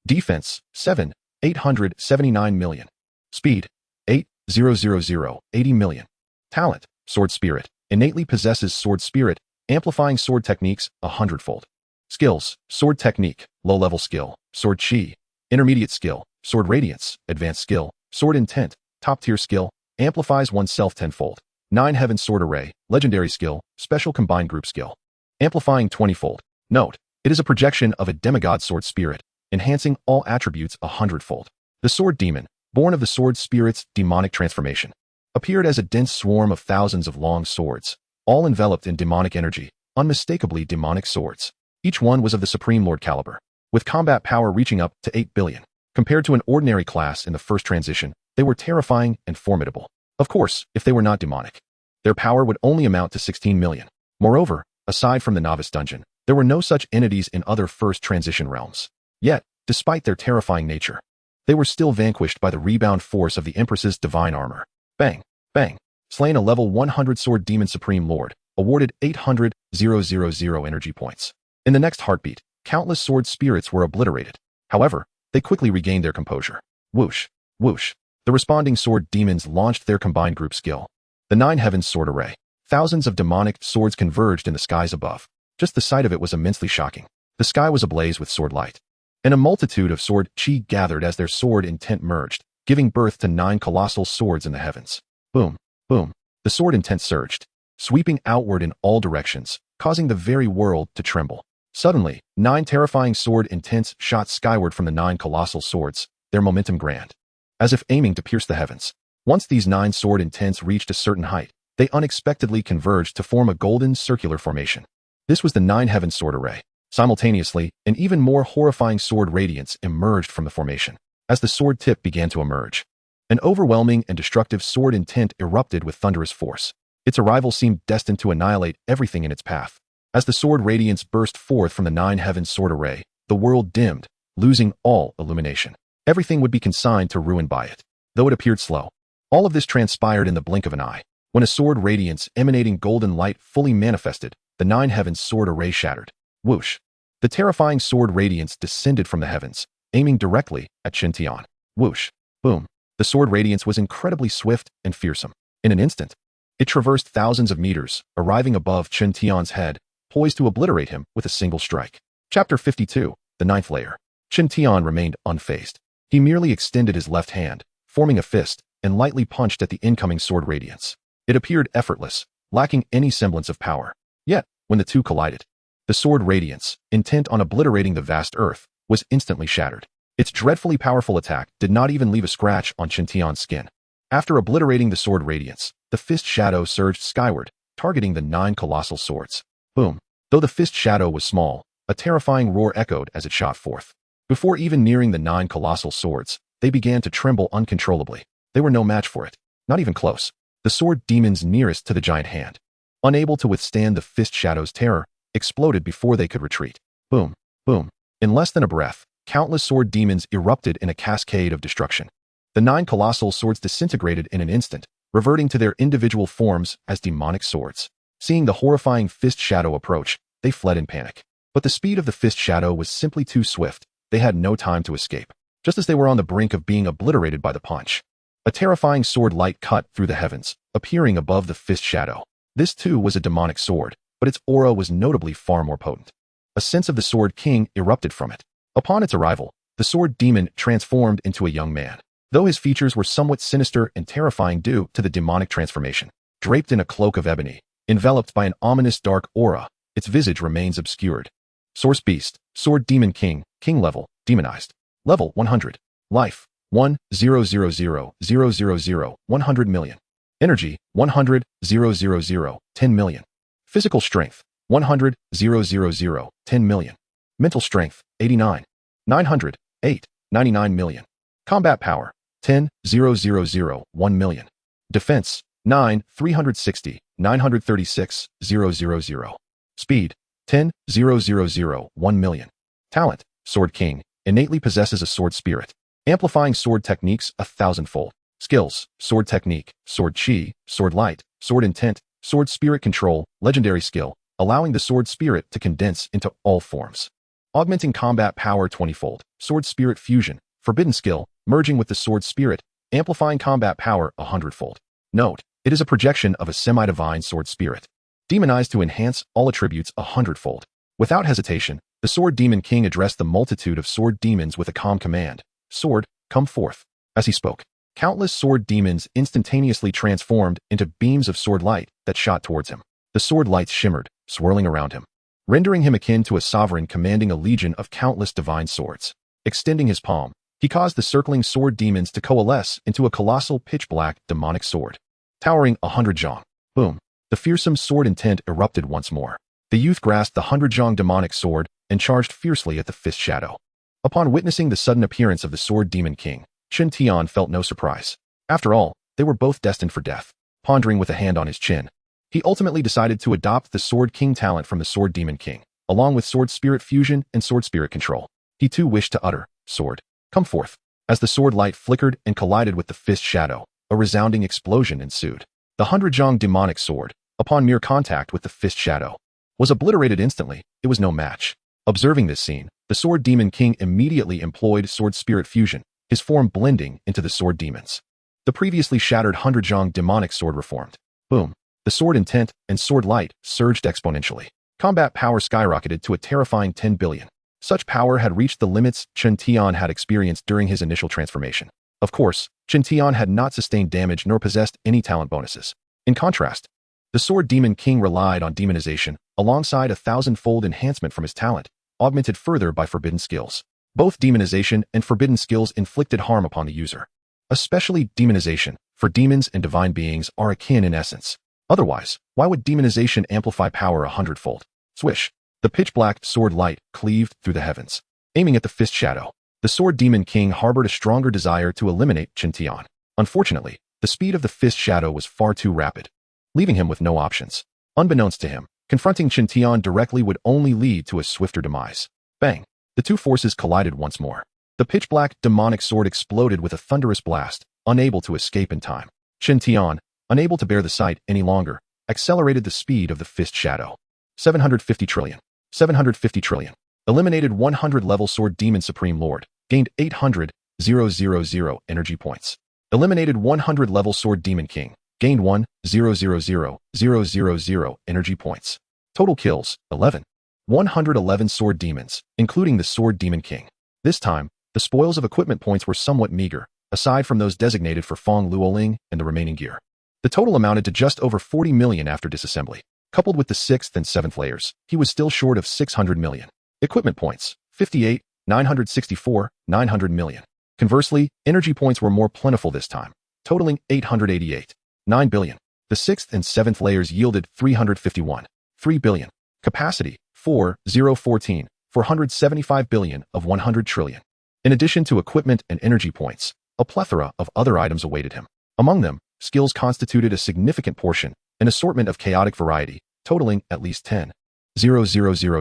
Defense, 7,879 million. Speed, 8,000, 80 million. Talent, Sword Spirit, innately possesses Sword Spirit, amplifying sword techniques 100-fold. Skills, Sword Technique, low-level skill, Sword Chi, intermediate skill, Sword Radiance, advanced skill, Sword Intent, top-tier skill, amplifies oneself 10-fold. 9 Heaven Sword Array, legendary skill, special combined group skill, amplifying 20-fold. Note, it is a projection of a demigod Sword Spirit, enhancing all attributes 100-fold. The Sword Demon, born of the Sword Spirit's demonic transformation, appeared as a dense swarm of thousands of long swords, all enveloped in demonic energy, unmistakably demonic swords. Each one was of the Supreme Lord caliber, with combat power reaching up to 8 billion. Compared to an ordinary class in the first transition, they were terrifying and formidable. Of course, if they were not demonic, their power would only amount to 16 million. Moreover, aside from the novice dungeon, there were no such entities in other first transition realms. Yet, despite their terrifying nature, they were still vanquished by the rebound force of the Empress's divine armor. Bang, bang. Slain a level 100 Sword Demon Supreme Lord, awarded 800,000 energy points. In the next heartbeat, countless sword spirits were obliterated. However, they quickly regained their composure. Whoosh, whoosh. The responding sword demons launched their combined group skill. The 9 Heavens Sword Array. Thousands of demonic swords converged in the skies above. Just the sight of it was immensely shocking. The sky was ablaze with sword light. And a multitude of sword chi gathered as their sword intent merged, giving birth to 9 colossal swords in the heavens. Boom, boom. The sword intent surged, sweeping outward in all directions, causing the very world to tremble. Suddenly, 9 terrifying sword intents shot skyward from the 9 colossal swords, their momentum grand, as if aiming to pierce the heavens. Once these 9 sword intents reached a certain height, they unexpectedly converged to form a golden circular formation. This was the 9 Heaven Sword Array. Simultaneously, an even more horrifying sword radiance emerged from the formation. As the sword tip began to emerge, an overwhelming and destructive sword intent erupted with thunderous force. Its arrival seemed destined to annihilate everything in its path. As the sword radiance burst forth from the 9 Heaven Sword Array, the world dimmed, losing all illumination. Everything would be consigned to ruin by it, though it appeared slow. All of this transpired in the blink of an eye. When a sword radiance emanating golden light fully manifested, the 9 Heavens Sword Array shattered. Whoosh! The terrifying sword radiance descended from the heavens, aiming directly at Chen Tian. Whoosh! Boom! The sword radiance was incredibly swift and fearsome. In an instant, it traversed thousands of meters, arriving above Chen Tian's head, poised to obliterate him with a single strike. Chapter 52. the ninth layer. Chen Tian remained unfazed. He merely extended his left hand, forming a fist, and lightly punched at the incoming sword radiance. It appeared effortless, lacking any semblance of power. Yet, when the two collided, the sword radiance, intent on obliterating the vast earth, was instantly shattered. Its dreadfully powerful attack did not even leave a scratch on Chen Tian's skin. After obliterating the sword radiance, the fist shadow surged skyward, targeting the 9 colossal swords. Boom. Though the fist shadow was small, a terrifying roar echoed as it shot forth. Before even nearing the 9 colossal swords, they began to tremble uncontrollably. They were no match for it. Not even close. The sword demons nearest to the giant hand, unable to withstand the fist shadow's terror, exploded before they could retreat. Boom. Boom. In less than a breath, countless sword demons erupted in a cascade of destruction. The 9 colossal swords disintegrated in an instant, reverting to their individual forms as demonic swords. Seeing the horrifying fist shadow approach, they fled in panic. But the speed of the fist shadow was simply too swift. They had no time to escape. Just as they were on the brink of being obliterated by the punch, a terrifying sword light cut through the heavens, appearing above the fist shadow. This too was a demonic sword, but its aura was notably far more potent. A sense of the Sword King erupted from it. Upon its arrival, the sword demon transformed into a young man. Though his features were somewhat sinister and terrifying due to the demonic transformation, draped in a cloak of ebony, enveloped by an ominous dark aura, its visage remains obscured. Source Beast, Sword Demon King, King level, demonized. Level 100. Life, 1,000,000, 100 million. Energy, 100,000, 10 million. Physical strength, 100,000, 10 million. Mental strength, 89. 900, 8, 99 million. Combat power, 10,000, 1 million. Defense, 9, 360, 936, 000. Speed, 10,000, 1 million. Talent, Sword King, innately possesses a sword spirit, amplifying sword techniques 1,000-fold. Skills, sword technique, sword chi, sword light, sword intent, sword spirit control, legendary skill, allowing the sword spirit to condense into all forms. Augmenting combat power 20-fold, sword spirit fusion, forbidden skill, merging with the sword spirit, amplifying combat power 100-fold. Note, it is a projection of a semi-divine sword spirit, demonized to enhance all attributes 100-fold. Without hesitation, the Sword Demon King addressed the multitude of sword demons with a calm command, "Sword, come forth." As he spoke, countless sword demons instantaneously transformed into beams of sword light that shot towards him. The sword lights shimmered, swirling around him, rendering him akin to a sovereign commanding a legion of countless divine swords. Extending his palm, he caused the circling sword demons to coalesce into a colossal pitch-black demonic sword, towering 100 zhong. Boom. The fearsome sword intent erupted once more. The youth grasped the 100 zhong demonic sword and charged fiercely at the fist shadow. Upon witnessing the sudden appearance of the Sword Demon King, Chen Tian felt no surprise. After all, they were both destined for death. Pondering with a hand on his chin, he ultimately decided to adopt the Sword King talent from the Sword Demon King, along with Sword Spirit Fusion and Sword Spirit Control. He too wished to utter, "Sword, come forth." As the sword light flickered and collided with the fist shadow, a resounding explosion ensued. The 100 zhong demonic sword, upon mere contact with the fist shadow, was obliterated instantly. It was no match. Observing this scene, the Sword Demon King immediately employed Sword Spirit Fusion, his form blending into the sword demons. The previously shattered 100 zhong demonic sword reformed. Boom. The sword intent and sword light surged exponentially. Combat power skyrocketed to a terrifying 10 billion. Such power had reached the limits Chen Tian had experienced during his initial transformation. Of course, Chen Tian had not sustained damage nor possessed any talent bonuses. In contrast, the Sword Demon King relied on demonization, alongside 1,000-fold enhancement from his talent, augmented further by forbidden skills. Both demonization and forbidden skills inflicted harm upon the user. Especially demonization, for demons and divine beings are akin in essence. Otherwise, why would demonization amplify power 100-fold? Swish. The pitch-black sword light cleaved through the heavens, aiming at the fist shadow. The Sword Demon King harbored a stronger desire to eliminate Chen Tian. Unfortunately, the speed of the fist shadow was far too rapid, leaving him with no options. Unbeknownst to him, confronting Chen Tian directly would only lead to a swifter demise. Bang! The two forces collided once more. The pitch-black demonic sword exploded with a thunderous blast, unable to escape in time. Chen Tian, unable to bear the sight any longer, accelerated the speed of the fist shadow. 750 trillion. 750 trillion. Eliminated 100-level Sword Demon Supreme Lord, gained 800,000 energy points. Eliminated 100-level Sword Demon King, gained 1,000,000 energy points. Total kills, 11. 111 sword demons, including the Sword Demon King. This time, the spoils of equipment points were somewhat meager, aside from those designated for Fong Luoling and the remaining gear. The total amounted to just over 40 million after disassembly. Coupled with the 6th and 7th layers, he was still short of 600 million. Equipment points, 58, 964, 900 million. Conversely, energy points were more plentiful this time, totaling 888, 9 billion. The 6th and 7th layers yielded 351, 3 billion. Capacity, 4014, 475 billion of 100 trillion. In addition to equipment and energy points, a plethora of other items awaited him. Among them, skills constituted a significant portion, an assortment of chaotic variety, totaling at least 10,000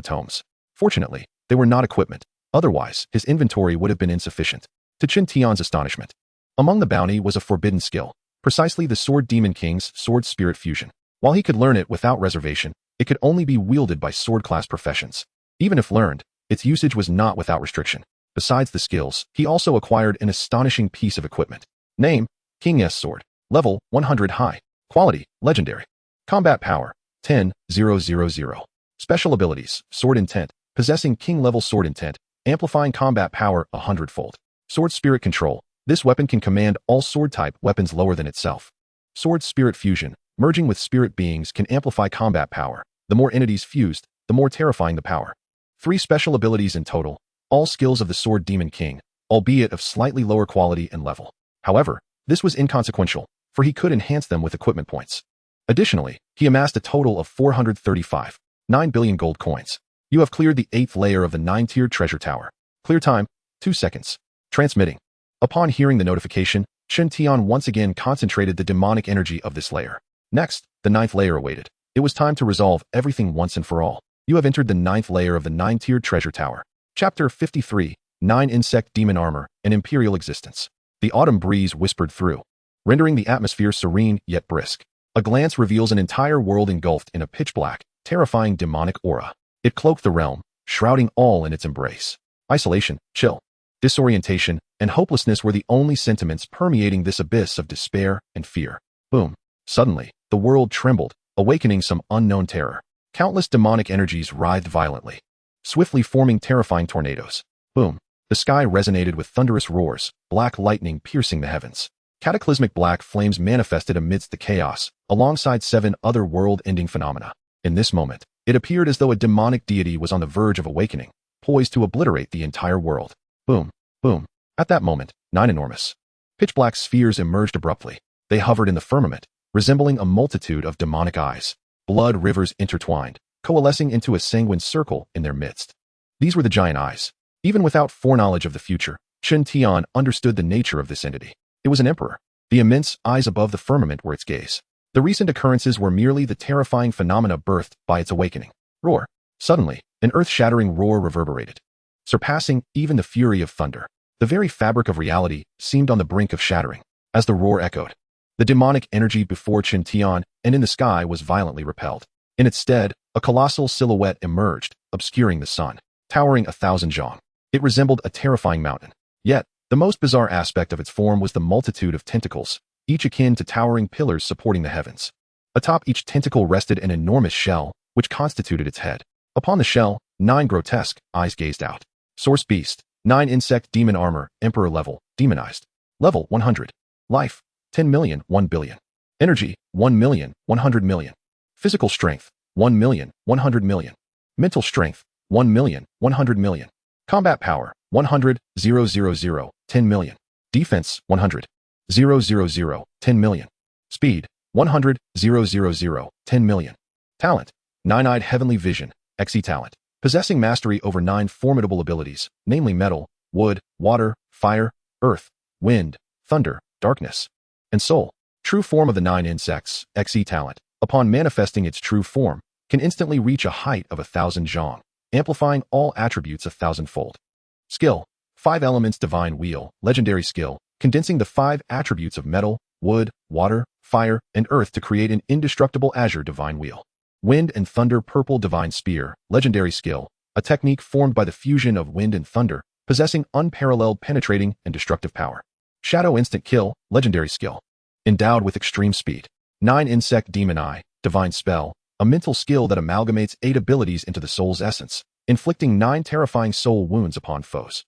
tomes. Fortunately, they were not equipment, otherwise his inventory would have been insufficient. To Chen Tian's astonishment, among the bounty was a forbidden skill, precisely the Sword Demon King's Sword Spirit Fusion. While he could learn it without reservation, it could only be wielded by sword class professions. Even if learned, its usage was not without restriction. Besides the skills, he also acquired an astonishing piece of equipment. Name, King S Sword. Level, 100 high. Quality, legendary. Combat power, 10,000. Special abilities, Sword Intent, possessing King-level Sword Intent, amplifying combat power 100-fold. Sword Spirit Control, this weapon can command all sword-type weapons lower than itself. Sword Spirit Fusion, merging with spirit beings can amplify combat power. The more entities fused, the more terrifying the power. 3 special abilities in total, all skills of the Sword Demon King, albeit of slightly lower quality and level. However, this was inconsequential, for he could enhance them with equipment points. Additionally, he amassed a total of 435, 9 billion gold coins. You have cleared the 8th layer of the 9-tiered treasure tower. Clear time, 2 seconds. Transmitting. Upon hearing the notification, Chen Tian once again concentrated the demonic energy of this layer. Next, the 9th layer awaited. It was time to resolve everything once and for all. You have entered the 9th layer of the 9-tiered treasure tower. Chapter 53, 9 Insect Demon Armor, an Imperial Existence. The autumn breeze whispered through, rendering the atmosphere serene yet brisk. A glance reveals an entire world engulfed in a pitch-black, terrifying demonic aura. It cloaked the realm, shrouding all in its embrace. Isolation, chill, disorientation, and hopelessness were the only sentiments permeating this abyss of despair and fear. Boom. Suddenly, the world trembled, awakening some unknown terror. Countless demonic energies writhed violently, swiftly forming terrifying tornadoes. Boom. The sky resonated with thunderous roars, black lightning piercing the heavens. Cataclysmic black flames manifested amidst the chaos, alongside 7 other world-ending phenomena. In this moment, it appeared as though a demonic deity was on the verge of awakening, poised to obliterate the entire world. Boom. Boom. At that moment, 9 enormous, pitch-black spheres emerged abruptly. They hovered in the firmament, resembling a multitude of demonic eyes. Blood rivers intertwined, coalescing into a sanguine circle in their midst. These were the giant eyes. Even without foreknowledge of the future, Chen Tian understood the nature of this entity. It was an emperor. The immense eyes above the firmament were its gaze. The recent occurrences were merely the terrifying phenomena birthed by its awakening. Roar. Suddenly, an earth-shattering roar reverberated, surpassing even the fury of thunder. The very fabric of reality seemed on the brink of shattering. As the roar echoed, the demonic energy before Chen Tian and in the sky was violently repelled. In its stead, a colossal silhouette emerged, obscuring the sun, towering 1,000 zhang. It resembled a terrifying mountain. Yet, the most bizarre aspect of its form was the multitude of tentacles, each akin to towering pillars supporting the heavens. Atop each tentacle rested an enormous shell, which constituted its head. Upon the shell, 9 grotesque eyes gazed out. Source Beast, 9 Insect Demon Armor, Emperor Level, Demonized. Level 100. Life, 10 million, 1 billion. Energy, 1 million, 100 million. Physical Strength, 1 million, 100 million. Mental Strength, 1 million, 100 million. Combat Power, 100,000, 10 million. Defense, 100,000, 10 million. Speed, 100,000, 10 million. Talent, 9-eyed Heavenly Vision, XE Talent. Possessing mastery over 9 formidable abilities, namely metal, wood, water, fire, earth, wind, thunder, darkness, and soul. True form of the 9 insects, XE Talent, upon manifesting its true form, can instantly reach a height of 1,000 zhang, amplifying all attributes 1,000-fold. Skill, 5 Elements Divine Wheel, Legendary Skill, condensing the 5 attributes of metal, wood, water, fire, and earth to create an indestructible azure divine wheel. Wind and Thunder Purple Divine Spear, Legendary Skill, a technique formed by the fusion of wind and thunder, possessing unparalleled penetrating and destructive power. Shadow Instant Kill, Legendary Skill. Endowed with extreme speed. 9 Insect Demon Eye, Divine Spell, a mental skill that amalgamates 8 abilities into the soul's essence, inflicting 9 terrifying soul wounds upon foes.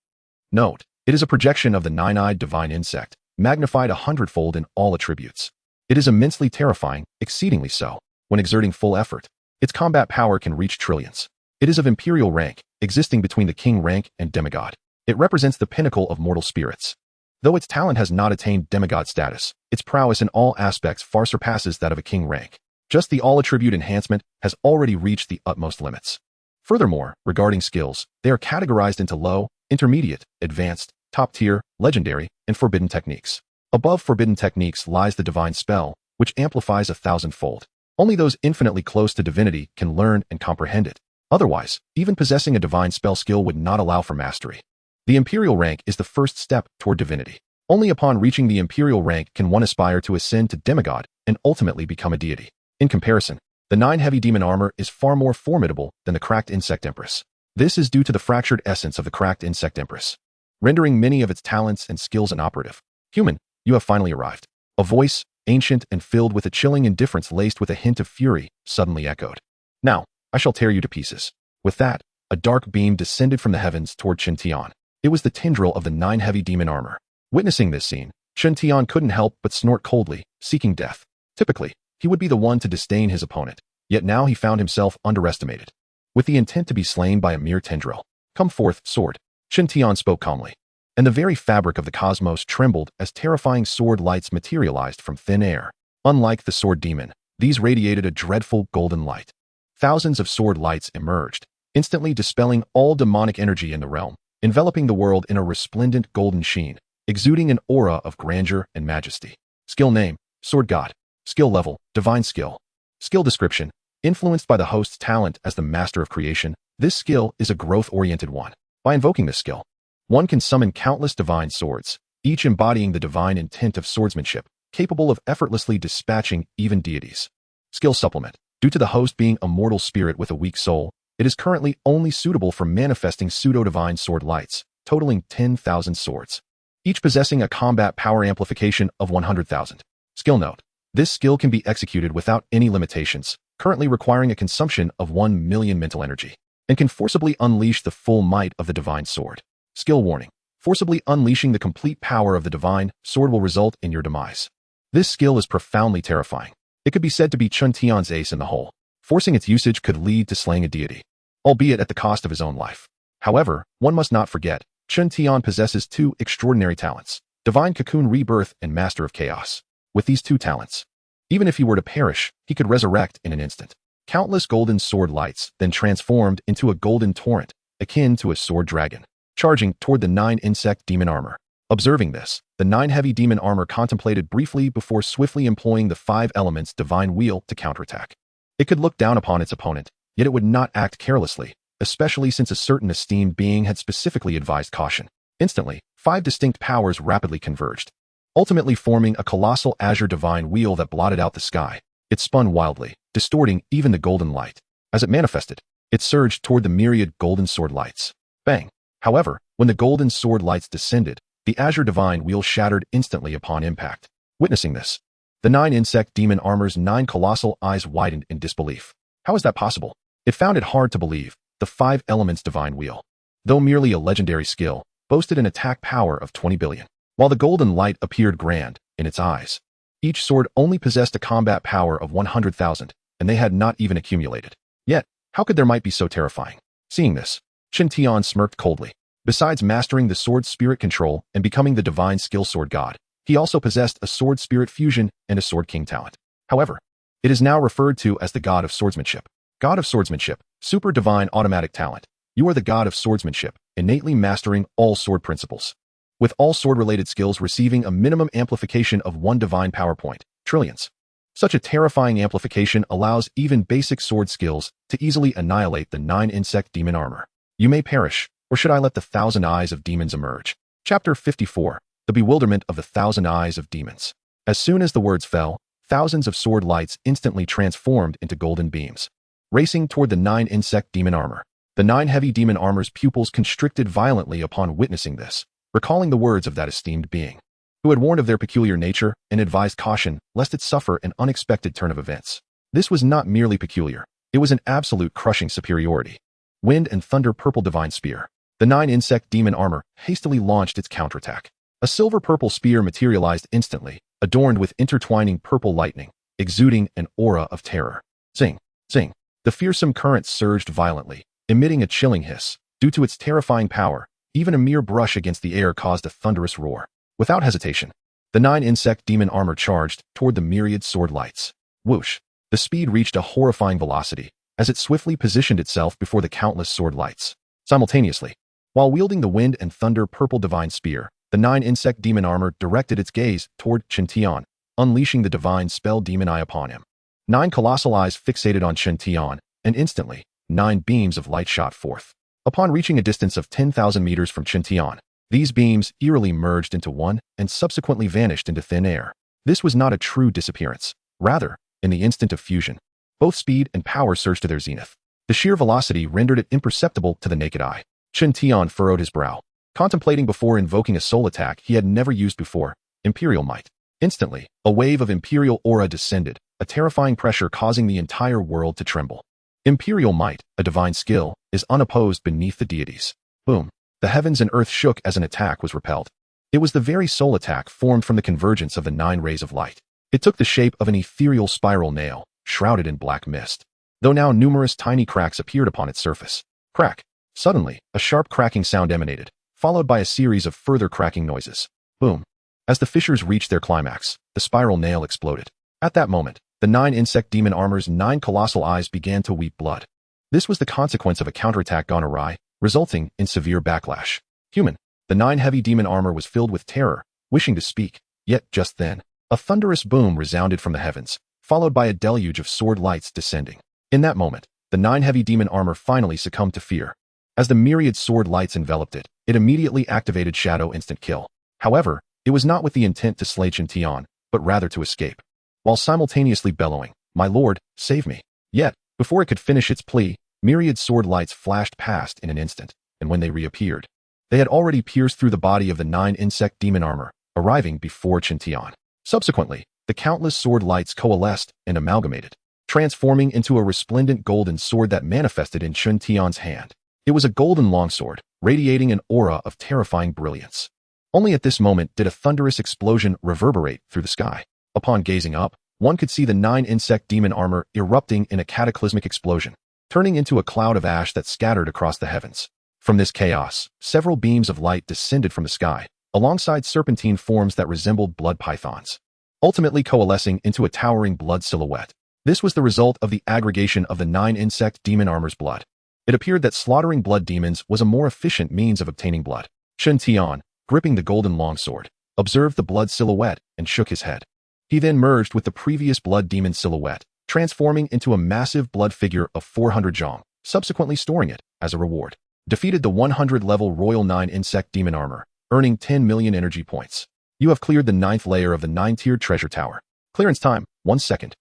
Note, it is a projection of the 9-eyed divine insect, magnified 100-fold in all attributes. It is immensely terrifying, exceedingly so. When exerting full effort, its combat power can reach trillions. It is of imperial rank, existing between the king rank and demigod. It represents the pinnacle of mortal spirits. Though its talent has not attained demigod status, its prowess in all aspects far surpasses that of a king rank. Just the all-attribute enhancement has already reached the utmost limits. Furthermore, regarding skills, they are categorized into low, intermediate, advanced, top-tier, legendary, and forbidden techniques. Above forbidden techniques lies the divine spell, which amplifies 1,000-fold. Only those infinitely close to divinity can learn and comprehend it. Otherwise, even possessing a divine spell skill would not allow for mastery. The imperial rank is the first step toward divinity. Only upon reaching the imperial rank can one aspire to ascend to demigod and ultimately become a deity. In comparison, the 9 heavy demon armor is far more formidable than the cracked insect empress. This is due to the fractured essence of the cracked insect empress, rendering many of its talents and skills inoperative. Human, you have finally arrived. A voice, ancient and filled with a chilling indifference laced with a hint of fury, suddenly echoed. Now, I shall tear you to pieces. With that, a dark beam descended from the heavens toward Chen Tian. It was the tendril of the 9 heavy demon armor. Witnessing this scene, Chen Tian couldn't help but snort coldly, seeking death. Typically, he would be the one to disdain his opponent, yet now he found himself underestimated. With the intent to be slain by a mere tendril. Come forth, sword. Chen Tian spoke calmly, and the very fabric of the cosmos trembled as terrifying sword lights materialized from thin air. Unlike the sword demon, these radiated a dreadful golden light. Thousands of sword lights emerged, instantly dispelling all demonic energy in the realm, enveloping the world in a resplendent golden sheen, exuding an aura of grandeur and majesty. Skill name, Sword God. Skill level, Divine Skill. Skill description, influenced by the host's talent as the master of creation, this skill is a growth-oriented one. By invoking this skill, one can summon countless divine swords, each embodying the divine intent of swordsmanship, capable of effortlessly dispatching even deities. Skill supplement, due to the host being a mortal spirit with a weak soul, it is currently only suitable for manifesting pseudo-divine sword lights, totaling 10,000 swords, each possessing a combat power amplification of 100,000. Skill note, this skill can be executed without any limitations, currently requiring a consumption of 1 million mental energy, and can forcibly unleash the full might of the divine sword. Skill warning, forcibly unleashing the complete power of the divine sword will result in your demise. This skill is profoundly terrifying. It could be said to be Chen Tian's ace in the hole. Forcing its usage could lead to slaying a deity, albeit at the cost of his own life. However, one must not forget, Chen Tian possesses 2 extraordinary talents, Divine Cocoon Rebirth and Master of Chaos. With these 2 talents, even if he were to perish, he could resurrect in an instant. Countless golden sword lights then transformed into a golden torrent, akin to a sword dragon, charging toward the 9 insect demon armor. Observing this, the 9 heavy demon armor contemplated briefly before swiftly employing the 5 elements divine wheel to counterattack. It could look down upon its opponent, yet it would not act carelessly, especially since a certain esteemed being had specifically advised caution. Instantly, 5 distinct powers rapidly converged, ultimately forming a colossal azure divine wheel that blotted out the sky. It spun wildly, distorting even the golden light. As it manifested, it surged toward the myriad golden sword lights. Bang! However, when the golden sword lights descended, the azure divine wheel shattered instantly upon impact. Witnessing this, the 9 insect demon armor's 9 colossal eyes widened in disbelief. How is that possible? It found it hard to believe. The 5 elements divine wheel, though merely a legendary skill, boasted an attack power of 20 billion. While the golden light appeared grand in its eyes, each sword only possessed a combat power of 100,000, and they had not even accumulated. Yet, how could their might be so terrifying? Seeing this, Chen Tian smirked coldly. Besides mastering the sword spirit control and becoming the divine skill sword god, he also possessed a sword spirit fusion and a sword king talent. However, it is now referred to as the god of swordsmanship. God of swordsmanship, super divine automatic talent. You are the god of swordsmanship, innately mastering all sword principles, with all sword-related skills receiving a minimum amplification of 1 divine power point, trillions. Such a terrifying amplification allows even basic sword skills to easily annihilate the 9 insect demon armor. You may perish, or should I let the 1,000 eyes of demons emerge? Chapter 54, The Bewilderment of the 1,000 Eyes of Demons. As soon as the words fell, thousands of sword lights instantly transformed into golden beams, racing toward the 9 insect demon armor. The 9 heavy demon armor's pupils constricted violently upon witnessing this, recalling the words of that esteemed being, who had warned of their peculiar nature and advised caution lest it suffer an unexpected turn of events. This was not merely peculiar. It was an absolute crushing superiority. Wind and Thunder Purple Divine Spear. The 9-insect demon armor hastily launched its counterattack. A silver-purple spear materialized instantly, adorned with intertwining purple lightning, exuding an aura of terror. Zing! Zing! The fearsome current surged violently, emitting a chilling hiss. Due to its terrifying power, even a mere brush against the air caused a thunderous roar. Without hesitation, the 9-insect demon armor charged toward the myriad sword lights. Whoosh! The speed reached a horrifying velocity as it swiftly positioned itself before the countless sword lights. Simultaneously, while wielding the Wind and Thunder Purple Divine Spear, the 9-insect demon armor directed its gaze toward Chen Tian, unleashing the divine spell demon eye upon him. 9 colossal eyes fixated on Chen Tian, and instantly, 9 beams of light shot forth. Upon reaching a distance of 10,000 meters from Chen Tian, these beams eerily merged into one and subsequently vanished into thin air. This was not a true disappearance. Rather, in the instant of fusion, both speed and power surged to their zenith. The sheer velocity rendered it imperceptible to the naked eye. Chen Tian furrowed his brow, contemplating before invoking a soul attack he had never used before, Imperial Might. Instantly, a wave of Imperial aura descended, a terrifying pressure causing the entire world to tremble. Imperial Might, a divine skill, is unopposed beneath the deities. Boom! The heavens and earth shook as an attack was repelled. It was the very soul attack formed from the convergence of the 9 rays of light. It took the shape of an ethereal spiral nail, shrouded in black mist. Though now numerous tiny cracks appeared upon its surface. Crack! Suddenly, a sharp cracking sound emanated, followed by a series of further cracking noises. Boom! As the fissures reached their climax, the spiral nail exploded. At that moment, the 9-insect demon armor's 9 colossal eyes began to weep blood. This was the consequence of a counterattack gone awry, resulting in severe backlash. Human! The 9 heavy demon armor was filled with terror, wishing to speak, yet just then, a thunderous boom resounded from the heavens, followed by a deluge of sword lights descending. In that moment, the 9 heavy demon armor finally succumbed to fear. As the myriad sword lights enveloped it, it immediately activated Shadow Instant Kill. However, it was not with the intent to slay Chen Tian, but rather to escape. While simultaneously bellowing, "My lord, save me!" Yet, before it could finish its plea, myriad sword lights flashed past in an instant, and when they reappeared, they had already pierced through the body of the 9-insect demon armor, arriving before Chen Tian. Subsequently, the countless sword lights coalesced and amalgamated, transforming into a resplendent golden sword that manifested in Chen Tian's hand. It was a golden longsword, radiating an aura of terrifying brilliance. Only at this moment did a thunderous explosion reverberate through the sky. Upon gazing up, one could see the 9-insect demon armor erupting in a cataclysmic explosion, turning into a cloud of ash that scattered across the heavens. From this chaos, several beams of light descended from the sky, alongside serpentine forms that resembled blood pythons, ultimately coalescing into a towering blood silhouette. This was the result of the aggregation of the 9-insect demon armor's blood. It appeared that slaughtering blood demons was a more efficient means of obtaining blood. Chen Tian, gripping the golden longsword, observed the blood silhouette and shook his head. He then merged with the previous blood demon silhouette, transforming into a massive blood figure of 400 zhong, subsequently storing it as a reward. Defeated the 100-level Royal 9-insect demon armor, earning 10 million energy points. You have cleared the 9th layer of the 9-tiered treasure tower. Clearance time, 1 second.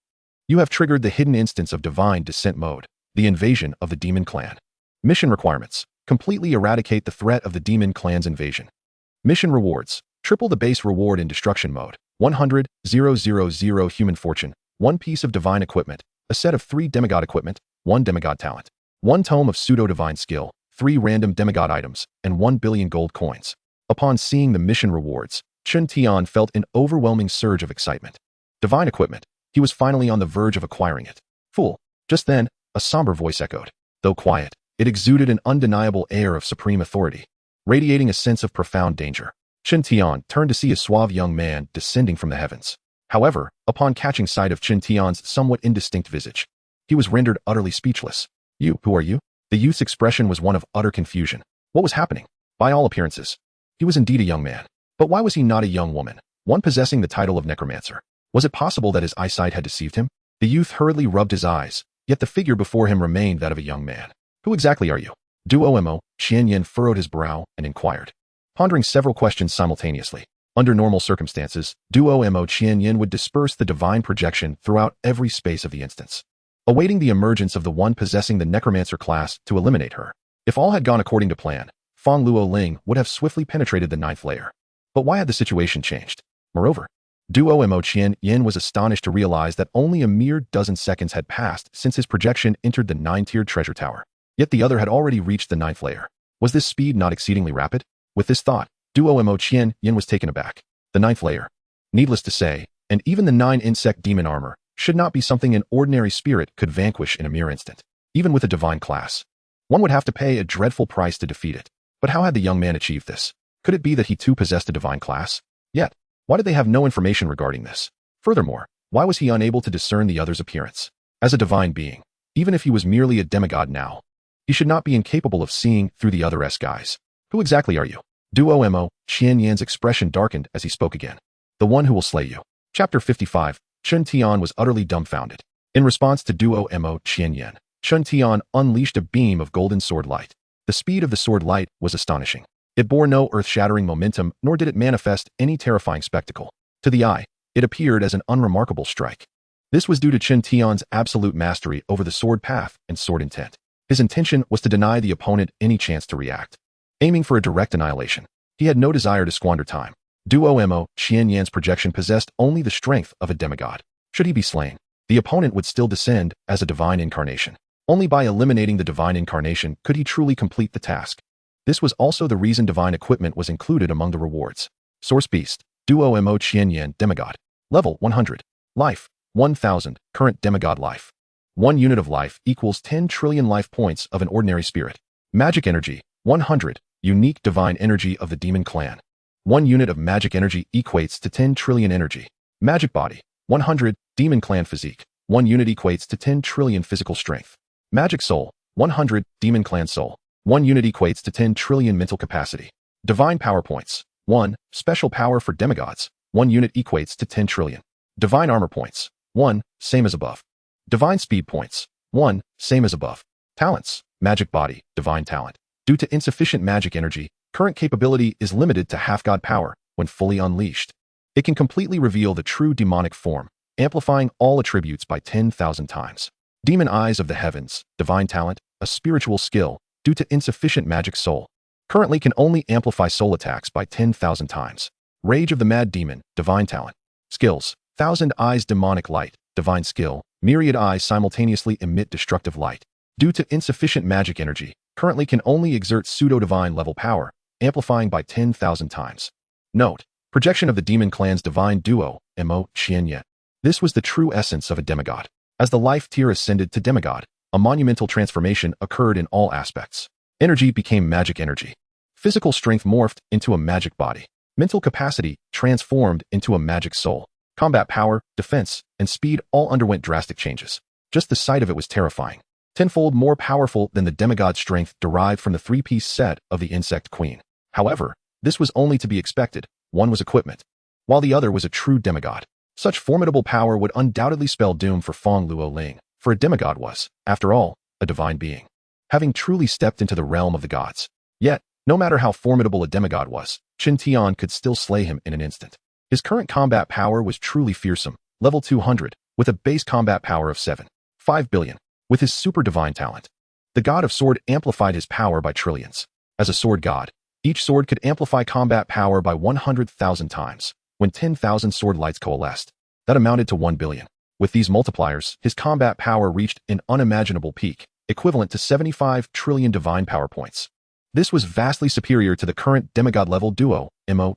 You have triggered the hidden instance of Divine Descent mode, the invasion of the Demon Clan. Mission requirements: completely eradicate the threat of the Demon Clan's invasion. Mission rewards: triple the base reward in destruction mode, 100,000 human fortune, 1 piece of divine equipment, a set of 3 demigod equipment, 1 demigod talent, 1 tome of pseudo-divine skill, 3 random demigod items, and 1 billion gold coins. Upon seeing the mission rewards, Chen Tian felt an overwhelming surge of excitement. Divine equipment. He was finally on the verge of acquiring it. Fool. Just then, a somber voice echoed. Though quiet, it exuded an undeniable air of supreme authority, radiating a sense of profound danger. Chen Tian turned to see a suave young man descending from the heavens. However, upon catching sight of Chen Tian's somewhat indistinct visage, he was rendered utterly speechless. "You, who are you?" The youth's expression was one of utter confusion. What was happening? By all appearances, he was indeed a young man. But why was he not a young woman, one possessing the title of necromancer? Was it possible that his eyesight had deceived him? The youth hurriedly rubbed his eyes, yet the figure before him remained that of a young man. "Who exactly are you?" Chen Tian furrowed his brow and inquired, pondering several questions simultaneously. Under normal circumstances, Chen Tian would disperse the divine projection throughout every space of the instance, awaiting the emergence of the one possessing the necromancer class to eliminate her. If all had gone according to plan, Fang Luo Ling would have swiftly penetrated the 9th layer. But why had the situation changed? Moreover, Duo Chen Yin was astonished to realize that only a mere dozen seconds had passed since his projection entered the 9-tiered treasure tower. Yet the other had already reached the 9th layer. Was this speed not exceedingly rapid? With this thought, Duo Chen Yin was taken aback. The 9th layer. Needless to say, and even the 9 insect demon armor, should not be something an ordinary spirit could vanquish in a mere instant. Even with a divine class. One would have to pay a dreadful price to defeat it. But how had the young man achieved this? Could it be that he too possessed a divine class? Yet, why did they have no information regarding this? Furthermore, why was he unable to discern the other's appearance? As a divine being, even if he was merely a demigod now, he should not be incapable of seeing through the other's guise. Who exactly are you? Duo Chen Yan's expression darkened as he spoke again. The one who will slay you. Chapter 55. Chen Tian was utterly dumbfounded. In response to Duo Chen Yan, Chen Tian unleashed a beam of golden sword light. The speed of the sword light was astonishing. It bore no earth-shattering momentum, nor did it manifest any terrifying spectacle. To the eye, it appeared as an unremarkable strike. This was due to Chen Tian's absolute mastery over the sword path and sword intent. His intention was to deny the opponent any chance to react. Aiming for a direct annihilation, he had no desire to squander time. Duo Chen Yan's projection possessed only the strength of a demigod. Should he be slain, the opponent would still descend as a divine incarnation. Only by eliminating the divine incarnation could he truly complete the task. This was also the reason divine equipment was included among the rewards. Source Beast, Duo Chen Yan Demigod. Level 100. Life, 1000, current demigod life. 1 unit of life equals 10 trillion life points of an ordinary spirit. Magic energy, 100, unique divine energy of the demon clan. 1 unit of magic energy equates to 10 trillion energy. Magic body, 100, demon clan physique. 1 unit equates to 10 trillion physical strength. Magic soul, 100, demon clan soul. 1 unit equates to 10 trillion mental capacity. Divine power points, 1, special power for demigods. 1 unit equates to 10 trillion. Divine armor points, 1, same as above. Divine speed points, 1, same as above. Talents, magic body, divine talent. Due to insufficient magic energy, current capability is limited to half-god power when fully unleashed. It can completely reveal the true demonic form, amplifying all attributes by 10,000 times. Demon eyes of the heavens, divine talent, a spiritual skill, due to insufficient magic soul. Currently can only amplify soul attacks by 10,000 times. Rage of the mad demon, divine talent. Skills, 1000 eyes demonic light, divine skill, myriad eyes simultaneously emit destructive light. Due to insufficient magic energy, currently can only exert pseudo-divine level power, amplifying by 10,000 times. Note, projection of the demon clan's divine duo, Chen Yan. This was the true essence of a demigod. As the life tier ascended to demigod, a monumental transformation occurred in all aspects. Energy became magic energy. Physical strength morphed into a magic body. Mental capacity transformed into a magic soul. Combat power, defense, and speed all underwent drastic changes. Just the sight of it was terrifying. Tenfold more powerful than the demigod strength derived from the 3-piece set of the Insect Queen. However, this was only to be expected. One was equipment, while the other was a true demigod. Such formidable power would undoubtedly spell doom for Fong Luo Ling, for a demigod was, after all, a divine being, having truly stepped into the realm of the gods. Yet, no matter how formidable a demigod was, Chen Tian could still slay him in an instant. His current combat power was truly fearsome, level 200, with a base combat power of 7.5 billion. With his super divine talent, the god of sword amplified his power by trillions. As a sword god, each sword could amplify combat power by 100,000 times. When 10,000 sword lights coalesced, that amounted to 1 billion. With these multipliers, his combat power reached an unimaginable peak, equivalent to 75 trillion divine power points. This was vastly superior to the current demigod-level duo,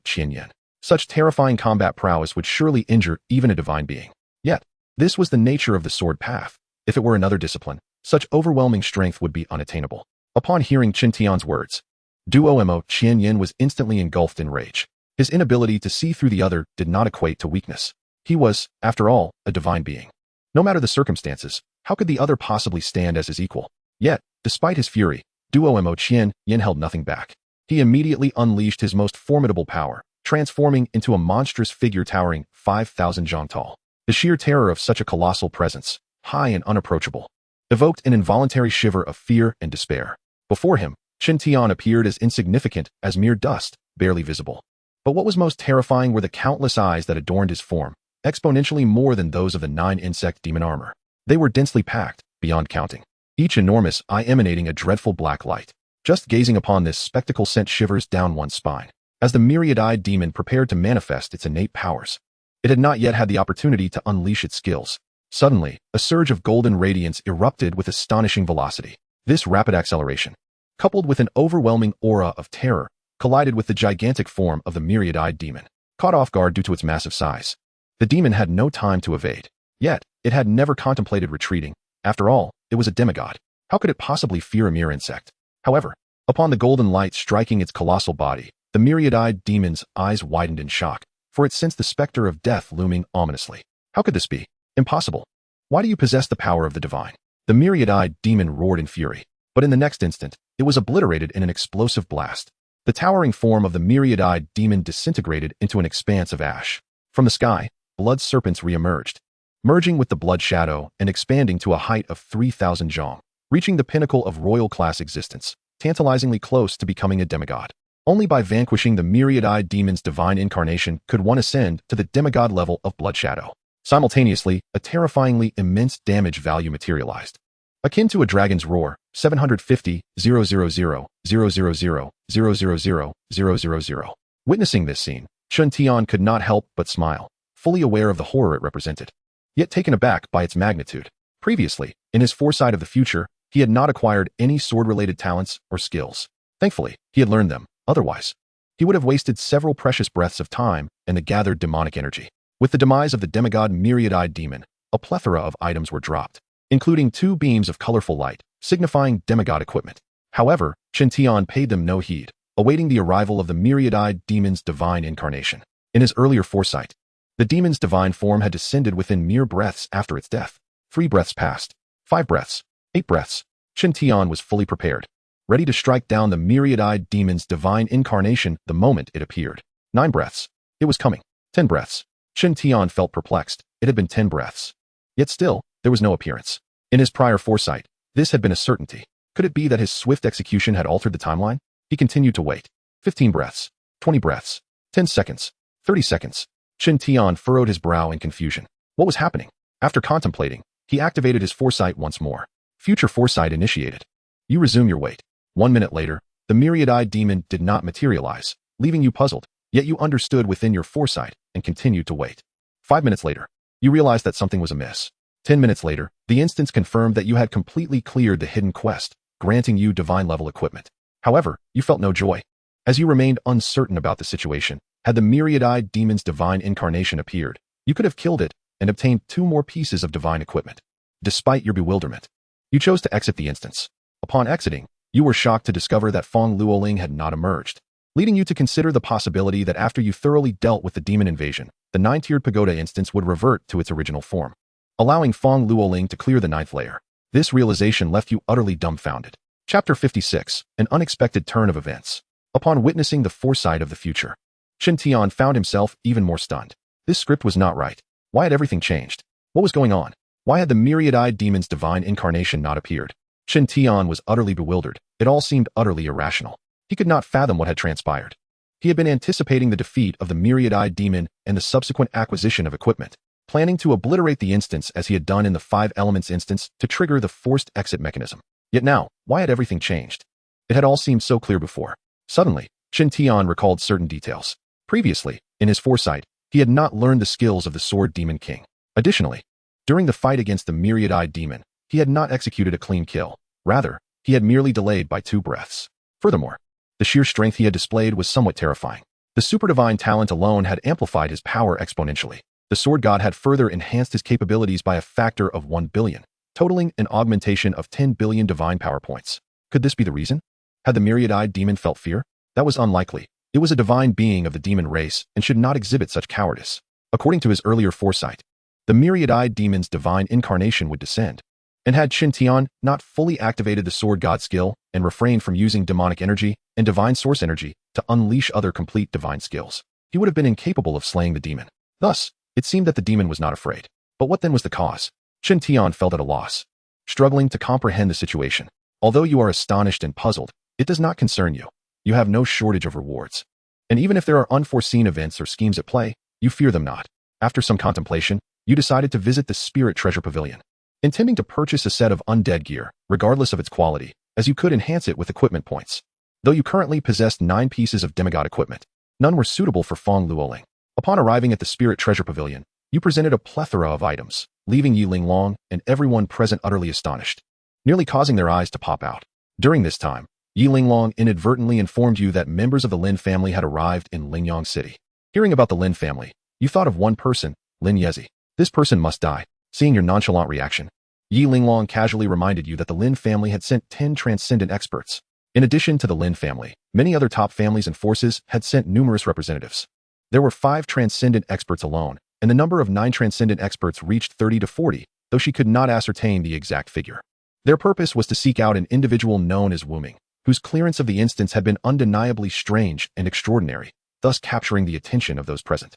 Chen Yan. Such terrifying combat prowess would surely injure even a divine being. Yet, this was the nature of the sword path. If it were another discipline, such overwhelming strength would be unattainable. Upon hearing Chen Tian's words, Duo Chen Yan was instantly engulfed in rage. His inability to see through the other did not equate to weakness. He was, after all, a divine being. No matter the circumstances, how could the other possibly stand as his equal? Yet, despite his fury, Duo Chen Yan held nothing back. He immediately unleashed his most formidable power, transforming into a monstrous figure towering 5,000 zhang tall. The sheer terror of such a colossal presence, high and unapproachable, evoked an involuntary shiver of fear and despair. Before him, Chen Tian appeared as insignificant as mere dust, barely visible. But what was most terrifying were the countless eyes that adorned his form, exponentially more than those of the 9-insect demon armor. They were densely packed, beyond counting, each enormous eye emanating a dreadful black light. Just gazing upon this spectacle sent shivers down one's spine, as the myriad-eyed demon prepared to manifest its innate powers. It had not yet had the opportunity to unleash its skills. Suddenly, a surge of golden radiance erupted with astonishing velocity. This rapid acceleration, coupled with an overwhelming aura of terror, collided with the gigantic form of the myriad-eyed demon. Caught off guard due to its massive size, the demon had no time to evade. Yet, it had never contemplated retreating. After all, it was a demigod. How could it possibly fear a mere insect? However, upon the golden light striking its colossal body, the myriad-eyed demon's eyes widened in shock, for it sensed the specter of death looming ominously. How could this be? Impossible. Why do you possess the power of the divine? The myriad-eyed demon roared in fury, but in the next instant, it was obliterated in an explosive blast. The towering form of the myriad-eyed demon disintegrated into an expanse of ash. From the sky, blood serpents re-emerged, merging with the blood shadow and expanding to a height of 3,000 zhong, reaching the pinnacle of royal-class existence, tantalizingly close to becoming a demigod. Only by vanquishing the myriad-eyed demon's divine incarnation could one ascend to the demigod level of blood shadow. Simultaneously, a terrifyingly immense damage value materialized. Akin to a dragon's roar, 750,000,000,000,000,000. Witnessing this scene, Chen Tian could not help but smile, fully aware of the horror it represented, yet taken aback by its magnitude. Previously, in his foresight of the future, he had not acquired any sword-related talents or skills. Thankfully, he had learned them. Otherwise, he would have wasted several precious breaths of time and the gathered demonic energy. With the demise of the demigod myriad-eyed demon, a plethora of items were dropped, including 2 beams of colorful light, signifying demigod equipment. However, Chen Tian paid them no heed, awaiting the arrival of the myriad-eyed demon's divine incarnation. In his earlier foresight, the demon's divine form had descended within mere breaths after its death. 3 breaths passed, 5 breaths, 8 breaths. Chen Tian was fully prepared, ready to strike down the myriad-eyed demon's divine incarnation the moment it appeared. 9 breaths. It was coming. 10 breaths. Chen Tian felt perplexed. It had been 10 breaths. Yet still, there was no appearance. In his prior foresight, this had been a certainty. Could it be that his swift execution had altered the timeline? He continued to wait. 15 breaths. 20 breaths. 10 seconds. 30 seconds. Chen Tian furrowed his brow in confusion. What was happening? After contemplating, he activated his foresight once more. Future foresight initiated. You resume your wait. 1 minute later, the myriad-eyed demon did not materialize, leaving you puzzled, yet you understood within your foresight and continued to wait. 5 minutes later, you realized that something was amiss. 10 minutes later, the instance confirmed that you had completely cleared the hidden quest, granting you divine-level equipment. However, you felt no joy. As you remained uncertain about the situation, had the myriad-eyed demon's divine incarnation appeared, you could have killed it and obtained 2 more pieces of divine equipment. Despite your bewilderment, you chose to exit the instance. Upon exiting, you were shocked to discover that Feng Luoling had not emerged, leading you to consider the possibility that after you thoroughly dealt with the demon invasion, the 9-tiered pagoda instance would revert to its original form, allowing Feng Luoling to clear the 9th layer. This realization left you utterly dumbfounded. Chapter 56, An Unexpected Turn of Events. Upon witnessing the foresight of the future, Chen Tian found himself even more stunned. This script was not right. Why had everything changed? What was going on? Why had the myriad-eyed demon's divine incarnation not appeared? Chen Tian was utterly bewildered. It all seemed utterly irrational. He could not fathom what had transpired. He had been anticipating the defeat of the myriad-eyed demon and the subsequent acquisition of equipment, planning to obliterate the instance as he had done in the 5 elements instance to trigger the forced exit mechanism. Yet now, why had everything changed? It had all seemed so clear before. Suddenly, Chen Tian recalled certain details. Previously, in his foresight, he had not learned the skills of the Sword Demon King. Additionally, during the fight against the myriad-eyed demon, he had not executed a clean kill. Rather, he had merely delayed by 2 breaths. Furthermore, the sheer strength he had displayed was somewhat terrifying. The superdivine talent alone had amplified his power exponentially. The sword god had further enhanced his capabilities by a factor of 1 billion, totaling an augmentation of 10 billion divine power points. Could this be the reason? Had the myriad-eyed demon felt fear? That was unlikely. It was a divine being of the demon race and should not exhibit such cowardice. According to his earlier foresight, the myriad-eyed demon's divine incarnation would descend. And had Chen Tian not fully activated the sword god skill and refrained from using demonic energy and divine source energy to unleash other complete divine skills, he would have been incapable of slaying the demon. Thus, it seemed that the demon was not afraid. But what then was the cause? Chen Tian felt at a loss, struggling to comprehend the situation. Although you are astonished and puzzled, it does not concern you. You have no shortage of rewards. And even if there are unforeseen events or schemes at play, you fear them not. After some contemplation, you decided to visit the Spirit Treasure Pavilion, intending to purchase a set of undead gear, regardless of its quality, as you could enhance it with equipment points. Though you currently possessed 9 pieces of demigod equipment, none were suitable for Feng Luoling. Upon arriving at the Spirit Treasure Pavilion, you presented a plethora of items, leaving Yi Linglong and everyone present utterly astonished, nearly causing their eyes to pop out. During this time, Yi Linglong inadvertently informed you that members of the Lin family had arrived in Lingyang City. Hearing about the Lin family, you thought of one person, Lin Yezi. This person must die. Seeing your nonchalant reaction, Yi Linglong casually reminded you that the Lin family had sent 10 transcendent experts. In addition to the Lin family, many other top families and forces had sent numerous representatives. There were 5 transcendent experts alone, and the number of 9 transcendent experts reached 30 to 40, though she could not ascertain the exact figure. Their purpose was to seek out an individual known as Wuming, whose clearance of the instance had been undeniably strange and extraordinary, thus capturing the attention of those present.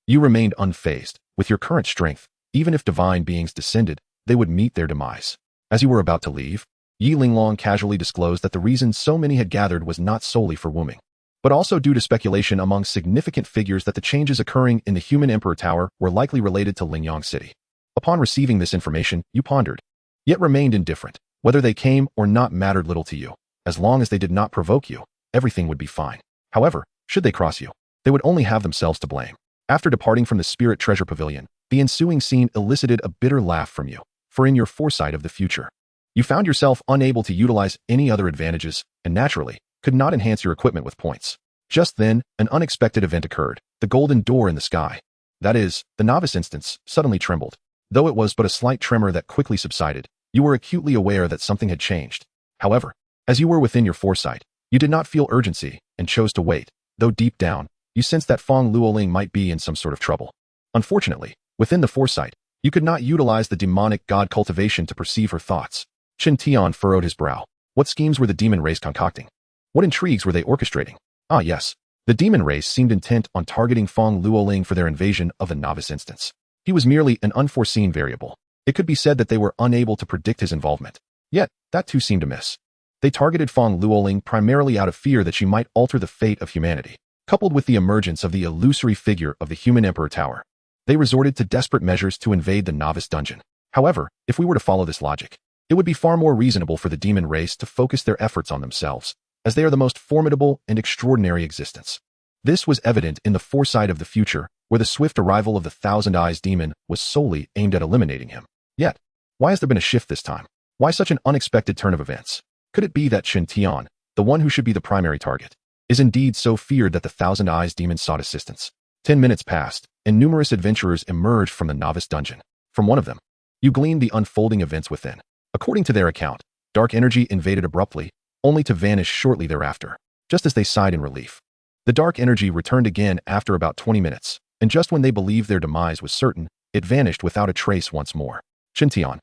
You remained unfazed. With your current strength, even if divine beings descended, they would meet their demise. As you were about to leave, Yi Linglong casually disclosed that the reason so many had gathered was not solely for Wuming, but also due to speculation among significant figures that the changes occurring in the Human Emperor Tower were likely related to Lingyang City. Upon receiving this information, you pondered, yet remained indifferent. Whether they came or not mattered little to you. As long as they did not provoke you, everything would be fine. However, should they cross you, they would only have themselves to blame. After departing from the Spirit Treasure Pavilion, the ensuing scene elicited a bitter laugh from you, for in your foresight of the future, you found yourself unable to utilize any other advantages, and naturally, could not enhance your equipment with points. Just then, an unexpected event occurred. The golden door in the sky, that is, the novice instance, suddenly trembled. Though it was but a slight tremor that quickly subsided, you were acutely aware that something had changed. However, as you were within your foresight, you did not feel urgency and chose to wait, though deep down, you sensed that Fong Luoling might be in some sort of trouble. Unfortunately, within the foresight, you could not utilize the demonic god cultivation to perceive her thoughts. Chen Tian furrowed his brow. What schemes were the demon race concocting? What intrigues were they orchestrating? Ah yes, the demon race seemed intent on targeting Fong Luoling for their invasion of the novice instance. He was merely an unforeseen variable. It could be said that they were unable to predict his involvement. Yet, that too seemed amiss. They targeted Fong Luoling primarily out of fear that she might alter the fate of humanity. Coupled with the emergence of the illusory figure of the Human Emperor Tower, they resorted to desperate measures to invade the novice dungeon. However, if we were to follow this logic, it would be far more reasonable for the demon race to focus their efforts on themselves, as they are the most formidable and extraordinary existence. This was evident in the foresight of the future, where the swift arrival of the Thousand Eyes demon was solely aimed at eliminating him. Yet, why has there been a shift this time? Why such an unexpected turn of events? Could it be that Chen Tian, the one who should be the primary target, is indeed so feared that the Thousand Eyes demon sought assistance? 10 minutes passed, and numerous adventurers emerged from the novice dungeon. From one of them, you gleaned the unfolding events within. According to their account, dark energy invaded abruptly, only to vanish shortly thereafter, just as they sighed in relief. The dark energy returned again after about 20 minutes, and just when they believed their demise was certain, it vanished without a trace once more. Chen Tian.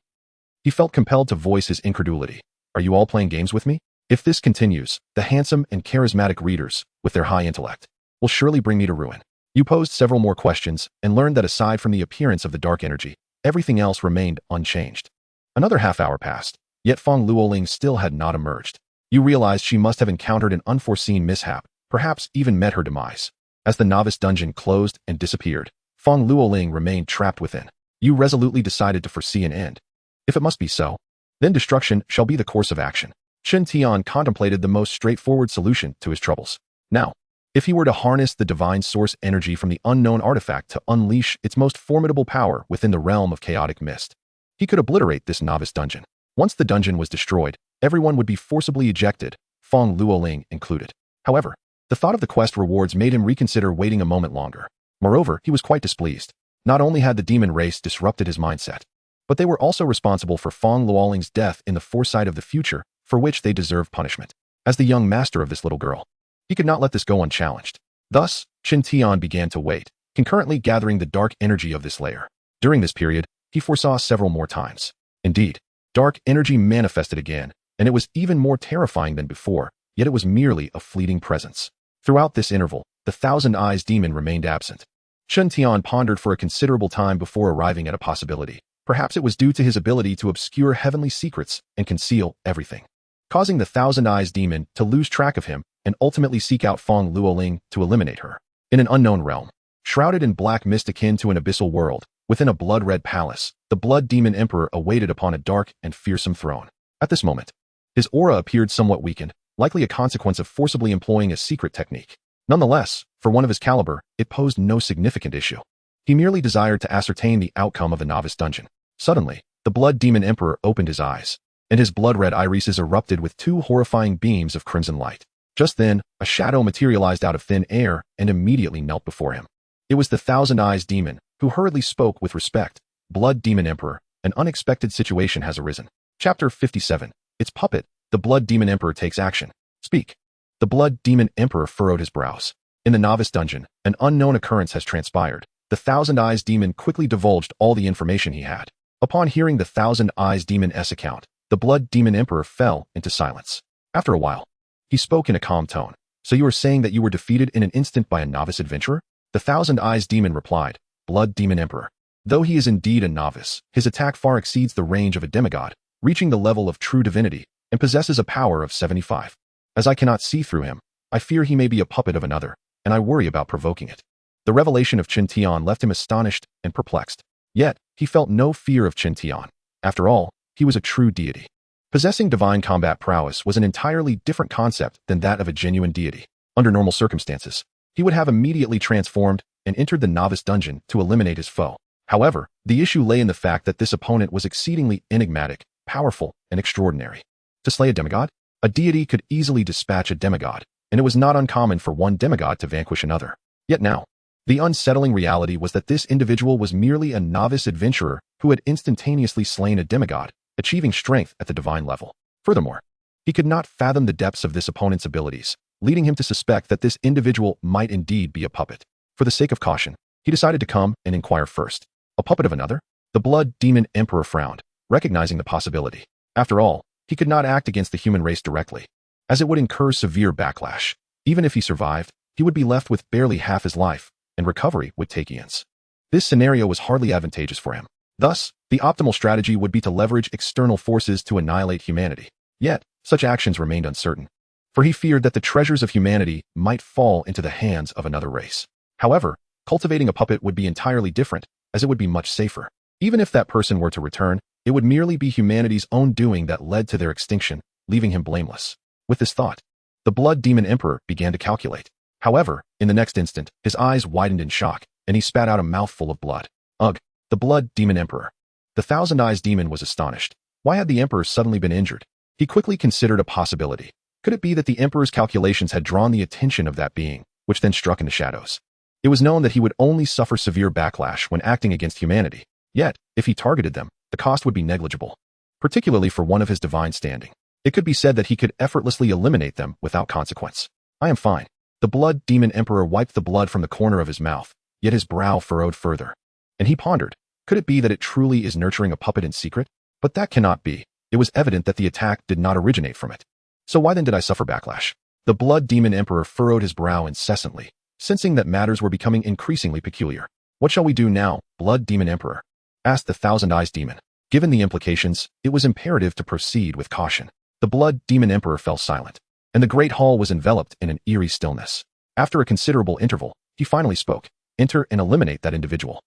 He felt compelled to voice his incredulity. Are you all playing games with me? If this continues, the handsome and charismatic readers, with their high intellect, will surely bring me to ruin. You posed several more questions and learned that aside from the appearance of the dark energy, everything else remained unchanged. Another half hour passed, yet Fong Luoling still had not emerged. You realized she must have encountered an unforeseen mishap, perhaps even met her demise. As the novice dungeon closed and disappeared, Fong Luoling remained trapped within. You resolutely decided to foresee an end. If it must be so, then destruction shall be the course of action. Chen Tian contemplated the most straightforward solution to his troubles. Now, if he were to harness the divine source energy from the unknown artifact to unleash its most formidable power within the realm of chaotic mist, he could obliterate this novice dungeon. Once the dungeon was destroyed, everyone would be forcibly ejected, Fong Luoling included. However, the thought of the quest rewards made him reconsider waiting a moment longer. Moreover, he was quite displeased. Not only had the demon race disrupted his mindset, but they were also responsible for Fong Luoling's death in the foresight of the future, for which they deserved punishment. As the young master of this little girl, he could not let this go unchallenged. Thus, Chen Tian began to wait, concurrently gathering the dark energy of this layer. During this period, he foresaw several more times. Indeed, dark energy manifested again, and it was even more terrifying than before, yet it was merely a fleeting presence. Throughout this interval, the Thousand Eyes demon remained absent. Chen Tian pondered for a considerable time before arriving at a possibility. Perhaps it was due to his ability to obscure heavenly secrets and conceal everything, causing the Thousand Eyes demon to lose track of him and ultimately seek out Fong Luoling to eliminate her. In an unknown realm, shrouded in black mist akin to an abyssal world, within a blood-red palace, the Blood Demon Emperor awaited upon a dark and fearsome throne. At this moment, his aura appeared somewhat weakened, likely a consequence of forcibly employing a secret technique. Nonetheless, for one of his caliber, it posed no significant issue. He merely desired to ascertain the outcome of the novice dungeon. Suddenly, the Blood Demon Emperor opened his eyes, and his blood-red irises erupted with two horrifying beams of crimson light. Just then, a shadow materialized out of thin air and immediately knelt before him. It was the Thousand Eyes Demon, who hurriedly spoke with respect. Blood Demon Emperor, an unexpected situation has arisen. Chapter 57. Its puppet, the Blood Demon Emperor takes action. Speak. The Blood Demon Emperor furrowed his brows. In the novice dungeon, an unknown occurrence has transpired. The Thousand Eyes Demon quickly divulged all the information he had. Upon hearing the Thousand Eyes Demon's account, the Blood Demon Emperor fell into silence. After a while, he spoke in a calm tone. So you are saying that you were defeated in an instant by a novice adventurer? The Thousand Eyes Demon replied. Blood Demon Emperor. Though he is indeed a novice, his attack far exceeds the range of a demigod, reaching the level of true divinity, and possesses a power of 75. As I cannot see through him, I fear he may be a puppet of another, and I worry about provoking it. The revelation of Chen Tian left him astonished and perplexed. Yet, he felt no fear of Chen Tian. After all, he was a true deity. Possessing divine combat prowess was an entirely different concept than that of a genuine deity. Under normal circumstances, he would have immediately transformed and entered the novice dungeon to eliminate his foe. However, the issue lay in the fact that this opponent was exceedingly enigmatic, powerful, and extraordinary. To slay a demigod? A deity could easily dispatch a demigod, and it was not uncommon for one demigod to vanquish another. Yet now, the unsettling reality was that this individual was merely a novice adventurer who had instantaneously slain a demigod, achieving strength at the divine level. Furthermore, he could not fathom the depths of this opponent's abilities, leading him to suspect that this individual might indeed be a puppet. For the sake of caution, he decided to come and inquire first. A puppet of another? The Blood Demon Emperor frowned, recognizing the possibility. After all, he could not act against the human race directly, as it would incur severe backlash. Even if he survived, he would be left with barely half his life, and recovery would take eons. This scenario was hardly advantageous for him. Thus, the optimal strategy would be to leverage external forces to annihilate humanity. Yet, such actions remained uncertain, for he feared that the treasures of humanity might fall into the hands of another race. However, cultivating a puppet would be entirely different, as it would be much safer. Even if that person were to return, it would merely be humanity's own doing that led to their extinction, leaving him blameless. With this thought, the Blood Demon Emperor began to calculate. However, in the next instant, his eyes widened in shock, and he spat out a mouthful of blood. Ugh! The Blood Demon Emperor. The Thousand Eyes Demon was astonished. Why had the Emperor suddenly been injured? He quickly considered a possibility. Could it be that the Emperor's calculations had drawn the attention of that being, which then struck in the shadows? It was known that he would only suffer severe backlash when acting against humanity. Yet, if he targeted them, the cost would be negligible, particularly for one of his divine standing. It could be said that he could effortlessly eliminate them without consequence. I am fine. The Blood Demon Emperor wiped the blood from the corner of his mouth, yet his brow furrowed further. And he pondered, could it be that it truly is nurturing a puppet in secret? But that cannot be. It was evident that the attack did not originate from it. So why then did I suffer backlash? The Blood Demon Emperor furrowed his brow incessantly, sensing that matters were becoming increasingly peculiar. What shall we do now, Blood Demon Emperor? Asked the Thousand Eyes Demon. Given the implications, it was imperative to proceed with caution. The Blood Demon Emperor fell silent, and the great hall was enveloped in an eerie stillness. After a considerable interval, he finally spoke. Enter and eliminate that individual.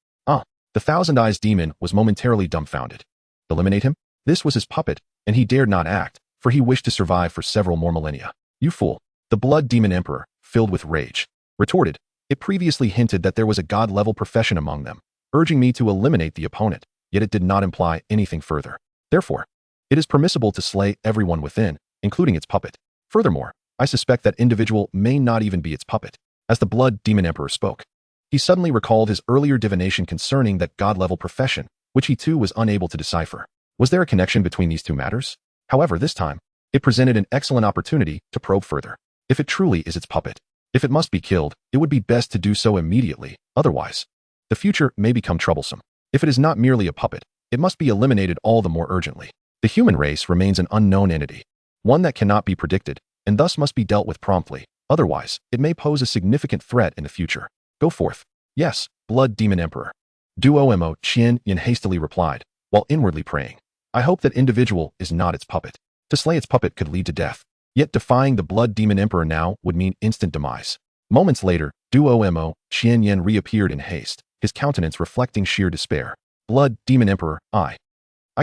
The Thousand Eyes Demon was momentarily dumbfounded. Eliminate him? This was his puppet, and he dared not act, for he wished to survive for several more millennia. You fool! The Blood Demon Emperor, filled with rage, retorted. It previously hinted that there was a god-level profession among them, urging me to eliminate the opponent, yet it did not imply anything further. Therefore, it is permissible to slay everyone within, including its puppet. Furthermore, I suspect that individual may not even be its puppet. As the Blood Demon Emperor spoke, he suddenly recalled his earlier divination concerning that god-level profession, which he too was unable to decipher. Was there a connection between these two matters? However, this time, it presented an excellent opportunity to probe further. If it truly is its puppet, if it must be killed, it would be best to do so immediately, otherwise, the future may become troublesome. If it is not merely a puppet, it must be eliminated all the more urgently. The human race remains an unknown entity, one that cannot be predicted, and thus must be dealt with promptly. Otherwise, it may pose a significant threat in the future. Go forth. Yes, Blood Demon Emperor. Duomo Chen Tian hastily replied, while inwardly praying. I hope that individual is not its puppet. To slay its puppet could lead to death. Yet defying the Blood Demon Emperor now would mean instant demise. Moments later, Duomo Chen Tian reappeared in haste, his countenance reflecting sheer despair. Blood Demon Emperor, I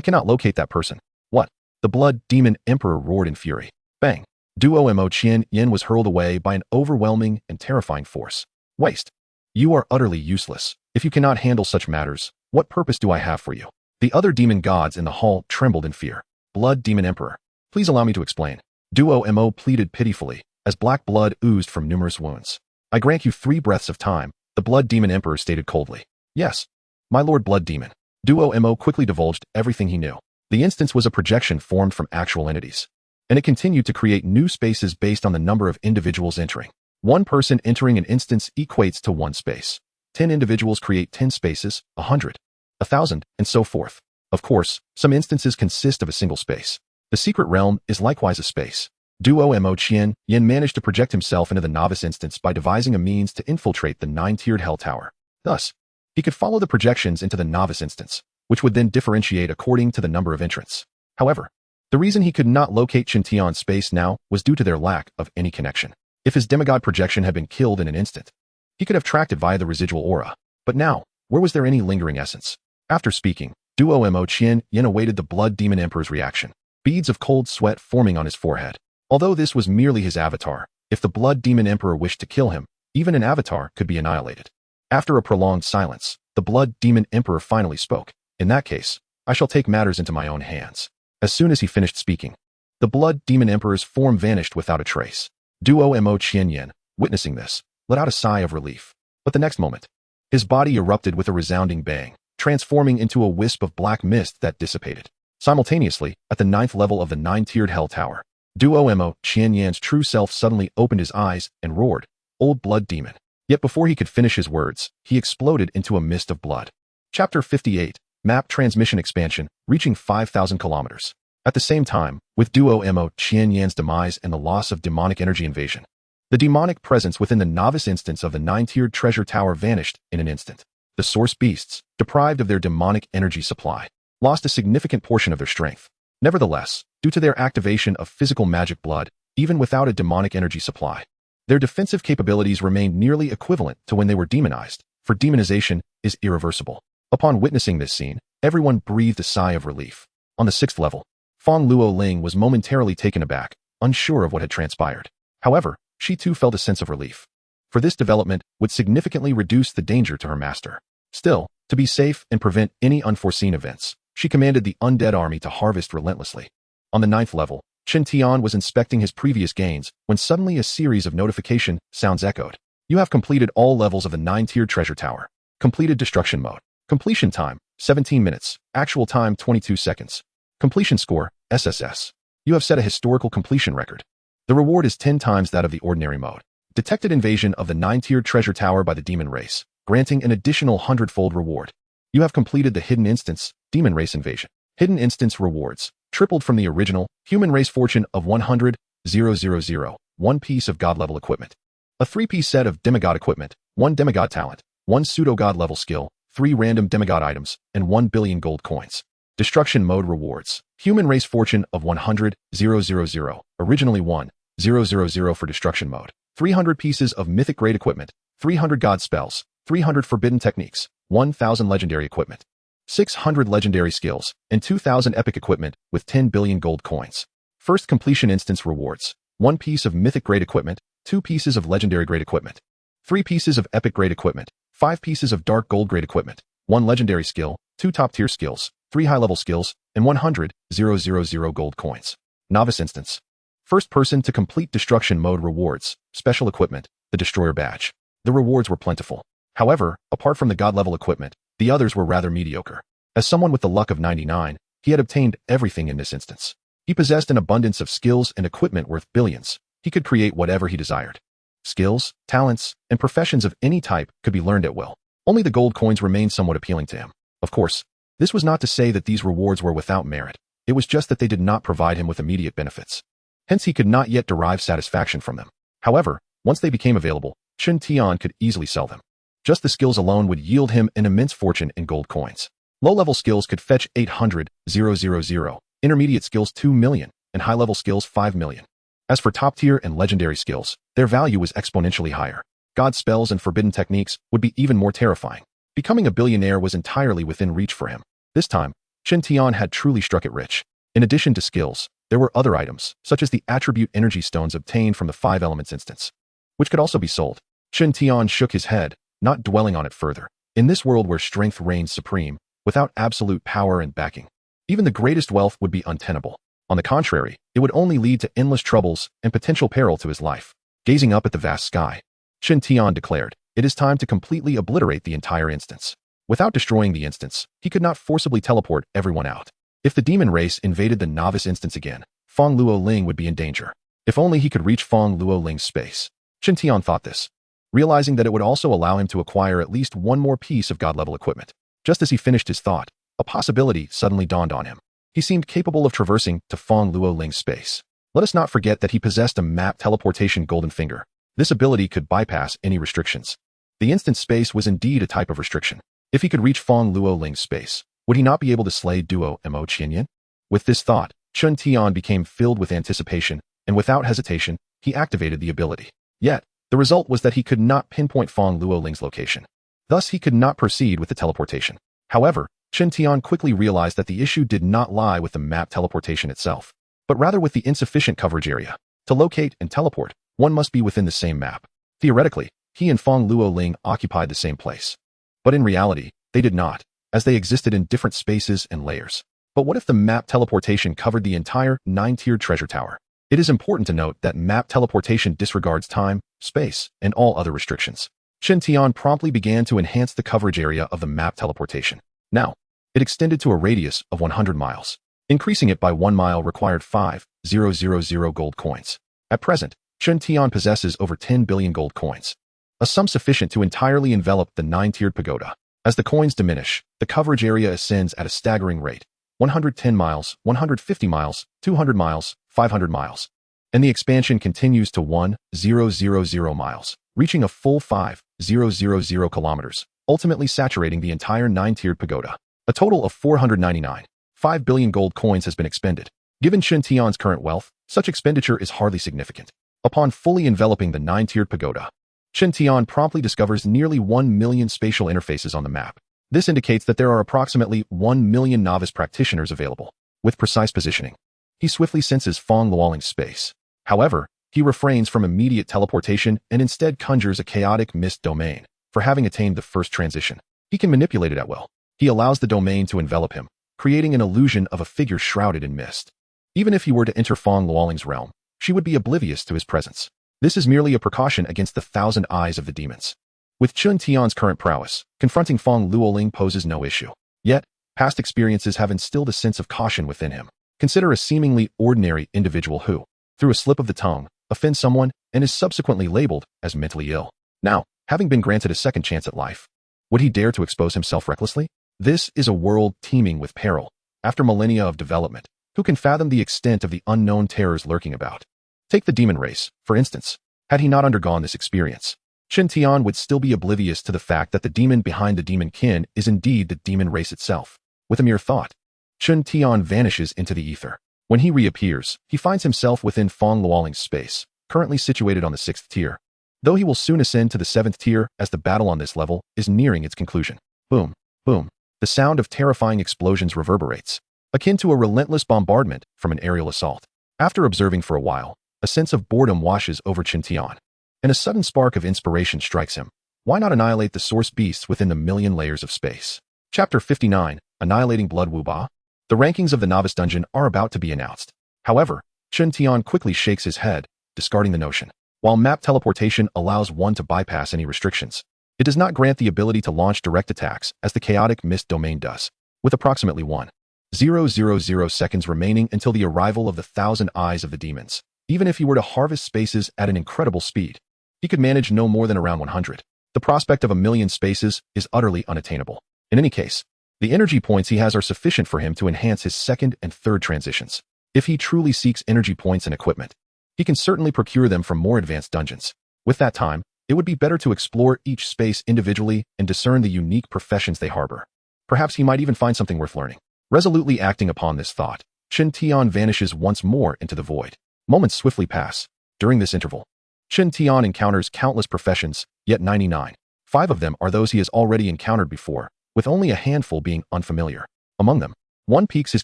cannot locate that person. What? The Blood Demon Emperor roared in fury. Bang! Duo Chen Yin was hurled away by an overwhelming and terrifying force. Waste. You are utterly useless. If you cannot handle such matters, what purpose do I have for you? The other demon gods in the hall trembled in fear. Blood Demon Emperor. Please allow me to explain. Duo pleaded pitifully, as black blood oozed from numerous wounds. I grant you 3 breaths of time, the Blood Demon Emperor stated coldly. Yes, my lord Blood Demon. Duo quickly divulged everything he knew. The instance was a projection formed from actual entities, and it continued to create new spaces based on the number of individuals entering. 1 person entering an instance equates to 1 space. 10 individuals create 10 spaces, 100, 1,000, and so forth. Of course, some instances consist of a single space. The secret realm is likewise a space. Duo Chen Yin managed to project himself into the novice instance by devising a means to infiltrate the 9-tiered hell tower. Thus, he could follow the projections into the novice instance, which would then differentiate according to the number of entrants. However, the reason he could not locate Chen Tian's space now was due to their lack of any connection. If his demigod projection had been killed in an instant, he could have tracked it via the residual aura. But now, where was there any lingering essence? After speaking, Duo Chen Yin awaited the Blood Demon Emperor's reaction, beads of cold sweat forming on his forehead. Although this was merely his avatar, if the Blood Demon Emperor wished to kill him, even an avatar could be annihilated. After a prolonged silence, the Blood Demon Emperor finally spoke. In that case, I shall take matters into my own hands. As soon as he finished speaking, the Blood Demon Emperor's form vanished without a trace. Duo Chen Yin, witnessing this, let out a sigh of relief. But the next moment, his body erupted with a resounding bang, transforming into a wisp of black mist that dissipated. Simultaneously, at the 9th level of the 9-tiered hell tower, Duo Chen Yin's true self suddenly opened his eyes and roared, "Old blood demon." Yet before he could finish his words, he exploded into a mist of blood. Chapter 58, Map Transmission Expansion, reaching 5,000 kilometers. At the same time, with Duo Chen Yin's demise and the loss of demonic energy invasion, the demonic presence within the novice instance of the 9-tiered treasure tower vanished in an instant. The source beasts, deprived of their demonic energy supply, lost a significant portion of their strength. Nevertheless, due to their activation of physical magic blood, even without a demonic energy supply, their defensive capabilities remained nearly equivalent to when they were demonized, for demonization is irreversible. Upon witnessing this scene, everyone breathed a sigh of relief. On the 6th level, Fang Luo Ling was momentarily taken aback, unsure of what had transpired. However, she too felt a sense of relief, for this development would significantly reduce the danger to her master. Still, to be safe and prevent any unforeseen events, she commanded the undead army to harvest relentlessly. On the 9th level, Chen Tian was inspecting his previous gains when suddenly a series of notification sounds echoed. You have completed all levels of the 9-tiered treasure tower. Completed destruction mode. Completion time, 17 minutes. Actual time, 22 seconds. Completion score, SSS. You have set a historical completion record. The reward is 10 times that of the ordinary mode. Detected invasion of the 9-tiered treasure tower by the demon race, granting an additional 100-fold reward. You have completed the hidden instance, demon race invasion. Hidden instance rewards, tripled from the original, human race fortune of 100,000, 1 piece of god-level equipment. A 3-piece set of demigod equipment, 1 demigod talent, 1 pseudo-god level skill, 3 random demigod items, and 1 billion gold coins. Destruction mode rewards, human race fortune of 100,000, originally 1,000 for destruction mode. 300 pieces of mythic grade equipment, 300 god spells, 300 forbidden techniques, 1,000 legendary equipment, 600 legendary skills, and 2,000 epic equipment with 10 billion gold coins. First completion instance rewards, 1 piece of mythic grade equipment, 2 pieces of legendary grade equipment, 3 pieces of epic grade equipment, 5 pieces of dark gold grade equipment, 1 legendary skill, 2 top tier skills, 3 high level skills, and 100,000 gold coins. Novice instance. First person to complete destruction mode rewards, special equipment, the destroyer badge. The rewards were plentiful. However, apart from the god level equipment, the others were rather mediocre. As someone with the luck of 99, he had obtained everything in this instance. He possessed an abundance of skills and equipment worth billions. He could create whatever he desired. Skills, talents, and professions of any type could be learned at will. Only the gold coins remained somewhat appealing to him. Of course, this was not to say that these rewards were without merit. It was just that they did not provide him with immediate benefits. Hence he could not yet derive satisfaction from them. However, once they became available, Chen Tian could easily sell them. Just the skills alone would yield him an immense fortune in gold coins. Low-level skills could fetch 800,000, intermediate skills 2 million, and high-level skills 5 million. As for top-tier and legendary skills, their value was exponentially higher. God spells and forbidden techniques would be even more terrifying. Becoming a billionaire was entirely within reach for him. This time, Chen Tian had truly struck it rich. In addition to skills, There were other items, such as the attribute energy stones obtained from the 5 elements instance, which could also be sold. Chen Tian shook his head, not dwelling on it further. In this world where strength reigns supreme, without absolute power and backing, even the greatest wealth would be untenable. On the contrary, it would only lead to endless troubles and potential peril to his life. Gazing up at the vast sky, Chen Tian declared, "It is time to completely obliterate the entire instance." Without destroying the instance, he could not forcibly teleport everyone out. If the demon race invaded the novice instance again, Feng Luoling would be in danger. If only he could reach Feng Luoling's space. Chen Tian thought this, realizing that it would also allow him to acquire at least one more piece of god-level equipment. Just as he finished his thought, a possibility suddenly dawned on him. He seemed capable of traversing to Feng Luoling's space. Let us not forget that he possessed a map teleportation golden finger. This ability could bypass any restrictions. The instant space was indeed a type of restriction. If he could reach Feng Luoling's space, would he not be able to slay Duo Mo Qianyan? With this thought, Chen Tian became filled with anticipation, and without hesitation, he activated the ability. Yet, the result was that he could not pinpoint Feng Luoling's location. Thus, he could not proceed with the teleportation. However, Chen Tian quickly realized that the issue did not lie with the map teleportation itself, but rather with the insufficient coverage area. To locate and teleport, one must be within the same map. Theoretically, he and Feng Luoling occupied the same place. But in reality, they did not, as they existed in different spaces and layers. But what if the map teleportation covered the entire 9-tiered treasure tower? It is important to note that map teleportation disregards time, space, and all other restrictions. Chen Tian promptly began to enhance the coverage area of the map teleportation. Now, it extended to a radius of 100 miles. Increasing it by 1 mile required 5,000 gold coins. At present, Chen Tian possesses over 10 billion gold coins, a sum sufficient to entirely envelop the 9-tiered pagoda. As the coins diminish, the coverage area ascends at a staggering rate. 110 miles, 150 miles, 200 miles, 500 miles. And the expansion continues to 1,000 miles, reaching a full 5,000 kilometers, ultimately saturating the entire 9-tiered pagoda. A total of 499.5 billion gold coins has been expended. Given Chen Tian's current wealth, such expenditure is hardly significant. Upon fully enveloping the 9-tiered pagoda, Chen Tian promptly discovers nearly 1 million spatial interfaces on the map. This indicates that there are approximately 1 million novice practitioners available. With precise positioning, he swiftly senses Feng Luoling's space. However, he refrains from immediate teleportation and instead conjures a chaotic mist domain. For having attained the first transition, he can manipulate it at will. He allows the domain to envelop him, creating an illusion of a figure shrouded in mist. Even if he were to enter Feng Luoling's realm, she would be oblivious to his presence. This is merely a precaution against the 1,000 eyes of the demons. With Chen Tian's current prowess, confronting Feng Luoling poses no issue. Yet, past experiences have instilled a sense of caution within him. Consider a seemingly ordinary individual who, through a slip of the tongue, offends someone and is subsequently labeled as mentally ill. Now, having been granted a second chance at life, would he dare to expose himself recklessly? This is a world teeming with peril. After millennia of development, who can fathom the extent of the unknown terrors lurking about? Take the demon race, for instance. Had he not undergone this experience, Chen Tian would still be oblivious to the fact that the demon behind the demon kin is indeed the demon race itself. With a mere thought, Chen Tian vanishes into the ether. When he reappears, he finds himself within Feng Luoling's space, currently situated on the 6th tier. Though he will soon ascend to the 7th tier as the battle on this level is nearing its conclusion. Boom, boom. The sound of terrifying explosions reverberates, akin to a relentless bombardment from an aerial assault. After observing for a while, a sense of boredom washes over Chen Tian, and a sudden spark of inspiration strikes him. Why not annihilate the source beasts within the million layers of space? Chapter 59, Annihilating Blood Wuba. The rankings of the novice dungeon are about to be announced. However, Chen Tian quickly shakes his head, discarding the notion. While map teleportation allows one to bypass any restrictions, it does not grant the ability to launch direct attacks as the chaotic mist domain does. With approximately 1,000 seconds remaining until the arrival of the 1,000 eyes of the demons, even if he were to harvest spaces at an incredible speed, he could manage no more than around 100. The prospect of a million spaces is utterly unattainable. In any case, the energy points he has are sufficient for him to enhance his second and third transitions. If he truly seeks energy points and equipment, he can certainly procure them from more advanced dungeons. With that time, it would be better to explore each space individually and discern the unique professions they harbor. Perhaps he might even find something worth learning. Resolutely acting upon this thought, Chen Tian vanishes once more into the void. Moments swiftly pass. During this interval, Chen Tian encounters countless professions, yet 99. 5 of them are those he has already encountered before, with only a handful being unfamiliar. Among them, one piques his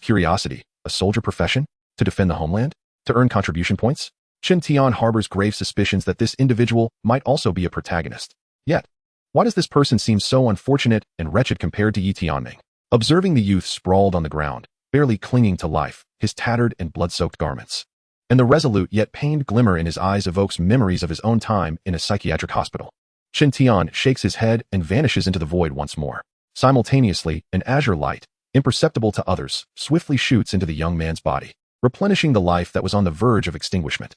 curiosity, a soldier profession? To defend the homeland? To earn contribution points? Chen Tian harbors grave suspicions that this individual might also be a protagonist. Yet, why does this person seem so unfortunate and wretched compared to Yi Tianming? Observing the youth sprawled on the ground, barely clinging to life, his tattered and blood-soaked garments. And the resolute yet pained glimmer in his eyes evokes memories of his own time in a psychiatric hospital. Chen Tian shakes his head and vanishes into the void once more. Simultaneously, an azure light, imperceptible to others, swiftly shoots into the young man's body, replenishing the life that was on the verge of extinguishment.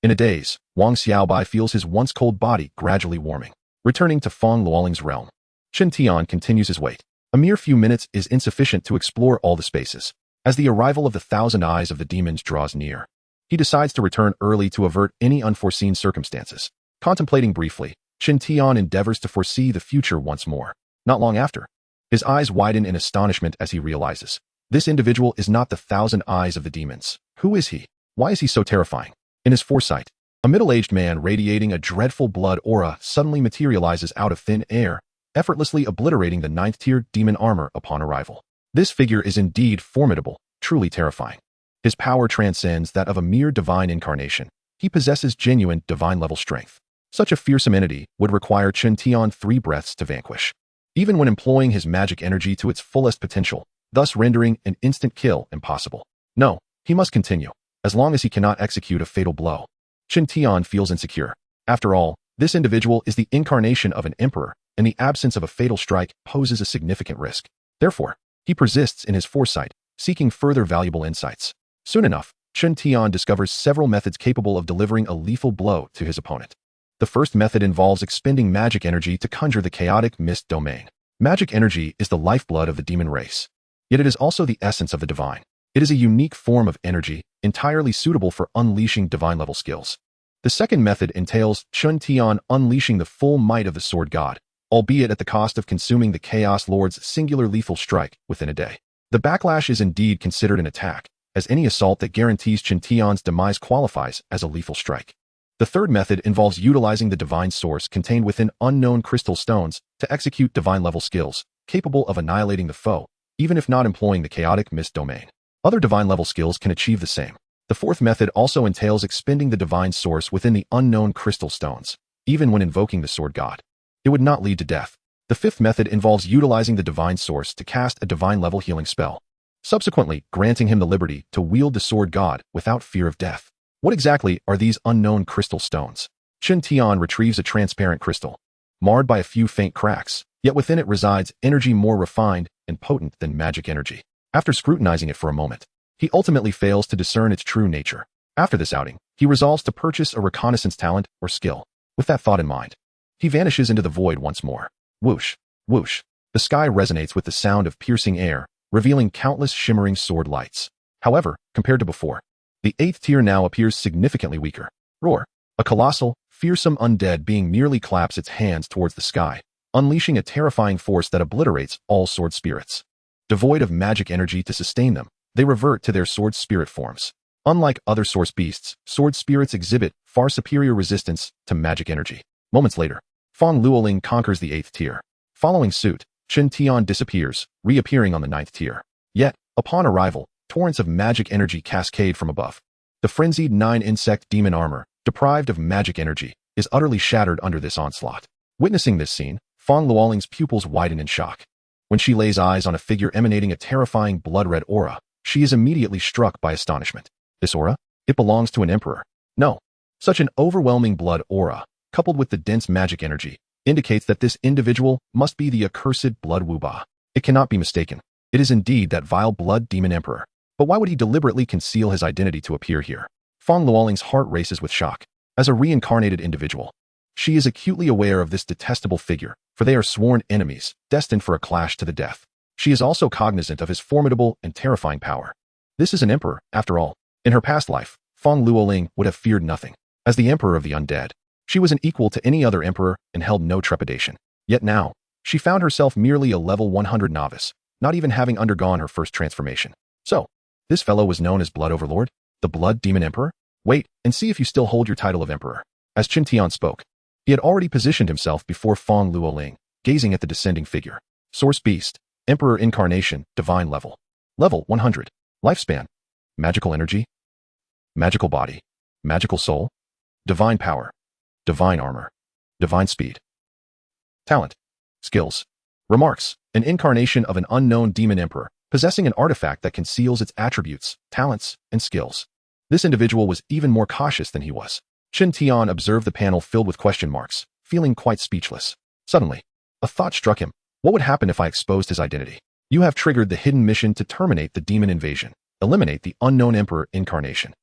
In a daze, Wang Xiaobai feels his once cold body gradually warming. Returning to Fang Luoling's realm, Chen Tian continues his wait. A mere few minutes is insufficient to explore all the spaces. As the arrival of the 1,000 eyes of the demons draws near, he decides to return early to avert any unforeseen circumstances. Contemplating briefly, Chen Tian endeavors to foresee the future once more. Not long after, his eyes widen in astonishment as he realizes, this individual is not the 1,000 eyes of the demons. Who is he? Why is he so terrifying? In his foresight, a middle-aged man radiating a dreadful blood aura suddenly materializes out of thin air, effortlessly obliterating the 9th-tier demon armor upon arrival. This figure is indeed formidable, truly terrifying. His power transcends that of a mere divine incarnation. He possesses genuine divine-level strength. Such a fearsome entity would require Chen Tian 3 breaths to vanquish, even when employing his magic energy to its fullest potential, thus rendering an instant kill impossible. No, he must continue, as long as he cannot execute a fatal blow. Chen Tian feels insecure. After all, this individual is the incarnation of an emperor, and the absence of a fatal strike poses a significant risk. Therefore, he persists in his foresight, seeking further valuable insights. Soon enough, Chen Tian discovers several methods capable of delivering a lethal blow to his opponent. The first method involves expending magic energy to conjure the chaotic mist domain. Magic energy is the lifeblood of the demon race, yet it is also the essence of the divine. It is a unique form of energy, entirely suitable for unleashing divine-level skills. The second method entails Chen Tian unleashing the full might of the sword god, albeit at the cost of consuming the Chaos Lord's singular lethal strike within a day. The backlash is indeed considered an attack, as any assault that guarantees Chen Tian's demise qualifies as a lethal strike. The third method involves utilizing the divine source contained within unknown crystal stones to execute divine-level skills, capable of annihilating the foe, even if not employing the chaotic mist domain. Other divine-level skills can achieve the same. The fourth method also entails expending the divine source within the unknown crystal stones, even when invoking the sword god. It would not lead to death. The fifth method involves utilizing the divine source to cast a divine-level healing spell, subsequently granting him the liberty to wield the sword god without fear of death. What exactly are these unknown crystal stones? Chen Tian retrieves a transparent crystal, marred by a few faint cracks, yet within it resides energy more refined and potent than magic energy. After scrutinizing it for a moment, he ultimately fails to discern its true nature. After this outing, he resolves to purchase a reconnaissance talent or skill. With that thought in mind, he vanishes into the void once more. Whoosh, whoosh. The sky resonates with the sound of piercing air, revealing countless shimmering sword lights. However, compared to before, the 8th tier now appears significantly weaker. Roar. A colossal, fearsome undead being merely claps its hands towards the sky, unleashing a terrifying force that obliterates all sword spirits. Devoid of magic energy to sustain them, they revert to their sword spirit forms. Unlike other source beasts, sword spirits exhibit far superior resistance to magic energy. Moments later, Fang Luoling conquers the 8th tier. Following suit, Chen Tian disappears, reappearing on the 9th tier. Yet, upon arrival, torrents of magic energy cascade from above. The frenzied 9-insect demon armor, deprived of magic energy, is utterly shattered under this onslaught. Witnessing this scene, Fang Luoling's pupils widen in shock. When she lays eyes on a figure emanating a terrifying blood-red aura, she is immediately struck by astonishment. This aura? It belongs to an emperor. No. Such an overwhelming blood aura, coupled with the dense magic energy, indicates that this individual must be the accursed Blood Wuba. It cannot be mistaken. It is indeed that vile blood demon emperor. But why would he deliberately conceal his identity to appear here? Fang Luoling's heart races with shock. As a reincarnated individual, she is acutely aware of this detestable figure, for they are sworn enemies, destined for a clash to the death. She is also cognizant of his formidable and terrifying power. This is an emperor, after all. In her past life, Fang Luoling would have feared nothing. As the emperor of the undead, she was an equal to any other emperor and held no trepidation. Yet now, she found herself merely a level 100 novice, not even having undergone her first transformation. So, this fellow was known as Blood Overlord? The Blood Demon Emperor? Wait, and see if you still hold your title of emperor. As Chen Tian spoke, he had already positioned himself before Fang Luoling, gazing at the descending figure. Source Beast, Emperor Incarnation, Divine Level. Level 100. Lifespan. Magical energy? Magical body? Magical soul? Divine power? Divine armor? Divine speed? Talent? Skills? Remarks: an incarnation of an unknown demon emperor, possessing an artifact that conceals its attributes, talents, and skills. This individual was even more cautious than he was. Chen Tian observed the panel filled with question marks, feeling quite speechless. Suddenly, a thought struck him. What would happen if I exposed his identity? You have triggered the hidden mission to terminate the demon invasion. Eliminate the unknown emperor incarnation.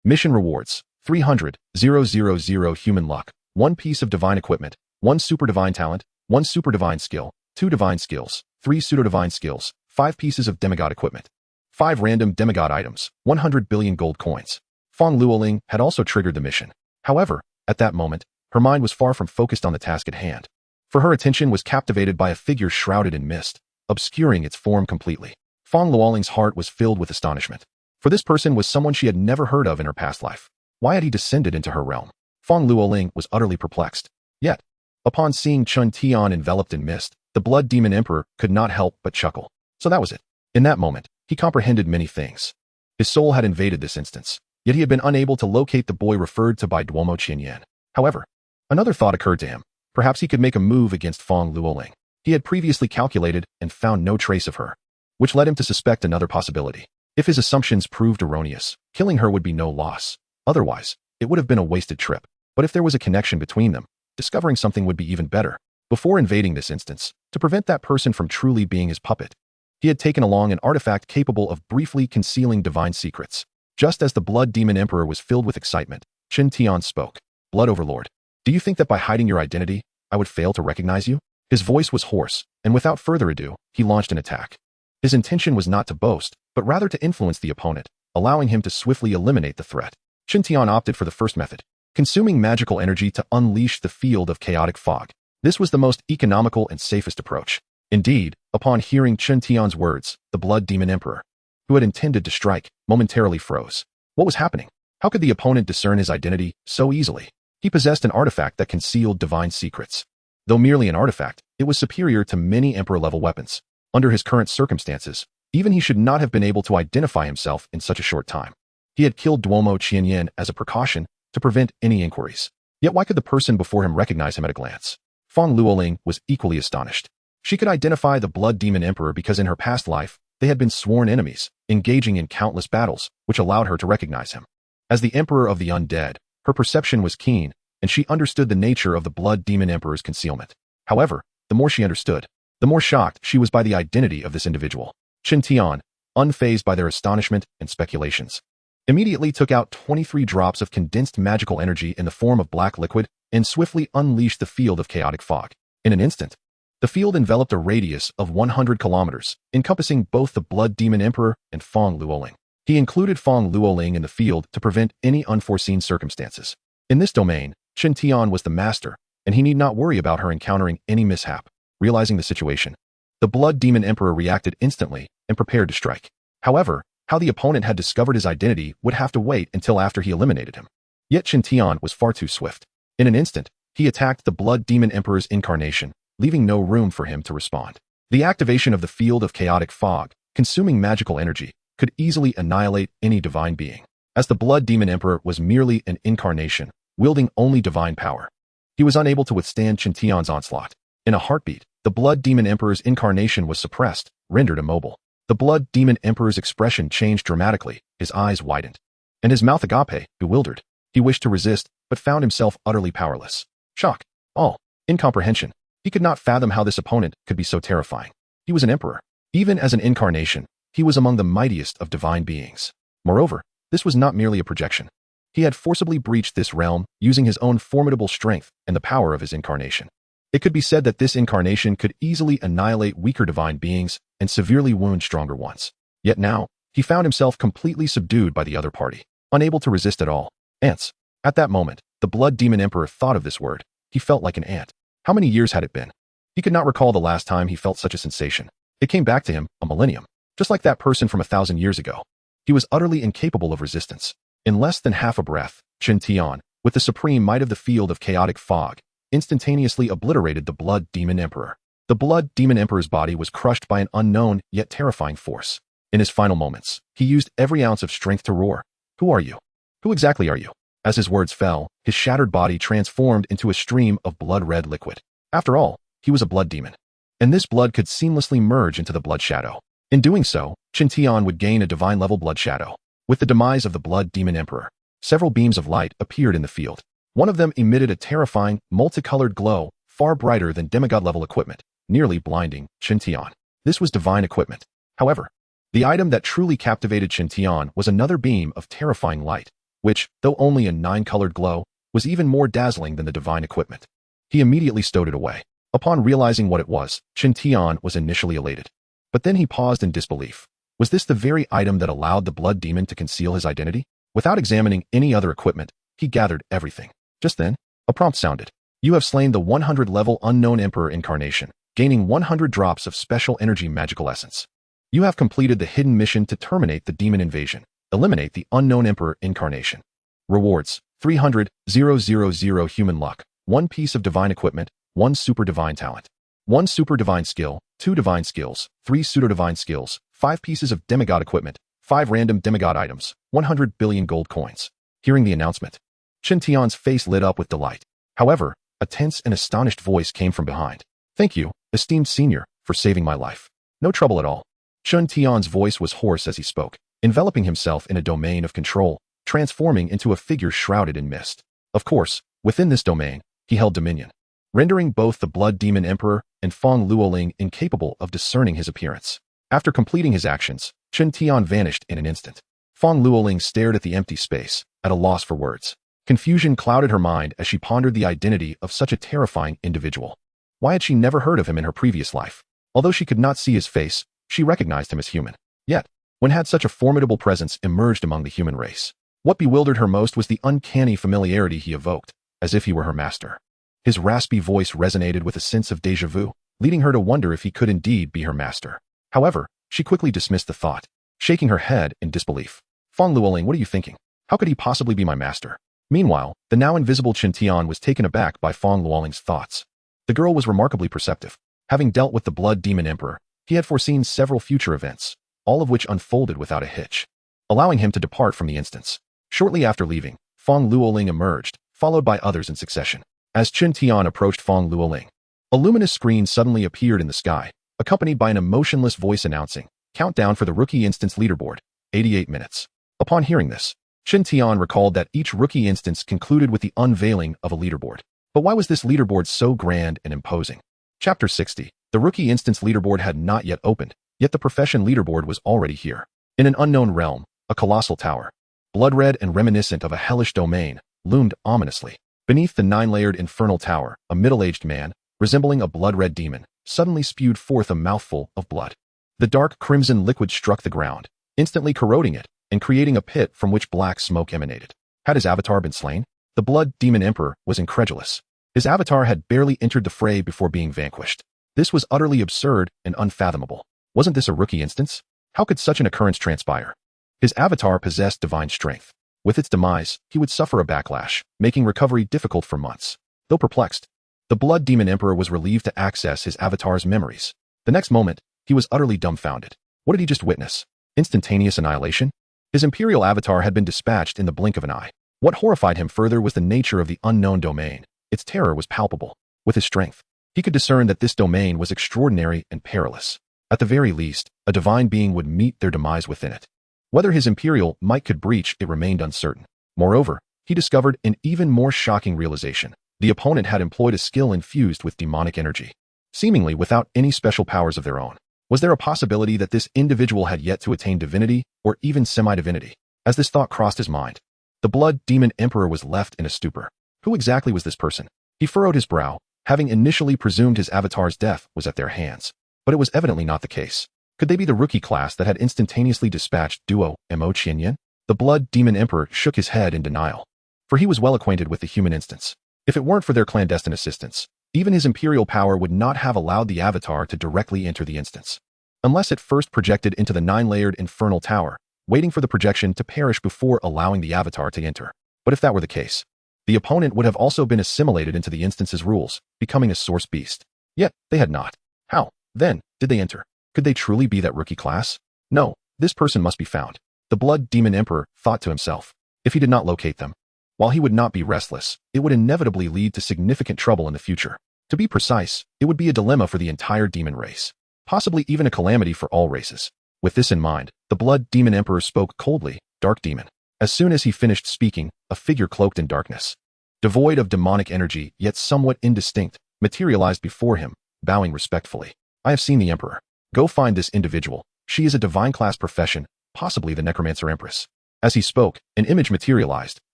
Mission rewards: 300,000 human luck, 1 piece of divine equipment, 1 super divine talent, 1 super divine skill, 2 divine skills, 3 pseudo-divine skills, 5 pieces of demigod equipment, 5 random demigod items, 100 billion gold coins. Fong Luoling had also triggered the mission. However, at that moment, her mind was far from focused on the task at hand. For her attention was captivated by a figure shrouded in mist, obscuring its form completely. Fong Luoling's heart was filled with astonishment. For this person was someone she had never heard of in her past life. Why had he descended into her realm? Fong Luoling was utterly perplexed. Yet, upon seeing Chen Tian enveloped in mist, the Blood Demon Emperor could not help but chuckle. So that was it. In that moment, he comprehended many things. His soul had invaded this instance, yet he had been unable to locate the boy referred to by Duomo Qianyan. However, another thought occurred to him. Perhaps he could make a move against Fong Luoling. He had previously calculated and found no trace of her, which led him to suspect another possibility. If his assumptions proved erroneous, killing her would be no loss. Otherwise, it would have been a wasted trip. But if there was a connection between them, discovering something would be even better. Before invading this instance, to prevent that person from truly being his puppet, he had taken along an artifact capable of briefly concealing divine secrets. Just as the Blood Demon Emperor was filled with excitement, Chen Tian spoke. Blood Overlord, do you think that by hiding your identity, I would fail to recognize you? His voice was hoarse, and without further ado, he launched an attack. His intention was not to boast, but rather to influence the opponent, allowing him to swiftly eliminate the threat. Chen Tian opted for the first method, consuming magical energy to unleash the field of chaotic fog. This was the most economical and safest approach. Indeed, upon hearing Chen Tian's words, the Blood Demon Emperor, who had intended to strike, momentarily froze. What was happening? How could the opponent discern his identity so easily? He possessed an artifact that concealed divine secrets. Though merely an artifact, it was superior to many Emperor-level weapons. Under his current circumstances, even he should not have been able to identify himself in such a short time. He had killed Duomo Qianyan as a precaution to prevent any inquiries. Yet why could the person before him recognize him at a glance? Fong Luoling was equally astonished. She could identify the Blood Demon Emperor because in her past life, they had been sworn enemies, engaging in countless battles, which allowed her to recognize him. As the Emperor of the Undead, her perception was keen, and she understood the nature of the Blood Demon Emperor's concealment. However, the more she understood, the more shocked she was by the identity of this individual. Chen Tian, unfazed by their astonishment and speculations, immediately took out 23 drops of condensed magical energy in the form of black liquid and swiftly unleashed the field of chaotic fog. In an instant, the field enveloped a radius of 100 kilometers, encompassing both the Blood Demon Emperor and Fong Luoling. He included Fong Luoling in the field to prevent any unforeseen circumstances. In this domain, Chen Tian was the master, and he need not worry about her encountering any mishap. Realizing the situation, the Blood Demon Emperor reacted instantly and prepared to strike. However, how the opponent had discovered his identity would have to wait until after he eliminated him. Yet Chen Tian was far too swift. In an instant, he attacked the Blood Demon Emperor's incarnation, leaving no room for him to respond. The activation of the field of chaotic fog, consuming magical energy, could easily annihilate any divine being. As the Blood Demon Emperor was merely an incarnation, wielding only divine power, he was unable to withstand Chen Tian's onslaught. In a heartbeat, the Blood Demon Emperor's incarnation was suppressed, rendered immobile. The Blood Demon Emperor's expression changed dramatically, his eyes widened, and his mouth agape, bewildered. He wished to resist, but found himself utterly powerless. Shock, awe, incomprehension. He could not fathom how this opponent could be so terrifying. He was an emperor. Even as an incarnation, he was among the mightiest of divine beings. Moreover, this was not merely a projection. He had forcibly breached this realm using his own formidable strength and the power of his incarnation. It could be said that this incarnation could easily annihilate weaker divine beings and severely wound stronger ones. Yet now, he found himself completely subdued by the other party, unable to resist at all. Ants. At that moment, the Blood Demon Emperor thought of this word. He felt like an ant. How many years had it been? He could not recall the last time he felt such a sensation. It came back to him, a millennium. Just like that person from 1,000 years ago. He was utterly incapable of resistance. In less than half a breath, Chen Tian, with the supreme might of the field of chaotic fog, instantaneously obliterated the Blood Demon Emperor. The Blood Demon Emperor's body was crushed by an unknown yet terrifying force. In his final moments, he used every ounce of strength to roar. Who are you? Who exactly are you? As his words fell, his shattered body transformed into a stream of blood-red liquid. After all, he was a blood demon. And this blood could seamlessly merge into the blood shadow. In doing so, Chen Tian would gain a divine-level blood shadow. With the demise of the blood demon emperor, several beams of light appeared in the field. One of them emitted a terrifying, multicolored glow, far brighter than demigod-level equipment, nearly blinding Chen Tian. This was divine equipment. However, the item that truly captivated Chen Tian was another beam of terrifying light, which, though only a 9-colored glow, was even more dazzling than the divine equipment. He immediately stowed it away. Upon realizing what it was, Chen Tian was initially elated. But then he paused in disbelief. Was this the very item that allowed the blood demon to conceal his identity? Without examining any other equipment, he gathered everything. Just then, a prompt sounded. You have slain the 100-level unknown emperor incarnation, gaining 100 drops of special energy magical essence. You have completed the hidden mission to terminate the demon invasion. Eliminate the unknown emperor incarnation. Rewards: 300,000 human luck, 1 piece of divine equipment, 1 super divine talent, 1 super divine skill, 2 divine skills, 3 pseudo-divine skills, 5 pieces of demigod equipment, 5 random demigod items, 100 billion gold coins. Hearing the announcement, Chen Tian's face lit up with delight. However, a tense and astonished voice came from behind. Thank you, esteemed senior, for saving my life. No trouble at all. Chen Tian's voice was hoarse as he spoke, enveloping himself in a domain of control, transforming into a figure shrouded in mist. Of course, within this domain, he held dominion, rendering both the blood demon emperor and Feng Luoling incapable of discerning his appearance. After completing his actions, Chen Tian vanished in an instant. Feng Luoling stared at the empty space, at a loss for words. Confusion clouded her mind as she pondered the identity of such a terrifying individual. Why had she never heard of him in her previous life? Although she could not see his face, she recognized him as human. Yet, when had such a formidable presence emerged among the human race? What bewildered her most was the uncanny familiarity he evoked, as if he were her master. His raspy voice resonated with a sense of déjà vu, leading her to wonder if he could indeed be her master. However, she quickly dismissed the thought, shaking her head in disbelief. Feng Luoling, what are you thinking? How could he possibly be my master? Meanwhile, the now invisible Chen Tian was taken aback by Feng Luoling's thoughts. The girl was remarkably perceptive. Having dealt with the blood demon emperor, he had foreseen several future events, all of which unfolded without a hitch, allowing him to depart from the instance. Shortly after leaving, Feng Luoling emerged, followed by others in succession. As Chen Tian approached Feng Luoling, a luminous screen suddenly appeared in the sky, accompanied by an emotionless voice announcing, "Countdown for the rookie instance leaderboard, 88 minutes." Upon hearing this, Chen Tian recalled that each rookie instance concluded with the unveiling of a leaderboard. But why was this leaderboard so grand and imposing? Chapter 60. The rookie instance leaderboard had not yet opened, yet the profession leaderboard was already here. In an unknown realm, a colossal tower, blood-red and reminiscent of a hellish domain, loomed ominously. Beneath the 9-layered infernal tower, a middle-aged man, resembling a blood-red demon, suddenly spewed forth a mouthful of blood. The dark crimson liquid struck the ground, instantly corroding it and creating a pit from which black smoke emanated. Had his avatar been slain? The blood demon emperor was incredulous. His avatar had barely entered the fray before being vanquished. This was utterly absurd and unfathomable. Wasn't this a rookie instance? How could such an occurrence transpire? His avatar possessed divine strength. With its demise, he would suffer a backlash, making recovery difficult for months. Though perplexed, the blood demon emperor was relieved to access his avatar's memories. The next moment, he was utterly dumbfounded. What did he just witness? Instantaneous annihilation? His imperial avatar had been dispatched in the blink of an eye. What horrified him further was the nature of the unknown domain. Its terror was palpable. With his strength, he could discern that this domain was extraordinary and perilous. At the very least, a divine being would meet their demise within it. Whether his imperial might could breach it remained uncertain. Moreover, he discovered an even more shocking realization. The opponent had employed a skill infused with demonic energy, seemingly without any special powers of their own. Was there a possibility that this individual had yet to attain divinity, or even semi-divinity? As this thought crossed his mind, the blood demon emperor was left in a stupor. Who exactly was this person? He furrowed his brow, having initially presumed his avatar's death was at their hands. But it was evidently not the case. Could they be the rookie class that had instantaneously dispatched Duo Mo Qianyan? The blood demon emperor shook his head in denial, for he was well acquainted with the human instance. If it weren't for their clandestine assistance, even his imperial power would not have allowed the avatar to directly enter the instance, unless it first projected into the 9-layered infernal tower, waiting for the projection to perish before allowing the avatar to enter. But if that were the case, the opponent would have also been assimilated into the instance's rules, becoming a source beast. Yet, they had not. How, then, did they enter? Could they truly be that rookie class? No, This person must be found. The Blood Demon Emperor thought to himself. If he did not locate them, while he would not be restless, it would inevitably lead to significant trouble in the future. To be precise, it would be a dilemma for the entire demon race, possibly even a calamity for all races. With this in mind, the Blood Demon Emperor spoke coldly, "Dark Demon." As soon as he finished speaking, a figure cloaked in darkness, devoid of demonic energy yet somewhat indistinct, materialized before him, bowing respectfully. "I have seen the Emperor. Go find this individual. She is a divine class profession, possibly the Necromancer Empress." As he spoke, an image materialized,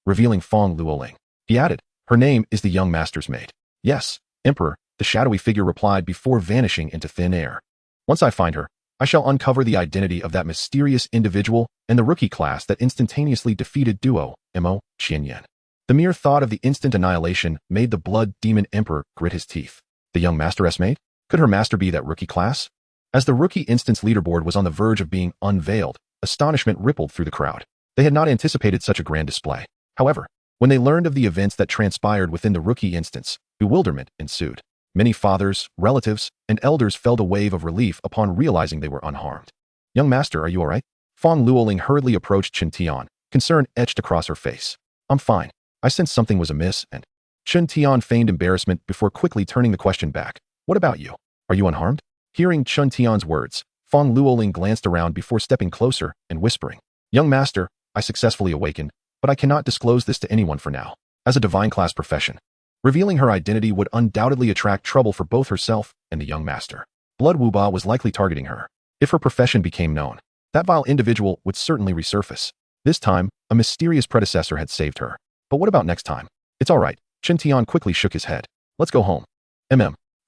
revealing Fong Luoling. He added, "Her name is the young master's maid." "Yes, Emperor," the shadowy figure replied before vanishing into thin air. "Once I find her, I shall uncover the identity of that mysterious individual and the rookie class that instantaneously defeated Duo, Mo, Chen Tian." The mere thought of the instant annihilation made the Blood Demon Emperor grit his teeth. The young master's maid? Could her master be that rookie class? As the rookie instance leaderboard was on the verge of being unveiled, astonishment rippled through the crowd. They had not anticipated such a grand display. However, when they learned of the events that transpired within the rookie instance, bewilderment ensued. Many fathers, relatives, and elders felt a wave of relief upon realizing they were unharmed. "Young master, are you all right?" Fong Luoling hurriedly approached Chen Tian, concern etched across her face. "I'm fine. I sensed something was amiss and—" Chen Tian feigned embarrassment before quickly turning the question back. "What about you? Are you unharmed?" Hearing Chen Tian's words, Fong Luoling glanced around before stepping closer and whispering, "Young master, I successfully awakened, but I cannot disclose this to anyone for now. As a divine class profession, revealing her identity would undoubtedly attract trouble for both herself and the young master. Blood Wuba was likely targeting her. If her profession became known, that vile individual would certainly resurface. This time, a mysterious predecessor had saved her. But what about next time?" "It's all right." Chen Tian quickly shook his head. "Let's go home."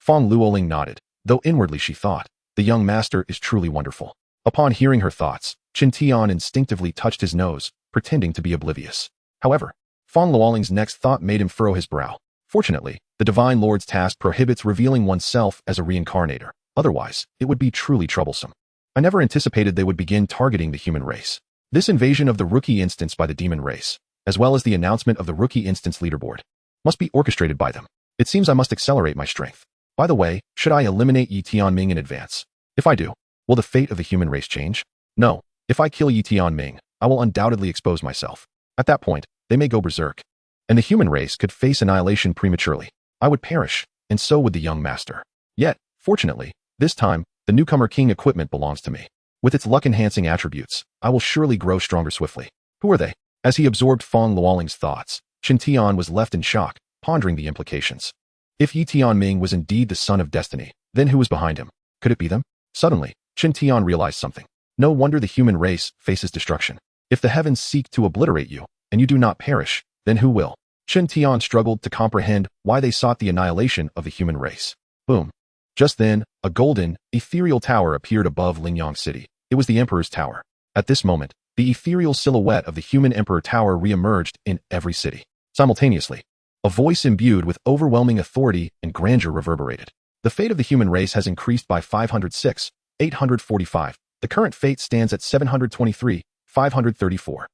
Fong Luoling nodded, though inwardly she thought, "The young master is truly wonderful." Upon hearing her thoughts, Chen Tian instinctively touched his nose, pretending to be oblivious. However, Fong Luoling's next thought made him furrow his brow. Fortunately, the Divine Lord's task prohibits revealing oneself as a reincarnator. Otherwise, it would be truly troublesome. "I never anticipated they would begin targeting the human race. This invasion of the rookie instance by the demon race, as well as the announcement of the rookie instance leaderboard, must be orchestrated by them. It seems I must accelerate my strength. By the way, should I eliminate Yi Tianming in advance? If I do, will the fate of the human race change? No. If I kill Yi Tianming, I will undoubtedly expose myself. At that point, they may go berserk, and the human race could face annihilation prematurely. I would perish, and so would the young master. Yet, fortunately, this time, the newcomer king equipment belongs to me. With its luck-enhancing attributes, I will surely grow stronger swiftly." "Who are they?" As he absorbed Fong Luoling's thoughts, Chen Tian was left in shock, pondering the implications. If Yi Tianming was indeed the son of destiny, then who was behind him? Could it be them? Suddenly, Chen Tian realized something. No wonder the human race faces destruction. If the heavens seek to obliterate you, and you do not perish, then who will? Chen Tian struggled to comprehend why they sought the annihilation of the human race. Boom. Just then, a golden, ethereal tower appeared above Lingyang City. It was the Emperor's Tower. At this moment, the ethereal silhouette of the human Emperor Tower re-emerged in every city. Simultaneously, a voice imbued with overwhelming authority and grandeur reverberated. "The fate of the human race has increased by 506, 845. The current fate stands at 723, 534.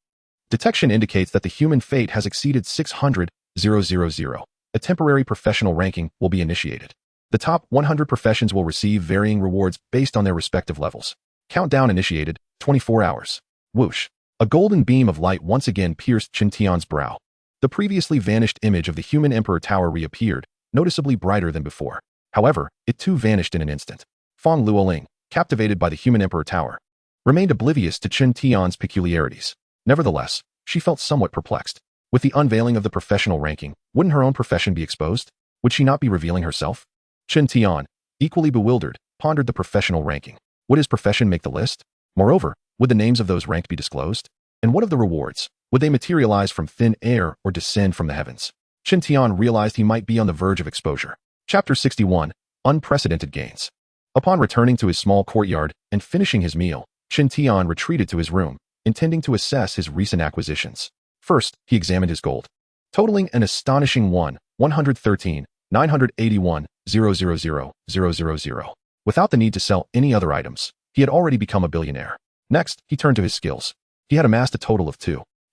Detection indicates that the human fate has exceeded 600,000. A temporary professional ranking will be initiated. The top 100 professions will receive varying rewards based on their respective levels. Countdown initiated, 24 hours. Whoosh. A golden beam of light once again pierced Chen Tian's brow. The previously vanished image of the human Emperor Tower reappeared, noticeably brighter than before. However, it too vanished in an instant. Fong Luoling, captivated by the human Emperor Tower, remained oblivious to Chen Tian's peculiarities. Nevertheless, she felt somewhat perplexed. With the unveiling of the professional ranking, wouldn't her own profession be exposed? Would she not be revealing herself? Chen Tian, equally bewildered, pondered the professional ranking. Would his profession make the list? Moreover, would the names of those ranked be disclosed? And what of the rewards? Would they materialize from thin air or descend from the heavens? Chen Tian realized he might be on the verge of exposure. Chapter 61, Unprecedented Gains. Upon returning to his small courtyard and finishing his meal, Chen Tian retreated to his room, intending to assess his recent acquisitions. First, he examined his gold, totaling an astonishing 113,981,000,000. Without the need to sell any other items, he had already become a billionaire. Next, he turned to his skills. He had amassed a total of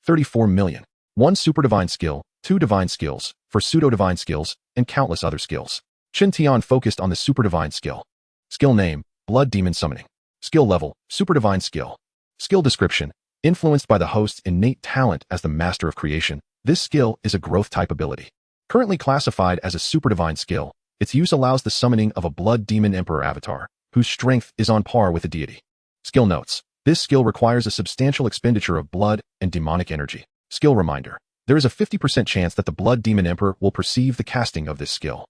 34 million. 1 super divine skill, 2 divine skills, 4 pseudo-divine skills, and countless other skills. Chen Tian focused on the super divine skill. Skill name, Blood Demon Summoning. Skill level, super divine skill. Skill description. Influenced by the host's innate talent as the master of creation, this skill is a growth-type ability. Currently classified as a superdivine skill, its use allows the summoning of a blood demon emperor avatar, whose strength is on par with a deity. Skill notes. This skill requires a substantial expenditure of blood and demonic energy. Skill reminder. There is a 50% chance that the blood demon emperor will perceive the casting of this skill.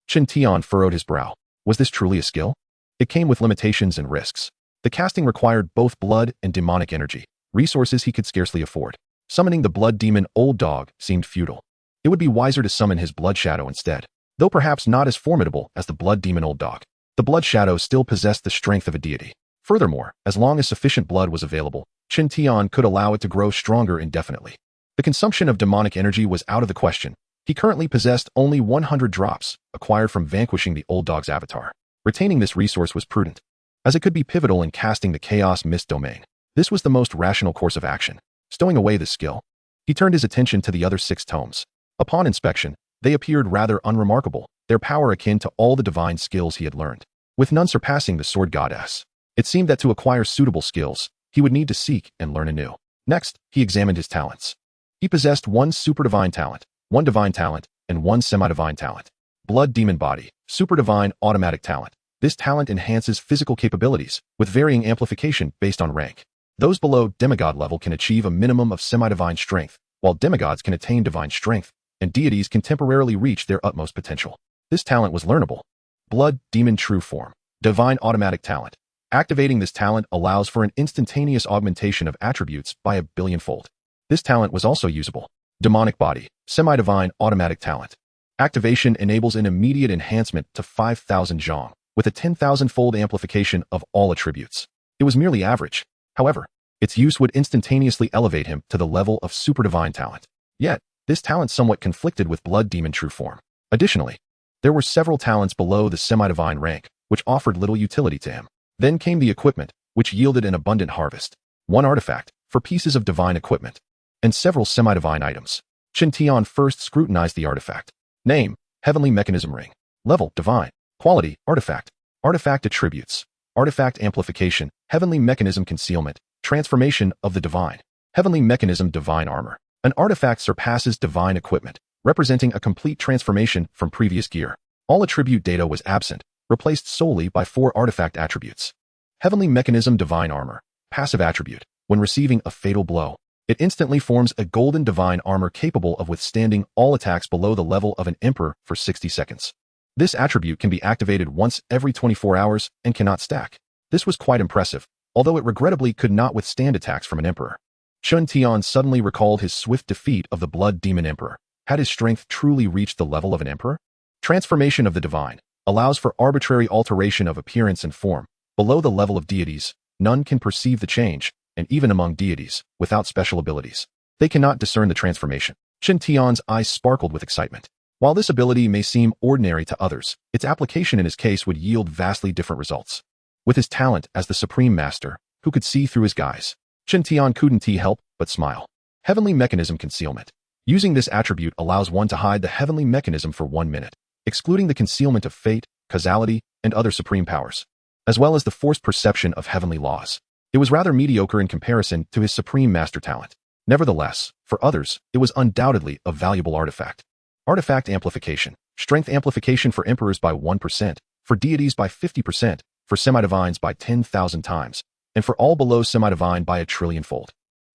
Chen Tian furrowed his brow. Was this truly a skill? It came with limitations and risks. The casting required both blood and demonic energy, resources he could scarcely afford. Summoning the blood demon old dog seemed futile. It would be wiser to summon his blood shadow instead, though perhaps not as formidable as the blood demon old dog. The blood shadow still possessed the strength of a deity. Furthermore, as long as sufficient blood was available, Chen Tian could allow it to grow stronger indefinitely. The consumption of demonic energy was out of the question. He currently possessed only 100 drops, acquired from vanquishing the old dog's avatar. Retaining this resource was prudent, as it could be pivotal in casting the Chaos Mist domain. This was the most rational course of action. Stowing away this skill, he turned his attention to the other 6 tomes. Upon inspection, they appeared rather unremarkable, their power akin to all the divine skills he had learned, with none surpassing the sword goddess. It seemed that to acquire suitable skills, he would need to seek and learn anew. Next, he examined his talents. He possessed 1 superdivine talent, 1 divine talent, and 1 semi-divine talent. Blood demon body, superdivine automatic talent. This talent enhances physical capabilities, with varying amplification based on rank. Those below demigod level can achieve a minimum of semi-divine strength, while demigods can attain divine strength, and deities can temporarily reach their utmost potential. This talent was learnable. Blood demon true form, divine automatic talent. Activating this talent allows for an instantaneous augmentation of attributes by a billionfold. This talent was also usable. Demonic body, semi-divine automatic talent. Activation enables an immediate enhancement to 5,000 zhong, with a 10,000-fold amplification of all attributes. It was merely average. However, its use would instantaneously elevate him to the level of superdivine talent. Yet, this talent somewhat conflicted with blood demon true form. Additionally, there were several talents below the semi-divine rank, which offered little utility to him. Then came the equipment, which yielded an abundant harvest. 1 artifact, for pieces of divine equipment, and several semi-divine items. Chen Tian first scrutinized the artifact. Name, Heavenly Mechanism Ring. Level, Divine. Quality, Artifact. Artifact attributes. Artifact amplification, Heavenly Mechanism Concealment, Transformation of the Divine. Heavenly Mechanism Divine Armor. An artifact surpasses divine equipment, representing a complete transformation from previous gear. All attribute data was absent, replaced solely by 4 artifact attributes. Heavenly Mechanism Divine Armor. Passive attribute. When receiving a fatal blow, it instantly forms a golden divine armor capable of withstanding all attacks below the level of an emperor for 60 seconds. This attribute can be activated once every 24 hours and cannot stack. This was quite impressive, although it regrettably could not withstand attacks from an emperor. Chen Tian suddenly recalled his swift defeat of the blood demon emperor. Had his strength truly reached the level of an emperor? Transformation of the divine allows for arbitrary alteration of appearance and form. Below the level of deities, none can perceive the change, and even among deities, without special abilities, they cannot discern the transformation. Chen Tian's eyes sparkled with excitement. While this ability may seem ordinary to others, its application in his case would yield vastly different results. With his talent as the supreme master, who could see through his guise, Chen Tian couldn't help but smile. Heavenly Mechanism Concealment. Using this attribute allows one to hide the heavenly mechanism for 1 minute, excluding the concealment of fate, causality, and other supreme powers, as well as the forced perception of heavenly laws. It was rather mediocre in comparison to his supreme master talent. Nevertheless, for others, it was undoubtedly a valuable artifact. Artifact amplification. Strength amplification for emperors by 1%, for deities by 50%, for semi-divines by 10,000 times, and for all below semi-divine by 1,000,000,000,000-fold.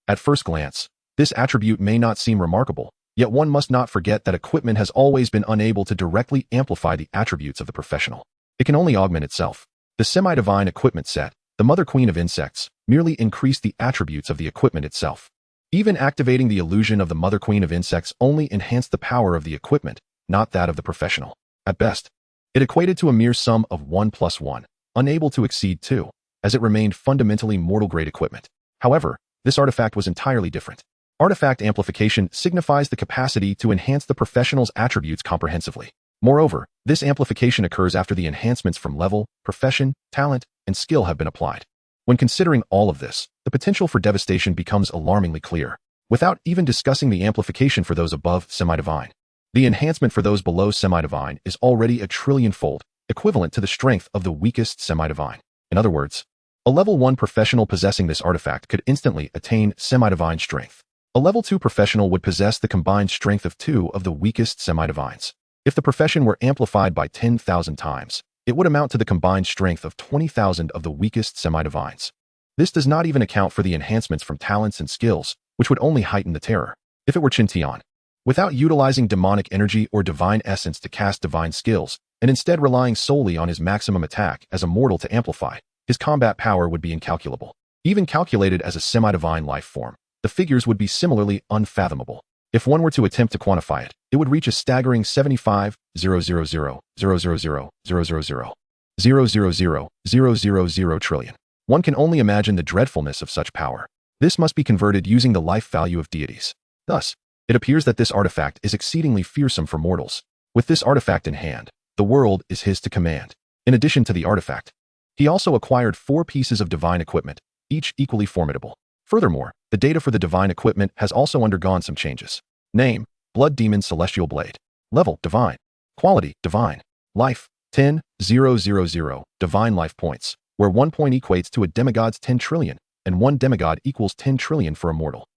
At first glance, this attribute may not seem remarkable, yet one must not forget that equipment has always been unable to directly amplify the attributes of the professional. It can only augment itself. The semi-divine equipment set, the Mother Queen of Insects, merely increased the attributes of the equipment itself. Even activating the illusion of the Mother Queen of Insects only enhanced the power of the equipment, not that of the professional. At best, it equated to a mere sum of 1 plus 1, unable to exceed 2, as it remained fundamentally mortal-grade equipment. However, this artifact was entirely different. Artifact amplification signifies the capacity to enhance the professional's attributes comprehensively. Moreover, this amplification occurs after the enhancements from level, profession, talent, and skill have been applied. When considering all of this, the potential for devastation becomes alarmingly clear, without even discussing the amplification for those above semi-divine. The enhancement for those below semi-divine is already 1,000,000,000,000-fold, equivalent to the strength of the weakest semi-divine. In other words, A level 1 professional possessing this artifact could instantly attain semi-divine strength. A level 2 professional would possess the combined strength of 2 of the weakest semi-divines. If the profession were amplified by 10,000 times, it would amount to the combined strength of 20,000 of the weakest semi-divines. This does not even account for the enhancements from talents and skills, which would only heighten the terror. If it were Chen Tian, without utilizing demonic energy or divine essence to cast divine skills, and instead relying solely on his maximum attack as a mortal to amplify, his combat power would be incalculable. Even calculated as a semi-divine life form, the figures would be similarly unfathomable. If one were to attempt to quantify it, it would reach a staggering 75,000,000,000,000,000,000 trillion. One can only imagine the dreadfulness of such power. This must be converted using the life value of deities. Thus, it appears that this artifact is exceedingly fearsome for mortals. With this artifact in hand, the world is his to command. In addition to the artifact, he also acquired 4 pieces of divine equipment, each equally formidable. Furthermore, the data for the divine equipment has also undergone some changes. Name: Blood Demon Celestial Blade. Level: Divine. Quality: Divine. Life: 10,000 divine life points, where 1 point equates to a demigod's 10 trillion, and 1 demigod equals 10 trillion for a mortal.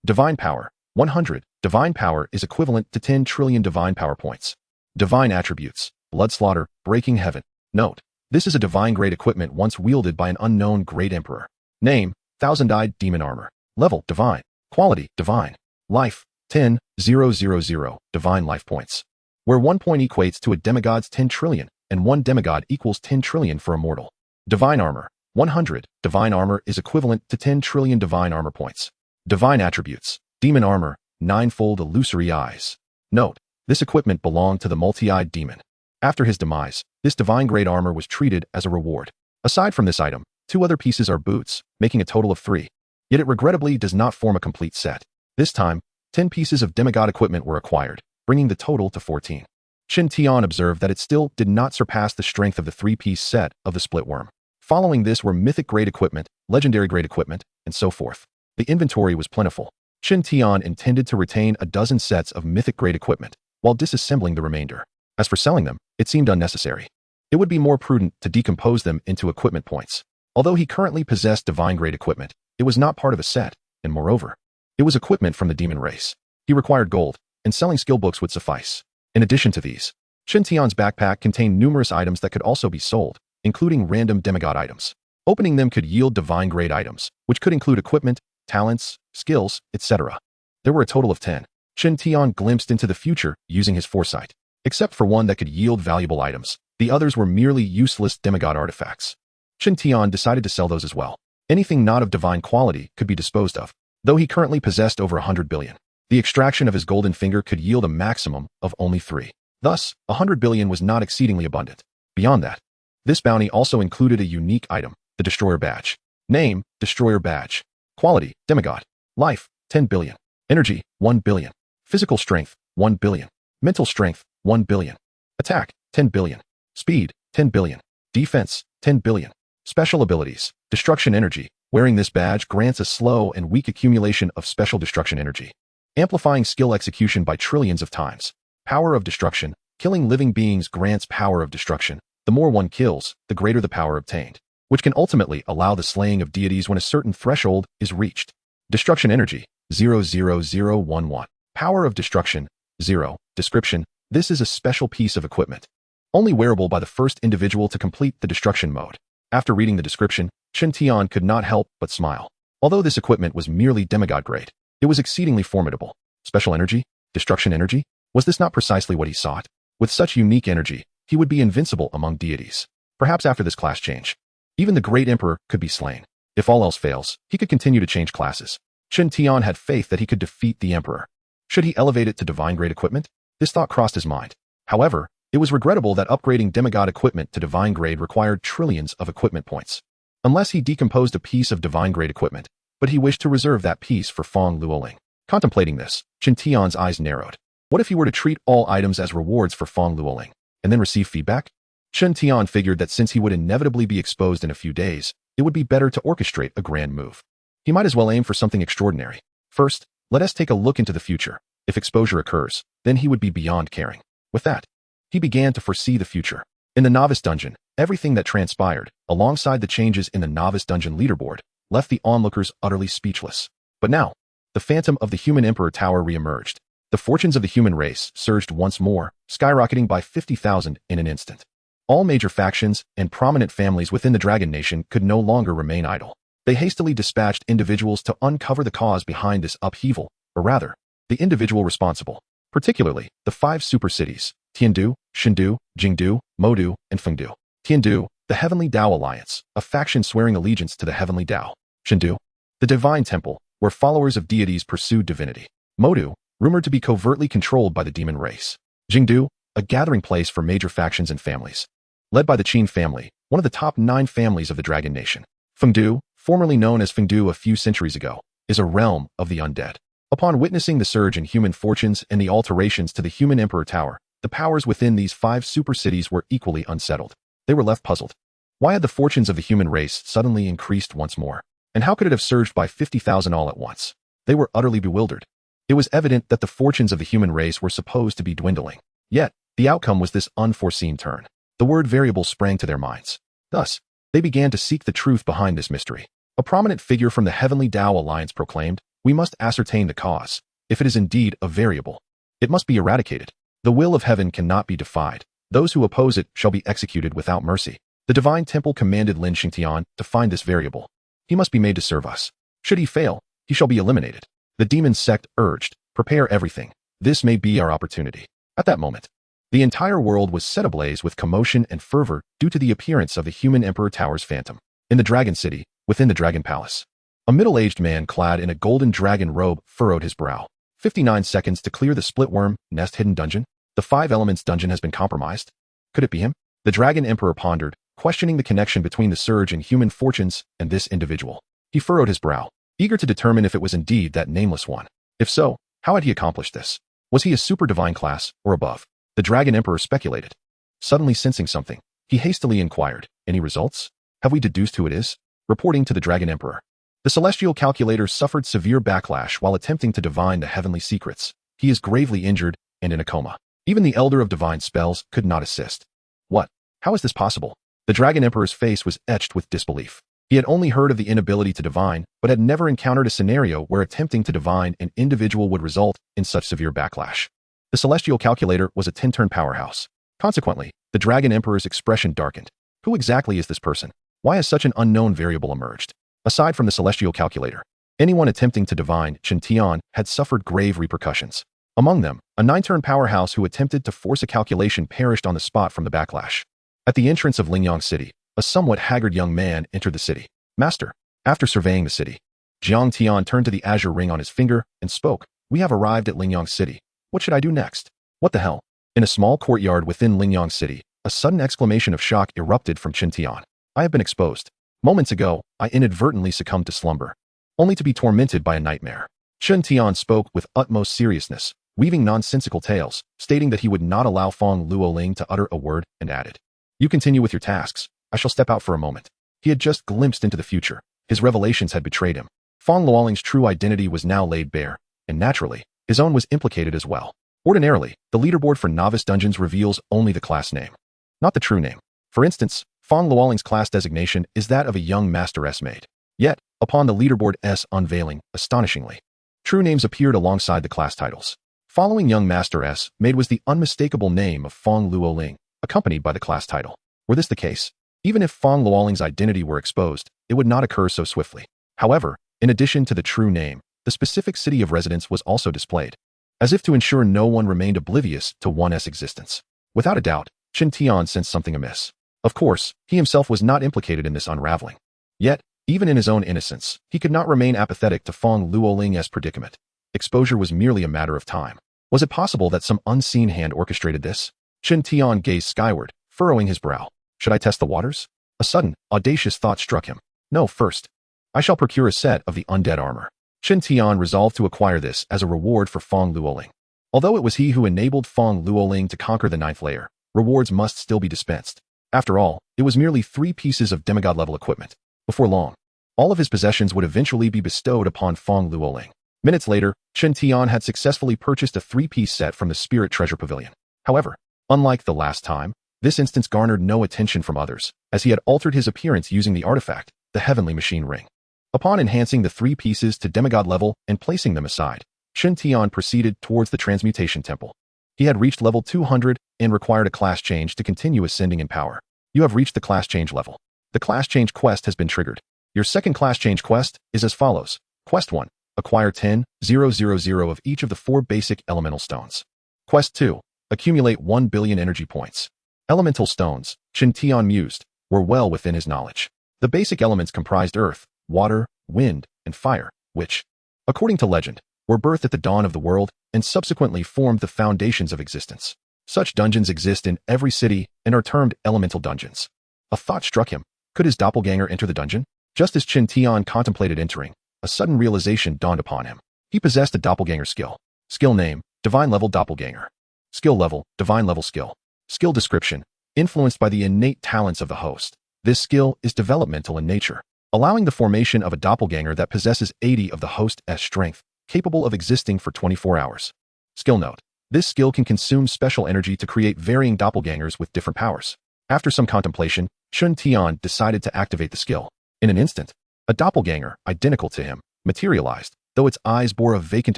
Divine Power: 100. Divine Power is equivalent to 10 trillion divine power points. Divine Attributes: Blood Slaughter, Breaking Heaven. Note: this is a divine grade equipment once wielded by an unknown great emperor. Name: Thousand-Eyed Demon Armor. Level: Divine. Quality: Divine. Life: 10,000 divine life points, where 1 point equates to a demigod's 10 trillion, and 1 demigod equals 10 trillion for a mortal. Divine Armor: 100. Divine Armor is equivalent to 10 trillion divine armor points. Divine Attributes: Demon Armor, 9-fold illusory eyes. Note: this equipment belonged to the multi-eyed demon. After his demise, this divine grade armor was treated as a reward. Aside from this item, 2 other pieces are boots, making a total of 3. Yet it regrettably does not form a complete set. This time, 10 pieces of demigod equipment were acquired, bringing the total to 14. Chen Tian observed that it still did not surpass the strength of the 3-piece set of the split worm. Following this were mythic grade equipment, legendary grade equipment, and so forth. The inventory was plentiful. Chen Tian intended to retain a dozen sets of mythic grade equipment, while disassembling the remainder. As for selling them, it seemed unnecessary. It would be more prudent to decompose them into equipment points. Although he currently possessed divine grade equipment, it was not part of a set, and moreover, it was equipment from the demon race. He required gold, and selling skill books would suffice. In addition to these, Chen Tian's backpack contained numerous items that could also be sold, including random demigod items. Opening them could yield divine grade items, which could include equipment, talents, skills, etc. There were a total of 10. Chen Tian glimpsed into the future using his foresight. Except for one that could yield valuable items, the others were merely useless demigod artifacts. Chen Tian decided to sell those as well. Anything not of divine quality could be disposed of. Though he currently possessed over 100 billion, the extraction of his golden finger could yield a maximum of only 3. Thus, 100 billion was not exceedingly abundant. Beyond that, this bounty also included a unique item, the Destroyer Badge. Name: Destroyer Badge. Quality: Demigod. Life: 10 billion. Energy: 1 billion. Physical Strength: 1 billion. Mental Strength: 1 billion. Attack: 10 billion. Speed: 10 billion. Defense: 10 billion. Special Abilities: Destruction Energy. Wearing this badge grants a slow and weak accumulation of special destruction energy. Amplifying skill execution by trillions of times. Power of Destruction. Killing living beings grants power of destruction. The more one kills, the greater the power obtained, which can ultimately allow the slaying of deities when a certain threshold is reached. Destruction Energy: 00011. Power of Destruction: 0. Description: this is a special piece of equipment, only wearable by the first individual to complete the destruction mode. After reading the description, Chen Tian could not help but smile. Although this equipment was merely demigod grade, it was exceedingly formidable. Special Energy? Destruction Energy? Was this not precisely what he sought? With such unique energy, he would be invincible among deities. Perhaps after this class change, even the great emperor could be slain. If all else fails, he could continue to change classes. Chen Tian had faith that he could defeat the emperor. Should he elevate it to divine grade equipment? This thought crossed his mind. However, it was regrettable that upgrading demigod equipment to divine grade required trillions of equipment points. Unless he decomposed a piece of divine grade equipment, but he wished to reserve that piece for Feng Luoling. Contemplating this, Chen Tian's eyes narrowed. What if he were to treat all items as rewards for Feng Luoling, and then receive feedback? Chen Tian figured that since he would inevitably be exposed in a few days, it would be better to orchestrate a grand move. He might as well aim for something extraordinary. First, let us take a look into the future. If exposure occurs, then he would be beyond caring. With that, he began to foresee the future. In the novice dungeon, Everything that transpired, alongside the changes in the novice dungeon leaderboard, left the onlookers utterly speechless. But now, the phantom of the human emperor tower re-emerged. The fortunes of the human race surged once more, skyrocketing by 50,000 in an instant. All major factions and prominent families within the Dragon Nation could no longer remain idle. They hastily dispatched individuals to uncover the cause behind this upheaval, or rather, the individual responsible, particularly the 5 super cities, Tiandu, Shindu, Jingdu, Modu, and Fengdu. Tiandu, the Heavenly Tao Alliance, a faction swearing allegiance to the Heavenly Tao. Shindu, the Divine Temple, where followers of deities pursued divinity. Modu, rumored to be covertly controlled by the demon race. Jingdu, a gathering place for major factions and families. Led by the Qin family, one of the top 9 families of the Dragon Nation. Fengdu, formerly known as Fengdu a few centuries ago, is a realm of the undead. Upon witnessing the surge in human fortunes and the alterations to the human emperor tower, the powers within these 5 super cities were equally unsettled. They were left puzzled. Why had the fortunes of the human race suddenly increased once more? And how could it have surged by 50,000 all at once? They were utterly bewildered. It was evident that the fortunes of the human race were supposed to be dwindling. Yet, the outcome was this unforeseen turn. The word variable sprang to their minds. Thus, they began to seek the truth behind this mystery. A prominent figure from the Heavenly Tao Alliance proclaimed, "We must ascertain the cause. If it is indeed a variable, it must be eradicated. The will of heaven cannot be defied. Those who oppose it shall be executed without mercy." The Divine Temple commanded Chen Tian to find this variable. He must be made to serve us. Should he fail, he shall be eliminated. The demon sect urged, "Prepare everything. This may be our opportunity." At that moment, the entire world was set ablaze with commotion and fervor due to the appearance of the human Emperor Tower's phantom. In the Dragon City, within the Dragon Palace, a middle-aged man clad in a golden dragon robe furrowed his brow. 59 seconds to clear the Splitworm Nest hidden dungeon? The 5 Elements dungeon has been compromised? Could it be him? The Dragon Emperor pondered, questioning the connection between the surge in human fortunes and this individual. He furrowed his brow, eager to determine if it was indeed that nameless one. If so, how had he accomplished this? Was he a super divine class, or above? The Dragon Emperor speculated. Suddenly sensing something, he hastily inquired, "Any results? Have we deduced who it is?" Reporting to the Dragon Emperor, the celestial calculator suffered severe backlash while attempting to divine the heavenly secrets. He is gravely injured and in a coma. Even the Elder of Divine Spells could not assist. What? How is this possible? The Dragon Emperor's face was etched with disbelief. He had only heard of the inability to divine, but had never encountered a scenario where attempting to divine an individual would result in such severe backlash. The celestial calculator was a 10-turn powerhouse. Consequently, the Dragon Emperor's expression darkened. Who exactly is this person? Why has such an unknown variable emerged? Aside from the celestial calculator, anyone attempting to divine Chen Tian had suffered grave repercussions. Among them, a 9-turn powerhouse who attempted to force a calculation perished on the spot from the backlash. At the entrance of Lingyang City, a somewhat haggard young man entered the city. "Master." After surveying the city, Jiang Tian turned to the azure ring on his finger and spoke, "We have arrived at Lingyang City. What should I do next?" "What the hell?" In a small courtyard within Lingyang City, a sudden exclamation of shock erupted from Chen Tian. "I have been exposed. Moments ago, I inadvertently succumbed to slumber, only to be tormented by a nightmare." Chen Tian spoke with utmost seriousness, weaving nonsensical tales, stating that he would not allow Fong Luoling to utter a word, and added, "You continue with your tasks. I shall step out for a moment." He had just glimpsed into the future. His revelations had betrayed him. Fong Luoling's true identity was now laid bare, and naturally, his own was implicated as well. Ordinarily, the leaderboard for novice dungeons reveals only the class name, not the true name. For instance, Fong Luoling's class designation is that of a young master maid. Yet, upon the leaderboard's unveiling, astonishingly, true names appeared alongside the class titles. Following young master maid was the unmistakable name of Fong Luoling, accompanied by the class title. Were this the case, even if Fong Luoling's identity were exposed, it would not occur so swiftly. However, in addition to the true name, the specific city of residence was also displayed, as if to ensure no one remained oblivious to one's existence. Without a doubt, Chen Tian sensed something amiss. Of course, he himself was not implicated in this unraveling. Yet, even in his own innocence, he could not remain apathetic to Fong Luoling's predicament. Exposure was merely a matter of time. Was it possible that some unseen hand orchestrated this? Chen Tian gazed skyward, furrowing his brow. Should I test the waters? A sudden, audacious thought struck him. No, first, I shall procure a set of the undead armor. Chen Tian resolved to acquire this as a reward for Fong Luoling. Although it was he who enabled Fong Luoling to conquer the 9th layer, rewards must still be dispensed. After all, it was merely 3 pieces of demigod-level equipment. Before long, all of his possessions would eventually be bestowed upon Fong Luoling. Minutes later, Chen Tian had successfully purchased a 3-piece set from the Spirit Treasure Pavilion. However, unlike the last time, This instance garnered no attention from others, as he had altered his appearance using the artifact, the Heavenly Machine Ring. Upon enhancing the 3 pieces to demigod level and placing them aside, Chen Tian proceeded towards the Transmutation Temple. He had reached level 200 and required a class change to continue ascending in power. You have reached the class change level. The class change quest has been triggered. Your second class change quest is as follows. Quest 1. Acquire 10,000 of each of the 4 basic elemental stones. Quest 2. Accumulate 1 billion energy points. Elemental stones, Chen Tian mused, were well within his knowledge. The basic elements comprised earth, water, wind, and fire, which, according to legend, were birthed at the dawn of the world and subsequently formed the foundations of existence. Such dungeons exist in every city and are termed elemental dungeons. A thought struck him. Could his doppelganger enter the dungeon? Just as Chen Tian contemplated entering, a sudden realization dawned upon him. He possessed a doppelganger skill. Skill name, Divine Level Doppelganger. Skill level, Divine Level Skill. Skill description, influenced by the innate talents of the host. This skill is developmental in nature, allowing the formation of a doppelganger that possesses 80 of the host's strength, capable of existing for 24 hours. Skill note. This skill can consume special energy to create varying doppelgangers with different powers. After some contemplation, Chen Tian decided to activate the skill. In an instant, a doppelganger, identical to him, materialized, though its eyes bore a vacant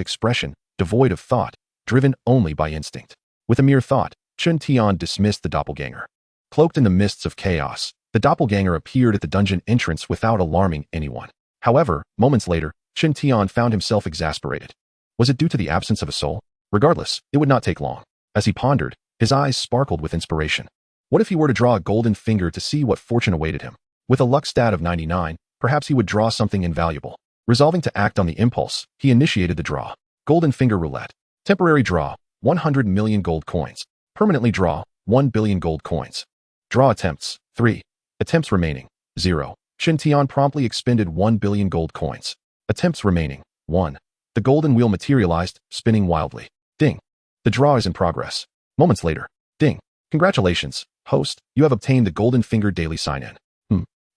expression, devoid of thought, driven only by instinct. With a mere thought, Chen Tian dismissed the doppelganger. Cloaked in the mists of chaos, the doppelganger appeared at the dungeon entrance without alarming anyone. However, moments later, Chen Tian found himself exasperated. Was it due to the absence of a soul? Regardless, it would not take long. As he pondered, his eyes sparkled with inspiration. What if he were to draw a golden finger to see what fortune awaited him? With a luck stat of 99, perhaps he would draw something invaluable. Resolving to act on the impulse, he initiated the draw. Golden Finger Roulette. Temporary draw, 100 million gold coins. Permanently draw, 1 billion gold coins. Draw attempts, 3. Attempts remaining, 0. Chen Tian promptly expended 1 billion gold coins. Attempts remaining, 1. The golden wheel materialized, spinning wildly. Ding. The draw is in progress. Moments later. Ding. Congratulations, host, you have obtained the Golden Finger Daily Sign-In.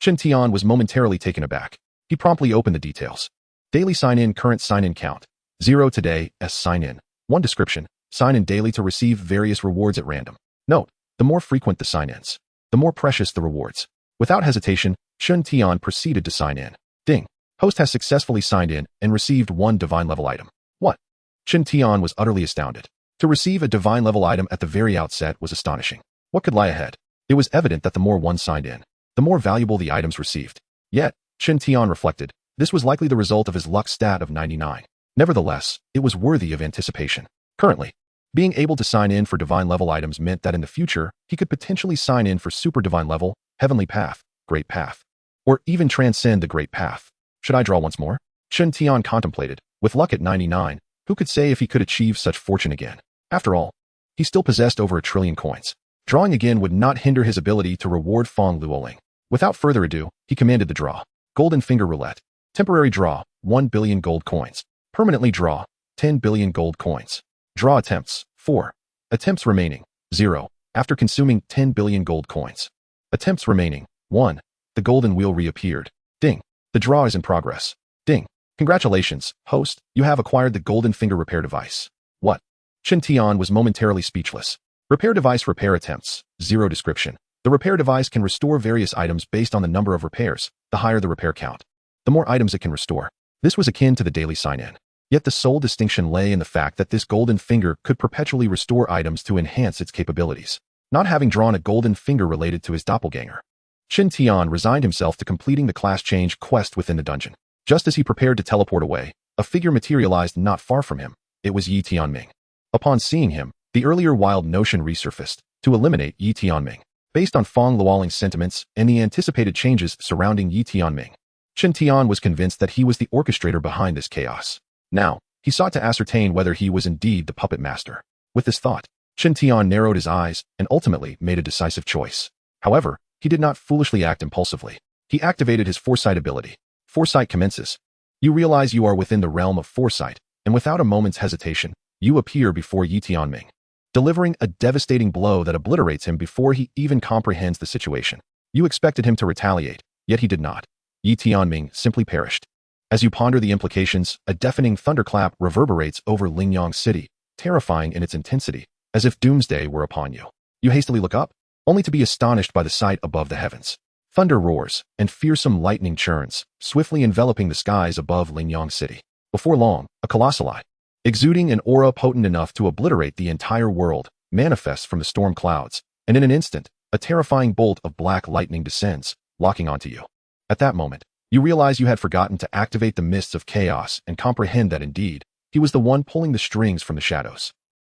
Chen Tian was momentarily taken aback. He promptly opened the details. Daily sign-in, current sign-in count. 0 today, as sign-in. 1 description, sign in daily to receive various rewards at random. Note, the more frequent the sign-ins, the more precious the rewards. Without hesitation, Chen Tian proceeded to sign in. Ding. Host has successfully signed in and received 1 divine level item. What? Chen Tian was utterly astounded. To receive a divine level item at the very outset was astonishing. What could lie ahead? It was evident that the more one signed in, the more valuable the items received. Yet, Chen Tian reflected, this was likely the result of his luck stat of 99. Nevertheless, it was worthy of anticipation. Currently, being able to sign in for divine level items meant that in the future, he could potentially sign in for super divine level, heavenly path, great path, or even transcend the great path. Should I draw once more? Chen Tian contemplated. With luck at 99, who could say if he could achieve such fortune again? After all, he still possessed over 1 trillion coins. Drawing again would not hinder his ability to reward Fong Luoling. Without further ado, he commanded the draw. Golden Finger Roulette. Temporary draw, 1 billion gold coins. Permanently draw, 10 billion gold coins. Draw attempts, 4. Attempts remaining, 0. After consuming 10 billion gold coins. Attempts remaining, 1. The golden wheel reappeared. Ding. The draw is in progress. Ding. Congratulations, host, you have acquired the Golden Finger Repair Device. What? Chen Tian was momentarily speechless. Repair device repair attempts, 0 description. The repair device can restore various items based on the number of repairs, the higher the repair count, the more items it can restore. This was akin to the daily sign-in. Yet the sole distinction lay in the fact that this golden finger could perpetually restore items to enhance its capabilities, not having drawn a golden finger related to his doppelganger. Chen Tian resigned himself to completing the class change quest within the dungeon. Just as he prepared to teleport away, a figure materialized not far from him. It was Yi Tianming. Upon seeing him, the earlier wild notion resurfaced, to eliminate Yi Tianming. Based on Fong Luoling's sentiments and the anticipated changes surrounding Yi Tianming, Chen Tian was convinced that he was the orchestrator behind this chaos. Now, he sought to ascertain whether he was indeed the puppet master. With this thought, Chen Tian narrowed his eyes and ultimately made a decisive choice. However, he did not foolishly act impulsively. He activated his foresight ability. Foresight commences. You realize you are within the realm of foresight, and without a moment's hesitation, you appear before Yi Tianming, delivering a devastating blow that obliterates him before he even comprehends the situation. You expected him to retaliate, yet he did not. Yi Tianming simply perished. As you ponder the implications, a deafening thunderclap reverberates over Lingyang City, terrifying in its intensity, as if doomsday were upon you. You hastily look up. only to be astonished by the sight above the heavens. Thunder roars, and fearsome lightning churns, swiftly enveloping the skies above Lingyang City. Before long, a colossal eye, exuding an aura potent enough to obliterate the entire world, manifests from the storm clouds, and in an instant, a terrifying bolt of black lightning descends, locking onto you. At that moment, you realize you had forgotten to activate the mists of chaos and comprehend that indeed, he was the one pulling the strings from the shadows.